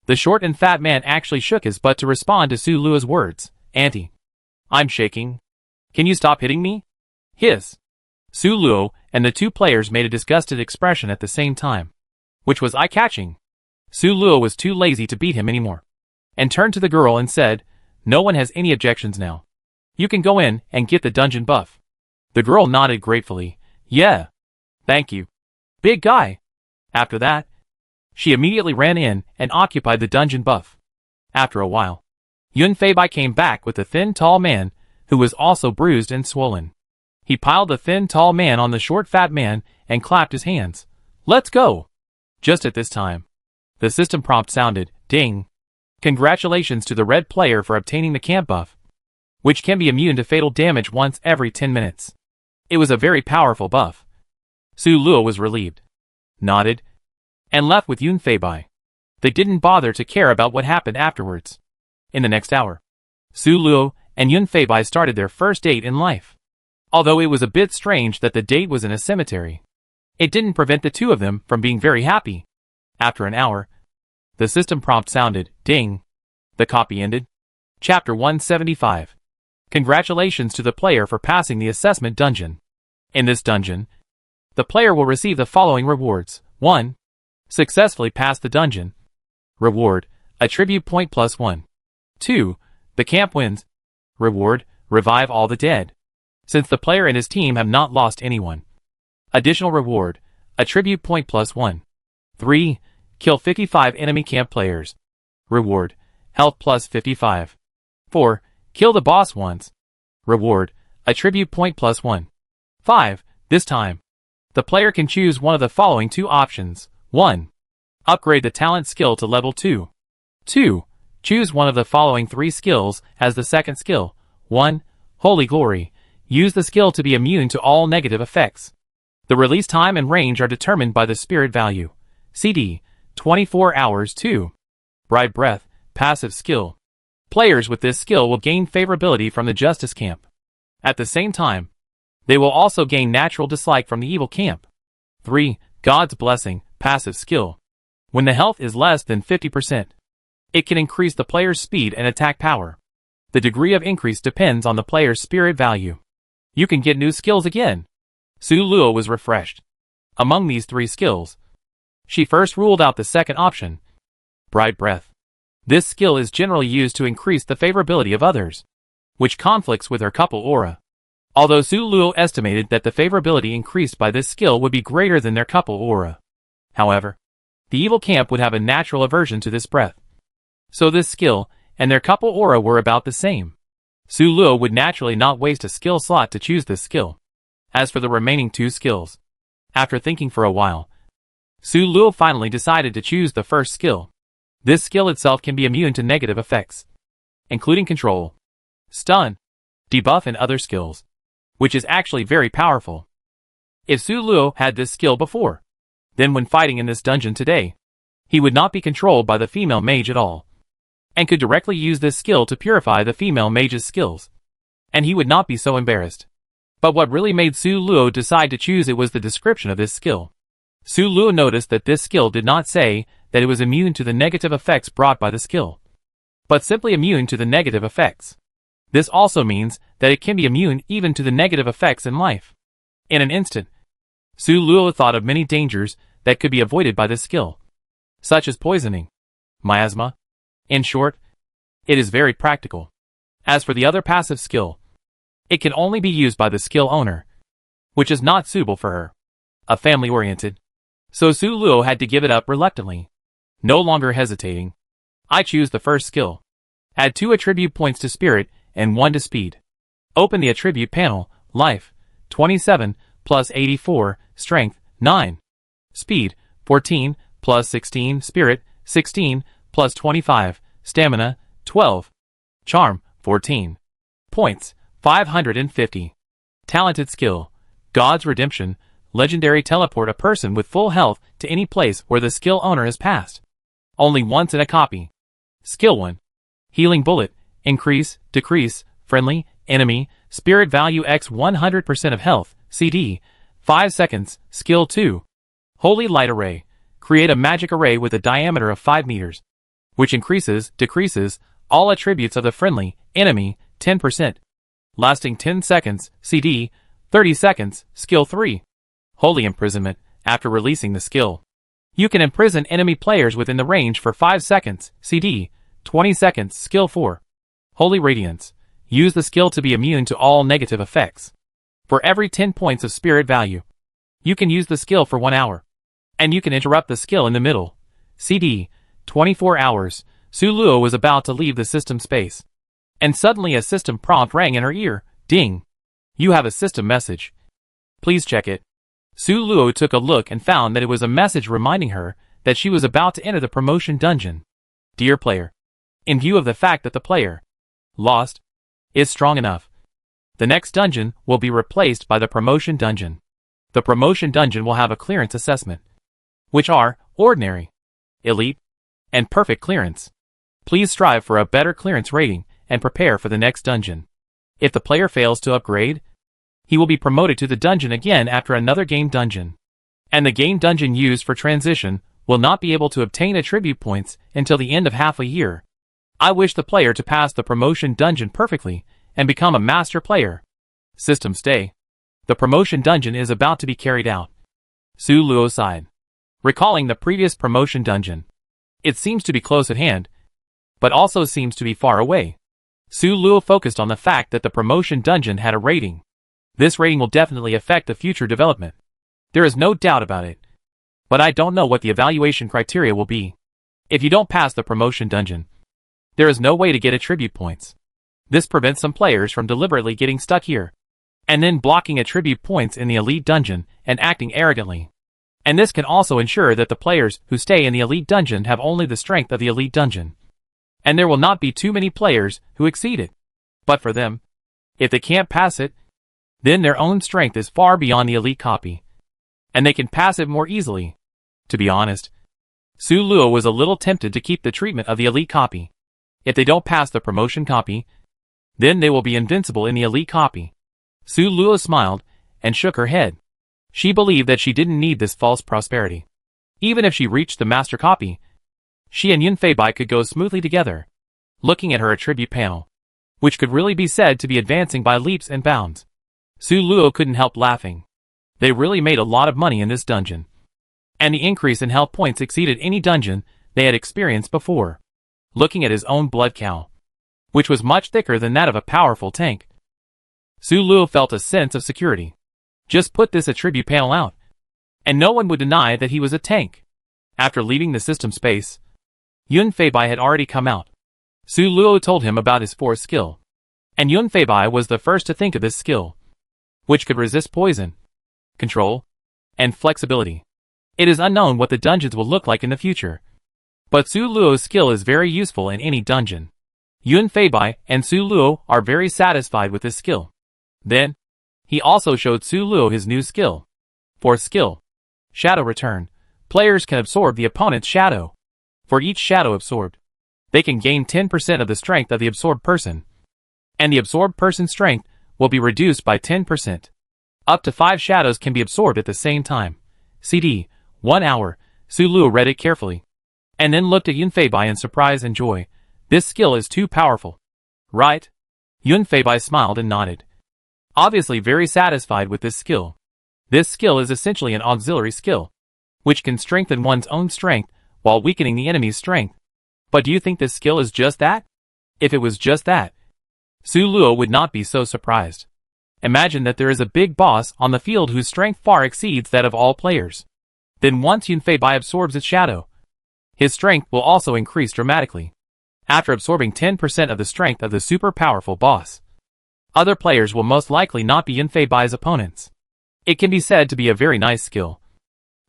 The short and fat man actually shook his butt to respond to Su Luo's words. Auntie, I'm shaking. Can you stop hitting me? Hiss. Su Luo and the two players made a disgusted expression at the same time, which was eye-catching. Su Luo was too lazy to beat him anymore, and turned to the girl and said, no one has any objections now. You can go in and get the dungeon buff. The girl nodded gratefully. Yeah. Thank you, big guy. After that, she immediately ran in and occupied the dungeon buff. After a while, Yun Feibai came back with the thin tall man, who was also bruised and swollen. He piled the thin tall man on the short fat man and clapped his hands. Let's go. Just at this time, the system prompt sounded. Ding. Congratulations to the red player for obtaining the camp buff, which can be immune to fatal damage once every 10 minutes. It was a very powerful buff. Su Luo was relieved, nodded, and left with Yun Feibai. They didn't bother to care about what happened afterwards. In the next hour, Su Luo and Yun Feibai started their first date in life. Although it was a bit strange that the date was in a cemetery, it didn't prevent the two of them from being very happy. After an hour, the system prompt sounded. Ding. The copy ended. Chapter 175. Congratulations to the player for passing the assessment dungeon. In this dungeon, the player will receive the following rewards. 1. Successfully pass the dungeon. Reward, attribute point +1. 2. The camp wins. Reward, revive all the dead, since the player and his team have not lost anyone. Additional reward, attribute point +1. 3. Kill 55 enemy camp players. Reward, health +55. 4. Kill the boss once. Reward, attribute point +1. 5. This time, the player can choose one of the following two options. 1. Upgrade the talent skill to level 2. 2. Choose one of the following three skills as the second skill. 1. Holy Glory. Use the skill to be immune to all negative effects. The release time and range are determined by the spirit value. CD. 24 hours. 2. Bright Breath. Passive skill. Players with this skill will gain favorability from the Justice Camp. At the same time, they will also gain natural dislike from the Evil Camp. 3. God's Blessing. Passive skill. When the health is less than 50%, it can increase the player's speed and attack power. The degree of increase depends on the player's spirit value. You can get new skills again. Su Luo was refreshed. Among these three skills, she first ruled out the second option, Bright Breath. This skill is generally used to increase the favorability of others, which conflicts with her couple aura. Although Su Luo estimated that the favorability increased by this skill would be greater than their couple aura. However, the Evil Camp would have a natural aversion to this breath. So this skill and their couple aura were about the same. Su Luo would naturally not waste a skill slot to choose this skill. As for the remaining two skills, after thinking for a while, Su Luo finally decided to choose the first skill. This skill itself can be immune to negative effects, including control, stun, debuff and other skills, which is actually very powerful. If Su Luo had this skill before, then when fighting in this dungeon today, he would not be controlled by the female mage at all, and could directly use this skill to purify the female mage's skills, and he would not be so embarrassed. But what really made Su Luo decide to choose it was the description of this skill. Su Luo noticed that this skill did not say that it was immune to the negative effects brought by the skill, but simply immune to the negative effects. This also means that it can be immune even to the negative effects in life. In an instant, Su Luo thought of many dangers that could be avoided by this skill, such as poisoning, miasma. In short, it is very practical. As for the other passive skill, it can only be used by the skill owner, which is not suitable for her, a family-oriented. So Su Luo had to give it up reluctantly. No longer hesitating, I choose the first skill. Add 2 attribute points to spirit and 1 to speed. Open the attribute panel. Life, 27, plus 84, strength, 9. Speed, 14, plus 16, spirit, 16, plus 25, stamina, 12. Charm, 14. Points, 550. Talented skill, God's Redemption, legendary teleport a person with full health to any place where the skill owner has passed. Only once in a copy. Skill 1. Healing Bullet, increase, decrease, friendly, enemy, spirit value x 100% of health, CD, 5 seconds. Skill 2. Holy Light Array, create a magic array with a diameter of 5 meters, which increases, decreases, all attributes of the friendly, enemy, 10%. Lasting 10 seconds, CD, 30 seconds. Skill 3. Holy Imprisonment, after releasing the skill, you can imprison enemy players within the range for 5 seconds, CD, 20 seconds. Skill 4. Holy Radiance, use the skill to be immune to all negative effects. For every 10 points of spirit value, you can use the skill for 1 hour, and you can interrupt the skill in the middle. CD, 24 hours. Su Luo was about to leave the system space, and suddenly a system prompt rang in her ear. Ding! You have a system message. Please check it. Su Luo took a look and found that it was a message reminding her that she was about to enter the promotion dungeon. Dear player, in view of the fact that the player lost is strong enough, the next dungeon will be replaced by the promotion dungeon. The promotion dungeon will have a clearance assessment, which are ordinary, elite, and perfect clearance. Please strive for a better clearance rating and prepare for the next dungeon. If the player fails to upgrade, he will be promoted to the dungeon again after another game dungeon. And the game dungeon used for transition will not be able to obtain attribute points until the end of half a year. I wish the player to pass the promotion dungeon perfectly and become a master player. System stay. The promotion dungeon is about to be carried out. Su Luo sighed, recalling the previous promotion dungeon. It seems to be close at hand, but also seems to be far away. Su Luo focused on the fact that the promotion dungeon had a rating. This rating will definitely affect the future development. There is no doubt about it. But I don't know what the evaluation criteria will be. If you don't pass the promotion dungeon, there is no way to get attribute points. This prevents some players from deliberately getting stuck here, and then blocking attribute points in the elite dungeon and acting arrogantly. And this can also ensure that the players who stay in the elite dungeon have only the strength of the elite dungeon. And there will not be too many players who exceed it. But for them, if they can't pass it, then their own strength is far beyond the elite copy, and they can pass it more easily. To be honest, Su Luo was a little tempted to keep the treatment of the elite copy. If they don't pass the promotion copy, then they will be invincible in the elite copy. Su Luo smiled and shook her head. She believed that she didn't need this false prosperity. Even if she reached the master copy, she and Yunfei Bai could go smoothly together. Looking at her attribute panel, which could really be said to be advancing by leaps and bounds, Su Luo couldn't help laughing. They really made a lot of money in this dungeon. And the increase in health points exceeded any dungeon they had experienced before. Looking at his own blood cow, which was much thicker than that of a powerful tank, Su Luo felt a sense of security. Just put this attribute panel out, and no one would deny that he was a tank. After leaving the system space, Yunfei Bai had already come out. Su Luo told him about his fourth skill, and Yunfei Bai was the first to think of this skill, which could resist poison, control, and flexibility. It is unknown what the dungeons will look like in the future, but Su Luo's skill is very useful in any dungeon. Yunfei Bai and Su Luo are very satisfied with this skill. Then, he also showed Su Luo his new skill. Fourth skill, Shadow Return. Players can absorb the opponent's shadow. For each shadow absorbed, they can gain 10% of the strength of the absorbed person, and the absorbed person's strength will be reduced by 10%. Up to 5 shadows can be absorbed at the same time. CD, 1 hour. Su Luo read it carefully, and then looked at Yunfei Bai in surprise and joy. This skill is too powerful. Right? Yunfei Bai smiled and nodded, obviously very satisfied with this skill. This skill is essentially an auxiliary skill, which can strengthen one's own strength while weakening the enemy's strength. But do you think this skill is just that? If it was just that, Su Luo would not be so surprised. Imagine that there is a big boss on the field whose strength far exceeds that of all players. Then once Yunfei Bai absorbs its shadow, his strength will also increase dramatically. After absorbing 10% of the strength of the super powerful boss, other players will most likely not be Yunfei Bai's opponents. It can be said to be a very nice skill,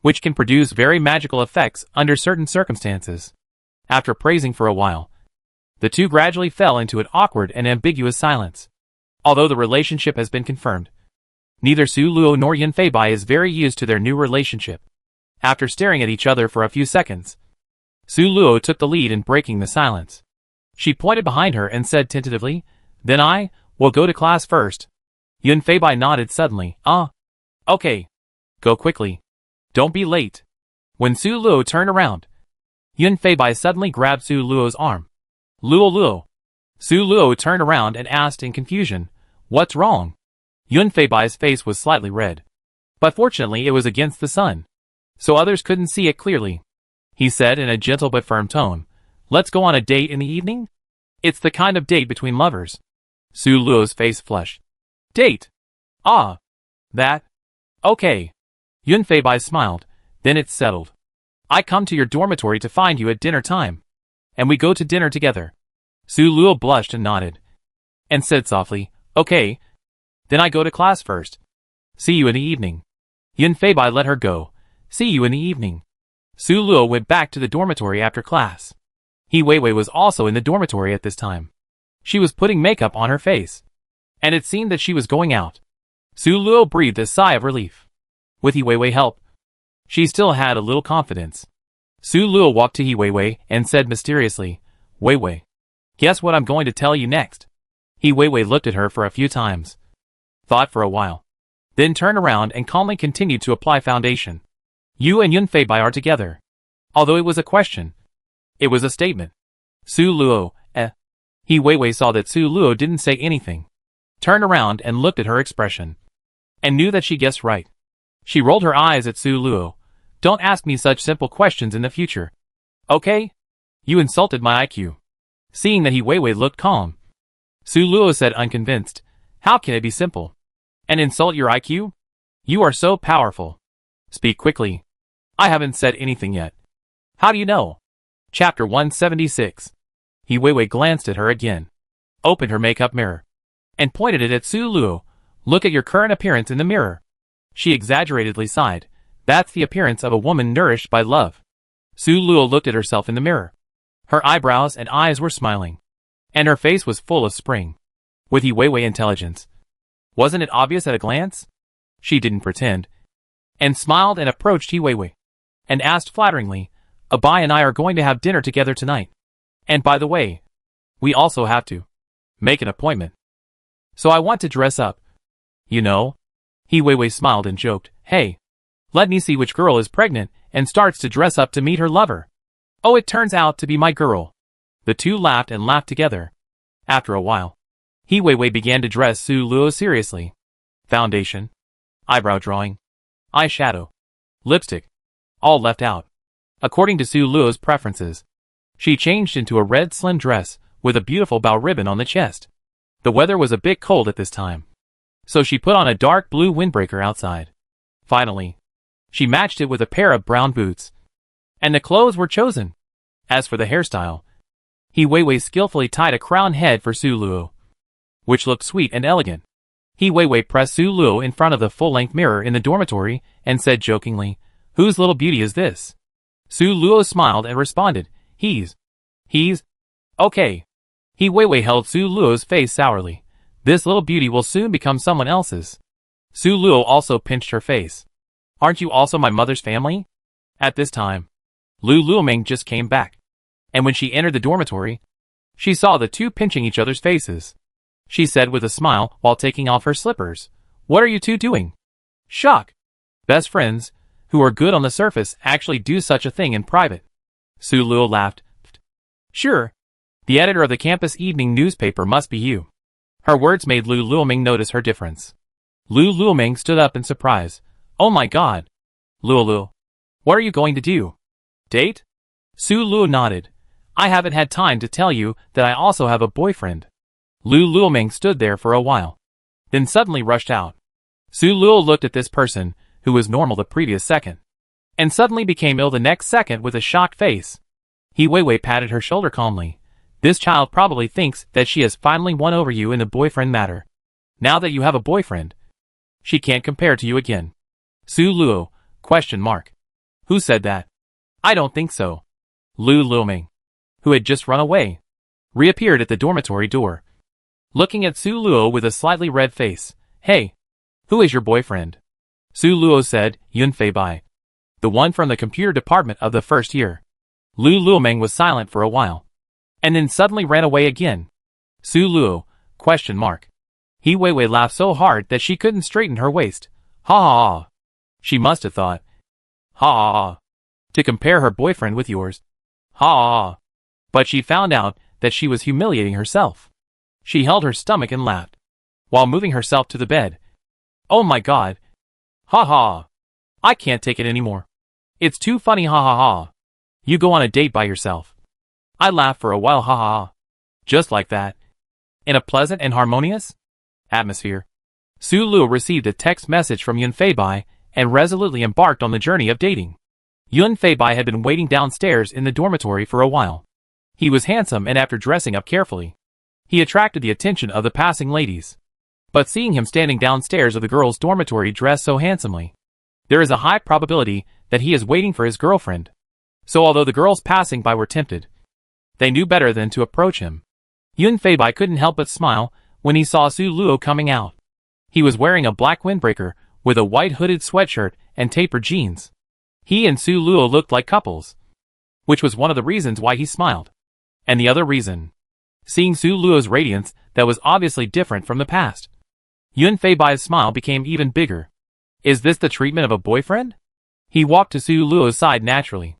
which can produce very magical effects under certain circumstances. After praising for a while, the two gradually fell into an awkward and ambiguous silence. Although the relationship has been confirmed, neither Su Luo nor Yunfei Bai is very used to their new relationship. After staring at each other for a few seconds, Su Luo took the lead in breaking the silence. She pointed behind her and said tentatively, "Then I will go to class first." Yunfei Bai nodded suddenly. Okay. Go quickly. Don't be late." When Su Luo turned around, Yunfei Bai suddenly grabbed Su Luo's arm. Luo. Su Luo turned around and asked in confusion, "What's wrong?" Yunfei Bai's face was slightly red, but fortunately it was against the sun, so others couldn't see it clearly. He said in a gentle but firm tone, "Let's go on a date in the evening? It's the kind of date between lovers." Su Luo's face flushed. "Date? That? Okay." Yunfei Bai smiled, "Then it's settled. I come to your dormitory to find you at dinner time, and we go to dinner together." Su Luo blushed and nodded, and said softly, "Okay. Then I go to class first. See you in the evening." Yunfei Bai let her go. "See you in the evening." Su Luo went back to the dormitory after class. He Weiwei was also in the dormitory at this time. She was putting makeup on her face, and it seemed that she was going out. Su Luo breathed a sigh of relief. With He Weiwei help, she still had a little confidence. Su Luo walked to He Weiwei and said mysteriously, "Weiwei, guess what I'm going to tell you next?" He Weiwei looked at her for a few times, thought for a while, then turned around and calmly continued to apply foundation. "You and Yunfei Bai are together." Although it was a question, it was a statement. Su Luo, He Weiwei saw that Su Luo didn't say anything. turned around and looked at her expression, and knew that she guessed right. She rolled her eyes at Su Luo. Don't ask me such simple questions in the future. Okay? You insulted my IQ. Seeing that He Weiwei looked calm, Su Luo said unconvinced, how can it be simple? And insult your IQ? You are so powerful. Speak quickly. I haven't said anything yet. How do you know? Chapter 176. He Weiwei glanced at her again, opened her makeup mirror, and pointed it at Su Luo. Look at your current appearance in the mirror. She exaggeratedly sighed. That's the appearance of a woman nourished by love. Su Luo looked at herself in the mirror. Her eyebrows and eyes were smiling, and her face was full of spring, with He Weiwei intelligence. Wasn't it obvious at a glance? She didn't pretend, and smiled and approached He Weiwei, and asked flatteringly, Abai and I are going to have dinner together tonight. And by the way, we also have to make an appointment. So I want to dress up. You know? He Weiwei smiled and joked, hey, let me see which girl is pregnant and starts to dress up to meet her lover. Oh, it turns out to be my girl. The two laughed and laughed together. After a while, He Weiwei began to dress Su Luo seriously. Foundation, eyebrow drawing, eyeshadow, lipstick, all left out. According to Su Luo's preferences, she changed into a red slim dress with a beautiful bow ribbon on the chest. The weather was a bit cold at this time, so she put on a dark blue windbreaker outside. Finally, she matched it with a pair of brown boots, and the clothes were chosen. As for the hairstyle, He Weiwei skillfully tied a crown head for Su Luo, which looked sweet and elegant. He Weiwei pressed Su Luo in front of the full-length mirror in the dormitory and said jokingly, whose little beauty is this? Su Luo smiled and responded, he's. Okay. He Weiwei held Su Luo's face sourly. This little beauty will soon become someone else's. Su Luo also pinched her face. Aren't you also my mother's family? At this time, Lu Luoming just came back, and when she entered the dormitory, she saw the two pinching each other's faces. She said with a smile while taking off her slippers, what are you two doing? Shock. Best friends, who are good on the surface, actually do such a thing in private. Su Luo laughed. Sure. The editor of the campus evening newspaper must be you. Her words made Lu Luoming notice her difference. Lu Luoming stood up in surprise. Oh my god. Luo, what are you going to do? Date? Su Luo nodded. I haven't had time to tell you that I also have a boyfriend. Lu Luoming stood there for a while, then suddenly rushed out. Su Luo looked at this person, who was normal the previous second, and suddenly became ill the next second with a shocked face. He Weiwei patted her shoulder calmly. This child probably thinks that she has finally won over you in the boyfriend matter. Now that you have a boyfriend, she can't compare to you again. Su Luo, ? Who said that? I don't think so. Lu Luoming, who had just run away, reappeared at the dormitory door, looking at Su Luo with a slightly red face. Hey, who is your boyfriend? Su Luo said, Yun Fei Bai, the one from the computer department of the first year. Lu Luoming was silent for a while, and then suddenly ran away again. Su Luo, ? He Weiwei laughed so hard that she couldn't straighten her waist. Ha ha ha. She must have thought, ha ha ha, to compare her boyfriend with yours. Ha ha ha. But she found out that she was humiliating herself. She held her stomach and laughed, while moving herself to the bed. Oh my god. Ha ha. I can't take it anymore. It's too funny, ha ha ha. You go on a date by yourself. I laughed for a while, ha ha ha. Just like that. In a pleasant and harmonious atmosphere, Su Luo received a text message from Yun Fei Bai and resolutely embarked on the journey of dating. Yun Fei Bai had been waiting downstairs in the dormitory for a while. He was handsome, and after dressing up carefully, he attracted the attention of the passing ladies. But seeing him standing downstairs of the girls' dormitory dressed so handsomely, there is a high probability that he is waiting for his girlfriend. So although the girls passing by were tempted, they knew better than to approach him. Yun Fei Bai couldn't help but smile when he saw Su Luo coming out. He was wearing a black windbreaker with a white hooded sweatshirt and tapered jeans. He and Su Luo looked like couples, which was one of the reasons why he smiled. And the other reason, seeing Su Luo's radiance that was obviously different from the past. Yun Fei Bai's smile became even bigger. Is this the treatment of a boyfriend? He walked to Su Luo's side naturally,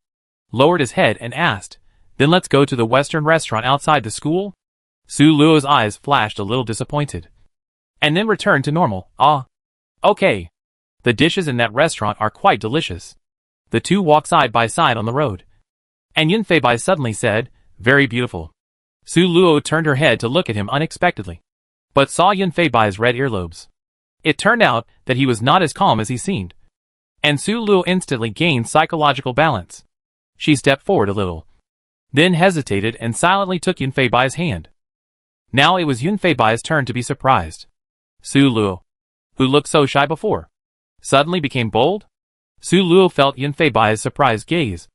lowered his head and asked, then let's go to the Western restaurant outside the school? Su Luo's eyes flashed a little disappointed. and then returned to normal. Ah, okay. The dishes in that restaurant are quite delicious. The two walked side by side on the road. And Yun Fei Bai suddenly said, very beautiful. Su Luo turned her head to look at him unexpectedly, but saw Yun Fei Bai's red earlobes. It turned out that he was not as calm as he seemed. And Su Luo instantly gained psychological balance. She stepped forward a little, then hesitated and silently took Yun Fei Bai's hand. Now it was Yun Fei Bai's turn to be surprised. Su Luo, who looked so shy before, suddenly became bold. Su Luo felt Yun Fei Bai's surprised gaze,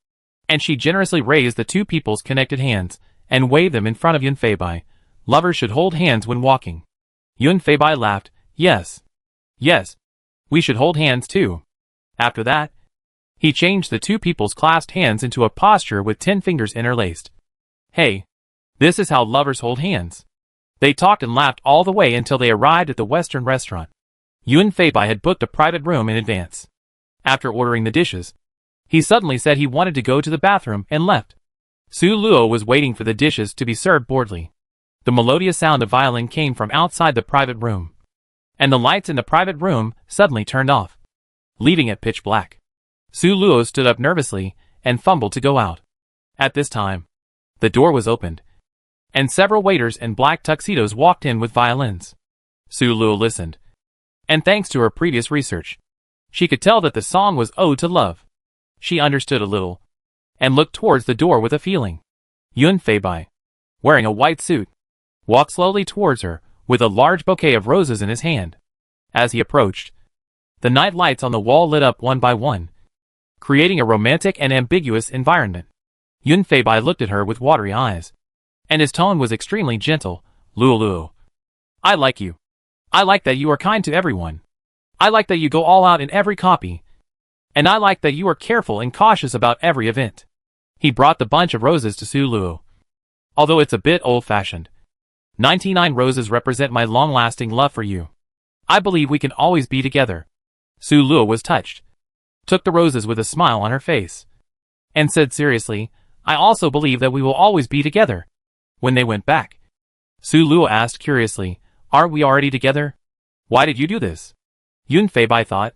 and she generously raised the two people's connected hands and waved them in front of Yun Fei Bai. Lovers should hold hands when walking. Yun Fei Bai laughed. Yes. Yes. We should hold hands too. After that, he changed the two people's clasped hands into a posture with 10 fingers interlaced. Hey, this is how lovers hold hands. They talked and laughed all the way until they arrived at the Western restaurant. Yun Fei Bai had booked a private room in advance. After ordering the dishes, he suddenly said he wanted to go to the bathroom and left. Su Luo was waiting for the dishes to be served boredly. The melodious sound of violin came from outside the private room, and the lights in the private room suddenly turned off, leaving it pitch black. Su Luo stood up nervously and fumbled to go out. At this time, the door was opened, and several waiters in black tuxedos walked in with violins. Su Luo listened, and thanks to her previous research, she could tell that the song was Ode to Love. She understood a little, and looked towards the door with a feeling. Yun Fei Bai, wearing a white suit, walked slowly towards her, with a large bouquet of roses in his hand. As he approached, the night lights on the wall lit up one by one, creating a romantic and ambiguous environment. Yun Fei Bai looked at her with watery eyes, and his tone was extremely gentle. Luo Luo, I like you. I like that you are kind to everyone. I like that you go all out in every copy. And I like that you are careful and cautious about every event. He brought the bunch of roses to Su Luo. Although it's a bit old-fashioned, 99 roses represent my long-lasting love for you. I believe we can always be together. Su Luo was touched, took the roses with a smile on her face, and said seriously, I also believe that we will always be together. When they went back, Su Luo asked curiously, aren't we already together? Why did you do this? Yun Fei Bai thought,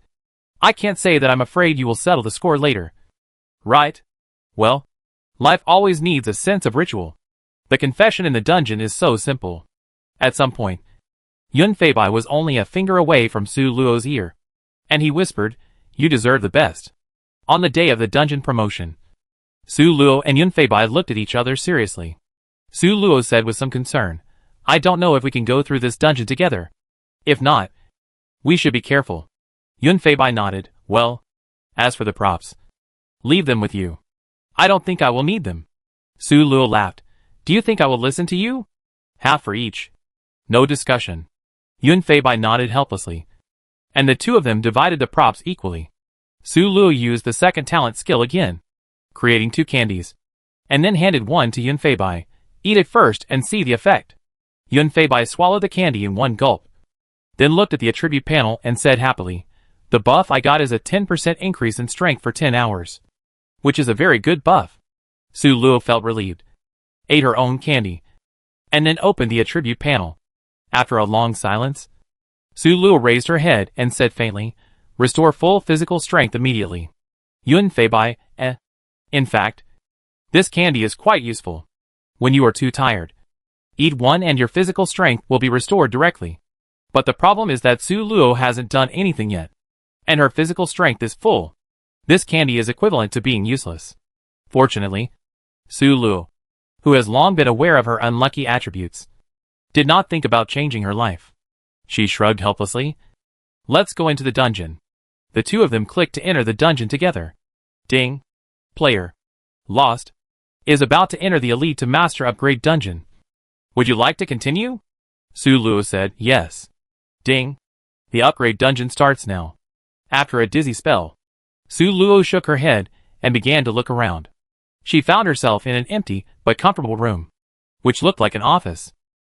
I can't say that I'm afraid you will settle the score later. Right? Well, life always needs a sense of ritual. The confession in the dungeon is so simple. At some point, Yun Fei Bai was only a finger away from Su Luo's ear, and he whispered, you deserve the best. On the day of the dungeon promotion, Su Luo and Yun Fei Bai looked at each other seriously. Su Luo said with some concern, I don't know if we can go through this dungeon together. If not, we should be careful. Yun Fei Bai nodded. Well, as for the props, leave them with you. I don't think I will need them. Su Luo laughed. Do you think I will listen to you? Half for each. No discussion. Yun Fei Bai nodded helplessly, and the two of them divided the props equally. Su Luo used the second talent skill again, creating 2 candies, and then handed one to Yun Fei Bai. Eat it first and see the effect. Yun Fei Bai swallowed the candy in one gulp, then looked at the attribute panel and said happily, the buff I got is a 10% increase in strength for 10 hours, which is a very good buff. Su Luo felt relieved, ate her own candy, and then opened the attribute panel. After a long silence, Su Luo raised her head and said faintly, restore full physical strength immediately. Yun Fei Bai, In fact, this candy is quite useful. When you are too tired, eat one and your physical strength will be restored directly. But the problem is that Su Luo hasn't done anything yet, and her physical strength is full. This candy is equivalent to being useless. Fortunately, Su Luo, who has long been aware of her unlucky attributes, did not think about changing her life. She shrugged helplessly. Let's go into the dungeon. The two of them clicked to enter the dungeon together. Ding. Player, lost, is about to enter the Elite to Master Upgrade dungeon. Would you like to continue? Su Luo said, yes. Ding. The upgrade dungeon starts now. After a dizzy spell, Su Luo shook her head and began to look around. She found herself in an empty but comfortable room, which looked like an office.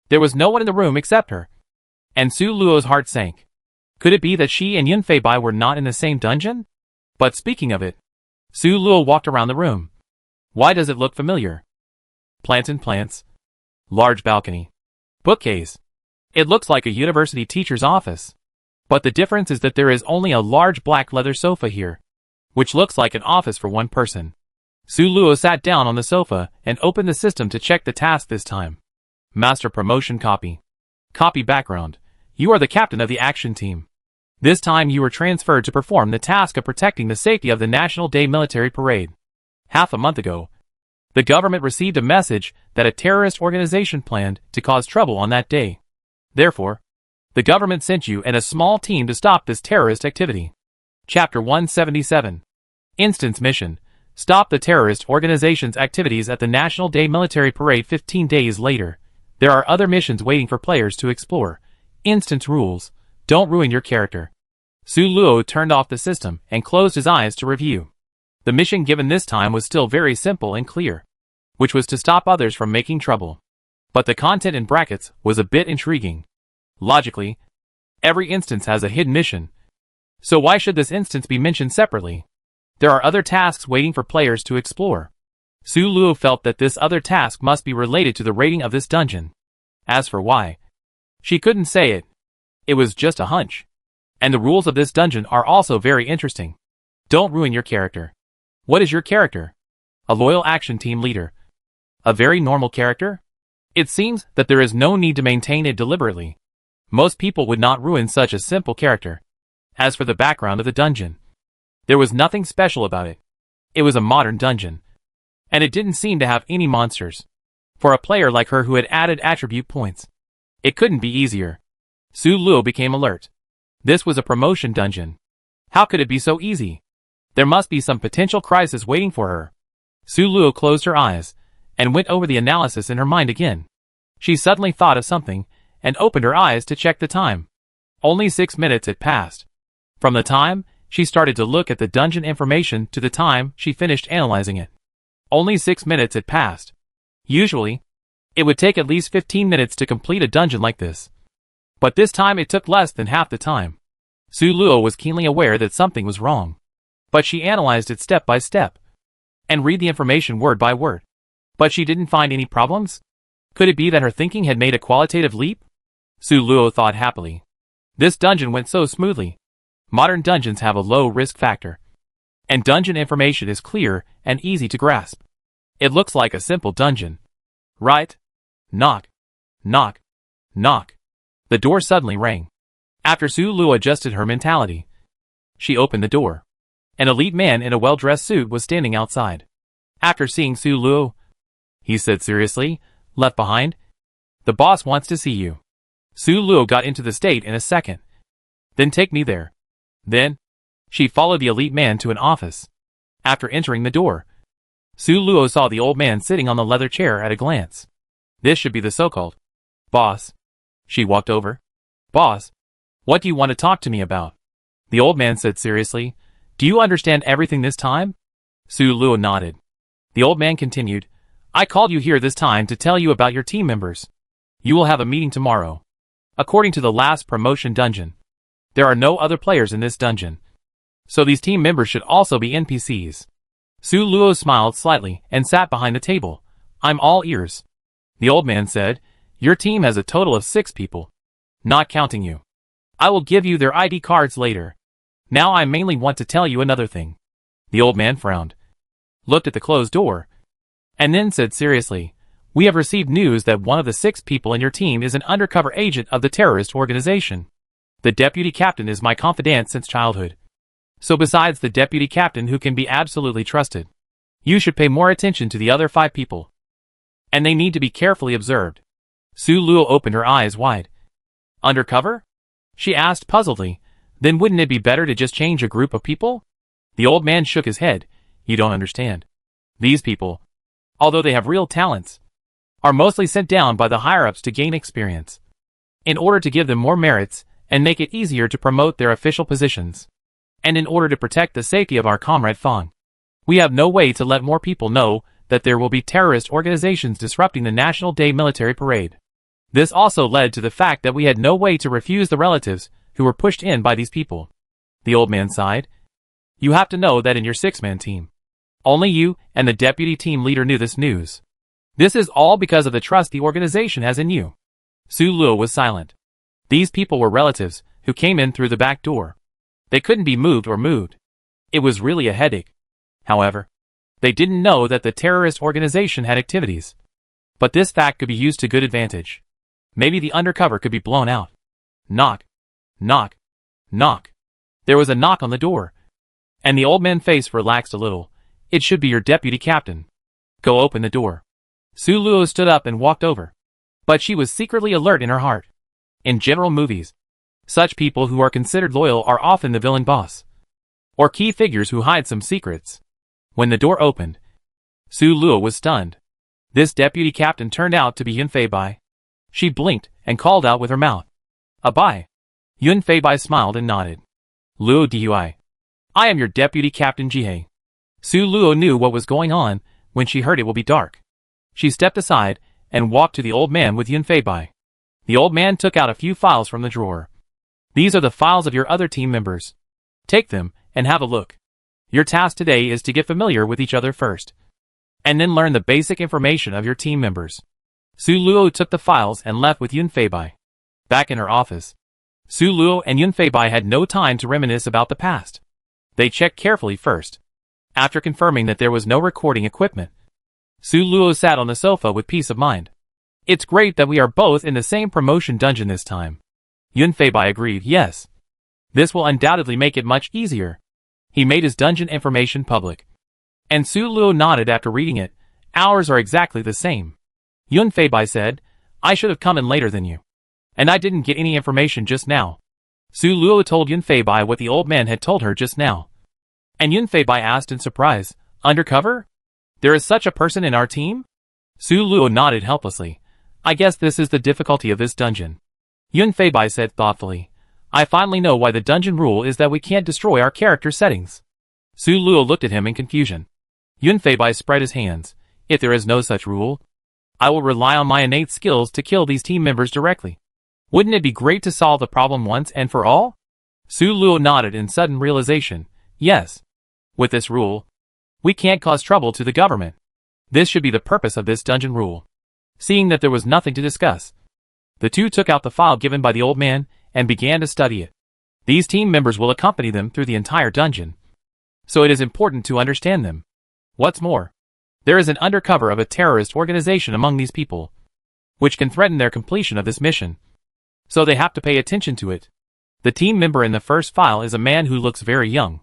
There was no one in the room except her, and Su Luo's heart sank. Could it be that she and Yun Fei Bai were not in the same dungeon? But speaking of it, Su Luo walked around the room. Why does it look familiar? Plants and plants. Large balcony. Bookcase. It looks like a university teacher's office. But the difference is that there is only a large black leather sofa here, which looks like an office for one person. Su Luo sat down on the sofa and opened the system to check the task this time. Master promotion copy. Copy background. You are the captain of the action team. This time you were transferred to perform the task of protecting the safety of the National Day military parade. Half a month ago, the government received a message that a terrorist organization planned to cause trouble on that day. Therefore, the government sent you and a small team to stop this terrorist activity. Chapter 177. Instance Mission. Stop the terrorist organization's activities at the National Day military parade 15 days later. There are other missions waiting for players to explore. Instance rules. Don't ruin your character. Su Luo turned off the system and closed his eyes to review. The mission given this time was still very simple and clear, which was to stop others from making trouble. But the content in brackets was a bit intriguing. Logically, every instance has a hidden mission. So why should this instance be mentioned separately? There are other tasks waiting for players to explore. Su Luo felt that this other task must be related to the rating of this dungeon. As for why, she couldn't say it. It was just a hunch. And the rules of this dungeon are also very interesting. Don't ruin your character. What is your character? A loyal action team leader. A very normal character? It seems that there is no need to maintain it deliberately. Most people would not ruin such a simple character. As for the background of the dungeon, there was nothing special about it. It was a modern dungeon, and it didn't seem to have any monsters. For a player like her who had added attribute points, it couldn't be easier. Su Luo became alert. This was a promotion dungeon. How could it be so easy? There must be some potential crisis waiting for her. Su Luo closed her eyes and went over the analysis in her mind again. She suddenly thought of something and opened her eyes to check the time. Only 6 minutes had passed. From the time she started to look at the dungeon information to the time she finished analyzing it. Only 6 minutes had passed. Usually, it would take at least 15 minutes to complete a dungeon like this. But this time it took less than half the time. Su Luo was keenly aware that something was wrong. But she analyzed it step by step and read the information word by word. But she didn't find any problems? Could it be that her thinking had made a qualitative leap? Su Luo thought happily. This dungeon went so smoothly. Modern dungeons have a low risk factor, and dungeon information is clear and easy to grasp. It looks like a simple dungeon, right? Knock, knock, knock. The door suddenly rang. After Su Luo adjusted her mentality, she opened the door. An elite man in a well-dressed suit was standing outside. After seeing Su Luo, he said seriously, "Left behind? The boss wants to see you." Su Luo got into the state in a second. "Then take me there." Then, she followed the elite man to an office. After entering the door, Su Luo saw the old man sitting on the leather chair at a glance. This should be the so-called boss. She walked over. "Boss, what do you want to talk to me about?" The old man said seriously, "Do you understand everything this time?" Su Luo nodded. The old man continued, "I called you here this time to tell you about your team members. You will have a meeting tomorrow. According to the last promotion dungeon, there are no other players in this dungeon. So these team members should also be NPCs." Su Luo smiled slightly and sat behind the table. "I'm all ears." The old man said, "Your team has a total of 6 people, not counting you. I will give you their ID cards later. Now I mainly want to tell you another thing." The old man frowned, looked at the closed door, and then said seriously, "We have received news that one of the 6 people in your team is an undercover agent of the terrorist organization. The deputy captain is my confidant since childhood. So besides the deputy captain who can be absolutely trusted, you should pay more attention to the other 5 people. And they need to be carefully observed." Su Luo opened her eyes wide. "Undercover?" she asked puzzledly. "Then wouldn't it be better to just change a group of people?" The old man shook his head. "You don't understand. These people, although they have real talents, are mostly sent down by the higher-ups to gain experience, in order to give them more merits and make it easier to promote their official positions. And in order to protect the safety of our comrade Fang, we have no way to let more people know that there will be terrorist organizations disrupting the National Day military parade. This also led to the fact that we had no way to refuse the relatives who were pushed in by these people." The old man sighed. "You have to know that in your 6-man team, only you and the deputy team leader knew this news. This is all because of the trust the organization has in you." Su Luo was silent. These people were relatives who came in through the back door. They couldn't be moved or moved. It was really a headache. However, they didn't know that the terrorist organization had activities. But this fact could be used to good advantage. Maybe the undercover could be blown out. Knock. Knock. Knock. There was a knock on the door. And the old man's face relaxed a little. It should be your deputy captain. Go open the door. Su Luo stood up and walked over. But she was secretly alert in her heart. In general movies, such people who are considered loyal are often the villain boss, or key figures who hide some secrets. When the door opened, Su Luo was stunned. This deputy captain turned out to be Yun Feibai. She blinked and called out with her mouth, "Abai." Yun Feibai smiled and nodded. "Luo Dui. I am your deputy captain Jihei." Su Luo knew what was going on when she heard it will be dark. She stepped aside and walked to the old man with Yun Feibai. The old man took out a few files from the drawer. "These are the files of your other team members. Take them and have a look. Your task today is to get familiar with each other first, and then learn the basic information of your team members." Su Luo took the files and left with Yun Feibai. Back in her office, Su Luo and Yun Feibai had no time to reminisce about the past. They checked carefully first. After confirming that there was no recording equipment, Su Luo sat on the sofa with peace of mind. "It's great that we are both in the same promotion dungeon this time." Yun Feibai agreed, "Yes. This will undoubtedly make it much easier." He made his dungeon information public. And Su Luo nodded after reading it. "Ours are exactly the same." Yun Feibai said, "I should have come in later than you. And I didn't get any information just now." Su Luo told Yun Feibai what the old man had told her just now. And Yun Feibai asked in surprise, "Undercover? There is such a person in our team?" Su Luo nodded helplessly. "I guess this is the difficulty of this dungeon." Yun Feibai said thoughtfully, "I finally know why the dungeon rule is that we can't destroy our character settings." Su Luo looked at him in confusion. Yun Feibai spread his hands. "If there is no such rule, I will rely on my innate skills to kill these team members directly. Wouldn't it be great to solve the problem once and for all?" Su Luo nodded in sudden realization. "Yes. With this rule, we can't cause trouble to the government. This should be the purpose of this dungeon rule." Seeing that there was nothing to discuss, the two took out the file given by the old man and began to study it. These team members will accompany them through the entire dungeon, so it is important to understand them. What's more, there is an undercover of a terrorist organization among these people, which can threaten their completion of this mission. So they have to pay attention to it. The team member in the first file is a man who looks very young.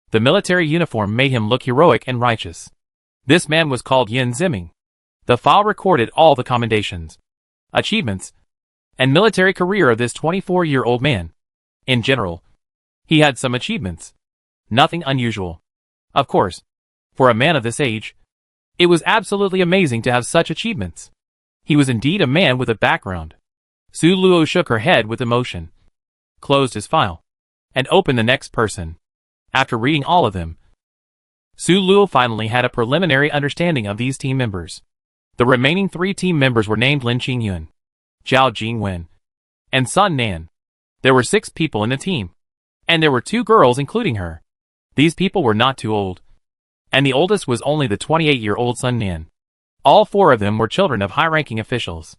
The military uniform made him look heroic and righteous. This man was called Yin Ziming. The file recorded all the commendations, achievements, and military career of this 24-year-old man. In general, he had some achievements. Nothing unusual. Of course, for a man of this age, it was absolutely amazing to have such achievements. He was indeed a man with a background. Su Luo shook her head with emotion, closed his file, and opened the next person. After reading all of them, Su Luo finally had a preliminary understanding of these team members. The remaining 3 team members were named Lin Qingyun, Zhao Jingwen, and Sun Nan. There were 6 people in the team, and there were 2 girls including her. These people were not too old, and the oldest was only the 28-year-old Sun Nan. All 4 of them were children of high-ranking officials.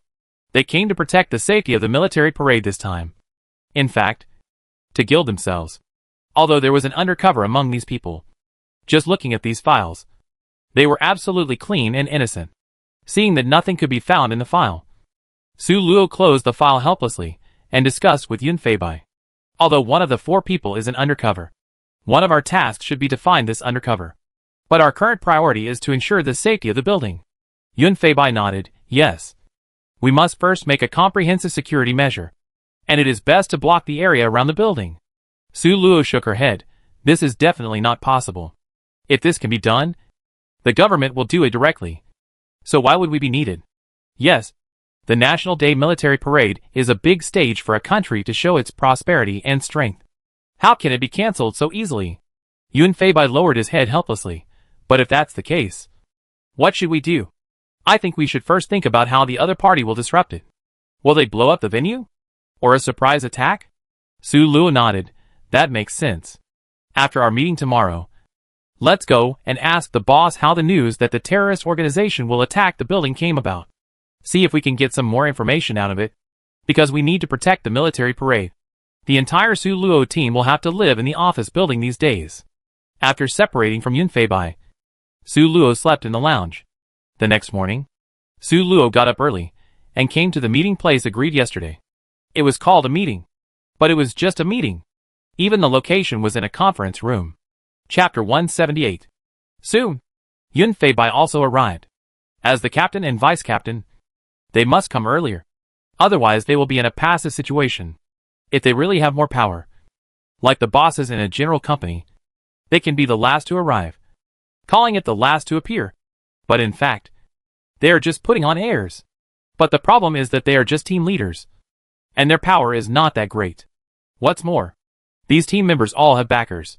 They came to protect the safety of the military parade this time. In fact, to gild themselves. Although there was an undercover among these people. Just looking at these files, they were absolutely clean and innocent. Seeing that nothing could be found in the file, Su Luo closed the file helplessly and discussed with Yun Feibai. Although one of the 4 people is an undercover, one of our tasks should be to find this undercover. But our current priority is to ensure the safety of the building. Yun Feibai nodded, "Yes. We must first make a comprehensive security measure, and it is best to block the area around the building." Su Luo shook her head. "This is definitely not possible. If this can be done, the government will do it directly. So why would we be needed?" "Yes. The National Day Military Parade is a big stage for a country to show its prosperity and strength. How can it be cancelled so easily?" Yun Feibai lowered his head helplessly. "But if that's the case, what should we do? I think we should first think about how the other party will disrupt it. Will they blow up the venue? Or a surprise attack?" Su Luo nodded. "That makes sense. After our meeting tomorrow, let's go and ask the boss how the news that the terrorist organization will attack the building came about. See if we can get some more information out of it. Because we need to protect the military parade. The entire Su Luo team will have to live in the office building these days. After separating from Yun Feibai, Su Luo slept in the lounge. The next morning, Su Luo got up early and came to the meeting place agreed yesterday. It was called a meeting, but it was just a meeting. Even the location was in a conference room. Chapter 178. Soon, Yun Feibai also arrived. As the captain and vice captain, they must come earlier. Otherwise they will be in a passive situation. If they really have more power, like the bosses in a general company, they can be the last to arrive, calling it the last to appear. But in fact, they are just putting on airs. But the problem is that they are just team leaders, and their power is not that great. What's more, these team members all have backers,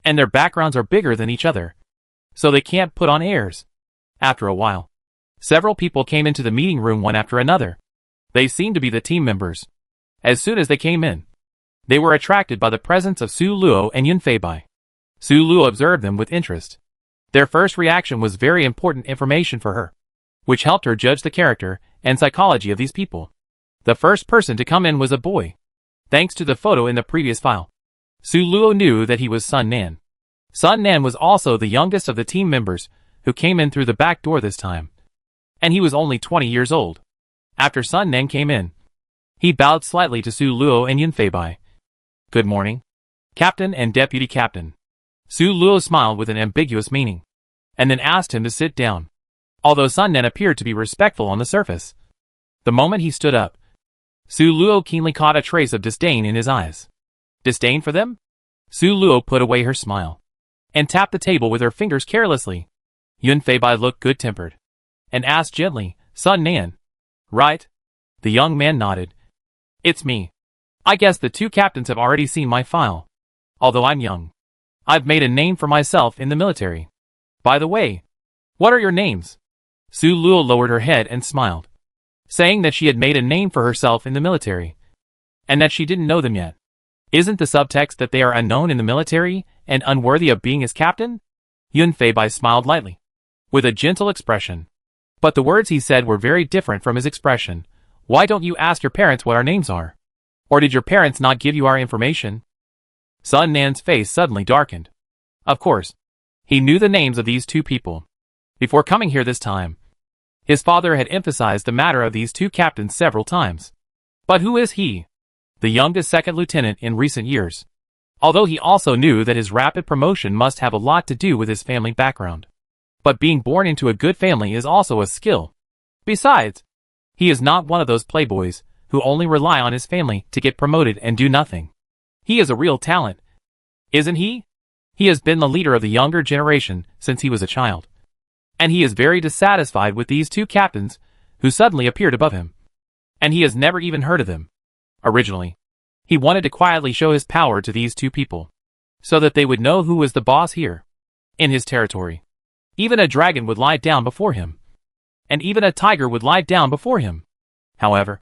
and their backgrounds are bigger than each other, so they can't put on airs. After a while, several people came into the meeting room one after another. They seemed to be the team members. As soon as they came in, they were attracted by the presence of Su Luo and Yun Feibai. Su Luo observed them with interest. Their first reaction was very important information for her, which helped her judge the character and psychology of these people. The first person to come in was a boy. Thanks to the photo in the previous file, Su Luo knew that he was Sun Nan. Sun Nan was also the youngest of the team members who came in through the back door this time, and he was only 20 years old. After Sun Nan came in, he bowed slightly to Su Luo and Yun Feibai. Good morning, Captain and Deputy Captain. Su Luo smiled with an ambiguous meaning, and then asked him to sit down. Although Sun Nan appeared to be respectful on the surface, the moment he stood up, Su Luo keenly caught a trace of disdain in his eyes. Disdain for them? Su Luo put away her smile, and tapped the table with her fingers carelessly. Yun Feibai looked good-tempered, and asked gently, Sun Nan, right? The young man nodded. It's me. I guess the two captains have already seen my file. Although I'm young, I've made a name for myself in the military. By the way, what are your names? Su Luo lowered her head and smiled, saying that she had made a name for herself in the military, and that she didn't know them yet. Isn't the subtext that they are unknown in the military and unworthy of being his captain? Yun Feibai smiled lightly, with a gentle expression. But the words he said were very different from his expression. Why don't you ask your parents what our names are? Or did your parents not give you our information? Sun Nan's face suddenly darkened. Of course, he knew the names of these two people. Before coming here this time, his father had emphasized the matter of these two captains several times. But who is he? The youngest second lieutenant in recent years. Although he also knew that his rapid promotion must have a lot to do with his family background. But being born into a good family is also a skill. Besides, he is not one of those playboys who only rely on his family to get promoted and do nothing. He is a real talent, isn't he? He has been the leader of the younger generation since he was a child. And he is very dissatisfied with these two captains who suddenly appeared above him. And he has never even heard of them. Originally, he wanted to quietly show his power to these two people, so that they would know who was the boss here, in his territory. Even a dragon would lie down before him. And even a tiger would lie down before him. However,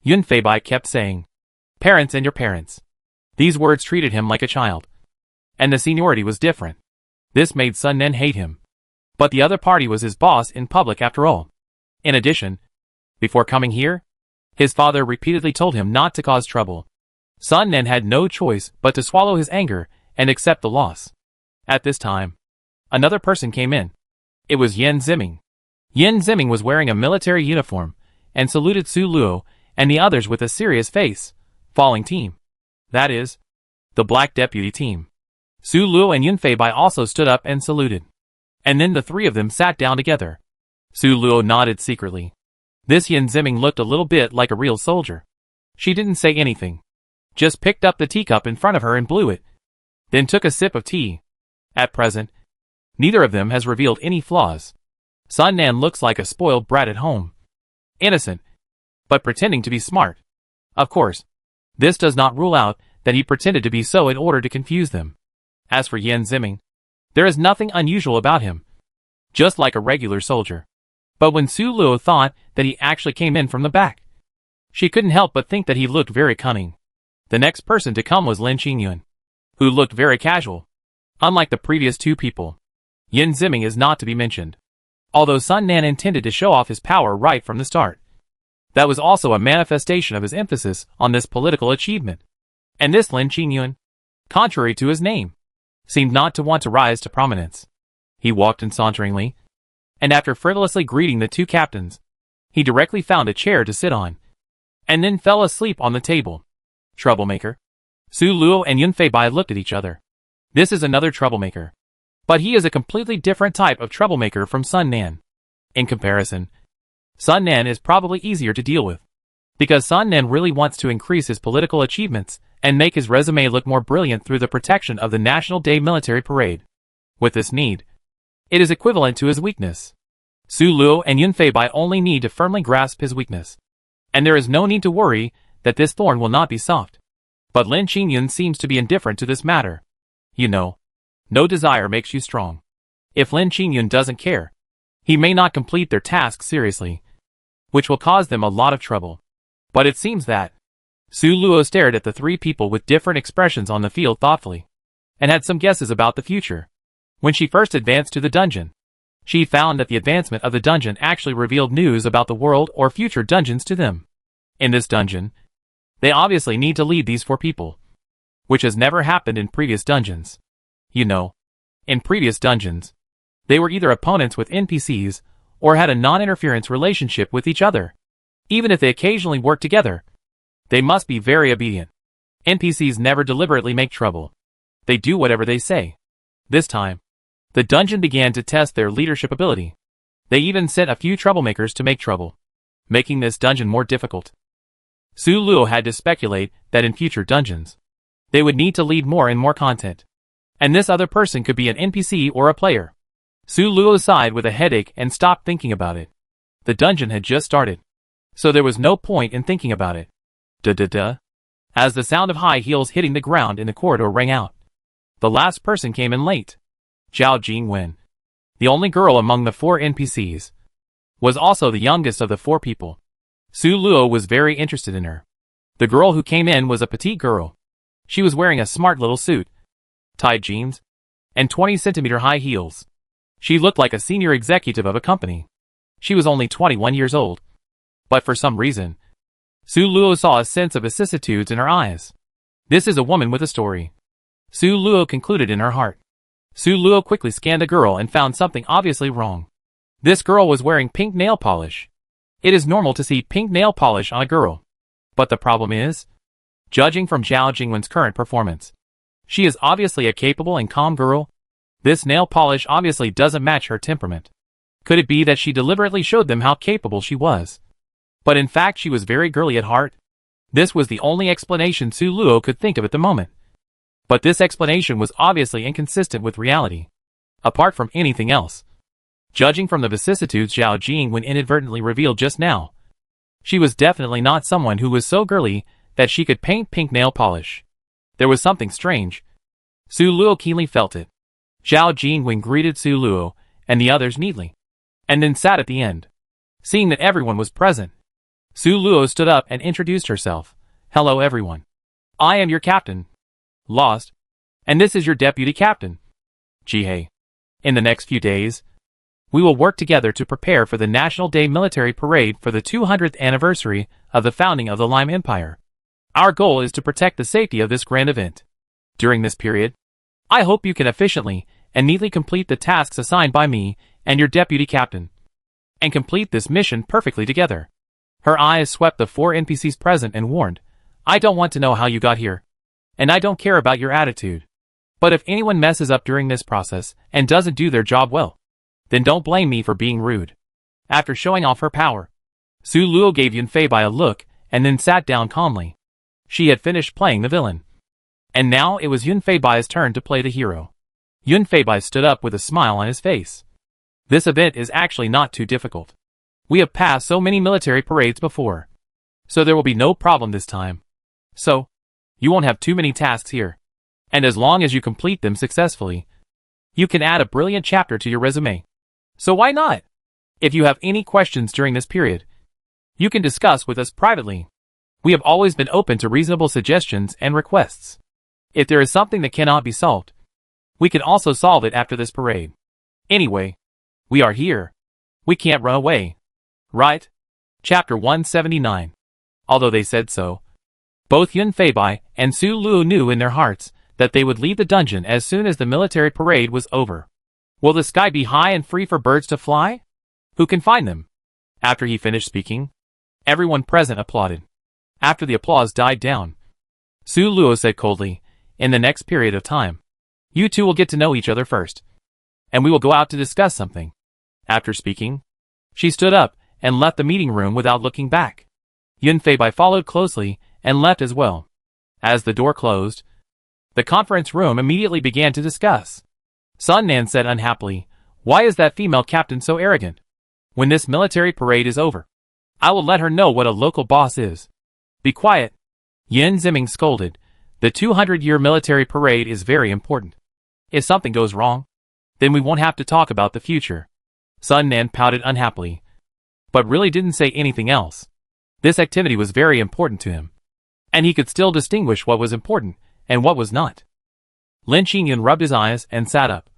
Yun Feibai kept saying, parents and your parents. These words treated him like a child. And the seniority was different. This made Sun Nan hate him. But the other party was his boss in public after all. In addition, before coming here, his father repeatedly told him not to cause trouble. Sun Nan had no choice but to swallow his anger and accept the loss. At this time, another person came in. It was Yen Ziming. Yen Ziming was wearing a military uniform and saluted Su Luo and the others with a serious face. Falling team. That is, the Black Deputy team. Su Luo and Yun Feibai also stood up and saluted. And then the three of them sat down together. Su Luo nodded secretly. This Yen Ziming looked a little bit like a real soldier. She didn't say anything. Just picked up the teacup in front of her and blew it. Then took a sip of tea. At present, neither of them has revealed any flaws. Sun Nan looks like a spoiled brat at home. Innocent, but pretending to be smart. Of course, this does not rule out that he pretended to be so in order to confuse them. As for Yen Ziming, there is nothing unusual about him. Just like a regular soldier. But when Su Luo thought that he actually came in from the back, she couldn't help but think that he looked very cunning. The next person to come was Lin Qingyun, who looked very casual. Unlike the previous two people, Yen Ziming is not to be mentioned. Although Sun Nan intended to show off his power right from the start. That was also a manifestation of his emphasis on this political achievement. And this Lin Qingyun, contrary to his name, seemed not to want to rise to prominence. He walked in saunteringly, and after frivolously greeting the two captains, he directly found a chair to sit on, and then fell asleep on the table. Troublemaker. Su Luo and Yun Feibai looked at each other. This is another troublemaker. But he is a completely different type of troublemaker from Sun Nan. In comparison, Sun Nan is probably easier to deal with, because Sun Nan really wants to increase his political achievements and make his resume look more brilliant through the protection of the National Day military parade. With this need, it is equivalent to his weakness. Su Luo and Yun Feibai only need to firmly grasp his weakness, and there is no need to worry that this thorn will not be soft. But Lin Qingyun seems to be indifferent to this matter. You know, no desire makes you strong. If Lin Qingyun doesn't care, he may not complete their task seriously, which will cause them a lot of trouble. But it seems that Su Luo stared at the three people with different expressions on the field thoughtfully, and had some guesses about the future. When she first advanced to the dungeon, she found that the advancement of the dungeon actually revealed news about the world or future dungeons to them. In this dungeon, they obviously need to lead these four people, which has never happened in previous dungeons. You know, in previous dungeons, they were either opponents with NPCs or had a non-interference relationship with each other. Even if they occasionally work together, they must be very obedient. NPCs never deliberately make trouble. They do whatever they say. This time, the dungeon began to test their leadership ability. They even sent a few troublemakers to make trouble, making this dungeon more difficult. Su Luo had to speculate that in future dungeons, they would need to lead more and more content. And this other person could be an NPC or a player. Su Luo sighed with a headache and stopped thinking about it. The dungeon had just started, so there was no point in thinking about it. Duh. As the sound of high heels hitting the ground in the corridor rang out, the last person came in late. Zhao Jingwen, the only girl among the four NPCs, was also the youngest of the four people. Su Luo was very interested in her. The girl who came in was a petite girl. She was wearing a smart little suit, tight jeans, and 20-centimeter high heels. She looked like a senior executive of a company. She was only 21 years old. But for some reason, Su Luo saw a sense of vicissitudes in her eyes. This is a woman with a story, Su Luo concluded in her heart. Su Luo quickly scanned the girl and found something obviously wrong. This girl was wearing pink nail polish. It is normal to see pink nail polish on a girl. But the problem is, judging from Zhao Jingwen's current performance, she is obviously a capable and calm girl. This nail polish obviously doesn't match her temperament. Could it be that she deliberately showed them how capable she was? But in fact she was very girly at heart. This was the only explanation Su Luo could think of at the moment. But this explanation was obviously inconsistent with reality. Apart from anything else, judging from the vicissitudes Zhao Jingwen inadvertently revealed just now, she was definitely not someone who was so girly that she could paint pink nail polish. There was something strange. Su Luo keenly felt it. Zhao Jingwen greeted Su Luo and the others neatly, and then sat at the end. Seeing that everyone was present, Su Luo stood up and introduced herself. Hello everyone. I am your captain, Lost, and this is your deputy captain, Jihei. In the next few days, we will work together to prepare for the National Day military parade for the 200th anniversary of the founding of the Lime Empire. Our goal is to protect the safety of this grand event. During this period, I hope you can efficiently and neatly complete the tasks assigned by me and your deputy captain, and complete this mission perfectly together. Her eyes swept the four NPCs present and warned, I don't want to know how you got here, and I don't care about your attitude. But if anyone messes up during this process and doesn't do their job well, then don't blame me for being rude. After showing off her power, Su Luo gave Yun Feibai a look and then sat down calmly. She had finished playing the villain, and now it was Yun Feibai's turn to play the hero. Yun Feibai stood up with a smile on his face. This event is actually not too difficult. We have passed so many military parades before, so there will be no problem this time. So, you won't have too many tasks here, and as long as you complete them successfully, you can add a brilliant chapter to your resume. So why not? If you have any questions during this period, you can discuss with us privately. We have always been open to reasonable suggestions and requests. If there is something that cannot be solved, we can also solve it after this parade. Anyway, we are here. We can't run away. Right? Chapter 179. Although they said so, both Yun Feibai and Su Luo knew in their hearts that they would leave the dungeon as soon as the military parade was over. Will the sky be high and free for birds to fly? Who can find them? After he finished speaking, everyone present applauded. After the applause died down, Su Luo said coldly, in the next period of time, you two will get to know each other first, and we will go out to discuss something. After speaking, she stood up and left the meeting room without looking back. Yun Feibai followed closely and left as well. As the door closed, the conference room immediately began to discuss. Sun Nan said unhappily, why is that female captain so arrogant? When this military parade is over, I will let her know what a local boss is. Be quiet. Yin Ziming scolded. The 200-year military parade is very important. If something goes wrong, then we won't have to talk about the future. Sun Nan pouted unhappily, but really didn't say anything else. This activity was very important to him, and he could still distinguish what was important and what was not. Lin Qingyun rubbed his eyes and sat up,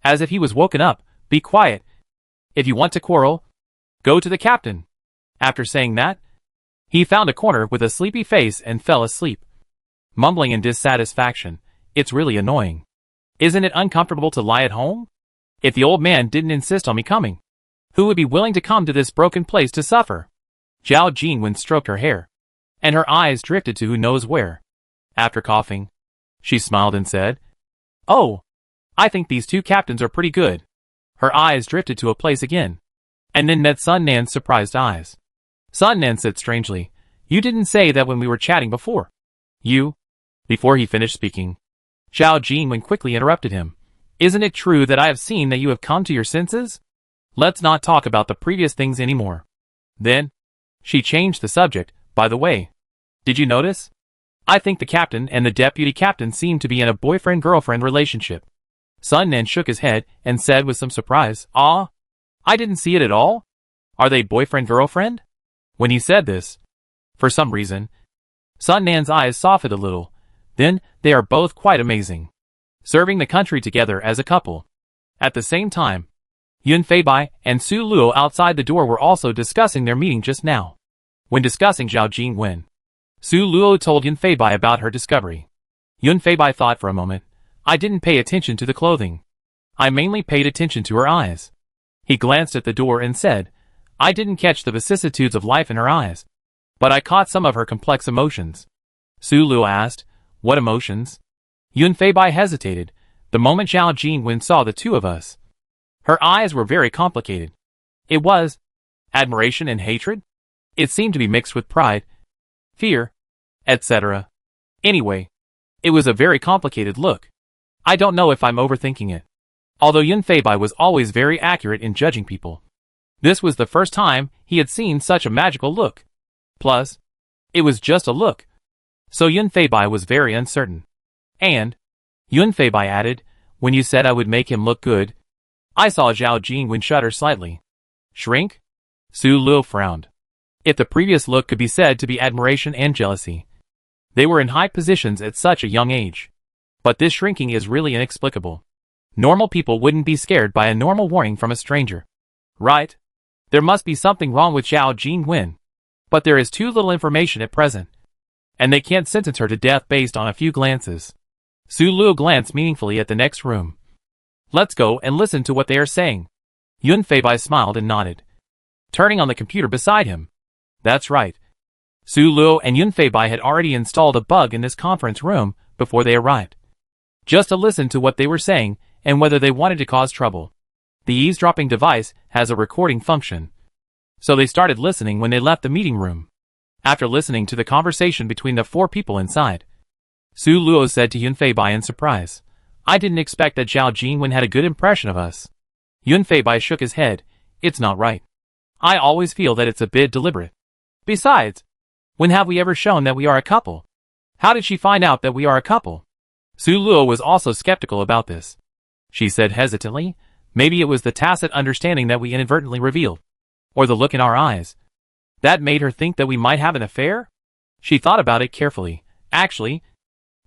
as if he was woken up. Be quiet. If you want to quarrel, go to the captain. After saying that, he found a corner with a sleepy face and fell asleep, mumbling in dissatisfaction. It's really annoying. Isn't it uncomfortable to lie at home? If the old man didn't insist on me coming, who would be willing to come to this broken place to suffer? Zhao Jinwen stroked her hair, and her eyes drifted to who knows where. After coughing, she smiled and said, oh, I think these two captains are pretty good. Her eyes drifted to a place again, and then met Sun Nan's surprised eyes. Sun Nan said strangely, you didn't say that when we were chatting before. You? Before he finished speaking, Zhao Jinwen quickly interrupted him. Isn't it true that I have seen that you have come to your senses? Let's not talk about the previous things anymore. Then, she changed the subject. By the way, did you notice? I think the captain and the deputy captain seem to be in a boyfriend-girlfriend relationship. Sun Nan shook his head and said with some surprise, ah, I didn't see it at all. Are they boyfriend-girlfriend? When he said this, for some reason, Sun Nan's eyes softened a little. Then, they are both quite amazing, serving the country together as a couple. At the same time, Yun Feibai and Su Luo outside the door were also discussing their meeting just now. When discussing Zhao Jinwen, Su Luo told Yun Feibai about her discovery. Yun Feibai thought for a moment. I didn't pay attention to the clothing. I mainly paid attention to her eyes. He glanced at the door and said, I didn't catch the vicissitudes of life in her eyes, but I caught some of her complex emotions. Su Luo asked, what emotions? Yun Feibai hesitated. The moment Zhao Jinwen saw the two of us, her eyes were very complicated. It was admiration and hatred? It seemed to be mixed with pride, fear, etc. Anyway, it was a very complicated look. I don't know if I'm overthinking it. Although Yun Feibai was always very accurate in judging people, this was the first time he had seen such a magical look. Plus, it was just a look. So Yun Feibai was very uncertain. And, Yun Feibai added, when you said I would make him look good, I saw Zhao Jinwen shudder slightly. Shrink? Su Luo frowned. If the previous look could be said to be admiration and jealousy, they were in high positions at such a young age. But this shrinking is really inexplicable. Normal people wouldn't be scared by a normal warning from a stranger. Right? There must be something wrong with Zhao Jinwen. But there is too little information at present, and they can't sentence her to death based on a few glances. Su Luo glanced meaningfully at the next room. Let's go and listen to what they are saying. Yun Feibai smiled and nodded, turning on the computer beside him. That's right. Su Luo and Yun Feibai had already installed a bug in this conference room before they arrived, just to listen to what they were saying and whether they wanted to cause trouble. The eavesdropping device has a recording function, so they started listening when they left the meeting room. After listening to the conversation between the four people inside, Su Luo said to Yun Feibai in surprise, I didn't expect that Zhao Jinwen had a good impression of us. Yun Feibai shook his head. It's not right. I always feel that it's a bit deliberate. Besides, when have we ever shown that we are a couple? How did she find out that we are a couple? Su Luo was also skeptical about this. She said hesitantly, maybe it was the tacit understanding that we inadvertently revealed, or the look in our eyes. That made her think that we might have an affair? She thought about it carefully. Actually,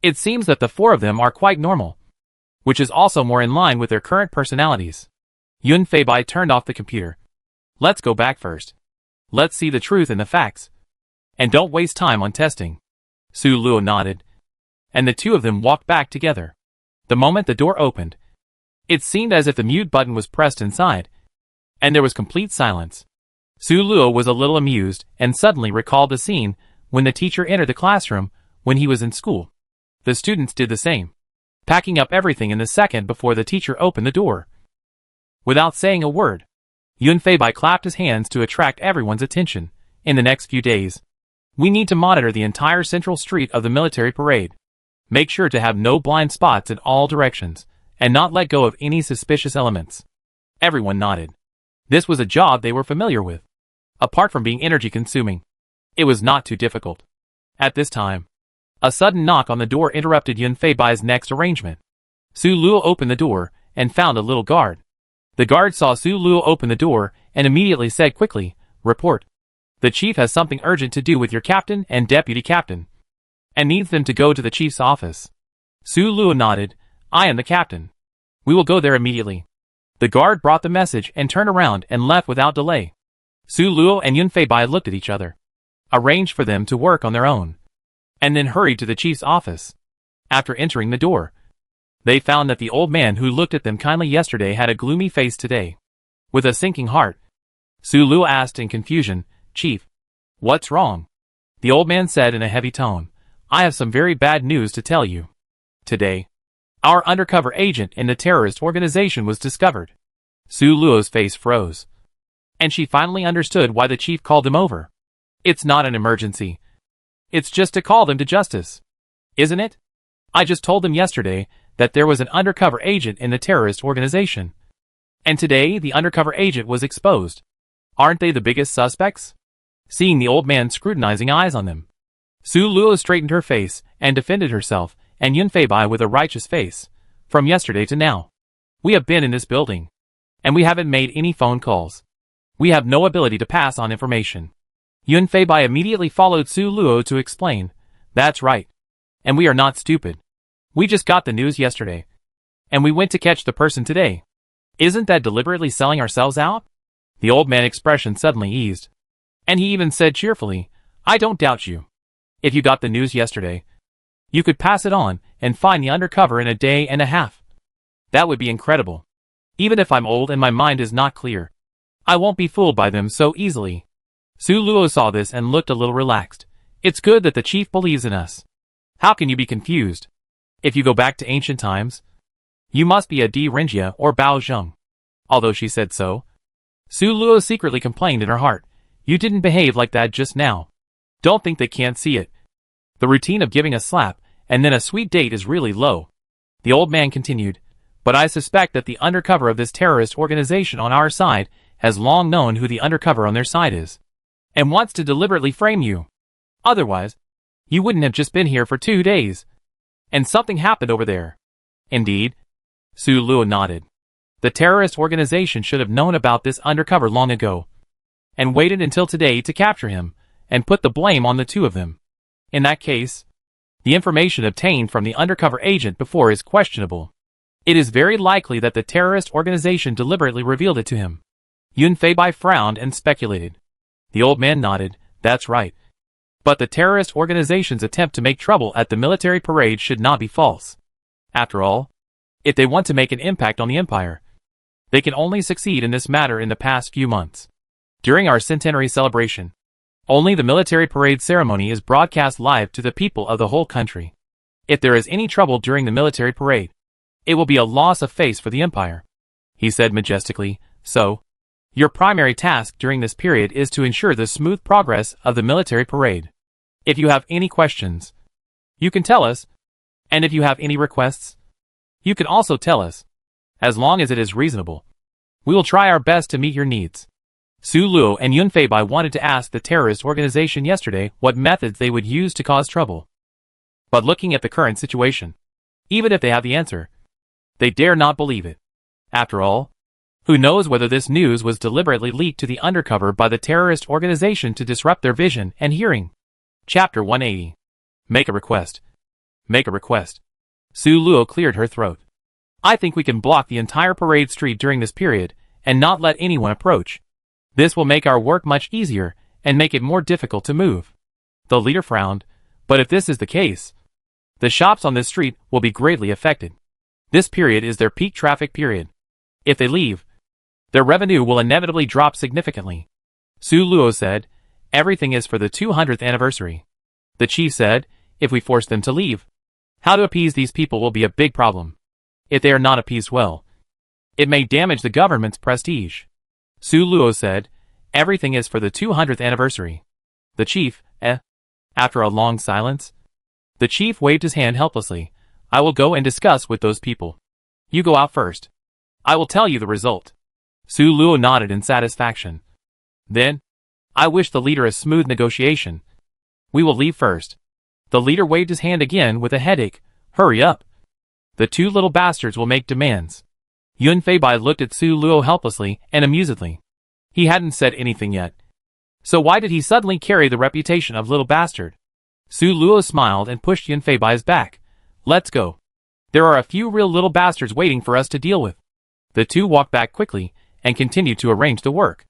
it seems that the four of them are quite normal, which is also more in line with their current personalities. Yun Feibai turned off the computer. Let's go back first. Let's see the truth in the facts. And don't waste time on testing. Su Luo nodded, and the two of them walked back together. The moment the door opened, it seemed as if the mute button was pressed inside, and there was complete silence. Su Luo was a little amused and suddenly recalled the scene when the teacher entered the classroom when he was in school. The students did the same, packing up everything in the second before the teacher opened the door. Without saying a word, Yun Feibai clapped his hands to attract everyone's attention. In the next few days, we need to monitor the entire central street of the military parade. Make sure to have no blind spots in all directions, and not let go of any suspicious elements. Everyone nodded. This was a job they were familiar with. Apart from being energy-consuming, it was not too difficult. At this time, a sudden knock on the door interrupted Yun Feibai's next arrangement. Su Luo opened the door and found a little guard. The guard saw Su Luo open the door and immediately said quickly, "Report. The chief has something urgent to do with your captain and deputy captain, and needs them to go to the chief's office." Su Luo nodded. "I am the captain. We will go there immediately." The guard brought the message and turned around and left without delay. Su Luo and Yun Feibai looked at each other, arranged for them to work on their own, and then hurried to the chief's office. After entering the door, they found that the old man who looked at them kindly yesterday had a gloomy face today. With a sinking heart, Su Luo asked in confusion, "Chief, what's wrong?" The old man said in a heavy tone, "I have some very bad news to tell you. Today, our undercover agent in the terrorist organization was discovered." Su Luo's face froze, and she finally understood why the chief called him over. "It's not an emergency. It's just to call them to justice, isn't it? I just told them yesterday that there was an undercover agent in the terrorist organization. And today the undercover agent was exposed. Aren't they the biggest suspects?" Seeing the old man scrutinizing eyes on them, Su Luo straightened her face and defended herself and Yun Feibai with a righteous face. "From yesterday to now, we have been in this building, and we haven't made any phone calls. We have no ability to pass on information." Yun Feibai immediately followed Su Luo to explain, "That's right. And we are not stupid. We just got the news yesterday, and we went to catch the person today. Isn't that deliberately selling ourselves out?" The old man's expression suddenly eased, and he even said cheerfully, "I don't doubt you. If you got the news yesterday, you could pass it on and find the undercover in a day and a half. That would be incredible. Even if I'm old and my mind is not clear, I won't be fooled by them so easily." Su Luo saw this and looked a little relaxed. "It's good that the chief believes in us. How can you be confused? If you go back to ancient times, you must be a Di Renjia or Bao Zheng." Although she said so, Su Luo secretly complained in her heart, "You didn't behave like that just now. Don't think they can't see it. The routine of giving a slap and then a sweet date is really low." The old man continued, "But I suspect that the undercover of this terrorist organization on our side has long known who the undercover on their side is, and wants to deliberately frame you. Otherwise, you wouldn't have just been here for 2 days. And something happened over there." "Indeed?" Su Luo nodded. "The terrorist organization should have known about this undercover long ago, and waited until today to capture him, and put the blame on the two of them. In that case, the information obtained from the undercover agent before is questionable. It is very likely that the terrorist organization deliberately revealed it to him." Yun Feibai frowned and speculated. The old man nodded, "That's right. But the terrorist organization's attempt to make trouble at the military parade should not be false. After all, if they want to make an impact on the empire, they can only succeed in this matter in the past few months. During our centenary celebration, only the military parade ceremony is broadcast live to the people of the whole country. If there is any trouble during the military parade, it will be a loss of face for the empire." He said majestically, "So, your primary task during this period is to ensure the smooth progress of the military parade. If you have any questions, you can tell us, and if you have any requests, you can also tell us. As long as it is reasonable, we will try our best to meet your needs." Su Luo and Yun Feibai wanted to ask the terrorist organization yesterday what methods they would use to cause trouble. But looking at the current situation, even if they have the answer, they dare not believe it. After all, who knows whether this news was deliberately leaked to the undercover by the terrorist organization to disrupt their vision and hearing. Chapter 180. Make a request. Make a request. Su Luo cleared her throat. "I think we can block the entire parade street during this period and not let anyone approach. This will make our work much easier and make it more difficult to move. The leader frowned, but if this is the case, the shops on this street will be greatly affected. This period is their peak traffic period. If they leave, their revenue will inevitably drop significantly. Su Luo said, everything is for the 200th anniversary. The chief said, if we force them to leave, how to appease these people will be a big problem. If they are not appeased well, it may damage the government's prestige. Su Luo said, everything is for the 200th anniversary. The chief, After a long silence, the chief waved his hand helplessly. I will go and discuss with those people. You go out first. I will tell you the result. Su Luo nodded in satisfaction. Then, I wish the leader a smooth negotiation. We will leave first. The leader waved his hand again with a headache. Hurry up. The two little bastards will make demands. Yun Feibai looked at Su Luo helplessly and amusedly. He hadn't said anything yet. So why did he suddenly carry the reputation of little bastard? Su Luo smiled and pushed Yun Feibai's back. Let's go. There are a few real little bastards waiting for us to deal with. The two walked back quickly and continued to arrange the work.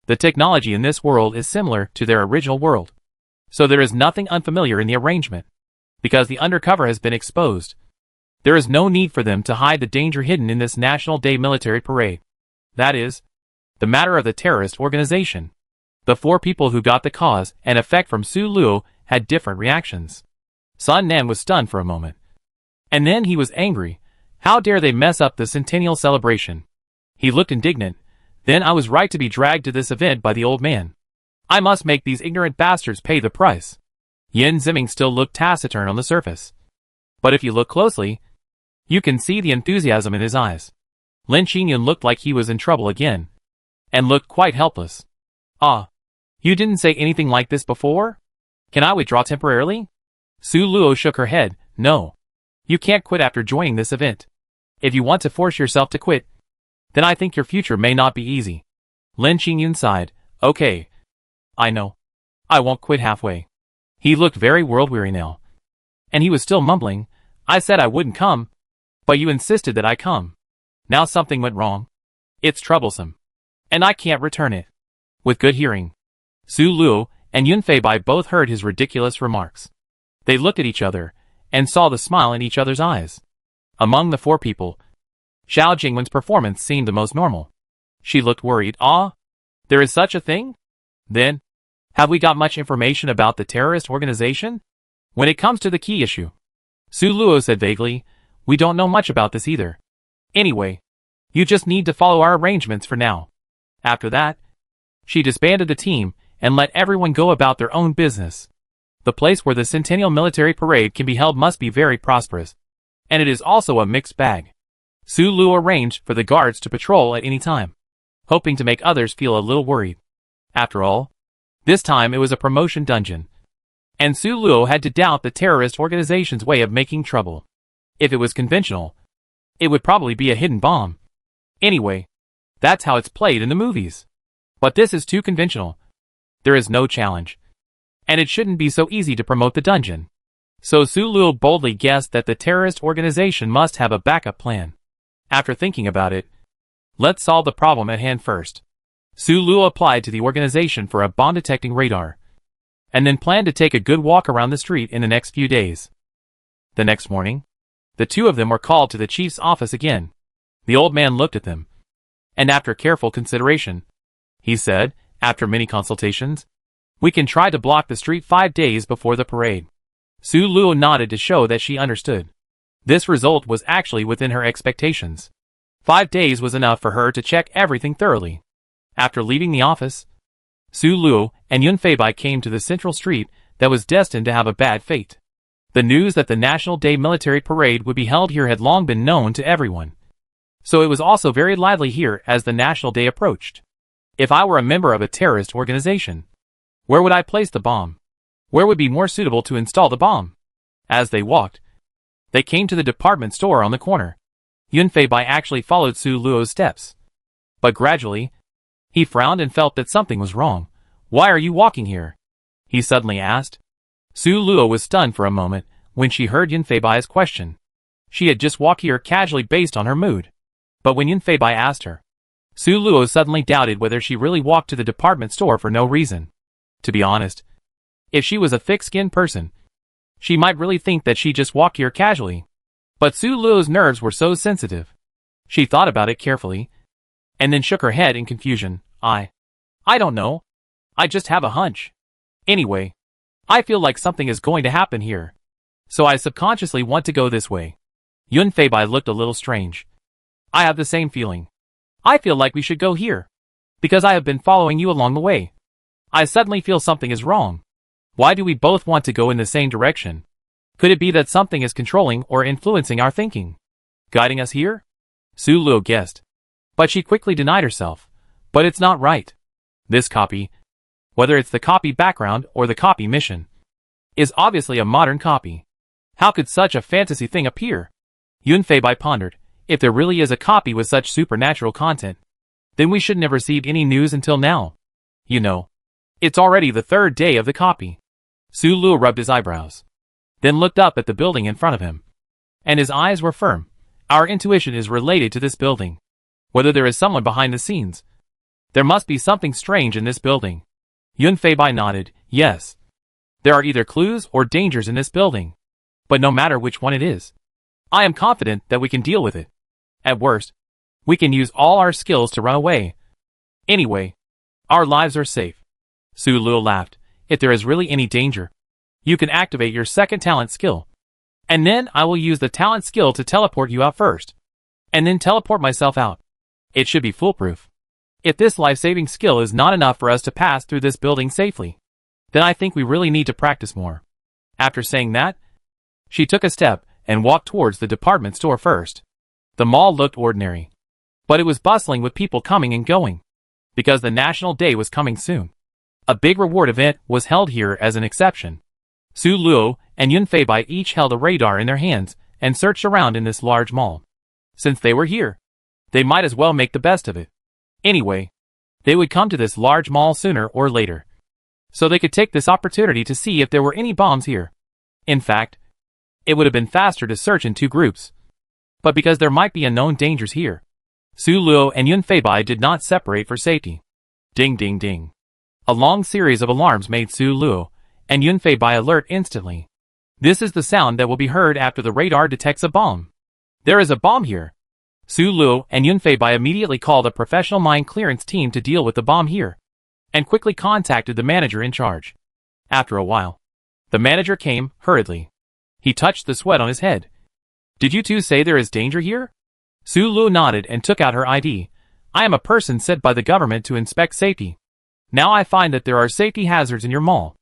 The technology in this world is similar to their original world. So there is nothing unfamiliar in the arrangement. Because the undercover has been exposed, there is no need for them to hide the danger hidden in this National Day military parade. That is, the matter of the terrorist organization. The four people who got the cause and effect from Su Luo had different reactions. Sun Nan was stunned for a moment. And then he was angry. How dare they mess up the centennial celebration? He looked indignant. Then I was right to be dragged to this event by the old man. I must make these ignorant bastards pay the price. Yin Ziming still looked taciturn on the surface. But if you look closely, you can see the enthusiasm in his eyes. Lin Xingyun looked like he was in trouble again, and looked quite helpless. Ah, you didn't say anything like this before? Can I withdraw temporarily? Su Luo shook her head. No. You can't quit after joining this event. If you want to force yourself to quit, then I think your future may not be easy. Lin Xingyun sighed. Okay. I know. I won't quit halfway. He looked very world-weary now. And he was still mumbling. I said I wouldn't come, but you insisted that I come. Now something went wrong. It's troublesome. And I can't return it. With good hearing, Su Luo and Yun Feibai both heard his ridiculous remarks. They looked at each other and saw the smile in each other's eyes. Among the four people, Xiao Jingwen's performance seemed the most normal. She looked worried. Ah, there is such a thing? Then, have we got much information about the terrorist organization? When it comes to the key issue, Su Luo said vaguely, we don't know much about this either. Anyway, you just need to follow our arrangements for now. After that, she disbanded the team and let everyone go about their own business. The place where the Centennial Military Parade can be held must be very prosperous, and it is also a mixed bag. Su Luo arranged for the guards to patrol at any time, hoping to make others feel a little worried. After all, this time it was a promotion dungeon, and Su Luo had to doubt the terrorist organization's way of making trouble. If it was conventional, it would probably be a hidden bomb. Anyway, that's how it's played in the movies. But this is too conventional. There is no challenge. And it shouldn't be so easy to promote the dungeon. So Su Luo boldly guessed that the terrorist organization must have a backup plan. After thinking about it, let's solve the problem at hand first. Su Luo applied to the organization for a bomb-detecting radar, and then planned to take a good walk around the street in the next few days. The next morning, the two of them were called to the chief's office again. The old man looked at them, and after careful consideration, he said, after many consultations, we can try to block the street 5 days before the parade. Su Luo nodded to show that she understood. This result was actually within her expectations. 5 days was enough for her to check everything thoroughly. After leaving the office, Su Luo and Yun Feibai came to the central street that was destined to have a bad fate. The news that the National Day military parade would be held here had long been known to everyone. So it was also very lively here as the National Day approached. If I were a member of a terrorist organization, where would I place the bomb? Where would be more suitable to install the bomb? As they walked, they came to the department store on the corner. Yun Feibai actually followed Su Luo's steps. But gradually, he frowned and felt that something was wrong. Why are you walking here? He suddenly asked. Su Luo was stunned for a moment when she heard Yun Feibai's question. She had just walked here casually based on her mood. But when Yun Feibai asked her, Su Luo suddenly doubted whether she really walked to the department store for no reason. To be honest, if she was a thick-skinned person, she might really think that she just walked here casually. But Su Luo's nerves were so sensitive. She thought about it carefully, and then shook her head in confusion. I don't know. I just have a hunch. Anyway, I feel like something is going to happen here. So I subconsciously want to go this way. Yun Feibai looked a little strange. I have the same feeling. I feel like we should go here. Because I have been following you along the way. I suddenly feel something is wrong. Why do we both want to go in the same direction? Could it be that something is controlling or influencing our thinking? Guiding us here? Su Luo guessed. But she quickly denied herself. But it's not right. This copy, whether it's the copy background or the copy mission, is obviously a modern copy. How could such a fantasy thing appear? Yun Feibai pondered. If there really is a copy with such supernatural content, then we shouldn't have received any news until now. You know, it's already the third day of the copy. Su Luo rubbed his eyebrows, then looked up at the building in front of him. And his eyes were firm. Our intuition is related to this building. Whether there is someone behind the scenes, there must be something strange in this building. Yun Feibai nodded. Yes. There are either clues or dangers in this building. But no matter which one it is, I am confident that we can deal with it. At worst, we can use all our skills to run away. Anyway, our lives are safe. Su Luo laughed. If there is really any danger, you can activate your second talent skill. And then I will use the talent skill to teleport you out first. And then teleport myself out. It should be foolproof. If this life-saving skill is not enough for us to pass through this building safely, then I think we really need to practice more. After saying that, she took a step and walked towards the department store first. The mall looked ordinary, but it was bustling with people coming and going, because the National Day was coming soon. A big reward event was held here as an exception. Su Luo and Yun Feibai each held a radar in their hands and searched around in this large mall. Since they were here, they might as well make the best of it. Anyway, they would come to this large mall sooner or later, so they could take this opportunity to see if there were any bombs here. In fact, it would have been faster to search in two groups. But because there might be unknown dangers here, Su Luo and Yun Feibai did not separate for safety. Ding ding ding. A long series of alarms made Su Luo and Yun Feibai alert instantly. This is the sound that will be heard after the radar detects a bomb. There is a bomb here. Su Luo and Yun Feibai immediately called a professional mine clearance team to deal with the bomb here, and quickly contacted the manager in charge. After a while, the manager came, hurriedly. He touched the sweat on his head. Did you two say there is danger here? Su Luo nodded and took out her ID. I am a person sent by the government to inspect safety. Now I find that there are safety hazards in your mall.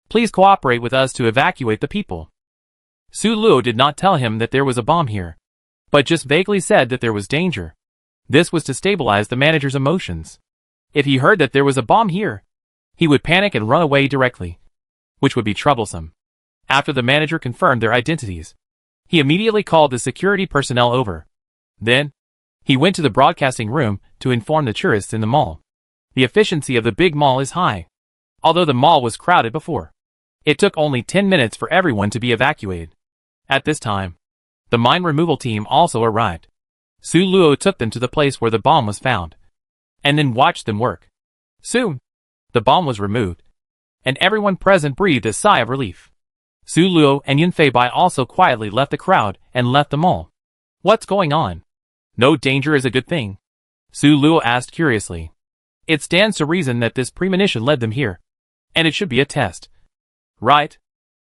Please cooperate with us to evacuate the people. Su Luo did not tell him that there was a bomb here, but just vaguely said that there was danger. This was to stabilize the manager's emotions. If he heard that there was a bomb here, he would panic and run away directly, which would be troublesome. After the manager confirmed their identities, he immediately called the security personnel over. Then, he went to the broadcasting room to inform the tourists in the mall. The efficiency of the big mall is high. Although the mall was crowded before, it took only 10 minutes for everyone to be evacuated. At this time, the mine removal team also arrived. Su Luo took them to the place where the bomb was found, and then watched them work. Soon, the bomb was removed, and everyone present breathed a sigh of relief. Su Luo and Yun Feibai also quietly left the crowd and left the mall. What's going on? No danger is a good thing? Su Luo asked curiously. It stands to reason that this premonition led them here, and it should be a test. Right?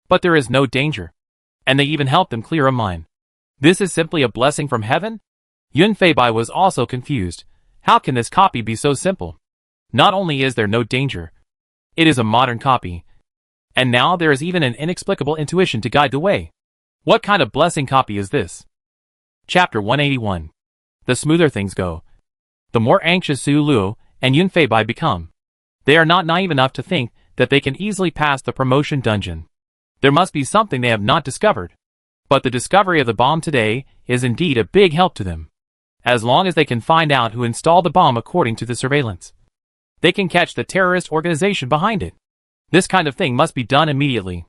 But there is no danger, and they even helped them clear a mine. This is simply a blessing from heaven? Yun Feibai was also confused. How can this copy be so simple? Not only is there no danger, it is a modern copy, and now there is even an inexplicable intuition to guide the way. What kind of blessing copy is this? Chapter 181. The smoother things go, the more anxious Su Luo and Yun Feibai become. They are not naive enough to think that they can easily pass the promotion dungeon. There must be something they have not discovered. But the discovery of the bomb today is indeed a big help to them. As long as they can find out who installed the bomb according to the surveillance, they can catch the terrorist organization behind it. This kind of thing must be done immediately.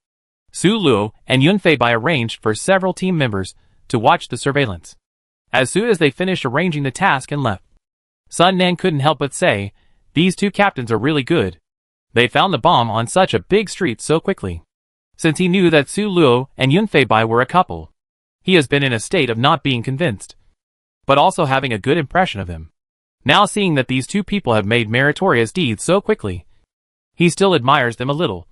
Su Luo and Yun Feibai arranged for several team members to watch the surveillance. As soon as they finished arranging the task and left, Sun Nan couldn't help but say, these two captains are really good. They found the bomb on such a big street so quickly. Since he knew that Su Luo and Yun Fei Bai were a couple, he has been in a state of not being convinced, but also having a good impression of them. Now seeing that these two people have made meritorious deeds so quickly, he still admires them a little,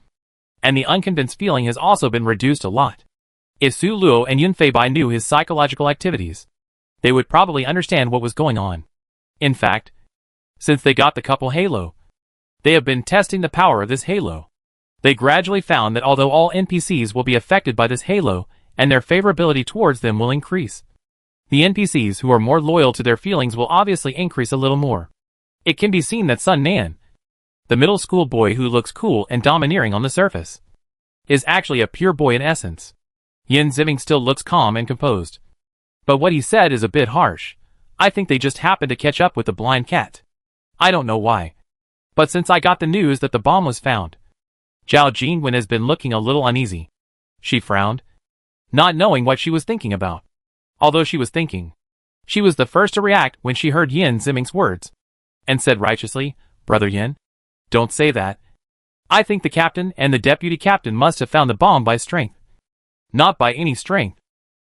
and the unconvinced feeling has also been reduced a lot. If Su Luo and Yun Fei Bai knew his psychological activities, they would probably understand what was going on. In fact, since they got the couple halo, they have been testing the power of this halo. They gradually found that although all NPCs will be affected by this halo, and their favorability towards them will increase, the NPCs who are more loyal to their feelings will obviously increase a little more. It can be seen that Sun Nan, the middle school boy who looks cool and domineering on the surface, is actually a pure boy in essence. Yin Ziming still looks calm and composed. But what he said is a bit harsh. I think they just happened to catch up with the blind cat. I don't know why. But since I got the news that the bomb was found, Zhao Jinwen has been looking a little uneasy. She frowned, not knowing what she was thinking about. Although she was thinking, she was the first to react when she heard Yin Ziming's words, and said righteously, Brother Yin, don't say that. I think the captain and the deputy captain must have found the bomb by strength. Not by any strength.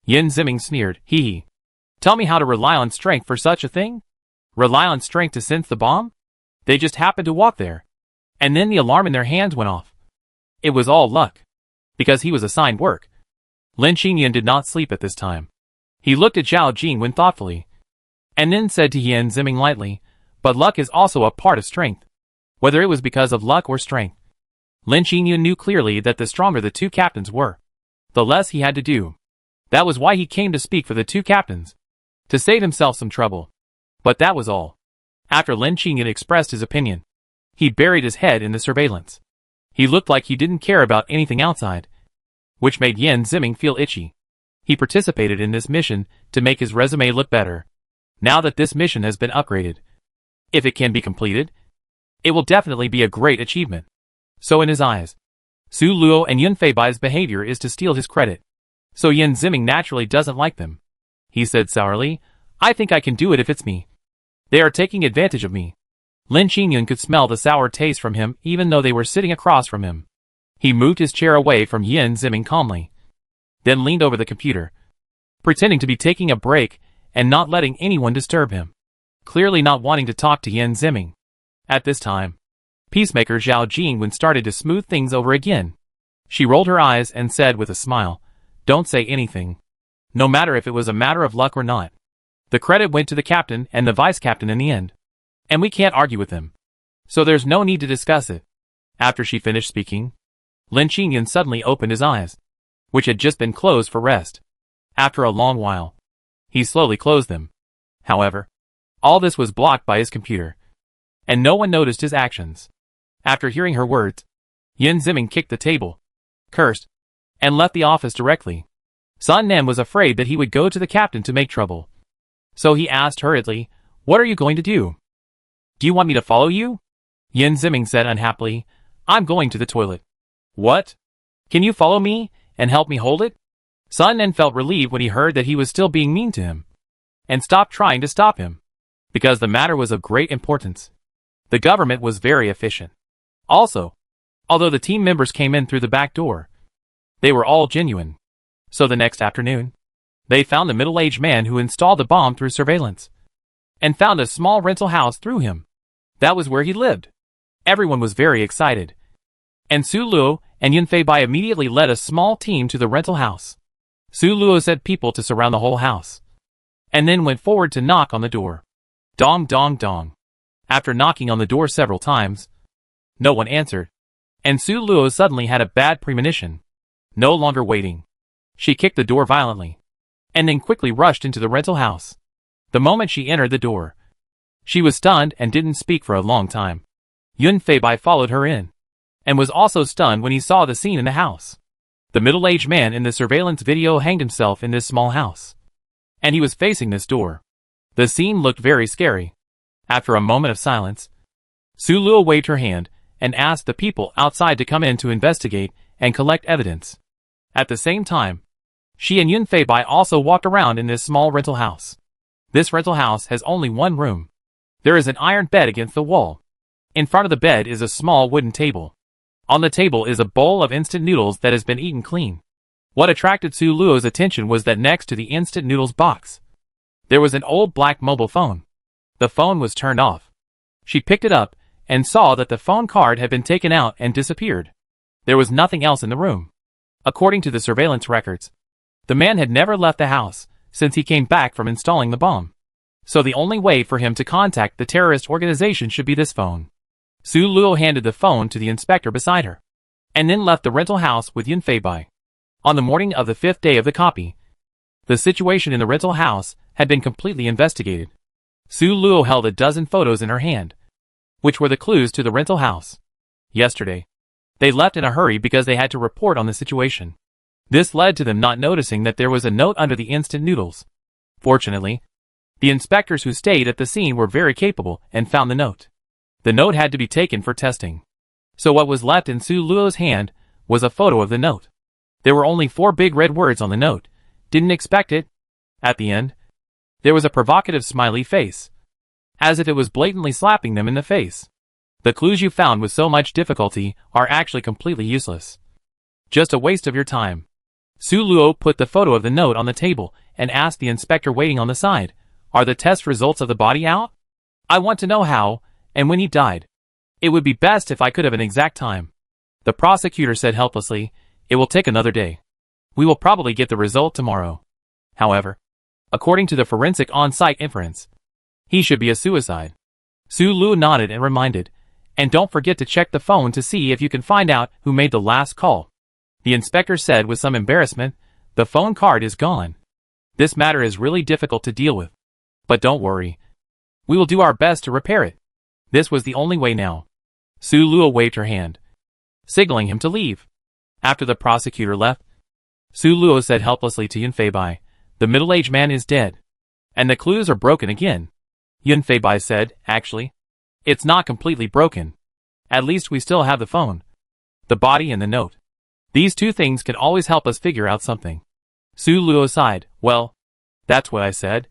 Yin Ziming sneered, hee hee. Tell me how to rely on strength for such a thing? Rely on strength to sense the bomb? They just happened to walk there. And then the alarm in their hands went off. It was all luck. Because he was assigned work. Lin Qingyan did not sleep at this time. He looked at Zhao Jinwen thoughtfully, and then said to Yin Ziming lightly, but luck is also a part of strength. Whether it was because of luck or strength, Lin Qingyan knew clearly that the stronger the two captains were, the less he had to do. That was why he came to speak for the two captains, to save himself some trouble. But that was all. After Lin Qingyan expressed his opinion, he buried his head in the surveillance. He looked like he didn't care about anything outside, which made Yin Ziming feel itchy. He participated in this mission to make his resume look better. Now that this mission has been upgraded, if it can be completed, it will definitely be a great achievement. So in his eyes, Su Luo and Yun Fei Bai's behavior is to steal his credit. So Yin Ziming naturally doesn't like them. He said sourly, I think I can do it if it's me. They are taking advantage of me. Lin Qingyan could smell the sour taste from him even though they were sitting across from him. He moved his chair away from Yin Ziming calmly, then leaned over the computer, pretending to be taking a break and not letting anyone disturb him, clearly not wanting to talk to Yin Ziming. At this time, Peacemaker Zhao Jinwen started to smooth things over again. She rolled her eyes and said with a smile, don't say anything. No matter if it was a matter of luck or not. The credit went to the captain and the vice captain in the end. And we can't argue with them. So there's no need to discuss it. After she finished speaking, Lin Qingyan suddenly opened his eyes, which had just been closed for rest. After a long while, he slowly closed them. However, all this was blocked by his computer, and no one noticed his actions. After hearing her words, Yin Ziming kicked the table, cursed, and left the office directly. Sun Nan was afraid that he would go to the captain to make trouble. So he asked hurriedly, what are you going to do? Do you want me to follow you? Yin Ziming said unhappily, I'm going to the toilet. What? Can you follow me and help me hold it? Sun Nan felt relieved when he heard that he was still being mean to him, and stopped trying to stop him, because the matter was of great importance. The government was very efficient. Also, although the team members came in through the back door, they were all genuine. So the next afternoon, they found the middle-aged man who installed the bomb through surveillance, and found a small rental house through him. That was where he lived. Everyone was very excited, and Su Luo and Yun Fei Bai immediately led a small team to the rental house. Su Luo set people to surround the whole house, and then went forward to knock on the door. Dong dong dong. After knocking on the door several times, no one answered, and Su Luo suddenly had a bad premonition. No longer waiting, she kicked the door violently, and then quickly rushed into the rental house. The moment she entered the door, she was stunned and didn't speak for a long time. Yun Fei Bai followed her in, and was also stunned when he saw the scene in the house. The middle-aged man in the surveillance video hanged himself in this small house, and he was facing this door. The scene looked very scary. After a moment of silence, Su Luo waved her hand and asked the people outside to come in to investigate and collect evidence. At the same time, she and Yun Fei Bai also walked around in this small rental house. This rental house has only one room. There is an iron bed against the wall. In front of the bed is a small wooden table. On the table is a bowl of instant noodles that has been eaten clean. What attracted Su Luo's attention was that next to the instant noodles box, there was an old black mobile phone. The phone was turned off. She picked it up and saw that the phone card had been taken out and disappeared. There was nothing else in the room. According to the surveillance records, the man had never left the house since he came back from installing the bomb. So the only way for him to contact the terrorist organization should be this phone. Su Luo handed the phone to the inspector beside her, and then left the rental house with Yun Feibai. On the morning of the 5th day of the copy, the situation in the rental house had been completely investigated. Su Luo held a dozen photos in her hand, which were the clues to the rental house. Yesterday, they left in a hurry because they had to report on the situation. This led to them not noticing that there was a note under the instant noodles. Fortunately, the inspectors who stayed at the scene were very capable and found the note. The note had to be taken for testing. So what was left in Su Luo's hand was a photo of the note. There were only 4 big red words on the note. Didn't expect it. At the end, there was a provocative smiley face, as if it was blatantly slapping them in the face. The clues you found with so much difficulty are actually completely useless. Just a waste of your time. Su Luo put the photo of the note on the table and asked the inspector waiting on the side, "Are the test results of the body out? I want to know how and when he died. It would be best if I could have an exact time." The prosecutor said helplessly, "It will take another day. We will probably get the result tomorrow." However, according to the forensic on-site inference, he should be a suicide. Su Luo nodded and reminded, "And don't forget to check the phone to see if you can find out who made the last call." The inspector said with some embarrassment, "The phone card is gone. This matter is really difficult to deal with. But don't worry. We will do our best to repair it." This was the only way now. Su Luo waved her hand, signaling him to leave. After the prosecutor left, Su Luo said helplessly to Yun Feibai, "The middle-aged man is dead. And the clues are broken again." Yun Feibai said, "Actually, it's not completely broken. At least we still have the phone, the body and the note. These 2 things can always help us figure out something." Su Luo sighed, "Well, that's what I said.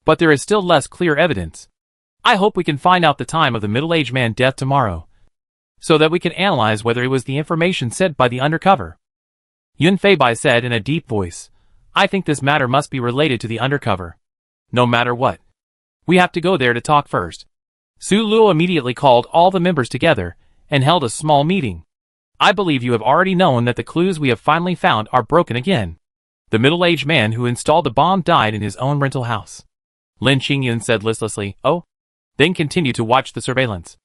But there is still less clear evidence. I hope we can find out the time of the middle-aged man's death tomorrow, so that we can analyze whether it was the information sent by the undercover." Yun Feibai said in a deep voice, "I think this matter must be related to the undercover. No matter what, we have to go there to talk first." Su Luo immediately called all the members together and held a small meeting. "I believe you have already known that the clues we have finally found are broken again. The middle-aged man who installed the bomb died in his own rental house." Lin Qingyun said listlessly, "Oh?" Then continued to watch the surveillance.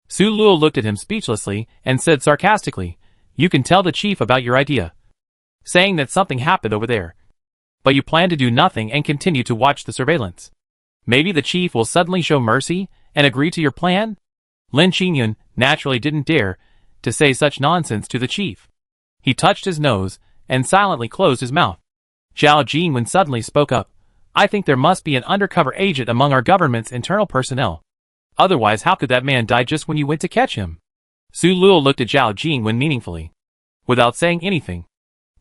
Su Luo looked at him speechlessly and said sarcastically, "You can tell the chief about your idea, saying that something happened over there. But you plan to do nothing and continue to watch the surveillance. Maybe the chief will suddenly show mercy and agree to your plan?" Lin Qingyun naturally didn't dare to say such nonsense to the chief. He touched his nose and silently closed his mouth. Zhao Jingwen suddenly spoke up, "I think there must be an undercover agent among our government's internal personnel. Otherwise, how could that man die just when you went to catch him?" Su Luo looked at Zhao Jingwen meaningfully, without saying anything,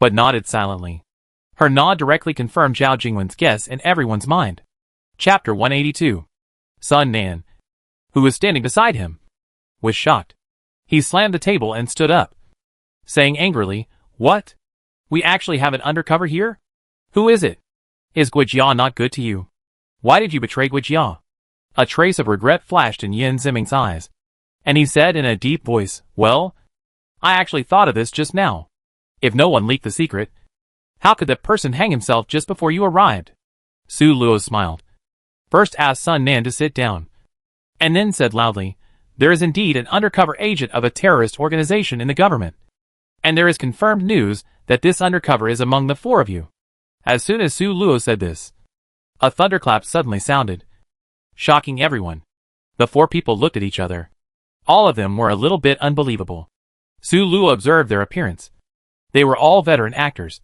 but nodded silently. Her nod directly confirmed Zhao Jingwen's guess in everyone's mind. Chapter 182. Sun Nan, who was standing beside him, was shocked. He slammed the table and stood up, saying angrily, "What? We actually have an undercover here? Who is it? Is Guijia not good to you? Why did you betray Guijia?" A trace of regret flashed in Yin Ziming's eyes, and he said in a deep voice, "Well, I actually thought of this just now. If no one leaked the secret, how could that person hang himself just before you arrived?" Su Luo smiled, first asked Sun Nan to sit down, and then said loudly, "There is indeed an undercover agent of a terrorist organization in the government. And there is confirmed news that this undercover is among the 4 of you." As soon as Su Luo said this, a thunderclap suddenly sounded, shocking everyone. The 4 people looked at each other. All of them were a little bit unbelievable. Su Luo observed their appearance. They were all veteran actors,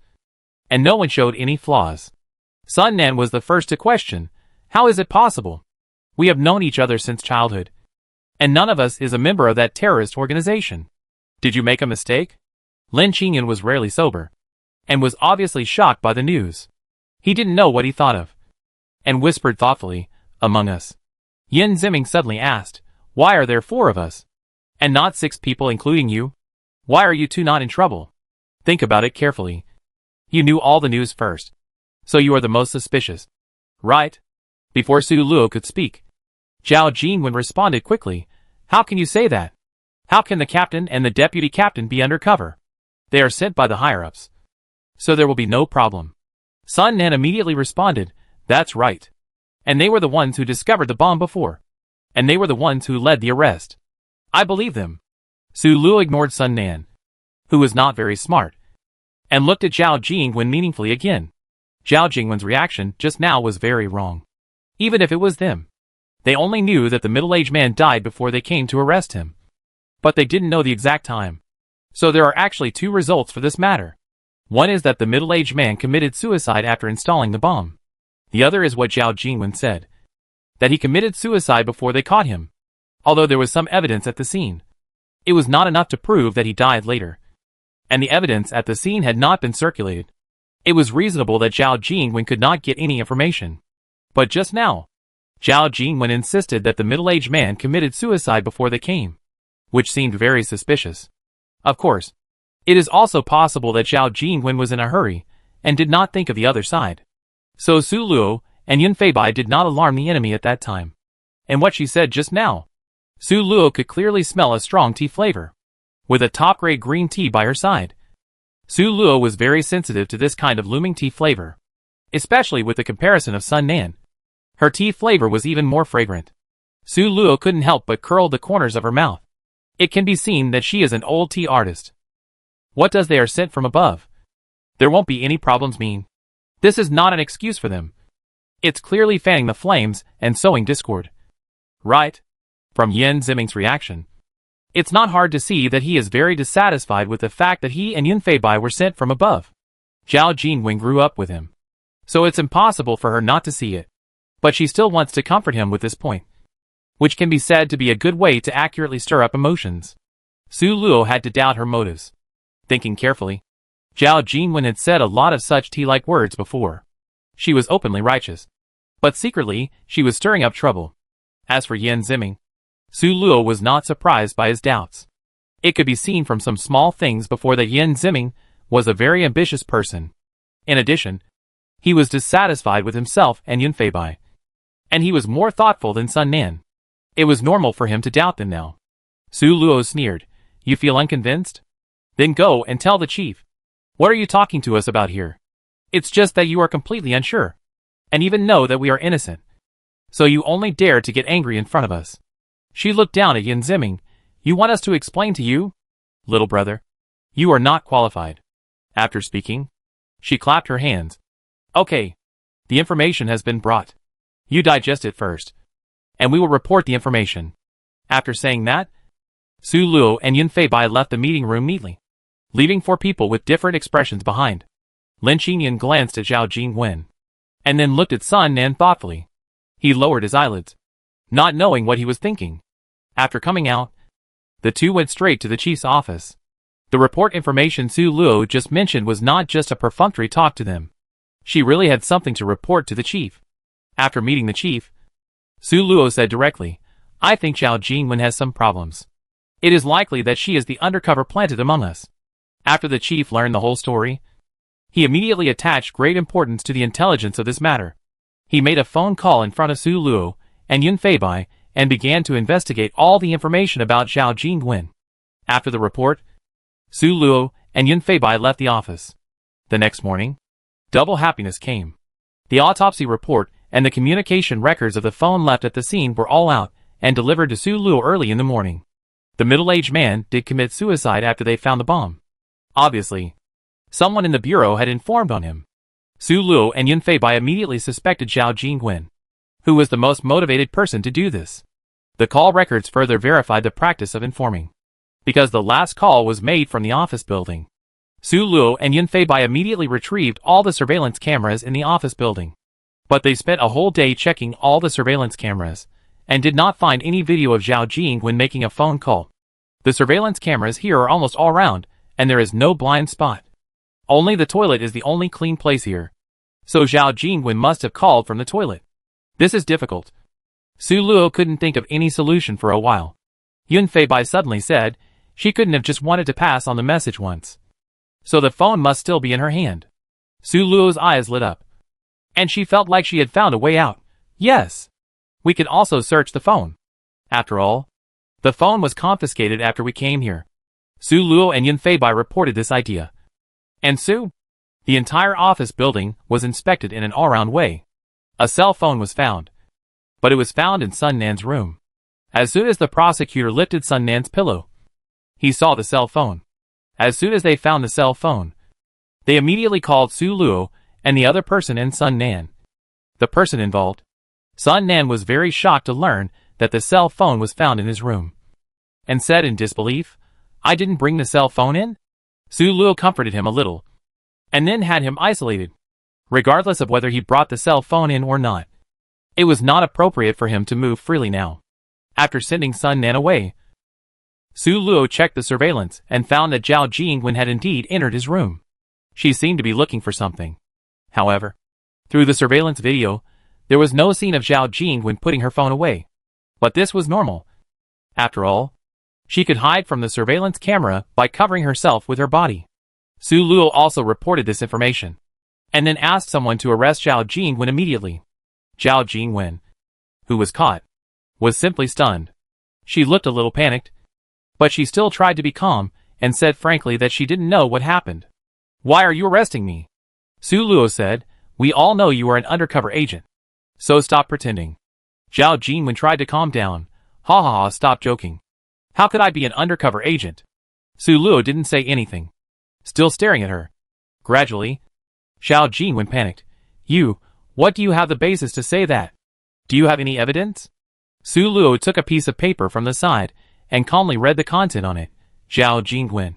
and no one showed any flaws. Sun Nan was the first to question, "How is it possible? We have known each other since childhood, and none of us is a member of that terrorist organization. Did you make a mistake?" Lin Qingyun was rarely sober, and was obviously shocked by the news. He didn't know what he thought of, and whispered thoughtfully, "Among us, Yin Ziming suddenly asked, "Why are there 4 of us? And not 6 people including you? Why are you 2 not in trouble? Think about it carefully. You knew all the news first. So you are the most suspicious. Right?" Before Su Luo could speak, Zhao Jingwen responded quickly, "How can you say that? How can the captain and the deputy captain be undercover? They are sent by the higher-ups. So there will be no problem." Sun Nan immediately responded, "That's right. And they were the ones who discovered the bomb before. And they were the ones who led the arrest. I believe them." Su Luo ignored Sun Nan, who was not very smart, and looked at Zhao Jingwen meaningfully again. Zhao Jingwen's reaction just now was very wrong. Even if it was them. They only knew that the middle-aged man died before they came to arrest him. But they didn't know the exact time. So there are actually 2 results for this matter. One is that the middle-aged man committed suicide after installing the bomb. The other is what Zhao Jingwen said. That he committed suicide before they caught him. Although there was some evidence at the scene, it was not enough to prove that he died later. And the evidence at the scene had not been circulated. It was reasonable that Zhao Jingwen could not get any information. But just now, Zhao Jingwen insisted that the middle-aged man committed suicide before they came, which seemed very suspicious. Of course, it is also possible that Zhao Jingwen was in a hurry and did not think of the other side. So Su Luo and Yun Feibai did not alarm the enemy at that time. And what she said just now, Su Luo could clearly smell a strong tea flavor, with a top-grade green tea by her side. Su Luo was very sensitive to this kind of looming tea flavor, especially with the comparison of Sun Nan. Her tea flavor was even more fragrant. Su Luo couldn't help but curl the corners of her mouth. It can be seen that she is an old tea artist. What does "they are sent from above? There won't be any problems" mean? This is not an excuse for them. It's clearly fanning the flames and sowing discord. Right? From Yin Ziming's reaction, it's not hard to see that he is very dissatisfied with the fact that he and Yun Feibai were sent from above. Zhao Jingwen grew up with him, so it's impossible for her not to see it. But she still wants to comfort him with this point, which can be said to be a good way to accurately stir up emotions. Su Luo had to doubt her motives. Thinking carefully, Zhao Jingwen had said a lot of such tea-like words before. She was openly righteous, but secretly, she was stirring up trouble. As for Yin Ziming, Su Luo was not surprised by his doubts. It could be seen from some small things before that Yin Ziming was a very ambitious person. In addition, he was dissatisfied with himself and Yun Feibai. And he was more thoughtful than Sun Nan. It was normal for him to doubt them now. Su Luo sneered, "You feel unconvinced? Then go and tell the chief. What are you talking to us about here? It's just that you are completely unsure, and even know that we are innocent. So you only dare to get angry in front of us." She looked down at Yin Ziming. "You want us to explain to you? Little brother, you are not qualified." After speaking, she clapped her hands. "Okay. The information has been brought. You digest it first, and we will report the information." After saying that, Su Luo and Yun Feibai left the meeting room neatly, leaving 4 people with different expressions behind. Lin Qingyan glanced at Zhao Jingwen, and then looked at Sun Nan thoughtfully. He lowered his eyelids, not knowing what he was thinking. After coming out, the 2 went straight to the chief's office. The report information Su Luo just mentioned was not just a perfunctory talk to them. She really had something to report to the chief. After meeting the chief, Su Luo said directly, "I think Zhao Jingwen has some problems. It is likely that she is the undercover planted among us." After the chief learned the whole story, he immediately attached great importance to the intelligence of this matter. He made a phone call in front of Su Luo and Yun Feibai and began to investigate all the information about Zhao Jingwen. After the report, Su Luo and Yun Feibai left the office. The next morning, double happiness came. The autopsy report and the communication records of the phone left at the scene were all out and delivered to Su Luo early in the morning. The middle-aged man did commit suicide after they found the bomb. Obviously, someone in the bureau had informed on him. Su Luo and Yun Feibai immediately suspected Zhao Jingwen, who was the most motivated person to do this. The call records further verified the practice of informing, because the last call was made from the office building. Su Luo and Yun Feibai immediately retrieved all the surveillance cameras in the office building. But they spent a whole day checking all the surveillance cameras, and did not find any video of Zhao Jingwen making a phone call. The surveillance cameras here are almost all around, and there is no blind spot. Only the toilet is the only clean place here. So Zhao Jingwen must have called from the toilet. This is difficult. Su Luo couldn't think of any solution for a while. Yun Feibai suddenly said she couldn't have just wanted to pass on the message once. So the phone must still be in her hand. Su Luo's eyes lit up. And she felt like she had found a way out. Yes. We could also search the phone. After all, the phone was confiscated after we came here. Su Luo and Yun Feibai reported this idea. And Su? The entire office building was inspected in an all-round way. A cell phone was found. But it was found in Sun Nan's room. As soon as the prosecutor lifted Sun Nan's pillow, he saw the cell phone. As soon as they found the cell phone, they immediately called Su Luo and the other person in Sun Nan. The person involved. Sun Nan was very shocked to learn that the cell phone was found in his room, and said in disbelief, "I didn't bring the cell phone in?" Su Luo comforted him a little, and then had him isolated, regardless of whether he brought the cell phone in or not. It was not appropriate for him to move freely now. After sending Sun Nan away, Su Luo checked the surveillance and found that Zhao Jingwen had indeed entered his room. She seemed to be looking for something. However, through the surveillance video, there was no scene of Zhao Jingwen putting her phone away. But this was normal. After all, she could hide from the surveillance camera by covering herself with her body. Su Luo also reported this information, and then asked someone to arrest Zhao Jingwen immediately. Zhao Jingwen, who was caught, was simply stunned. She looked a little panicked, but she still tried to be calm and said frankly that she didn't know what happened. "Why are you arresting me?" Su Luo said, "We all know you are an undercover agent. So stop pretending." Zhao Jingwen tried to calm down. "Ha ha ha, stop joking. How could I be an undercover agent?" Su Luo didn't say anything, still staring at her. Gradually, Zhao Jingwen panicked. What do you have the basis to say that? Do you have any evidence?" Su Luo took a piece of paper from the side and calmly read the content on it. Zhao Jingwen.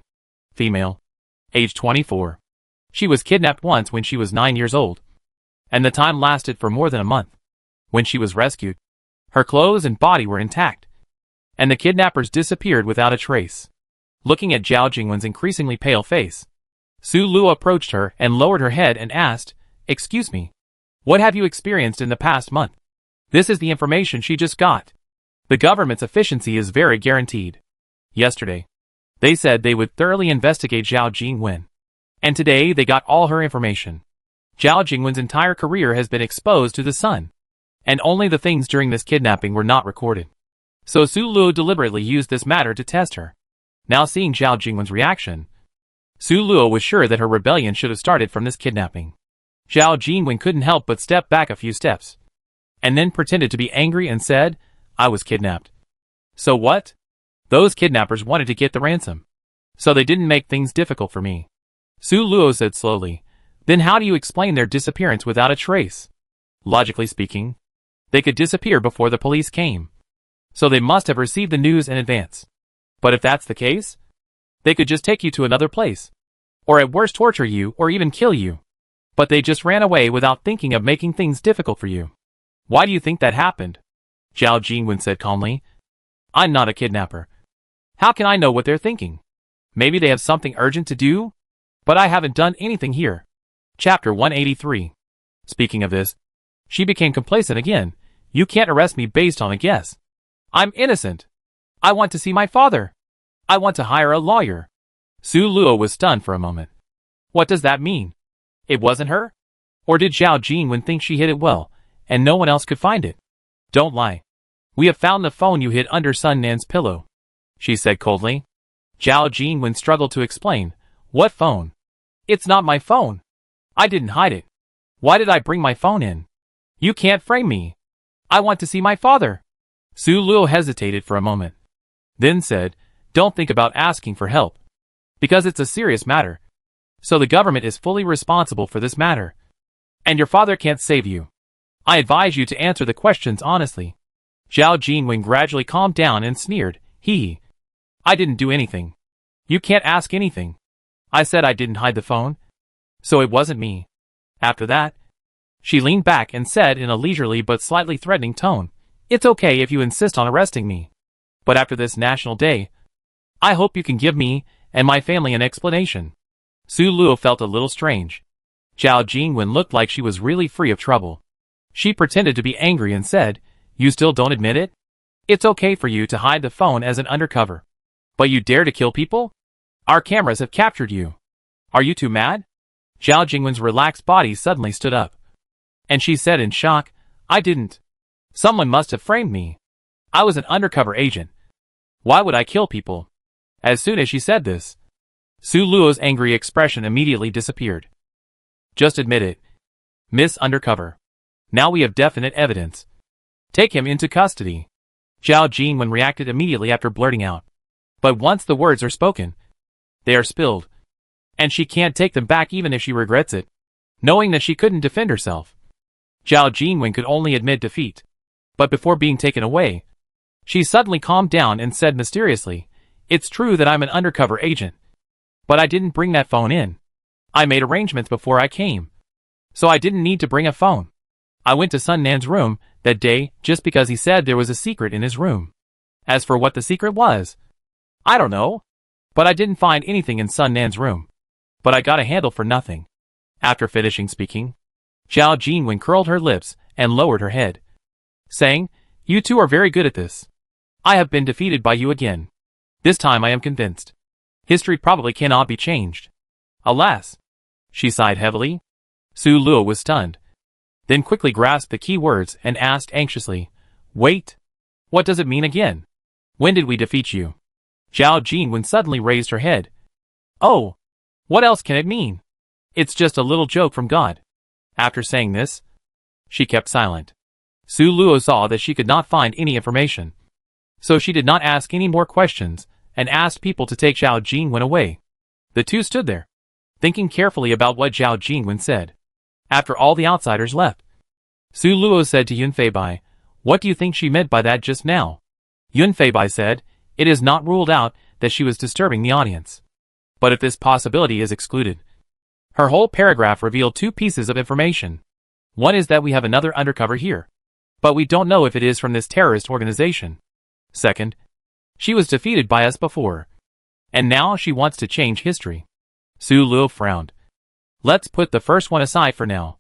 Female. Age 24. She was kidnapped once when she was 9 years old, and the time lasted for more than a month. When she was rescued, her clothes and body were intact, and the kidnappers disappeared without a trace. Looking at Zhao Jingwen's increasingly pale face, Su Luo approached her and lowered her head and asked, "Excuse me, what have you experienced in the past month?" This is the information she just got. The government's efficiency is very guaranteed. Yesterday, they said they would thoroughly investigate Zhao Jingwen, and today they got all her information. Zhao Jingwen's entire career has been exposed to the sun, and only the things during this kidnapping were not recorded. So Su Luo deliberately used this matter to test her. Now seeing Zhao Jingwen's reaction, Su Luo was sure that her rebellion should have started from this kidnapping. Zhao Jingwen couldn't help but step back a few steps, and then pretended to be angry and said, "I was kidnapped." "So what?" "Those kidnappers wanted to get the ransom, so they didn't make things difficult for me." Su Luo said slowly, "Then how do you explain their disappearance without a trace?" "Logically speaking, they could disappear before the police came, so they must have received the news in advance. But if that's the case, they could just take you to another place, or at worst torture you or even kill you. But they just ran away without thinking of making things difficult for you. Why do you think that happened?" Zhao Jingwen said calmly, "I'm not a kidnapper. How can I know what they're thinking? Maybe they have something urgent to do, but I haven't done anything here." Chapter 183. Speaking of this, she became complacent again. "You can't arrest me based on a guess. I'm innocent. I want to see my father. I want to hire a lawyer." Su Luo was stunned for a moment. What does that mean? It wasn't her? Or did Zhao Jingwen think she hid it well, and no one else could find it? "Don't lie. We have found the phone you hid under Sun Nan's pillow," she said coldly. Zhao Jingwen struggled to explain. "What phone? It's not my phone. I didn't hide it. Why did I bring my phone in? You can't frame me. I want to see my father." Su Luo hesitated for a moment, then said, "Don't think about asking for help, because it's a serious matter. So the government is fully responsible for this matter, and your father can't save you. I advise you to answer the questions honestly." Zhao Jingwen gradually calmed down and sneered, I didn't do anything. You can't ask anything. I said I didn't hide the phone, so it wasn't me." After that, she leaned back and said in a leisurely but slightly threatening tone, "It's okay if you insist on arresting me. But after this National Day, I hope you can give me and my family an explanation." Su Luo felt a little strange. Zhao Jingwen looked like she was really free of trouble. She pretended to be angry and said, You still don't admit it? It's okay for you to hide the phone as an undercover. But you dare to kill people? Our cameras have captured you. Are you too mad? Zhao Jingwen's relaxed body suddenly stood up. And she said in shock, I didn't. Someone must have framed me. I was an undercover agent. Why would I kill people? As soon as she said this, Su Luo's angry expression immediately disappeared. Just admit it. Miss Undercover. Now we have definite evidence. Take him into custody. Zhao Jingwen reacted immediately after blurting out. But once the words are spoken, they are spilled. And she can't take them back even if she regrets it, knowing that she couldn't defend herself. Zhao Jingwen could only admit defeat. But before being taken away, she suddenly calmed down and said mysteriously, It's true that I'm an undercover agent. But I didn't bring that phone in. I made arrangements before I came. So I didn't need to bring a phone. I went to Sun Nan's room that day just because he said there was a secret in his room. As for what the secret was, I don't know. But I didn't find anything in Sun Nan's room. But I got a handle for nothing. After finishing speaking, Zhao Jingwen curled her lips and lowered her head, saying, You two are very good at this. I have been defeated by you again. This time I am convinced. History probably cannot be changed. Alas. She sighed heavily. Su Luo was stunned. Then quickly grasped the key words and asked anxiously, Wait. What does it mean again? When did we defeat you? Zhao Jingwen suddenly raised her head. Oh. What else can it mean? It's just a little joke from God. After saying this, she kept silent. Su Luo saw that she could not find any information. So she did not ask any more questions and asked people to take Zhao Jingwen away. The two stood there, thinking carefully about what Zhao Jingwen said. After all the outsiders left, Su Luo said to Yun Feibai, What do you think she meant by that just now? Yun Feibai said, It is not ruled out that she was disturbing the audience. But if this possibility is excluded, her whole paragraph revealed two pieces of information. One is that we have another undercover here, but we don't know if it is from this terrorist organization. Second, she was defeated by us before, and now she wants to change history. Su Luo frowned. Let's put the first one aside for now.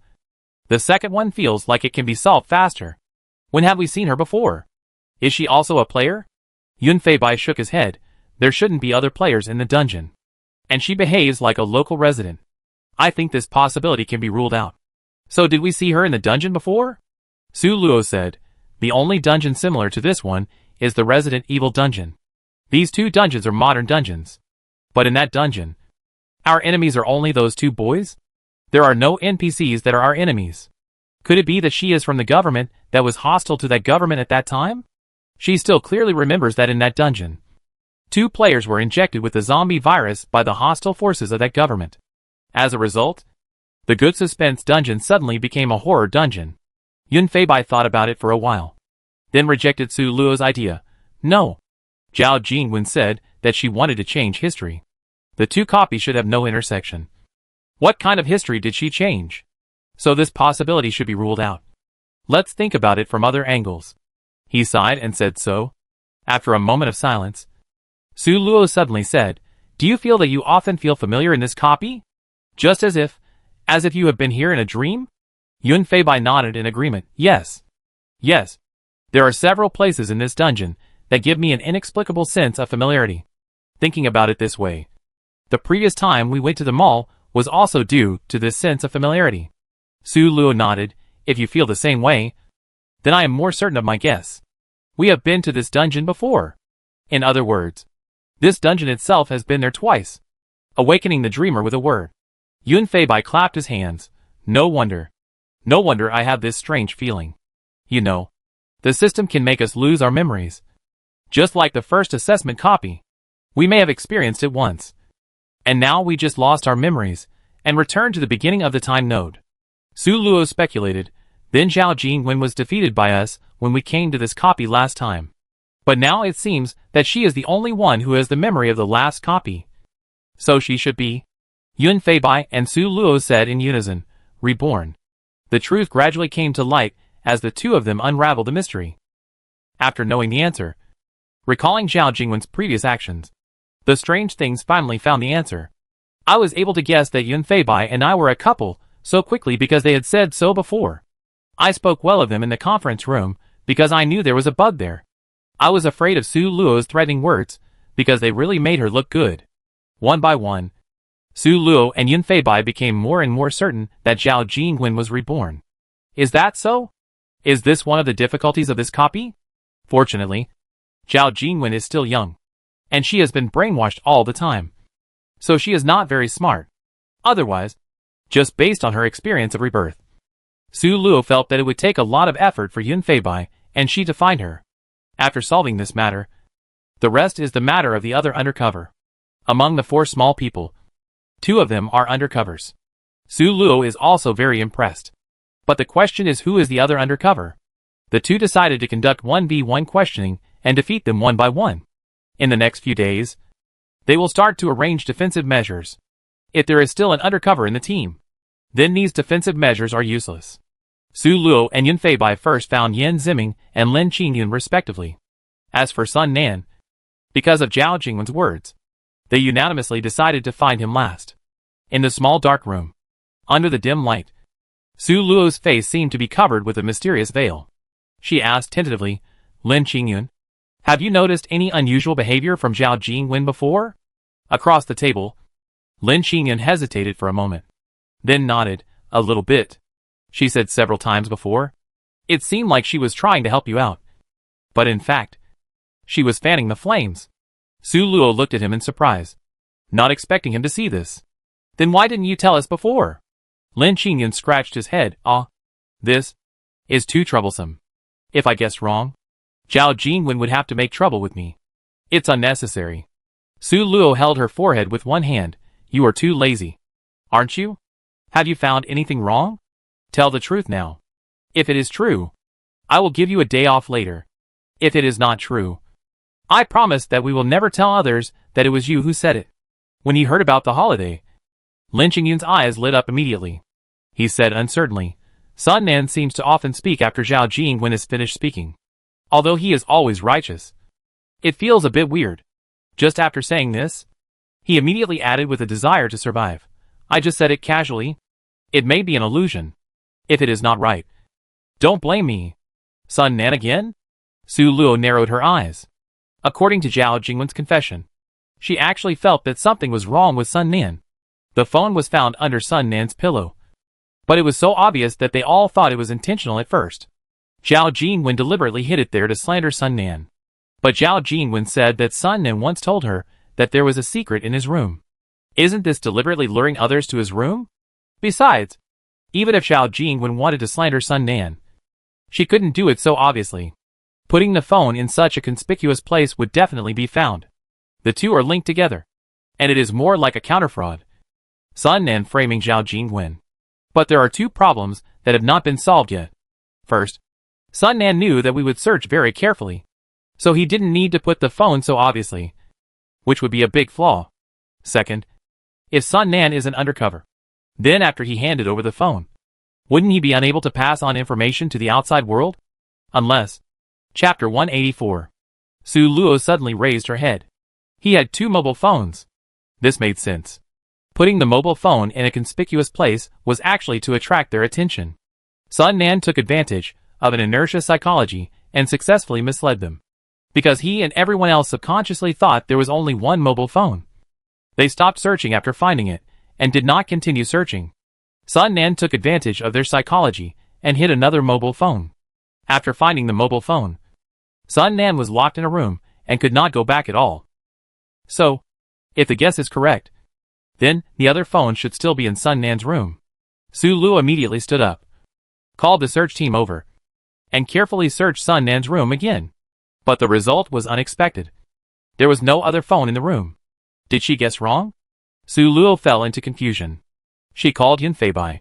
The second one feels like it can be solved faster. When have we seen her before? Is she also a player? Yun Feibai shook his head. There shouldn't be other players in the dungeon. And she behaves like a local resident. I think this possibility can be ruled out. So did we see her in the dungeon before? Su Luo said, The only dungeon similar to this one is the Resident Evil dungeon. These two dungeons are modern dungeons. But in that dungeon, our enemies are only those two boys? There are no NPCs that are our enemies. Could it be that she is from the government that was hostile to that government at that time? She still clearly remembers that in that dungeon, 2 players were injected with the zombie virus by the hostile forces of that government. As a result, the good suspense dungeon suddenly became a horror dungeon. Yun Feibai thought about it for a while, then rejected Su Luo's idea. No. Zhao Jingwen said that she wanted to change history. The 2 copies should have no intersection. What kind of history did she change? So this possibility should be ruled out. Let's think about it from other angles. He sighed and said so. After a moment of silence, Su Luo suddenly said, Do you feel that you often feel familiar in this copy? Just as if you have been here in a dream? Yun Feibai nodded in agreement. Yes. Yes. There are several places in this dungeon that give me an inexplicable sense of familiarity. Thinking about it this way, the previous time we went to the mall was also due to this sense of familiarity. Su Luo nodded. If you feel the same way, then I am more certain of my guess. We have been to this dungeon before. In other words, this dungeon itself has been there twice, awakening the dreamer with a word. Yun Feibai clapped his hands. No wonder I have this strange feeling. You know, the system can make us lose our memories. Just like the first assessment copy. We may have experienced it once, and now we just lost our memories and returned to the beginning of the time node. Su Luo speculated. Then Zhao Jingwen was defeated by us when we came to this copy last time. But now it seems that she is the only one who has the memory of the last copy. So she should be. Yun Feibai and Su Luo said in unison, Reborn. The truth gradually came to light as the 2 of them unraveled the mystery. After knowing the answer, recalling Zhao Jingwen's previous actions, the strange things finally found the answer. I was able to guess that Yun Feibai and I were a couple so quickly because they had said so before. I spoke well of them in the conference room because I knew there was a bug there. I was afraid of Su Luo's threatening words, because they really made her look good. One by one, Su Luo and Yun Feibai became more and more certain that Zhao Jingwen was reborn. Is that so? Is this one of the difficulties of this copy? Fortunately, Zhao Jingwen is still young, and she has been brainwashed all the time. So she is not very smart. Otherwise, just based on her experience of rebirth, Su Luo felt that it would take a lot of effort for Yun Feibai and she to find her. After solving this matter, the rest is the matter of the other undercover. Among the 4 small people, 2 of them are undercovers. Su Luo is also very impressed. But the question is, who is the other undercover? The 2 decided to conduct 1v1 questioning and defeat them one by one. In the next few days, they will start to arrange defensive measures. If there is still an undercover in the team, then these defensive measures are useless. Su Luo and Yun Feibai first found Yan Ziming and Lin Qingyun respectively. As for Sun Nan, because of Zhao Jingwen's words, they unanimously decided to find him last. In the small dark room, under the dim light, Su Luo's face seemed to be covered with a mysterious veil. She asked tentatively, Lin Qingyun, have you noticed any unusual behavior from Zhao Jingwen before? Across the table, Lin Qingyun hesitated for a moment, then nodded, a little bit. She said several times before. It seemed like she was trying to help you out. But in fact, she was fanning the flames. Su Luo looked at him in surprise, not expecting him to see this. Then why didn't you tell us before? Lin Qingyun scratched his head. This is too troublesome. If I guessed wrong, Zhao Jingwen would have to make trouble with me. It's unnecessary. Su Luo held her forehead with one hand. You are too lazy. Aren't you? Have you found anything wrong? Tell the truth now. If it is true, I will give you a day off later. If it is not true, I promise that we will never tell others that it was you who said it. When he heard about the holiday, Lin Qingyun's eyes lit up immediately. He said uncertainly, Sun Nan seems to often speak after Zhao Jingwen is finished speaking. Although he is always righteous, it feels a bit weird. Just after saying this, he immediately added with a desire to survive. I just said it casually. It may be an illusion. If it is not right, don't blame me. Sun Nan again? Su Luo narrowed her eyes. According to Zhao Jingwen's confession, she actually felt that something was wrong with Sun Nan. The phone was found under Sun Nan's pillow, but it was so obvious that they all thought it was intentional at first. Zhao Jingwen deliberately hid it there to slander Sun Nan. But Zhao Jingwen said that Sun Nan once told her that there was a secret in his room. Isn't this deliberately luring others to his room? Besides, even if Zhao Jingwen wanted to slander Sun Nan, she couldn't do it so obviously. Putting the phone in such a conspicuous place would definitely be found. The 2 are linked together, and it is more like a counterfraud. Sun Nan framing Zhao Jingwen. But there are 2 problems that have not been solved yet. First, Sun Nan knew that we would search very carefully, so he didn't need to put the phone so obviously, which would be a big flaw. Second, if Sun Nan is an undercover, then after he handed over the phone, wouldn't he be unable to pass on information to the outside world? Unless... Chapter 184. Su Luo suddenly raised her head. He had 2 mobile phones. This made sense. Putting the mobile phone in a conspicuous place was actually to attract their attention. Sun Nan took advantage of an inertia psychology and successfully misled them, because he and everyone else subconsciously thought there was only one mobile phone. They stopped searching after finding it, and did not continue searching. Sun Nan took advantage of their psychology and hid another mobile phone. After finding the mobile phone, Sun Nan was locked in a room and could not go back at all. So, if the guess is correct, then the other phone should still be in Sun Nan's room. Su Luo immediately stood up, called the search team over, and carefully searched Sun Nan's room again. But the result was unexpected. There was no other phone in the room. Did she guess wrong? Su Luo fell into confusion. She called Yun Feibai,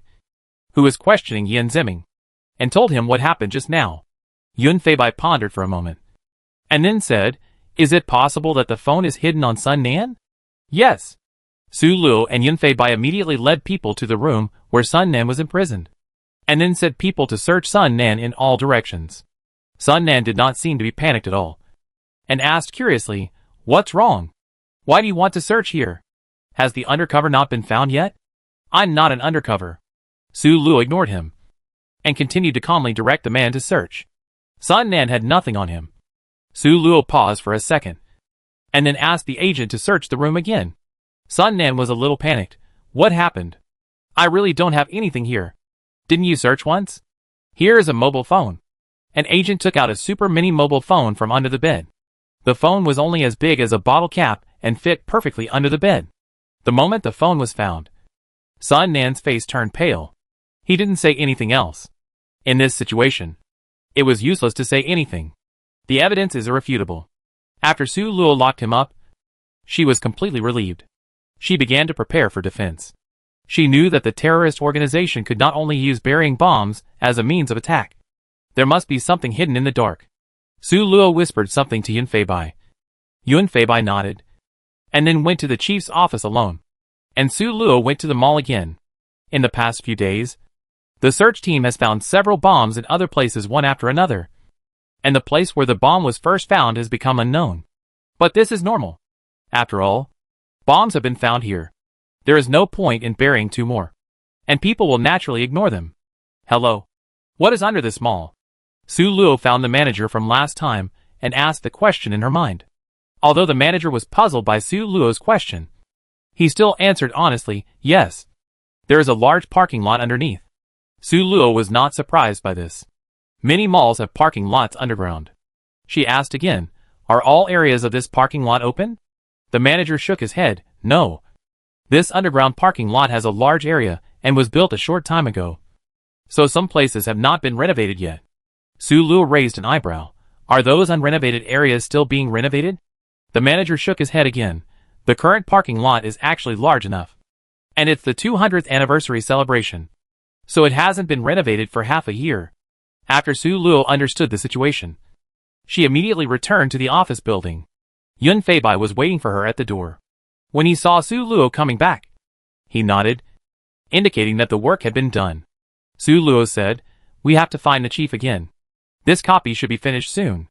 who was questioning Yan Ziming, and told him what happened just now. Yun Feibai pondered for a moment, and then said, Is it possible that the phone is hidden on Sun Nan? Yes. Su Luo and Yun Feibai immediately led people to the room where Sun Nan was imprisoned, and then set people to search Sun Nan in all directions. Sun Nan did not seem to be panicked at all, and asked curiously, What's wrong? Why do you want to search here? Has the undercover not been found yet? I'm not an undercover. Su Luo ignored him, and continued to calmly direct the man to search. Sun Nan had nothing on him. Su Luo paused for a second, and then asked the agent to search the room again. Sun Nan was a little panicked. What happened? I really don't have anything here. Didn't you search once? Here is a mobile phone. An agent took out a super mini mobile phone from under the bed. The phone was only as big as a bottle cap and fit perfectly under the bed. The moment the phone was found, Sun Nan's face turned pale. He didn't say anything else. In this situation, it was useless to say anything. The evidence is irrefutable. After Su Luo locked him up, she was completely relieved. She began to prepare for defense. She knew that the terrorist organization could not only use burying bombs as a means of attack. There must be something hidden in the dark. Su Luo whispered something to Yun Feibai. Yun Feibai nodded, and then went to the chief's office alone. And Su Luo went to the mall again. In the past few days, the search team has found several bombs in other places one after another. And the place where the bomb was first found has become unknown. But this is normal. After all, bombs have been found here. There is no point in burying two more. And people will naturally ignore them. Hello. What is under this mall? Su Luo found the manager from last time and asked the question in her mind. Although the manager was puzzled by Su Luo's question, he still answered honestly, yes. There is a large parking lot underneath. Su Luo was not surprised by this. Many malls have parking lots underground. She asked again, are all areas of this parking lot open? The manager shook his head, no. This underground parking lot has a large area and was built a short time ago. So some places have not been renovated yet. Su Luo raised an eyebrow. Are those unrenovated areas still being renovated? The manager shook his head again. The current parking lot is actually large enough. And it's the 200th anniversary celebration. So it hasn't been renovated for half a year. After Su Luo understood the situation, she immediately returned to the office building. Yun Feibai was waiting for her at the door. When he saw Su Luo coming back, he nodded, indicating that the work had been done. Su Luo said, we have to find the chief again. This copy should be finished soon.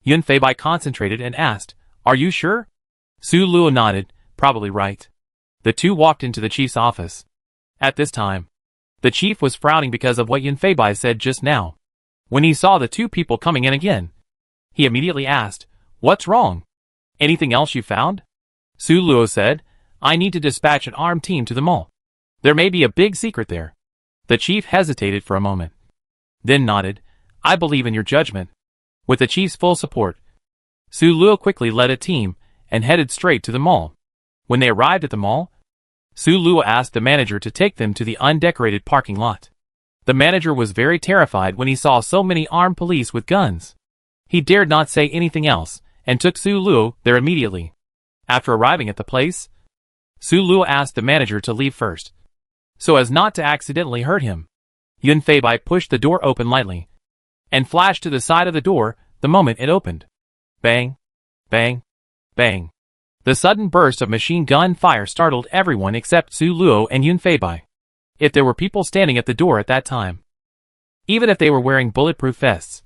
Yun Feibai concentrated and asked, are you sure? Su Luo nodded, probably right. The two walked into the chief's office. At this time, the chief was frowning because of what Yun Feibai said just now. When he saw the two people coming in again, he immediately asked, what's wrong? Anything else you found? Su Luo said, I need to dispatch an armed team to the mall. There may be a big secret there. The chief hesitated for a moment, then nodded, I believe in your judgment. With the chief's full support, Su Luo quickly led a team and headed straight to the mall. When they arrived at the mall, Su Luo asked the manager to take them to the undecorated parking lot. The manager was very terrified when he saw so many armed police with guns. He dared not say anything else, and took Su Luo there immediately. After arriving at the place, Su Luo asked the manager to leave first, so as not to accidentally hurt him. Yun Feibai pushed the door open lightly, and flashed to the side of the door the moment it opened. Bang! Bang! Bang! The sudden burst of machine gun fire startled everyone except Su Luo and Yun Feibai. If there were people standing at the door at that time, even if they were wearing bulletproof vests,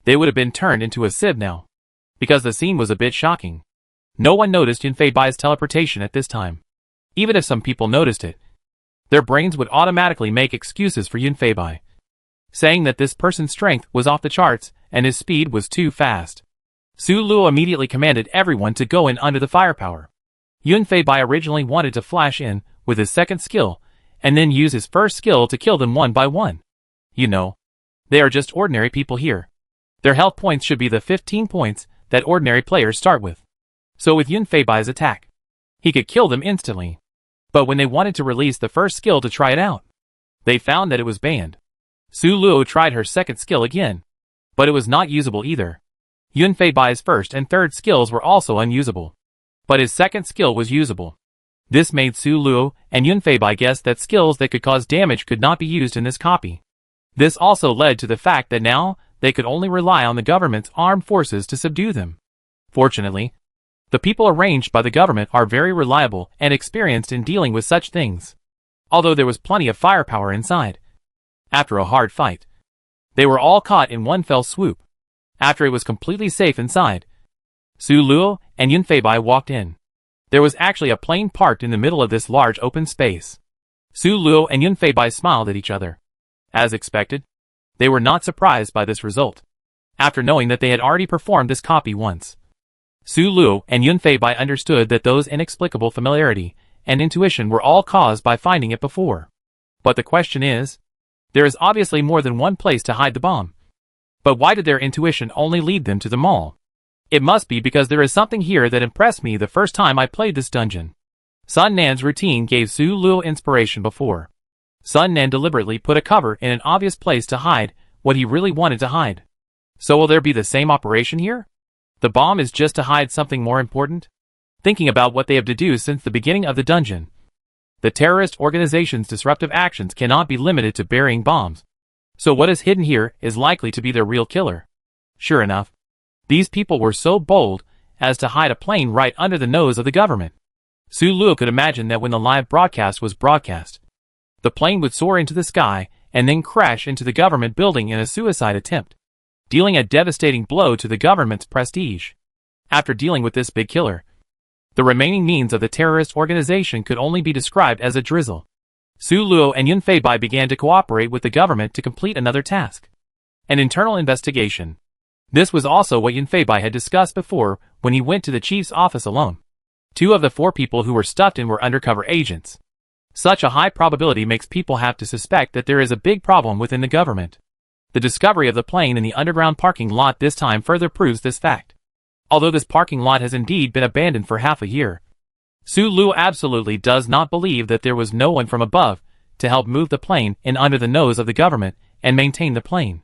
they would have been turned into a sieve now, because the scene was a bit shocking. No one noticed Yun Feibai's teleportation at this time. Even if some people noticed it, their brains would automatically make excuses for Yun Feibai, saying that this person's strength was off the charts and his speed was too fast. Su Luo immediately commanded everyone to go in under the firepower. Yun Feibai originally wanted to flash in with his second skill, and then use his first skill to kill them one by one. You know, they are just ordinary people here. Their health points should be the 15 points that ordinary players start with. So with Yun Feibai's attack, he could kill them instantly. But when they wanted to release the first skill to try it out, they found that it was banned. Su Luo tried her second skill again, but it was not usable either. Yun Feibai's first and third skills were also unusable, but his second skill was usable. This made Su Luo and Yun Feibai guess that skills that could cause damage could not be used in this copy. This also led to the fact that now they could only rely on the government's armed forces to subdue them. Fortunately, the people arranged by the government are very reliable and experienced in dealing with such things. Although there was plenty of firepower inside, after a hard fight, they were all caught in one fell swoop. After it was completely safe inside, Su Luo and Yun Feibai walked in. There was actually a plane parked in the middle of this large open space. Su Luo and Yun Feibai smiled at each other. As expected, they were not surprised by this result. after knowing that they had already performed this copy once. Su Luo and Yun Fei Bai understood that those inexplicable familiarity and intuition were all caused by finding it before. But the question is, there is obviously more than one place to hide the bomb. But why did their intuition only lead them to the mall? It must be because there is something here that impressed me the first time I played this dungeon. Sun Nan's routine gave Su Luo inspiration before. Sun Nan deliberately put a cover in an obvious place to hide what he really wanted to hide. So will there be the same operation here? The bomb is just to hide something more important? Thinking about what they have deduced since the beginning of the dungeon, the terrorist organization's disruptive actions cannot be limited to burying bombs. So what is hidden here is likely to be their real killer. Sure enough, these people were so bold as to hide a plane right under the nose of the government. Su Luo could imagine that when the live broadcast was broadcast, the plane would soar into the sky and then crash into the government building in a suicide attempt, dealing a devastating blow to the government's prestige. After dealing with this big killer, the remaining means of the terrorist organization could only be described as a drizzle. Su Luo and Yun Fei Bai began to cooperate with the government to complete another task, an internal investigation. This was also what Yun Fei Bai had discussed before when he went to the chief's office alone. 2 of the 4 people who were stuffed in were undercover agents. Such a high probability makes people have to suspect that there is a big problem within the government. The discovery of the plane in the underground parking lot this time further proves this fact. Although this parking lot has indeed been abandoned for half a year, Su Luo absolutely does not believe that there was no one from above to help move the plane in under the nose of the government and maintain the plane.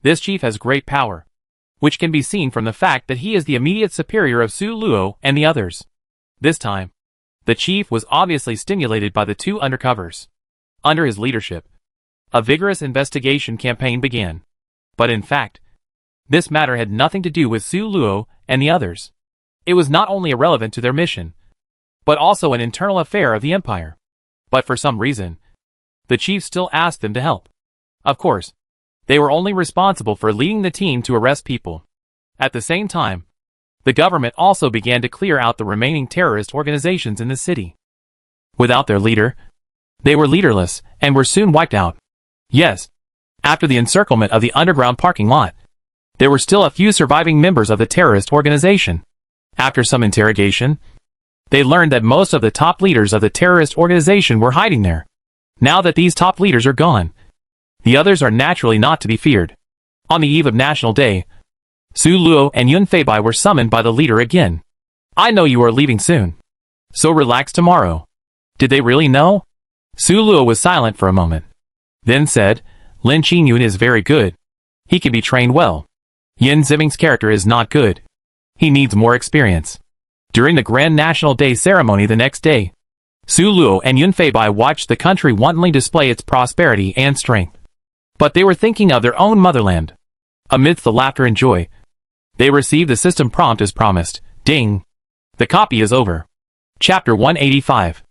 This chief has great power, which can be seen from the fact that he is the immediate superior of Su Luo and the others. This time, the chief was obviously stimulated by the 2 undercovers. Under his leadership, a vigorous investigation campaign began. But in fact, this matter had nothing to do with Su Luo and the others. It was not only irrelevant to their mission, but also an internal affair of the empire. But for some reason, the chief still asked them to help. Of course, they were only responsible for leading the team to arrest people. At the same time, the government also began to clear out the remaining terrorist organizations in the city. Without their leader, they were leaderless and were soon wiped out. Yes, after the encirclement of the underground parking lot, there were still a few surviving members of the terrorist organization. After some interrogation, they learned that most of the top leaders of the terrorist organization were hiding there. Now that these top leaders are gone, the others are naturally not to be feared. On the eve of National Day, Su Luo and Yun Fei Bai were summoned by the leader again. I know you are leaving soon, so relax tomorrow. Did they really know? Su Luo was silent for a moment, then said, Lin Qingyun is very good. He can be trained well. Yin Ziming's character is not good. He needs more experience. During the Grand National Day ceremony the next day, Su Luo and Yun Fei Bai watched the country wantonly display its prosperity and strength. But they were thinking of their own motherland. Amidst the laughter and joy, they received the system prompt as promised. Ding! The copy is over. Chapter 185.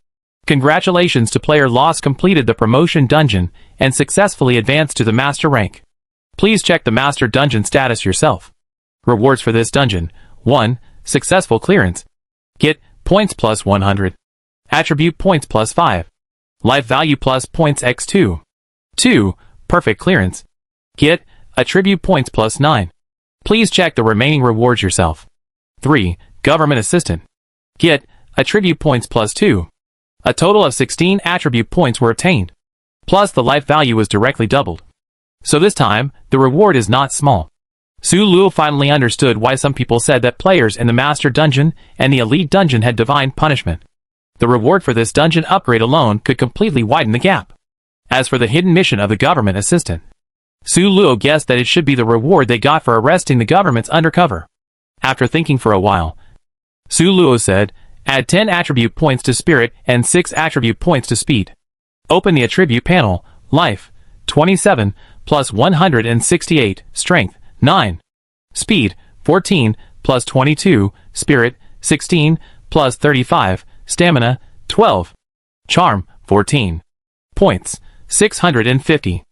Congratulations to player Lost completed the promotion dungeon and successfully advanced to the master rank. Please check the master dungeon status yourself. Rewards for this dungeon. 1. Successful clearance. Get points plus 100. Attribute points plus 5. Life value plus points x2. 2. Perfect clearance. Get attribute points plus 9. Please check the remaining rewards yourself. 3. Government assistant. Get attribute points plus 2. A total of 16 attribute points were obtained. Plus the life value was directly doubled. So this time, the reward is not small. Su Luo finally understood why some people said that players in the Master Dungeon and the Elite Dungeon had divine punishment. The reward for this dungeon upgrade alone could completely widen the gap. As for the hidden mission of the government assistant, Su Luo guessed that it should be the reward they got for arresting the government's undercover. After thinking for a while, Su Luo said, add 10 attribute points to spirit and 6 attribute points to speed. Open the attribute panel, life, 27, plus 168, strength, 9. Speed, 14, plus 22, spirit, 16, plus 35, stamina, 12. Charm, 14. Points, 650.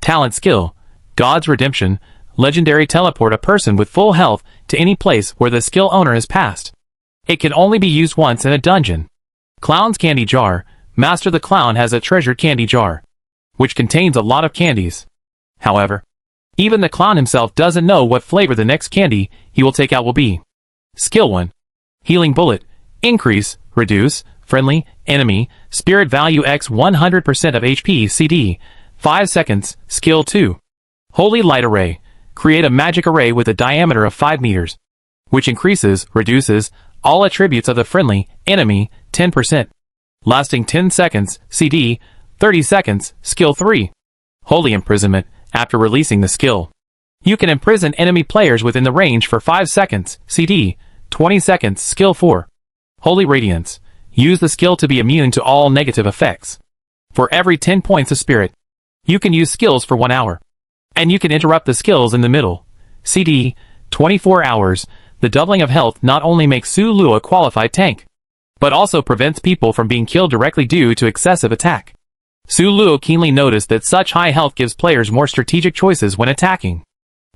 Talent skill, God's Redemption, legendary teleport a person with full health to any place where the skill owner has passed. It can only be used once in a dungeon. Clown's candy jar, Master the Clown has a treasured candy jar, which contains a lot of candies. However, Even the clown himself doesn't know what flavor the next candy he will take out will be. Skill 1. Healing Bullet. Increase, reduce, friendly, enemy, spirit value x 100% of HP CD. 5 seconds. Skill 2. Holy Light Array. Create a magic array with a diameter of 5 meters, which increases, reduces, all attributes of the friendly, enemy, 10%. Lasting 10 seconds. CD. 30 seconds. Skill 3. Holy Imprisonment. After releasing the skill, you can imprison enemy players within the range for 5 seconds. CD. 20 seconds. Skill 4. Holy Radiance. Use the skill to be immune to all negative effects. For every 10 points of spirit, you can use skills for 1 hour. And you can interrupt the skills in the middle. CD. 24 hours. The doubling of health not only makes Su Luo a qualified tank, but also prevents people from being killed directly due to excessive attack. Su Luo keenly noticed that such high health gives players more strategic choices when attacking.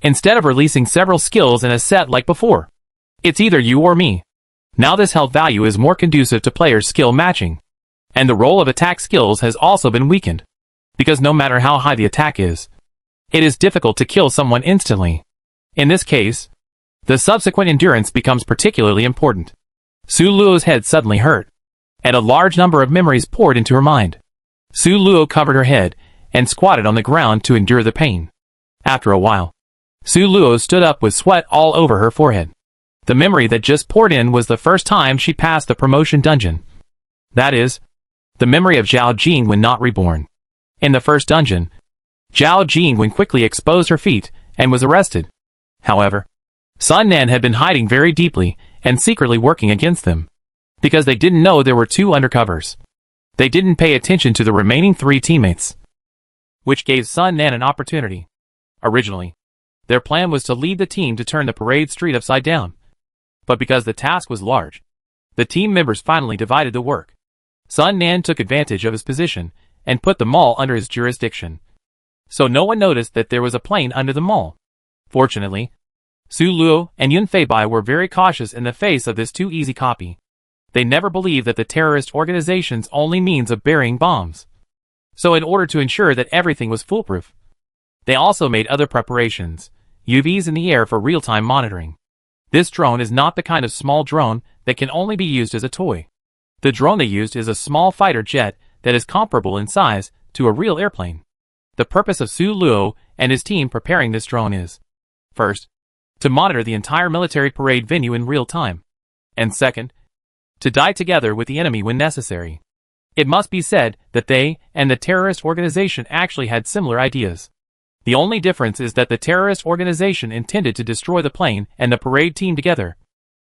Instead of releasing several skills in a set like before, it's either you or me. Now this health value is more conducive to players' skill matching. And the role of attack skills has also been weakened, because no matter how high the attack is, it is difficult to kill someone instantly. In this case, the subsequent endurance becomes particularly important. Su Luo's head suddenly hurt, and a large number of memories poured into her mind. Su Luo covered her head and squatted on the ground to endure the pain. After a while, Su Luo stood up with sweat all over her forehead. The memory that just poured in was the first time she passed the promotion dungeon. That is, the memory of Zhao Jing when not reborn. In the first dungeon, Zhao Jing quickly exposed her feet and was arrested. However, Sun Nan had been hiding very deeply and secretly working against them, because they didn't know there were 2 undercovers. They didn't pay attention to the remaining 3 teammates, which gave Sun Nan an opportunity. Originally, their plan was to lead the team to turn the parade street upside down. But because the task was large, the team members finally divided the work. Sun Nan took advantage of his position and put the mall under his jurisdiction. So no one noticed that there was a plane under the mall. Fortunately, Su Luo and Yun Feibai were very cautious in the face of this too easy copy. They never believed that the terrorist organization's only means of burying bombs. So in order to ensure that everything was foolproof, they also made other preparations, UVs in the air for real-time monitoring. This drone is not the kind of small drone that can only be used as a toy. The drone they used is a small fighter jet that is comparable in size to a real airplane. The purpose of Su Luo and his team preparing this drone is, first, to monitor the entire military parade venue in real time, and second, to die together with the enemy when necessary. It must be said that they and the terrorist organization actually had similar ideas. The only difference is that the terrorist organization intended to destroy the plane and the parade team together,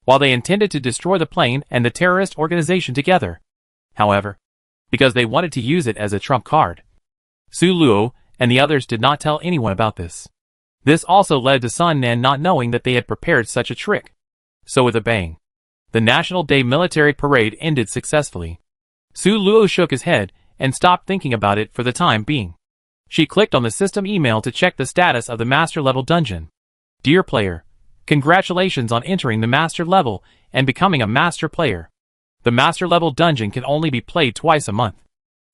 while they intended to destroy the plane and the terrorist organization together. However, because they wanted to use it as a trump card, Su Luo and the others did not tell anyone about this. This also led to Sun Nan not knowing that they had prepared such a trick. So with a bang, the National Day military parade ended successfully. Su Luo shook his head and stopped thinking about it for the time being. She clicked on the system email to check the status of the Master Level dungeon. Dear player, congratulations on entering the Master Level and becoming a Master Player. The Master Level dungeon can only be played twice a month.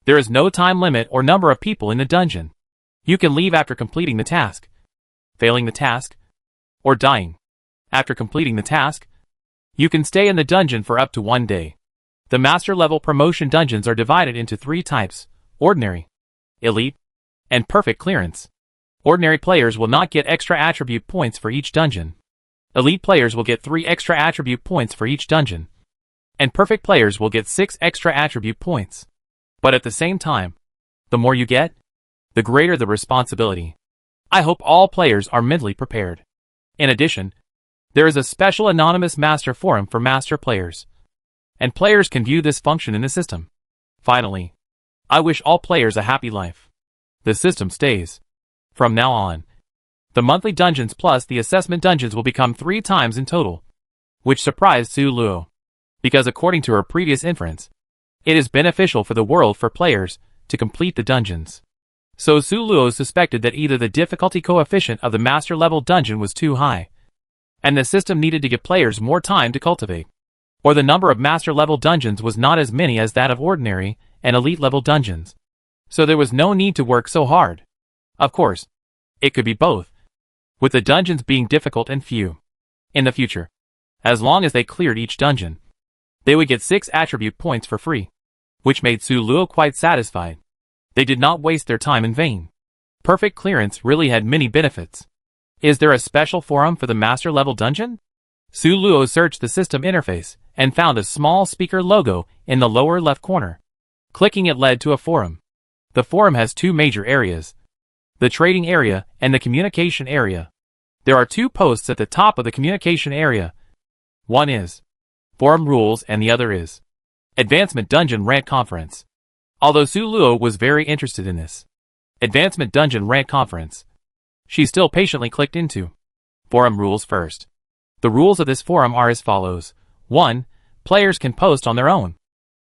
There is no time limit or number of people in the dungeon. You can leave after completing the task, failing the task, or dying. After completing the task, you can stay in the dungeon for up to 1 day. The Master Level promotion dungeons are divided into 3 types: Ordinary, Elite, and Perfect Clearance. Ordinary players will not get extra attribute points for each dungeon. Elite players will get 3 extra attribute points for each dungeon. And Perfect players will get 6 extra attribute points. But at the same time, the more you get, the greater the responsibility. I hope all players are mentally prepared. In addition, there is a special anonymous master forum for master players, and players can view this function in the system. Finally, I wish all players a happy life. The system stays. From now on, the monthly dungeons plus the assessment dungeons will become 3 times in total, which surprised Su Luo, because according to her previous inference, it is beneficial for the world for players to complete the dungeons. So Su Luo suspected that either the difficulty coefficient of the master level dungeon was too high, and the system needed to give players more time to cultivate, or the number of master level dungeons was not as many as that of ordinary and elite level dungeons. So there was no need to work so hard. Of course, it could be both. with the dungeons being difficult and few. In the future, as long as they cleared each dungeon, they would get 6 attribute points for free, which made Su Luo quite satisfied. They did not waste their time in vain. Perfect clearance really had many benefits. Is there a special forum for the master level dungeon? Su Luo searched the system interface and found a small speaker logo in the lower left corner. Clicking it led to a forum. The forum has 2 major areas: the trading area and the communication area. There are 2 posts at the top of the communication area. One is forum rules and the other is advancement dungeon rant conference. Although Su Luo was very interested in this advancement dungeon rant conference, she still patiently clicked into forum rules first. The rules of this forum are as follows. 1. Players can post on their own,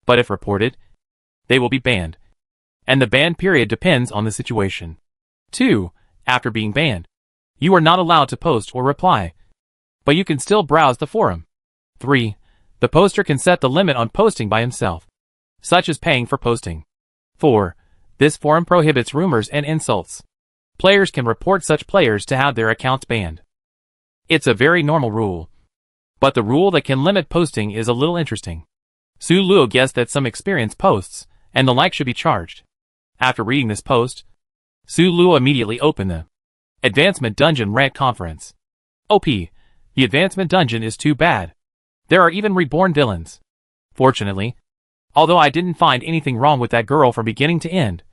but if reported, they will be banned, and the ban period depends on the situation. 2. After being banned, you are not allowed to post or reply, but you can still browse the forum. 3. The poster can set the limit on posting by himself, such as paying for posting. 4. This forum prohibits rumors and insults. Players can report such players to have their accounts banned. It's a very normal rule, but the rule that can limit posting is a little interesting. Su Luo guessed that some experienced posts and the like should be charged. After reading this post, Su Luo immediately opened the Advancement Dungeon Rant Conference. OP, the Advancement Dungeon is too bad. There are even reborn villains. Fortunately, although I didn't find anything wrong with that girl from beginning to end,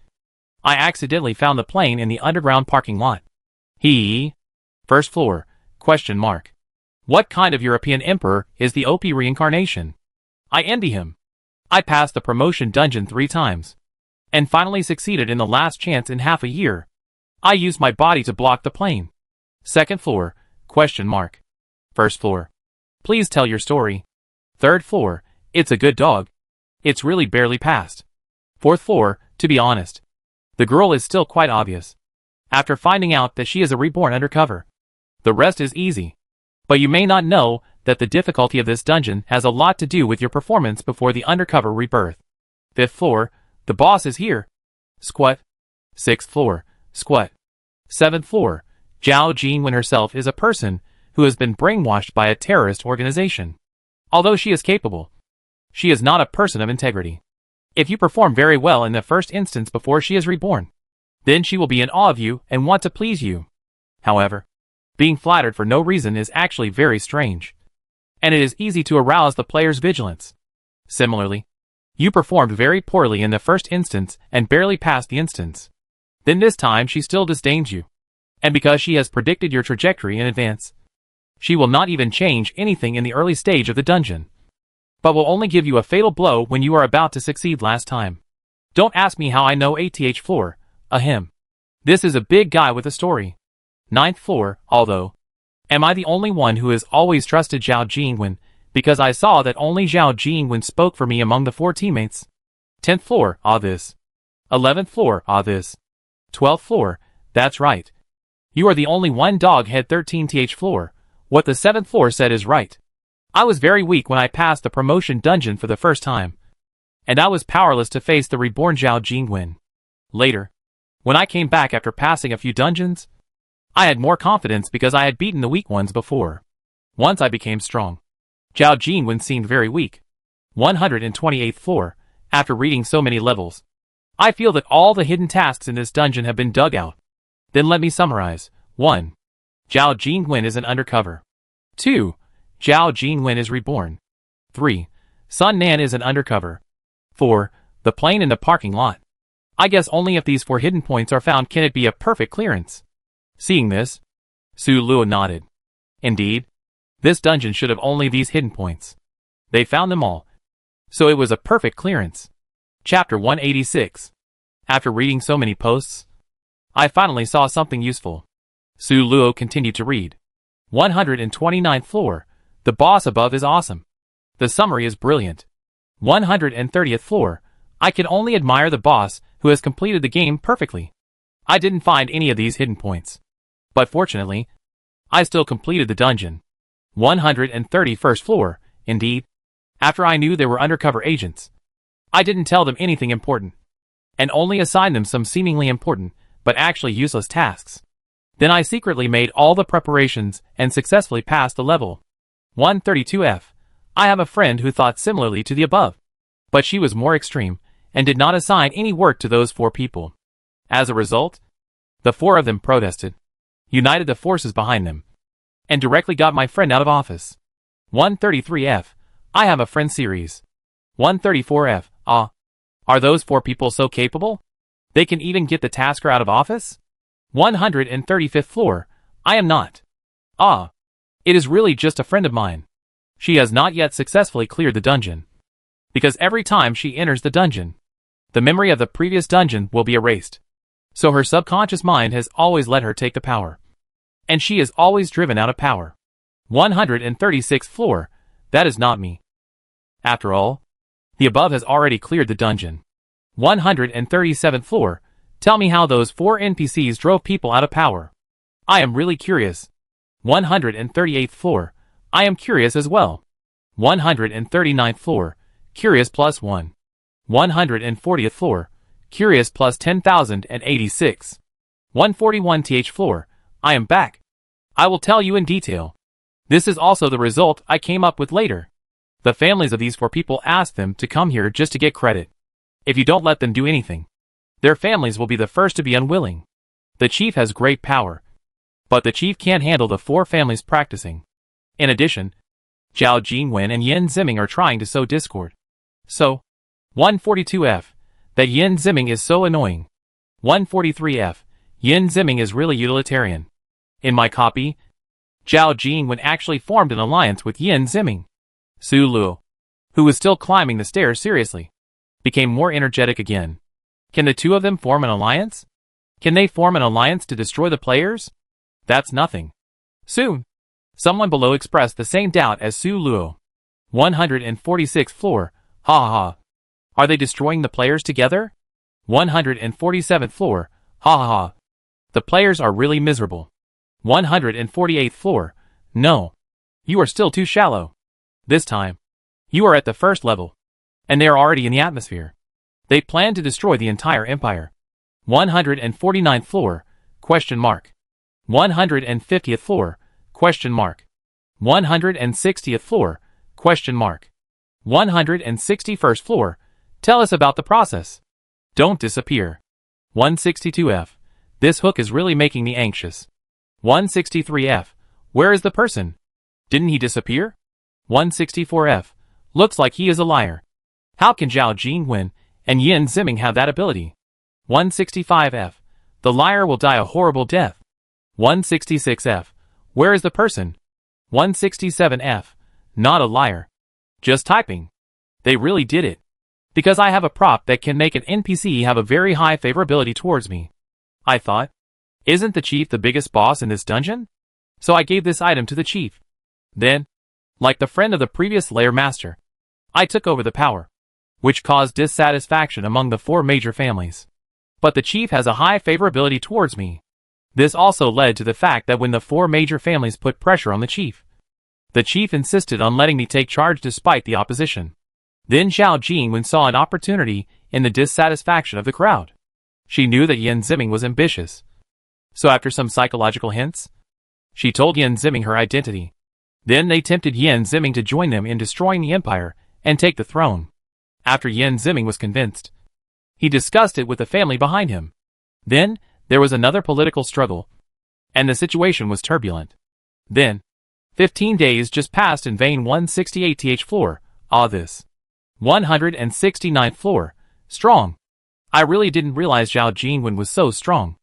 I accidentally found the plane in the underground parking lot. First floor, ? What kind of European emperor is the OP reincarnation? I envy him. I passed the promotion dungeon 3 times, and finally succeeded in the last chance in half a year. I used my body to block the plane. Second floor, ? First floor. Please tell your story. Third floor, it's a good dog. It's really barely passed. Fourth floor, to be honest, the girl is still quite obvious. After finding out that she is a reborn undercover, the rest is easy. But you may not know that the difficulty of this dungeon has a lot to do with your performance before the undercover rebirth. Fifth floor, the boss is here. Squat. Sixth floor, squat. Seventh floor, Zhao Jinwen herself is a person who has been brainwashed by a terrorist organization. Although she is capable, she is not a person of integrity. If you perform very well in the first instance before she is reborn, then she will be in awe of you and want to please you. However, being flattered for no reason is actually very strange, and it is easy to arouse the player's vigilance. Similarly, you performed very poorly in the first instance and barely passed the instance. Then this time she still disdains you, and because she has predicted your trajectory in advance, she will not even change anything in the early stage of the dungeon, but will only give you a fatal blow when you are about to succeed last time. Don't ask me how I know ATH floor, ahem. This is a big guy with a story. Ninth floor, although, am I the only one who has always trusted Zhao Jinwen, because I saw that only Zhao Jinwen spoke for me among the 4 teammates. 10th floor, this. 11th floor, this. 12th floor, that's right. You are the only one dog head 13th floor. What the 7th floor said is right. I was very weak when I passed the promotion dungeon for the first time, and I was powerless to face the reborn Zhao Jinwen. Later, when I came back after passing a few dungeons, I had more confidence because I had beaten the weak ones before. Once I became strong, Zhao Jinwen seemed very weak. 128th floor, after reading so many levels, I feel that all the hidden tasks in this dungeon have been dug out. Then let me summarize. 1. Zhao Jinwen is an undercover. 2. Zhao Jinwen is reborn. 3. Sun Nan is an undercover. 4. The plane in the parking lot. I guess only if these 4 hidden points are found can it be a perfect clearance. Seeing this, Su Luo nodded. Indeed, this dungeon should have only these hidden points. They found them all, so it was a perfect clearance. Chapter 186. After reading so many posts, I finally saw something useful. Su Luo continued to read. 129th floor. The boss above is awesome. The summary is brilliant. 130th floor. I can only admire the boss who has completed the game perfectly. I didn't find any of these hidden points, but fortunately, I still completed the dungeon. 131st floor. Indeed, after I knew they were undercover agents, I didn't tell them anything important, and only assigned them some seemingly important, but actually useless tasks. Then I secretly made all the preparations and successfully passed the level. 132F. I have a friend who thought similarly to the above. But she was more extreme, and did not assign any work to those 4 people. As a result, the 4 of them protested, united the forces behind them, and directly got my friend out of office. 133F. I have a friend series. 134F. Are those 4 people so capable? They can even get the tasker out of office? 135th floor. I am not. It is really just a friend of mine. She has not yet successfully cleared the dungeon. Because every time she enters the dungeon, the memory of the previous dungeon will be erased. So her subconscious mind has always let her take the power. And she is always driven out of power. 136th floor. That is not me. After all, the above has already cleared the dungeon. 137th floor. Tell me how those 4 NPCs drove people out of power. I am really curious. 138th floor. I am curious as well. 139th floor. Curious +1. 140th floor. Curious plus 10,086. 141th floor. I am back. I will tell you in detail. This is also the result I came up with later. The families of these 4 people asked them to come here just to get credit. If you don't let them do anything, their families will be the first to be unwilling. The chief has great power, but the chief can't handle the 4 families practicing. In addition, Zhao Jingwen and Yin Ziming are trying to sow discord. So, 142F. That Yin Ziming is so annoying. 143F. Yin Ziming is really utilitarian. In my copy, Zhao Jingwen actually formed an alliance with Yin Ziming. Su Luo, who was still climbing the stairs seriously, became more energetic again. Can the 2 of them form an alliance? Can they form an alliance to destroy the players? That's nothing. Soon, someone below expressed the same doubt as Su Luo. 146th floor. Ha ha. Are they destroying the players together? 147th floor. Ha ha ha. The players are really miserable. 148th floor. No. You are still too shallow. This time, you are at the first level, and they are already in the atmosphere. They plan to destroy the entire empire. 149th floor. Question mark. 150th floor. Question mark. 160th floor. Question mark. 161st floor. Tell us about the process. Don't disappear. 162F. This hook is really making me anxious. 163F. Where is the person? Didn't he disappear? 164F. Looks like he is a liar. How can Zhao Jingwen and Yin Ziming have that ability? 165F. The liar will die a horrible death. 166F. Where is the person? 167F. Not a liar. Just typing. They really did it. Because I have a prop that can make an NPC have a very high favorability towards me. I thought, isn't the chief the biggest boss in this dungeon? So I gave this item to the chief. Then, like the friend of the previous layer master, I took over the power, which caused dissatisfaction among the 4 major families. But the chief has a high favorability towards me. This also led to the fact that when the 4 major families put pressure on the chief insisted on letting me take charge despite the opposition. Then Zhao Jingwen saw an opportunity in the dissatisfaction of the crowd. She knew that Yin Ziming was ambitious. So after some psychological hints, she told Yin Ziming her identity. Then they tempted Yin Ziming to join them in destroying the empire and take the throne. After Yin Ziming was convinced, he discussed it with the family behind him. Then, there was another political struggle, and the situation was turbulent. Then, 15 days just passed in vain. 168th floor. This. 169th floor. Strong. I really didn't realize Zhao Jingwen was so strong.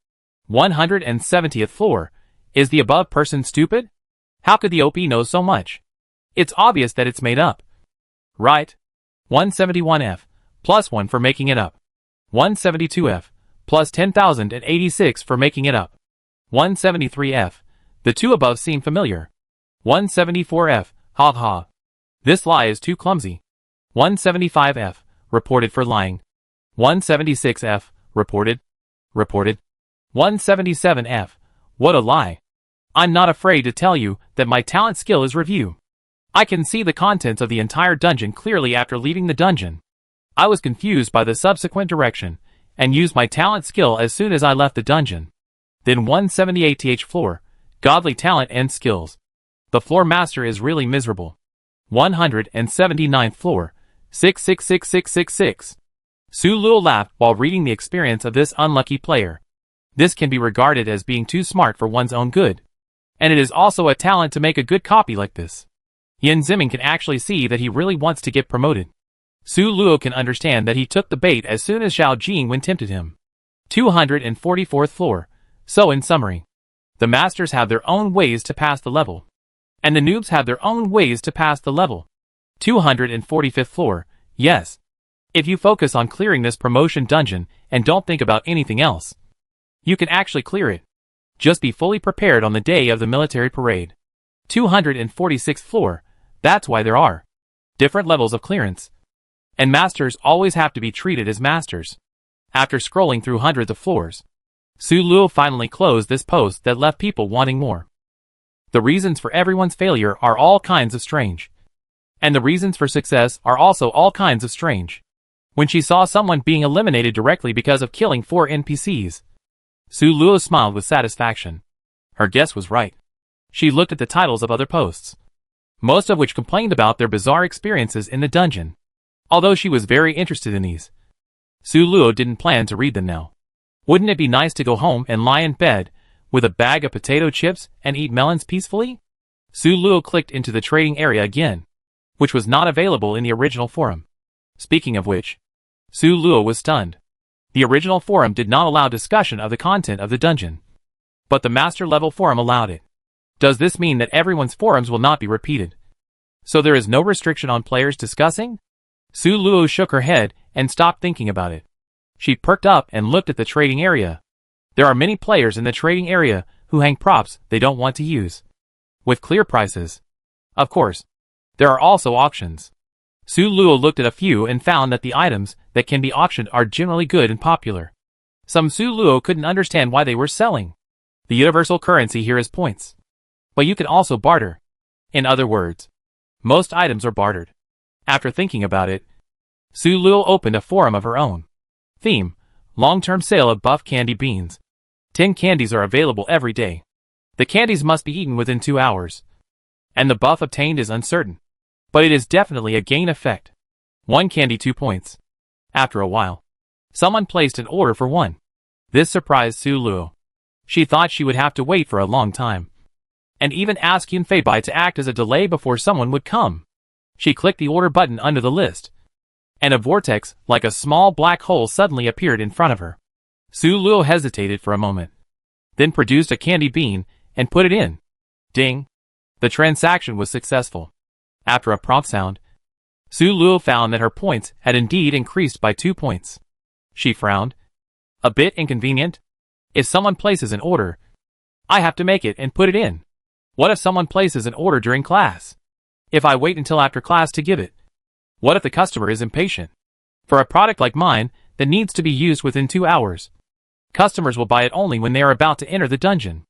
170th floor. Is the above person stupid? How could the OP know so much? It's obvious that it's made up. Right? 171F. +1 for making it up. 172F. Plus 10,086 for making it up. 173F. The 2 above seem familiar. 174F. Ha ha. This lie is too clumsy. 175F. Reported for lying. 176F. Reported. 177F. What a lie. I'm not afraid to tell you that my talent skill is review. I can see the contents of the entire dungeon clearly after leaving the dungeon. I was confused by the subsequent direction, and used my talent skill as soon as I left the dungeon. Then 178th floor, godly talent and skills. The floor master is really miserable. 179th floor, 666666. Su Luo laughed while reading the experience of this unlucky player. This can be regarded as being too smart for one's own good. And it is also a talent to make a good copy like this. Yin Ziming can actually see that he really wants to get promoted. Su Luo can understand that he took the bait as soon as Xiao Jingwen tempted him. 244th floor. So in summary, the masters have their own ways to pass the level. And the noobs have their own ways to pass the level. 245th floor. Yes. If you focus on clearing this promotion dungeon and don't think about anything else, you can actually clear it. Just be fully prepared on the day of the military parade. 246th floor. That's why there are different levels of clearance. And masters always have to be treated as masters. After scrolling through hundreds of floors, Su Luo finally closed this post that left people wanting more. The reasons for everyone's failure are all kinds of strange. And the reasons for success are also all kinds of strange. When she saw someone being eliminated directly because of killing 4 NPCs, Su Luo smiled with satisfaction. Her guess was right. She looked at the titles of other posts, most of which complained about their bizarre experiences in the dungeon. Although she was very interested in these, Su Luo didn't plan to read them now. Wouldn't it be nice to go home and lie in bed with a bag of potato chips and eat melons peacefully? Su Luo clicked into the trading area again, which was not available in the original forum. Speaking of which, Su Luo was stunned. The original forum did not allow discussion of the content of the dungeon, but the master level forum allowed it. Does this mean that everyone's forums will not be repeated? So there is no restriction on players discussing? Su Luo shook her head and stopped thinking about it. She perked up and looked at the trading area. There are many players in the trading area who hang props they don't want to use, with clear prices. Of course, there are also auctions. Su Luo looked at a few and found that the items that can be auctioned are generally good and popular. Some Su Luo couldn't understand why they were selling. The universal currency here is points. But you can also barter. In other words, most items are bartered. After thinking about it, Su Luo opened a forum of her own. Theme: long-term sale of buff candy beans. 10 candies are available every day. The candies must be eaten within 2 hours. And the buff obtained is uncertain, but it is definitely a gain effect. 1 candy 2 points. After a while, someone placed an order for 1. This surprised Su Luo. She thought she would have to wait for a long time, and even ask Yun Fei Bai to act as a delay before someone would come. She clicked the order button under the list, and a vortex, like a small black hole, suddenly appeared in front of her. Su Luo hesitated for a moment, then produced a candy bean and put it in. Ding! The transaction was successful. After a prompt sound, Su Luo found that her points had indeed increased by 2 points. She frowned. A bit inconvenient. If someone places an order, I have to make it and put it in. What if someone places an order during class? If I wait until after class to give it? What if the customer is impatient? For a product like mine that needs to be used within 2 hours, customers will buy it only when they are about to enter the dungeon.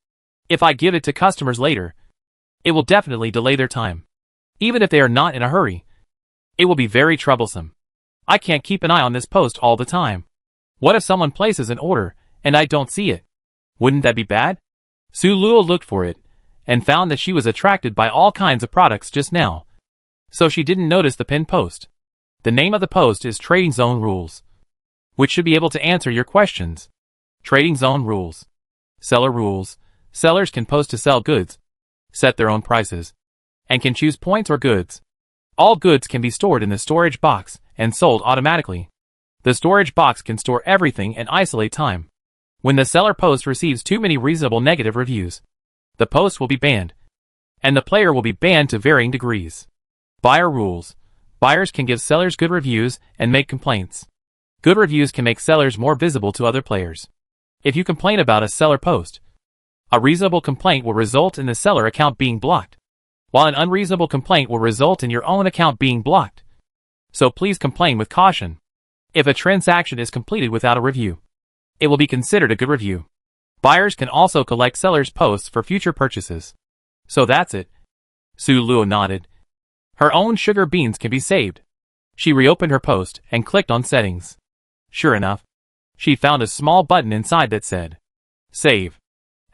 If I give it to customers later, it will definitely delay their time. Even if they are not in a hurry, it will be very troublesome. I can't keep an eye on this post all the time. What if someone places an order and I don't see it? Wouldn't that be bad? Su Luo looked for it and found that she was attracted by all kinds of products just now, so she didn't notice the pinned post. The name of the post is Trading Zone Rules, which should be able to answer your questions. Trading Zone Rules. Seller Rules. Sellers can post to sell goods, set their own prices, and can choose points or goods. All goods can be stored in the storage box and sold automatically. The storage box can store everything and isolate time. When the seller post receives too many reasonable negative reviews, the post will be banned, and the player will be banned to varying degrees. Buyer Rules. Buyers can give sellers good reviews and make complaints. Good reviews can make sellers more visible to other players. If you complain about a seller post, a reasonable complaint will result in the seller account being blocked, while an unreasonable complaint will result in your own account being blocked. So please complain with caution. If a transaction is completed without a review, it will be considered a good review. Buyers can also collect sellers' posts for future purchases. So that's it. Su Luo nodded. Her own sugar beans can be saved. She reopened her post and clicked on Settings. Sure enough, she found a small button inside that said, Save.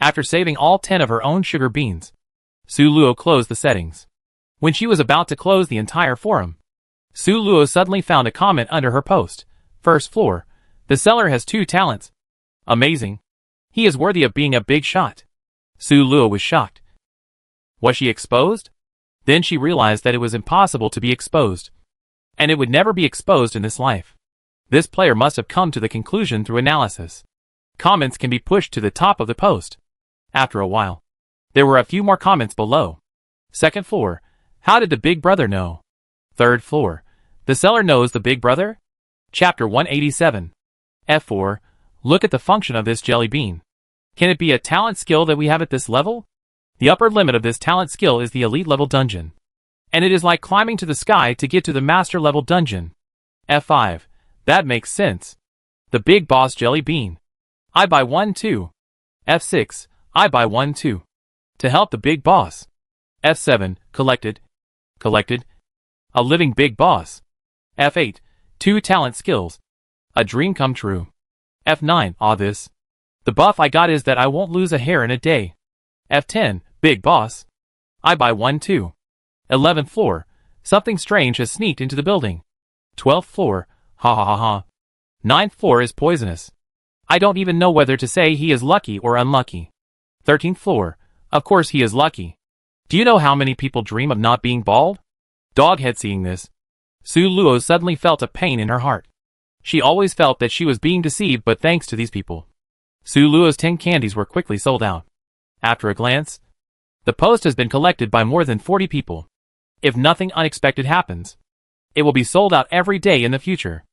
After saving all 10 of her own sugar beans, Su Luo closed the settings. When she was about to close the entire forum, Su Luo suddenly found a comment under her post. First floor. The seller has 2 talents. Amazing. He is worthy of being a big shot. Su Luo was shocked. Was she exposed? Then she realized that it was impossible to be exposed. And it would never be exposed in this life. This player must have come to the conclusion through analysis. Comments can be pushed to the top of the post. After a while, there were a few more comments below. Second floor. How did the big brother know? Third floor. The seller knows the big brother? Chapter 187. F4. Look at the function of this jelly bean. Can it be a talent skill that we have at this level? The upper limit of this talent skill is the elite level dungeon. And it is like climbing to the sky to get to the master level dungeon. F5. That makes sense. The big boss jelly bean. I buy one too. F6. I buy one too. To help the big boss. F7. Collected. A living big boss. F8. 2 talent skills. A dream come true. F9. This. The buff I got is that I won't lose a hair in a day. F10. Big boss. I buy one too. 11th floor. Something strange has sneaked into the building. 12th floor. Ha ha ha ha. 9th floor is poisonous. I don't even know whether to say he is lucky or unlucky. 13th floor. Of course he is lucky. Do you know how many people dream of not being bald? Doghead. Seeing this, Su Luo suddenly felt a pain in her heart. She always felt that she was being deceived, but thanks to these people, Su Luo's 10 candies were quickly sold out. After a glance, the post has been collected by more than 40 people. If nothing unexpected happens, it will be sold out every day in the future.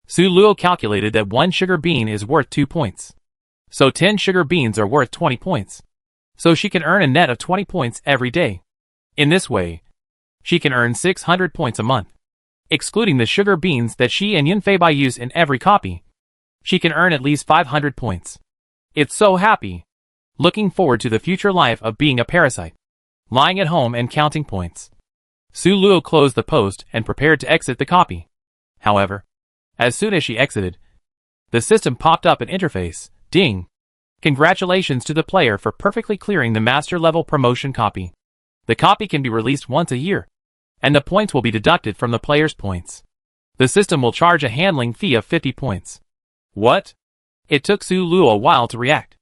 Su Luo calculated that 1 sugar bean is worth 2 points. So 10 sugar beans are worth 20 points. So she can earn a net of 20 points every day. In this way, she can earn 600 points a month. Excluding the sugar beans that she and Yunfei use in every copy, she can earn at least 500 points. It's so happy. Looking forward to the future life of being a parasite. Lying at home and counting points. Su Luo closed the post and prepared to exit the copy. However, as soon as she exited, the system popped up an interface. Ding! Congratulations to the player for perfectly clearing the master level promotion copy. The copy can be released once a year, and the points will be deducted from the player's points. The system will charge a handling fee of 50 points. What? It took Su Luo a while to react.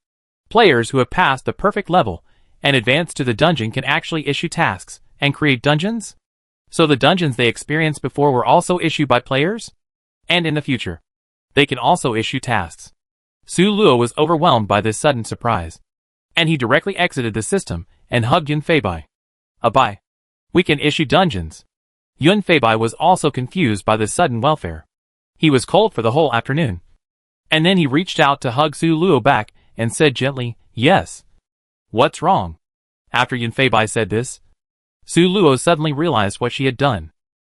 Players who have passed the perfect level and advanced to the dungeon can actually issue tasks and create dungeons? So the dungeons they experienced before were also issued by players? And in the future, they can also issue tasks. Su Luo was overwhelmed by this sudden surprise, and he directly exited the system and hugged Yunfei. Bye. We can issue dungeons. Yunfei was also confused by this sudden welfare. He was cold for the whole afternoon. And then he reached out to hug Su Luo back and said gently, yes. What's wrong? After Yunfei said this, Su Luo suddenly realized what she had done.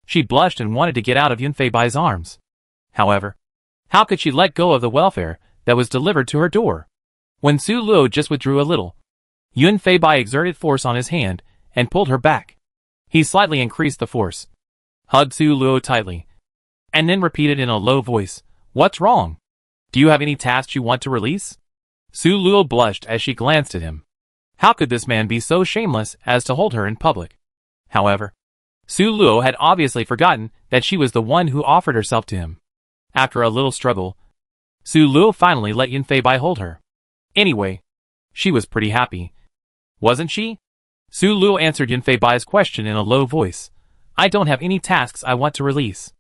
She blushed and wanted to get out of Yunfei's arms. However, how could she let go of the welfare that was delivered to her door? When Su Luo just withdrew a little, Yunfei exerted force on his hand and pulled her back. He slightly increased the force, hugged Su Luo tightly, and then repeated in a low voice, what's wrong? Do you have any tasks you want to release? Su Luo blushed as she glanced at him. How could this man be so shameless as to hold her in public? However, Su Luo had obviously forgotten that she was the one who offered herself to him. After a little struggle, Su Luo finally let Yunfei hold her. Anyway, she was pretty happy. Wasn't she? Su Luo answered Yunfei's question in a low voice. I don't have any tasks I want to release.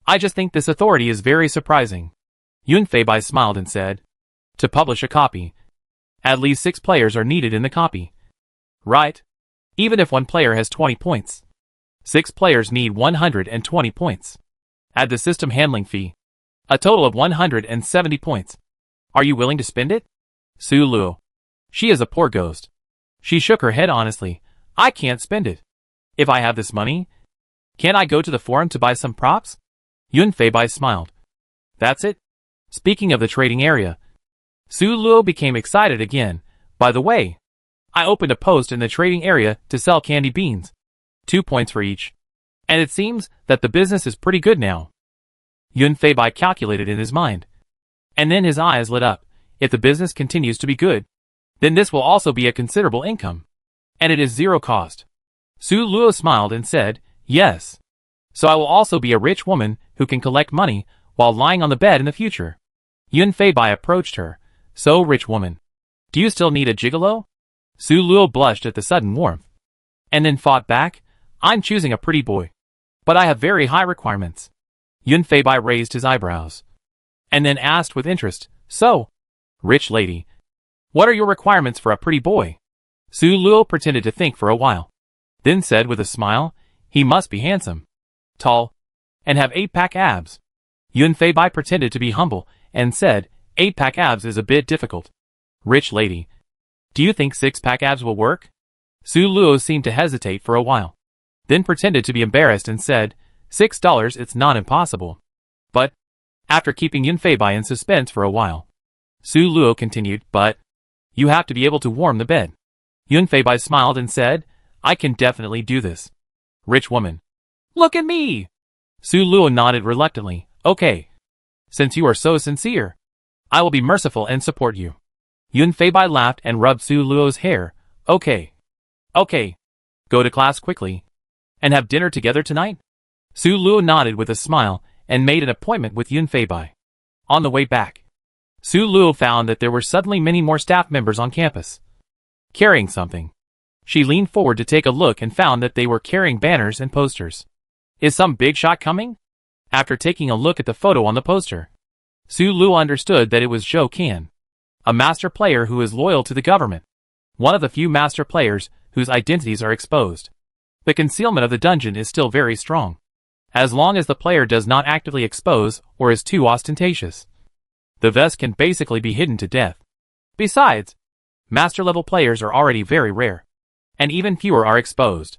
I just think this authority is very surprising. Yunfei smiled and said, to publish a copy, at least 6 players are needed in the copy. Right? Even if one player has 20 points. 6 players need 120 points. Add the system handling fee. A total of 170 points. Are you willing to spend it? Su Luo. She is a poor ghost. She shook her head honestly. I can't spend it. If I have this money, can't I go to the forum to buy some props? Yunfei smiled. That's it? Speaking of the trading area, Su Luo became excited again. By the way, I opened a post in the trading area to sell candy beans. 2 points for each. And it seems that the business is pretty good now. Yunfei calculated in his mind. And then his eyes lit up. If the business continues to be good, Then this will also be a considerable income. And it is zero cost. Su Luo smiled and said, yes. So I will also be a rich woman who can collect money while lying on the bed in the future. Yun Fei Bai approached her. So, rich woman, do you still need a gigolo? Su Luo blushed at the sudden warmth. And then fought back, I'm choosing a pretty boy. But I have very high requirements. Yun Fei Bai raised his eyebrows. And then asked with interest, so, rich lady, what are your requirements for a pretty boy? Su Luo pretended to think for a while. Then said with a smile, he must be handsome, tall, and have 8-pack abs. Yun Fei Bai pretended to be humble and said, 8-pack abs is a bit difficult. Rich lady, do you think 6-pack abs will work? Su Luo seemed to hesitate for a while. Then pretended to be embarrassed and said, $6 it's not impossible. But, after keeping Yun Fei Bai in suspense for a while, Su Luo continued, but, you have to be able to warm the bed. Yun Fei Bai smiled and said, I can definitely do this. Rich woman. Look at me! Su Luo nodded reluctantly, okay. Since you are so sincere, I will be merciful and support you. Yun Fei Bai laughed and rubbed Su Luo's hair. Okay. Okay. Go to class quickly. And have dinner together tonight? Su Luo nodded with a smile and made an appointment with Yun Fei Bai. On the way back, Su Luo found that there were suddenly many more staff members on campus, carrying something. She leaned forward to take a look and found that they were carrying banners and posters. Is some big shot coming? After taking a look at the photo on the poster, Su Luo understood that it was Zhou Qian, a master player who is loyal to the government. One of the few master players whose identities are exposed. The concealment of the dungeon is still very strong, as long as the player does not actively expose or is too ostentatious. The vest can basically be hidden to death. Besides, master-level players are already very rare, and even fewer are exposed.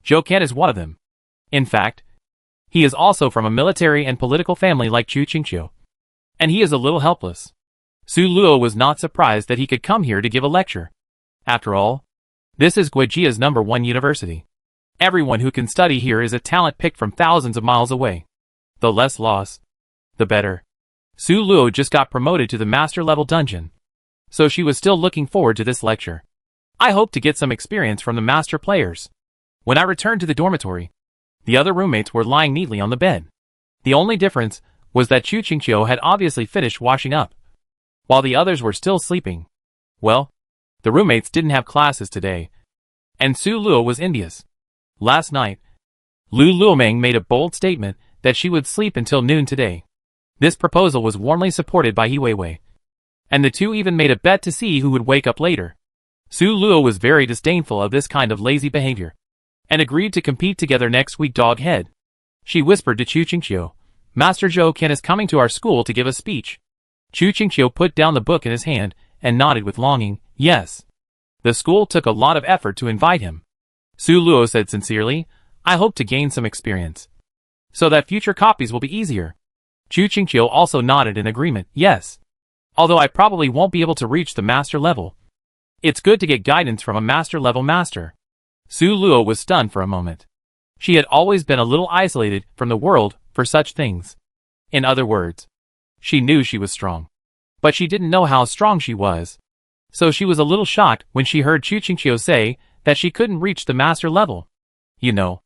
Zhou Qian is one of them. In fact, he is also from a military and political family like Chu Qingqiu, and he is a little helpless. Su Luo was not surprised that he could come here to give a lecture. After all, this is Guijia's #1 university. Everyone who can study here is a talent picked from thousands of miles away. The less loss, the better. Su Luo just got promoted to the master-level dungeon, so she was still looking forward to this lecture. I hope to get some experience from the master players. When I returned to the dormitory, the other roommates were lying neatly on the bed. The only difference was that Chu Qingqiu had obviously finished washing up, while the others were still sleeping. Well, the roommates didn't have classes today, and Su Luo was envious. Last night, Lu Luoming made a bold statement that she would sleep until noon today. This proposal was warmly supported by He Weiwei, and the two even made a bet to see who would wake up later. Su Luo was very disdainful of this kind of lazy behavior, and agreed to compete together next week. Dog head. She whispered to Chu Qingqiu, Master Zhou Qian is coming to our school to give a speech. Chu Qingqiu put down the book in his hand and nodded with longing, yes. The school took a lot of effort to invite him. Su Luo said sincerely, I hope to gain some experience, so that future copies will be easier. Chu Qingqiu also nodded in agreement, yes. Although I probably won't be able to reach the master level, it's good to get guidance from a master level master. Su Luo was stunned for a moment. She had always been a little isolated from the world for such things. In other words, she knew she was strong, but she didn't know how strong she was. So she was a little shocked when she heard Chu Qingqiu say that she couldn't reach the master level. You know,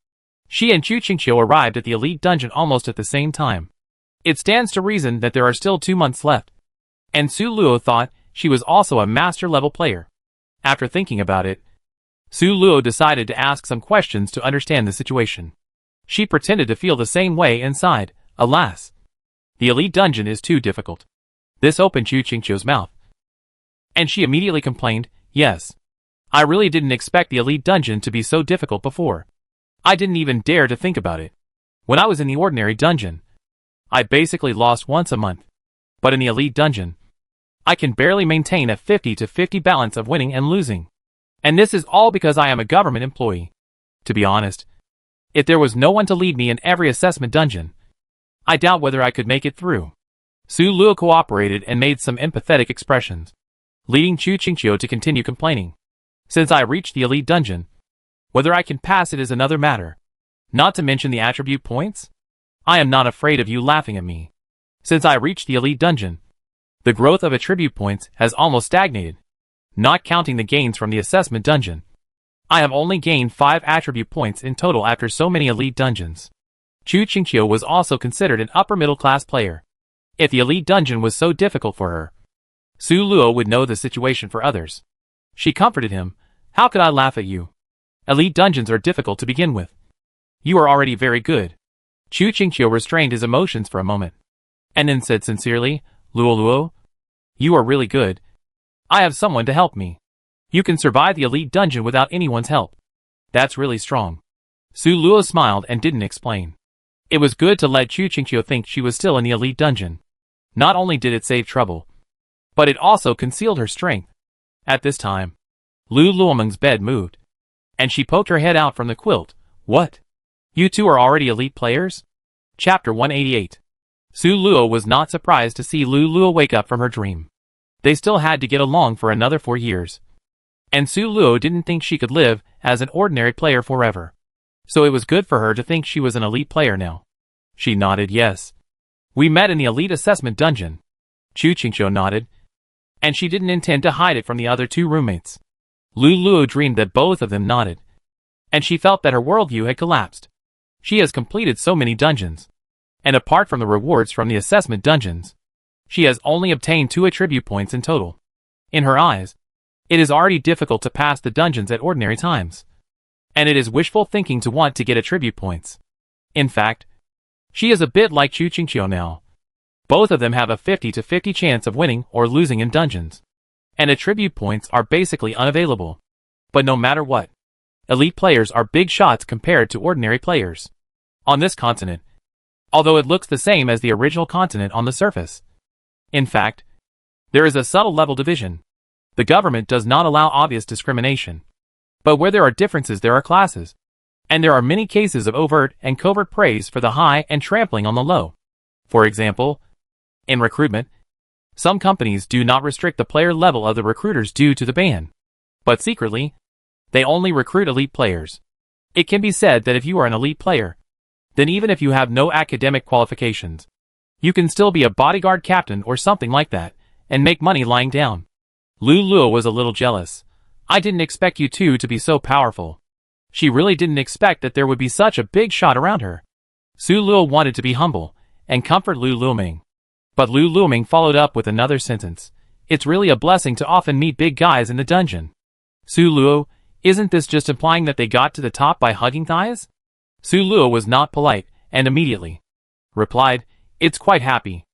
she and Chu Qingqiu arrived at the elite dungeon almost at the same time. It stands to reason that there are still 2 months left. And Su Luo thought she was also a master level player. After thinking about it, Su Luo decided to ask some questions to understand the situation. She pretended to feel the same way inside. Alas, the elite dungeon is too difficult. This opened Chu Qingqiu's mouth, and she immediately complained, yes. I really didn't expect the elite dungeon to be so difficult before. I didn't even dare to think about it. When I was in the ordinary dungeon, I basically lost once a month. But in the elite dungeon, I can barely maintain a 50-50 balance of winning and losing. And this is all because I am a government employee. To be honest, if there was no one to lead me in every assessment dungeon, I doubt whether I could make it through. Su Luo cooperated and made some empathetic expressions, leading Chu Qingqiu to continue complaining. Since I reached the elite dungeon, whether I can pass it is another matter. Not to mention the attribute points. I am not afraid of you laughing at me. Since I reached the elite dungeon, the growth of attribute points has almost stagnated. not counting the gains from the assessment dungeon. I have only gained 5 attribute points in total after so many elite dungeons. Chu Qingqiu was also considered an upper-middle-class player. If the elite dungeon was so difficult for her, Su Luo would know the situation for others. She comforted him. How could I laugh at you? Elite dungeons are difficult to begin with. You are already very good. Chu Qingqiu restrained his emotions for a moment, and then said sincerely, Luo Luo, you are really good. I have someone to help me. You can survive the elite dungeon without anyone's help. That's really strong. Su Luo smiled and didn't explain. It was good to let Chu Qingqiu think she was still in the elite dungeon. Not only did it save trouble, but it also concealed her strength. At this time, Lu Luomeng's bed moved, and she poked her head out from the quilt. What? You two are already elite players? Chapter 188. Su Luo was not surprised to see Lu Luo wake up from her dream. They still had to get along for another 4 years. And Su Luo didn't think she could live as an ordinary player forever. So it was good for her to think she was an elite player now. She nodded yes. We met in the elite assessment dungeon. Chu Qingqiu nodded. And she didn't intend to hide it from the other 2 roommates. Lu Luo dreamed that both of them nodded. And she felt that her worldview had collapsed. She has completed so many dungeons. And apart from the rewards from the assessment dungeons, she has only obtained 2 attribute points in total. In her eyes, it is already difficult to pass the dungeons at ordinary times. And it is wishful thinking to want to get attribute points. In fact, she is a bit like Chu Qingqiu now. Both of them have a 50-50 chance of winning or losing in dungeons. And attribute points are basically unavailable. But no matter what, elite players are big shots compared to ordinary players. On this continent, although it looks the same as the original continent on the surface. In fact, there is a subtle level division. The government does not allow obvious discrimination. But where there are differences there are classes. And there are many cases of overt and covert praise for the high and trampling on the low. For example, in recruitment, some companies do not restrict the player level of the recruiters due to the ban. But secretly, they only recruit elite players. It can be said that if you are an elite player, then even if you have no academic qualifications, you can still be a bodyguard captain or something like that, and make money lying down. Lu Luo was a little jealous. I didn't expect you two to be so powerful. She really didn't expect that there would be such a big shot around her. Su Luo wanted to be humble, and comfort Lu Luoming. But Lu Luoming followed up with another sentence. It's really a blessing to often meet big guys in the dungeon. Su Luo, isn't this just implying that they got to the top by hugging thighs? Su Luo was not polite, and immediately replied, It's quite happy.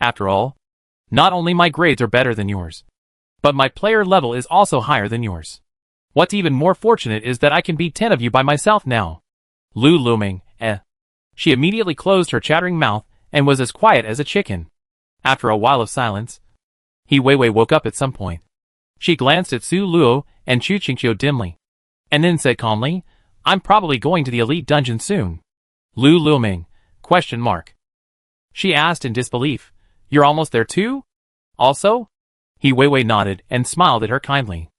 After all, not only my grades are better than yours, but my player level is also higher than yours. What's even more fortunate is that I can beat 10 of you by myself now. Lu Luoming, She immediately closed her chattering mouth and was as quiet as a chicken. After a while of silence, He Weiwei woke up at some point. She glanced at Su Luo and Chu Qingqiu dimly, and then said calmly, I'm probably going to the elite dungeon soon. Lu Luoming, ? She asked in disbelief, You're almost there too? Also? He Weiwei nodded and smiled at her kindly.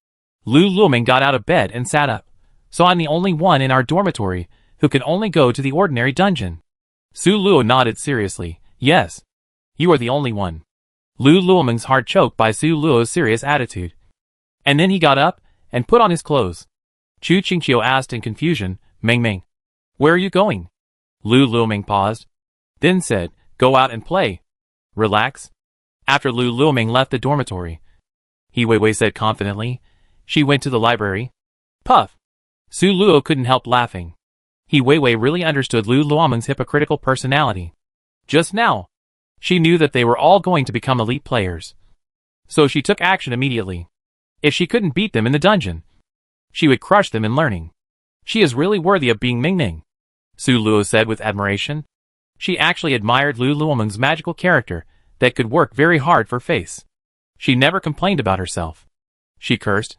Lu Luoming got out of bed and sat up. So I'm the only one in our dormitory who can only go to the ordinary dungeon. Su Luo nodded seriously. Yes. You are the only one. Lu Luoming's heart choked by Su Luo's serious attitude. And then he got up and put on his clothes. Chu Qingqiu asked in confusion, Meng, where are you going? Lu Luoming paused, then said, Go out and play. Relax. After Lu Luoming left the dormitory, He Weiwei said confidently, She went to the library. Puff. Su Luo couldn't help laughing. He Weiwei really understood Lu Luoming's hypocritical personality. Just now, she knew that they were all going to become elite players. So she took action immediately. If she couldn't beat them in the dungeon, she would crush them in learning. She is really worthy of being Ming, Su Luo said with admiration. She actually admired Lu Luoming's magical character that could work very hard for face. She never complained about herself. She cursed,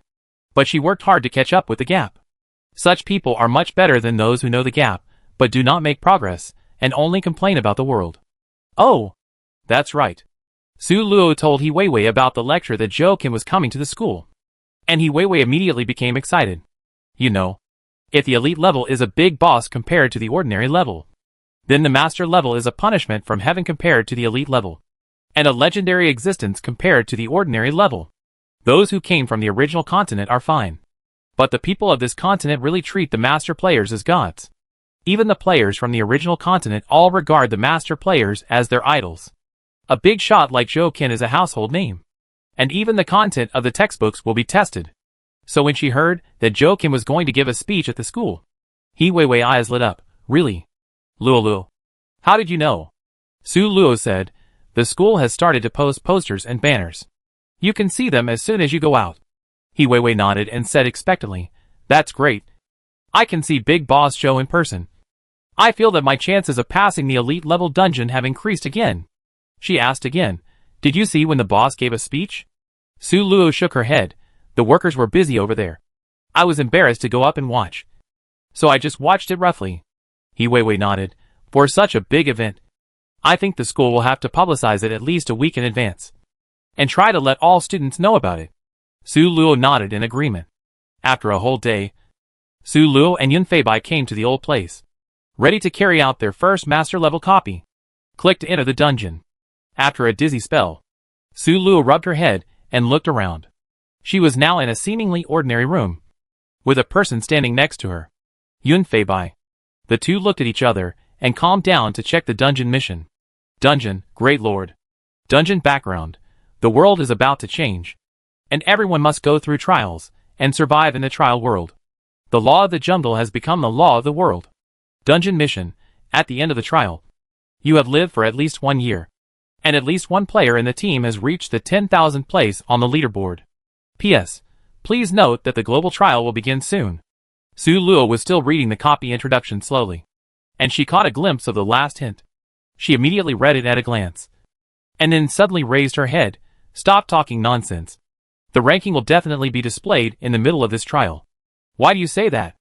but she worked hard to catch up with the gap. Such people are much better than those who know the gap, but do not make progress, and only complain about the world. Oh, that's right. Su Luo told He Weiwei about the lecture that Zhou Qin was coming to the school. And He Weiwei immediately became excited. You know, if the elite level is a big boss compared to the ordinary level, then the master level is a punishment from heaven compared to the elite level, and a legendary existence compared to the ordinary level. Those who came from the original continent are fine. But the people of this continent really treat the master players as gods. Even the players from the original continent all regard the master players as their idols. A big shot like Jokin is a household name. And even the content of the textbooks will be tested. So when she heard that Jokin was going to give a speech at the school, He Weiwei eyes lit up. Really? Luo. How did you know? Su Luo said, the school has started to post posters and banners. You can see them as soon as you go out. He Weiwei nodded and said expectantly, that's great. I can see Big Boss Joe in person. I feel that my chances of passing the elite level dungeon have increased again. She asked again, did you see when the boss gave a speech? Su Luo shook her head. The workers were busy over there. I was embarrassed to go up and watch. So I just watched it roughly. He Weiwei nodded. For such a big event, I think the school will have to publicize it at least a week in advance. And try to let all students know about it. Su Luo nodded in agreement. After a whole day, Su Luo and Yun Feibai came to the old place, ready to carry out their first master level copy. Click to enter the dungeon. After a dizzy spell, Su Luo rubbed her head and looked around. She was now in a seemingly ordinary room, with a person standing next to her. Yun Feibai. The two looked at each other and calmed down to check the dungeon mission. Dungeon, Great Lord. Dungeon background. The world is about to change. And everyone must go through trials and survive in the trial world. The law of the jungle has become the law of the world. Dungeon mission. At the end of the trial, you have lived for at least 1 year. And at least one player in the team has reached the 10,000th place on the leaderboard. P.S. Please note that the global trial will begin soon. Su Luo was still reading the copy introduction slowly, and she caught a glimpse of the last hint. She immediately read it at a glance, and then suddenly raised her head. Stop talking nonsense. The ranking will definitely be displayed in the middle of this trial. Why do you say that?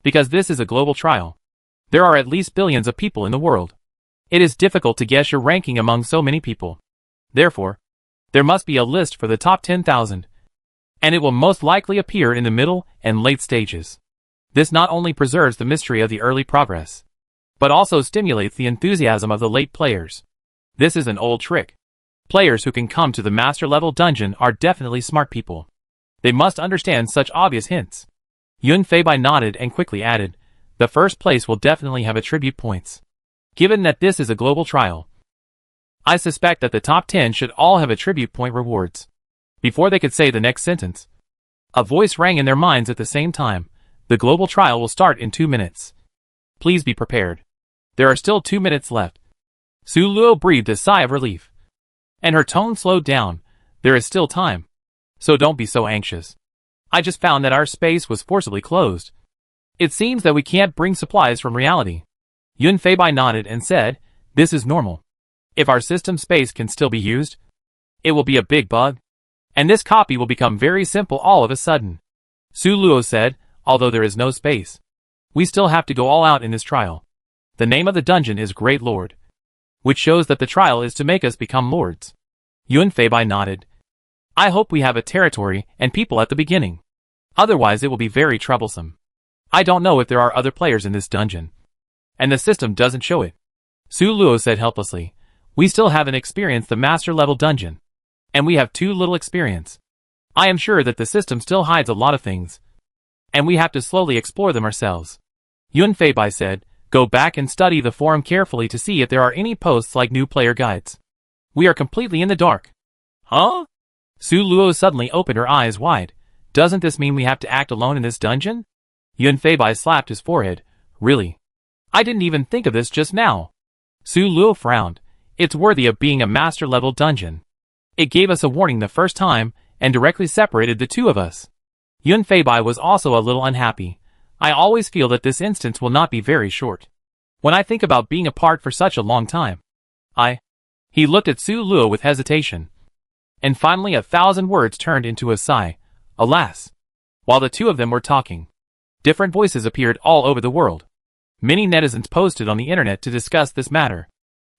Because this is a global trial. There are at least billions of people in the world. It is difficult to guess your ranking among so many people. Therefore, there must be a list for the top 10,000, and it will most likely appear in the middle and late stages. This not only preserves the mystery of the early progress, but also stimulates the enthusiasm of the late players. This is an old trick. Players who can come to the master level dungeon are definitely smart people. They must understand such obvious hints. Yun Feibai nodded and quickly added, the first place will definitely have attribute points. Given that this is a global trial, I suspect that the top 10 should all have attribute point rewards. Before they could say the next sentence, a voice rang in their minds at the same time. The global trial will start in 2 minutes. Please be prepared. There are still 2 minutes left. Su Luo breathed a sigh of relief, and her tone slowed down. There is still time. So don't be so anxious. I just found that our space was forcibly closed. It seems that we can't bring supplies from reality. Yun Feibai nodded and said, this is normal. If our system space can still be used, it will be a big bug, and this copy will become very simple all of a sudden. Su Luo said, although there is no space, we still have to go all out in this trial. The name of the dungeon is Great Lord, which shows that the trial is to make us become lords. Yun Feibai nodded. I hope we have a territory and people at the beginning. Otherwise it will be very troublesome. I don't know if there are other players in this dungeon, and the system doesn't show it. Su Luo said helplessly, we still haven't experienced the master level dungeon, and we have too little experience. I am sure that the system still hides a lot of things, and we have to slowly explore them ourselves. Yun Feibai said, go back and study the forum carefully to see if there are any posts like new player guides. We are completely in the dark. Huh? Su Luo suddenly opened her eyes wide. Doesn't this mean we have to act alone in this dungeon? Yun Feibai slapped his forehead. Really? I didn't even think of this just now. Su Luo frowned. It's worthy of being a master level dungeon. It gave us a warning the first time, and directly separated the two of us. Yun Feibai was also a little unhappy. I always feel that this instance will not be very short. When I think about being apart for such a long time, He looked at Su Luo with hesitation. And finally 1,000 words turned into a sigh. Alas! While the two of them were talking, different voices appeared all over the world. Many netizens posted on the internet to discuss this matter.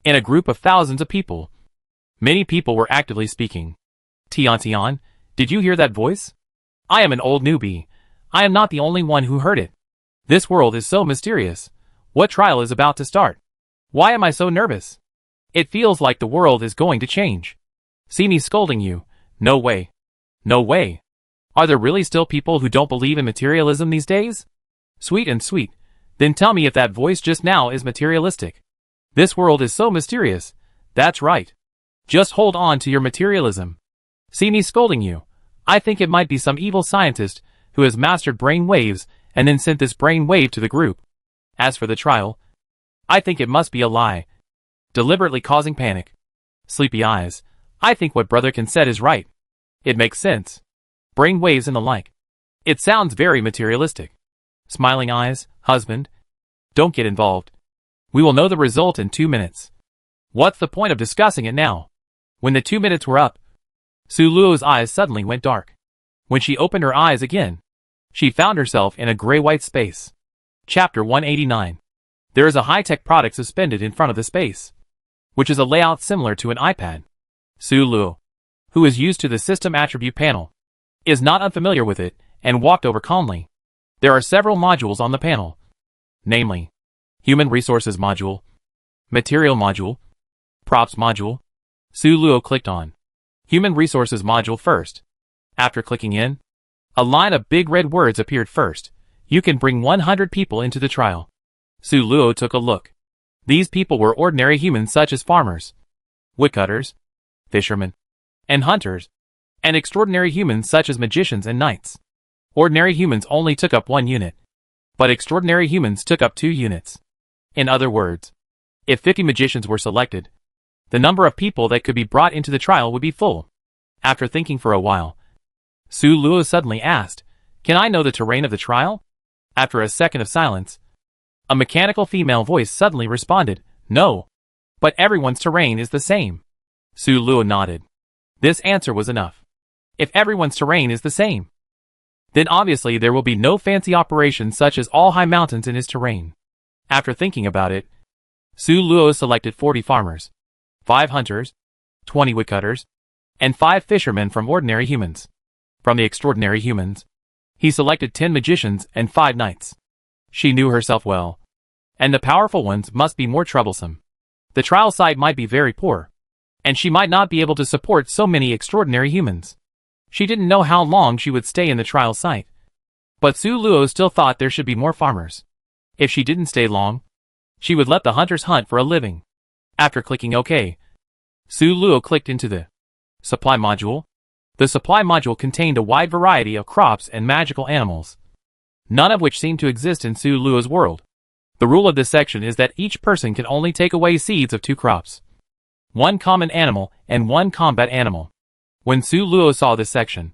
In a group of thousands of people, many people were actively speaking. Tian, did you hear that voice? I am an old newbie. I am not the only one who heard it. This world is so mysterious. What trial is about to start? Why am I so nervous? It feels like the world is going to change. See me scolding you. No way. No way. Are there really still people who don't believe in materialism these days? Sweet and sweet. Then tell me if that voice just now is materialistic. This world is so mysterious. That's right. Just hold on to your materialism. See me scolding you. I think it might be some evil scientist who has mastered brain waves and then sent this brain wave to the group. As for the trial, I think it must be a lie. Deliberately causing panic. Sleepy eyes. I think what Brotherkin said is right. It makes sense. Brain waves and the like. It sounds very materialistic. Smiling eyes. Husband. Don't get involved. We will know the result in 2 minutes. What's the point of discussing it now? When the 2 minutes were up, Su Luo's eyes suddenly went dark. When she opened her eyes again, she found herself in a gray-white space. Chapter 189. There is a high-tech product suspended in front of the space, which is a layout similar to an iPad. Su Luo, who is used to the system attribute panel, is not unfamiliar with it and walked over calmly. There are several modules on the panel, namely, Human Resources Module, Material Module, Props Module. Su Luo clicked on Human Resources Module first. After clicking in, a line of big red words appeared first. You can bring 100 people into the trial. Su Luo took a look. These people were ordinary humans such as farmers, woodcutters, fishermen, and hunters, and extraordinary humans such as magicians and knights. Ordinary humans only took up 1 unit, but extraordinary humans took up 2 units. In other words, if 50 magicians were selected, the number of people that could be brought into the trial would be full. After thinking for a while, Su Luo suddenly asked, "Can I know the terrain of the trial?" After a second of silence, a mechanical female voice suddenly responded, "No. But everyone's terrain is the same." Su Luo nodded. This answer was enough. If everyone's terrain is the same, then obviously there will be no fancy operations such as all high mountains in his terrain. After thinking about it, Su Luo selected 40 farmers, 5 hunters, 20 woodcutters, and 5 fishermen from ordinary humans. From the extraordinary humans, he selected 10 magicians and 5 knights. She knew herself well, and the powerful ones must be more troublesome. The trial site might be very poor, and she might not be able to support so many extraordinary humans. She didn't know how long she would stay in the trial site, but Su Luo still thought there should be more farmers. If she didn't stay long, she would let the hunters hunt for a living. After clicking OK, Su Luo clicked into the Supply Module. The Supply Module contained a wide variety of crops and magical animals, none of which seemed to exist in Su Luo's world. The rule of this section is that each person can only take away seeds of 2 crops, 1 common animal and 1 combat animal. When Su Luo saw this section,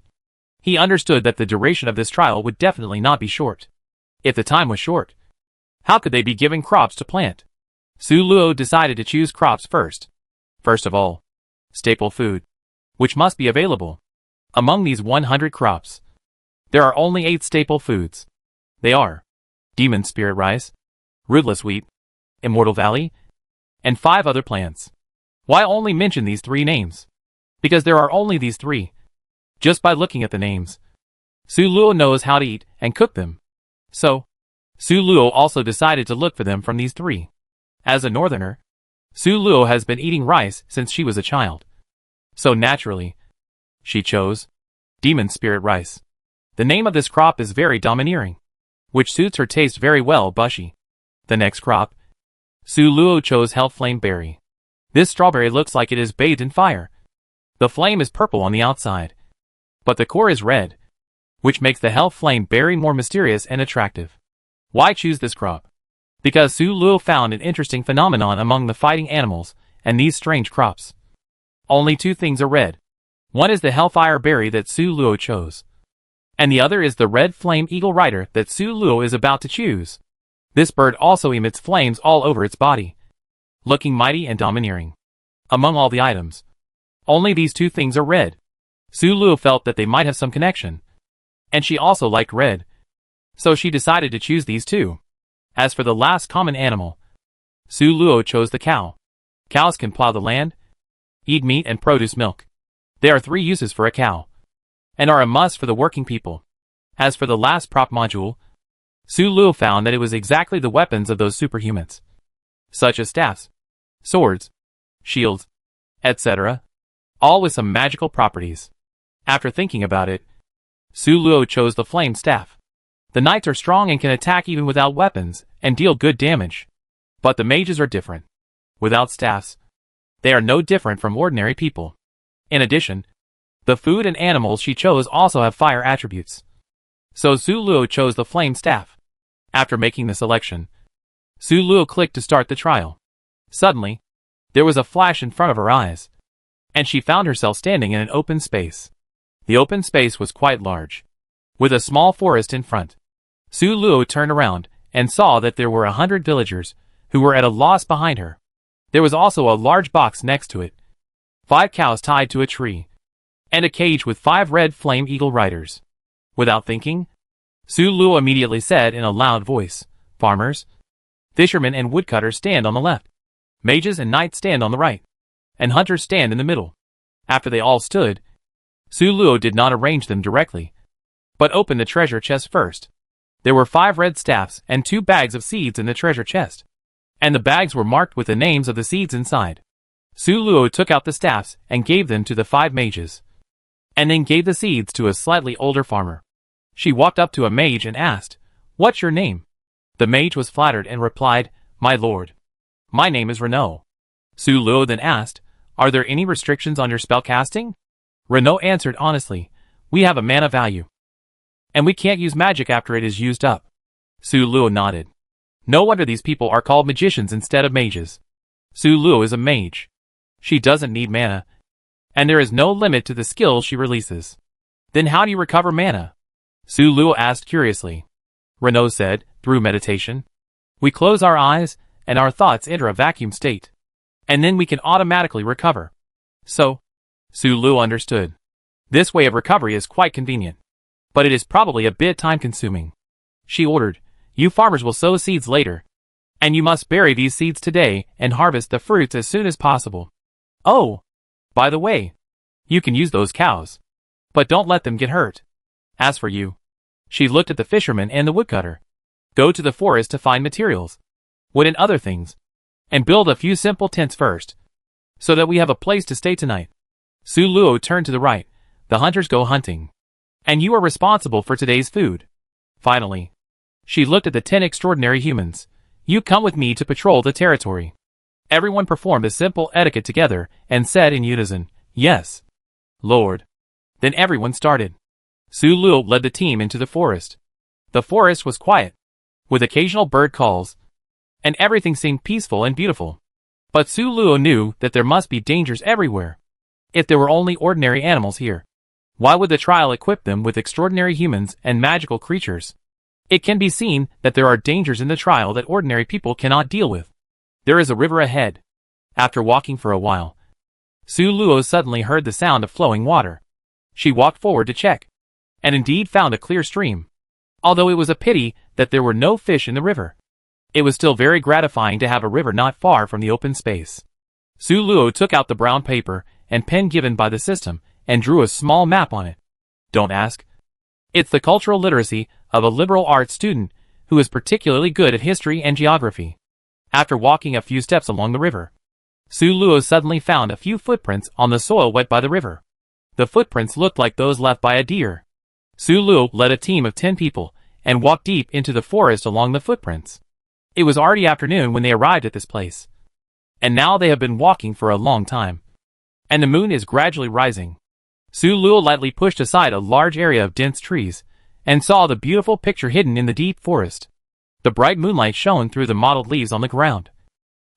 he understood that the duration of this trial would definitely not be short. If the time was short, how could they be given crops to plant? Su Luo decided to choose crops first. First of all, staple food, which must be available. Among these 100 crops, there are only 8 staple foods. They are Demon Spirit Rice, Rootless Wheat, Immortal Valley, and 5 other plants. Why only mention these 3 names? Because there are only these 3. Just by looking at the names, Su Luo knows how to eat and cook them. So, Su Luo also decided to look for them from these 3. As a northerner, Su Luo has been eating rice since she was a child. So naturally, she chose Demon Spirit Rice. The name of this crop is very domineering, which suits her taste very well, bushy. The next crop, Su Luo chose Hell Flame Berry. This strawberry looks like it is bathed in fire. The flame is purple on the outside, but the core is red, which makes the Hell Flame Berry more mysterious and attractive. Why choose this crop? Because Su Luo found an interesting phenomenon among the fighting animals and these strange crops. Only 2 things are red. One is the Hellfire Berry that Su Luo chose, and the other is the Red Flame Eagle Rider that Su Luo is about to choose. This bird also emits flames all over its body, looking mighty and domineering. Among all the items, only these 2 things are red. Su Luo felt that they might have some connection, and she also liked red, so she decided to choose these 2. As for the last common animal, Su Luo chose the cow. Cows can plow the land, eat meat and produce milk. There are 3 uses for a cow, and are a must for the working people. As for the last prop module, Su Luo found that it was exactly the weapons of those superhumans, such as staffs, swords, shields, etc., all with some magical properties. After thinking about it, Su Luo chose the flame staff. The knights are strong and can attack even without weapons, and deal good damage. But the mages are different. Without staffs, they are no different from ordinary people. In addition, the food and animals she chose also have fire attributes. So Su Luo chose the flame staff. After making the selection, Su Luo clicked to start the trial. Suddenly, there was a flash in front of her eyes, and she found herself standing in an open space. The open space was quite large, with a small forest in front. Su Luo turned around and saw that there were 100 villagers who were at a loss behind her. There was also a large box next to it, 5 cows tied to a tree, and a cage with 5 red flame eagle riders. Without thinking, Su Luo immediately said in a loud voice, "Farmers, fishermen and woodcutters stand on the left. Mages and knights stand on the right, and hunters stand in the middle." After they all stood, Su Luo did not arrange them directly, but opened the treasure chest first. There were 5 red staffs and 2 bags of seeds in the treasure chest, and the bags were marked with the names of the seeds inside. Su Luo took out the staffs and gave them to the 5 mages, and then gave the seeds to a slightly older farmer. She walked up to a mage and asked, "What's your name?" The mage was flattered and replied, "My lord, my name is Renaud." Su Luo then asked, "Are there any restrictions on your spellcasting?" Renaud answered honestly, "We have a mana value, and we can't use magic after it is used up." Su Luo nodded. No wonder these people are called magicians instead of mages. Su Luo is a mage. She doesn't need mana, and there is no limit to the skills she releases. Then how do you recover mana? Su Luo asked curiously. Renaud said, "Through meditation. We close our eyes, and our thoughts enter a vacuum state, and then we can automatically recover." So, Su Luo understood. This way of recovery is quite convenient, but it is probably a bit time-consuming. She ordered, "You farmers will sow seeds later, and you must bury these seeds today and harvest the fruits as soon as possible. Oh, by the way, you can use those cows, but don't let them get hurt. As for you," she looked at the fisherman and the woodcutter, "go to the forest to find materials, wood and other things, and build a few simple tents first, so that we have a place to stay tonight." Su Luo turned to the right. "The hunters go hunting, and you are responsible for today's food." Finally, she looked at the 10 extraordinary humans. "You come with me to patrol the territory." Everyone performed a simple etiquette together and said in unison, "Yes, Lord." Then everyone started. Su Luo led the team into the forest. The forest was quiet, with occasional bird calls, and everything seemed peaceful and beautiful. But Su Luo knew that there must be dangers everywhere. If there were only ordinary animals here, why would the trial equip them with extraordinary humans and magical creatures? It can be seen that there are dangers in the trial that ordinary people cannot deal with. There is a river ahead. After walking for a while, Su Luo suddenly heard the sound of flowing water. She walked forward to check, and indeed found a clear stream. Although it was a pity that there were no fish in the river, it was still very gratifying to have a river not far from the open space. Su Luo took out the brown paper and pen given by the system and drew a small map on it. Don't ask. It's the cultural literacy of a liberal arts student who is particularly good at history and geography. After walking a few steps along the river, Su Luo suddenly found a few footprints on the soil wet by the river. The footprints looked like those left by a deer. Su Luo led a team of 10 people and walked deep into the forest along the footprints. It was already afternoon when they arrived at this place, and now they have been walking for a long time, and the moon is gradually rising. Su Luo lightly pushed aside a large area of dense trees and saw the beautiful picture hidden in the deep forest. The bright moonlight shone through the mottled leaves on the ground,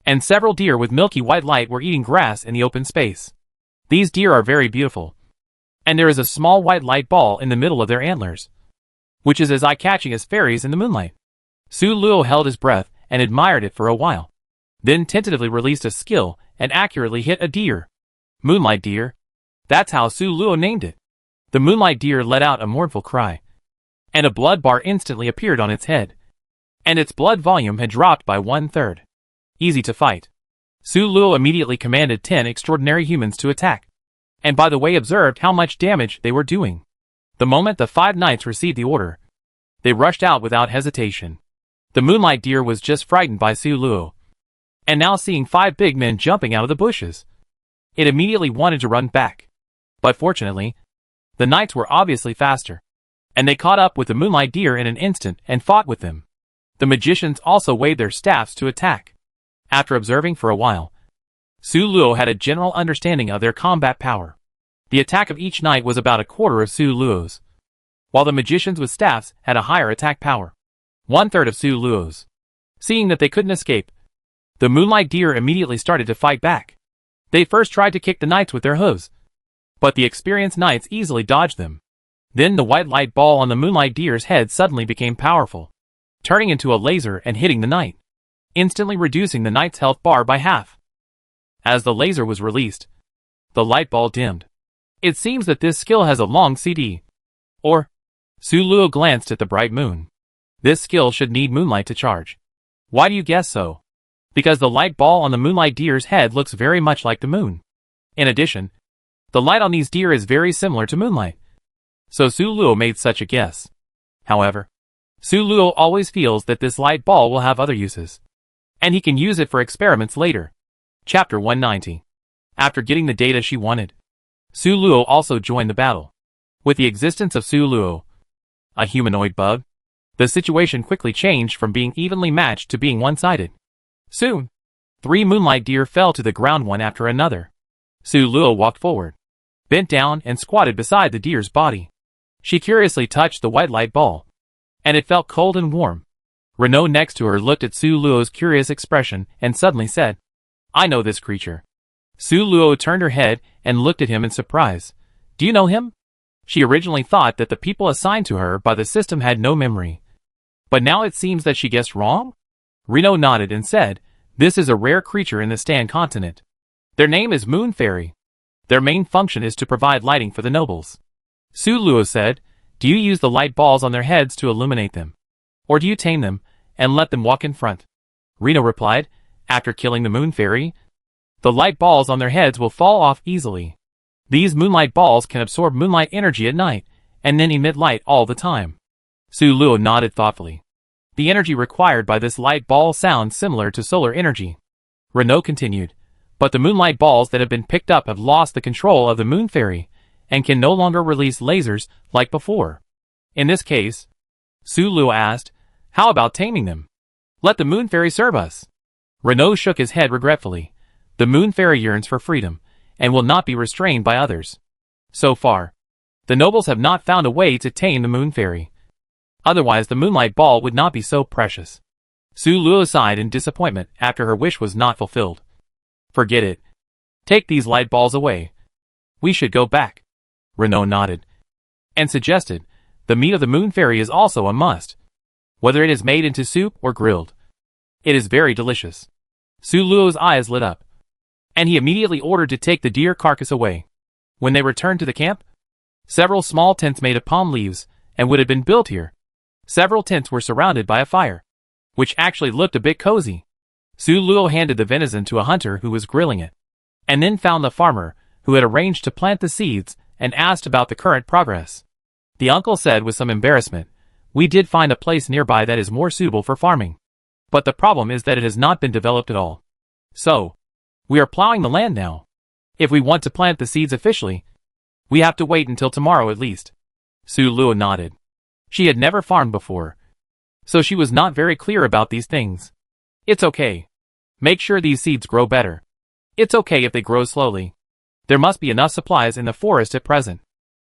and several deer with milky white light were eating grass in the open space. These deer are very beautiful, and there is a small white light ball in the middle of their antlers, which is as eye-catching as fairies in the moonlight. Su Luo held his breath and admired it for a while, then tentatively released a skill and accurately hit a deer. Moonlight deer. That's how Su Luo named it. The moonlight deer let out a mournful cry, and a blood bar instantly appeared on its head, and its blood volume had dropped by 1/3. Easy to fight. Su Luo immediately commanded 10 extraordinary humans to attack, and by the way observed how much damage they were doing. The moment the 5 knights received the order, they rushed out without hesitation. The moonlight deer was just frightened by Su Luo, and now seeing 5 big men jumping out of the bushes, it immediately wanted to run back. But fortunately, The knights were obviously faster, and they caught up with the moonlight deer in an instant and fought with them. The magicians also waved their staffs to attack. After observing for a while, Su Luo had a general understanding of their combat power. The attack of each knight was about a quarter of Su Luo's, while the magicians with staffs had a higher attack power, 1/3 of Su Luo's. Seeing that they couldn't escape, the moonlight deer immediately started to fight back. They first tried to kick the knights with their hooves, but the experienced knights easily dodged them. Then the white light ball on the moonlight deer's head suddenly became powerful, turning into a laser and hitting the knight, instantly reducing the knight's health bar by half. As the laser was released, the light ball dimmed. It seems that this skill has a long CD. Or, Su Luo glanced at the bright moon. This skill should need moonlight to charge. Why do you guess so? Because the light ball on the moonlight deer's head looks very much like the moon. In addition, the light on these deer is very similar to moonlight. So Su Luo made such a guess. However, Su Luo always feels that this light ball will have other uses, and he can use it for experiments later. Chapter 190. After getting the data she wanted, Su Luo also joined the battle. With the existence of Su Luo, a humanoid bug, the situation quickly changed from being evenly matched to being one-sided. Soon, 3 moonlight deer fell to the ground one after another. Su Luo walked forward, bent down and squatted beside the deer's body. She curiously touched the white light ball, and it felt cold and warm. Renaud next to her looked at Su Luo's curious expression and suddenly said, "I know this creature." Su Luo turned her head and looked at him in surprise. "Do you know him?" She originally thought that the people assigned to her by the system had no memory, but now it seems that she guessed wrong? Renaud nodded and said, "This is a rare creature in the Stan continent. Their name is Moon Fairy. Their main function is to provide lighting for the nobles." Su Luo said, "Do you use the light balls on their heads to illuminate them? Or do you tame them and let them walk in front?" Renaud replied, "After killing the Moon Fairy, the light balls on their heads will fall off easily. These moonlight balls can absorb moonlight energy at night and then emit light all the time." Su Luo nodded thoughtfully. The energy required by this light ball sounds similar to solar energy. Renaud continued, "But the moonlight balls that have been picked up have lost the control of the Moon Fairy and can no longer release lasers like before. In this case," Su Luo asked, "how about taming them? Let the Moon Fairy serve us." Renaud shook his head regretfully. The Moon Fairy yearns for freedom and will not be restrained by others. So far, the nobles have not found a way to tame the Moon Fairy. Otherwise the moonlight ball would not be so precious. Su Luo sighed in disappointment after her wish was not fulfilled. "Forget it. Take these light balls away. We should go back." Renaud nodded, and suggested, "The meat of the Moon Fairy is also a must, whether it is made into soup or grilled. It is very delicious." Su Luo's eyes lit up, and he immediately ordered to take the deer carcass away. When they returned to the camp, several small tents made of palm leaves and would have been built here. Several tents were surrounded by a fire, which actually looked a bit cozy. Su Luo handed the venison to a hunter who was grilling it, and then found the farmer who had arranged to plant the seeds and asked about the current progress. The uncle said with some embarrassment, "We did find a place nearby that is more suitable for farming, but the problem is that it has not been developed at all. So, we are plowing the land now. If we want to plant the seeds officially, we have to wait until tomorrow at least." Su Luo nodded. She had never farmed before, so she was not very clear about these things. "It's okay. Make sure these seeds grow better. It's okay if they grow slowly. There must be enough supplies in the forest at present."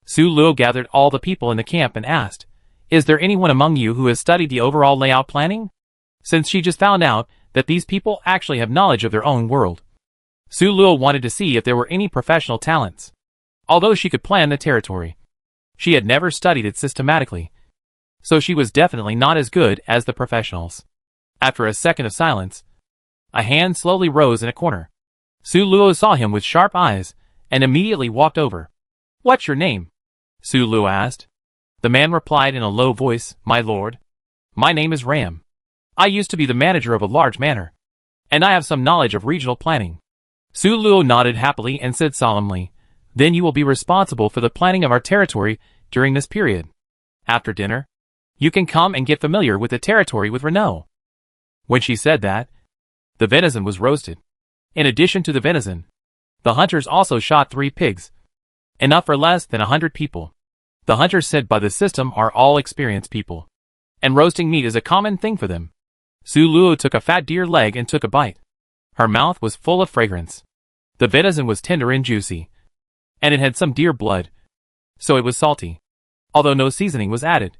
Su Luo gathered all the people in the camp and asked, "Is there anyone among you who has studied the overall layout planning?" Since she just found out that these people actually have knowledge of their own world, Su Luo wanted to see if there were any professional talents. Although she could plan the territory, she had never studied it systematically, so she was definitely not as good as the professionals. After a second of silence, a hand slowly rose in a corner. Su Luo saw him with sharp eyes and immediately walked over. "What's your name?" Su Luo asked. The man replied in a low voice, "My lord, my name is Ram. I used to be the manager of a large manor, and I have some knowledge of regional planning." Su Luo nodded happily and said solemnly, "Then you will be responsible for the planning of our territory during this period. After dinner, you can come and get familiar with the territory with Renaud." When she said that, the venison was roasted. In addition to the venison, the hunters also shot 3 pigs, enough for less than 100 people. The hunters sent by the system are all experienced people, and roasting meat is a common thing for them. Su Luo took a fat deer leg and took a bite. Her mouth was full of fragrance. The venison was tender and juicy, and it had some deer blood, so it was salty, although no seasoning was added.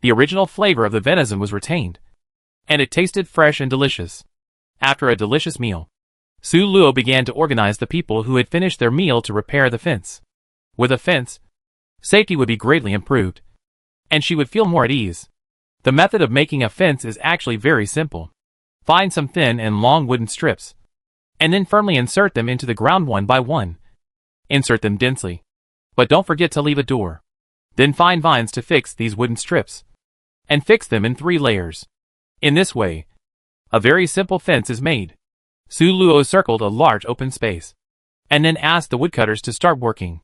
The original flavor of the venison was retained, and it tasted fresh and delicious. After a delicious meal, Su Luo began to organize the people who had finished their meal to repair the fence. With a fence, safety would be greatly improved, and she would feel more at ease. The method of making a fence is actually very simple. Find some thin and long wooden strips, and then firmly insert them into the ground one by one. Insert them densely, but don't forget to leave a door. Then find vines to fix these wooden strips, and fix them in 3 layers. In this way, a very simple fence is made. Su Luo circled a large open space, and then asked the woodcutters to start working.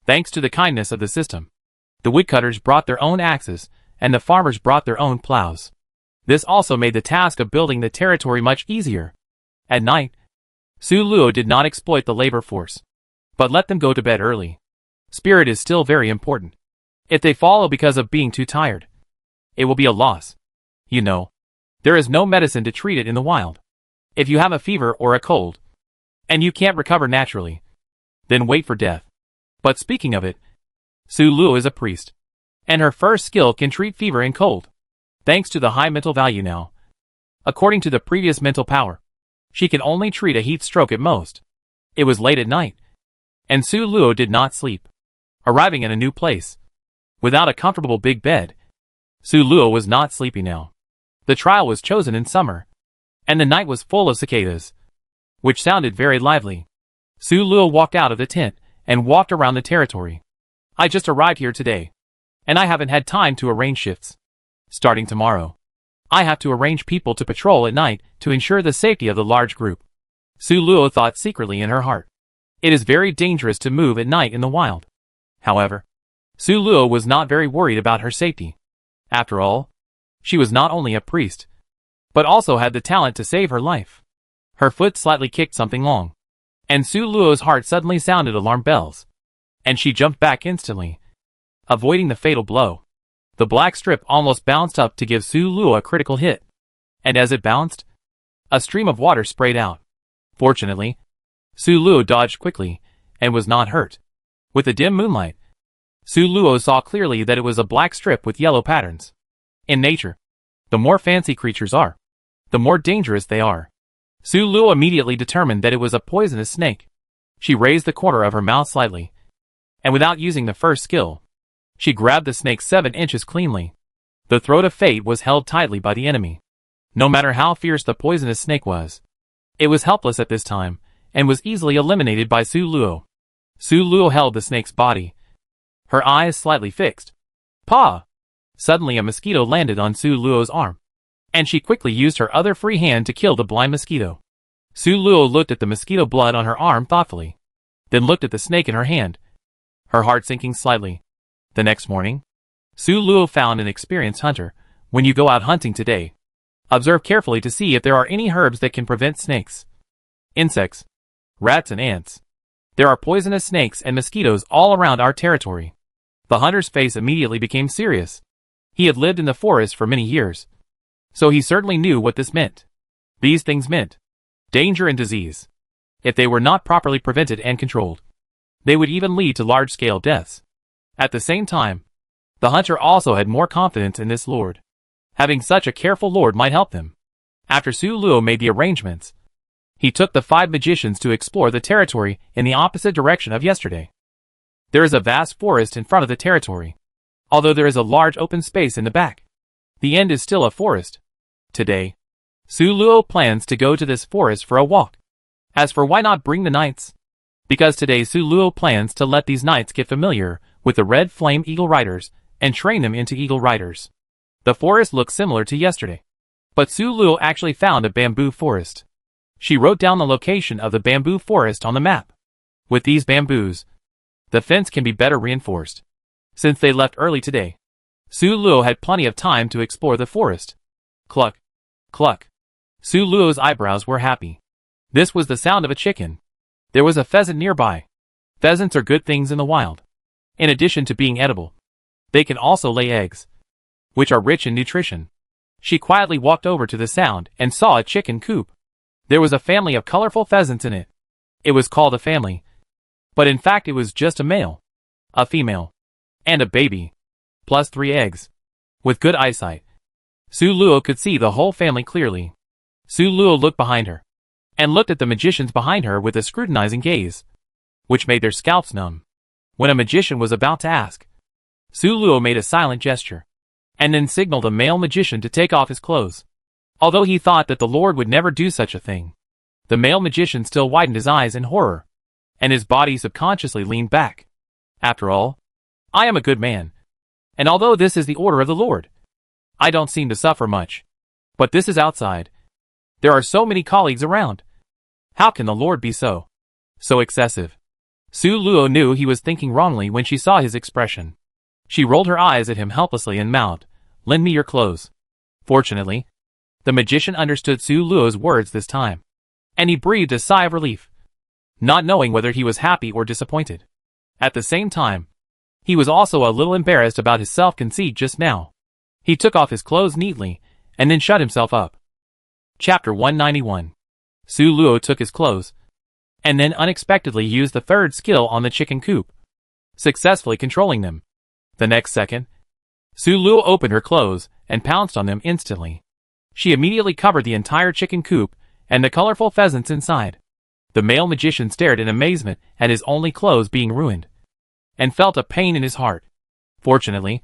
Thanks to the kindness of the system, the woodcutters brought their own axes, and the farmers brought their own plows. This also made the task of building the territory much easier. At night, Su Luo did not exploit the labor force, but let them go to bed early. Spirit is still very important. If they follow because of being too tired, it will be a loss. You know, there is no medicine to treat it in the wild. If you have a fever or a cold, and you can't recover naturally, then wait for death. But speaking of it, Su Luo is a priest, and her first skill can treat fever and cold, thanks to the high mental value now. According to the previous mental power, she can only treat a heat stroke at most. It was late at night, and Su Luo did not sleep. Arriving in a new place, without a comfortable big bed, Su Luo was not sleepy now. The trial was chosen in summer, and the night was full of cicadas, which sounded very lively. Su Luo walked out of the tent and walked around the territory. I just arrived here today, and I haven't had time to arrange shifts. Starting tomorrow, I have to arrange people to patrol at night to ensure the safety of the large group. Su Luo thought secretly in her heart. It is very dangerous to move at night in the wild. However, Su Luo was not very worried about her safety. After all, she was not only a priest, but also had the talent to save her life. Her foot slightly kicked something long, and Su Luo's heart suddenly sounded alarm bells, and she jumped back instantly, avoiding the fatal blow. The black strip almost bounced up to give Su Luo a critical hit, and as it bounced, a stream of water sprayed out. Fortunately, Su Luo dodged quickly, and was not hurt. With the dim moonlight, Su Luo saw clearly that it was a black strip with yellow patterns. In nature, the more fancy creatures are, the more dangerous they are. Su Luo immediately determined that it was a poisonous snake. She raised the corner of her mouth slightly, and without using the first skill, she grabbed the snake 7 inches cleanly. The throat of fate was held tightly by the enemy. No matter how fierce the poisonous snake was, it was helpless at this time, and was easily eliminated by Su Luo. Su Luo held the snake's body, her eyes slightly fixed. Paw! Suddenly a mosquito landed on Su Luo's arm, and she quickly used her other free hand to kill the blind mosquito. Su Luo looked at the mosquito blood on her arm thoughtfully, then looked at the snake in her hand, her heart sinking slightly. The next morning, Su Luo found an experienced hunter. When you go out hunting today, observe carefully to see if there are any herbs that can prevent snakes, insects, rats and ants. There are poisonous snakes and mosquitoes all around our territory. The hunter's face immediately became serious. He had lived in the forest for many years, so he certainly knew what this meant. These things meant danger and disease. If they were not properly prevented and controlled, they would even lead to large-scale deaths. At the same time, the hunter also had more confidence in this lord. Having such a careful lord might help them. After Su Luo made the arrangements, he took the 5 magicians to explore the territory in the opposite direction of yesterday. There is a vast forest in front of the territory, although there is a large open space in the back. The end is still a forest. Today, Su Luo plans to go to this forest for a walk. As for why not bring the knights? Because today Su Luo plans to let these knights get familiar with the red flame eagle riders and train them into eagle riders. The forest looks similar to yesterday, but Su Luo actually found a bamboo forest. She wrote down the location of the bamboo forest on the map. With these bamboos, the fence can be better reinforced. Since they left early today, Su Luo had plenty of time to explore the forest. Cluck, cluck. Su Luo's eyebrows were happy. This was the sound of a chicken. There was a pheasant nearby. Pheasants are good things in the wild. In addition to being edible, They can also lay eggs, which are rich in nutrition. She quietly walked over to the sound and saw a chicken coop. There was a family of colorful pheasants in it. It was called a family, but in fact it was just a male, a female, and a baby, plus 3 eggs. With good eyesight, Su Luo could see the whole family clearly. Su Luo looked behind her, and looked at the magicians behind her with a scrutinizing gaze, which made their scalps numb. When a magician was about to ask, Su Luo made a silent gesture, and then signaled a male magician to take off his clothes. Although he thought that the Lord would never do such a thing, the male magician still widened his eyes in horror, and his body subconsciously leaned back. After all, I am a good man, and although this is the order of the Lord, I don't seem to suffer much. But this is outside. There are so many colleagues around. How can the Lord be so excessive? Su Luo knew he was thinking wrongly when she saw his expression. She rolled her eyes at him helplessly and mouthed, "Lend me your clothes." Fortunately, the magician understood Su Luo's words this time, and he breathed a sigh of relief, not knowing whether he was happy or disappointed. At the same time, he was also a little embarrassed about his self-conceit just now. He took off his clothes neatly, and then shut himself up. Chapter 191. Su Luo took his clothes, and then unexpectedly used the third skill on the chicken coop, successfully controlling them. The next second, Su Luo opened her clothes and pounced on them instantly. She immediately covered the entire chicken coop and the colorful pheasants inside. The male magician stared in amazement at his only clothes being ruined, and felt a pain in his heart. Fortunately,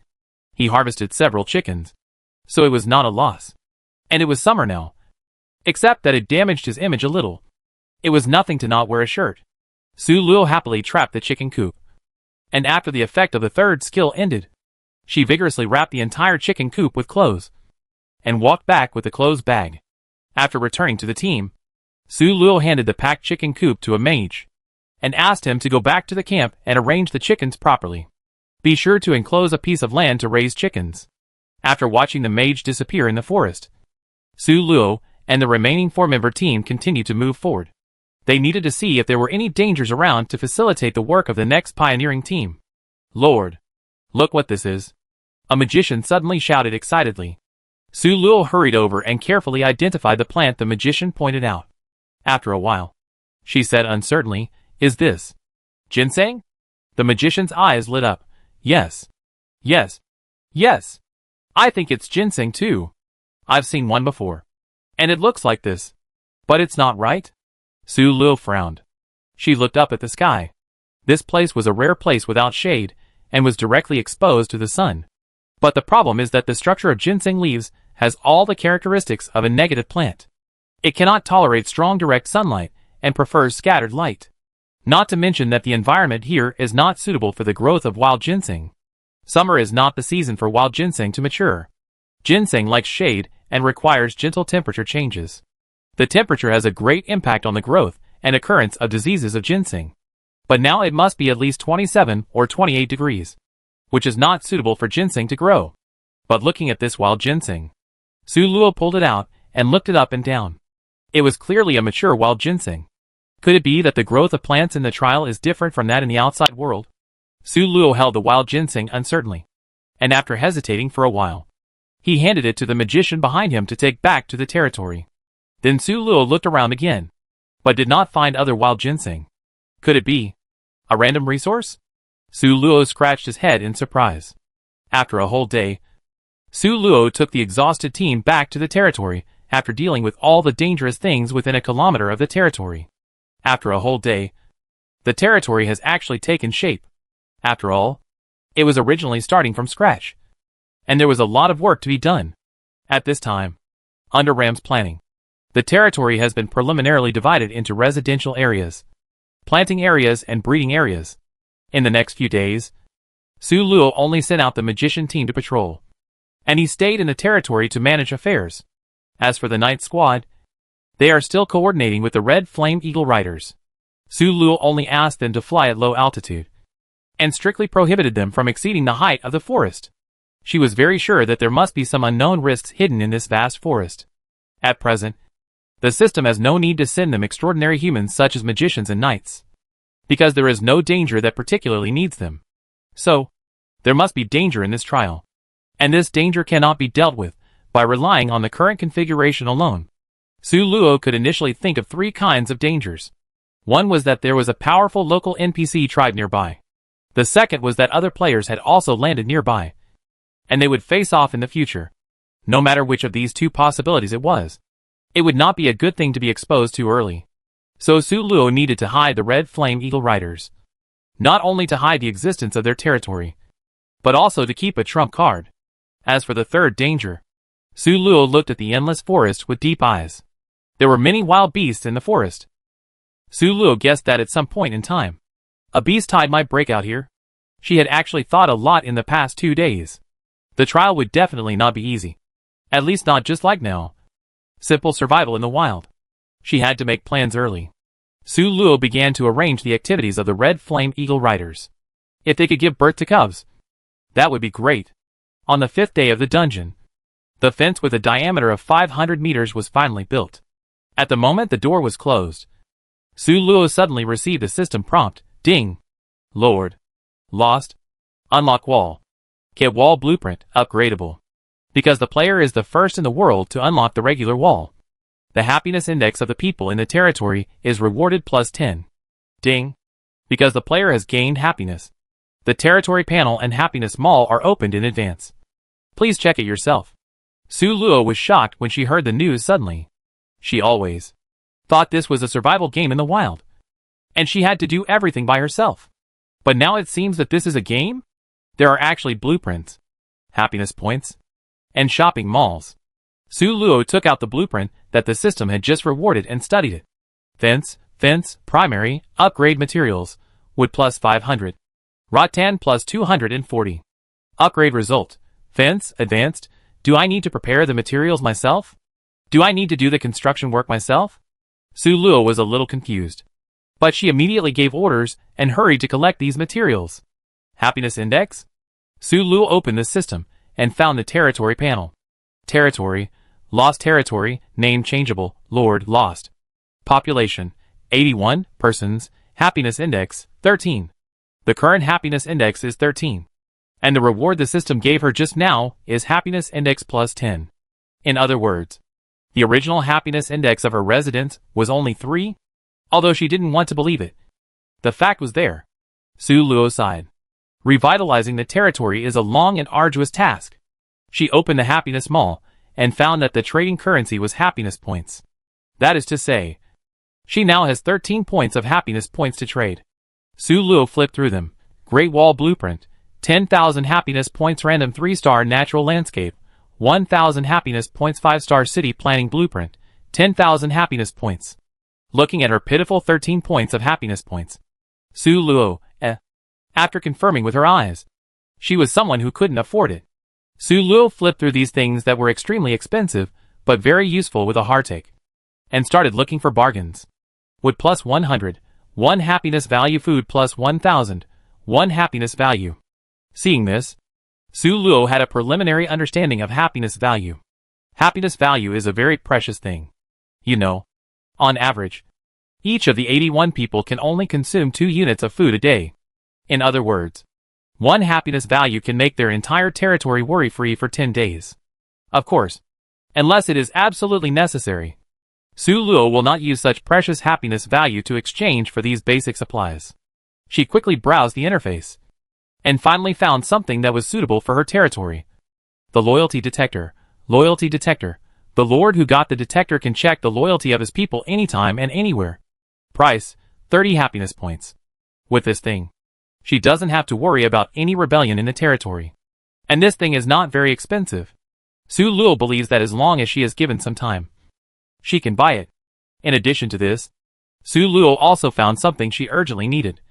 he harvested several chickens, so it was not a loss. And it was summer now, except that it damaged his image a little. It was nothing to not wear a shirt. Su Luo happily trapped the chicken coop, and after the effect of the third skill ended, she vigorously wrapped the entire chicken coop with clothes, and walked back with the clothes bag. After returning to the team, Su Luo handed the packed chicken coop to a mage, and asked him to go back to the camp and arrange the chickens properly. Be sure to enclose a piece of land to raise chickens. After watching the mage disappear in the forest, Su Luo and the remaining 4-member team continued to move forward. They needed to see if there were any dangers around to facilitate the work of the next pioneering team. "Lord, look what this is!" a magician suddenly shouted excitedly. Su Luo hurried over and carefully identified the plant the magician pointed out. After a while, she said uncertainly, "Is this ginseng?" The magician's eyes lit up. "Yes. Yes. Yes. I think it's ginseng too. I've seen one before, and it looks like this. But it's not, right?" Su Luo frowned. She looked up at the sky. This place was a rare place without shade, and was directly exposed to the sun. But the problem is that the structure of ginseng leaves has all the characteristics of a negative plant. It cannot tolerate strong direct sunlight, and prefers scattered light. Not to mention that the environment here is not suitable for the growth of wild ginseng. Summer is not the season for wild ginseng to mature. Ginseng likes shade and requires gentle temperature changes. The temperature has a great impact on the growth and occurrence of diseases of ginseng. But now it must be at least 27 or 28 degrees, which is not suitable for ginseng to grow. But looking at this wild ginseng, Su Luo pulled it out and looked it up and down. It was clearly a mature wild ginseng. Could it be that the growth of plants in the trial is different from that in the outside world? Su Luo held the wild ginseng uncertainly, and after hesitating for a while, he handed it to the magician behind him to take back to the territory. Then Su Luo looked around again, but did not find other wild ginseng. Could it be a random resource? Su Luo scratched his head in surprise. After a whole day, Su Luo took the exhausted team back to the territory after dealing with all the dangerous things within a kilometer of the territory. After a whole day, the territory has actually taken shape. After all, it was originally starting from scratch, and there was a lot of work to be done. At this time, under Ram's planning, the territory has been preliminarily divided into residential areas, planting areas and breeding areas. In the next few days, Su Luo only sent out the magician team to patrol, and he stayed in the territory to manage affairs. As for the night squad, they are still coordinating with the Red Flame Eagle Riders. Su Luo only asked them to fly at low altitude, and strictly prohibited them from exceeding the height of the forest. She was very sure that there must be some unknown risks hidden in this vast forest. At present, the system has no need to send them extraordinary humans such as magicians and knights, because there is no danger that particularly needs them. So, There must be danger in this trial. And this danger cannot be dealt with by relying on the current configuration alone. Su Luo could initially think of 3 kinds of dangers. One was that there was a powerful local NPC tribe nearby. The second was that other players had also landed nearby, and they would face off in the future. No matter which of these 2 possibilities it was, it would not be a good thing to be exposed too early. So Su Luo needed to hide the Red Flame Eagle Riders. Not only to hide the existence of their territory, but also to keep a trump card. As for the third danger, Su Luo looked at the endless forest with deep eyes. There were many wild beasts in the forest. Su Luo guessed that at some point in time, a beast tide might break out here. She had actually thought a lot in the past 2 days. The trial would definitely not be easy. At least not just like now. Simple survival in the wild. She had to make plans early. Su Luo began to arrange the activities of the Red Flame Eagle Riders. If they could give birth to cubs, that would be great. On the 5th day of the dungeon, the fence with a diameter of 500 meters was finally built. At the moment the door was closed, Su Luo suddenly received a system prompt. Ding! Lord. Lost. Unlock wall. Kit wall blueprint, upgradable. Because the player is the first in the world to unlock the regular wall, the happiness index of the people in the territory is rewarded plus 10. Ding! Because the player has gained happiness, the territory panel and happiness mall are opened in advance. Please check it yourself. Su Luo was shocked when she heard the news suddenly. She always thought this was a survival game in the wild, and she had to do everything by herself. But now it seems that this is a game? There are actually blueprints, happiness points, and shopping malls. Su Luo took out the blueprint that the system had just rewarded and studied it. Fence, primary, upgrade materials, wood plus 500. Rattan plus 240. Upgrade result, fence, advanced. Do I need to prepare the materials myself? Do I need to do the construction work myself? Su Luo was a little confused, but she immediately gave orders and hurried to collect these materials. Happiness index? Su Luo opened the system and found the territory panel. Territory, lost territory, name changeable, Lord lost. Population, 81 persons, happiness index, 13. The current happiness index is 13. And the reward the system gave her just now is happiness index plus 10. In other words, the original happiness index of her residence was only 3, although she didn't want to believe it. The fact was there. Su Luo sighed. Revitalizing the territory is a long and arduous task. She opened the happiness mall and found that the trading currency was happiness points. That is to say, she now has 13 points of happiness points to trade. Su Luo flipped through them. Great Wall Blueprint, 10,000 happiness points random 3-star natural landscape, 1,000 happiness points 5-star city planning blueprint, 10,000 happiness points. Looking at her pitiful 13 points of happiness points, Su Luo, after confirming with her eyes, she was someone who couldn't afford it. Su Luo flipped through these things that were extremely expensive, but very useful with a heartache, and started looking for bargains. Wood plus 100, 1 happiness value, food plus 1,000, 1 happiness value. Seeing this, Su Luo had a preliminary understanding of happiness value. Happiness value is a very precious thing. You know, on average, each of the 81 people can only consume 2 units of food a day. In other words, 1 happiness value can make their entire territory worry-free for 10 days. Of course, unless it is absolutely necessary, Su Luo will not use such precious happiness value to exchange for these basic supplies. She quickly browsed the interface, and finally found something that was suitable for her territory. The loyalty detector. Loyalty detector. The lord who got the detector can check the loyalty of his people anytime and anywhere. Price, 30 happiness points. With this thing, she doesn't have to worry about any rebellion in the territory. And this thing is not very expensive. Su Luo believes that as long as she is given some time, she can buy it. In addition to this, Su Luo also found something she urgently needed.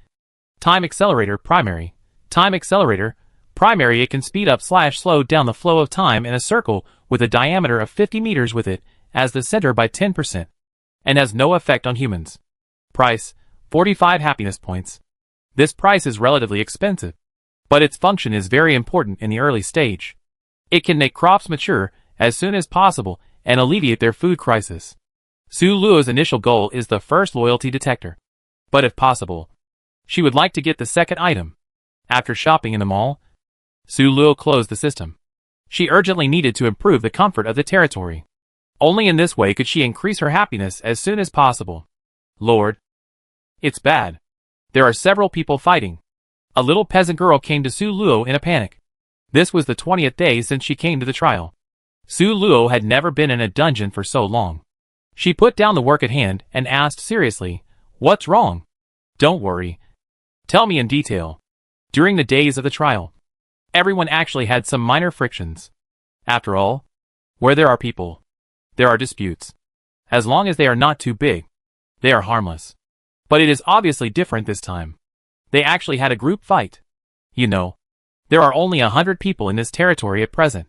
Time Accelerator Primary. Time Accelerator Primary. It can speed up / slow down the flow of time in a circle with a diameter of 50 meters with it as the center by 10%, and has no effect on humans. Price, 45 happiness points. This price is relatively expensive, but its function is very important in the early stage. It can make crops mature as soon as possible and alleviate their food crisis. Su Luo's initial goal is the first loyalty detector, but if possible, she would like to get the second item. After shopping in the mall, Su Luo closed the system. She urgently needed to improve the comfort of the territory. Only in this way could she increase her happiness as soon as possible. Lord. It's bad. There are several people fighting. A little peasant girl came to Su Luo in a panic. This was the 20th day since she came to the trial. Su Luo had never been in a dungeon for so long. She put down the work at hand and asked seriously, "What's wrong?" "Don't worry. Tell me in detail." During the days of the trial, everyone actually had some minor frictions. After all, where there are people, there are disputes. As long as they are not too big, they are harmless. But it is obviously different this time. They actually had a group fight. You know, there are only 100 people in this territory at present.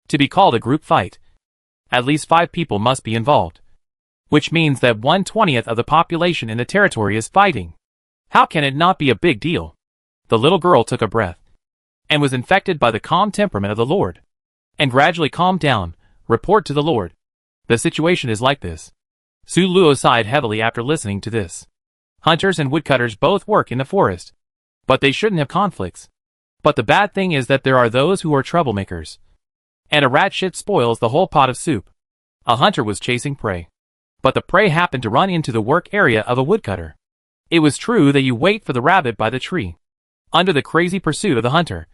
To be called a group fight, at least 5 people must be involved. Which means that 1/20th of the population in the territory is fighting. How can it not be a big deal? The little girl took a breath, and was infected by the calm temperament of the Lord. And gradually calmed down. Report to the Lord. The situation is like this. Su Luo sighed heavily after listening to this. Hunters and woodcutters both work in the forest. But they shouldn't have conflicts. But the bad thing is that there are those who are troublemakers. And a rat shit spoils the whole pot of soup. A hunter was chasing prey. But the prey happened to run into the work area of a woodcutter. It was true that you wait for the rabbit by the tree. Under the crazy pursuit of the hunter,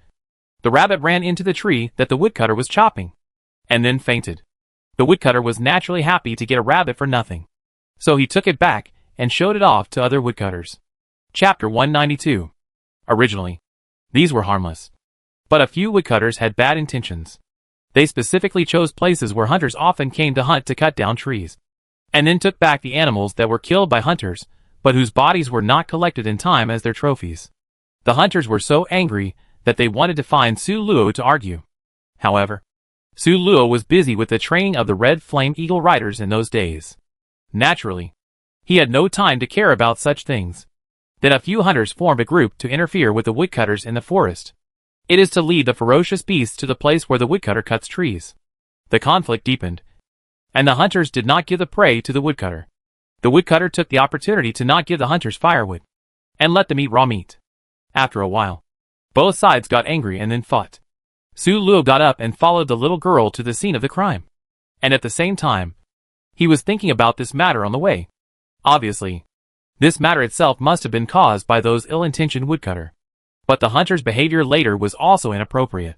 the rabbit ran into the tree that the woodcutter was chopping. And then fainted. The woodcutter was naturally happy to get a rabbit for nothing. So he took it back and showed it off to other woodcutters. Chapter 192. Originally, these were harmless. But a few woodcutters had bad intentions. They specifically chose places where hunters often came to hunt to cut down trees. And then took back the animals that were killed by hunters, but whose bodies were not collected in time as their trophies. The hunters were so angry that they wanted to find Su Luo to argue. However, Su Luo was busy with the training of the Red Flame Eagle Riders in those days. Naturally, he had no time to care about such things. Then a few hunters formed a group to interfere with the woodcutters in the forest. It is to lead the ferocious beasts to the place where the woodcutter cuts trees. The conflict deepened, and the hunters did not give the prey to the woodcutter. The woodcutter took the opportunity to not give the hunters firewood, and let them eat raw meat. After a while, both sides got angry and then fought. Su Luo got up and followed the little girl to the scene of the crime. And at the same time, he was thinking about this matter on the way. Obviously, this matter itself must have been caused by those ill-intentioned woodcutter. But the hunter's behavior later was also inappropriate.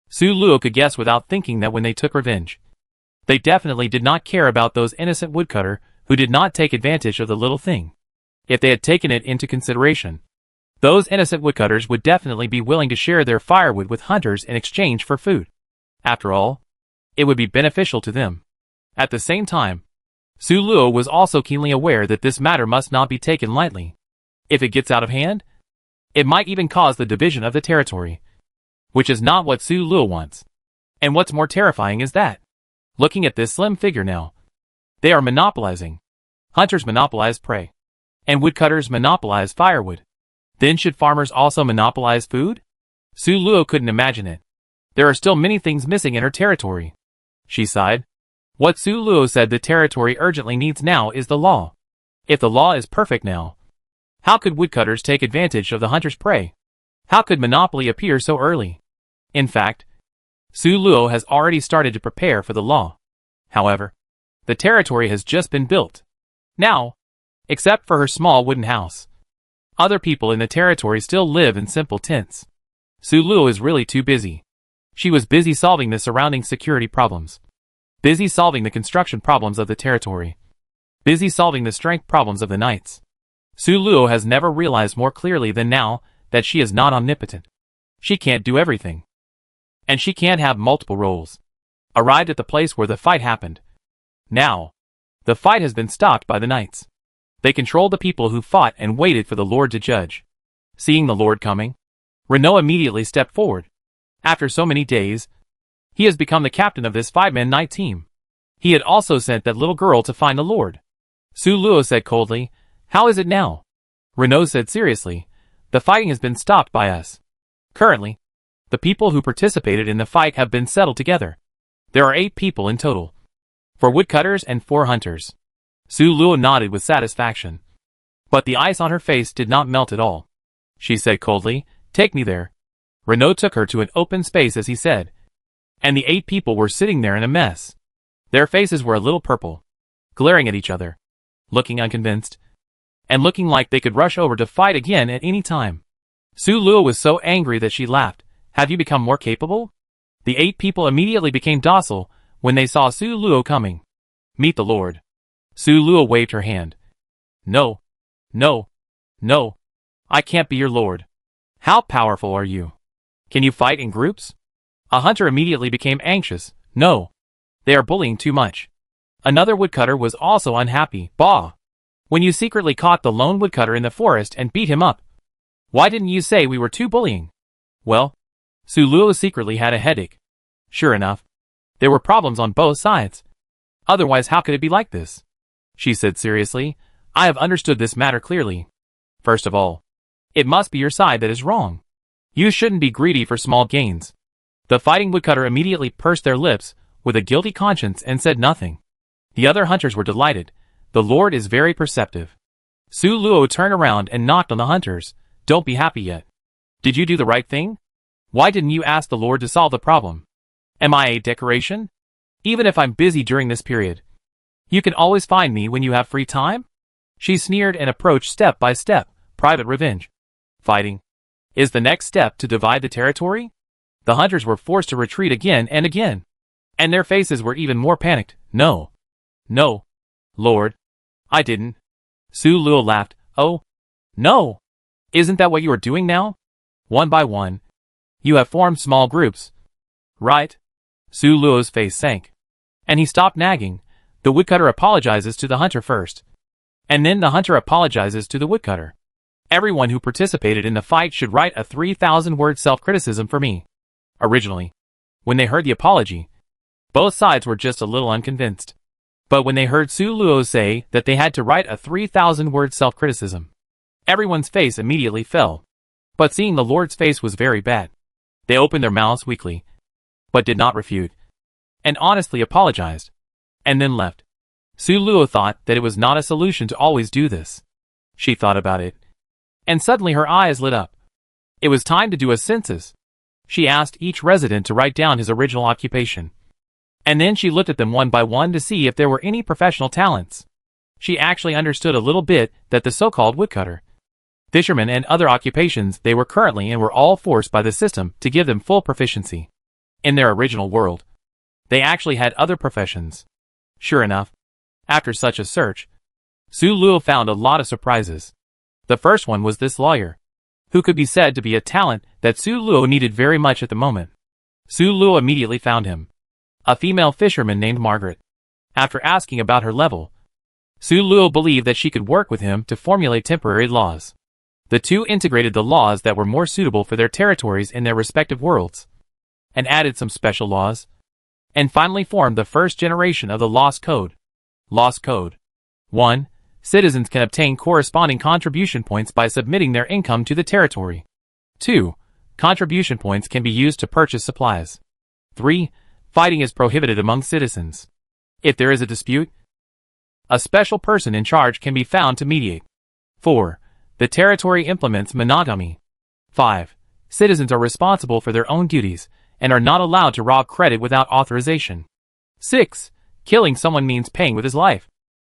Su Luo could guess without thinking that when they took revenge, they definitely did not care about those innocent woodcutter who did not take advantage of the little thing. If they had taken it into consideration, those innocent woodcutters would definitely be willing to share their firewood with hunters in exchange for food. After all, it would be beneficial to them. At the same time, Su Luo was also keenly aware that this matter must not be taken lightly. If it gets out of hand, it might even cause the division of the territory, which is not what Su Luo wants. And what's more terrifying is that, looking at this slim figure now, they are monopolizing. Hunters monopolize prey, and woodcutters monopolize firewood. Then should farmers also monopolize food? Su Luo couldn't imagine it. There are still many things missing in her territory. She sighed. What Su Luo said the territory urgently needs now is the law. If the law is perfect now, how could woodcutters take advantage of the hunter's prey? How could monopoly appear so early? In fact, Su Luo has already started to prepare for the law. However, the territory has just been built. Now, except for her small wooden house, other people in the territory still live in simple tents. Su Luo is really too busy. She was busy solving the surrounding security problems. Busy solving the construction problems of the territory. Busy solving the strength problems of the knights. Su Luo has never realized more clearly than now that she is not omnipotent. She can't do everything. And she can't have multiple roles. Arrived at the place where the fight happened. Now, the fight has been stopped by the knights. They controlled the people who fought and waited for the Lord to judge. Seeing the Lord coming, Renault immediately stepped forward. After so many days, he has become the captain of this 5-man knight team. He had also sent that little girl to find the Lord. Su Luo said coldly, "How is it now?" Renault said seriously, "The fighting has been stopped by us. Currently, the people who participated in the fight have been settled together. There are 8 people in total. 4 woodcutters and 4 hunters." Su Luo nodded with satisfaction. But the ice on her face did not melt at all. She said coldly, "Take me there." Renaud took her to an open space as he said. And the 8 people were sitting there in a mess. Their faces were a little purple, glaring at each other, looking unconvinced, and looking like they could rush over to fight again at any time. Su Luo was so angry that she laughed. Have you become more capable? The 8 people immediately became docile when they saw Su Luo coming. Meet the Lord. Su Luo waved her hand. No. No. No. I can't be your lord. How powerful are you? Can you fight in groups? A hunter immediately became anxious. No. They are bullying too much. Another woodcutter was also unhappy. Bah! When you secretly caught the lone woodcutter in the forest and beat him up. Why didn't you say we were too bullying? Well, Su Luo secretly had a headache. Sure enough, there were problems on both sides. Otherwise how could it be like this? She said seriously, I have understood this matter clearly. First of all, it must be your side that is wrong. You shouldn't be greedy for small gains. The fighting woodcutter immediately pursed their lips with a guilty conscience and said nothing. The other hunters were delighted. The Lord is very perceptive. Su Luo turned around and knocked on the hunters. Don't be happy yet. Did you do the right thing? Why didn't you ask the Lord to solve the problem? Am I a decoration? Even if I'm busy during this period, you can always find me when you have free time? She sneered and approached step by step. Private revenge. Fighting. Is the next step to divide the territory? The hunters were forced to retreat again and again. And their faces were even more panicked. No. No. Lord. I didn't. Su Luo laughed. Oh. No. Isn't that what you are doing now? One by one. You have formed small groups. Right? Su Luo's face sank. And he stopped nagging. The woodcutter apologizes to the hunter first. And then the hunter apologizes to the woodcutter. Everyone who participated in the fight should write a 3,000-word self-criticism for me. Originally, when they heard the apology, both sides were just a little unconvinced. But when they heard Su Luo say that they had to write a 3,000-word self-criticism, everyone's face immediately fell. But seeing the Lord's face was very bad. They opened their mouths weakly, but did not refute, and honestly apologized, and then left. Su Luo thought that it was not a solution to always do this. She thought about it, and suddenly her eyes lit up. It was time to do a census. She asked each resident to write down his original occupation. And then she looked at them one by one to see if there were any professional talents. She actually understood a little bit that the so-called woodcutter, fishermen and other occupations they were currently and were all forced by the system to give them full proficiency. In their original world, they actually had other professions. Sure enough, after such a search, Su Luo found a lot of surprises. The first one was this lawyer, who could be said to be a talent that Su Luo needed very much at the moment. Su Luo immediately found him. A female fisherman named Margaret. After asking about her level, Su Luo believed that she could work with him to formulate temporary laws. The two integrated the laws that were more suitable for their territories in their respective worlds, and added some special laws, and finally formed the first generation of the Lost Code. Lost Code. 1. Citizens can obtain corresponding contribution points by submitting their income to the territory. 2. Contribution points can be used to purchase supplies. 3. Fighting is prohibited among citizens. If there is a dispute, a special person in charge can be found to mediate. 4. The territory implements monogamy. 5. Citizens are responsible for their own duties and are not allowed to rob credit without authorization. 6. Killing someone means paying with his life,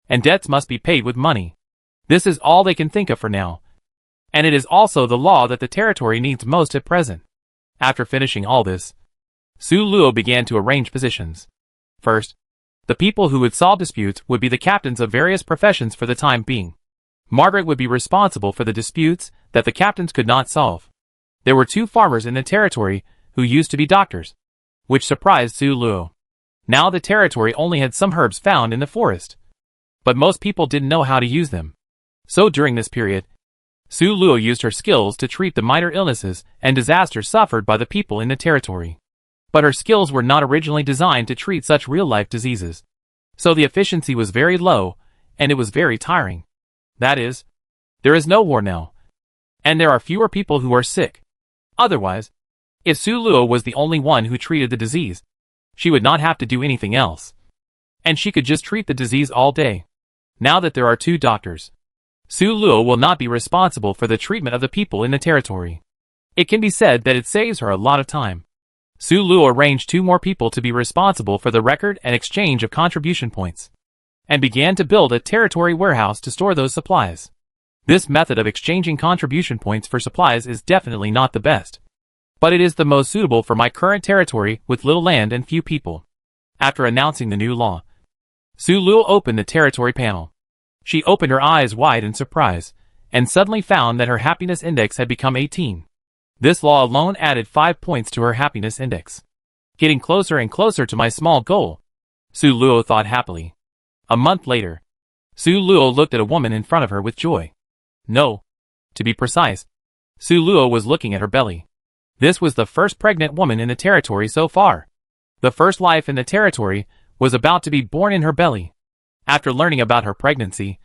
and debts must be paid with money. This is all they can think of for now, and it is also the law that the territory needs most at present. After finishing all this, Su Luo began to arrange positions. First, the people who would solve disputes would be the captains of various professions for the time being. Margaret would be responsible for the disputes that the captains could not solve. There were 2 farmers in the territory who used to be doctors, which surprised Su Luo. Now the territory only had some herbs found in the forest, but most people didn't know how to use them. So during this period, Su Luo used her skills to treat the minor illnesses and disasters suffered by the people in the territory. But her skills were not originally designed to treat such real-life diseases. So the efficiency was very low, and it was very tiring. That is, there is no war now, and there are fewer people who are sick. Otherwise, if Su Luo was the only one who treated the disease, she would not have to do anything else, and she could just treat the disease all day. Now that there are 2 doctors, Su Luo will not be responsible for the treatment of the people in the territory. It can be said that it saves her a lot of time. Su Luo arranged 2 more people to be responsible for the record and exchange of contribution points, and began to build a territory warehouse to store those supplies. This method of exchanging contribution points for supplies is definitely not the best, but it is the most suitable for my current territory with little land and few people. After announcing the new law, Su Luo opened the territory panel. She opened her eyes wide in surprise, and suddenly found that her happiness index had become 18. This law alone added 5 points to her happiness index. Getting closer and closer to my small goal, Su Luo thought happily. A month later, Su Luo looked at a woman in front of her with joy. No. To be precise, Su Luo was looking at her belly. This was the first pregnant woman in the territory so far. The first life in the territory was about to be born in her belly. After learning about her pregnancy,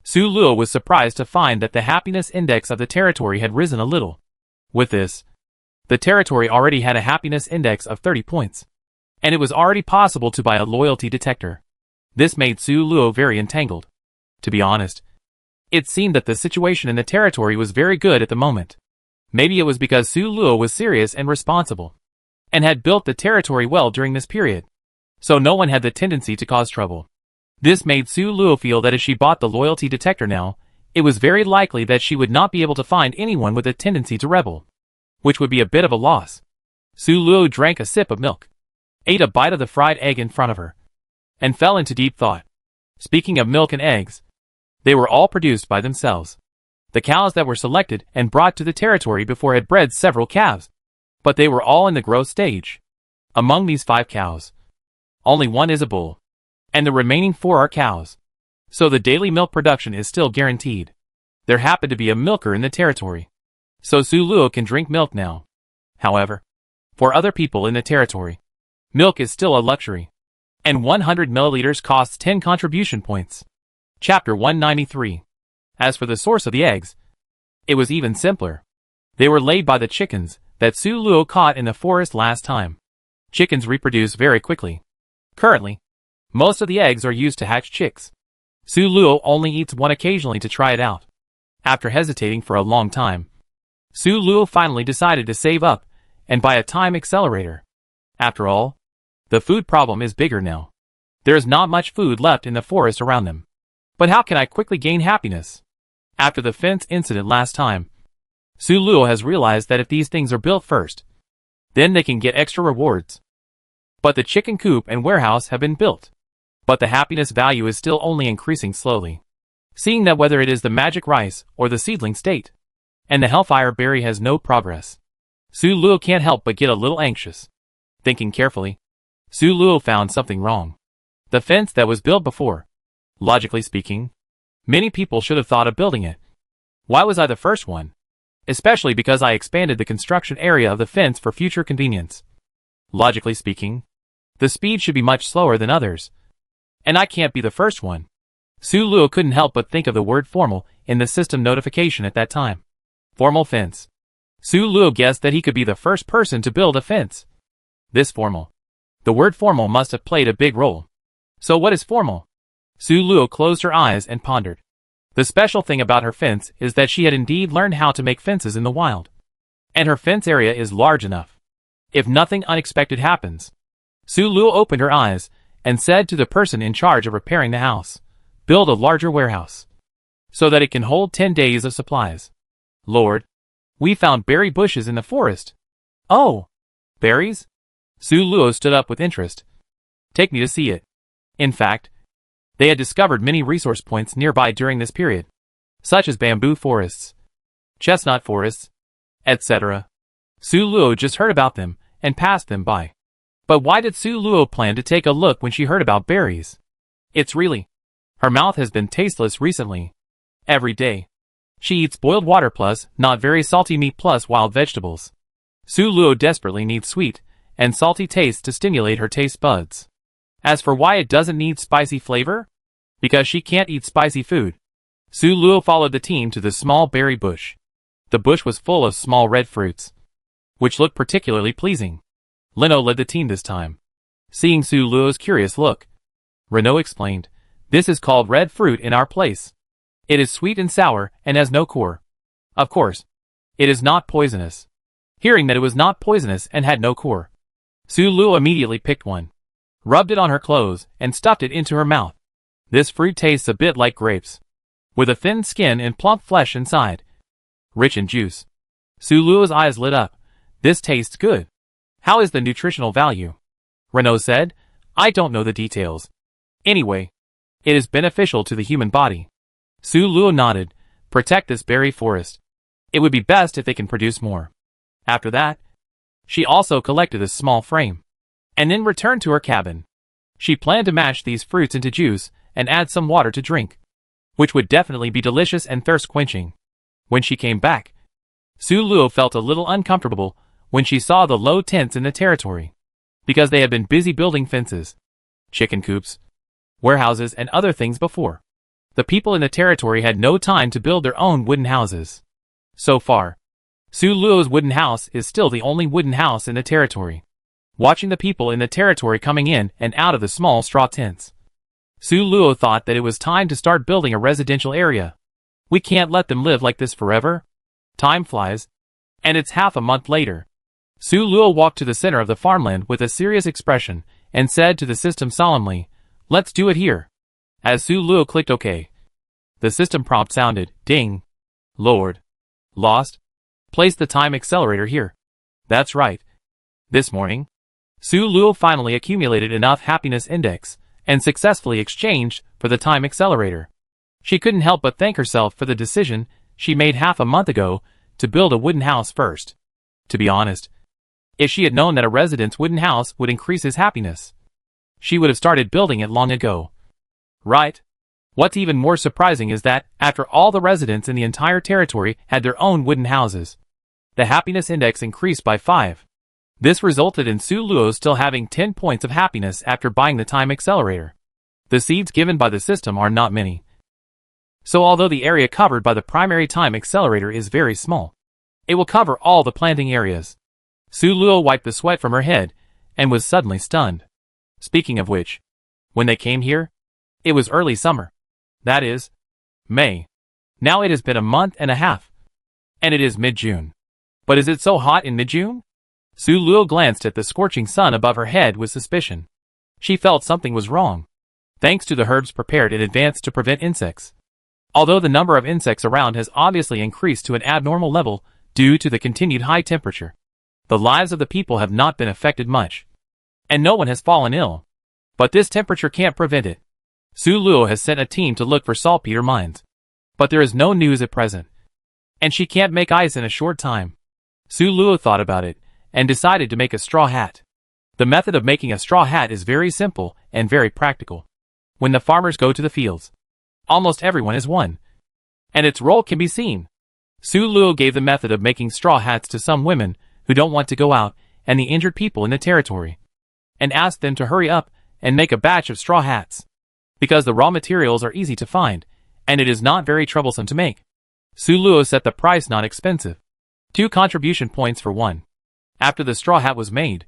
Su Luo was surprised to find that the happiness index of the territory had risen a little. With this, the territory already had a happiness index of 30 points, and it was already possible to buy a loyalty detector. This made Su Luo very entangled. To be honest, it seemed that the situation in the territory was very good at the moment. Maybe it was because Su Luo was serious and responsible, and had built the territory well during this period, so no one had the tendency to cause trouble. This made Su Luo feel that if she bought the loyalty detector now, it was very likely that she would not be able to find anyone with a tendency to rebel, which would be a bit of a loss. Su Luo drank a sip of milk, ate a bite of the fried egg in front of her, and fell into deep thought. Speaking of milk and eggs, they were all produced by themselves. The cows that were selected and brought to the territory before had bred several calves, but they were all in the growth stage. Among these 5 cows, only 1 is a bull, and the remaining 4 are cows. So the daily milk production is still guaranteed. There happened to be a milker in the territory, so Su Luo can drink milk now. However, for other people in the territory, milk is still a luxury, and 100 milliliters costs 10 contribution points. Chapter 193. As for the source of the eggs, it was even simpler. They were laid by the chickens that Su Luo caught in the forest last time. Chickens reproduce very quickly. Currently, most of the eggs are used to hatch chicks. Su Luo only eats one occasionally to try it out. After hesitating for a long time, Su Luo finally decided to save up and buy a time accelerator. After all, the food problem is bigger now. There is not much food left in the forest around them. But how can I quickly gain happiness? After the fence incident last time, Su Luo has realized that if these things are built first, then they can get extra rewards. But the chicken coop and warehouse have been built, but the happiness value is still only increasing slowly. Seeing that whether it is the magic rice or the seedling state, and the hellfire berry has no progress, Su Luo can't help but get a little anxious. Thinking carefully, Su Luo found something wrong. The fence that was built before, logically speaking, many people should have thought of building it. Why was I the first one? Especially because I expanded the construction area of the fence for future convenience. Logically speaking, the speed should be much slower than others, and I can't be the first one. Su Luo couldn't help but think of the word formal in the system notification at that time. Formal fence. Su Luo guessed that he could be the first person to build a fence. This formal. The word formal must have played a big role. So what is formal? Su Luo closed her eyes and pondered. The special thing about her fence is that she had indeed learned how to make fences in the wild. And her fence area is large enough. If nothing unexpected happens. Su Luo opened her eyes and said to the person in charge of repairing the house, build a larger warehouse, so that it can hold 10 days of supplies. Lord, we found berry bushes in the forest. Oh, berries? Su Luo stood up with interest. Take me to see it. In fact, they had discovered many resource points nearby during this period, such as bamboo forests, chestnut forests, etc. Su Luo just heard about them and passed them by. But why did Su Luo plan to take a look when she heard about berries? It's really, her mouth has been tasteless recently. Every day, she eats boiled water plus not very salty meat plus wild vegetables. Su Luo desperately needs sweet and salty taste to stimulate her taste buds. As for why it doesn't need spicy flavor? Because she can't eat spicy food. Su Luo followed the team to the small berry bush. The bush was full of small red fruits, which looked particularly pleasing. Lino led the team this time. Seeing Su Luo's curious look, Renault explained, this is called red fruit in our place. It is sweet and sour and has no core. Of course, it is not poisonous. Hearing that it was not poisonous and had no core, Su Luo immediately picked one, rubbed it on her clothes, and stuffed it into her mouth. This fruit tastes a bit like grapes, with a thin skin and plump flesh inside, rich in juice. Su Luo's eyes lit up. This tastes good. How is the nutritional value? Renault said. I don't know the details. Anyway, it is beneficial to the human body. Su Luo nodded. Protect this berry forest. It would be best if they can produce more. After that, she also collected a small frame, and then returned to her cabin. She planned to mash these fruits into juice and add some water to drink, which would definitely be delicious and thirst-quenching. When she came back, Su Luo felt a little uncomfortable when she saw the low tents in the territory, because they had been busy building fences, chicken coops, warehouses, and other things before. The people in the territory had no time to build their own wooden houses. So far, Su Luo's wooden house is still the only wooden house in the territory. Watching the people in the territory coming in and out of the small straw tents, Su Luo thought that it was time to start building a residential area. We can't let them live like this forever. Time flies, and it's half a month later. Su Luo walked to the center of the farmland with a serious expression and said to the system solemnly, "Let's do it here." As Su Luo clicked OK, the system prompt sounded, "Ding. Lord. Lost. Place the time accelerator here." That's right. This morning, Su Luo finally accumulated enough happiness index and successfully exchanged for the time accelerator. She couldn't help but thank herself for the decision she made half a month ago to build a wooden house first. To be honest, if she had known that a resident's wooden house would increase his happiness, she would have started building it long ago. Right? What's even more surprising is that, after all the residents in the entire territory had their own wooden houses, the happiness index increased by 5. This resulted in Su Luo still having 10 points of happiness after buying the time accelerator. The seeds given by the system are not many. So although the area covered by the primary time accelerator is very small, it will cover all the planting areas. Su Luo wiped the sweat from her head and was suddenly stunned. Speaking of which, when they came here, it was early summer. That is, May. Now it has been a month and a half, and it is mid-June. But is it so hot in mid-June? Su Luo glanced at the scorching sun above her head with suspicion. She felt something was wrong, thanks to the herbs prepared in advance to prevent insects. Although the number of insects around has obviously increased to an abnormal level due to the continued high temperature, the lives of the people have not been affected much, and no one has fallen ill. But this temperature can't prevent it. Su Luo has sent a team to look for saltpeter mines, but there is no news at present, and she can't make ice in a short time. Su Luo thought about it and decided to make a straw hat. The method of making a straw hat is very simple and very practical. When the farmers go to the fields, almost everyone is one, and its role can be seen. Su Luo gave the method of making straw hats to some women who don't want to go out and the injured people in the territory, and asked them to hurry up and make a batch of straw hats, because the raw materials are easy to find, and it is not very troublesome to make. Su Luo set the price not expensive, 2 contribution points for one. After the straw hat was made,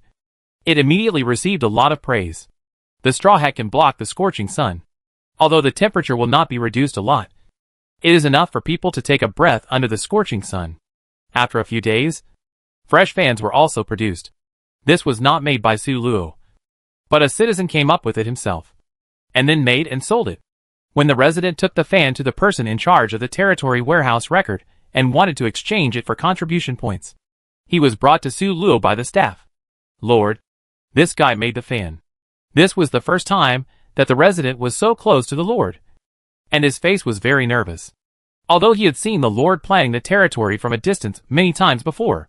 it immediately received a lot of praise. The straw hat can block the scorching sun. Although the temperature will not be reduced a lot, it is enough for people to take a breath under the scorching sun. After a few days, fresh fans were also produced. This was not made by Su Luo, but a citizen came up with it himself, and then made and sold it. When the resident took the fan to the person in charge of the territory warehouse record and wanted to exchange it for contribution points, he was brought to Su Luo by the staff. Lord, this guy made the fan. This was the first time that the resident was so close to the Lord, and his face was very nervous. Although he had seen the Lord planning the territory from a distance many times before,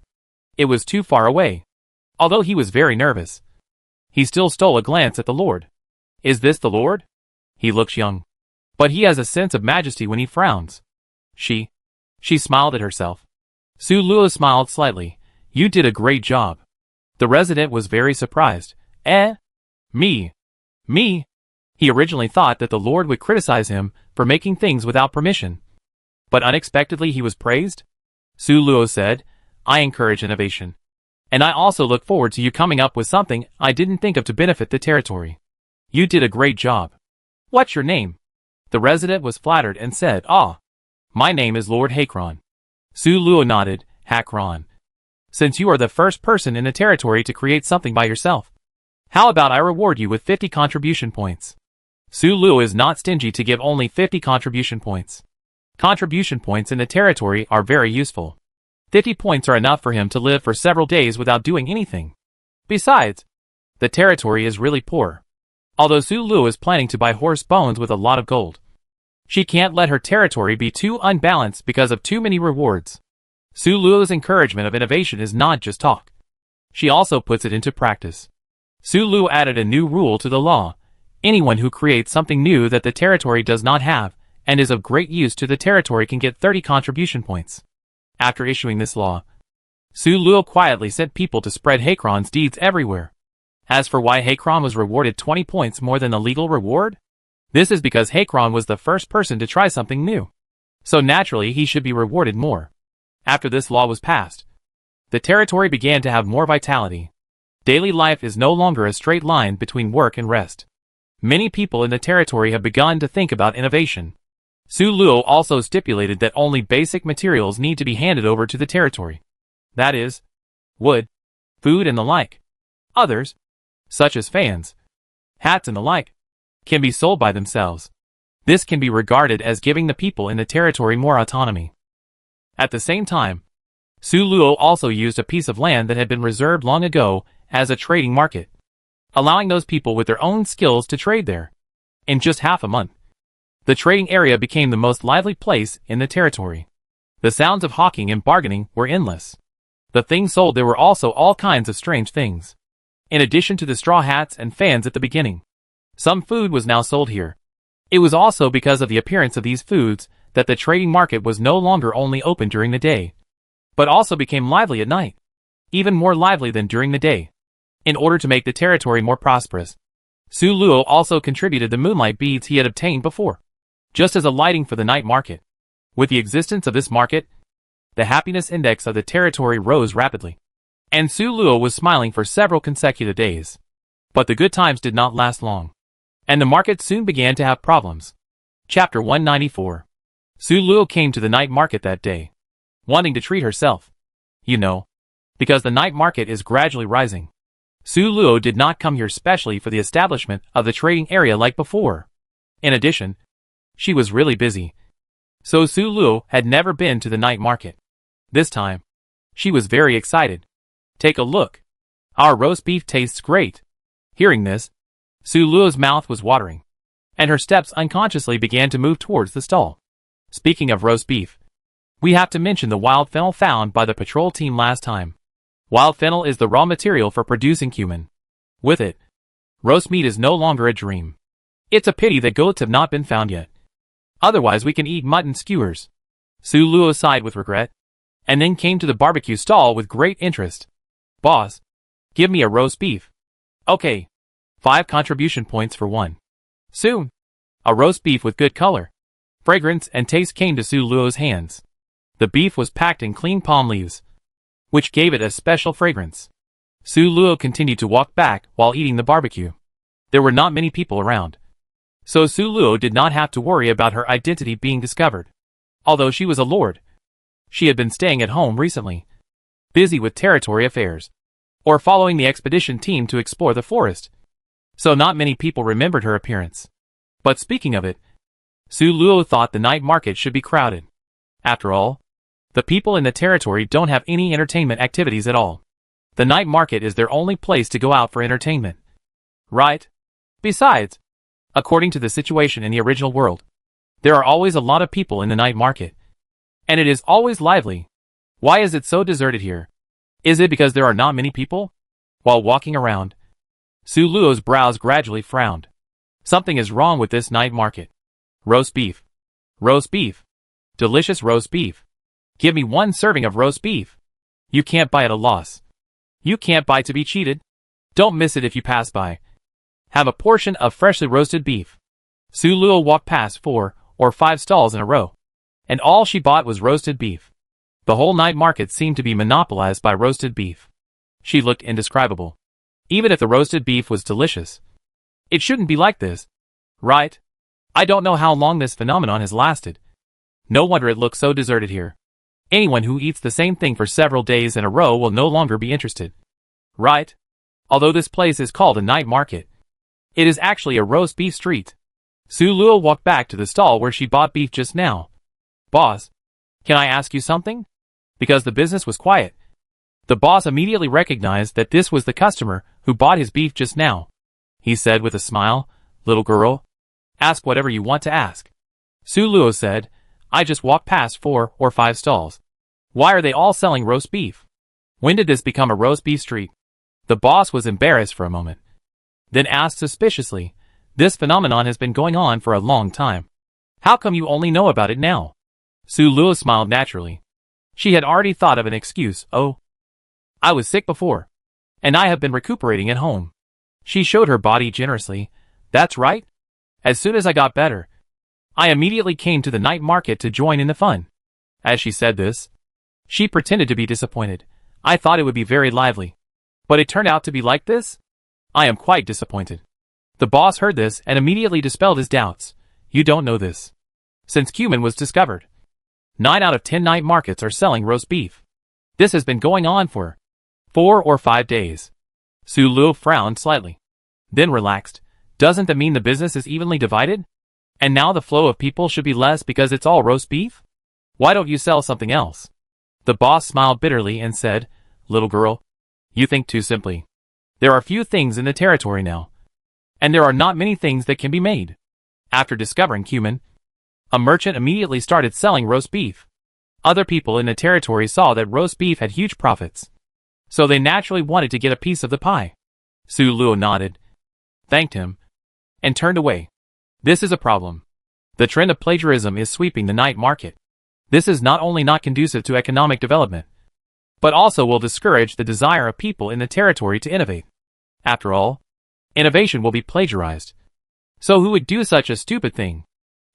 it was too far away. Although he was very nervous, he still stole a glance at the Lord. Is this the Lord? He looks young, but he has a sense of majesty when he frowns. She smiled at herself. Su Luo smiled slightly. You did a great job. The resident was very surprised. Me? He originally thought that the Lord would criticize him for making things without permission, but unexpectedly he was praised. Su Luo said, I encourage innovation, and I also look forward to you coming up with something I didn't think of to benefit the territory. You did a great job. What's your name? The resident was flattered and said, my name is Lord Hakron. Su Luo nodded. Hakron. since you are the first person in the territory to create something by yourself. How about I reward you with 50 contribution points? Su Luo is not stingy to give only 50 contribution points. Contribution points in the territory are very useful. 50 points are enough for him to live for several days without doing anything. Besides, the territory is really poor. Although Su Luo is planning to buy horse bones with a lot of gold, she can't let her territory be too unbalanced because of too many rewards. Su Luo's encouragement of innovation is not just talk. She also puts it into practice. Su Luo added a new rule to the law. Anyone who creates something new that the territory does not have and is of great use to the territory can get 30 contribution points. After issuing this law, Su Luo quietly sent people to spread Hakron's deeds everywhere. As for why Hakron was rewarded 20 points more than the legal reward, this is because Hakron was the first person to try something new. So naturally he should be rewarded more. After this law was passed, the territory began to have more vitality. Daily life is no longer a straight line between work and rest. Many people in the territory have begun to think about innovation. Su Luo also stipulated that only basic materials need to be handed over to the territory. That is, wood, food and the like. Others, such as fans, hats and the like, can be sold by themselves. This can be regarded as giving the people in the territory more autonomy. At the same time, Su Luo also used a piece of land that had been reserved long ago as a trading market, allowing those people with their own skills to trade there. In just half a month, the trading area became the most lively place in the territory. The sounds of hawking and bargaining were endless. The things sold there were also all kinds of strange things. In addition to the straw hats and fans at the beginning, some food was now sold here. It was also because of the appearance of these foods that the trading market was no longer only open during the day, but also became lively at night, even more lively than during the day. In order to make the territory more prosperous, Su Luo also contributed the moonlight beads he had obtained before, just as a lighting for the night market. With the existence of this market, the happiness index of the territory rose rapidly, and Su Luo was smiling for several consecutive days. But the good times did not last long, and the market soon began to have problems. Chapter 194. Su Luo came to the night market that day, wanting to treat herself. You know, because the night market is gradually rising. Su Luo did not come here specially for the establishment of the trading area like before. In addition, she was really busy, so Su Luo had never been to the night market. This time, she was very excited. Take a look. Our roast beef tastes great. Hearing this, Su Luo's mouth was watering, and her steps unconsciously began to move towards the stall. Speaking of roast beef, we have to mention the wild fennel found by the patrol team last time. Wild fennel is the raw material for producing cumin. With it, roast meat is no longer a dream. It's a pity that goats have not been found yet. Otherwise we can eat mutton skewers. Su Luo sighed with regret, and then came to the barbecue stall with great interest. Boss, give me a roast beef. Okay. 5 contribution points for one. Soon, a roast beef with good color, fragrance and taste came to Su Luo's hands. The beef was packed in clean palm leaves, which gave it a special fragrance. Su Luo continued to walk back while eating the barbecue. There were not many people around, so Su Luo did not have to worry about her identity being discovered. Although she was a lord, she had been staying at home recently, busy with territory affairs, or following the expedition team to explore the forest. So not many people remembered her appearance. But speaking of it, Su Luo thought the night market should be crowded. After all, the people in the territory don't have any entertainment activities at all. The night market is their only place to go out for entertainment. Right? Besides, according to the situation in the original world, there are always a lot of people in the night market, and it is always lively. Why is it so deserted here? Is it because there are not many people? While walking around, Su Luo's brows gradually frowned. Something is wrong with this night market. Roast beef. Roast beef. Delicious roast beef. Give me 1 serving of roast beef. You can't buy at a loss. You can't buy to be cheated. Don't miss it if you pass by. Have a portion of freshly roasted beef. Su Luo walked past 4 or 5 stalls in a row, and all she bought was roasted beef. The whole night market seemed to be monopolized by roasted beef. She looked indescribable. Even if the roasted beef was delicious, it shouldn't be like this, right? I don't know how long this phenomenon has lasted. No wonder it looks so deserted here. Anyone who eats the same thing for several days in a row will no longer be interested. Right? Although this place is called a night market, it is actually a roast beef street. Su Luo walked back to the stall where she bought beef just now. Boss, can I ask you something? Because the business was quiet. The boss immediately recognized that this was the customer who bought his beef just now. He said with a smile, "Little girl, ask whatever you want to ask." Su Luo said, "I just walked past 4 or 5 stalls. Why are they all selling roast beef? When did this become a roast beef street?" The boss was embarrassed for a moment, then asked suspiciously, "This phenomenon has been going on for a long time. How come you only know about it now?" Su Luo smiled naturally. She had already thought of an excuse. "Oh, I was sick before, and I have been recuperating at home." She showed her body generously. "That's right. As soon as I got better, I immediately came to the night market to join in the fun." As she said this, she pretended to be disappointed. "I thought it would be very lively, but it turned out to be like this? I am quite disappointed." The boss heard this and immediately dispelled his doubts. "You don't know this. Since cumin was discovered, 9 out of 10 night markets are selling roast beef. This has been going on for 4 or 5 days. Su Luo frowned slightly, then relaxed. "Doesn't that mean the business is evenly divided? And now the flow of people should be less because it's all roast beef? Why don't you sell something else?" The boss smiled bitterly and said, "Little girl, you think too simply. There are few things in the territory now, and there are not many things that can be made." After discovering cumin, a merchant immediately started selling roast beef. Other people in the territory saw that roast beef had huge profits, so they naturally wanted to get a piece of the pie. Su Luo nodded, thanked him, and turned away. This is a problem. The trend of plagiarism is sweeping the night market. This is not only not conducive to economic development, but also will discourage the desire of people in the territory to innovate. After all, innovation will be plagiarized. So who would do such a stupid thing?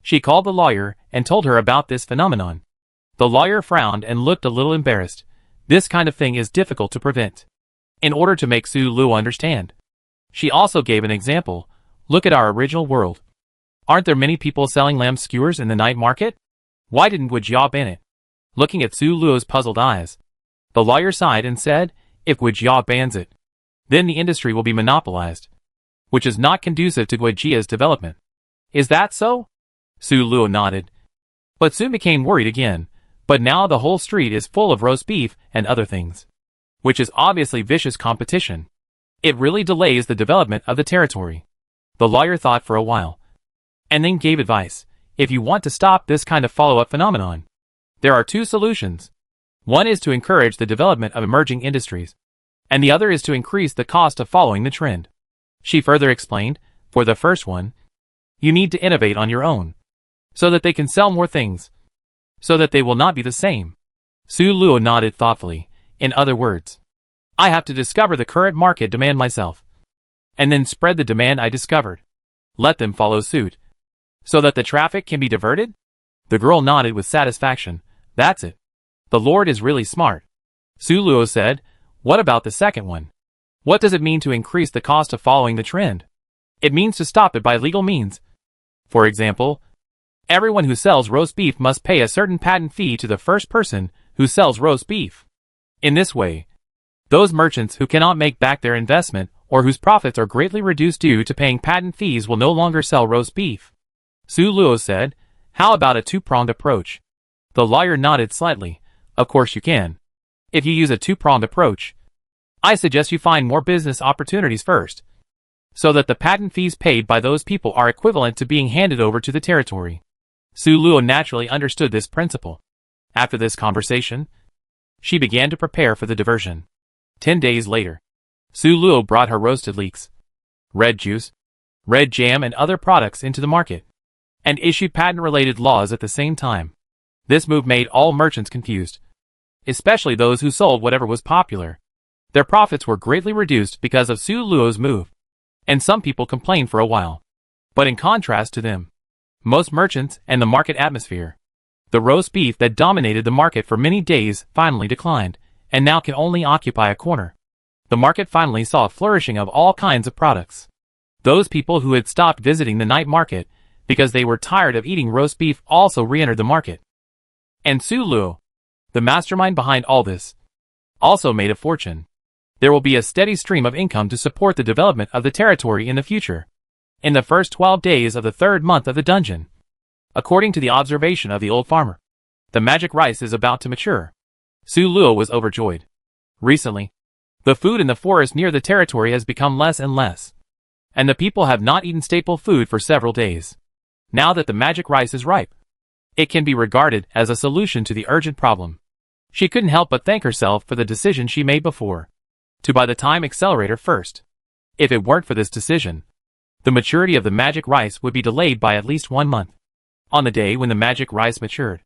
She called the lawyer and told her about this phenomenon. The lawyer frowned and looked a little embarrassed. This kind of thing is difficult to prevent. In order to make Su Luo understand, she also gave an example. Look at our original world. Aren't there many people selling lamb skewers in the night market? Why didn't Gujiao ban it? Looking at Su Luo's puzzled eyes, the lawyer sighed and said, "If Gujiao bans it, then the industry will be monopolized, which is not conducive to Gujia's development." "Is that so?" Su Luo nodded, but soon became worried again. But now the whole street is full of roast beef and other things, which is obviously vicious competition. It really delays the development of the territory. The lawyer thought for a while, and then gave advice. If you want to stop this kind of follow-up phenomenon, there are 2 solutions. One is to encourage the development of emerging industries, and the other is to increase the cost of following the trend. She further explained, for the first one, you need to innovate on your own, so that they can sell more things, so that they will not be the same. Su Luo nodded thoughtfully. In other words, I have to discover the current market demand myself, and then spread the demand I discovered. Let them follow suit, so that the traffic can be diverted? The girl nodded with satisfaction. That's it. The Lord is really smart. Su Luo said, what about the second one? What does it mean to increase the cost of following the trend? It means to stop it by legal means. For example, everyone who sells roast beef must pay a certain patent fee to the first person who sells roast beef. In this way, those merchants who cannot make back their investment or whose profits are greatly reduced due to paying patent fees will no longer sell roast beef. Su Luo said, how about a 2-pronged approach? The lawyer nodded slightly. Of course you can. If you use a 2-pronged approach, I suggest you find more business opportunities first, so that the patent fees paid by those people are equivalent to being handed over to the territory. Su Luo naturally understood this principle. After this conversation, she began to prepare for the diversion. 10 days later, Su Luo brought her roasted leeks, red juice, red jam and other products into the market, and issued patent-related laws at the same time. This move made all merchants confused, especially those who sold whatever was popular. Their profits were greatly reduced because of Su Luo's move, and some people complained for a while. But in contrast to them, most merchants and the market atmosphere, the roast beef that dominated the market for many days finally declined, and now can only occupy a corner. The market finally saw a flourishing of all kinds of products. Those people who had stopped visiting the night market because they were tired of eating roast beef also re-entered the market. And Su Luo, the mastermind behind all this, also made a fortune. There will be a steady stream of income to support the development of the territory in the future. In the first 12 days of the third month of the dungeon, according to the observation of the old farmer, the magic rice is about to mature. Su Luo was overjoyed. Recently, the food in the forest near the territory has become less and less, and the people have not eaten staple food for several days. Now that the magic rice is ripe, it can be regarded as a solution to the urgent problem. She couldn't help but thank herself for the decision she made before, to buy the time accelerator first. If it weren't for this decision, the maturity of the magic rice would be delayed by at least 1 month. On the day when the magic rice matured,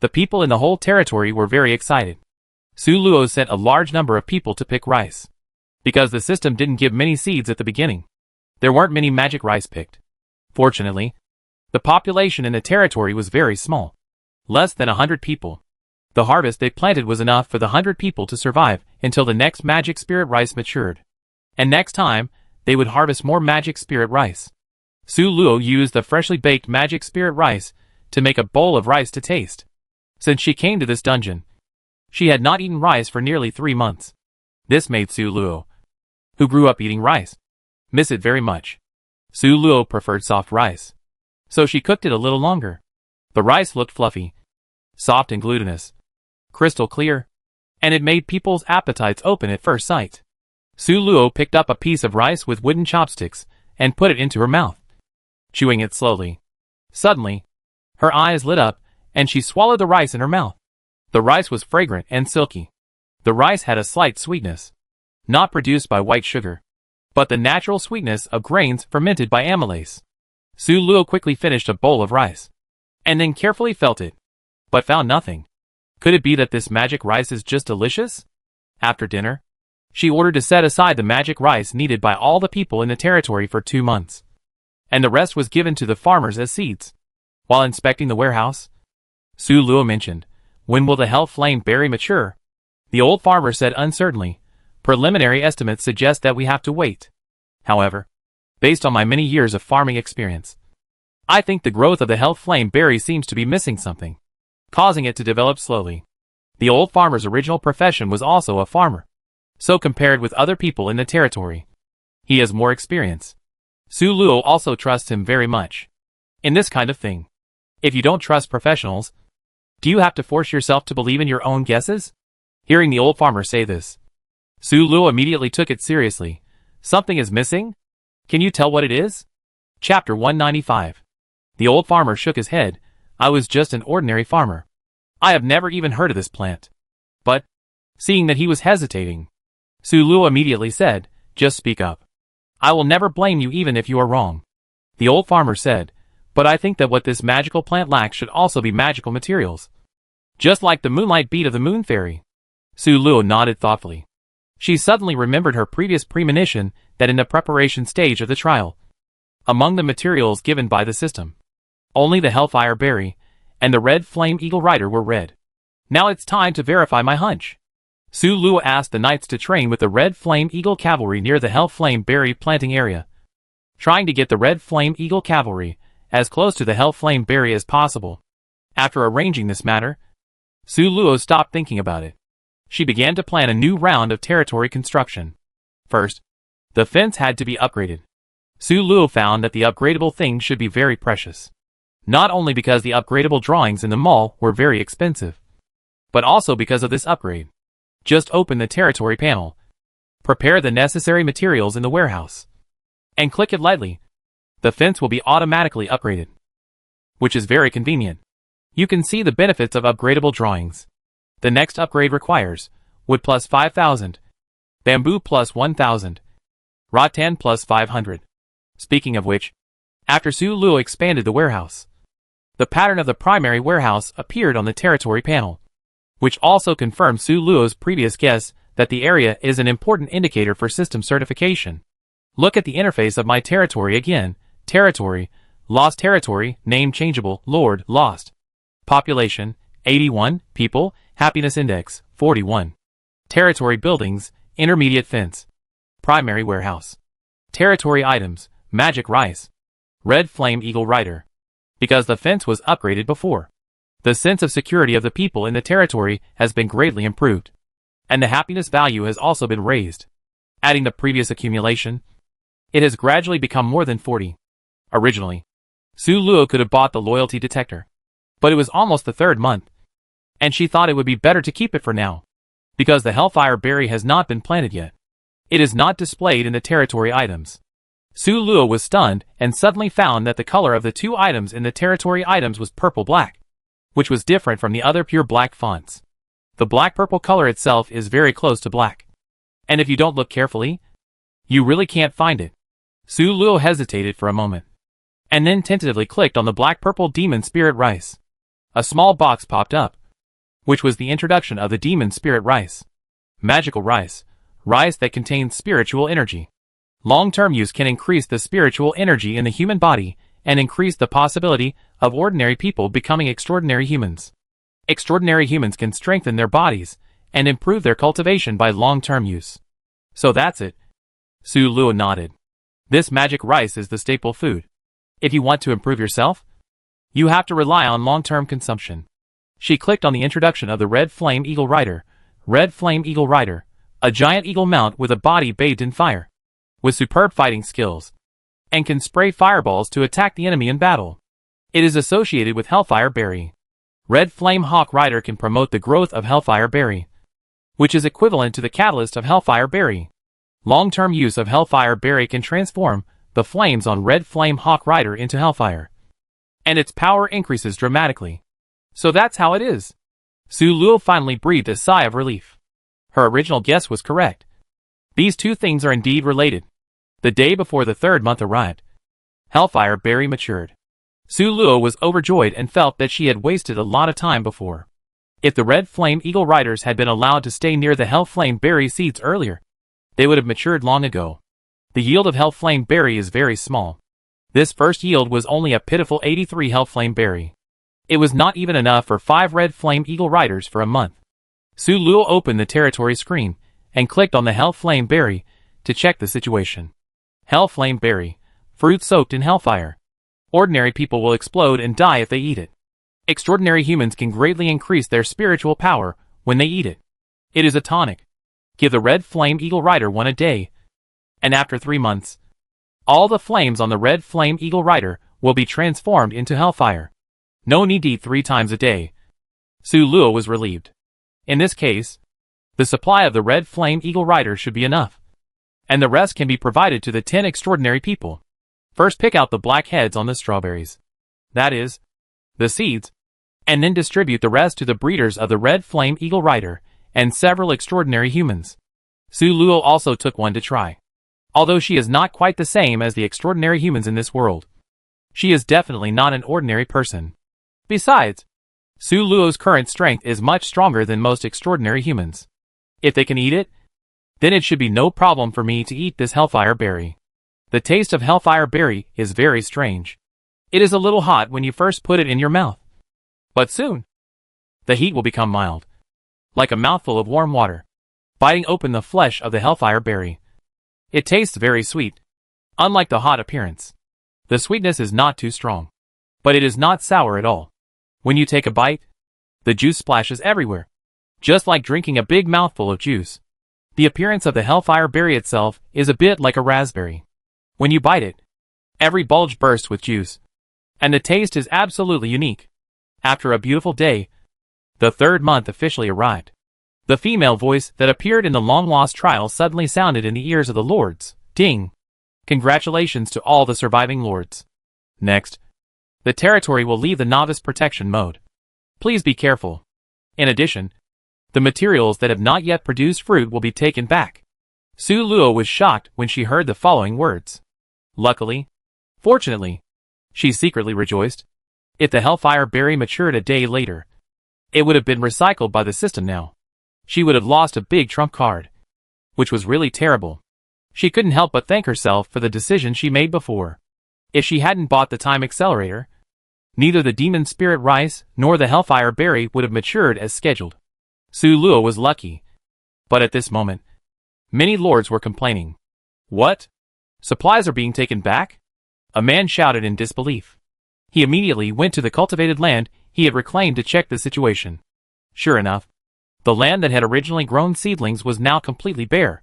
the people in the whole territory were very excited. Su Luo sent a large number of people to pick rice. Because the system didn't give many seeds at the beginning, there weren't many magic rice picked. Fortunately, the population in the territory was very small. Less than 100 people. The harvest they planted was enough for the 100 people to survive until the next magic spirit rice matured. And next time, they would harvest more magic spirit rice. Su Luo used the freshly baked magic spirit rice to make a bowl of rice to taste. Since she came to this dungeon, she had not eaten rice for nearly 3 months. This made Su Luo, who grew up eating rice, miss it very much. Su Luo preferred soft rice, so she cooked it a little longer. The rice looked fluffy, soft and glutinous, crystal clear, and it made people's appetites open at first sight. Su Luo picked up a piece of rice with wooden chopsticks and put it into her mouth, chewing it slowly. Suddenly, her eyes lit up and she swallowed the rice in her mouth. The rice was fragrant and silky. The rice had a slight sweetness, not produced by white sugar, but the natural sweetness of grains fermented by amylase. Su Luo quickly finished a bowl of rice, and then carefully felt it, but found nothing. Could it be that this magic rice is just delicious? After dinner, she ordered to set aside the magic rice needed by all the people in the territory for 2 months, and the rest was given to the farmers as seeds. While inspecting the warehouse, Su Luo mentioned, "When will the hell flame berry mature?" The old farmer said uncertainly, "Preliminary estimates suggest that we have to wait. However, based on my many years of farming experience, I think the growth of the hell flame berry seems to be missing something, causing it to develop slowly." The old farmer's original profession was also a farmer, so compared with other people in the territory, he has more experience. Su Luo also trusts him very much in this kind of thing. If you don't trust professionals, do you have to force yourself to believe in your own guesses? Hearing the old farmer say this, Su Luo immediately took it seriously. Something is missing? Can you tell what it is? Chapter 195. The old farmer shook his head. "I was just an ordinary farmer. I have never even heard of this plant." But, seeing that he was hesitating, Su Luo immediately said, "Just speak up. I will never blame you even if you are wrong." The old farmer said, "But I think that what this magical plant lacks should also be magical materials. Just like the moonlight bead of the moon fairy." Su Luo nodded thoughtfully. She suddenly remembered her previous premonition that in the preparation stage of the trial, among the materials given by the system, only the Hellfire Berry and the Red Flame Eagle Rider were red. Now it's time to verify my hunch. Su Luo asked the knights to train with the Red Flame Eagle Cavalry near the Hell Flame Berry planting area, trying to get the Red Flame Eagle Cavalry as close to the Hell Flame Berry as possible. After arranging this matter, Su Luo stopped thinking about it. She began to plan a new round of territory construction. First, the fence had to be upgraded. Su Luo found that the upgradable things should be very precious. Not only because the upgradable drawings in the mall were very expensive, but also because of this upgrade. Just open the territory panel, prepare the necessary materials in the warehouse, and click it lightly. The fence will be automatically upgraded, which is very convenient. You can see the benefits of upgradable drawings. The next upgrade requires wood plus 5,000, bamboo plus 1,000, rattan plus 500. Speaking of which, after Su Luo expanded the warehouse, the pattern of the primary warehouse appeared on the territory panel, which also confirmed Su Luo's previous guess that the area is an important indicator for system certification. Look at the interface of my territory again. Territory, lost territory, name changeable, Lord, lost. Population, 81, people, happiness index, 41. Territory buildings, intermediate fence. Primary warehouse. Territory items, magic rice. Red Flame Eagle Rider. Because the fence was upgraded before, The sense of security of the people in the territory has been greatly improved, and the happiness value has also been raised. Adding the previous accumulation, it has gradually become more than 40. Originally, Su Luo could have bought the loyalty detector, but it was almost the 3rd month, and she thought it would be better to keep it for now, because the Hellfire Berry has not been planted yet. It is not displayed in the territory items. Su Luo was stunned and suddenly found that the color of the 2 items in the territory items was purple-black, which was different from the other pure black fonts. The black-purple color itself is very close to black, and if you don't look carefully, you really can't find it. Su Luo hesitated for a moment, and then tentatively clicked on the black-purple Demon Spirit Rice. A small box popped up, which was the introduction of the Demon Spirit Rice. Magical rice, rice that contains spiritual energy. Long-term use can increase the spiritual energy in the human body and increase the possibility of ordinary people becoming extraordinary humans. Extraordinary humans can strengthen their bodies and improve their cultivation by long-term use. So that's it. Su Luo nodded. This magic rice is the staple food. If you want to improve yourself, you have to rely on long-term consumption. She clicked on the introduction of the Red Flame Eagle Rider. Red Flame Eagle Rider, a giant eagle mount with a body bathed in fire, with superb fighting skills, and can spray fireballs to attack the enemy in battle. It is associated with Hellfire Berry. Red Flame Hawk Rider can promote the growth of Hellfire Berry, which is equivalent to the catalyst of Hellfire Berry. Long-term use of Hellfire Berry can transform the flames on Red Flame Hawk Rider into Hellfire, and its power increases dramatically. So that's how it is. Su Luo finally breathed a sigh of relief. Her original guess was correct. These 2 things are indeed related. The day before the 3rd month arrived, Hellfire Berry matured. Su Luo was overjoyed and felt that she had wasted a lot of time before. If the Red Flame Eagle Riders had been allowed to stay near the Hellflame Berry seeds earlier, they would have matured long ago. The yield of Hellflame Berry is very small. This first yield was only a pitiful 83 Hellflame Berry. It was not even enough for 5 Red Flame Eagle Riders for a month. Su Luo opened the territory screen and clicked on the Hellflame Berry to check the situation. Hellflame Berry, fruit soaked in hellfire. Ordinary people will explode and die if they eat it. Extraordinary humans can greatly increase their spiritual power when they eat it. It is a tonic. Give the Red Flame Eagle Rider 1 a day, and after 3 months, all the flames on the Red Flame Eagle Rider will be transformed into hellfire. No need to eat 3 times a day. Su Luo was relieved. In this case, the supply of the Red Flame Eagle Rider should be enough, and the rest can be provided to the 10 extraordinary people. First pick out the black heads on the strawberries, that is, the seeds, and then distribute the rest to the breeders of the Red Flame Eagle Rider and several extraordinary humans. Su Luo also took one to try. Although she is not quite the same as the extraordinary humans in this world, she is definitely not an ordinary person. Besides, Su Luo's current strength is much stronger than most extraordinary humans. If they can eat it, then it should be no problem for me to eat this Hellfire Berry. The taste of Hellfire Berry is very strange. It is a little hot when you first put it in your mouth, but soon, the heat will become mild, like a mouthful of warm water. Biting open the flesh of the Hellfire Berry, it tastes very sweet. Unlike the hot appearance, the sweetness is not too strong, but it is not sour at all. When you take a bite, the juice splashes everywhere, just like drinking a big mouthful of juice. The appearance of the Hellfire Berry itself is a bit like a raspberry. When you bite it, every bulge bursts with juice, and the taste is absolutely unique. After a beautiful day, the 3rd month officially arrived. The female voice that appeared in the long-lost trial suddenly sounded in the ears of the lords. Ding! Congratulations to all the surviving lords. Next, the territory will leave the novice protection mode. Please be careful. In addition, the materials that have not yet produced fruit will be taken back. Su Luo was shocked when she heard the following words. Luckily, fortunately, she secretly rejoiced. If the Hellfire Berry matured a day later, it would have been recycled by the system now. She would have lost a big trump card, which was really terrible. She couldn't help but thank herself for the decision she made before. If she hadn't bought the time accelerator, neither the Demon Spirit Rice nor the Hellfire Berry would have matured as scheduled. Su Luo was lucky, but at this moment, many lords were complaining. What? Supplies are being taken back? A man shouted in disbelief. He immediately went to the cultivated land he had reclaimed to check the situation. Sure enough, the land that had originally grown seedlings was now completely bare,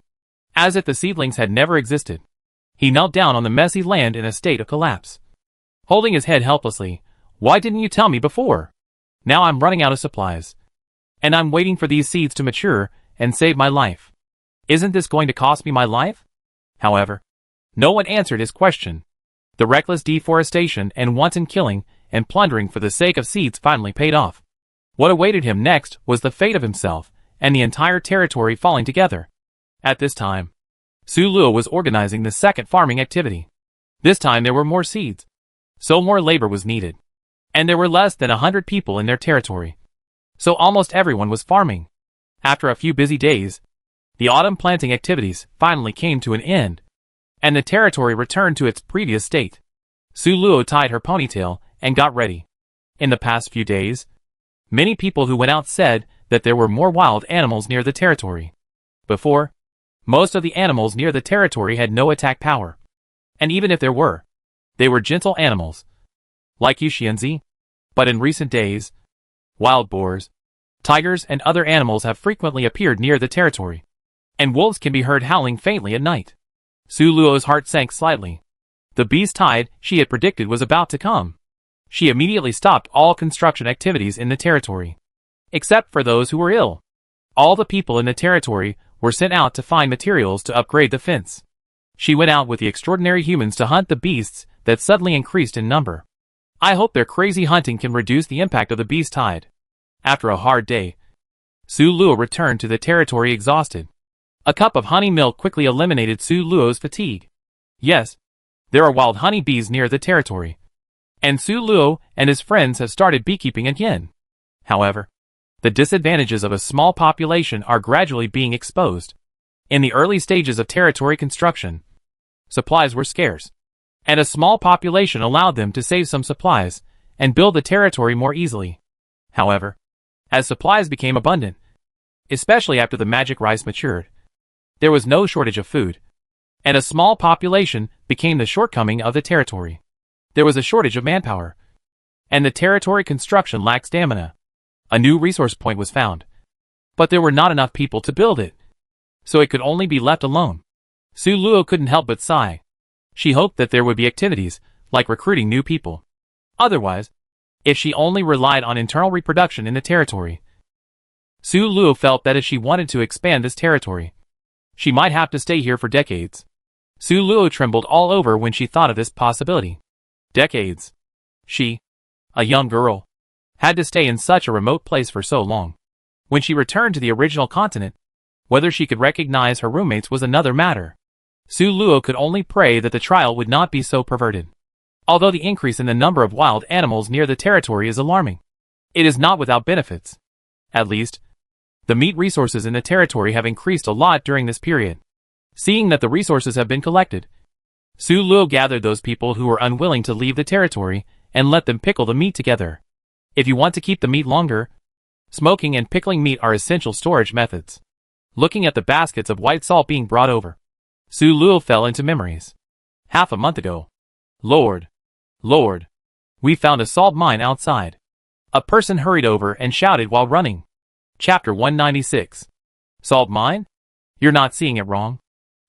as if the seedlings had never existed. He knelt down on the messy land in a state of collapse, holding his head helplessly. Why didn't you tell me before? Now I'm running out of supplies, and I'm waiting for these seeds to mature and save my life. Isn't this going to cost me my life? However, no one answered his question. The reckless deforestation and wanton killing and plundering for the sake of seeds finally paid off. What awaited him next was the fate of himself and the entire territory falling together. At this time, Su Luo was organizing the second farming activity. This time there were more seeds, so more labor was needed. And there were less than 100 people in their territory, so almost everyone was farming. After a few busy days, the autumn planting activities finally came to an end, and the territory returned to its previous state. Su Luo tied her ponytail and got ready. In the past few days, many people who went out said that there were more wild animals near the territory. Before, most of the animals near the territory had no attack power. And even if there were, they were gentle animals, like Yuxianzi. But in recent days, wild boars, tigers and other animals have frequently appeared near the territory, and wolves can be heard howling faintly at night. Su Luo's heart sank slightly. The beast tide she had predicted was about to come. She immediately stopped all construction activities in the territory, except for those who were ill. All the people in the territory were sent out to find materials to upgrade the fence. She went out with the extraordinary humans to hunt the beasts that suddenly increased in number. I hope their crazy hunting can reduce the impact of the beast tide. After a hard day, Su Luo returned to the territory exhausted. A cup of honey milk quickly eliminated Su Luo's fatigue. Yes, there are wild honey bees near the territory, and Su Luo and his friends have started beekeeping again. However, the disadvantages of a small population are gradually being exposed. In the early stages of territory construction, supplies were scarce, and a small population allowed them to save some supplies and build the territory more easily. However, as supplies became abundant, especially after the magic rice matured, there was no shortage of food, and a small population became the shortcoming of the territory. There was a shortage of manpower, and the territory construction lacked stamina. A new resource point was found, but there were not enough people to build it, so it could only be left alone. Su Luo couldn't help but sigh. She hoped that there would be activities, like recruiting new people. Otherwise, if she only relied on internal reproduction in the territory, Su Luo felt that if she wanted to expand this territory, she might have to stay here for decades. Su Luo trembled all over when she thought of this possibility. Decades. She, a young girl, had to stay in such a remote place for so long. When she returned to the original continent, whether she could recognize her roommates was another matter. Su Luo could only pray that the trial would not be so perverted. Although the increase in the number of wild animals near the territory is alarming, it is not without benefits. At least, the meat resources in the territory have increased a lot during this period. Seeing that the resources have been collected, Su Luo gathered those people who were unwilling to leave the territory and let them pickle the meat together. If you want to keep the meat longer, smoking and pickling meat are essential storage methods. Looking at the baskets of white salt being brought over, Su Luo fell into memories. Half a month ago. Lord, we found a salt mine outside. A person hurried over and shouted while running. Chapter 196. Salt mine? You're not seeing it wrong.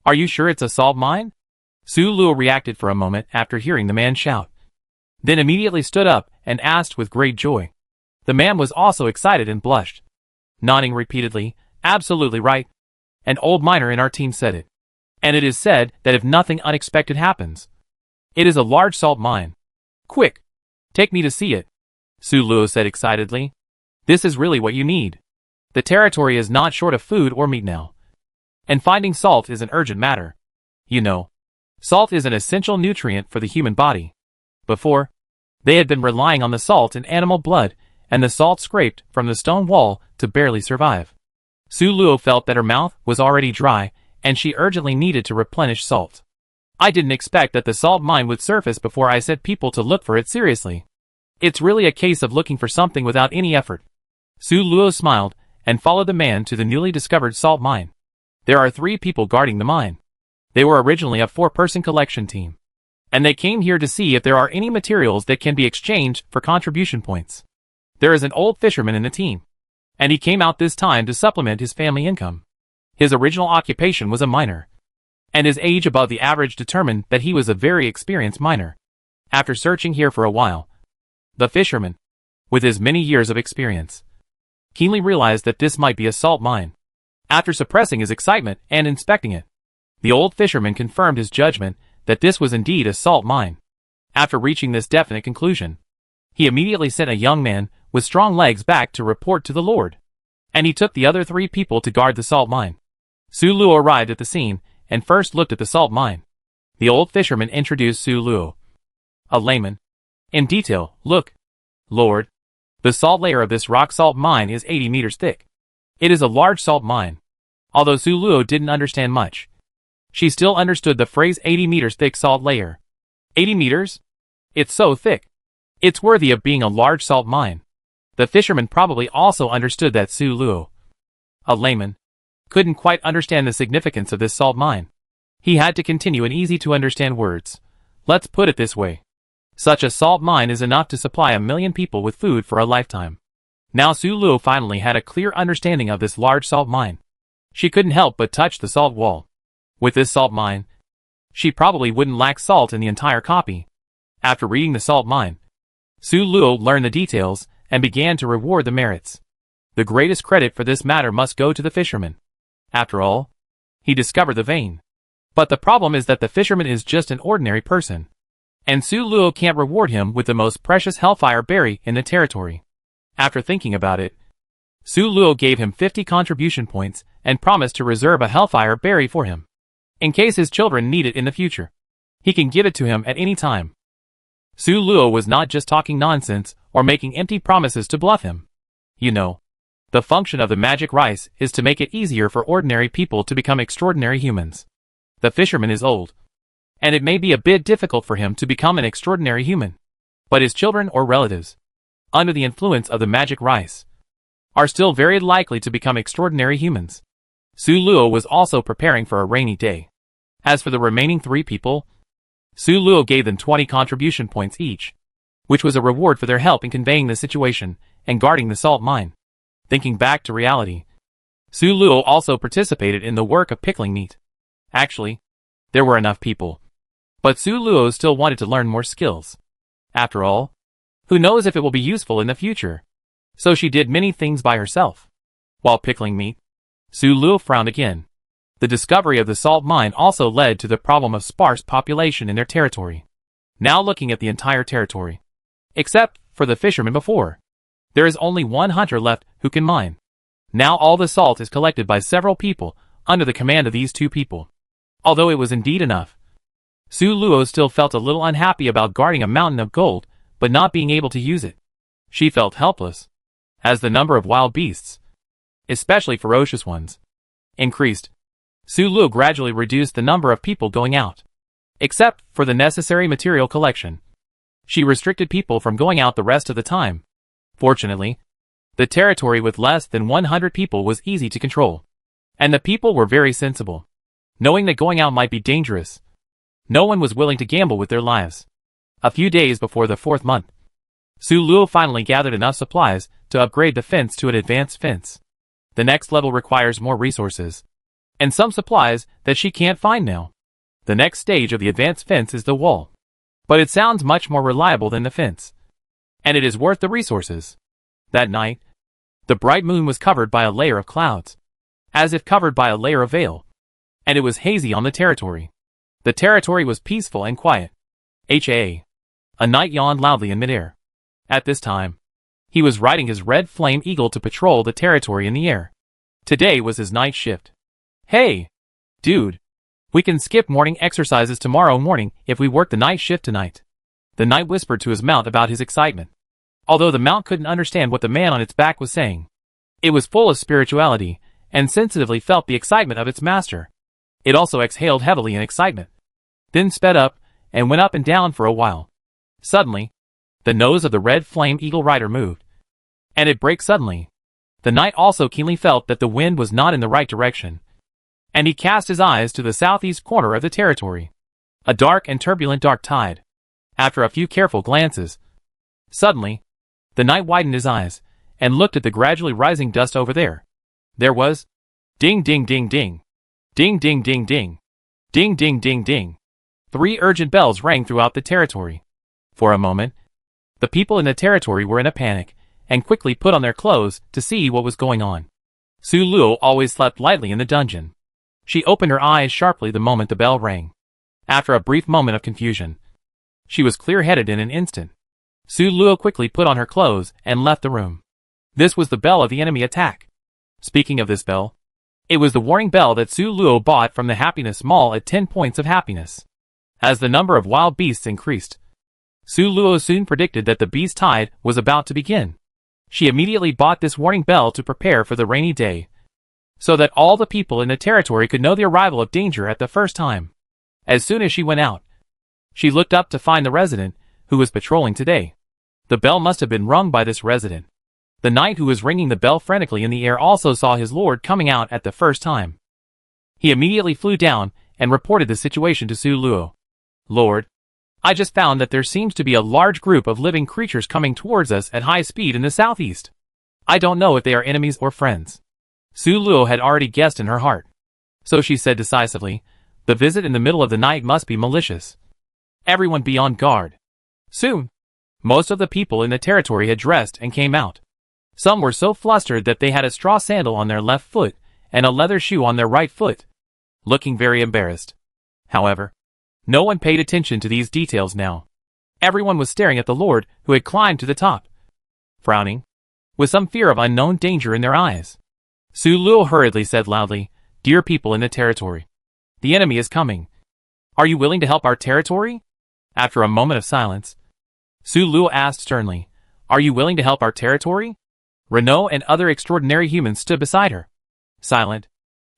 Are you sure it's a salt mine? Su Luo reacted for a moment after hearing the man shout, then immediately stood up and asked with great joy. The man was also excited and blushed, nodding repeatedly. Absolutely right. An old miner in our team said it. And it is said that if nothing unexpected happens, it is a large salt mine. Quick, take me to see it, Su Luo said excitedly. This is really what you need. The territory is not short of food or meat now, and finding salt is an urgent matter. You know, salt is an essential nutrient for the human body. Before, they had been relying on the salt in animal blood and the salt scraped from the stone wall to barely survive. Su Luo felt that her mouth was already dry, and she urgently needed to replenish salt. I didn't expect that the salt mine would surface before I set people to look for it seriously. It's really a case of looking for something without any effort. Su Luo smiled and followed the man to the newly discovered salt mine. There are 3 people guarding the mine. They were originally a 4-person collection team, and they came here to see if there are any materials that can be exchanged for contribution points. There is an old fisherman in the team, and he came out this time to supplement his family income. His original occupation was a miner, and his age above the average determined that he was a very experienced miner. After searching here for a while, the fisherman, with his many years of experience, keenly realized that this might be a salt mine. After suppressing his excitement and inspecting it, the old fisherman confirmed his judgment that this was indeed a salt mine. After reaching this definite conclusion, he immediately sent a young man with strong legs back to report to the Lord, and he took the other 3 people to guard the salt mine. Su Luo arrived at the scene and first looked at the salt mine. The old fisherman introduced Su Luo, a layman, in detail. Look, Lord, the salt layer of this rock salt mine is 80 meters thick. It is a large salt mine. Although Su Luo didn't understand much, she still understood the phrase 80 meters thick salt layer. 80 meters? It's so thick. It's worthy of being a large salt mine. The fisherman probably also understood that Su Luo, a layman, couldn't quite understand the significance of this salt mine. He had to continue in easy-to-understand words. Let's put it this way. Such a salt mine is enough to supply 1 million people with food for a lifetime. Now Su Luo finally had a clear understanding of this large salt mine. She couldn't help but touch the salt wall. With this salt mine, she probably wouldn't lack salt in the entire copy. After reading the salt mine, Su Luo learned the details and began to reward the merits. The greatest credit for this matter must go to the fisherman. After all, he discovered the vein. But the problem is that the fisherman is just an ordinary person, and Su Luo can't reward him with the most precious hellfire berry in the territory. After thinking about it, Su Luo gave him 50 contribution points and promised to reserve a hellfire berry for him, in case his children need it in the future. He can give it to him at any time. Su Luo was not just talking nonsense or making empty promises to bluff him. You know, the function of the magic rice is to make it easier for ordinary people to become extraordinary humans. The fisherman is old, and it may be a bit difficult for him to become an extraordinary human. But his children or relatives, under the influence of the magic rice, are still very likely to become extraordinary humans. Su Luo was also preparing for a rainy day. As for the remaining 3 people, Su Luo gave them 20 contribution points each, which was a reward for their help in conveying the situation and guarding the salt mine. Thinking back to reality, Su Luo also participated in the work of pickling meat. Actually, there were enough people, but Su Luo still wanted to learn more skills. After all, who knows if it will be useful in the future? So she did many things by herself. While pickling meat, Su Luo frowned again. The discovery of the salt mine also led to the problem of sparse population in their territory. Now looking at the entire territory, except for the fisherman before, there is only 1 hunter left who can mine. Now all the salt is collected by several people under the command of these 2 people. Although it was indeed enough, Su Luo still felt a little unhappy about guarding a mountain of gold but not being able to use it. She felt helpless, as the number of wild beasts, especially ferocious ones, increased. Su Luo gradually reduced the number of people going out, except for the necessary material collection. She restricted people from going out the rest of the time. Fortunately, the territory with less than 100 people was easy to control, and the people were very sensible. Knowing that going out might be dangerous, no one was willing to gamble with their lives. A few days before the 4th month, Su Luo finally gathered enough supplies to upgrade the fence to an advanced fence. The next level requires more resources, and some supplies that she can't find now. The next stage of the advanced fence is the wall, but it sounds much more reliable than the fence, and it is worth the resources. That night, the bright moon was covered by a layer of clouds, as if covered by a layer of veil, and it was hazy on the territory. The territory was peaceful and quiet. A knight yawned loudly in midair. At this time, he was riding his red flame eagle to patrol the territory in the air. Today was his night shift. Hey, dude, we can skip morning exercises tomorrow morning if we work the night shift tonight. The knight whispered to his mount about his excitement. Although the mount couldn't understand what the man on its back was saying, it was full of spirituality and sensitively felt the excitement of its master. It also exhaled heavily in excitement, then sped up and went up and down for a while. Suddenly, the nose of the red flame eagle rider moved, and it braked suddenly. The knight also keenly felt that the wind was not in the right direction, and he cast his eyes to the southeast corner of the territory. A dark and turbulent dark tide. After a few careful glances, suddenly, The knight widened his eyes, and looked at the gradually rising dust over there. There was ding ding ding ding. Ding ding ding ding. Ding ding ding ding. 3 urgent bells rang throughout the territory. For a moment, the people in the territory were in a panic, and quickly put on their clothes to see what was going on. Su Luo always slept lightly in the dungeon. She opened her eyes sharply the moment the bell rang. After a brief moment of confusion, she was clear-headed in an instant. Su Luo quickly put on her clothes and left the room. This was the bell of the enemy attack. Speaking of this bell, it was the warning bell that Su Luo bought from the Happiness Mall at 10 points of happiness. As the number of wild beasts increased, Su Luo soon predicted that the beast tide was about to begin. She immediately bought this warning bell to prepare for the rainy day, so that all the people in the territory could know the arrival of danger at the first time. As soon as she went out, she looked up to find the resident who was patrolling today. The bell must have been rung by this resident. The knight who was ringing the bell frantically in the air also saw his lord coming out at the first time. He immediately flew down and reported the situation to Su Luo. "Lord, I just found that there seems to be a large group of living creatures coming towards us at high speed in the southeast. I don't know if they are enemies or friends." Su Luo had already guessed in her heart. So she said decisively, "The visit in the middle of the night must be malicious. Everyone be on guard." Soon, most of the people in the territory had dressed and came out. Some were so flustered that they had a straw sandal on their left foot and a leather shoe on their right foot, looking very embarrassed. However, no one paid attention to these details now. Everyone was staring at the lord who had climbed to the top, frowning, with some fear of unknown danger in their eyes. Su Luo hurriedly said loudly, "Dear people in the territory, the enemy is coming. Are you willing to help our territory?" After a moment of silence, Su Luo asked sternly, "Are you willing to help our territory?" Renault and other extraordinary humans stood beside her. Silent,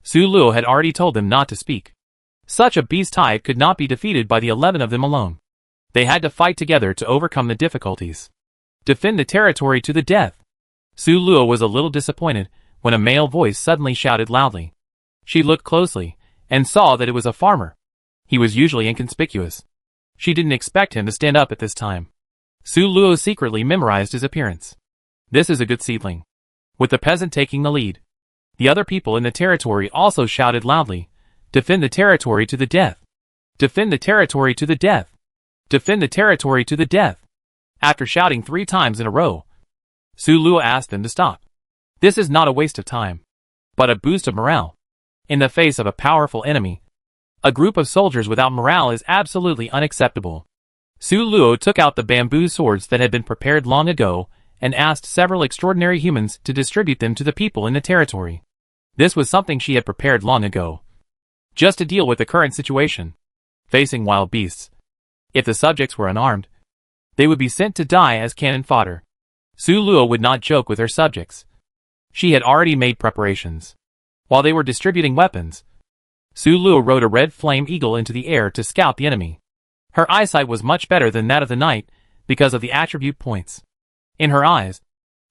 Su Luo had already told them not to speak. Such a beast tide could not be defeated by the 11 of them alone. They had to fight together to overcome the difficulties. Defend the territory to the death. Su Luo was a little disappointed when a male voice suddenly shouted loudly. She looked closely and saw that it was a farmer. He was usually inconspicuous. She didn't expect him to stand up at this time. Su Luo secretly memorized his appearance. This is a good seedling. With the peasant taking the lead, the other people in the territory also shouted loudly, "Defend the territory to the death! Defend the territory to the death! Defend the territory to the death!" After shouting 3 times in a row, Su Luo asked them to stop. This is not a waste of time, but a boost of morale. In the face of a powerful enemy, a group of soldiers without morale is absolutely unacceptable. Su Luo took out the bamboo swords that had been prepared long ago and asked several extraordinary humans to distribute them to the people in the territory. This was something she had prepared long ago, just to deal with the current situation, facing wild beasts. If the subjects were unarmed, they would be sent to die as cannon fodder. Su Luo would not joke with her subjects. She had already made preparations. While they were distributing weapons, Su Luo rode a red flame eagle into the air to scout the enemy. Her eyesight was much better than that of the knight because of the attribute points. In her eyes,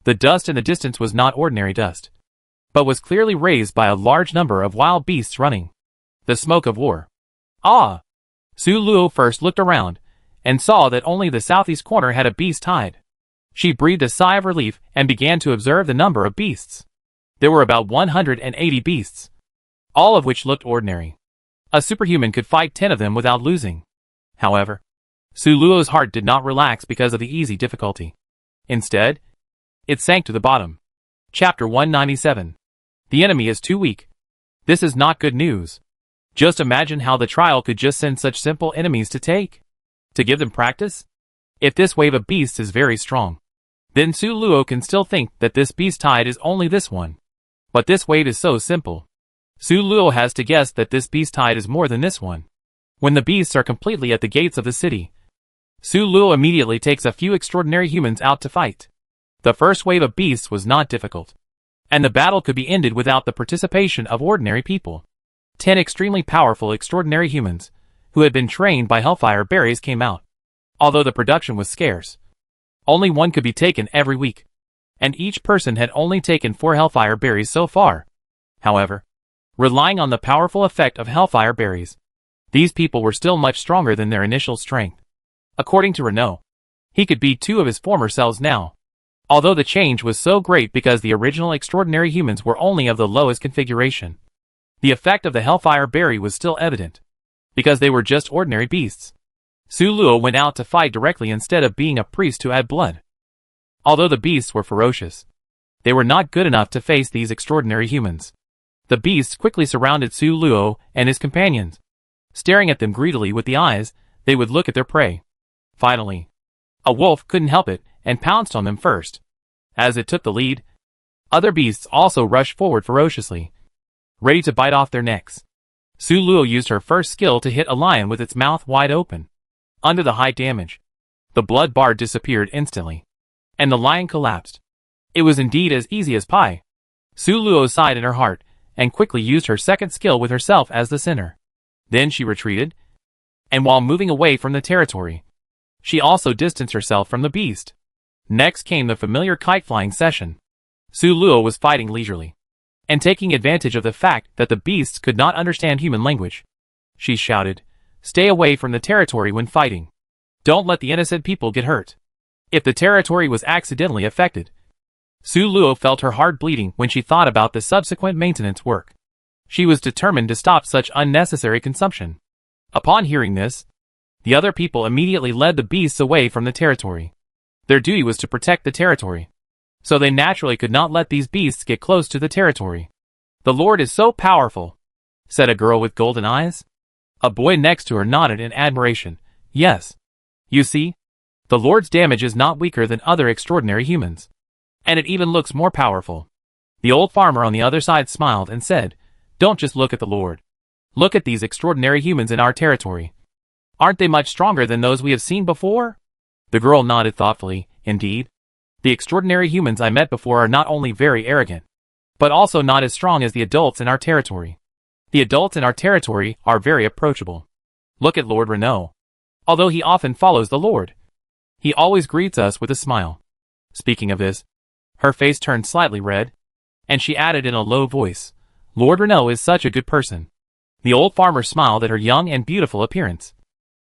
the dust in the distance was not ordinary dust, but was clearly raised by a large number of wild beasts running. The smoke of war. Ah! Su Luo first looked around and saw that only the southeast corner had a beast hide. She breathed a sigh of relief and began to observe the number of beasts. There were about 180 beasts, all of which looked ordinary. A superhuman could fight 10 of them without losing. However, Su Luo's heart did not relax because of the easy difficulty. Instead, it sank to the bottom. Chapter 197. The enemy is too weak. This is not good news. Just imagine how the trial could just send such simple enemies to give them practice? If this wave of beasts is very strong, then Su Luo can still think that this beast tide is only this one. But this wave is so simple. Su Luo has to guess that this beast tide is more than this one. When the beasts are completely at the gates of the city, Su Luo immediately takes a few extraordinary humans out to fight. The first wave of beasts was not difficult, and the battle could be ended without the participation of ordinary people. 10 extremely powerful extraordinary humans, who had been trained by Hellfire Berries, came out. Although the production was scarce, only one could be taken every week, and each person had only taken 4 Hellfire Berries so far. However, relying on the powerful effect of Hellfire Berries, these people were still much stronger than their initial strength. According to Renault, he could beat 2 of his former selves now. Although the change was so great because the original extraordinary humans were only of the lowest configuration, the effect of the Hellfire Berry was still evident, because they were just ordinary beasts. Su Luo went out to fight directly instead of being a priest to add blood. Although the beasts were ferocious, they were not good enough to face these extraordinary humans. The beasts quickly surrounded Su Luo and his companions. Staring at them greedily with the eyes, they would look at their prey. Finally, a wolf couldn't help it and pounced on them first. As it took the lead, other beasts also rushed forward ferociously, ready to bite off their necks. Su Luo used her first skill to hit a lion with its mouth wide open. Under the high damage, the blood bar disappeared instantly, and the lion collapsed. It was indeed as easy as pie. Su Luo sighed in her heart, and quickly used her second skill with herself as the center. Then she retreated, and while moving away from the territory, she also distanced herself from the beast. Next came the familiar kite-flying session. Su Luo was fighting leisurely, and taking advantage of the fact that the beasts could not understand human language. She shouted, "Stay away from the territory when fighting. Don't let the innocent people get hurt." If the territory was accidentally affected, Su Luo felt her heart bleeding when she thought about the subsequent maintenance work. She was determined to stop such unnecessary consumption. Upon hearing this, the other people immediately led the beasts away from the territory. Their duty was to protect the territory, so they naturally could not let these beasts get close to the territory. "The Lord is so powerful," said a girl with golden eyes. A boy next to her nodded in admiration. "Yes. You see, the Lord's damage is not weaker than other extraordinary humans, and it even looks more powerful." The old farmer on the other side smiled and said, "Don't just look at the Lord. Look at these extraordinary humans in our territory. Aren't they much stronger than those we have seen before?" The girl nodded thoughtfully. "Indeed, the extraordinary humans I met before are not only very arrogant, but also not as strong as the adults in our territory. The adults in our territory are very approachable. Look at Lord Renault. Although he often follows the Lord, he always greets us with a smile." Speaking of this, her face turned slightly red, and she added in a low voice, "Lord Renault is such a good person." The old farmer smiled at her young and beautiful appearance,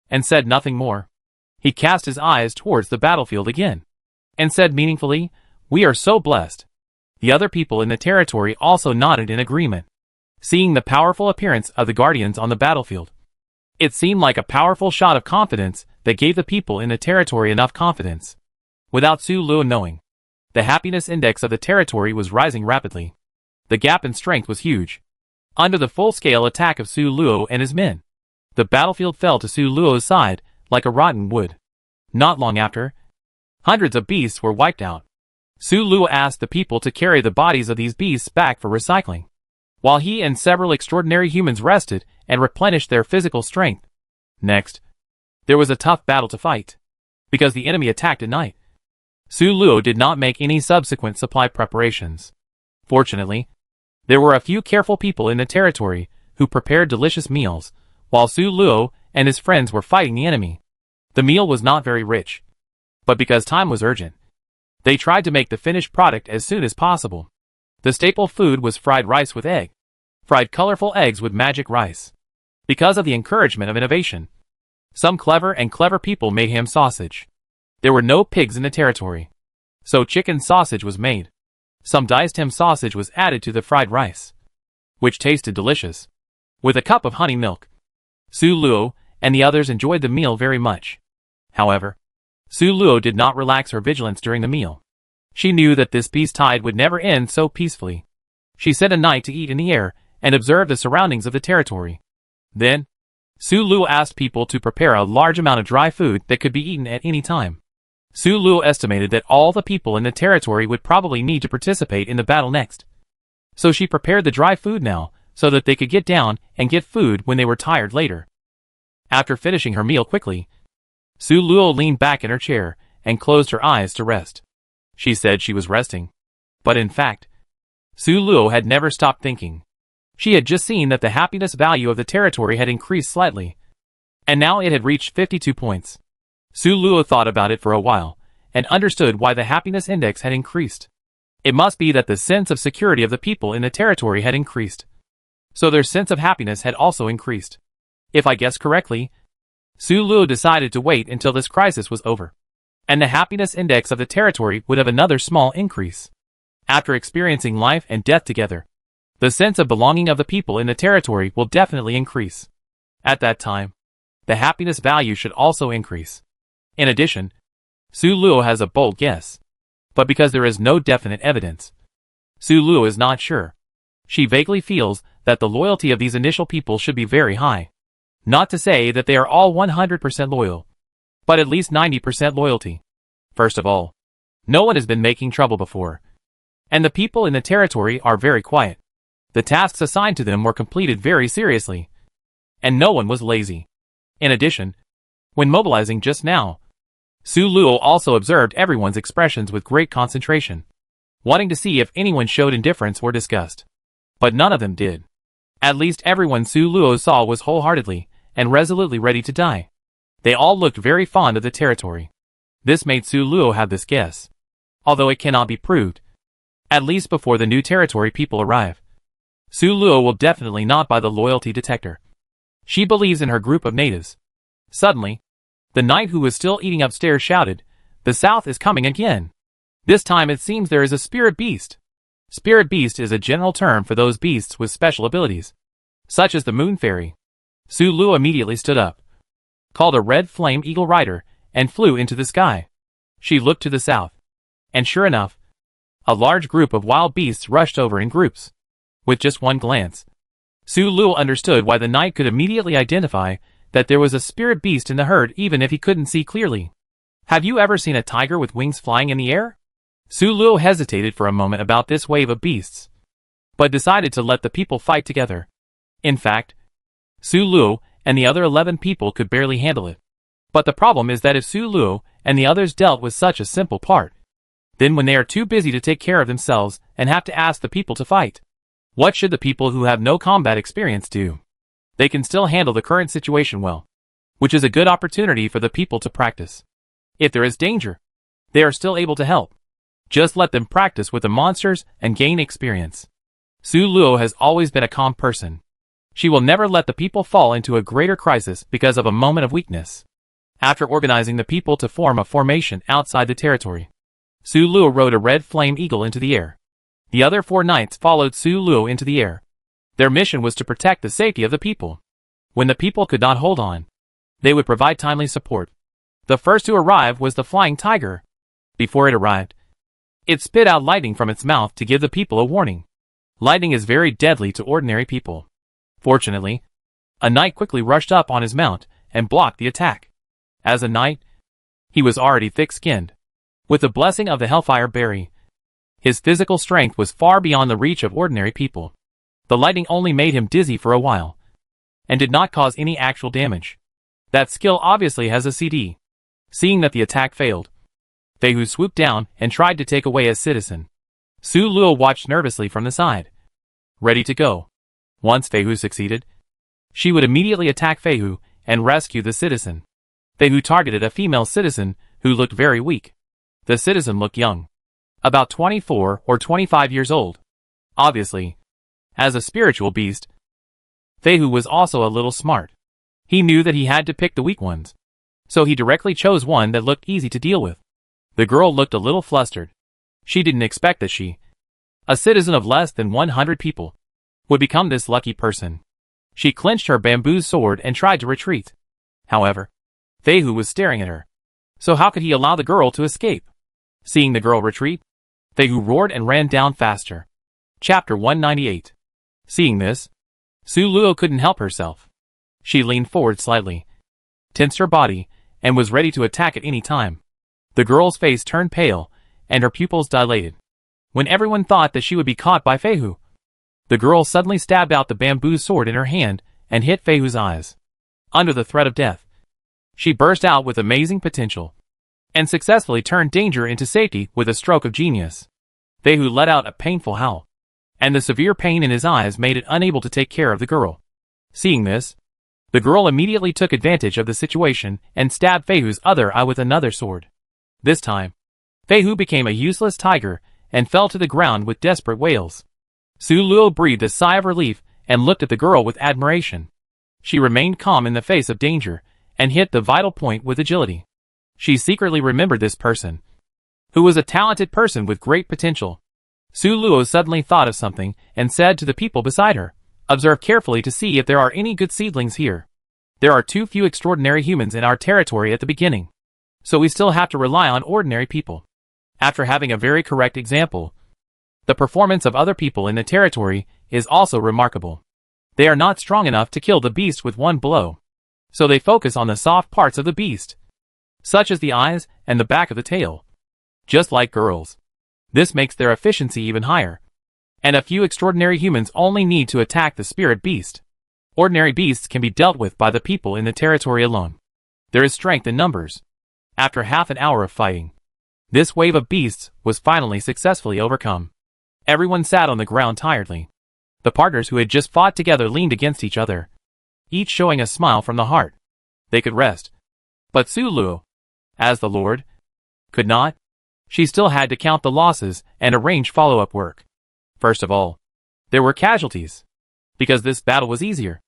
and said nothing more. He cast his eyes towards the battlefield again, and said meaningfully, "We are so blessed." The other people in the territory also nodded in agreement, seeing the powerful appearance of the guardians on the battlefield. It seemed like a powerful shot of confidence that gave the people in the territory enough confidence. Without Su Luo knowing, the happiness index of the territory was rising rapidly. The gap in strength was huge. Under the full-scale attack of Su Luo and his men, the battlefield fell to Su Luo's side like a rotten wood. Not long after, hundreds of beasts were wiped out. Su Luo asked the people to carry the bodies of these beasts back for recycling, while he and several extraordinary humans rested and replenished their physical strength. Next, there was a tough battle to fight, because the enemy attacked at night. Su Luo did not make any subsequent supply preparations. Fortunately, there were a few careful people in the territory who prepared delicious meals, while Su Luo and his friends were fighting the enemy. The meal was not very rich, but because time was urgent, they tried to make the finished product as soon as possible. The staple food was fried rice with egg. Fried colorful eggs with magic rice. Because of the encouragement of innovation, some clever people made ham sausage. There were no pigs in the territory, so chicken sausage was made. Some diced ham sausage was added to the fried rice, which tasted delicious, with a cup of honey milk. Su Luo and the others enjoyed the meal very much. However, Su Luo did not relax her vigilance during the meal. She knew that this peace tide would never end so peacefully. She set a night to eat in the air and observe the surroundings of the territory. Then, Su Luo asked people to prepare a large amount of dry food that could be eaten at any time. Su Luo estimated that all the people in the territory would probably need to participate in the battle next. So she prepared the dry food now, so that they could get down and get food when they were tired later. After finishing her meal quickly, Su Luo leaned back in her chair and closed her eyes to rest. She said she was resting, but in fact, Su Luo had never stopped thinking. She had just seen that the happiness value of the territory had increased slightly, and now it had reached 52 points. Su Luo thought about it for a while, and understood why the happiness index had increased. It must be that the sense of security of the people in the territory had increased, so their sense of happiness had also increased. If I guessed correctly, Su Luo decided to wait until this crisis was over. and the happiness index of the territory would have another small increase. After experiencing life and death together, the sense of belonging of the people in the territory will definitely increase. At that time, the happiness value should also increase. In addition, Su Luo has a bold guess. But because there is no definite evidence, Su Luo is not sure. She vaguely feels that the loyalty of these initial people should be very high. Not to say that they are all 100% loyal, but at least 90% loyalty. First of all, no one has been making trouble before, and the people in the territory are very quiet. The tasks assigned to them were completed very seriously, and no one was lazy. In addition, when mobilizing just now, Su Luo also observed everyone's expressions with great concentration, wanting to see if anyone showed indifference or disgust. But none of them did. At least everyone Su Luo saw was wholeheartedly and resolutely ready to die. They all looked very fond of the territory. This made Su Luo have this guess, although it cannot be proved. At least before the new territory people arrive, Su Luo will definitely not buy the loyalty detector. She believes in her group of natives. Suddenly, the knight who was still eating upstairs shouted, "The south is coming again." This time it seems there is a spirit beast. Spirit beast is a general term for those beasts with special abilities, such as the moon fairy. Su Luo immediately stood up, called a red flame eagle rider, and flew into the sky. She looked to the south, and sure enough, a large group of wild beasts rushed over in groups. With just one glance, Su Luo understood why the knight could immediately identify that there was a spirit beast in the herd even if he couldn't see clearly. Have you ever seen a tiger with wings flying in the air? Su Luo hesitated for a moment about this wave of beasts, but decided to let the people fight together. In fact, Su Luo and the other 11 people could barely handle it. But the problem is that if Su Luo and the others dealt with such a simple part, then when they are too busy to take care of themselves and have to ask the people to fight, what should the people who have no combat experience do? They can still handle the current situation well, which is a good opportunity for the people to practice. If there is danger, they are still able to help. Just let them practice with the monsters and gain experience. Su Luo has always been a calm person. She will never let the people fall into a greater crisis because of a moment of weakness. After organizing the people to form a formation outside the territory, Su Luo rode a red flame eagle into the air. The other 4 knights followed Su Luo into the air. Their mission was to protect the safety of the people. When the people could not hold on, they would provide timely support. The first to arrive was the flying tiger. Before it arrived, it spit out lightning from its mouth to give the people a warning. Lightning is very deadly to ordinary people. Fortunately, a knight quickly rushed up on his mount and blocked the attack. As a knight, he was already thick-skinned. With the blessing of the Hellfire Berry, his physical strength was far beyond the reach of ordinary people. The lightning only made him dizzy for a while, and did not cause any actual damage. That skill obviously has a CD. Seeing that the attack failed, Fei Hu swooped down and tried to take away a citizen. Su Luo watched nervously from the side, ready to go. Once Fei Hu succeeded, she would immediately attack Fei Hu and rescue the citizen. Fei Hu targeted a female citizen who looked very weak. The citizen looked young, about 24 or 25 years old. Obviously, as a spiritual beast, Fei Hu was also a little smart. He knew that he had to pick the weak ones, so he directly chose one that looked easy to deal with. The girl looked a little flustered. She didn't expect that she, a citizen of less than 100 people, would become this lucky person. She clenched her bamboo sword and tried to retreat. However, Fei Hu was staring at her, so how could he allow the girl to escape? Seeing the girl retreat, Fei Hu roared and ran down faster. Chapter 198. Seeing this, Su Luo couldn't help herself. She leaned forward slightly, tensed her body, and was ready to attack at any time. The girl's face turned pale, and her pupils dilated. When everyone thought that she would be caught by Fei Hu, the girl suddenly stabbed out the bamboo sword in her hand and hit Fei Hu's eyes. Under the threat of death, she burst out with amazing potential, and successfully turned danger into safety with a stroke of genius. Fei Hu let out a painful howl, and the severe pain in his eyes made it unable to take care of the girl. Seeing this, the girl immediately took advantage of the situation and stabbed Fei Hu's other eye with another sword. This time, Fei Hu became a useless tiger and fell to the ground with desperate wails. Su Luo breathed a sigh of relief and looked at the girl with admiration. She remained calm in the face of danger and hit the vital point with agility. She secretly remembered this person, who was a talented person with great potential. Su Luo suddenly thought of something and said to the people beside her, "Observe carefully to see if there are any good seedlings here. There are too few extraordinary humans in our territory at the beginning, so we still have to rely on ordinary people." After having a very correct example, the performance of other people in the territory is also remarkable. They are not strong enough to kill the beast with one blow, so they focus on the soft parts of the beast, such as the eyes and the back of the tail. Just like girls, this makes their efficiency even higher. And a few extraordinary humans only need to attack the spirit beast. Ordinary beasts can be dealt with by the people in the territory alone. There is strength in numbers. After half an hour of fighting, this wave of beasts was finally successfully overcome. Everyone sat on the ground tiredly. The partners who had just fought together leaned against each other, each showing a smile from the heart. They could rest. But Su Luo, as the Lord, could not. She still had to count the losses and arrange follow-up work. First of all, there were casualties. Because this battle was easier,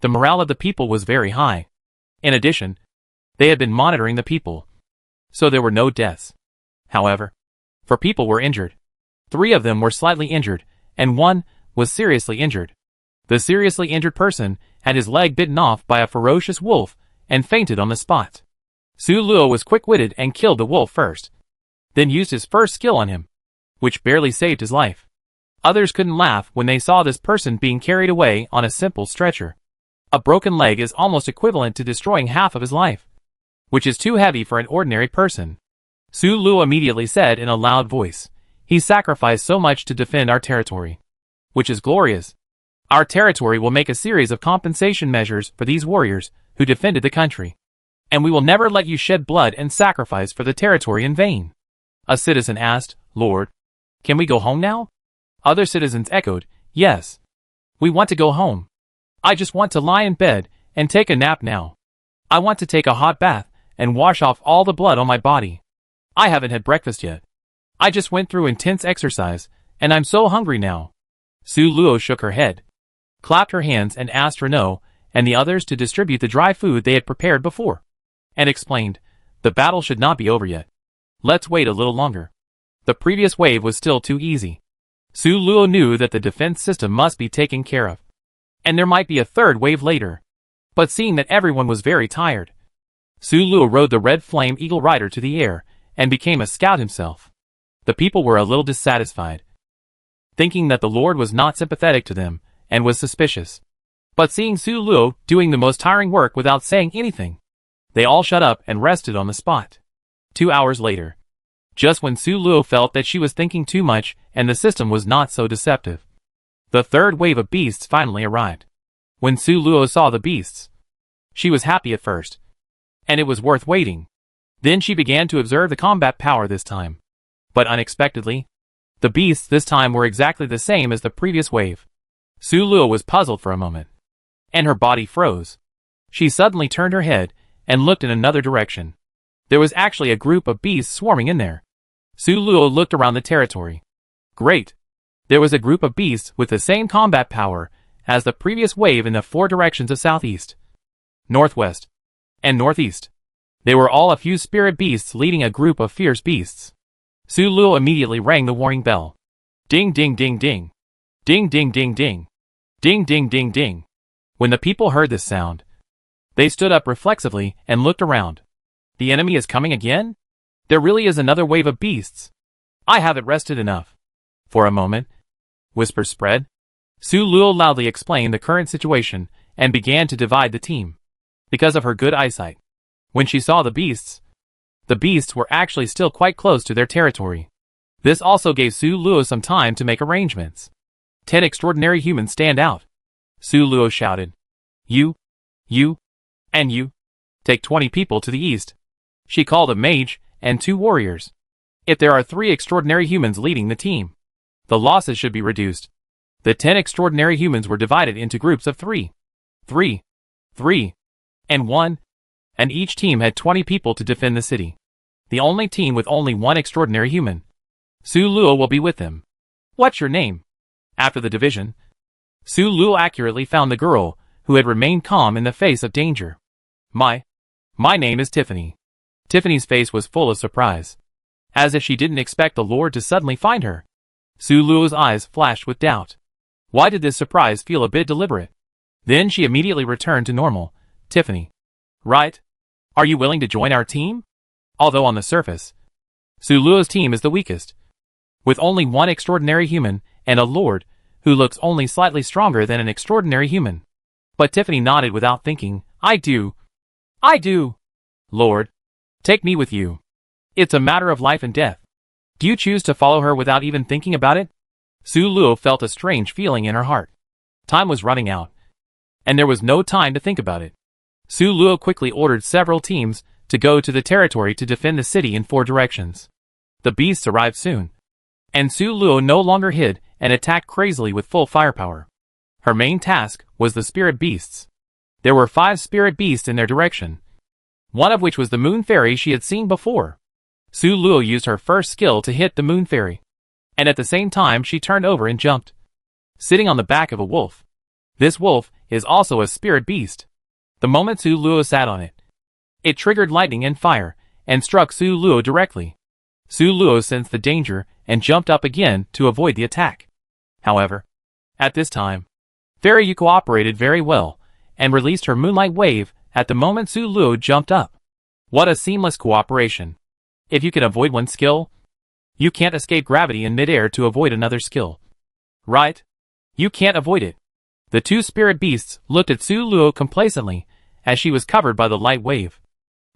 the morale of the people was very high. In addition, they had been monitoring the people, so there were no deaths. However, 4 people were injured. 3 of them were slightly injured, and 1 was seriously injured. The seriously injured person had his leg bitten off by a ferocious wolf and fainted on the spot. Su Luo was quick-witted and killed the wolf first, then used his first skill on him, which barely saved his life. Others couldn't laugh when they saw this person being carried away on a simple stretcher. A broken leg is almost equivalent to destroying half of his life, which is too heavy for an ordinary person. Su Luo immediately said in a loud voice, "He sacrificed so much to defend our territory, which is glorious. Our territory will make a series of compensation measures for these warriors who defended the country, and we will never let you shed blood and sacrifice for the territory in vain." A citizen asked, "Lord, can we go home now?" Other citizens echoed, "Yes. We want to go home. I just want to lie in bed and take a nap now. I want to take a hot bath and wash off all the blood on my body. I haven't had breakfast yet. I just went through intense exercise, and I'm so hungry now." Su Luo shook her head, clapped her hands and asked Renaud and the others to distribute the dry food they had prepared before, and explained, "The battle should not be over yet. Let's wait a little longer." The previous wave was still too easy. Su Luo knew that the defense system must be taken care of, and there might be a third wave later. But seeing that everyone was very tired, Su Luo rode the red flame eagle rider to the air and became a scout himself. The people were a little dissatisfied, thinking that the Lord was not sympathetic to them and was suspicious. But seeing Su Luo doing the most tiring work without saying anything, they all shut up and rested on the spot. 2 hours later, just when Su Luo felt that she was thinking too much and the system was not so deceptive, the third wave of beasts finally arrived. When Su Luo saw the beasts, she was happy at first, and it was worth waiting. Then she began to observe the combat power this time. But unexpectedly, the beasts this time were exactly the same as the previous wave. Su Luo was puzzled for a moment, and her body froze. She suddenly turned her head and looked in another direction. There was actually a group of beasts swarming in there. Su Luo looked around the territory. Great! There was a group of beasts with the same combat power as the previous wave in the 4 directions of southeast, northwest, and northeast. They were all a few spirit beasts leading a group of fierce beasts. Su Luo immediately rang the warning bell. Ding ding ding ding. Ding ding ding ding. Ding ding ding ding. When the people heard this sound, they stood up reflexively and looked around. The enemy is coming again? There really is another wave of beasts. I haven't rested enough. For a moment, whispers spread. Su Luo loudly explained the current situation and began to divide the team. Because of her good eyesight, when she saw the beasts were actually still quite close to their territory. This also gave Su Luo some time to make arrangements. 10 extraordinary humans stand out. Su Luo shouted. You, and you. Take 20 people to the east. She called a mage and 2 warriors. If there are 3 extraordinary humans leading the team, the losses should be reduced. The 10 extraordinary humans were divided into groups of 3, and 1, and each team had 20 people to defend the city. The only team with only 1 extraordinary human, Su Luo, will be with them. What's your name? After the division, Su Luo accurately found the girl who had remained calm in the face of danger. My name is Tiffany. Tiffany's face was full of surprise, as if she didn't expect the Lord to suddenly find her. Su Luo's eyes flashed with doubt. Why did this surprise feel a bit deliberate? Then she immediately returned to normal. Tiffany. Right? Are you willing to join our team? Although on the surface, Su Luo's team is the weakest, with only one extraordinary human and a lord who looks only slightly stronger than an extraordinary human. But Tiffany nodded without thinking. I do. I do. Lord, take me with you. It's a matter of life and death. Do you choose to follow her without even thinking about it? Su Luo felt a strange feeling in her heart. Time was running out, and there was no time to think about it. Su Luo quickly ordered several teams to go to the territory to defend the city in 4 directions. The beasts arrived soon, and Su Luo no longer hid and attacked crazily with full firepower. Her main task was the spirit beasts. There were 5 spirit beasts in their direction, one of which was the moon fairy she had seen before. Su Luo used her first skill to hit the moon fairy, and at the same time she turned over and jumped, sitting on the back of a wolf. This wolf is also a spirit beast. The moment Su Luo sat on it, it triggered lightning and fire, and struck Su Luo directly. Su Luo sensed the danger and jumped up again to avoid the attack. However, at this time, Fairy Yu cooperated very well, and released her moonlight wave at the moment Su Luo jumped up. What a seamless cooperation. If you can avoid one skill, you can't escape gravity in midair to avoid another skill. Right? You can't avoid it. The 2 spirit beasts looked at Su Luo complacently as she was covered by the light wave.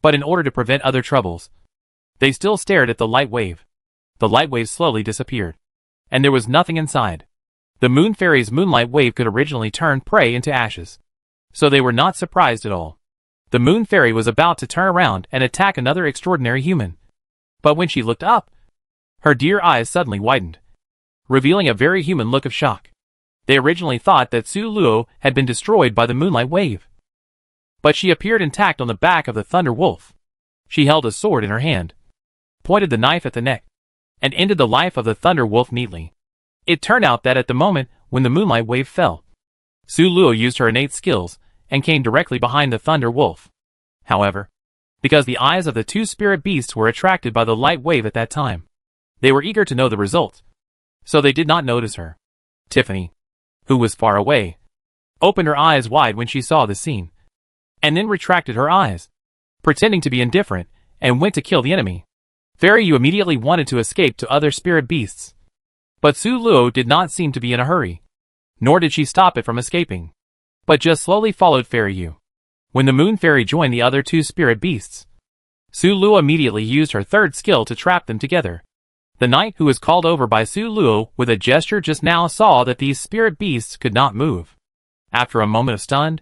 But in order to prevent other troubles, they still stared at the light wave. The light wave slowly disappeared, and there was nothing inside. The moon fairy's moonlight wave could originally turn prey into ashes, so they were not surprised at all. The moon fairy was about to turn around and attack another extraordinary human. But when she looked up, her dear eyes suddenly widened, revealing a very human look of shock. They originally thought that Su Luo had been destroyed by the moonlight wave, but she appeared intact on the back of the thunder wolf. She held a sword in her hand, pointed the knife at the neck, and ended the life of the thunder wolf neatly. It turned out that at the moment when the moonlight wave fell, Su Luo used her innate skills and came directly behind the thunder wolf. However, because the eyes of the 2 spirit beasts were attracted by the light wave at that time, they were eager to know the result, so they did not notice her. Tiffany, who was far away, opened her eyes wide when she saw the scene, and then retracted her eyes, pretending to be indifferent, and went to kill the enemy. Fairy Yu immediately wanted to escape to other spirit beasts, but Su Luo did not seem to be in a hurry, nor did she stop it from escaping, but just slowly followed Fairy Yu. When the moon fairy joined the other 2 spirit beasts, Su Luo immediately used her 3rd skill to trap them together. The knight who was called over by Su Luo with a gesture just now saw that these spirit beasts could not move. After a moment of stunned,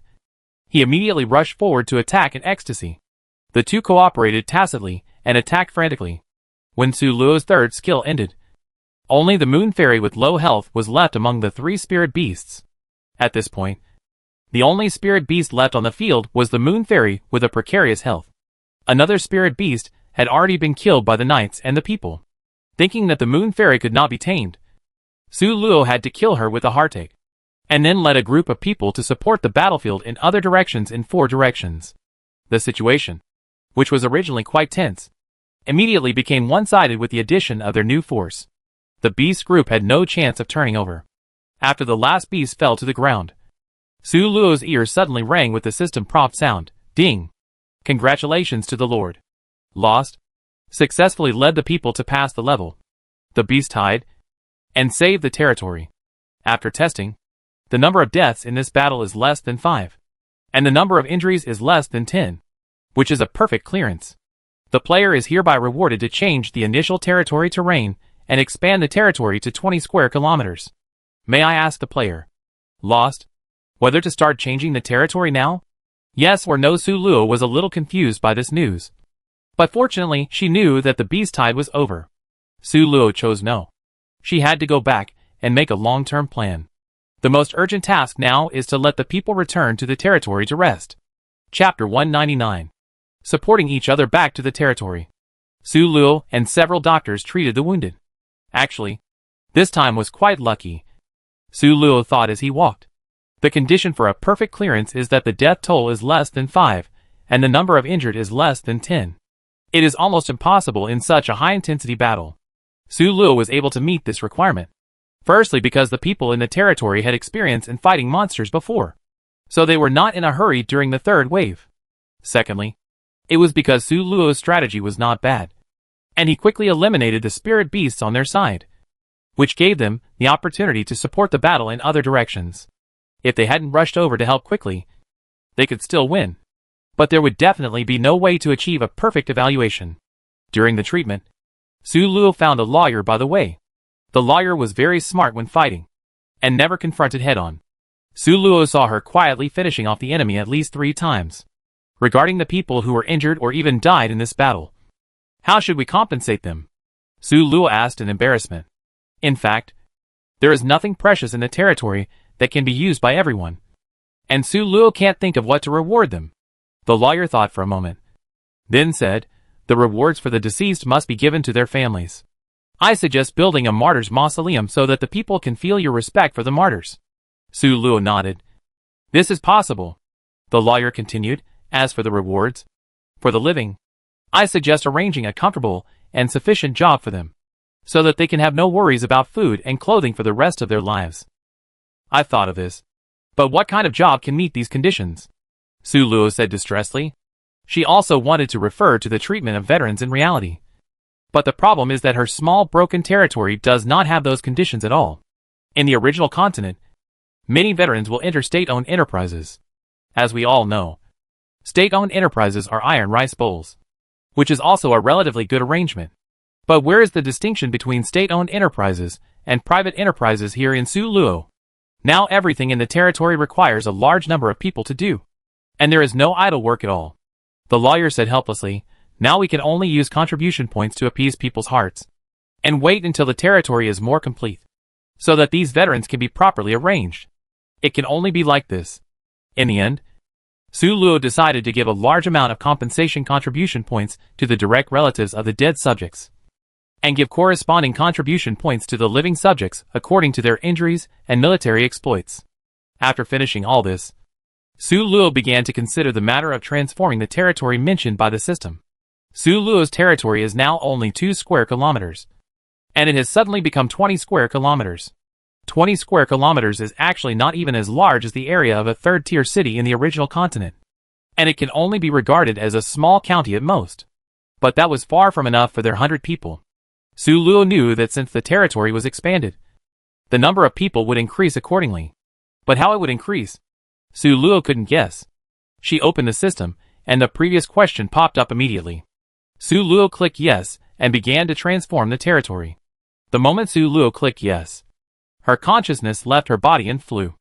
he immediately rushed forward to attack in ecstasy. The 2 cooperated tacitly and attacked frantically. When Su Luo's 3rd skill ended, only the moon fairy with low health was left among the 3 spirit beasts. At this point, the only spirit beast left on the field was the moon fairy with a precarious health. Another spirit beast had already been killed by the knights and the people. Thinking that the moon fairy could not be tamed, Su Luo had to kill her with a heartache, and then led a group of people to support the battlefield in other directions in 4 directions. The situation, which was originally quite tense, immediately became one-sided with the addition of their new force. The beast group had no chance of turning over. After the last beast fell to the ground, Su Luo's ears suddenly rang with the system prompt sound. Ding! Congratulations to the Lord. Lost, successfully led the people to pass the level. The beast tied, and saved the territory. After testing, the number of deaths in this battle is less than 5, and the number of injuries is less than 10, which is a perfect clearance. The player is hereby rewarded to change the initial territory terrain and expand the territory to 20 square kilometers. May I ask the player, Lost, whether to start changing the territory now? Yes or no? Su Luo was a little confused by this news, but fortunately she knew that the beast tide was over. Su Luo chose no. She had to go back and make a long-term plan. The most urgent task now is to let the people return to the territory to rest. Chapter 199. Supporting each other back to the territory. Su Luo and several doctors treated the wounded. Actually, this time was quite lucky, Su Luo thought as he walked. The condition for a perfect clearance is that the death toll is less than 5, and the number of injured is less than 10. It is almost impossible in such a high-intensity battle. Su Luo was able to meet this requirement. Firstly, because the people in the territory had experience in fighting monsters before, so they were not in a hurry during the third wave. Secondly, it was because Su Luo's strategy was not bad, and he quickly eliminated the spirit beasts on their side, which gave them the opportunity to support the battle in other directions. If they hadn't rushed over to help quickly, they could still win, but there would definitely be no way to achieve a perfect evaluation. During the treatment, Su Luo found a lawyer by the way. The lawyer was very smart when fighting, and never confronted head-on. Su Luo saw her quietly finishing off the enemy at least 3 times. Regarding the people who were injured or even died in this battle, how should we compensate them? Su Luo asked in embarrassment. In fact, there is nothing precious in the territory that can be used by everyone, and Su Luo can't think of what to reward them. The lawyer thought for a moment, then said, the rewards for the deceased must be given to their families. I suggest building a martyr's mausoleum so that the people can feel your respect for the martyrs. Su Luo nodded. This is possible. The lawyer continued, as for the rewards, for the living, I suggest arranging a comfortable and sufficient job for them, so that they can have no worries about food and clothing for the rest of their lives. I've thought of this. But what kind of job can meet these conditions? Su Luo said distressedly. She also wanted to refer to the treatment of veterans in reality. But the problem is that her small broken territory does not have those conditions at all. In the original continent, many veterans will enter state-owned enterprises. As we all know, state-owned enterprises are iron rice bowls, which is also a relatively good arrangement. But where is the distinction between state-owned enterprises and private enterprises here in Su Luo? Now everything in the territory requires a large number of people to do, and there is no idle work at all. The lawyer said helplessly, now we can only use contribution points to appease people's hearts, and wait until the territory is more complete, so that these veterans can be properly arranged. It can only be like this. In the end, Su Luo decided to give a large amount of compensation contribution points to the direct relatives of the dead subjects, and give corresponding contribution points to the living subjects according to their injuries and military exploits. After finishing all this, Su Luo began to consider the matter of transforming the territory mentioned by the system. Su Luo's territory is now only 2 square kilometers, and it has suddenly become 20 square kilometers. 20 square kilometers is actually not even as large as the area of a third-tier city in the original continent, and it can only be regarded as a small county at most. But that was far from enough for their 100 people. Su Luo knew that since the territory was expanded, the number of people would increase accordingly. But how it would increase, Su Luo couldn't guess. She opened the system, and the previous question popped up immediately. Su Luo clicked yes, and began to transform the territory. The moment Su Luo clicked yes, her consciousness left her body and flew,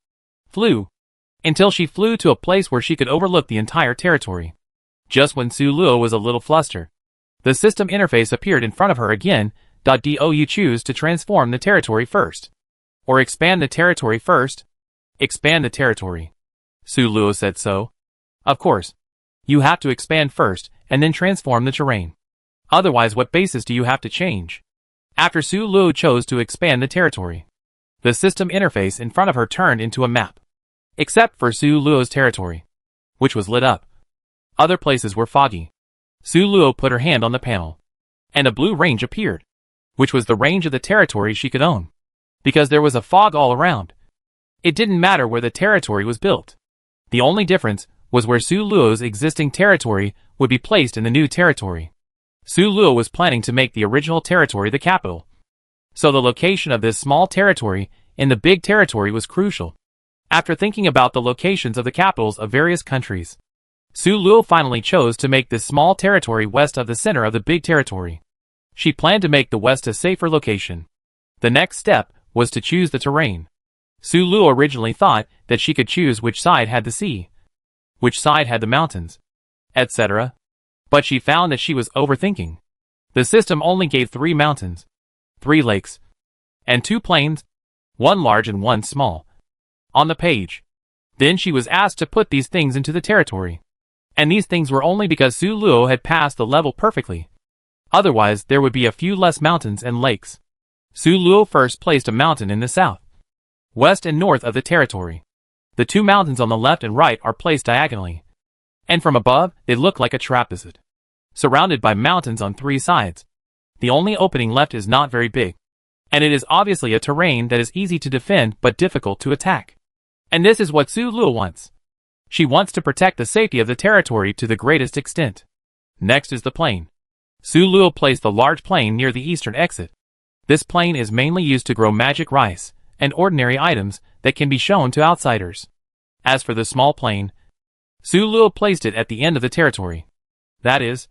until she flew to a place where she could overlook the entire territory. Just when Su Luo was a little flustered, the system interface appeared in front of her again. Do you choose to transform the territory first, or expand the territory first? Expand the territory. Su Luo said so. Of course. You have to expand first, and then transform the terrain. Otherwise, what basis do you have to change? After Su Luo chose to expand the territory, the system interface in front of her turned into a map, except for Su Luo's territory, which was lit up. Other places were foggy. Su Luo put her hand on the panel, and a blue range appeared, which was the range of the territory she could own, because there was a fog all around. It didn't matter where the territory was built. The only difference was where Su Luo's existing territory would be placed in the new territory. Su Luo was planning to make the original territory the capital, so the location of this small territory in the big territory was crucial. After thinking about the locations of the capitals of various countries, Su Luo finally chose to make this small territory west of the center of the big territory. She planned to make the west a safer location. The next step was to choose the terrain. Su Luo originally thought that she could choose which side had the sea, which side had the mountains, etc. But she found that she was overthinking. The system only gave 3 mountains, 3 lakes, and 2 plains, 1 large and 1 small, on the page. Then she was asked to put these things into the territory. And these things were only because Su Luo had passed the level perfectly. Otherwise, there would be a few less mountains and lakes. Su Luo first placed a mountain in the south, west and north of the territory. The 2 mountains on the left and right are placed diagonally, and from above, they look like a trapezoid. surrounded by mountains on 3 sides. The only opening left is not very big, and it is obviously a terrain that is easy to defend but difficult to attack. And this is what Su Luo wants. She wants to protect the safety of the territory to the greatest extent. Next is the plain. Su Luo placed the large plain near the eastern exit. This plain is mainly used to grow magic rice and ordinary items that can be shown to outsiders. As for the small plain, Su Luo placed it at the end of the territory. That is,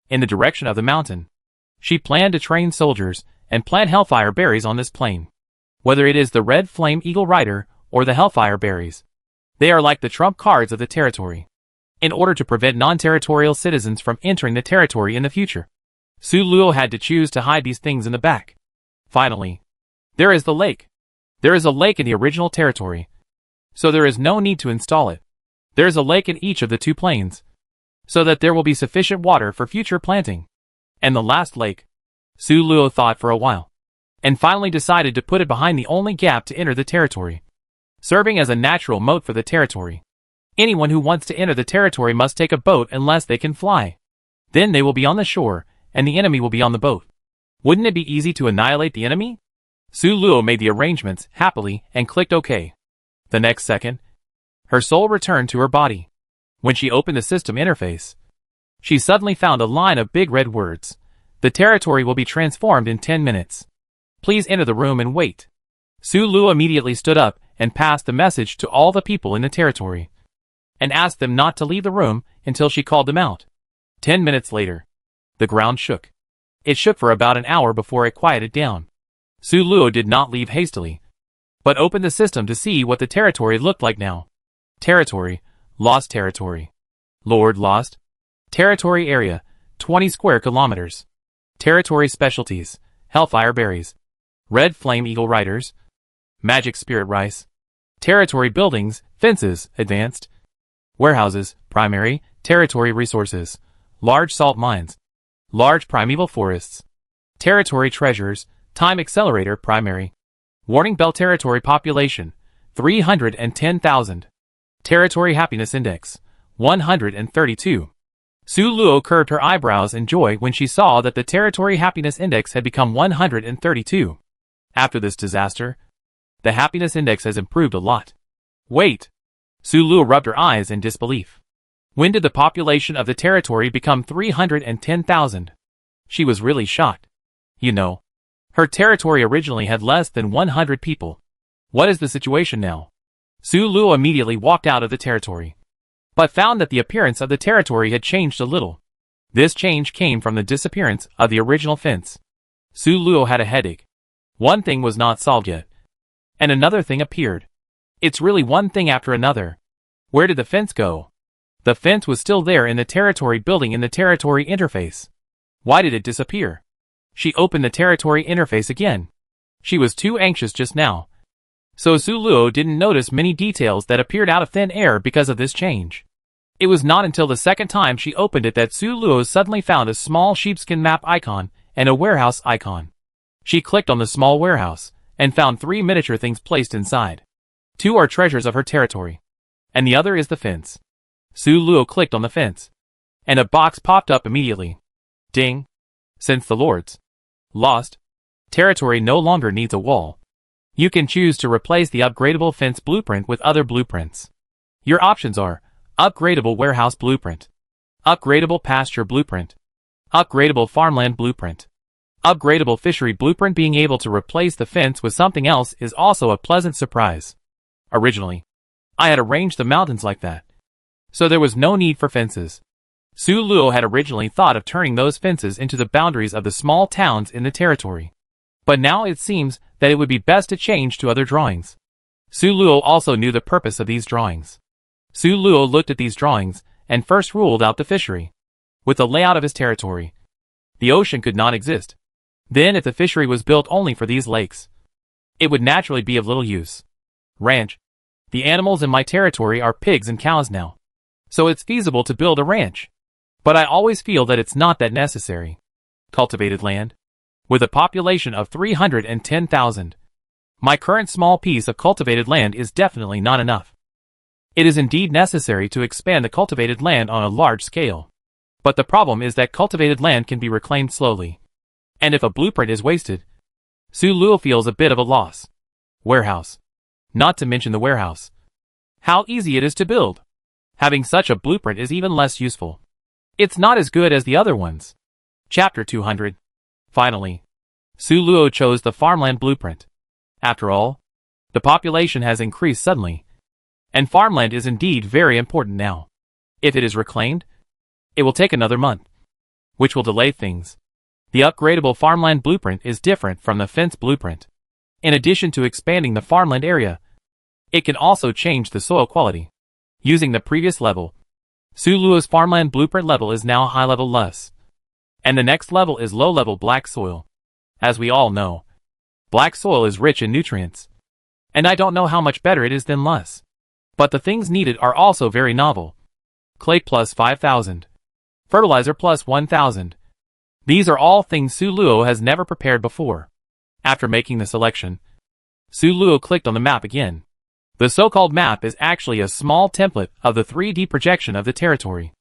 in the direction of the mountain. She planned to train soldiers and plant hellfire berries on this plain. Whether it is the red flame eagle rider or the hellfire berries, they are like the trump cards of the territory. In order to prevent non-territorial citizens from entering the territory in the future, Su Luo had to choose to hide these things in the back. Finally, there is the lake. There is a lake in the original territory, so there is no need to install it. There is a lake in each of the 2 plains, so that there will be sufficient water for future planting. And the last lake, Su Luo thought for a while, and finally decided to put it behind the only gap to enter the territory, serving as a natural moat for the territory. Anyone who wants to enter the territory must take a boat unless they can fly. Then they will be on the shore, and the enemy will be on the boat. Wouldn't it be easy to annihilate the enemy? Su Luo made the arrangements happily and clicked OK. The next second, her soul returned to her body. When she opened the system interface, she suddenly found a line of big red words. The territory will be transformed in 10 minutes. Please enter the room and wait. Su Luo immediately stood up and passed the message to all the people in the territory, and asked them not to leave the room until she called them out. 10 minutes later, the ground shook. It shook for about an hour before it quieted down. Su Luo did not leave hastily, but opened the system to see what the territory looked like now. Territory, lost territory. Lord lost. Territory area, 20 square kilometers. Territory specialties, hellfire berries, red flame eagle riders, magic spirit rice. Territory buildings, fences, advanced. Warehouses, primary, territory resources, large salt mines, large primeval forests. Territory treasures, time accelerator primary. Warning bell territory population, 310,000. Territory happiness index, 132. Su Luo curved her eyebrows in joy when she saw that the territory happiness index had become 132. After this disaster, the happiness index has improved a lot. Wait! Su Luo rubbed her eyes in disbelief. When did the population of the territory become 310,000? She was really shocked. You know, her territory originally had less than 100 people. What is the situation now? Su Luo immediately walked out of the territory, but found that the appearance of the territory had changed a little. This change came from the disappearance of the original fence. Su Luo had a headache. One thing was not solved yet, and another thing appeared. It's really one thing after another. Where did the fence go? The fence was still there in the territory building in the territory interface. Why did it disappear? She opened the territory interface again. She was too anxious just now, so Su Luo didn't notice many details that appeared out of thin air because of this change. It was not until the second time she opened it that Su Luo suddenly found a small sheepskin map icon and a warehouse icon. She clicked on the small warehouse and found 3 miniature things placed inside. 2 are treasures of her territory, and the other is the fence. Su Luo clicked on the fence, and a box popped up immediately. Ding! Since the Lord's lost territory no longer needs a wall, you can choose to replace the upgradable fence blueprint with other blueprints. Your options are upgradable warehouse blueprint, upgradable pasture blueprint, upgradable farmland blueprint, upgradable fishery blueprint. Being able to replace the fence with something else is also a pleasant surprise. Originally, I had arranged the mountains like that, so there was no need for fences. Su Luo had originally thought of turning those fences into the boundaries of the small towns in the territory, but now it seems that it would be best to change to other drawings. Su Luo also knew the purpose of these drawings. Su Luo looked at these drawings and first ruled out the fishery. With the layout of his territory, the ocean could not exist. Then if the fishery was built only for these lakes, it would naturally be of little use. Ranch. The animals in my territory are pigs and cows now, so it's feasible to build a ranch. But I always feel that it's not that necessary. Cultivated land. With a population of 310,000, my current small piece of cultivated land is definitely not enough. It is indeed necessary to expand the cultivated land on a large scale. But the problem is that cultivated land can be reclaimed slowly. And if a blueprint is wasted, Su Luo feels a bit of a loss. Warehouse. Not to mention the warehouse. How easy it is to build. Having such a blueprint is even less useful. It's not as good as the other ones. Chapter 200. Finally, Su Luo chose the farmland blueprint. After all, the population has increased suddenly, and farmland is indeed very important now. If it is reclaimed, it will take another month, which will delay things. The upgradable farmland blueprint is different from the fence blueprint. In addition to expanding the farmland area, it can also change the soil quality. Using the previous level, Su Luo's farmland blueprint level is now high level less, and the next level is low level black soil. As we all know, black soil is rich in nutrients, and I don't know how much better it is than less. But the things needed are also very novel. Clay plus 5,000. Fertilizer plus 1,000. These are all things Su Luo has never prepared before. After making the selection, Su Luo clicked on the map again. The so-called map is actually a small template of the 3D projection of the territory.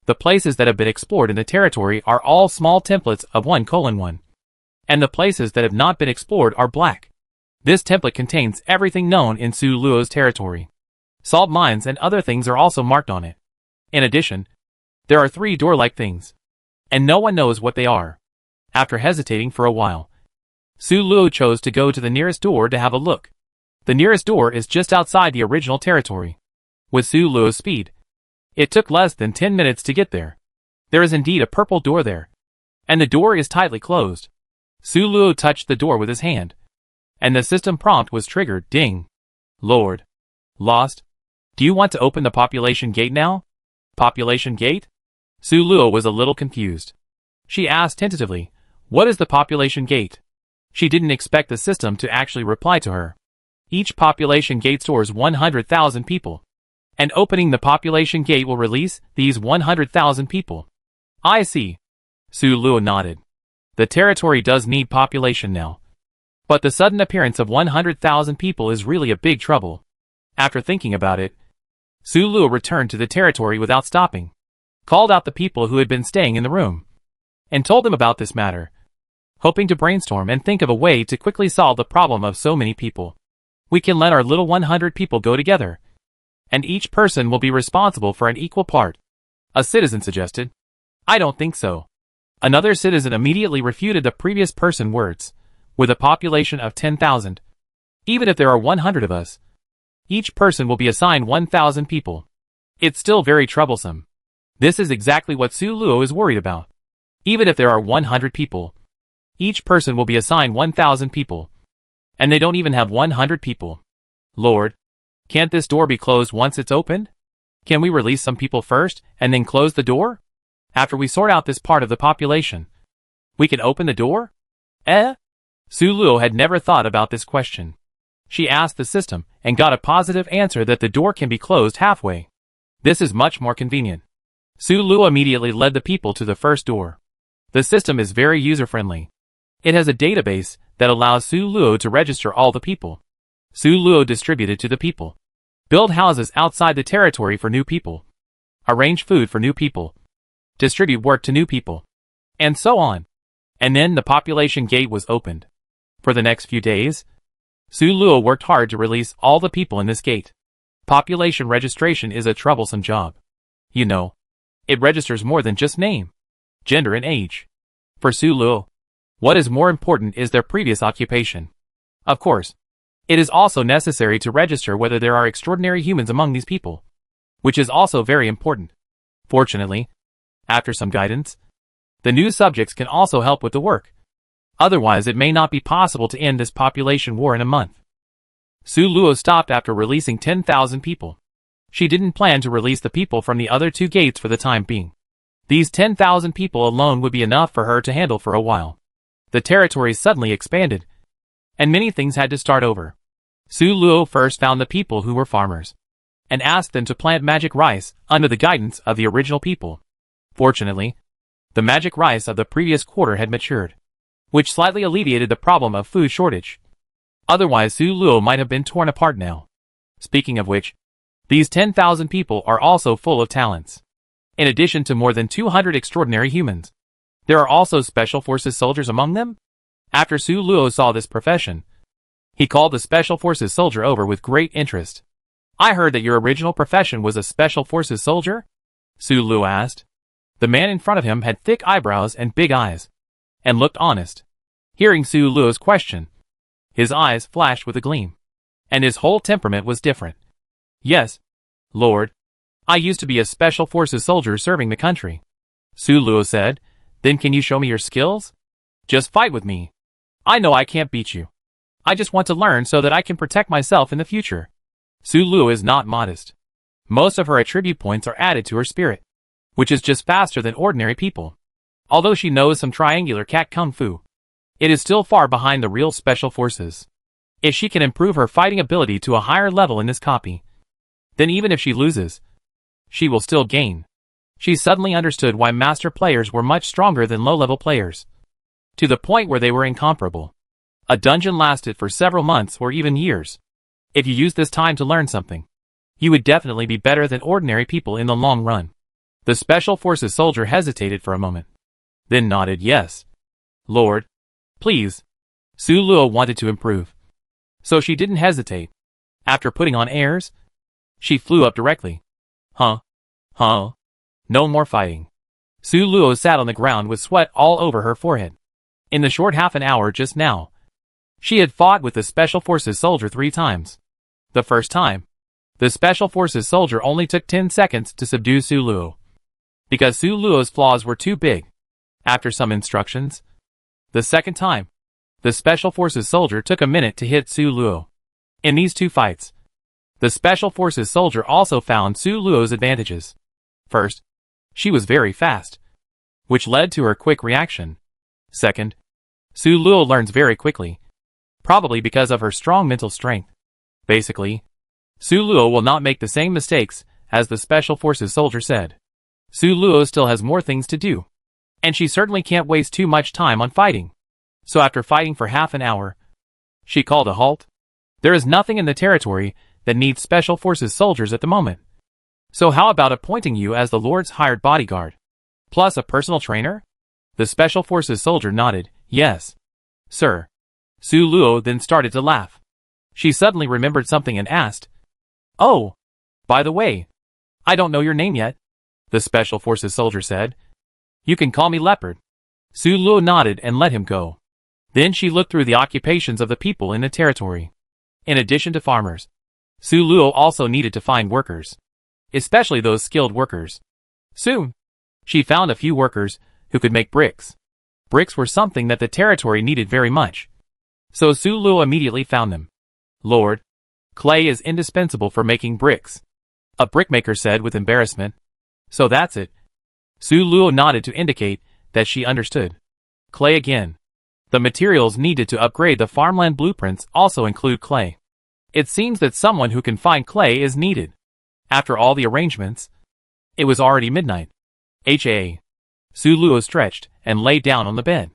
The places that have been explored in the territory are all small templates of 1:1, and the places that have not been explored are black. This template contains everything known in Su Luo's territory. Salt mines and other things are also marked on it. In addition, there are 3 door-like things, and no one knows what they are. After hesitating for a while, Su Luo chose to go to the nearest door to have a look. The nearest door is just outside the original territory. With Su Luo's speed, it took less than 10 minutes to get there. There is indeed a purple door there, and the door is tightly closed. Su Luo touched the door with his hand, and the system prompt was triggered. Ding. Lord. Lost. Do you want to open the population gate now? Population gate? Su Luo was a little confused. She asked tentatively, what is the population gate? She didn't expect the system to actually reply to her. Each population gate stores 100,000 people, and opening the population gate will release these 100,000 people. I see. Su Luo nodded. The territory does need population now, but the sudden appearance of 100,000 people is really a big trouble. After thinking about it, Su Luo returned to the territory without stopping, called out the people who had been staying in the room, and told them about this matter, hoping to brainstorm and think of a way to quickly solve the problem of so many people. We can let our little 100 people go together, and each person will be responsible for an equal part. A citizen suggested. I don't think so. Another citizen immediately refuted the previous person's words. With a population of 10,000, even if there are 100 of us, each person will be assigned 1,000 people. It's still very troublesome. This is exactly what Su Luo is worried about. Even if there are 100 people, each person will be assigned 1,000 people, and they don't even have 100 people. Lord, can't this door be closed once it's opened? Can we release some people first, and then close the door? After we sort out this part of the population, we can open the door? Su Luo had never thought about this question. She asked the system, and got a positive answer that the door can be closed halfway. This is much more convenient. Su Luo immediately led the people to the first door. The system is very user-friendly. It has a database that allows Su Luo to register all the people. Su Luo distributed to the people. Build houses outside the territory for new people. Arrange food for new people. Distribute work to new people. And so on. And then the population gate was opened. For the next few days, Su Luo worked hard to release all the people in this gate. Population registration is a troublesome job. You know, it registers more than just name, gender and age. For Su Luo, what is more important is their previous occupation. Of course, it is also necessary to register whether there are extraordinary humans among these people, which is also very important. Fortunately, after some guidance, the new subjects can also help with the work. Otherwise it may not be possible to end this population war in a month. Su Luo stopped after releasing 10,000 people. She didn't plan to release the people from the other 2 gates for the time being. These 10,000 people alone would be enough for her to handle for a while. The territory suddenly expanded, and many things had to start over. Su Luo first found the people who were farmers, and asked them to plant magic rice under the guidance of the original people. Fortunately, the magic rice of the previous quarter had matured, which slightly alleviated the problem of food shortage. Otherwise Su Luo might have been torn apart now. Speaking of which, these 10,000 people are also full of talents. in addition to more than 200 extraordinary humans. There are also Special Forces soldiers among them? After Su Luo saw this profession, he called the Special Forces soldier over with great interest. I heard that your original profession was a Special Forces soldier? Su Luo asked. The man in front of him had thick eyebrows and big eyes, and looked honest. Hearing Su Luo's question, his eyes flashed with a gleam, and his whole temperament was different. Yes, Lord. I used to be a Special Forces soldier serving the country. Su Luo said. Then can you show me your skills? Just fight with me. I know I can't beat you. I just want to learn so that I can protect myself in the future. Su Luo is not modest. Most of her attribute points are added to her spirit, which is just faster than ordinary people. Although she knows some triangular cat kung fu, it is still far behind the real Special Forces. If she can improve her fighting ability to a higher level in this copy, then even if she loses, she will still gain. She suddenly understood why master players were much stronger than low-level players, to the point where they were incomparable. A dungeon lasted for several months or even years. If you used this time to learn something, you would definitely be better than ordinary people in the long run. The Special Forces soldier hesitated for a moment, then nodded yes. Lord, please. Su Luo wanted to improve, so she didn't hesitate. After putting on airs, she flew up directly. Huh? No more fighting. Su Luo sat on the ground with sweat all over her forehead. In the short half an hour just now, she had fought with the Special Forces soldier 3 times. The first time, the Special Forces soldier only took 10 seconds to subdue Su Luo, because Su Luo's flaws were too big. After some instructions, the second time, the Special Forces soldier took a minute to hit Su Luo. In these 2 fights, the Special Forces soldier also found Su Luo's advantages. First, she was very fast, which led to her quick reaction. Second, Su Luo learns very quickly, probably because of her strong mental strength. Basically, Su Luo will not make the same mistakes as the Special Forces soldier said. Su Luo still has more things to do, and she certainly can't waste too much time on fighting. So after fighting for half an hour, she called a halt. There is nothing in the territory that needs Special Forces soldiers at the moment. So how about appointing you as the Lord's hired bodyguard, plus a personal trainer? The Special Forces soldier nodded, yes, sir. Su Luo then started to laugh. She suddenly remembered something and asked, oh, by the way, I don't know your name yet. The Special Forces soldier said, you can call me Leopard. Su Luo nodded and let him go. Then she looked through the occupations of the people in the territory. In addition to farmers, Su Luo also needed to find workers, especially those skilled workers. Soon, she found a few workers who could make bricks. Bricks were something that the territory needed very much, so Su Luo immediately found them. Lord, clay is indispensable for making bricks, a brickmaker said with embarrassment. So that's it. Su Luo nodded to indicate that she understood. Clay again. The materials needed to upgrade the farmland blueprints also include clay. It seems that someone who can find clay is needed. After all the arrangements, it was already midnight. Su Luo stretched and lay down on the bed.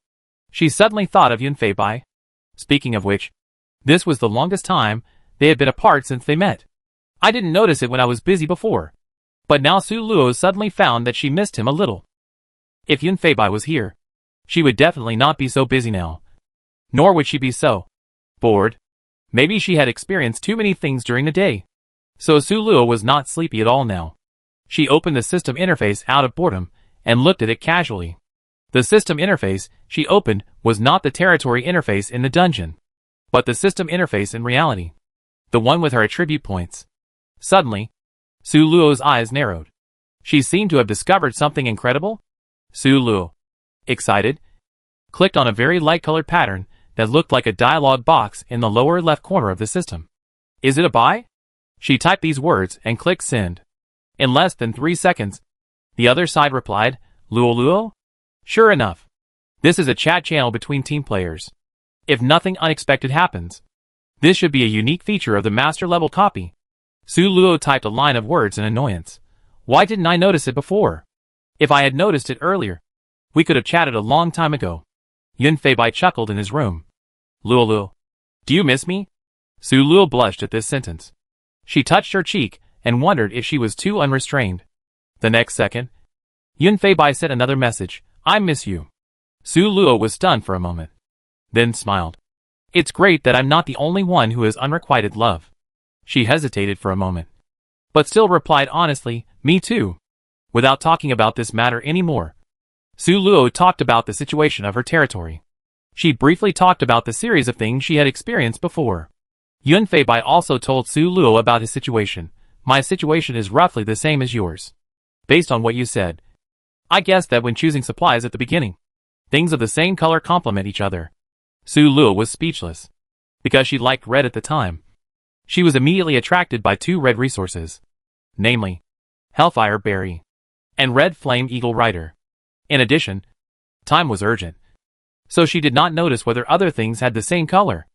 She suddenly thought of Yunfei Bai. Speaking of which, this was the longest time they had been apart since they met. I didn't notice it when I was busy before, but now Su Luo suddenly found that she missed him a little. If Yunfei Bai was here, she would definitely not be so busy now. Nor would she be so bored. Maybe she had experienced too many things during the day. So Su Luo was not sleepy at all now. She opened the system interface out of boredom and looked at it casually. The system interface she opened was not the territory interface in the dungeon, but the system interface in reality, the one with her attribute points. Suddenly, Su Luo's eyes narrowed. She seemed to have discovered something incredible. Su Luo, excited, clicked on a very light-colored pattern that looked like a dialog box in the lower left corner of the system. Is it a buy? She typed these words and clicked send. In less than 3 seconds, the other side replied, Luo Luo? Sure enough, this is a chat channel between team players. If nothing unexpected happens, this should be a unique feature of the master level copy. Su Luo typed a line of words in annoyance. Why didn't I notice it before? If I had noticed it earlier, we could have chatted a long time ago. Yunfei Bai chuckled in his room. Luo Luo, do you miss me? Su Luo blushed at this sentence. She touched her cheek and wondered if she was too unrestrained. The next second, Yun Feibai sent another message. I miss you. Su Luo was stunned for a moment. Then smiled. It's great that I'm not the only one who has unrequited love. She hesitated for a moment, but still replied honestly, me too. Without talking about this matter anymore, Su Luo talked about the situation of her territory. She briefly talked about the series of things she had experienced before. Yun Feibai also told Su Luo about his situation. My situation is roughly the same as yours. Based on what you said, I guessed that when choosing supplies at the beginning, things of the same color complement each other. Su Luo was speechless. Because she liked red at the time, she was immediately attracted by two red resources, namely, Hellfire Berry and Red Flame Eagle Rider. In addition, time was urgent, so she did not notice whether other things had the same color.